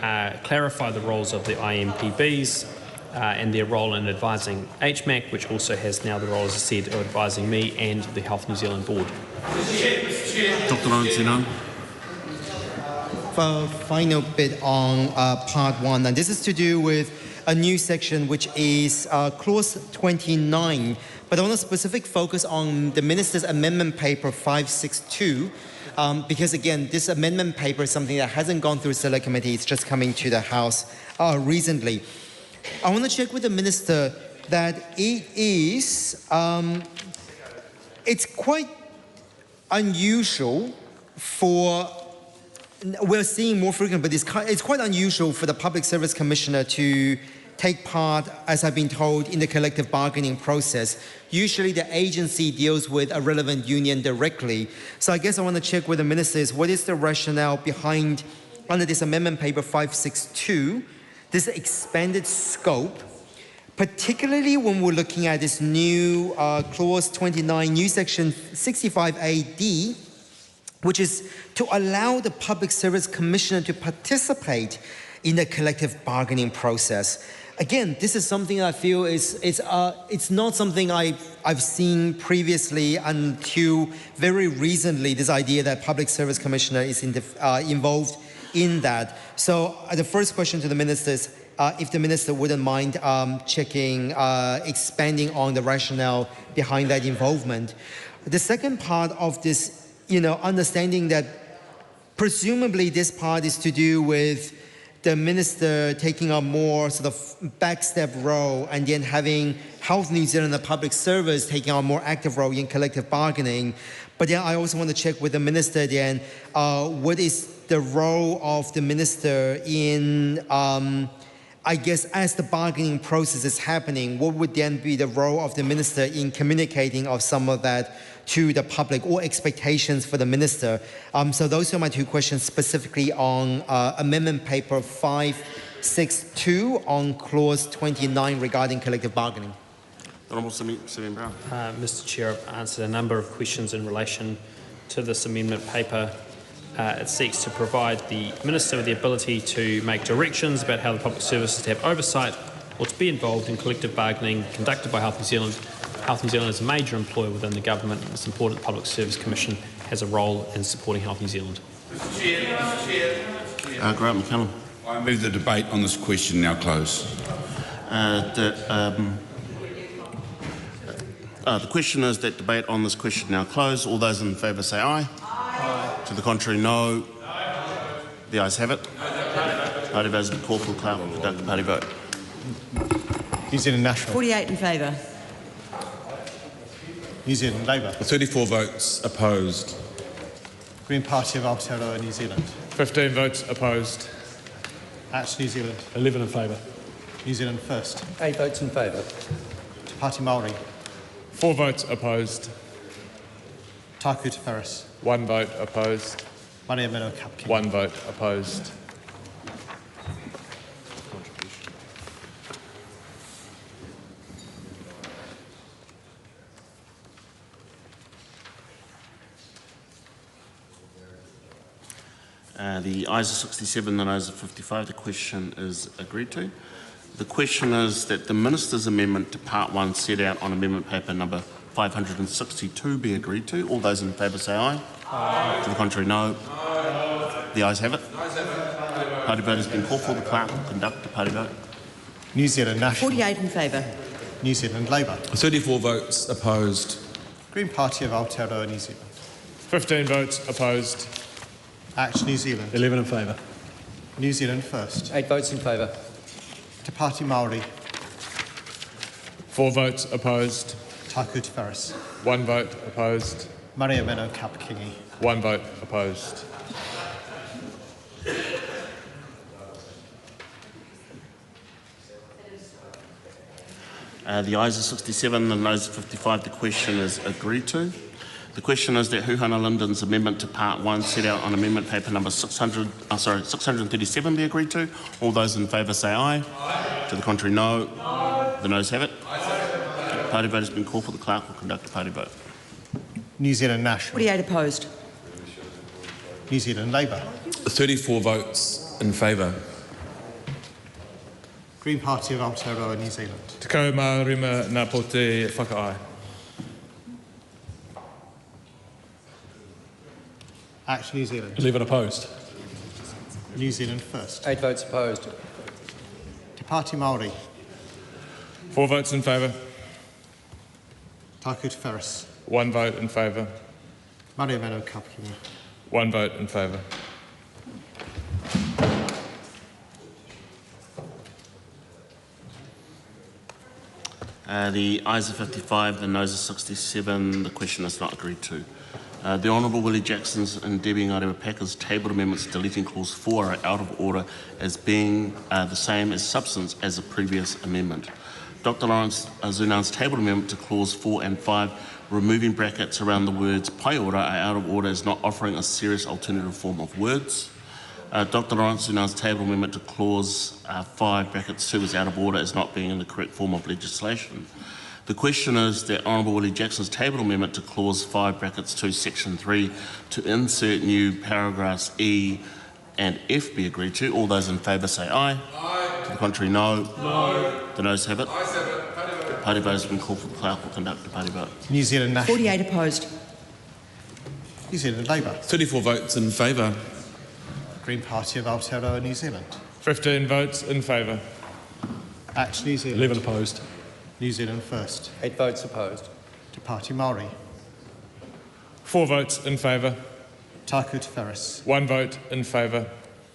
clarify the roles of the IMPBs and their role in advising HMAC, which also has now the role, as I said, of advising me and the Health New Zealand board. Dr. Lawrence. Final bit on part 1, and this is to do with a new section which is clause 29, but I want a specific focus on the Minister's Amendment Paper 562, because again, this amendment paper is something that hasn't gone through Select Committee, it's just coming to the House recently. I want to check with the Minister that it is, it's quite unusual for, we're seeing more frequent, but it's quite unusual for the Public Service Commissioner to take part, as I've been told, in the collective bargaining process. Usually the agency deals with a relevant union directly. So I guess I want to check with the ministers, what is the rationale behind, under this amendment paper 562, this expanded scope, particularly when we're looking at this new clause 29, new section 65AD, which is to allow the Public Service Commissioner to participate in the collective bargaining process. Again, this is something I feel it's not something I've seen previously until very recently, this idea that Public Service Commissioner is involved in that. So the first question to the minister is, if the minister wouldn't mind checking, expanding on the rationale behind that involvement. The second part of this, understanding that presumably this part is to do with the minister taking a more sort of backstep role and then having Health New Zealand, the public service, taking a more active role in collective bargaining. But then I also want to check with the minister then, what is the role of the minister in, I guess, as the bargaining process is happening, what would then be the role of the minister in communicating of some of that to the public, or expectations for the minister? So those are my two questions specifically on amendment paper 562 on clause 29 regarding collective bargaining. Honourable Seymour Brown. Mr. Chair, I've answered a number of questions in relation to this amendment paper. It seeks to provide the Minister with the ability to make directions about how the public service is to have oversight or to be involved in collective bargaining conducted by Health New Zealand. Health New Zealand is a major employer within the government, and it's important the Public Service Commission has a role in supporting Health New Zealand. Mr. Chair. Grant McCallum. I move the debate on this question now close. The question is that debate on this question now close. All those in favour say aye. Aye. To the contrary, no. No. The ayes have it. Party vote has been called for. Clerk will conduct the party vote. New Zealand National. 48 in favour. New Zealand Labour. 34 votes opposed. Green Party of Aotearoa, New Zealand. 15 votes opposed. Act New Zealand. 11 in favour. New Zealand First. 8 votes in favour. Te Pāti Māori. 4 votes opposed. Taku Te Wharis. 1 vote opposed. Maria Mero Kapki. 1 vote opposed. The ayes are 67, the noes are 55. The question is agreed to. The question is that the Minister's amendment to Part 1 set out on amendment paper number 562 be agreed to. All those in favour say aye. Aye. To the contrary, no. Aye. The ayes have it. Party vote has been called for. The clerk will conduct the party vote. New Zealand National. 48 in favour. New Zealand Labour. 34 votes opposed. Green Party of Aotearoa, New Zealand. 15 votes opposed. Act New Zealand. 11 in favour. New Zealand First. 8 votes in favour. Te Pāti Māori. 4 votes opposed. Taku Te Wharis. 1 vote opposed. Maria Meno Kapkingi. 1 vote opposed. The ayes are 67, the noes are 55. The question is agreed to. The question is that Huhana Linden's amendment to Part 1 set out on amendment paper number 637 be agreed to. All those in favour say aye. Aye. To the contrary, no. The noes have it. Party vote has been called for. The clerk will conduct a party vote. New Zealand National. 48 opposed. New Zealand Labour. 34 votes in favour. Green Party of Aotearoa, New Zealand. Te kau mā rima nā po te whakaai. Act New Zealand. 11 opposed. New Zealand First. 8 votes opposed. Te Pāti Māori. 4 votes in favour. Taku Te Wharis. 1 vote in favour. Maria Meno Kapkingi. 1 vote in favour. The ayes are 55, the noes are 67. The question is not agreed to. The Honourable Willie Jackson's and Debbie Ngarewa Packer's tabled amendments deleting clause 4 are out of order as being the same as substance as the previous amendment. Dr Lawrence Zunan's tabled amendment to clause 4 and 5, removing brackets around the words pai ora, are out of order as not offering a serious alternative form of words. Dr Lawrence Zunan's table amendment to clause 5 brackets 2 is out of order as not being in the correct form of legislation. The question is that Honourable Willie Jackson's table amendment to clause 5 brackets 2 section 3 to insert new paragraphs E and F be agreed to. All those in favour say aye. Aye. To the contrary, no. No. The noes have it. Ayes have it. Party vote has been called for. The clerk will conduct the party vote. New Zealand National. 48 opposed. New Zealand Labour. 34 votes in favour. Green Party of Aotearoa, New Zealand. 15 votes in favour. Act New Zealand. 11 opposed. New Zealand First. 8 votes opposed. Te Pāti Māori. 4 votes in favour. Taku Te Wharis. 1 vote in favour.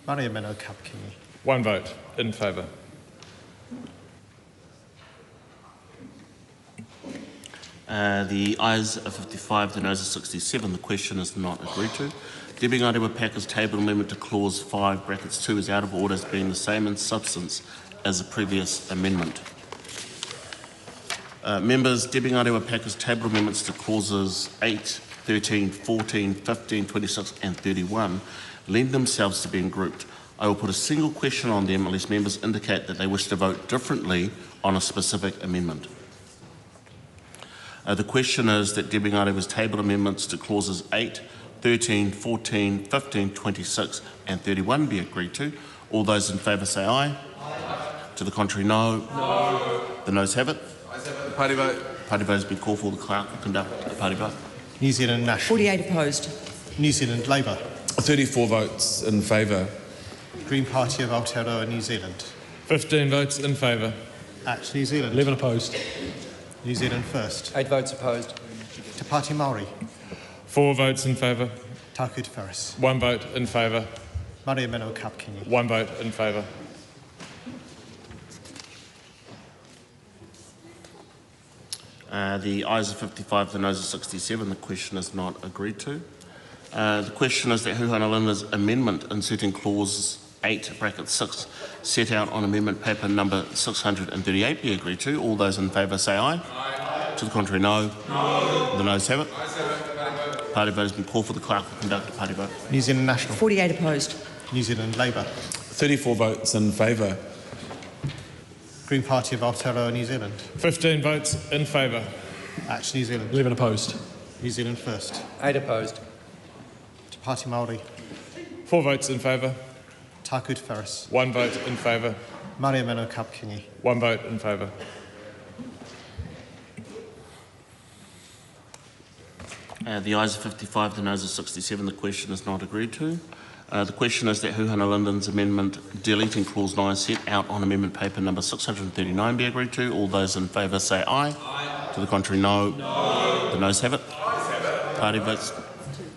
Maria Meno Kapkingi. 1 vote in favour. The ayes are 55, the noes are 67. The question is not agreed to. Debbie Ngarewa Packer's table amendment to clause 5 brackets 2 is out of order as being the same in substance as the previous amendment. Members, Debbie Ngarewa Packer's table amendments to clauses 8, 13, 14, 15, 26 and 31 lend themselves to being grouped. I will put a single question on them unless members indicate that they wish to vote differently on a specific amendment. The question is that Debbie Ngarewa's table amendments to clauses 8, 13, 14, 15, 26 and 31 be agreed to. All those in favour say aye. Aye. To the contrary, no. No. The noes have it. Party vote. Party vote has been called for. The clerk will conduct the party vote. New Zealand National. 48 opposed. New Zealand Labour. 34 votes in favour. Green Party of Aotearoa, New Zealand. 15 votes in favour. Act New Zealand. 11 opposed. New Zealand First. 8 votes opposed. Te Pāti Māori. 4 votes in favour. Taku Te Wharis. 1 vote in favour. Maria Meno Kapkingi. 1 vote in favour. The ayes are 55, the noes are 67. The question is not agreed to. The question is that Huhana Linda's amendment inserting clause 8 bracket 6 set out on amendment paper number 638 be agreed to. All those in favour say aye. Aye. To the contrary, no. No. The noes have it. Party vote has been called for. The clerk will conduct a party vote. New Zealand National. 48 opposed. New Zealand Labour. 34 votes in favour. Green Party of Aotearoa, New Zealand. 15 votes in favour. Act New Zealand. 11 opposed. New Zealand First. 8 opposed. Te Pāti Māori. 4 votes in favour. Taku Te Wharis. 1 vote in favour. Maria Meno Kapkingi. 1 vote in favour. The ayes are 55, the noes are 67. The question is not agreed to. The question is that Huhana Linden's amendment deleting clause 9 set out on amendment paper number 639 be agreed to. All those in favour say aye. Aye. To the contrary, no. No. The noes have it. Party votes.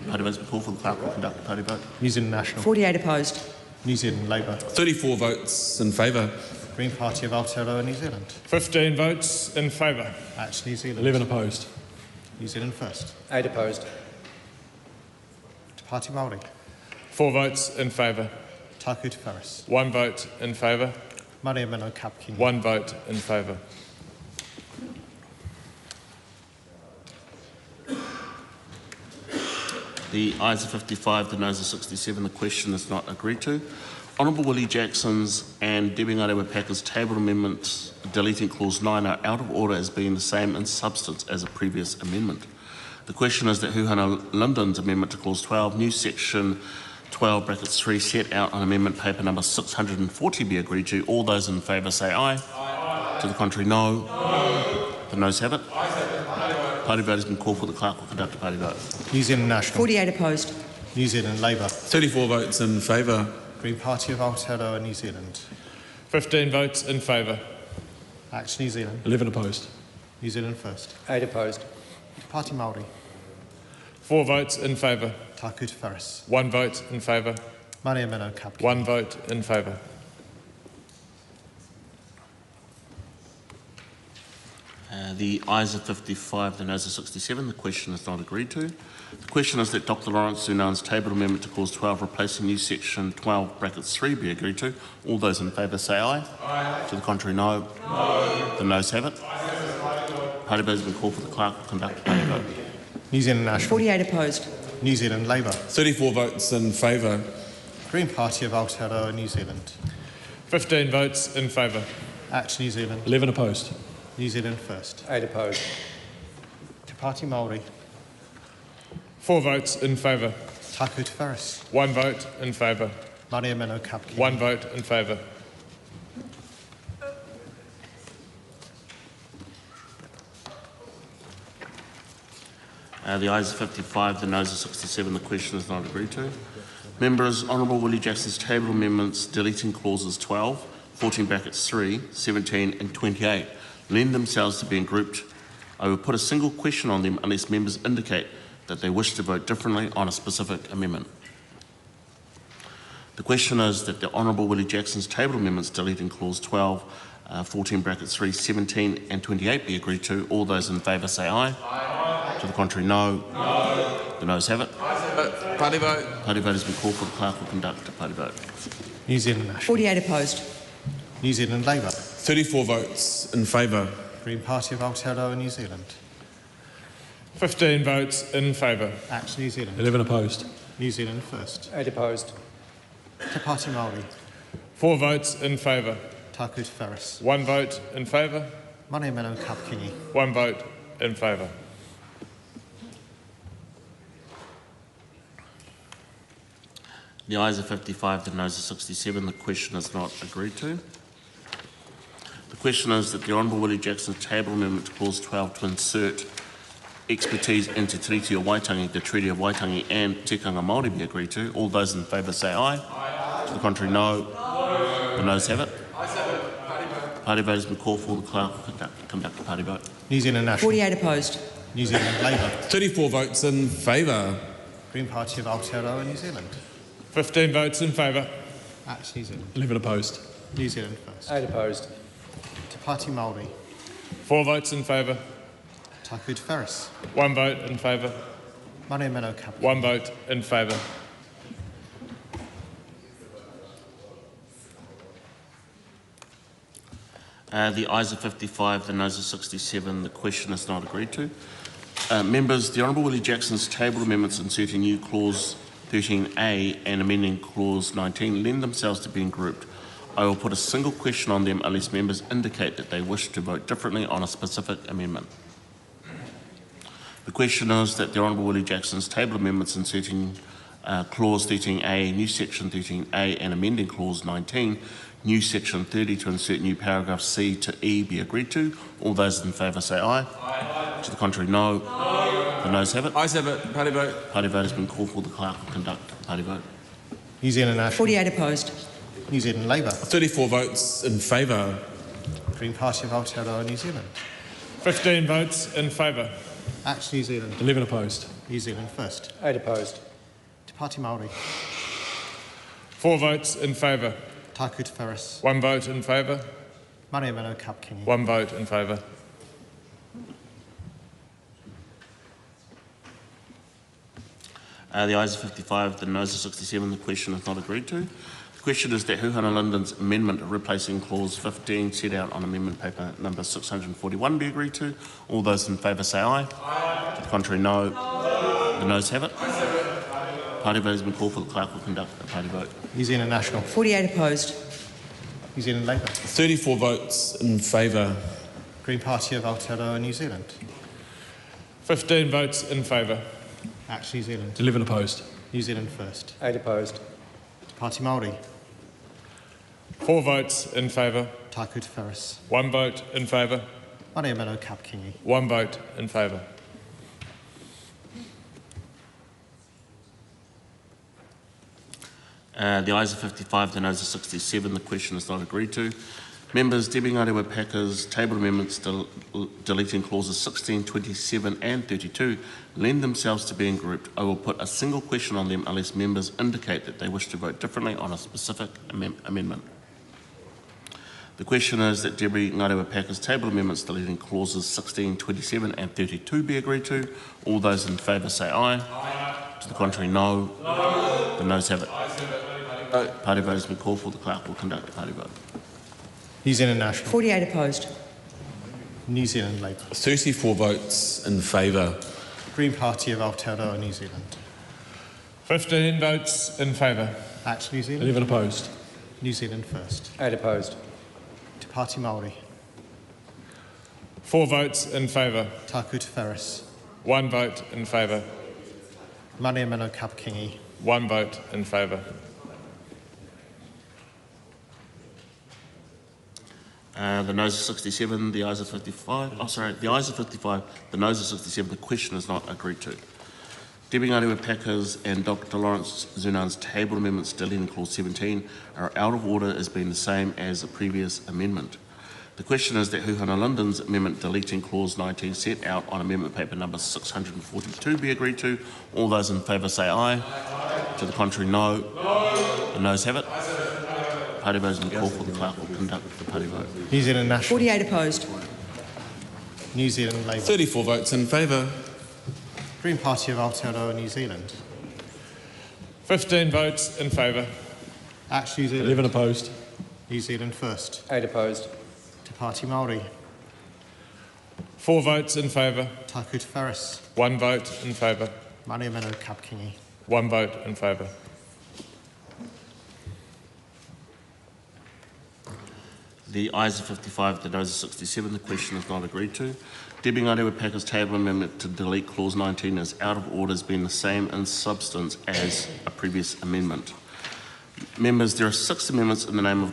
Party votes call for the clerk will conduct the party vote. New Zealand National. 48 opposed. New Zealand Labour. 34 votes in favour. Green Party of Aotearoa, New Zealand. 15 votes in favour. Act New Zealand. 11 opposed. New Zealand First. 8 opposed. Te Pāti Māori. 4 votes in favour. Taku Te Wharis. 1 vote in favour. Maria Mino Kapkini. 1 vote in favour. The ayes are 55, the noes are 67. The question is not agreed to. Honourable Willie Jackson's and Debbie Ngarewa Packer's tabled amendments deleting clause 9 are out of order as being the same in substance as a previous amendment. The question is that Huhana Linden's amendment to clause 12, new section 12 brackets 3 set out on amendment paper number 640 be agreed to. All those in favour say aye. Aye. To the contrary, no. No. The noes have it. Party vote has been called for. The clerk will conduct a party vote. New Zealand National. 48 opposed. New Zealand Labour. 34 votes in favour. Green Party of Aotearoa, New Zealand. 15 votes in favour. Act New Zealand. 11 opposed. New Zealand First. 8 opposed. Te Pāti Māori. 4 votes in favour. Taku Te Wharis. 1 vote in favour. Maria Mino Kapkini. 1 vote in favour. The ayes are 55, the noes are 67. The question is not agreed to. The question is that Dr Lawrence Sunan's tabled amendment to clause 12 replacing new section 12 brackets 3 be agreed to. All those in favour say aye. Aye. To the contrary, no. No. The noes have it. Party vote has been called for. The clerk will conduct the party vote. New Zealand National. 48 opposed. New Zealand Labour. 34 votes in favour. Green Party of Aotearoa, New Zealand. 15 votes in favour. Act New Zealand. 11 opposed. New Zealand First. 8 opposed. Te Pāti Māori. 4 votes in favour. Taku Te Wharis. 1 vote in favour. Maria Mino Kapkini. 1 vote in favour. The ayes are 55, the noes are 67. The question is not agreed to. Members, Honourable Willie Jackson's tabled amendments deleting clauses 12, 14 brackets 3, 17 and 28 lend themselves to being grouped. I will put a single question on them unless members indicate that they wish to vote differently on a specific amendment. The question is that the Honourable Willie Jackson's tabled amendments deleting clause 12, 14 brackets 3, 17 and 28 be agreed to. All those in favour say aye. Aye. To the contrary, no. No. The noes have it. Party vote. Party vote has been called for. The clerk will conduct a party vote. New Zealand National. 48 opposed. New Zealand Labour. 34 votes in favour. Green Party of Aotearoa, New Zealand. 15 votes in favour. Act New Zealand. 11 opposed. New Zealand First. 8 opposed. Te Pāti Māori. 4 votes in favour. Taku Te Wharis. 1 vote in favour. Maria Mino Kapkini. 1 vote in favour. The ayes are 55, the noes are 67. The question is not agreed to. The question is that the Honourable Willie Jackson's table amendment to clause 12 to insert expertise into Treaty of Waitangi, the Treaty of Waitangi and Tikanga Māori be agreed to. All those in favour say aye. Aye. To the contrary, no. No. The noes have it. Party vote has been called for. The clerk will conduct the party vote. New Zealand National. 48 opposed. New Zealand Labour. 34 votes in favour. Green Party of Aotearoa, New Zealand. 15 votes in favour. Act New Zealand. 11 opposed. New Zealand First. 8 opposed. Te Pāti Māori. 4 votes in favour. Taku Te Wharis. 1 vote in favour. Maria Mino Kapkini. 1 vote in favour. The ayes are 55, the noes are 67. The question is not agreed to. Members, the Honourable Willie Jackson's tabled amendments inserting new clause 13A and amending clause 19 lend themselves to being grouped. I will put a single question on them unless members indicate that they wish to vote differently on a specific amendment. The question is that the Honourable Willie Jackson's table amendments inserting clause 13A, new section 13A and amending clause 19, new section 30 to insert new paragraph C to E be agreed to. All those in favour say aye. Aye. To the contrary, no. No. The noes have it. Ayes have it. Party vote. Party vote has been called for. The clerk will conduct the party vote. New Zealand National. 48 opposed. New Zealand Labour. 34 votes in favour. Green Party of Aotearoa, New Zealand. 15 votes in favour. Act New Zealand. 11 opposed. New Zealand First. 8 opposed. Te Pāti Māori. 4 votes in favour. Taku Te Whereas. 1 vote in favour. Mane Mano Kapkingi. 1 vote in favour. The ayes are 55, the noes are 67. The question is not agreed to. The question is that Huhana Linden's amendment replacing clause 15 set out on amendment paper number 641 be agreed to. All those in favour say aye. Aye. To the contrary, no. The noes have it. Party vote has been called for. The clerk will conduct a party vote. New Zealand National. 48 opposed. New Zealand Labour. 34 votes in favour. Green Party of Aotearoa, New Zealand. 15 votes in favour. Act New Zealand. 11 opposed. New Zealand First. 8 opposed. Te Pāti Māori. 4 votes in favour. Taku Te Whereas. 1 vote in favour. Mane Mano Kapkingi. 1 vote in favour. The ayes are 55, the noes are 67. The question is not agreed to. Members, Debbie Ngarewa Packer's table amendments deleting clauses 16, 27 and 32 lend themselves to being grouped. I will put a single question on them unless members indicate that they wish to vote differently on a specific amendment. The question is that Debbie Ngarewa Packer's table amendments deleting clauses 16, 27 and 32 be agreed to. All those in favour say aye. Aye. To the contrary, no. No. The noes have it. Party vote has been called for. The clerk will conduct a party vote. New Zealand National. 48 opposed. New Zealand Labour. 34 votes in favour. Green Party of Aotearoa, New Zealand. 15 votes in favour. Act New Zealand. 11 opposed. New Zealand First. 8 opposed. Te Pāti Māori. 4 votes in favour. Taku Te Whereas. 1 vote in favour. Mane Mano Kapkingi. 1 vote in favour. The noes are 67, the ayes are 55. Oh, sorry, the ayes are 55, the noes are 67. The question is not agreed to. Debbie Ngarewa Packer's and Dr. Lawrence Zunan's table amendments deleting clause 17 are out of order as being the same as the previous amendment. The question is that Huhana Linden's amendment deleting clause 19 set out on amendment paper number 642 be agreed to. All those in favour say aye. Aye. To the contrary, no. No. The noes have it. Party vote has been called for. The clerk will conduct the party vote. New Zealand National. 48 opposed. New Zealand Labour. 34 votes in favour. Green Party of Aotearoa, New Zealand. 15 votes in favour. Act New Zealand. 11 opposed. New Zealand First. 8 opposed. Te Pāti Māori. 4 votes in favour. Taku Te Whereas. 1 vote in favour. Mane Mano Kapkingi. 1 vote in favour. The ayes are 55, the noes are 67. The question is not agreed to. Debbie Ngarewa Packer's table amendment to delete clause 19 is out of order as being the same in substance as a previous amendment. Members, there are 6 amendments in the name of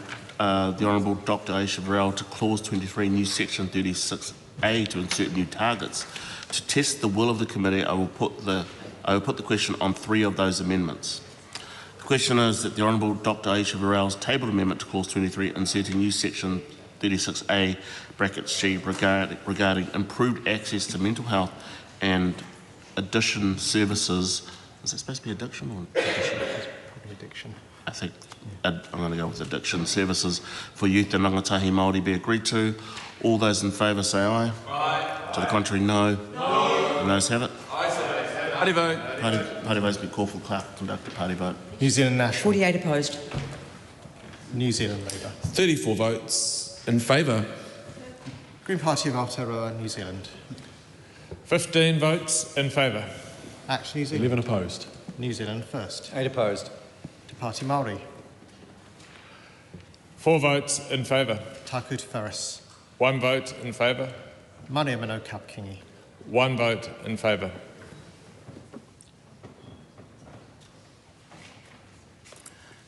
the Honourable Dr. Aisha Varel to clause 23, new section 36A to insert new targets. To test the will of the committee, I will put the question on 3 of those amendments. The question is that the Honourable Dr. Aisha Varel's tabled amendment to clause 23 inserting new section 36A brackets G regarding improved access to mental health and addiction services. Is it supposed to be addiction or addition? Probably addiction. I think I'm going to go with addiction services for youth and rangatahi Māori be agreed to. All those in favour say aye. Aye. To the contrary, no. No. The noes have it. Party vote. Party vote has been called for. Clerk to conduct a party vote. New Zealand National. 48 opposed. New Zealand Labour. 34 votes in favour. Green Party of Aotearoa, New Zealand. 15 votes in favour. Act New Zealand. 11 opposed. New Zealand First. 8 opposed. Te Pāti Māori. 4 votes in favour. Taku Te Whereas. 1 vote in favour. Mane Mano Kapkingi. 1 vote in favour.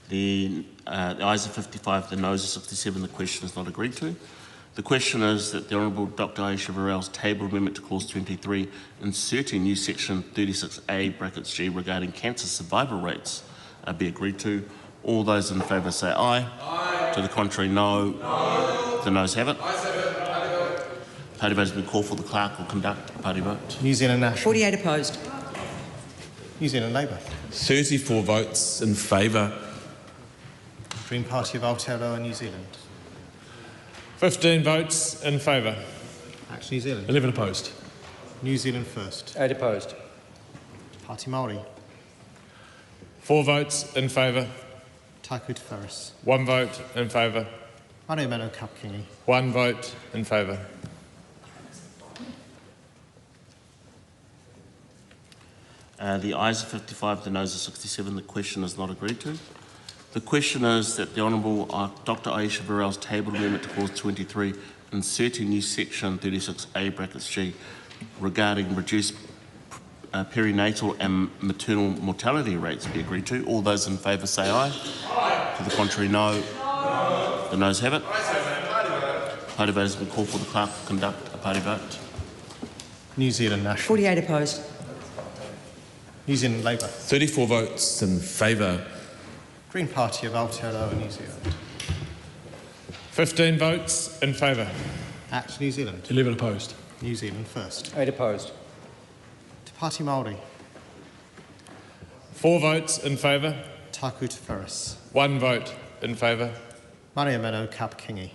The ayes are 55, the noes are 67. The question is not agreed to. The question is that the Honourable Dr. Aisha Varel's table amendment to clause 23 inserting new section 36A brackets G regarding cancer survival rates be agreed to. All those in favour say aye. Aye. To the contrary, no. No. The noes have it. Party vote has been called for. The clerk will conduct a party vote. New Zealand National. 48 opposed. New Zealand Labour. 34 votes in favour. Green Party of Aotearoa, New Zealand. 15 votes in favour. Action New Zealand. 11 opposed. New Zealand First. 8 opposed. Party Māori. 4 votes in favour. Taku Te Wharis. 1 vote in favour. Manu Mano Kapkingi. 1 vote in favour. The ayes are 55, the noes are 67. The question is not agreed to. The question is that the Honourable Dr Aisha Varel's tabled amendment to clause 23, inserting new section 36A brackets G regarding reduced perinatal and maternal mortality rates be agreed to. All those in favour say aye. Aye. To the contrary, no. No. The noes have it. Party vote has been called for. The clerk will conduct a party vote. New Zealand National. 48 opposed. New Zealand Labour. 34 votes in favour. Green Party of Aotearoa, New Zealand. 15 votes in favour. Act New Zealand. 11 opposed. New Zealand First. 8 opposed. Te Party Māori. 4 votes in favour. Taku Te Wharis. 1 vote in favour. Manu Mano Kapkingi.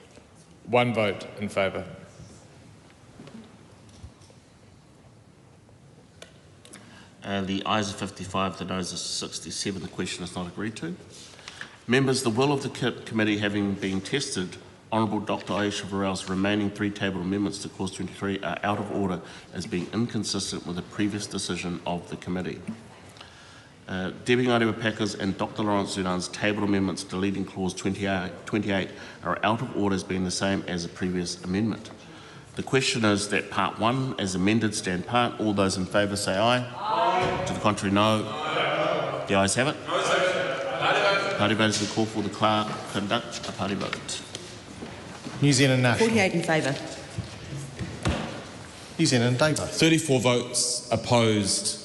1 vote in favour. The ayes are 55, the noes are 67. The question is not agreed to. Members, the will of the committee having been tested, Honourable Dr Aisha Varel's remaining 3 tabled amendments to clause 23 are out of order as being inconsistent with the previous decision of the committee. Debbie Ngārewa-Packers and Dr Lawrence Zunan's tabled amendments deleting clause 28 are out of order as being the same as the previous amendment. The question is that part 1 as amended stand part. All those in favour say aye. Aye. To the contrary, no. No. The ayes have it. No, party vote has been called for. The clerk conduct a party vote. New Zealand National. 48 in favour. New Zealand Labour. 34 votes opposed.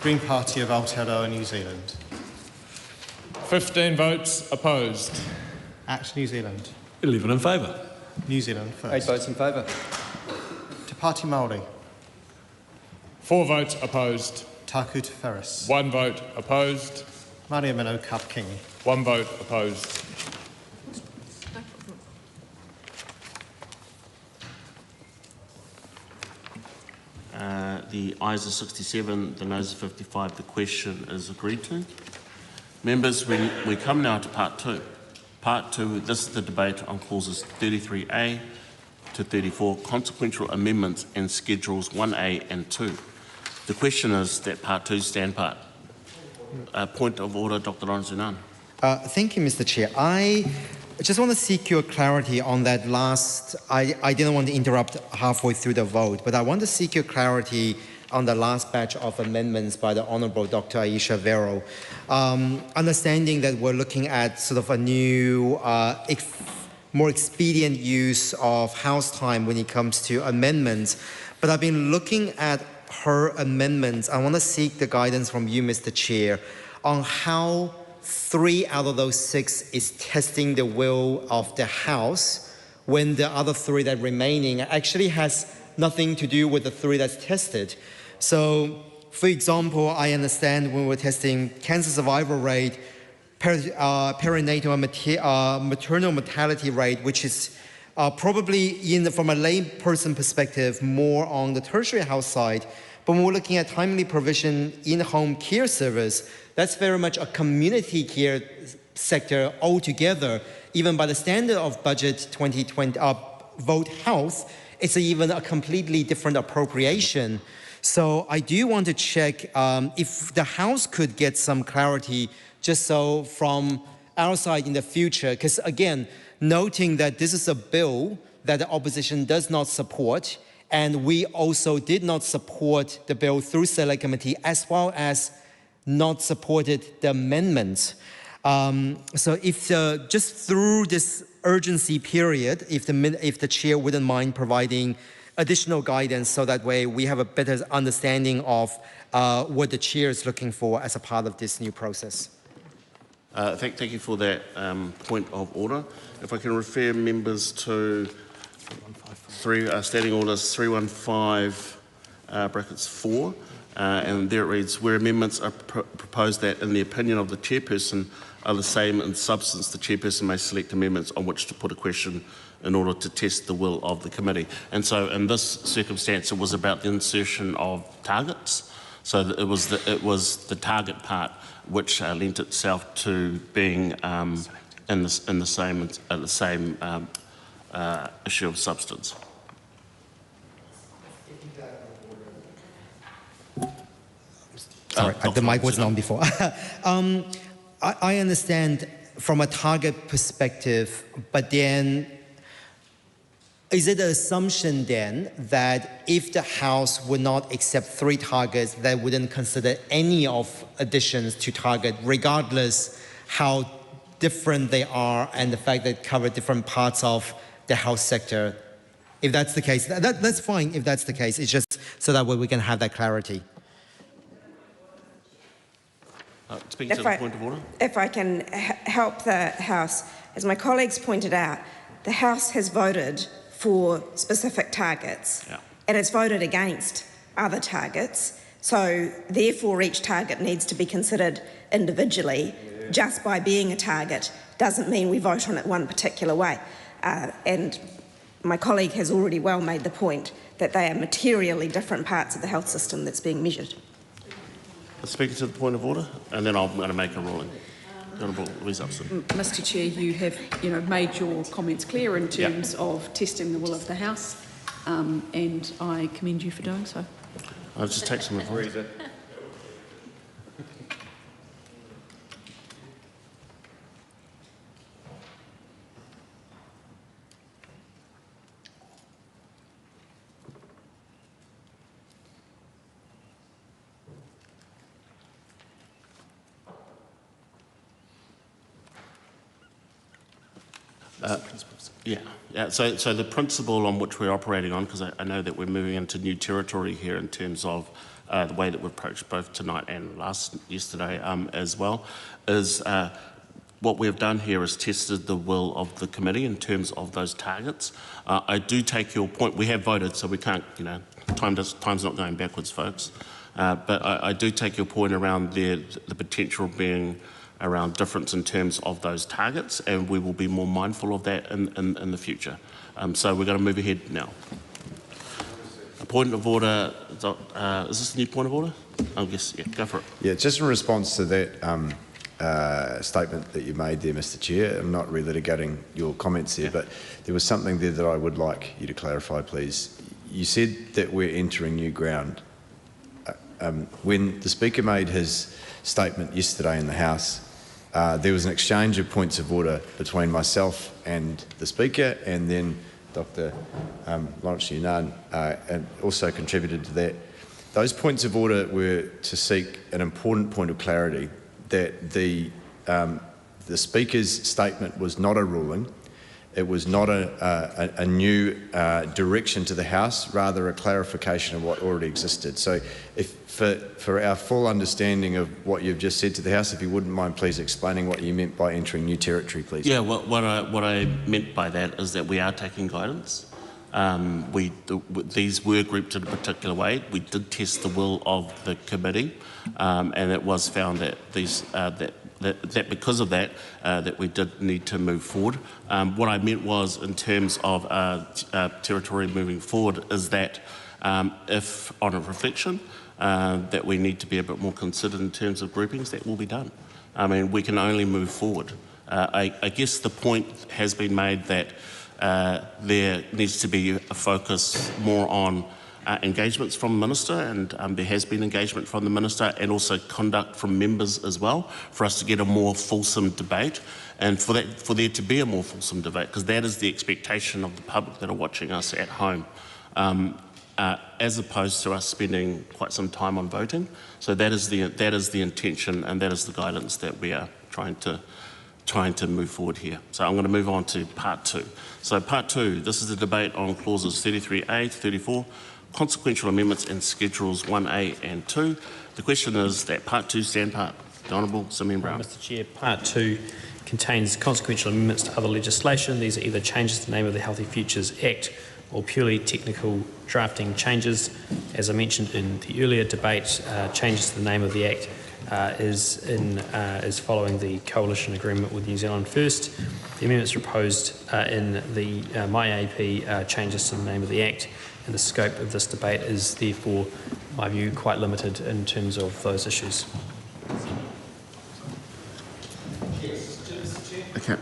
Green Party of Aotearoa, New Zealand. 15 votes opposed. Act New Zealand. 11 in favour. New Zealand First. 8 votes in favour. Te Party Māori. 4 votes opposed. Taku Te Wharis. 1 vote opposed. Manu Mano Kapkingi. 1 vote opposed. The ayes are 67, the noes are 55. The question is agreed to. Members, we come now to part 2. Part 2, this is the debate on clauses 33A to 34, consequential amendments and schedules 1A and 2. The question is that part 2 stand part. Point of order, Dr Lawrence Zunan. Thank you, Mr. Chair. I just want to seek your clarity on that last. I didn't want to interrupt halfway through the vote, but I want to seek your clarity on the last batch of amendments by the Honourable Dr. Aisha Varel. Understanding that we're looking at sort of a new, more expedient use of house time when it comes to amendments, but I've been looking at her amendments. I want to seek the guidance from you, Mr. Chair, on how 3 out of those 6 is testing the will of the House when the other 3 that remaining actually has nothing to do with the 3 that's tested. So, for example, I understand when we're testing cancer survival rate, perinatal and maternal mortality rate, which is probably, from a lay person perspective, more on the tertiary house side. But when we're looking at timely provision in-home care service, that's very much a community care sector altogether. Even by the standard of budget 2020, vote health, it's even a completely different appropriation. So I do want to check if the House could get some clarity just so from our side in the future, because again, noting that this is a bill that the opposition does not support, and we also did not support the bill through Select Committee, as well as not supported the amendments. So if just through this urgency period, if the chair wouldn't mind providing additional guidance so that way we have a better understanding of what the chair is looking for as a part of this new process. Thank you for that point of order. If I can refer members to Standing Orders 315 brackets 4, and there it reads, where amendments are proposed that in the opinion of the chairperson are the same in substance, the chairperson may select amendments on which to put a question in order to test the will of the committee. And so in this circumstance, it was about the insertion of targets. So it was the target part which lent itself to being in the same issue of substance. Sorry, the mic wasn't on before. I understand from a target perspective, but then is it an assumption then that if the House would not accept 3 targets, they wouldn't consider any of additions to target, regardless how different they are and the fact that they cover different parts of the House sector? If that's the case, that's fine if that's the case. It's just so that way we can have that clarity. Speaking to the point of order. If I can help the House, as my colleagues pointed out, the House has voted for specific targets and it's voted against other targets. So therefore each target needs to be considered individually. Just by being a target doesn't mean we vote on it one particular way. And my colleague has already well made the point that they are materially different parts of the health system that's being measured. Speaking to the point of order, and then I'm going to make a ruling. Mr. Chair, you have made your comments clear in terms of testing the will of the House, and I commend you for doing so. I'll just take some advice. So the principle on which we're operating on, because I know that we're moving into new territory here in terms of the way that we've approached both tonight and yesterday as well, is what we've done here is tested the will of the committee in terms of those targets. I do take your point. We have voted, so we can't, time's not going backwards, folks. But I do take your point around the potential being around difference in terms of those targets, and we will be more mindful of that in the future. So we're going to move ahead now. A point of order, is this a new point of order? I guess, yeah, go for it. Yeah, just in response to that statement that you made there, Mr. Chair, I'm not relitigating your comments there, but there was something there that I would like you to clarify, please. You said that we're entering new ground. When the Speaker made his statement yesterday in the House, there was an exchange of points of order between myself and the Speaker, and then Dr. Lawrence Yunnan and also contributed to that. Those points of order were to seek an important point of clarity that the Speaker's statement was not a ruling. It was not a new direction to the House, rather a clarification of what already existed. So for our full understanding of what you've just said to the House, if you wouldn't mind please explaining what you meant by entering new territory, please. Yeah, what I meant by that is that we are taking guidance. These were grouped in a particular way. We did test the will of the committee, and it was found that that because of that, that we did need to move forward. What I meant was, in terms of territory moving forward, is that if, on a reflection, that we need to be a bit more considered in terms of groupings, that will be done. I mean, we can only move forward. I guess the point has been made that there needs to be a focus more on engagements from the Minister, and there has been engagement from the Minister, and also conduct from members as well, for us to get a more fulsome debate, and for there to be a more fulsome debate, because that is the expectation of the public that are watching us at home, as opposed to us spending quite some time on voting. So that is the intention, and that is the guidance that we are trying to trying to move forward here. So I'm going to move on to part 2. So part 2, this is the debate on clauses 33A to 34, consequential amendments in schedules 1A and 2. The question is that part 2 stand part. The Honourable Seymour Brown. Mr Chair, part 2 contains consequential amendments to other legislation. These are either changes to the name of the Healthy Futures Act or purely technical drafting changes. As I mentioned in the earlier debate, changes to the name of the Act is following the coalition agreement with New Zealand First. The amendments proposed in the MyAP changes to the name of the Act, and the scope of this debate is therefore, in my view, quite limited in terms of those issues. Okay,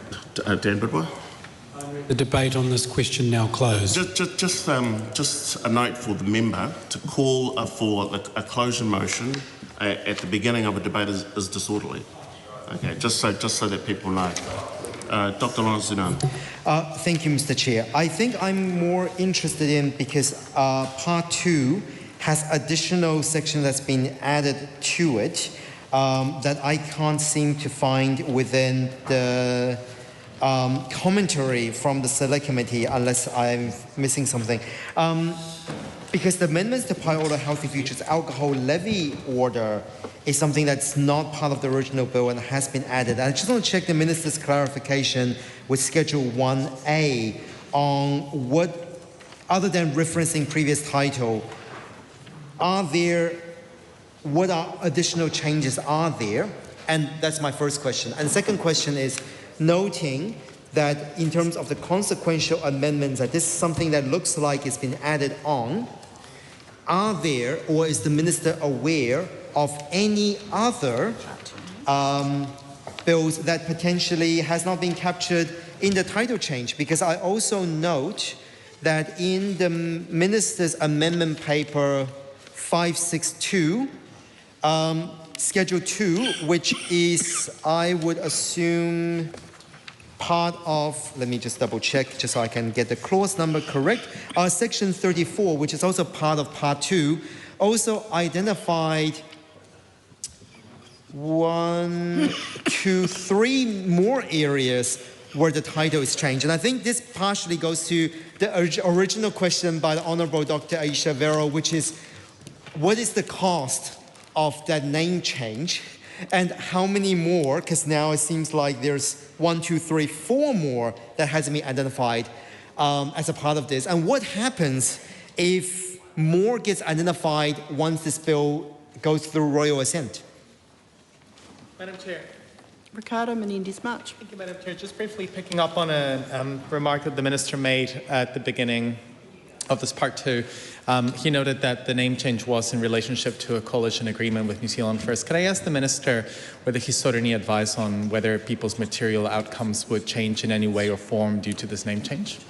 Dan Bidwell. The debate on this question now closed. Just a note for the member to call for a closure motion at the beginning of a debate is disorderly. Okay, just so that people know. Dr. Lawrence Zunan. Thank you, Mr. Chair. I think I'm more interested in because part 2 has additional section that's been added to it that I can't seem to find within the commentary from the Select Committee, unless I'm missing something. Because the amendments to Paiola Healthy Futures Alcohol Levy Order is something that's not part of the original bill and has been added. I just want to check the Minister's clarification with Schedule 1A on what, other than referencing previous title, what additional changes are there? And that's my first question. And the second question is, noting that in terms of the consequential amendments, that this is something that looks like it's been added on, are there, or is the Minister aware of any other bills that potentially has not been captured in the title change? Because I also note that in the Minister's amendment paper 562, Schedule 2, which is, I would assume, part of, let me just double check just so I can get the clause number correct, Section 34, which is also part of Part 2, also identified 1, 2, 3 more areas where the title is changed. And I think this partially goes to the original question by the Honourable Dr. Aisha Vero, which is, what is the cost of that name change, and how many more, because now it seems like there's 1, 2, 3, 4 more that hasn't been identified as a part of this. And what happens if more gets identified once this bill goes through royal assent? Madam Chair. Ricardo Menendez-March. Thank you, Madam Chair. Just briefly picking up on a remark that the Minister made at the beginning of this Part 2. He noted that the name change was in relationship to a coalition agreement with New Zealand First. Could I ask the Minister whether he sought any advice on whether people's material outcomes would change in any way or form due to this name change?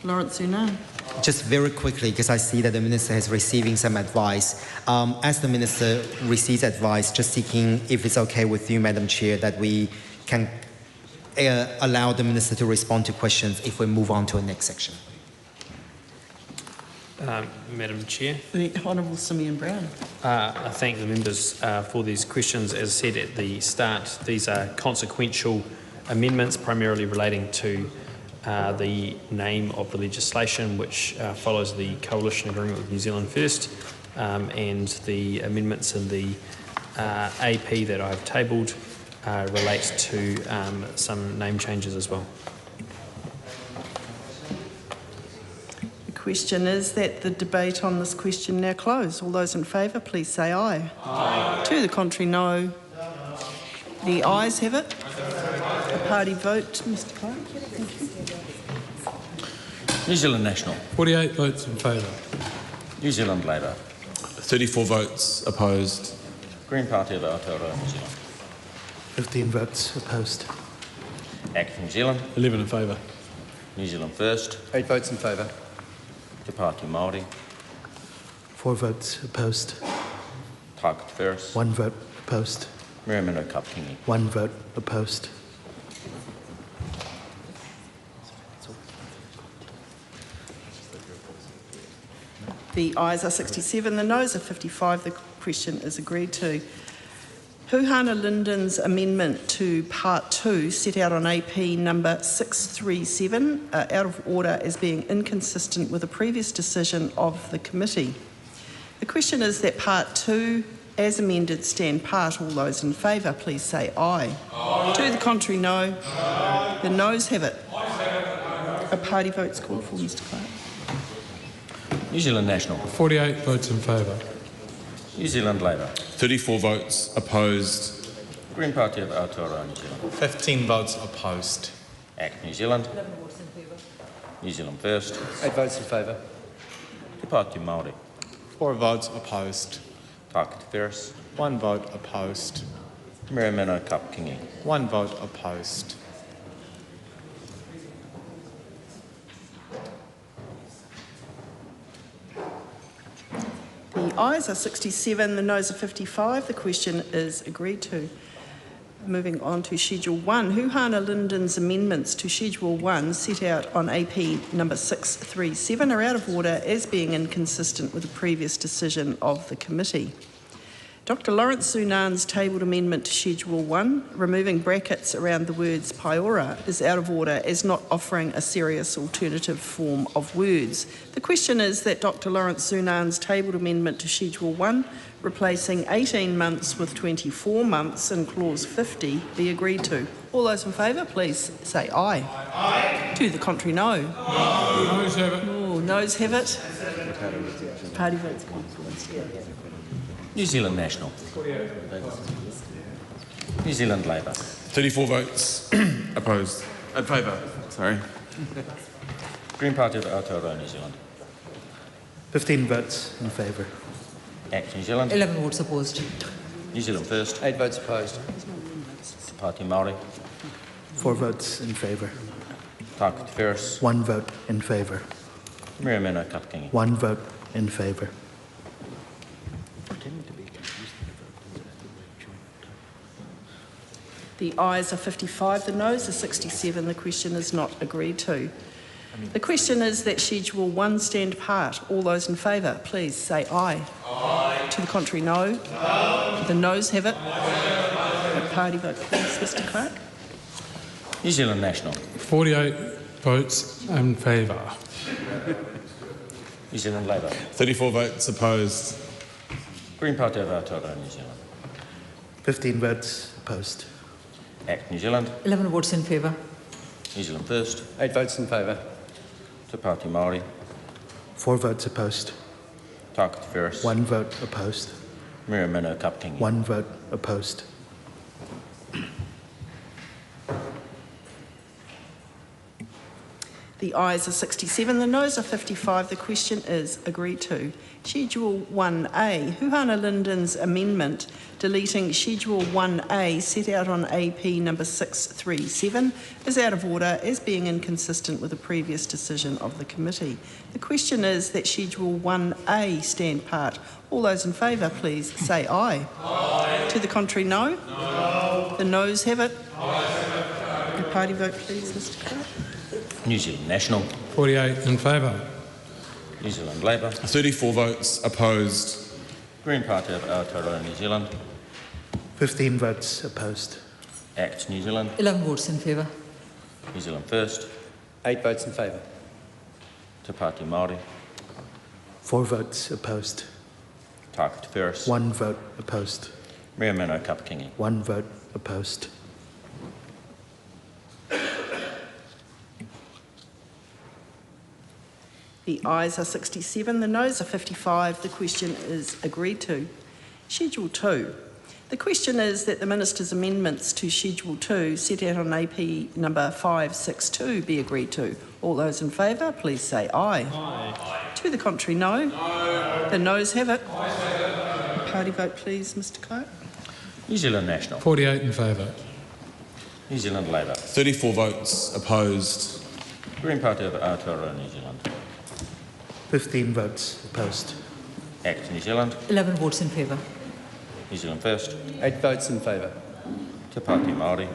Lawrence Zunan. Just very quickly, because I see that the Minister is receiving some advice. As the Minister receives advice, just seeking if it's okay with you, Madam Chair, that we can allow the Minister to respond to questions if we move on to the next section. Madam Chair. The Honourable Seymour Brown. I thank the members for these questions. As I said at the start, these are consequential amendments primarily relating to the name of the legislation, which follows the coalition agreement with New Zealand First, and the amendments in the AP that I've tabled relate to some name changes as well. The question is that the debate on this question now closed. All those in favour, please say aye. Aye. To the contrary, no. The ayes have it. A party vote, Mr. Clark. Thank you. New Zealand National. 48 votes in favour. New Zealand Labour. 34 votes opposed. Green Party of Aotearoa, New Zealand. 15 votes opposed. Act New Zealand. 11 in favour. New Zealand First. 8 votes in favour. Te Pāti Māori. 4 votes opposed. Tākata Ferris. 1 vote opposed. Miramino Kapkingi. 1 vote opposed. The ayes are 67, the noes are 55. The question is agreed to. Huhana Linden's amendment to Part 2 set out on AP number 637 out of order as being inconsistent with the previous decision of the committee. The question is that Part 2 as amended stand part. All those in favour please say aye. Aye. To the contrary no. Aye. The noes have it. A party vote's called for, Mr Clark. New Zealand National. 48 votes in favour. New Zealand Labour. 34 votes opposed. Green Party of Aotearoa, New Zealand. 15 votes opposed. ACT New Zealand. New Zealand First. 8 votes in favour. Te Pāti Māori. 4 votes opposed. Tākati Ferris. 1 vote opposed. Mirameno Kapkingi. 1 vote opposed. The ayes are 67, the noes are 55. The question is agreed to. Moving on to Schedule 1. Huhana Linden's amendments to Schedule 1 set out on AP number 637 are out of order as being inconsistent with the previous decision of the committee. Dr Lawrence Sunan's tabled amendment to Schedule 1, removing brackets around the words Paiora, is out of order as not offering a serious alternative form of words. The question is that Dr Lawrence Sunan's tabled amendment to Schedule 1, replacing 18 months with 24 months in Clause 50, be agreed to. All those in favour, please say aye. Aye. To the contrary, no. No. Noes have it. Oh, noes have it. Party votes called for. New Zealand National. New Zealand Labour. 34 votes opposed. In favour, sorry. Green Party of Aotearoa, New Zealand. 15 votes in favour. ACT New Zealand. 11 votes opposed. New Zealand First. 8 votes opposed. Te Pāti Māori. 4 votes in favour. Tākati Ferris. 1 vote in favour. Mirameno Kapkingi. 1 vote in favour. The ayes are 55, the noes are 67. The question is not agreed to. The question is that Schedule 1 stand part. All those in favour, please say aye. Aye. To the contrary, no. No. The noes have it. A party vote, please, Mr Clark. New Zealand National. 48 votes in favour. New Zealand Labour. 34 votes opposed. Green Party of Aotearoa, New Zealand. 15 votes opposed. ACT New Zealand. 11 votes in favour. New Zealand First. 8 votes in favour. Te Pāti Māori. 4 votes opposed. Tākati Ferris. 1 vote opposed. Mirameno Kapkingi. 1 vote opposed. The ayes are 67, the noes are 55. The question is agreed to. Schedule 1A, Huhana Linden's amendment deleting Schedule 1A set out on AP number 637 is out of order as being inconsistent with the previous decision of the committee. The question is that Schedule 1A stand part. All those in favour, please say aye. Aye. To the contrary, no. No. The noes have it. Aye. The party vote, please, Mr Clark. New Zealand National. 48 in favour. New Zealand Labour. 34 votes opposed. Green Party of Aotearoa, New Zealand. 15 votes opposed. ACT New Zealand. 11 votes in favour. New Zealand First. 8 votes in favour. Te Pāti Māori. 4 votes opposed. Tākati Ferris. 1 vote opposed. Mirameno Kapkingi. 1 vote opposed. The ayes are 67, the noes are 55. The question is agreed to. Schedule 2. The question is that the Minister's amendments to Schedule 2 set out on AP number 562 be agreed to. All those in favour, please say aye. Aye. To the contrary, no. No. The noes have it. A party vote, please, Mr Clark. New Zealand National. 48 in favour. New Zealand Labour. 34 votes opposed. Green Party of Aotearoa, New Zealand. 15 votes opposed. ACT New Zealand. 11 votes in favour. New Zealand First. 8 votes in favour. Te Pāti Māori.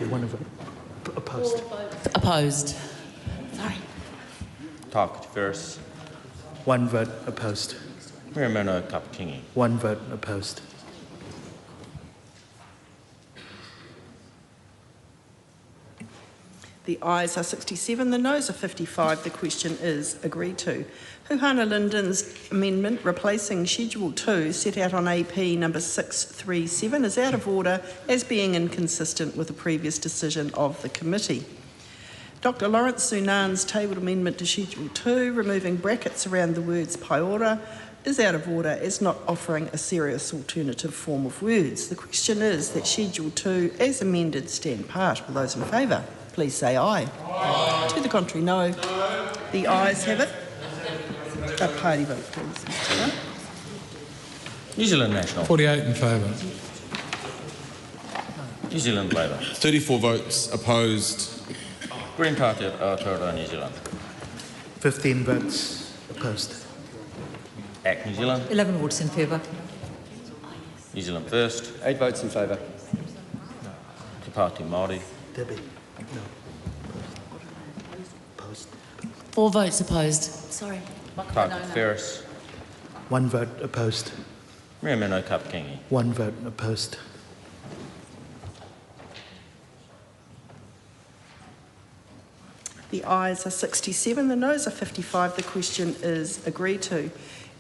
1 vote opposed. Opposed. Sorry. Tākati Ferris. 1 vote opposed. Miramano Kapakingi. 1 vote opposed. The ayes are 67, the noes are 55. The question is agreed to. Huhana Linden's amendment replacing Schedule 2 set out on AP number 637 is out of order as being inconsistent with the previous decision of the committee. Dr Lawrence Sunan's tabled amendment to Schedule 2, removing brackets around the words paiora, is out of order as not offering a serious alternative form of words. The question is that Schedule 2 as amended stand part. Will those in favour please say aye. Aye. To the contrary, no. The ayes have it. A party vote, please, Mr. Chair. New Zealand National. 48 in favour. New Zealand Labour. 34 votes opposed. Green Party of Aotearoa, New Zealand. 15 votes opposed. ACT New Zealand. 11 votes in favour. New Zealand First. 8 votes in favour. Te Pāti Māori. Debbie. No. Opposed. 4 votes opposed. Sorry. Tākati Ferris. 1 vote opposed. Miramano Kapakingi. 1 vote opposed. The ayes are 67, the noes are 55. The question is agreed to.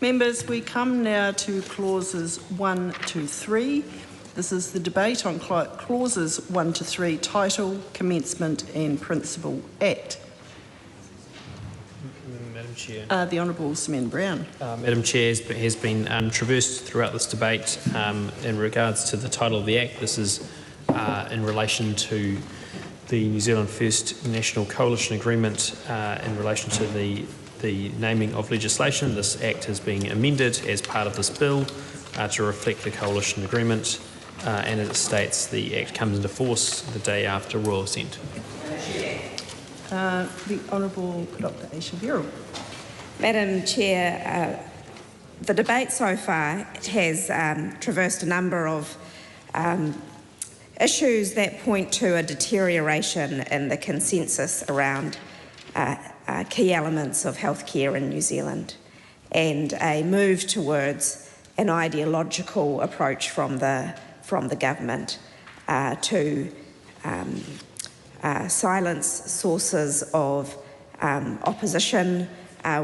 Members, we come now to clauses 1 to 3. This is the debate on clauses 1 to 3, title, commencement and principal act. Madam Chair. The Honourable Seymour Brown. Madam Chair, has been traversed throughout this debate in regards to the title of the Act. This is in relation to the New Zealand First National Coalition Agreement in relation to the naming of legislation. This Act has been amended as part of this bill to reflect the Coalition Agreement, and as it states, the Act comes into force the day after Royal Assent. The Honourable Dr Aotearoa. Madam Chair, the debate so far has traversed a number of issues that point to a deterioration in the consensus around key elements of healthcare in New Zealand and a move towards an ideological approach from the government to silence sources of opposition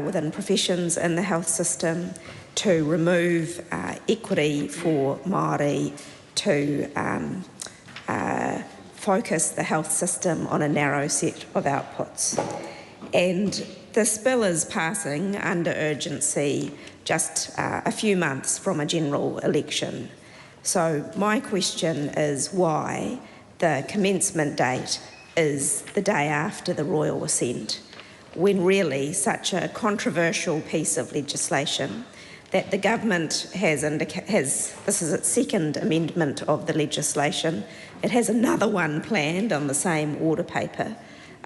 within professions in the health system, to remove equity for Māori, to focus the health system on a narrow set of outputs. And this bill is passing under urgency just a few months from a general election. So my question is why the commencement date is the day after the Royal Assent, when really such a controversial piece of legislation that the government has this is its second amendment of the legislation. It has another one planned on the same order paper.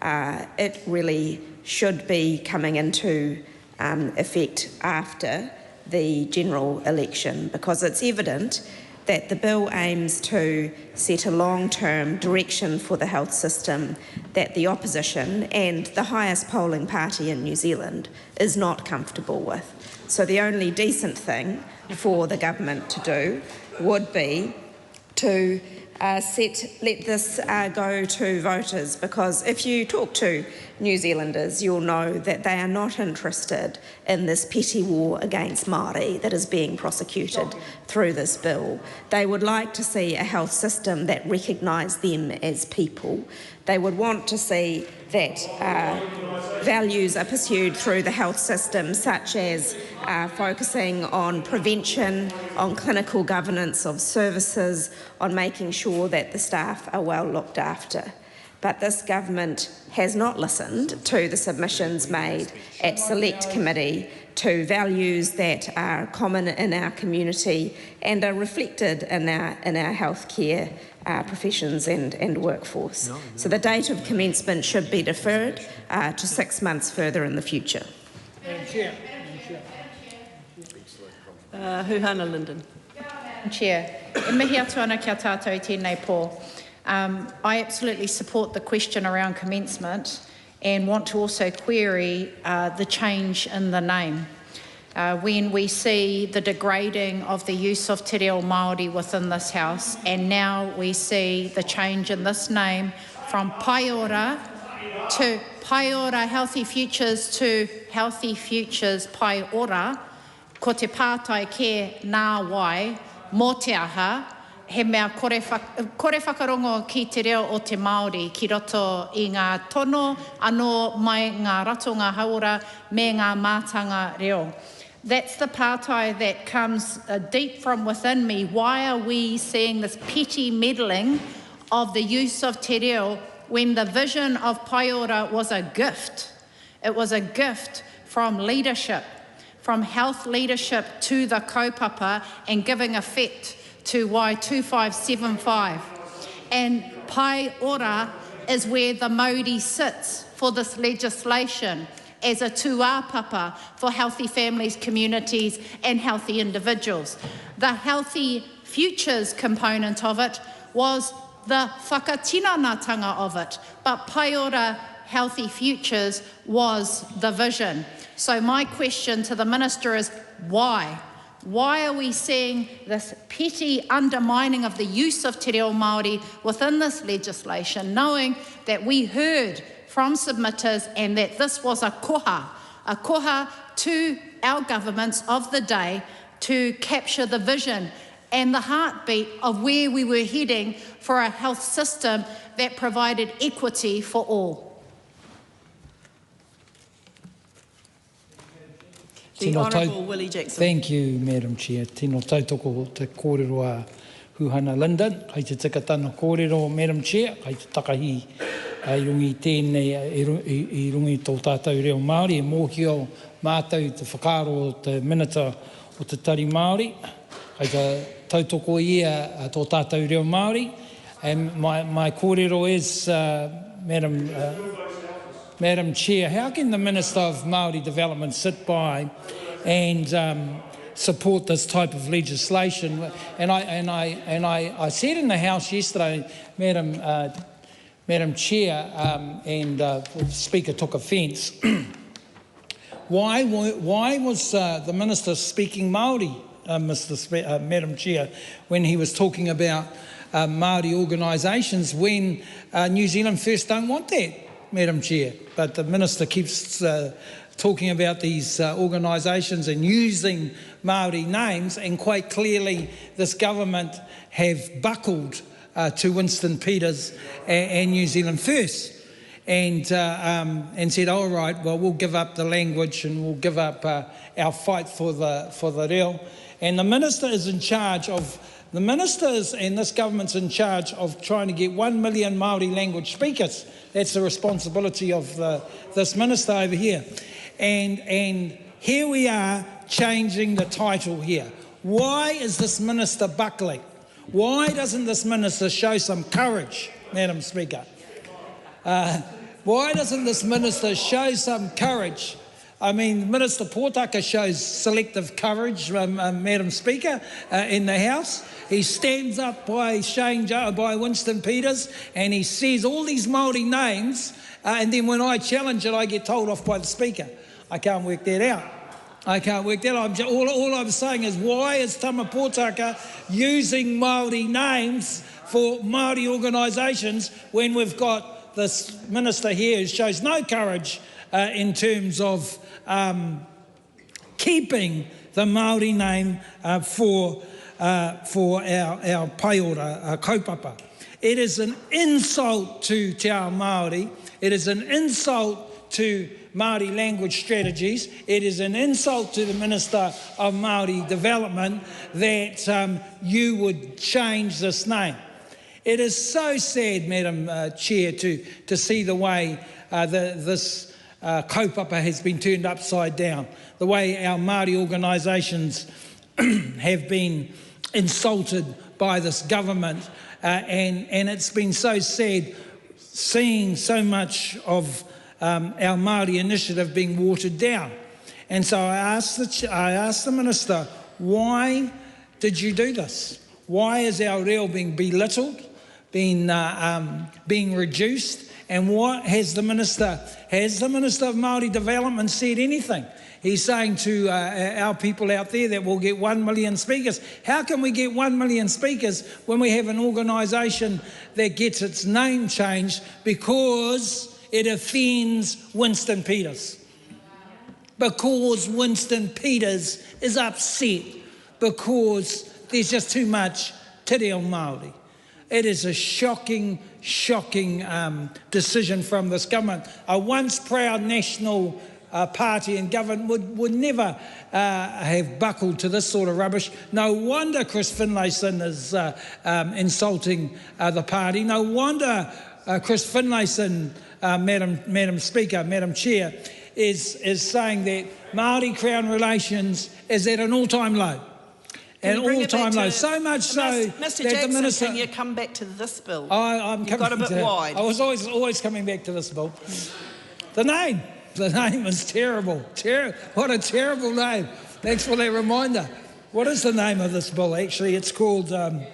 It really should be coming into effect after the general election, because it's evident that the bill aims to set a long-term direction for the health system that the opposition and the highest polling party in New Zealand is not comfortable with. So the only decent thing for the government to do would be to let this go to voters, because if you talk to New Zealanders, you'll know that they are not interested in this petty war against Māori that is being prosecuted through this bill. They would like to see a health system that recognised them as people. They would want to see that values are pursued through the health system, such as focusing on prevention, on clinical governance of services, on making sure that the staff are well looked after. But this government has not listened to the submissions made at Select Committee to values that are common in our community and are reflected in our healthcare professions and workforce. So the date of commencement should be deferred to 6 months further in the future. Huhana Linden. Chair, e mihi atu ana kia tātou I tēnei pō. I absolutely support the question around commencement, and want to also query the change in the name. When we see the degrading of the use of te reo Māori within this House, and now we see the change in this name from Paiora to Paiora Healthy Futures to Healthy Futures Paiora, ko te pātai ke nā wai, mō te aha, he mea kore whakarongo ki te reo o te Māori ki roto i ngā tono anō mai ngā ratonga haura me ngā mātanga reo. That's the pātai that comes deep from within me. Why are we seeing this petty meddling of the use of te reo when the vision of Paiora was a gift? It was a gift from leadership, from health leadership to the kaupapa and giving effect to Y2575. And Paiora is where the Māori sits for this legislation as a tuāpapa for healthy families, communities and healthy individuals. The healthy futures component of it was the whakatinanatanga of it, but Paiora Healthy Futures was the vision. So my question to the Minister is why? Why are we seeing this petty undermining of the use of te reo Māori within this legislation, knowing that we heard from submitters and that this was a koha to our governments of the day to capture the vision and the heartbeat of where we were heading for a health system that provided equity for all. The Honourable Willie Jackson. Thank you, Madam Chair. Tino tautoko te kōrero a Huhana Linden. Kei te tikatana kōrero, Madam Chair. Kei te takahi i rungi tēnei, i rungi tō tātou reo Māori, e mōhio mātou te whakaro o te minita o te tari Māori. Kei te tautoko ia tō tātou reo Māori. And my kōrero is, Madam Chair, how can the Minister of Māori Development sit by and support this type of legislation? And I said in the House yesterday, Madam Chair, and the Speaker took offence. Why was the Minister speaking Māori, Madam Chair, when he was talking about Māori organisations when New Zealand First don't want that, Madam Chair? But the Minister keeps talking about these organisations and using Māori names, and quite clearly this government have buckled to Winston Peters and New Zealand First, and said, all right, well, we'll give up the language and we'll give up our fight for the reo. And the Minister is in charge of, the Ministers and this government's in charge of trying to get 1 million Māori language speakers. That's the responsibility of this Minister over here. And here we are changing the title here. Why is this Minister buckling? Why doesn't this Minister show some courage, Madam Speaker? Why doesn't this Minister show some courage? I mean, Minister Pōtaka shows selective courage, Madam Speaker, in the House. He stands up by Winston Peters and he says all these Māori names, and then when I challenge it, I get told off by the Speaker. I can't work that out. I can't work that out. All I'm saying is, why is Tama Pōtaka using Māori names for Māori organisations when we've got this Minister here who shows no courage in terms of keeping the Māori name for our Paiora kaupapa. It is an insult to Te Ao Māori. It is an insult to Māori language strategies. It is an insult to the Minister of Māori Development that you would change this name. It is so sad, Madam Chair, to see the way this kaupapa has been turned upside down, the way our Māori organisations have been insulted by this government, and it's been so sad seeing so much of our Māori initiative being watered down. And so I asked the Minister, why did you do this? Why is our reo being belittled, being reduced, And what has the Minister of Māori Development said anything? He's saying to our people out there that we'll get 1 million speakers. How can we get 1 million speakers when we have an organisation that gets its name changed because it offends Winston Peters? Because Winston Peters is upset because there's just too much te reo Māori. It is a shocking decision from this government. A once proud national party and government would never have buckled to this sort of rubbish. No wonder Chris Finlayson is insulting the party. No wonder Chris Finlayson, Madam Speaker, Madam Chair, is saying that Māori Crown relations is at an all-time low. An all-time low. So much so Mr. that Jackson, the Minister... can you come back to this bill? I'm You've got a bit wide. I was always coming back to this bill. The name is terrible. What a terrible name. Thanks for that reminder. What is the name of this bill, actually? It's called... No,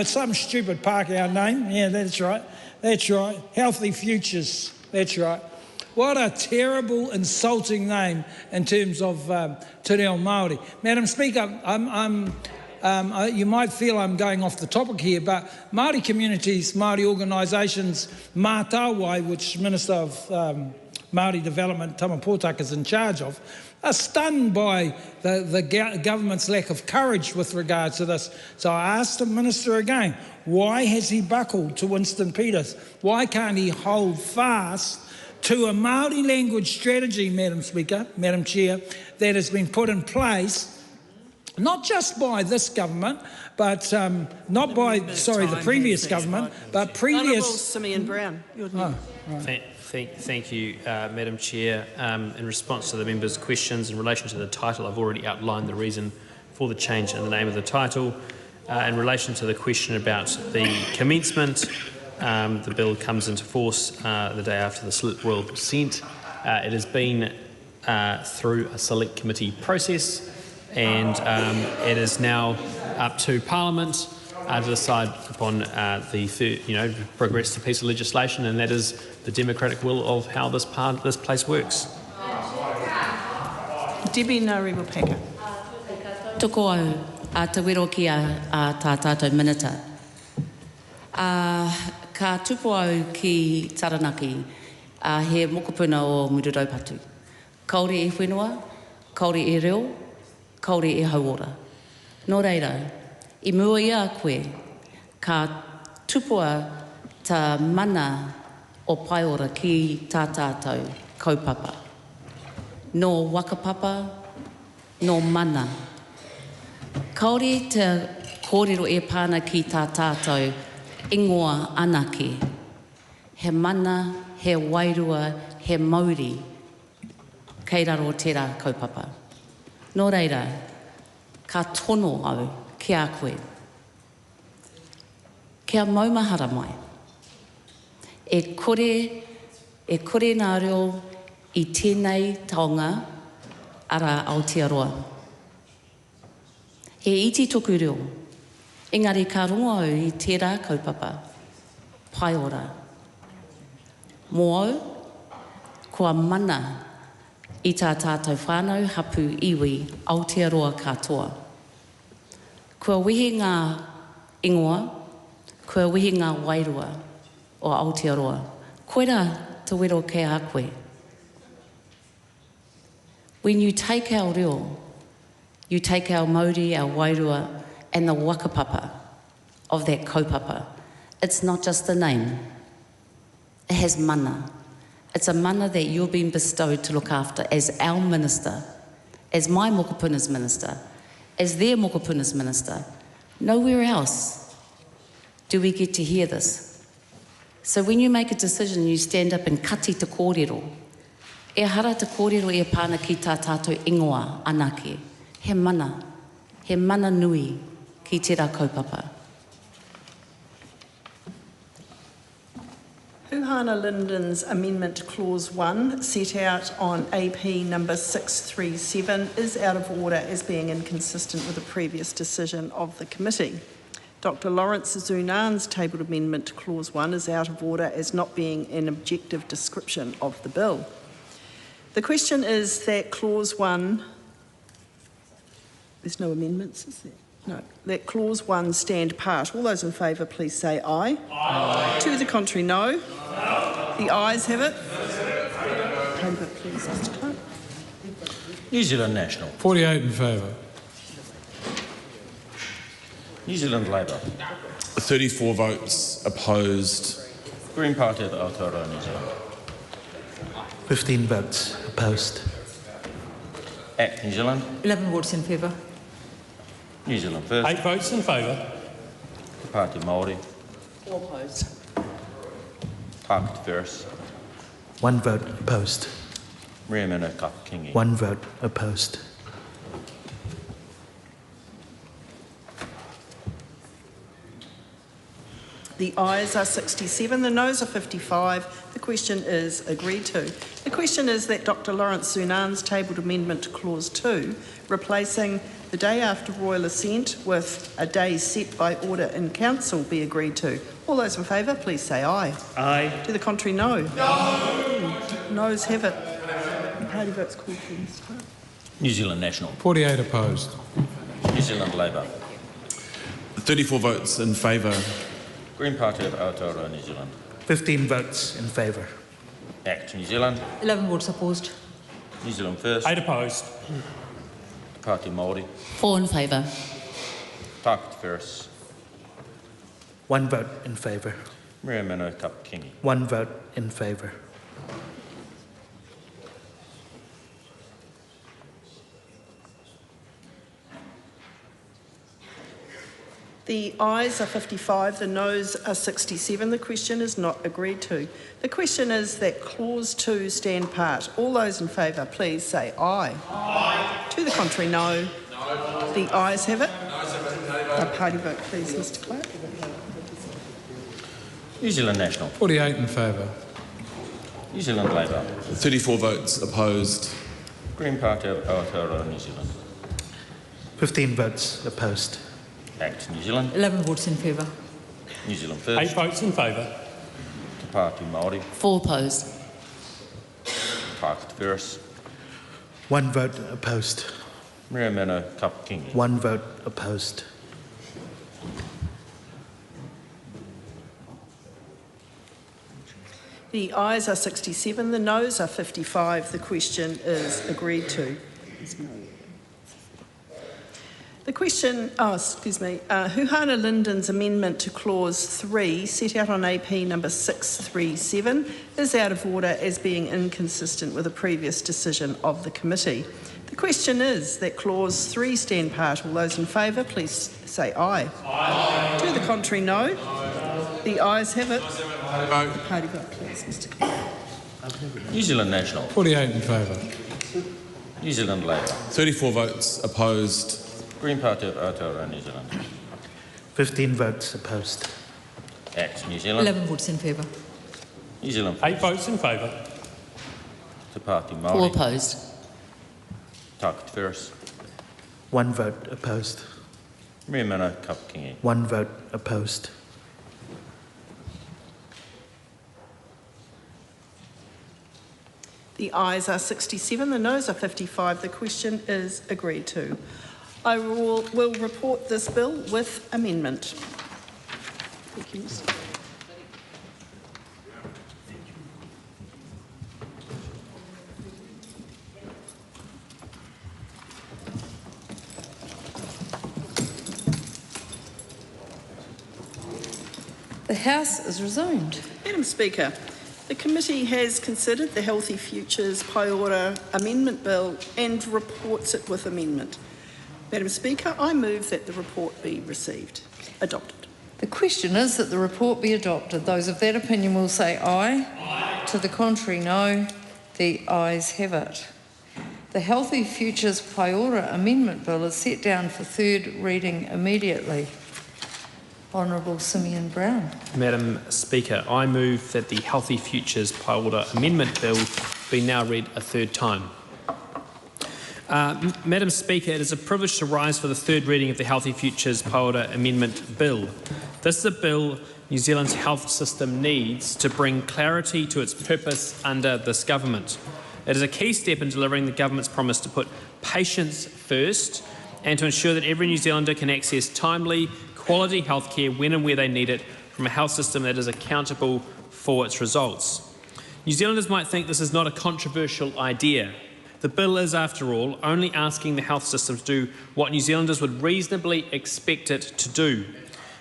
it's some stupid Pākehā name. Yeah, that's right. Healthy Futures. That's right. What a terrible, insulting name in terms of te reo Māori. Madam Speaker, you might feel I'm going off the topic here, but Māori communities, Māori organisations, Mātāwai, which Minister of Māori Development, Tama Pōtaka, is in charge of, are stunned by the government's lack of courage with regards to this. So I asked the Minister again, why has he buckled to Winston Peters? Why can't he hold fast to a Māori language strategy, Madam Speaker, Madam Chair, that has been put in place, not just by this government, but the previous government, but previous... Honourable Simeon Brown. Thank you, Madam Chair. In response to the members' questions in relation to the title, I've already outlined the reason for the change in the name of the title. In relation to the question about the commencement, the bill comes into force the day after the Select Royal Consent. It has been through a select committee process, and it is now up to Parliament to decide upon progress to piece of legislation, and that is the democratic will of how this place works. Debbie Ngārewa-Packer. Toko au a te wero ki a tā tātou minita. Ka tupo au ki Taranaki he mokopuna o Mururaupatu. Kaore e whenua, kaore e reo, kaore e hauora. Nō reira, I mua ia koe, ka tupua ta mana o paiora ki tā tātou kaupapa. Nō wakapapa, nō mana. Kaore te kōrero e pāna ki tā tātou ingoa anake. He mana, he wairua, he mauri, kei raro tērā kaupapa. Nō reira, ka tono au ki a koe. Kia maumahara mai. E kore nā reo I tēnei taonga ara Aotearoa. He iti toku reo. Engari ka rongo au I tērā kaupapa. Pai ora. Mō au, kua mana I tā tātou whānau hapu iwi Aotearoa katoa. Kua wihi ngā ingoa, kua wihi ngā wairua o Aotearoa. Koera te wero kei a koe. When you take our reo, you take our mauri, our wairua, and the wakapapa of that kaupapa. It's not just a name. It has mana. It's a mana that you've been bestowed to look after as our minister, as my mokopuna's minister, as their mokopuna's minister. Nowhere else do we get to hear this. So when you make a decision, you stand up and kati te kōrero. E hara te kōrero e pāna ki tā tātou ingoa anake. He mana nui ki tērā kaupapa. Huhana Linden's Amendment Clause 1, set out on AP number 637, is out of order as being inconsistent with a previous decision of the committee. Dr Lawrence Zunan's tabled amendment to Clause 1 is out of order as not being an objective description of the bill. The question is that Clause 1, there's no amendments, is there? No. That Clause 1 stand part. All those in favour, please say aye. Aye. To the contrary, no. No. The ayes have it. Over, please, Mr Clerk. New Zealand National. 48 in favour. New Zealand Labour. 34 votes opposed. Green Party of Aotearoa, New Zealand. 15 votes opposed. ACT New Zealand. 11 votes in favour. New Zealand First. 8 votes in favour. Te Pāti Māori. 4 opposed. Tākati Ferris. 1 vote opposed. Rea Mino Kapakingi. 1 vote opposed. The ayes are 67, the noes are 55. The question is agreed to. The question is that Dr Lawrence Zunan's tabled amendment to Clause 2, replacing the day after royal assent with a day set by order in council, be agreed to. All those in favour, please say aye. Aye. To the contrary, no. No. Noes have it. The party votes called for, Mr Clerk. New Zealand National. 48 opposed. New Zealand Labour. 34 votes in favour. Green Party of Aotearoa, New Zealand. 15 votes in favour. ACT New Zealand. 11 votes opposed. New Zealand First. 8 opposed. Te Pāti Māori. 4 in favour. Tākati Ferris. 1 vote in favour. Rea Mino Kapakingi. 1 vote in favour. The ayes are 55, the noes are 67. The question is not agreed to. The question is that Clause 2 stand part. All those in favour, please say aye. Aye. To the contrary, no. No. The ayes have it. A party vote, please, Mr Clerk. New Zealand National. 48 in favour. New Zealand Labour. 34 votes opposed. Green Party of Aotearoa, New Zealand. 15 votes opposed. ACT New Zealand. 11 votes in favour. New Zealand First. 8 votes in favour. Te Pāti Māori. 4 opposed. Tākati Ferris. 1 vote opposed. Rea Mino Kapakingi. 1 vote opposed. The ayes are 67, the noes are 55. The question is agreed to. The question, Huhana Linden's amendment to Clause 3, set out on AP number 637, is out of order as being inconsistent with a previous decision of the committee. The question is that Clause 3 stand part. All those in favour, please say aye. Aye. To the contrary, no. Aye. The ayes have it. Vote. Party vote, please, Mr Clerk. New Zealand National. 48 in favour. New Zealand Labour. 34 votes opposed. Green Party of Aotearoa, New Zealand. 15 votes opposed. ACT New Zealand. 11 votes in favour. New Zealand 8 votes in favour. Te Pāti 4 Māori. opposed. Tākati Ferris. 1 vote opposed. Rea Mino Kapakingi. 1 vote opposed. The ayes are 67, the noes are 55. The question is agreed to. I will report this bill with amendment. Thank you, Mr. The House is resumed. Madam Speaker, the committee has considered the Healthy Futures Paiora Amendment Bill and reports it with amendment. Madam Speaker, I move that the report be received. Adopted. The question is that the report be adopted. Those of that opinion will say aye. Aye. To the contrary, no. The ayes have it. The Healthy Futures Paiora Amendment Bill is set down for third reading immediately. Honourable Simeon Brown. Madam Speaker, I move that the Healthy Futures Paiora Amendment Bill be now read a third time. Madam Speaker, it is a privilege to rise for the third reading of the Healthy Futures Paora Amendment Bill. This is a bill New Zealand's health system needs to bring clarity to its purpose under this government. It is a key step in delivering the government's promise to put patients first and to ensure that every New Zealander can access timely, quality health care when and where they need it from a health system that is accountable for its results. New Zealanders might think this is not a controversial idea. The bill is, after all, only asking the health system to do what New Zealanders would reasonably expect it to do.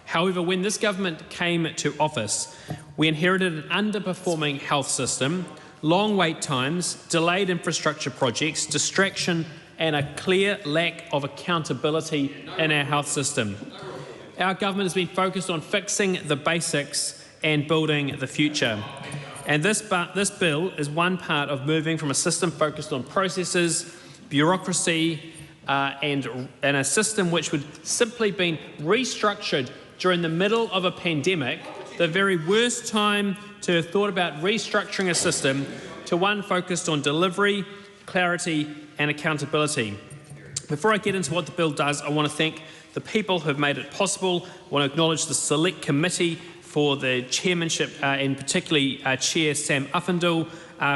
However, when this government came to office, we inherited an underperforming health system, long wait times, delayed infrastructure projects, distraction, and a clear lack of accountability in our health system. Our government has been focused on fixing the basics and building the future. And this bill is one part of moving from a system focused on processes, bureaucracy, and a system which would simply been restructured during the middle of a pandemic, the very worst time to have thought about restructuring a system, to one focused on delivery, clarity, and accountability. Before I get into what the bill does, I want to thank the people who have made it possible. I want to acknowledge the Select Committee for the chairmanship, and particularly Chair Sam Uffindell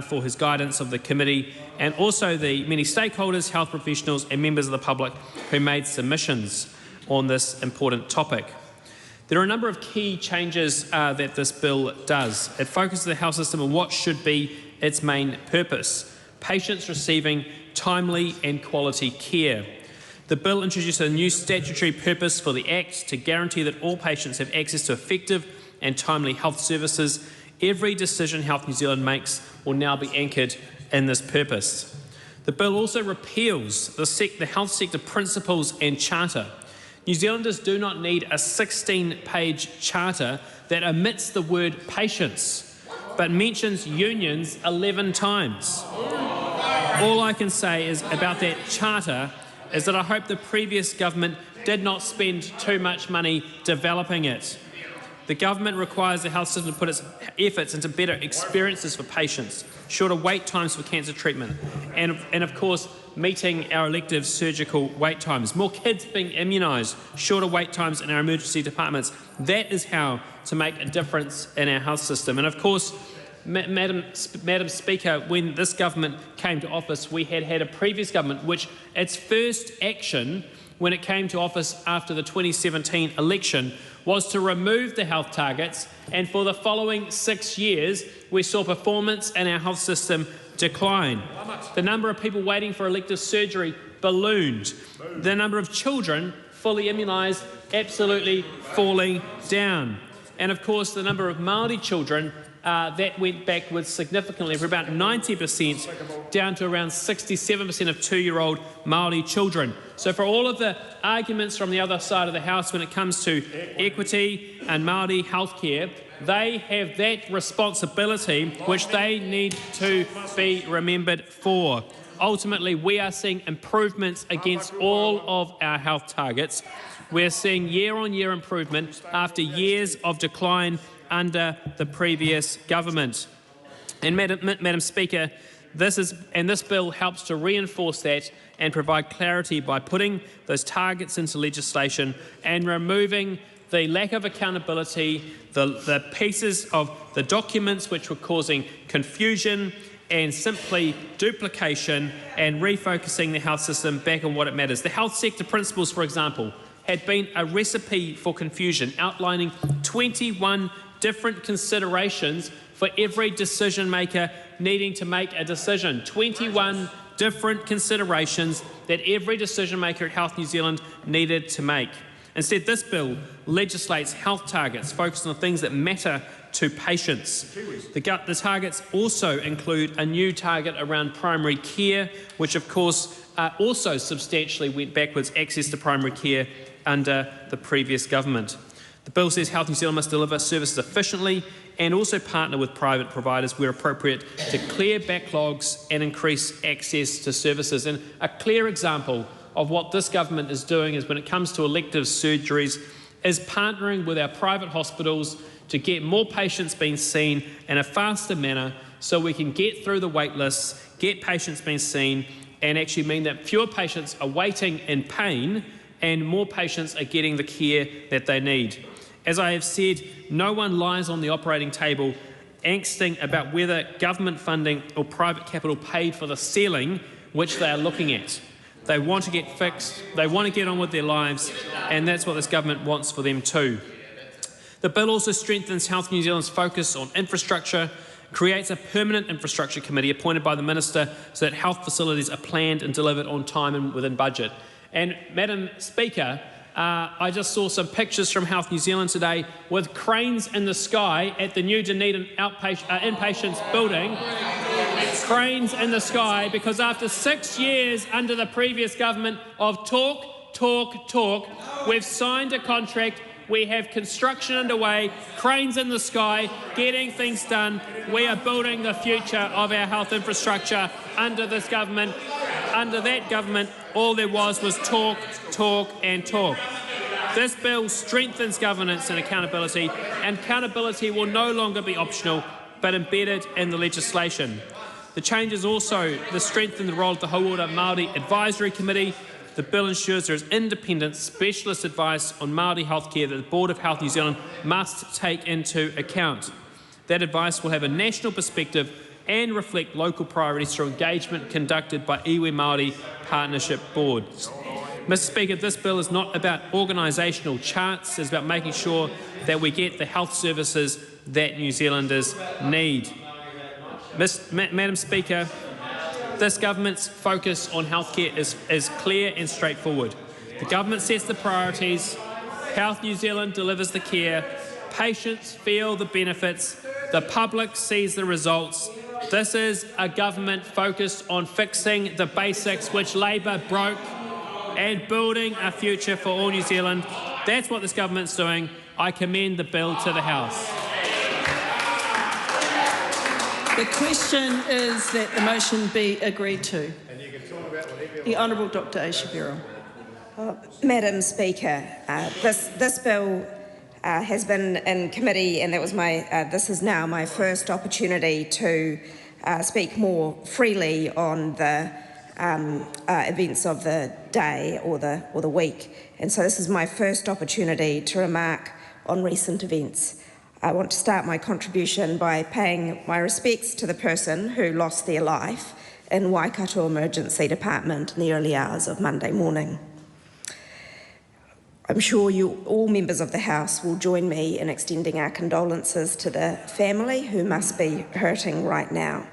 for his guidance of the committee, and also the many stakeholders, health professionals and members of the public who made submissions on this important topic. There are a number of key changes that this bill does. It focuses the health system on what should be its main purpose: patients receiving timely and quality care. The bill introduces a new statutory purpose for the Act to guarantee that all patients have access to effective and timely health services. Every decision Health New Zealand makes will now be anchored in this purpose. The bill also repeals the health sector principles and charter. New Zealanders do not need a 16-page charter that omits the word patients, but mentions unions 11 times. All I can say is about that charter is that I hope the previous government did not spend too much money developing it. The government requires the health system to put its efforts into better experiences for patients, shorter wait times for cancer treatment, and of course, meeting our elective surgical wait times. More kids being immunised, shorter wait times in our emergency departments. That is how to make a difference in our health system. And of course, Madam Speaker, when this government came to office, we had a previous government which its first action when it came to office after the 2017 election was to remove the health targets, and for the following 6 years we saw performance in our health system decline. The number of people waiting for elective surgery ballooned. The number of children fully immunised absolutely falling down. And of course the number of Māori children that went backwards significantly, from about 90% down to around 67% of 2-year-old Māori children. So for all of the arguments from the other side of the House when it comes to equity and Māori healthcare, they have that responsibility which they need to be remembered for. Ultimately, we are seeing improvements against all of our health targets. We're seeing year-on-year improvement after years of decline under the previous government. And Madam Speaker, this bill helps to reinforce that and provide clarity by putting those targets into legislation and removing the lack of accountability, the pieces of the documents which were causing confusion and simply duplication, and refocusing the health system back on what it matters. The health sector principles, for example, had been a recipe for confusion, outlining 21 different considerations for every decision maker needing to make a decision. 21 different considerations that every decision maker at Health New Zealand needed to make. Instead, this bill legislates health targets focused on the things that matter to patients. The targets also include a new target around primary care, which of course also substantially went backwards access to primary care under the previous government. The bill says Health New Zealand must deliver services efficiently and also partner with private providers where appropriate to clear backlogs and increase access to services. And a clear example of what this government is doing is when it comes to elective surgeries is partnering with our private hospitals to get more patients being seen in a faster manner so we can get through the wait lists, get patients being seen, and actually mean that fewer patients are waiting in pain and more patients are getting the care that they need. As I have said, no one lies on the operating table angsting about whether government funding or private capital paid for the ceiling which they are looking at. They want to get fixed, they want to get on with their lives, and that's what this government wants for them too. The bill also strengthens Health New Zealand's focus on infrastructure, creates a permanent infrastructure committee appointed by the Minister so that health facilities are planned and delivered on time and within budget. And Madam Speaker, I just saw some pictures from Health New Zealand today with cranes in the sky at the new Dunedin inpatients building. Cranes in the sky, because after 6 years under the previous government of talk, we've signed a contract. We have construction underway, cranes in the sky, getting things done. We are building the future of our health infrastructure under this government. Under that government, all there was talk, and talk. This bill strengthens governance and accountability will no longer be optional, but embedded in the legislation. The changes also strengthen the role of the Hauora Māori Advisory Committee. The bill ensures there is independent specialist advice on Māori healthcare that the Board of Health New Zealand must take into account. That advice will have a national perspective and reflect local priorities through engagement conducted by iwi Māori partnership boards. Mr Speaker, this bill is not about organisational charts, it's about making sure that we get the health services that New Zealanders need. Madam Speaker, this government's focus on healthcare is clear and straightforward. The government sets the priorities, Health New Zealand delivers the care, patients feel the benefits, the public sees the results. This is a government focused on fixing the basics which Labor broke and building a future for all New Zealand. That's what this government's doing. I commend the bill to the House. The question is that the motion be agreed to. The Honourable Dr Aotearoa. Madam Speaker, this bill has been in committee, and that was this is now my first opportunity to speak more freely on the events of the day or the week, and so this is my first opportunity to remark on recent events. I want to start my contribution by paying my respects to the person who lost their life in Waikato Emergency Department in the early hours of Monday morning. I'm sure all members of the House will join me in extending our condolences to the family who must be hurting right now.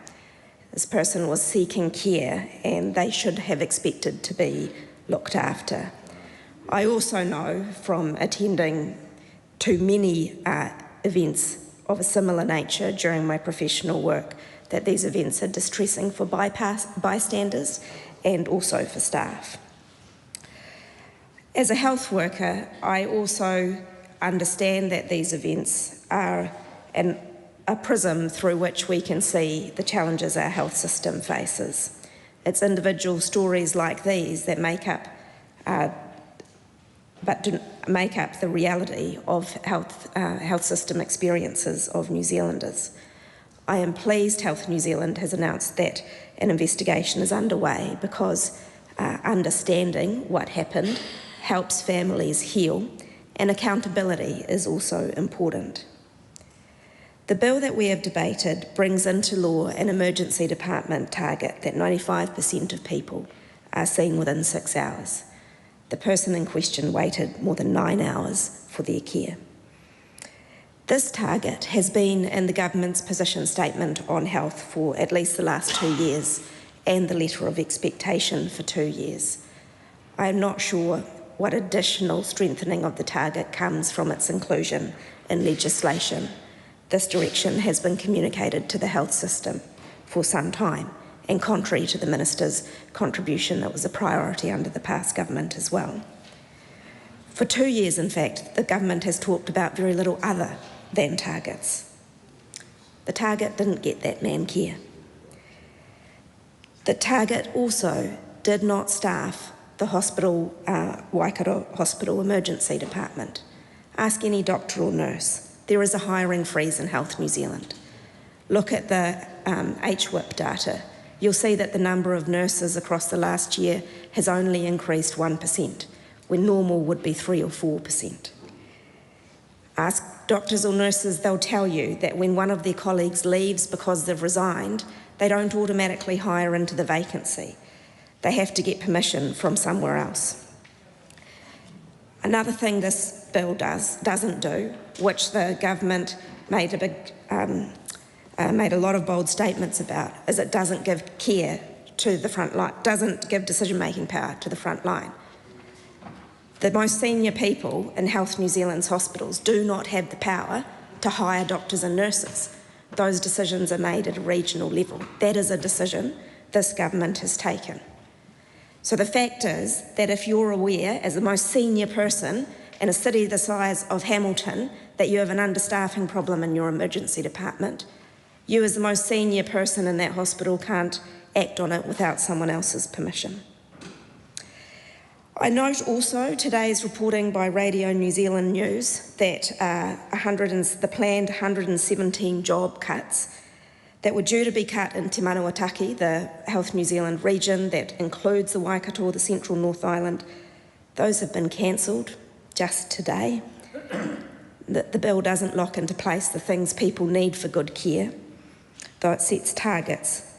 This person was seeking care and they should have expected to be looked after. I also know from attending too many events of a similar nature during my professional work that these events are distressing for bystanders and also for staff. As a health worker, I also understand that these events are a prism through which we can see the challenges our health system faces. It's individual stories like these that make up the reality of health system experiences of New Zealanders. I am pleased Health New Zealand has announced that an investigation is underway because understanding what happened helps families heal, and accountability is also important. The bill that we have debated brings into law an emergency department target that 95% of people are seen within 6 hours. The person in question waited more than 9 hours for their care. This target has been in the government's position statement on health for at least the last 2 years and the letter of expectation for 2 years. I am not sure what additional strengthening of the target comes from its inclusion in legislation. This direction has been communicated to the health system for some time, and contrary to the Minister's contribution, that was a priority under the past government as well. For 2 years, in fact, the government has talked about very little other than targets. The target didn't get that man care. The target also did not staff the hospital, Waikato Hospital Emergency Department. Ask any doctor or nurse. There is a hiring freeze in Health New Zealand. Look at the HWIP data. you'll see that the number of nurses across the last year has only increased 1%, when normal would be 3 or 4%. Ask doctors or nurses, they'll tell you that when one of their colleagues leaves because they've resigned, they don't automatically hire into the vacancy. They have to get permission from somewhere else. Another thing this bill doesn't do, which the government made a lot of bold statements about, is it doesn't give care to the front line, doesn't give decision-making power to the front line. The most senior people in Health New Zealand's hospitals do not have the power to hire doctors and nurses. Those decisions are made at a regional level. That is a decision this government has taken. So the fact is that if you're aware, as the most senior person in a city the size of Hamilton, that you have an understaffing problem in your emergency department, you as the most senior person in that hospital can't act on it without someone else's permission. I note also today's reporting by Radio New Zealand News that the planned 117 job cuts that were due to be cut in Te Manuataki, the Health New Zealand region that includes the Waikato, the Central North Island, those have been cancelled just today. The bill doesn't lock into place the things people need for good care, though it sets targets.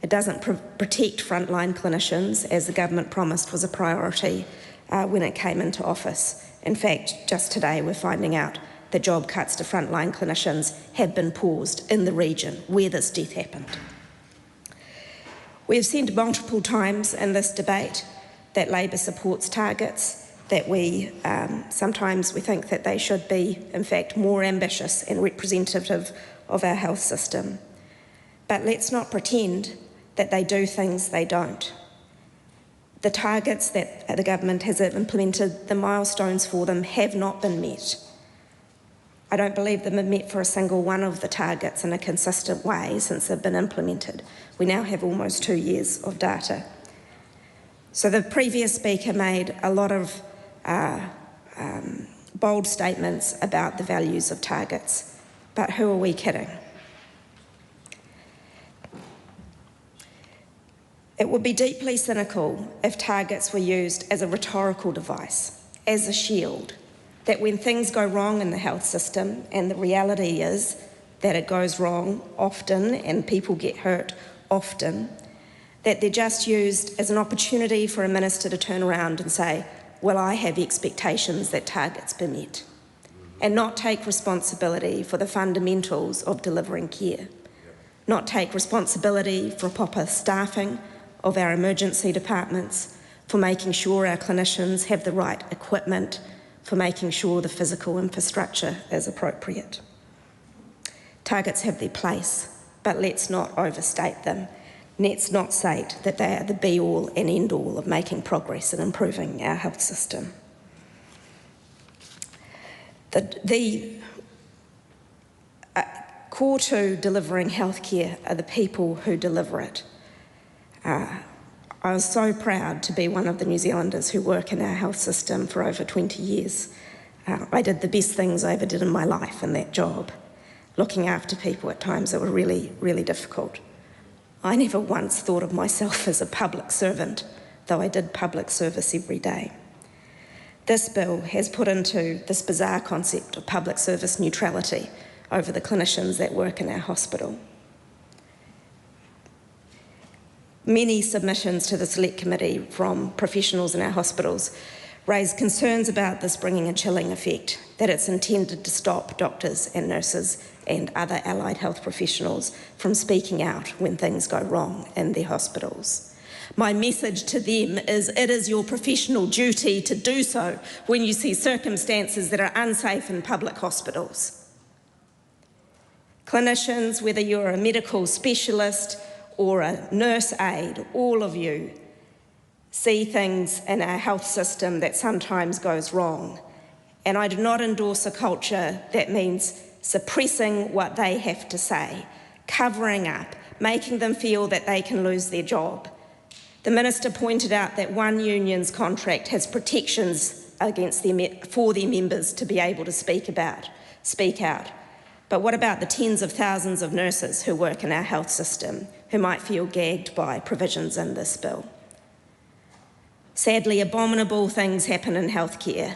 It doesn't protect frontline clinicians, as the government promised was a priority when it came into office. In fact, just today we're finding out that job cuts to frontline clinicians have been paused in the region where this death happened. We have said multiple times in this debate that Labor supports targets, that sometimes we think that they should be, in fact, more ambitious and representative of our health system. But let's not pretend that they do things they don't. The targets that the government has implemented, the milestones for them have not been met. I don't believe they've been met for a single one of the targets in a consistent way since they've been implemented. We now have almost 2 years of data. So the previous speaker made a lot of bold statements about the values of targets, but who are we kidding? It would be deeply cynical if targets were used as a rhetorical device, as a shield, that when things go wrong in the health system, and the reality is that it goes wrong often and people get hurt often, that they're just used as an opportunity for a minister to turn around and say, well, I have expectations that targets be met, and not take responsibility for the fundamentals of delivering care, not take responsibility for proper staffing of our emergency departments, for making sure our clinicians have the right equipment, for making sure the physical infrastructure is appropriate. Targets have their place, but let's not overstate them. Let's not say that they are the be-all and end-all of making progress and improving our health system. The core to delivering healthcare are the people who deliver it. I was so proud to be one of the New Zealanders who work in our health system for over 20 years. I did the best things I ever did in my life in that job, looking after people at times that were really, really difficult. I never once thought of myself as a public servant, though I did public service every day. This bill has put into this bizarre concept of public service neutrality over the clinicians that work in our hospital. Many submissions to the Select Committee from professionals in our hospitals raise concerns about this bringing a chilling effect, that it's intended to stop doctors and nurses and other allied health professionals from speaking out when things go wrong in their hospitals. My message to them is it is your professional duty to do so when you see circumstances that are unsafe in public hospitals. Clinicians, whether you're a medical specialist or a nurse aide, all of you see things in our health system that sometimes goes wrong. And I do not endorse a culture that means suppressing what they have to say, covering up, making them feel that they can lose their job. The Minister pointed out that one union's contract has protections for their members to be able to speak out. But what about the tens of thousands of nurses who work in our health system who might feel gagged by provisions in this bill? Sadly, abominable things happen in healthcare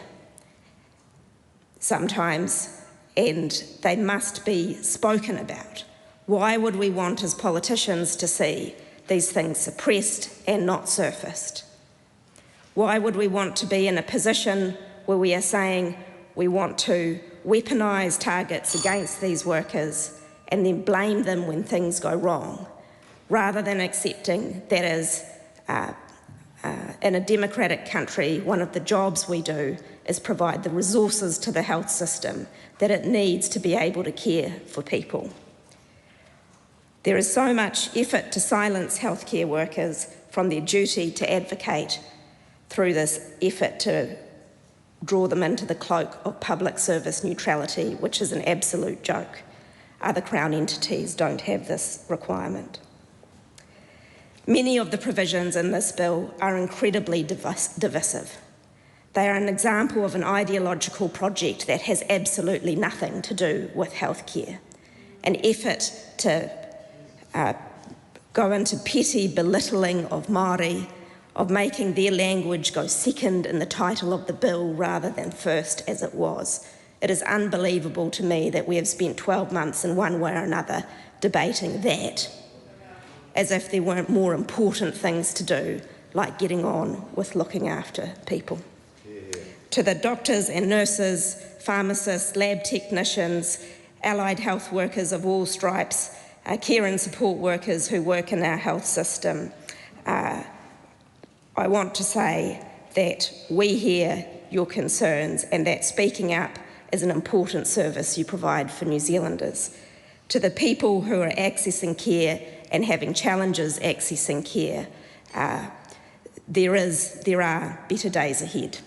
sometimes, and they must be spoken about. Why would we want as politicians to see these things suppressed and not surfaced? Why would we want to be in a position where we are saying we want to weaponise targets against these workers and then blame them when things go wrong, rather than accepting that as in a democratic country, one of the jobs we do is provide the resources to the health system that it needs to be able to care for people. There is so much effort to silence healthcare workers from their duty to advocate through this effort to draw them into the cloak of public service neutrality, which is an absolute joke. Other Crown entities don't have this requirement. Many of the provisions in this bill are incredibly divisive. They are an example of an ideological project that has absolutely nothing to do with healthcare, an effort to go into petty belittling of Māori, of making their language go second in the title of the bill rather than first as it was. It is unbelievable to me that we have spent 12 months in one way or another debating that, as if there weren't more important things to do, like getting on with looking after people. To the doctors and nurses, pharmacists, lab technicians, allied health workers of all stripes, care and support workers who work in our health system, I want to say that we hear your concerns and that speaking up is an important service you provide for New Zealanders. To the people who are accessing care and having challenges accessing care, there are better days ahead.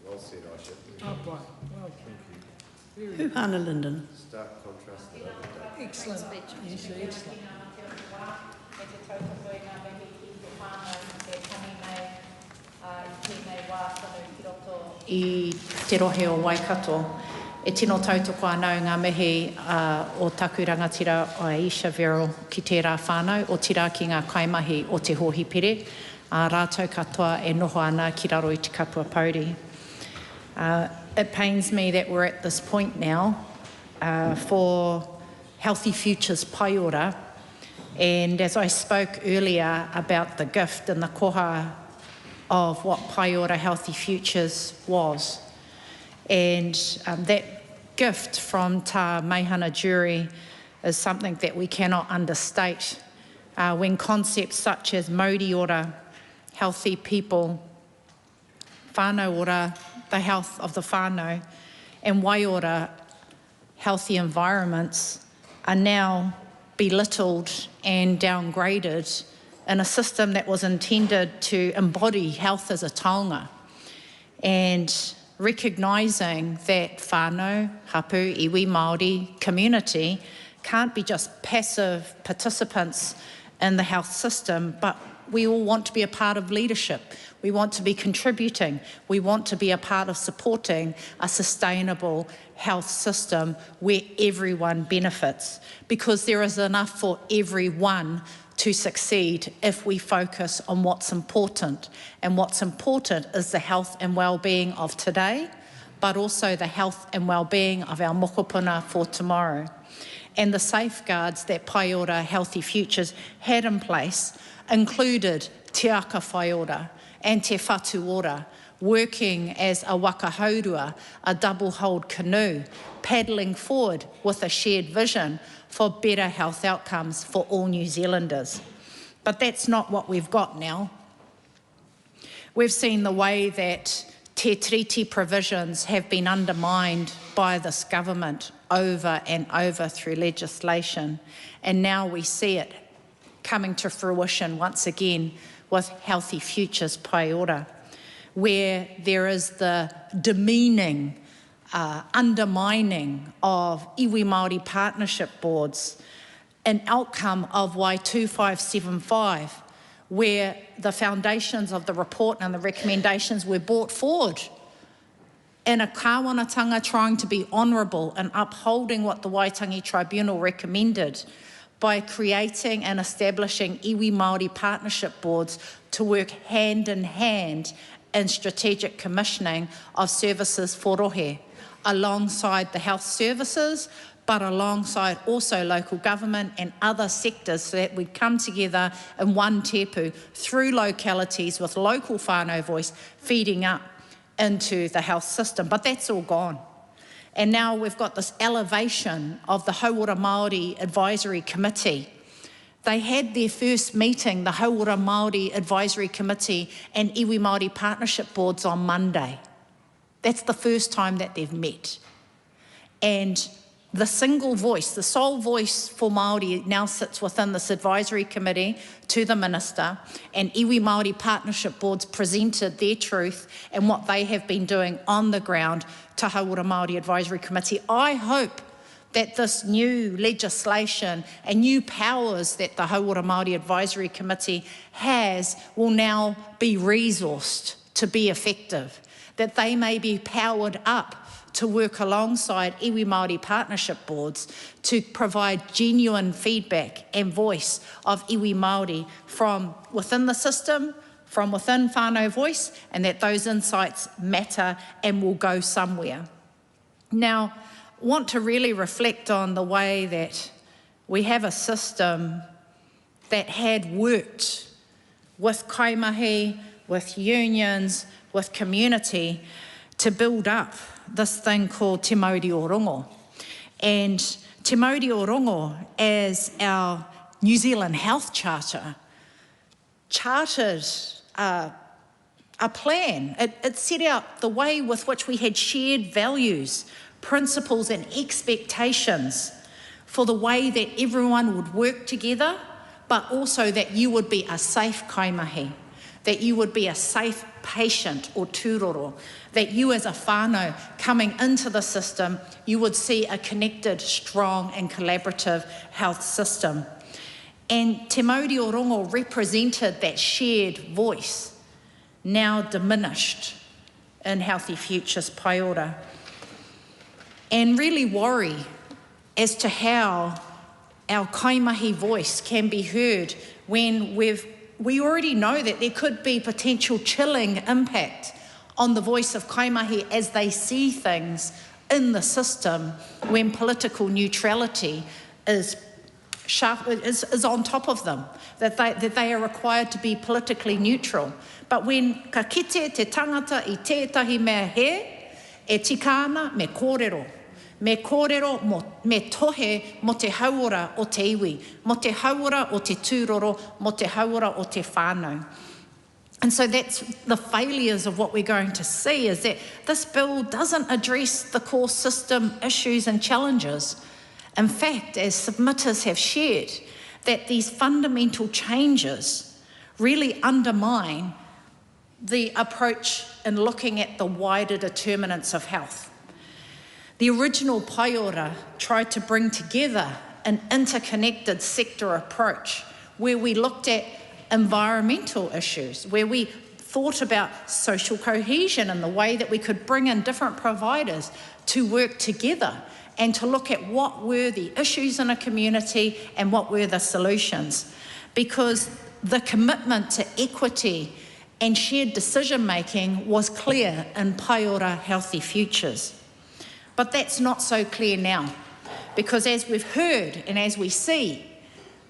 Well said, Aisha. Oh, boy. Well, thank you. Hannah Linden. Stark contrast to the other day. Excellent. Yes, excellent. I te rohe o Waikato. E tino tautoko anau ngā mihi o taku rangatira o Aisha Vero ki tērā whānau o tira ki ngā kaimahi o te hohi pere. Rātou katoa e noho ana ki raro i te kapua pauri. It pains me that we're at this point now for Healthy Futures Paiora. And as I spoke earlier about the gift and the koha of what Paiora Healthy Futures was. And that gift from Tā Meihana Jury is something that we cannot understate. When concepts such as Mauri ora, healthy people, whānau ora, the health of the whānau, and wai ora, healthy environments, are now belittled and downgraded in a system that was intended to embody health as a taonga. And recognising that whānau, hapu, iwi, Māori community can't be just passive participants in the health system, but we all want to be a part of leadership. We want to be contributing. We want to be a part of supporting a sustainable health system where everyone benefits, because there is enough for everyone to succeed if we focus on what's important. And what's important is the health and well-being of today, but also the health and well-being of our mokopuna for tomorrow. And the safeguards that Paiora Healthy Futures had in place included te aka whai ora and te whatu ora, working as a wakahaurua, a double-hulled canoe, paddling forward with a shared vision for better health outcomes for all New Zealanders. But that's not what we've got now. We've seen the way that te treaty provisions have been undermined by this government over and over through legislation, and now we see it coming to fruition once again with Healthy Futures Paiora, where there is the demeaning undermining of iwi Māori partnership boards, an outcome of Y2575, where the foundations of the report and the recommendations were brought forward in a kāwanatanga trying to be honourable and upholding what the Waitangi Tribunal recommended by creating and establishing iwi Māori partnership boards to work hand in hand in strategic commissioning of services for rohe, alongside the health services, but alongside also local government and other sectors, so that we come together in one tepu through localities with local whānau voice feeding up into the health system. But that's all gone. And now we've got this elevation of the Hauora Māori Advisory Committee. They had their first meeting, the Hauora Māori Advisory Committee and Iwi Māori Partnership Boards, on Monday. That's the first time that they've met. And the single voice, the sole voice for Māori now sits within this advisory committee to the Minister, and Iwi Māori Partnership Boards presented their truth and what they have been doing on the ground to Hauora Māori Advisory Committee. I hope that this new legislation and new powers that the Hauora Māori Advisory Committee has will now be resourced to be effective, that they may be powered up to work alongside iwi Māori partnership boards to provide genuine feedback and voice of iwi Māori from within the system, from within whānau voice, and that those insights matter and will go somewhere. Now, I want to really reflect on the way that we have a system that had worked with kaimahi, with unions, with community to build up this thing called Te Mauri o Rongo. And Te Mauri o Rongo, as our New Zealand Health Charter, chartered a plan. It set out the way with which we had shared values, principles and expectations for the way that everyone would work together, but also that you would be a safe kaimahi, that you would be a safe patient or tūroro, that you as a whānau coming into the system, you would see a connected, strong and collaborative health system. And Te Mauri o Rongo represented that shared voice, now diminished in Healthy Futures Paiora, and really worry as to how our kaimahi voice can be heard when we already know that there could be potential chilling impact on the voice of kaimahi as they see things in the system when political neutrality is on top of them, that they are required to be politically neutral. But when ka kite te tangata I tētahi mea he, e tikana me kōrero. Me kōrero me tohe mo te hauora o te iwi, mo te hauora o te tūroro, mo te hauora o te whānau. And so that's the failures of what we're going to see, is that this bill doesn't address the core system issues and challenges. In fact, as submitters have shared, that these fundamental changes really undermine the approach in looking at the wider determinants of health. The original Paiora tried to bring together an interconnected sector approach where we looked at environmental issues, where we thought about social cohesion and the way that we could bring in different providers to work together and to look at what were the issues in a community and what were the solutions. Because the commitment to equity and shared decision-making was clear in Paiora Healthy Futures. But that's not so clear now, because as we've heard and as we see,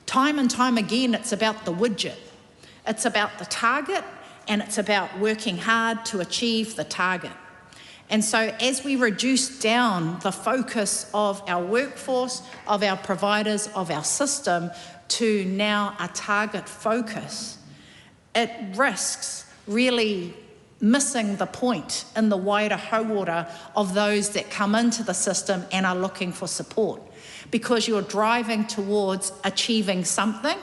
time and time again, it's about the widget. It's about the target, and it's about working hard to achieve the target. And so as we reduce down the focus of our workforce, of our providers, of our system to now a target focus, it risks really missing the point in the wider hauora of those that come into the system and are looking for support, because you're driving towards achieving something,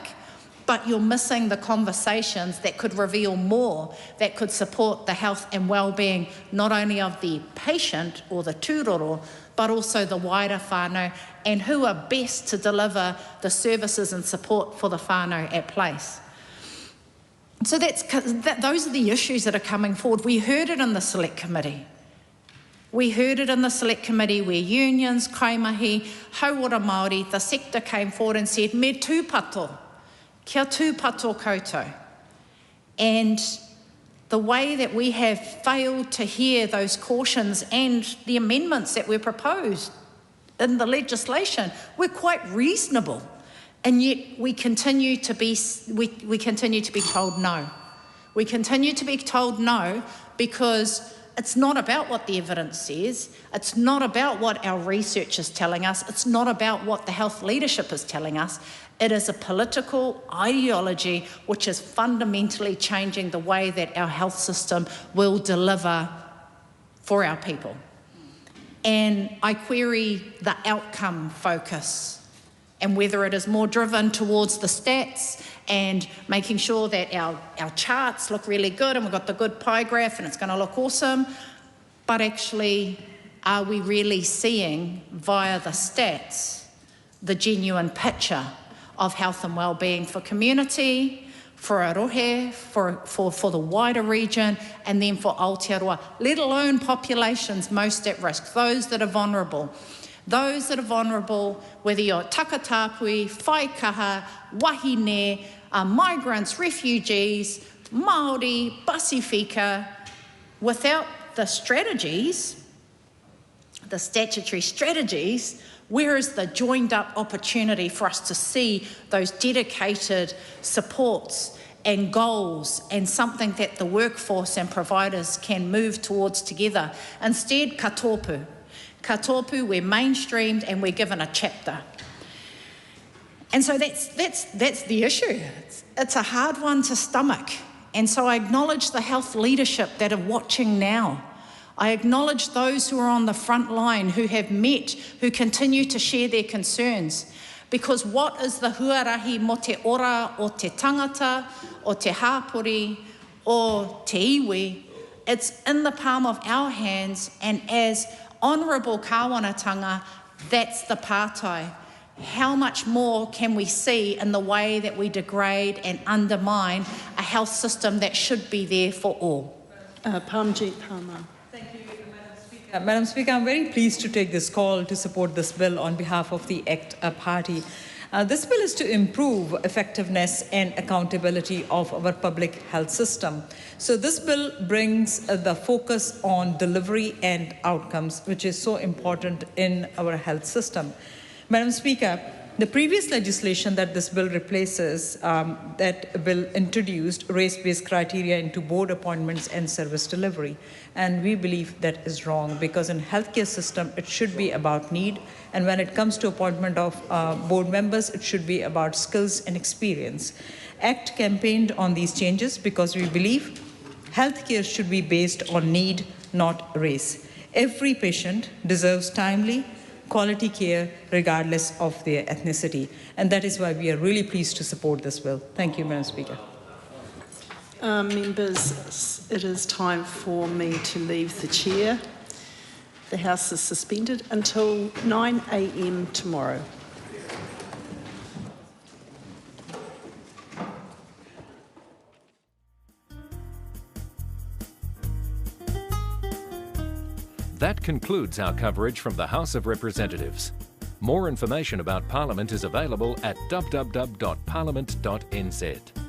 but you're missing the conversations that could reveal more, that could support the health and well-being not only of the patient or the tūroro, but also the wider whānau, and who are best to deliver the services and support for the whānau at place. So those are the issues that are coming forward. We heard it in the Select Committee. We heard it in the select committee where unions, kaimahi, hauora Māori, the sector came forward and said, me tūpato, kia tūpato koutou. And the way that we have failed to hear those cautions and the amendments that were proposed in the legislation were quite reasonable. And yet we continue to be told no. We continue to be told no because it's not about what the evidence says. It's not about what our research is telling us. It's not about what the health leadership is telling us. It is a political ideology which is fundamentally changing the way that our health system will deliver for our people. And I query the outcome focus and whether it is more driven towards the stats and making sure that our charts look really good and we've got the good pie graph and it's going to look awesome, but actually are we really seeing via the stats the genuine picture of health and well-being for community, for Arohe, for the wider region, and then for Aotearoa, let alone populations most at risk, those that are vulnerable. Those that are vulnerable, whether you're takatapui, whaikaha, wahine, migrants, refugees, Māori, Pasifika, without the strategies, the statutory strategies, where is the joined up opportunity for us to see those dedicated supports and goals and something that the workforce and providers can move towards together? Instead, ka tōpū. Ka tōpū, we're mainstreamed and we're given a chapter. And so that's the issue. It's a hard one to stomach. And so I acknowledge the health leadership that are watching now. I acknowledge those who are on the front line, who have met, who continue to share their concerns. Because what is the huarahi mo te ora o te tangata, o te hāpori, o te iwi? It's in the palm of our hands, and as honourable kāwanatanga, that's the pātai. How much more can we see in the way that we degrade and undermine a health system that should be there for all? Pamjit Parmar. Madam Speaker, I'm very pleased to take this call to support this bill on behalf of the ACT party. This bill is to improve effectiveness and accountability of our public health system. So this bill brings the focus on delivery and outcomes, which is so important in our health system. Madam Speaker, the previous legislation that this bill replaces, that bill introduced race-based criteria into board appointments and service delivery. And we believe that is wrong, because in healthcare system, it should be about need. And when it comes to appointment of board members, it should be about skills and experience. ACT campaigned on these changes because we believe healthcare should be based on need, not race. Every patient deserves timely, quality care regardless of their ethnicity. And that is why we are really pleased to support this bill. Thank you, Madam Speaker. Members, it is time for me to leave the chair. The House is suspended until 9 a.m. tomorrow. That concludes our coverage from the House of Representatives. More information about Parliament is available at www.parliament.nz.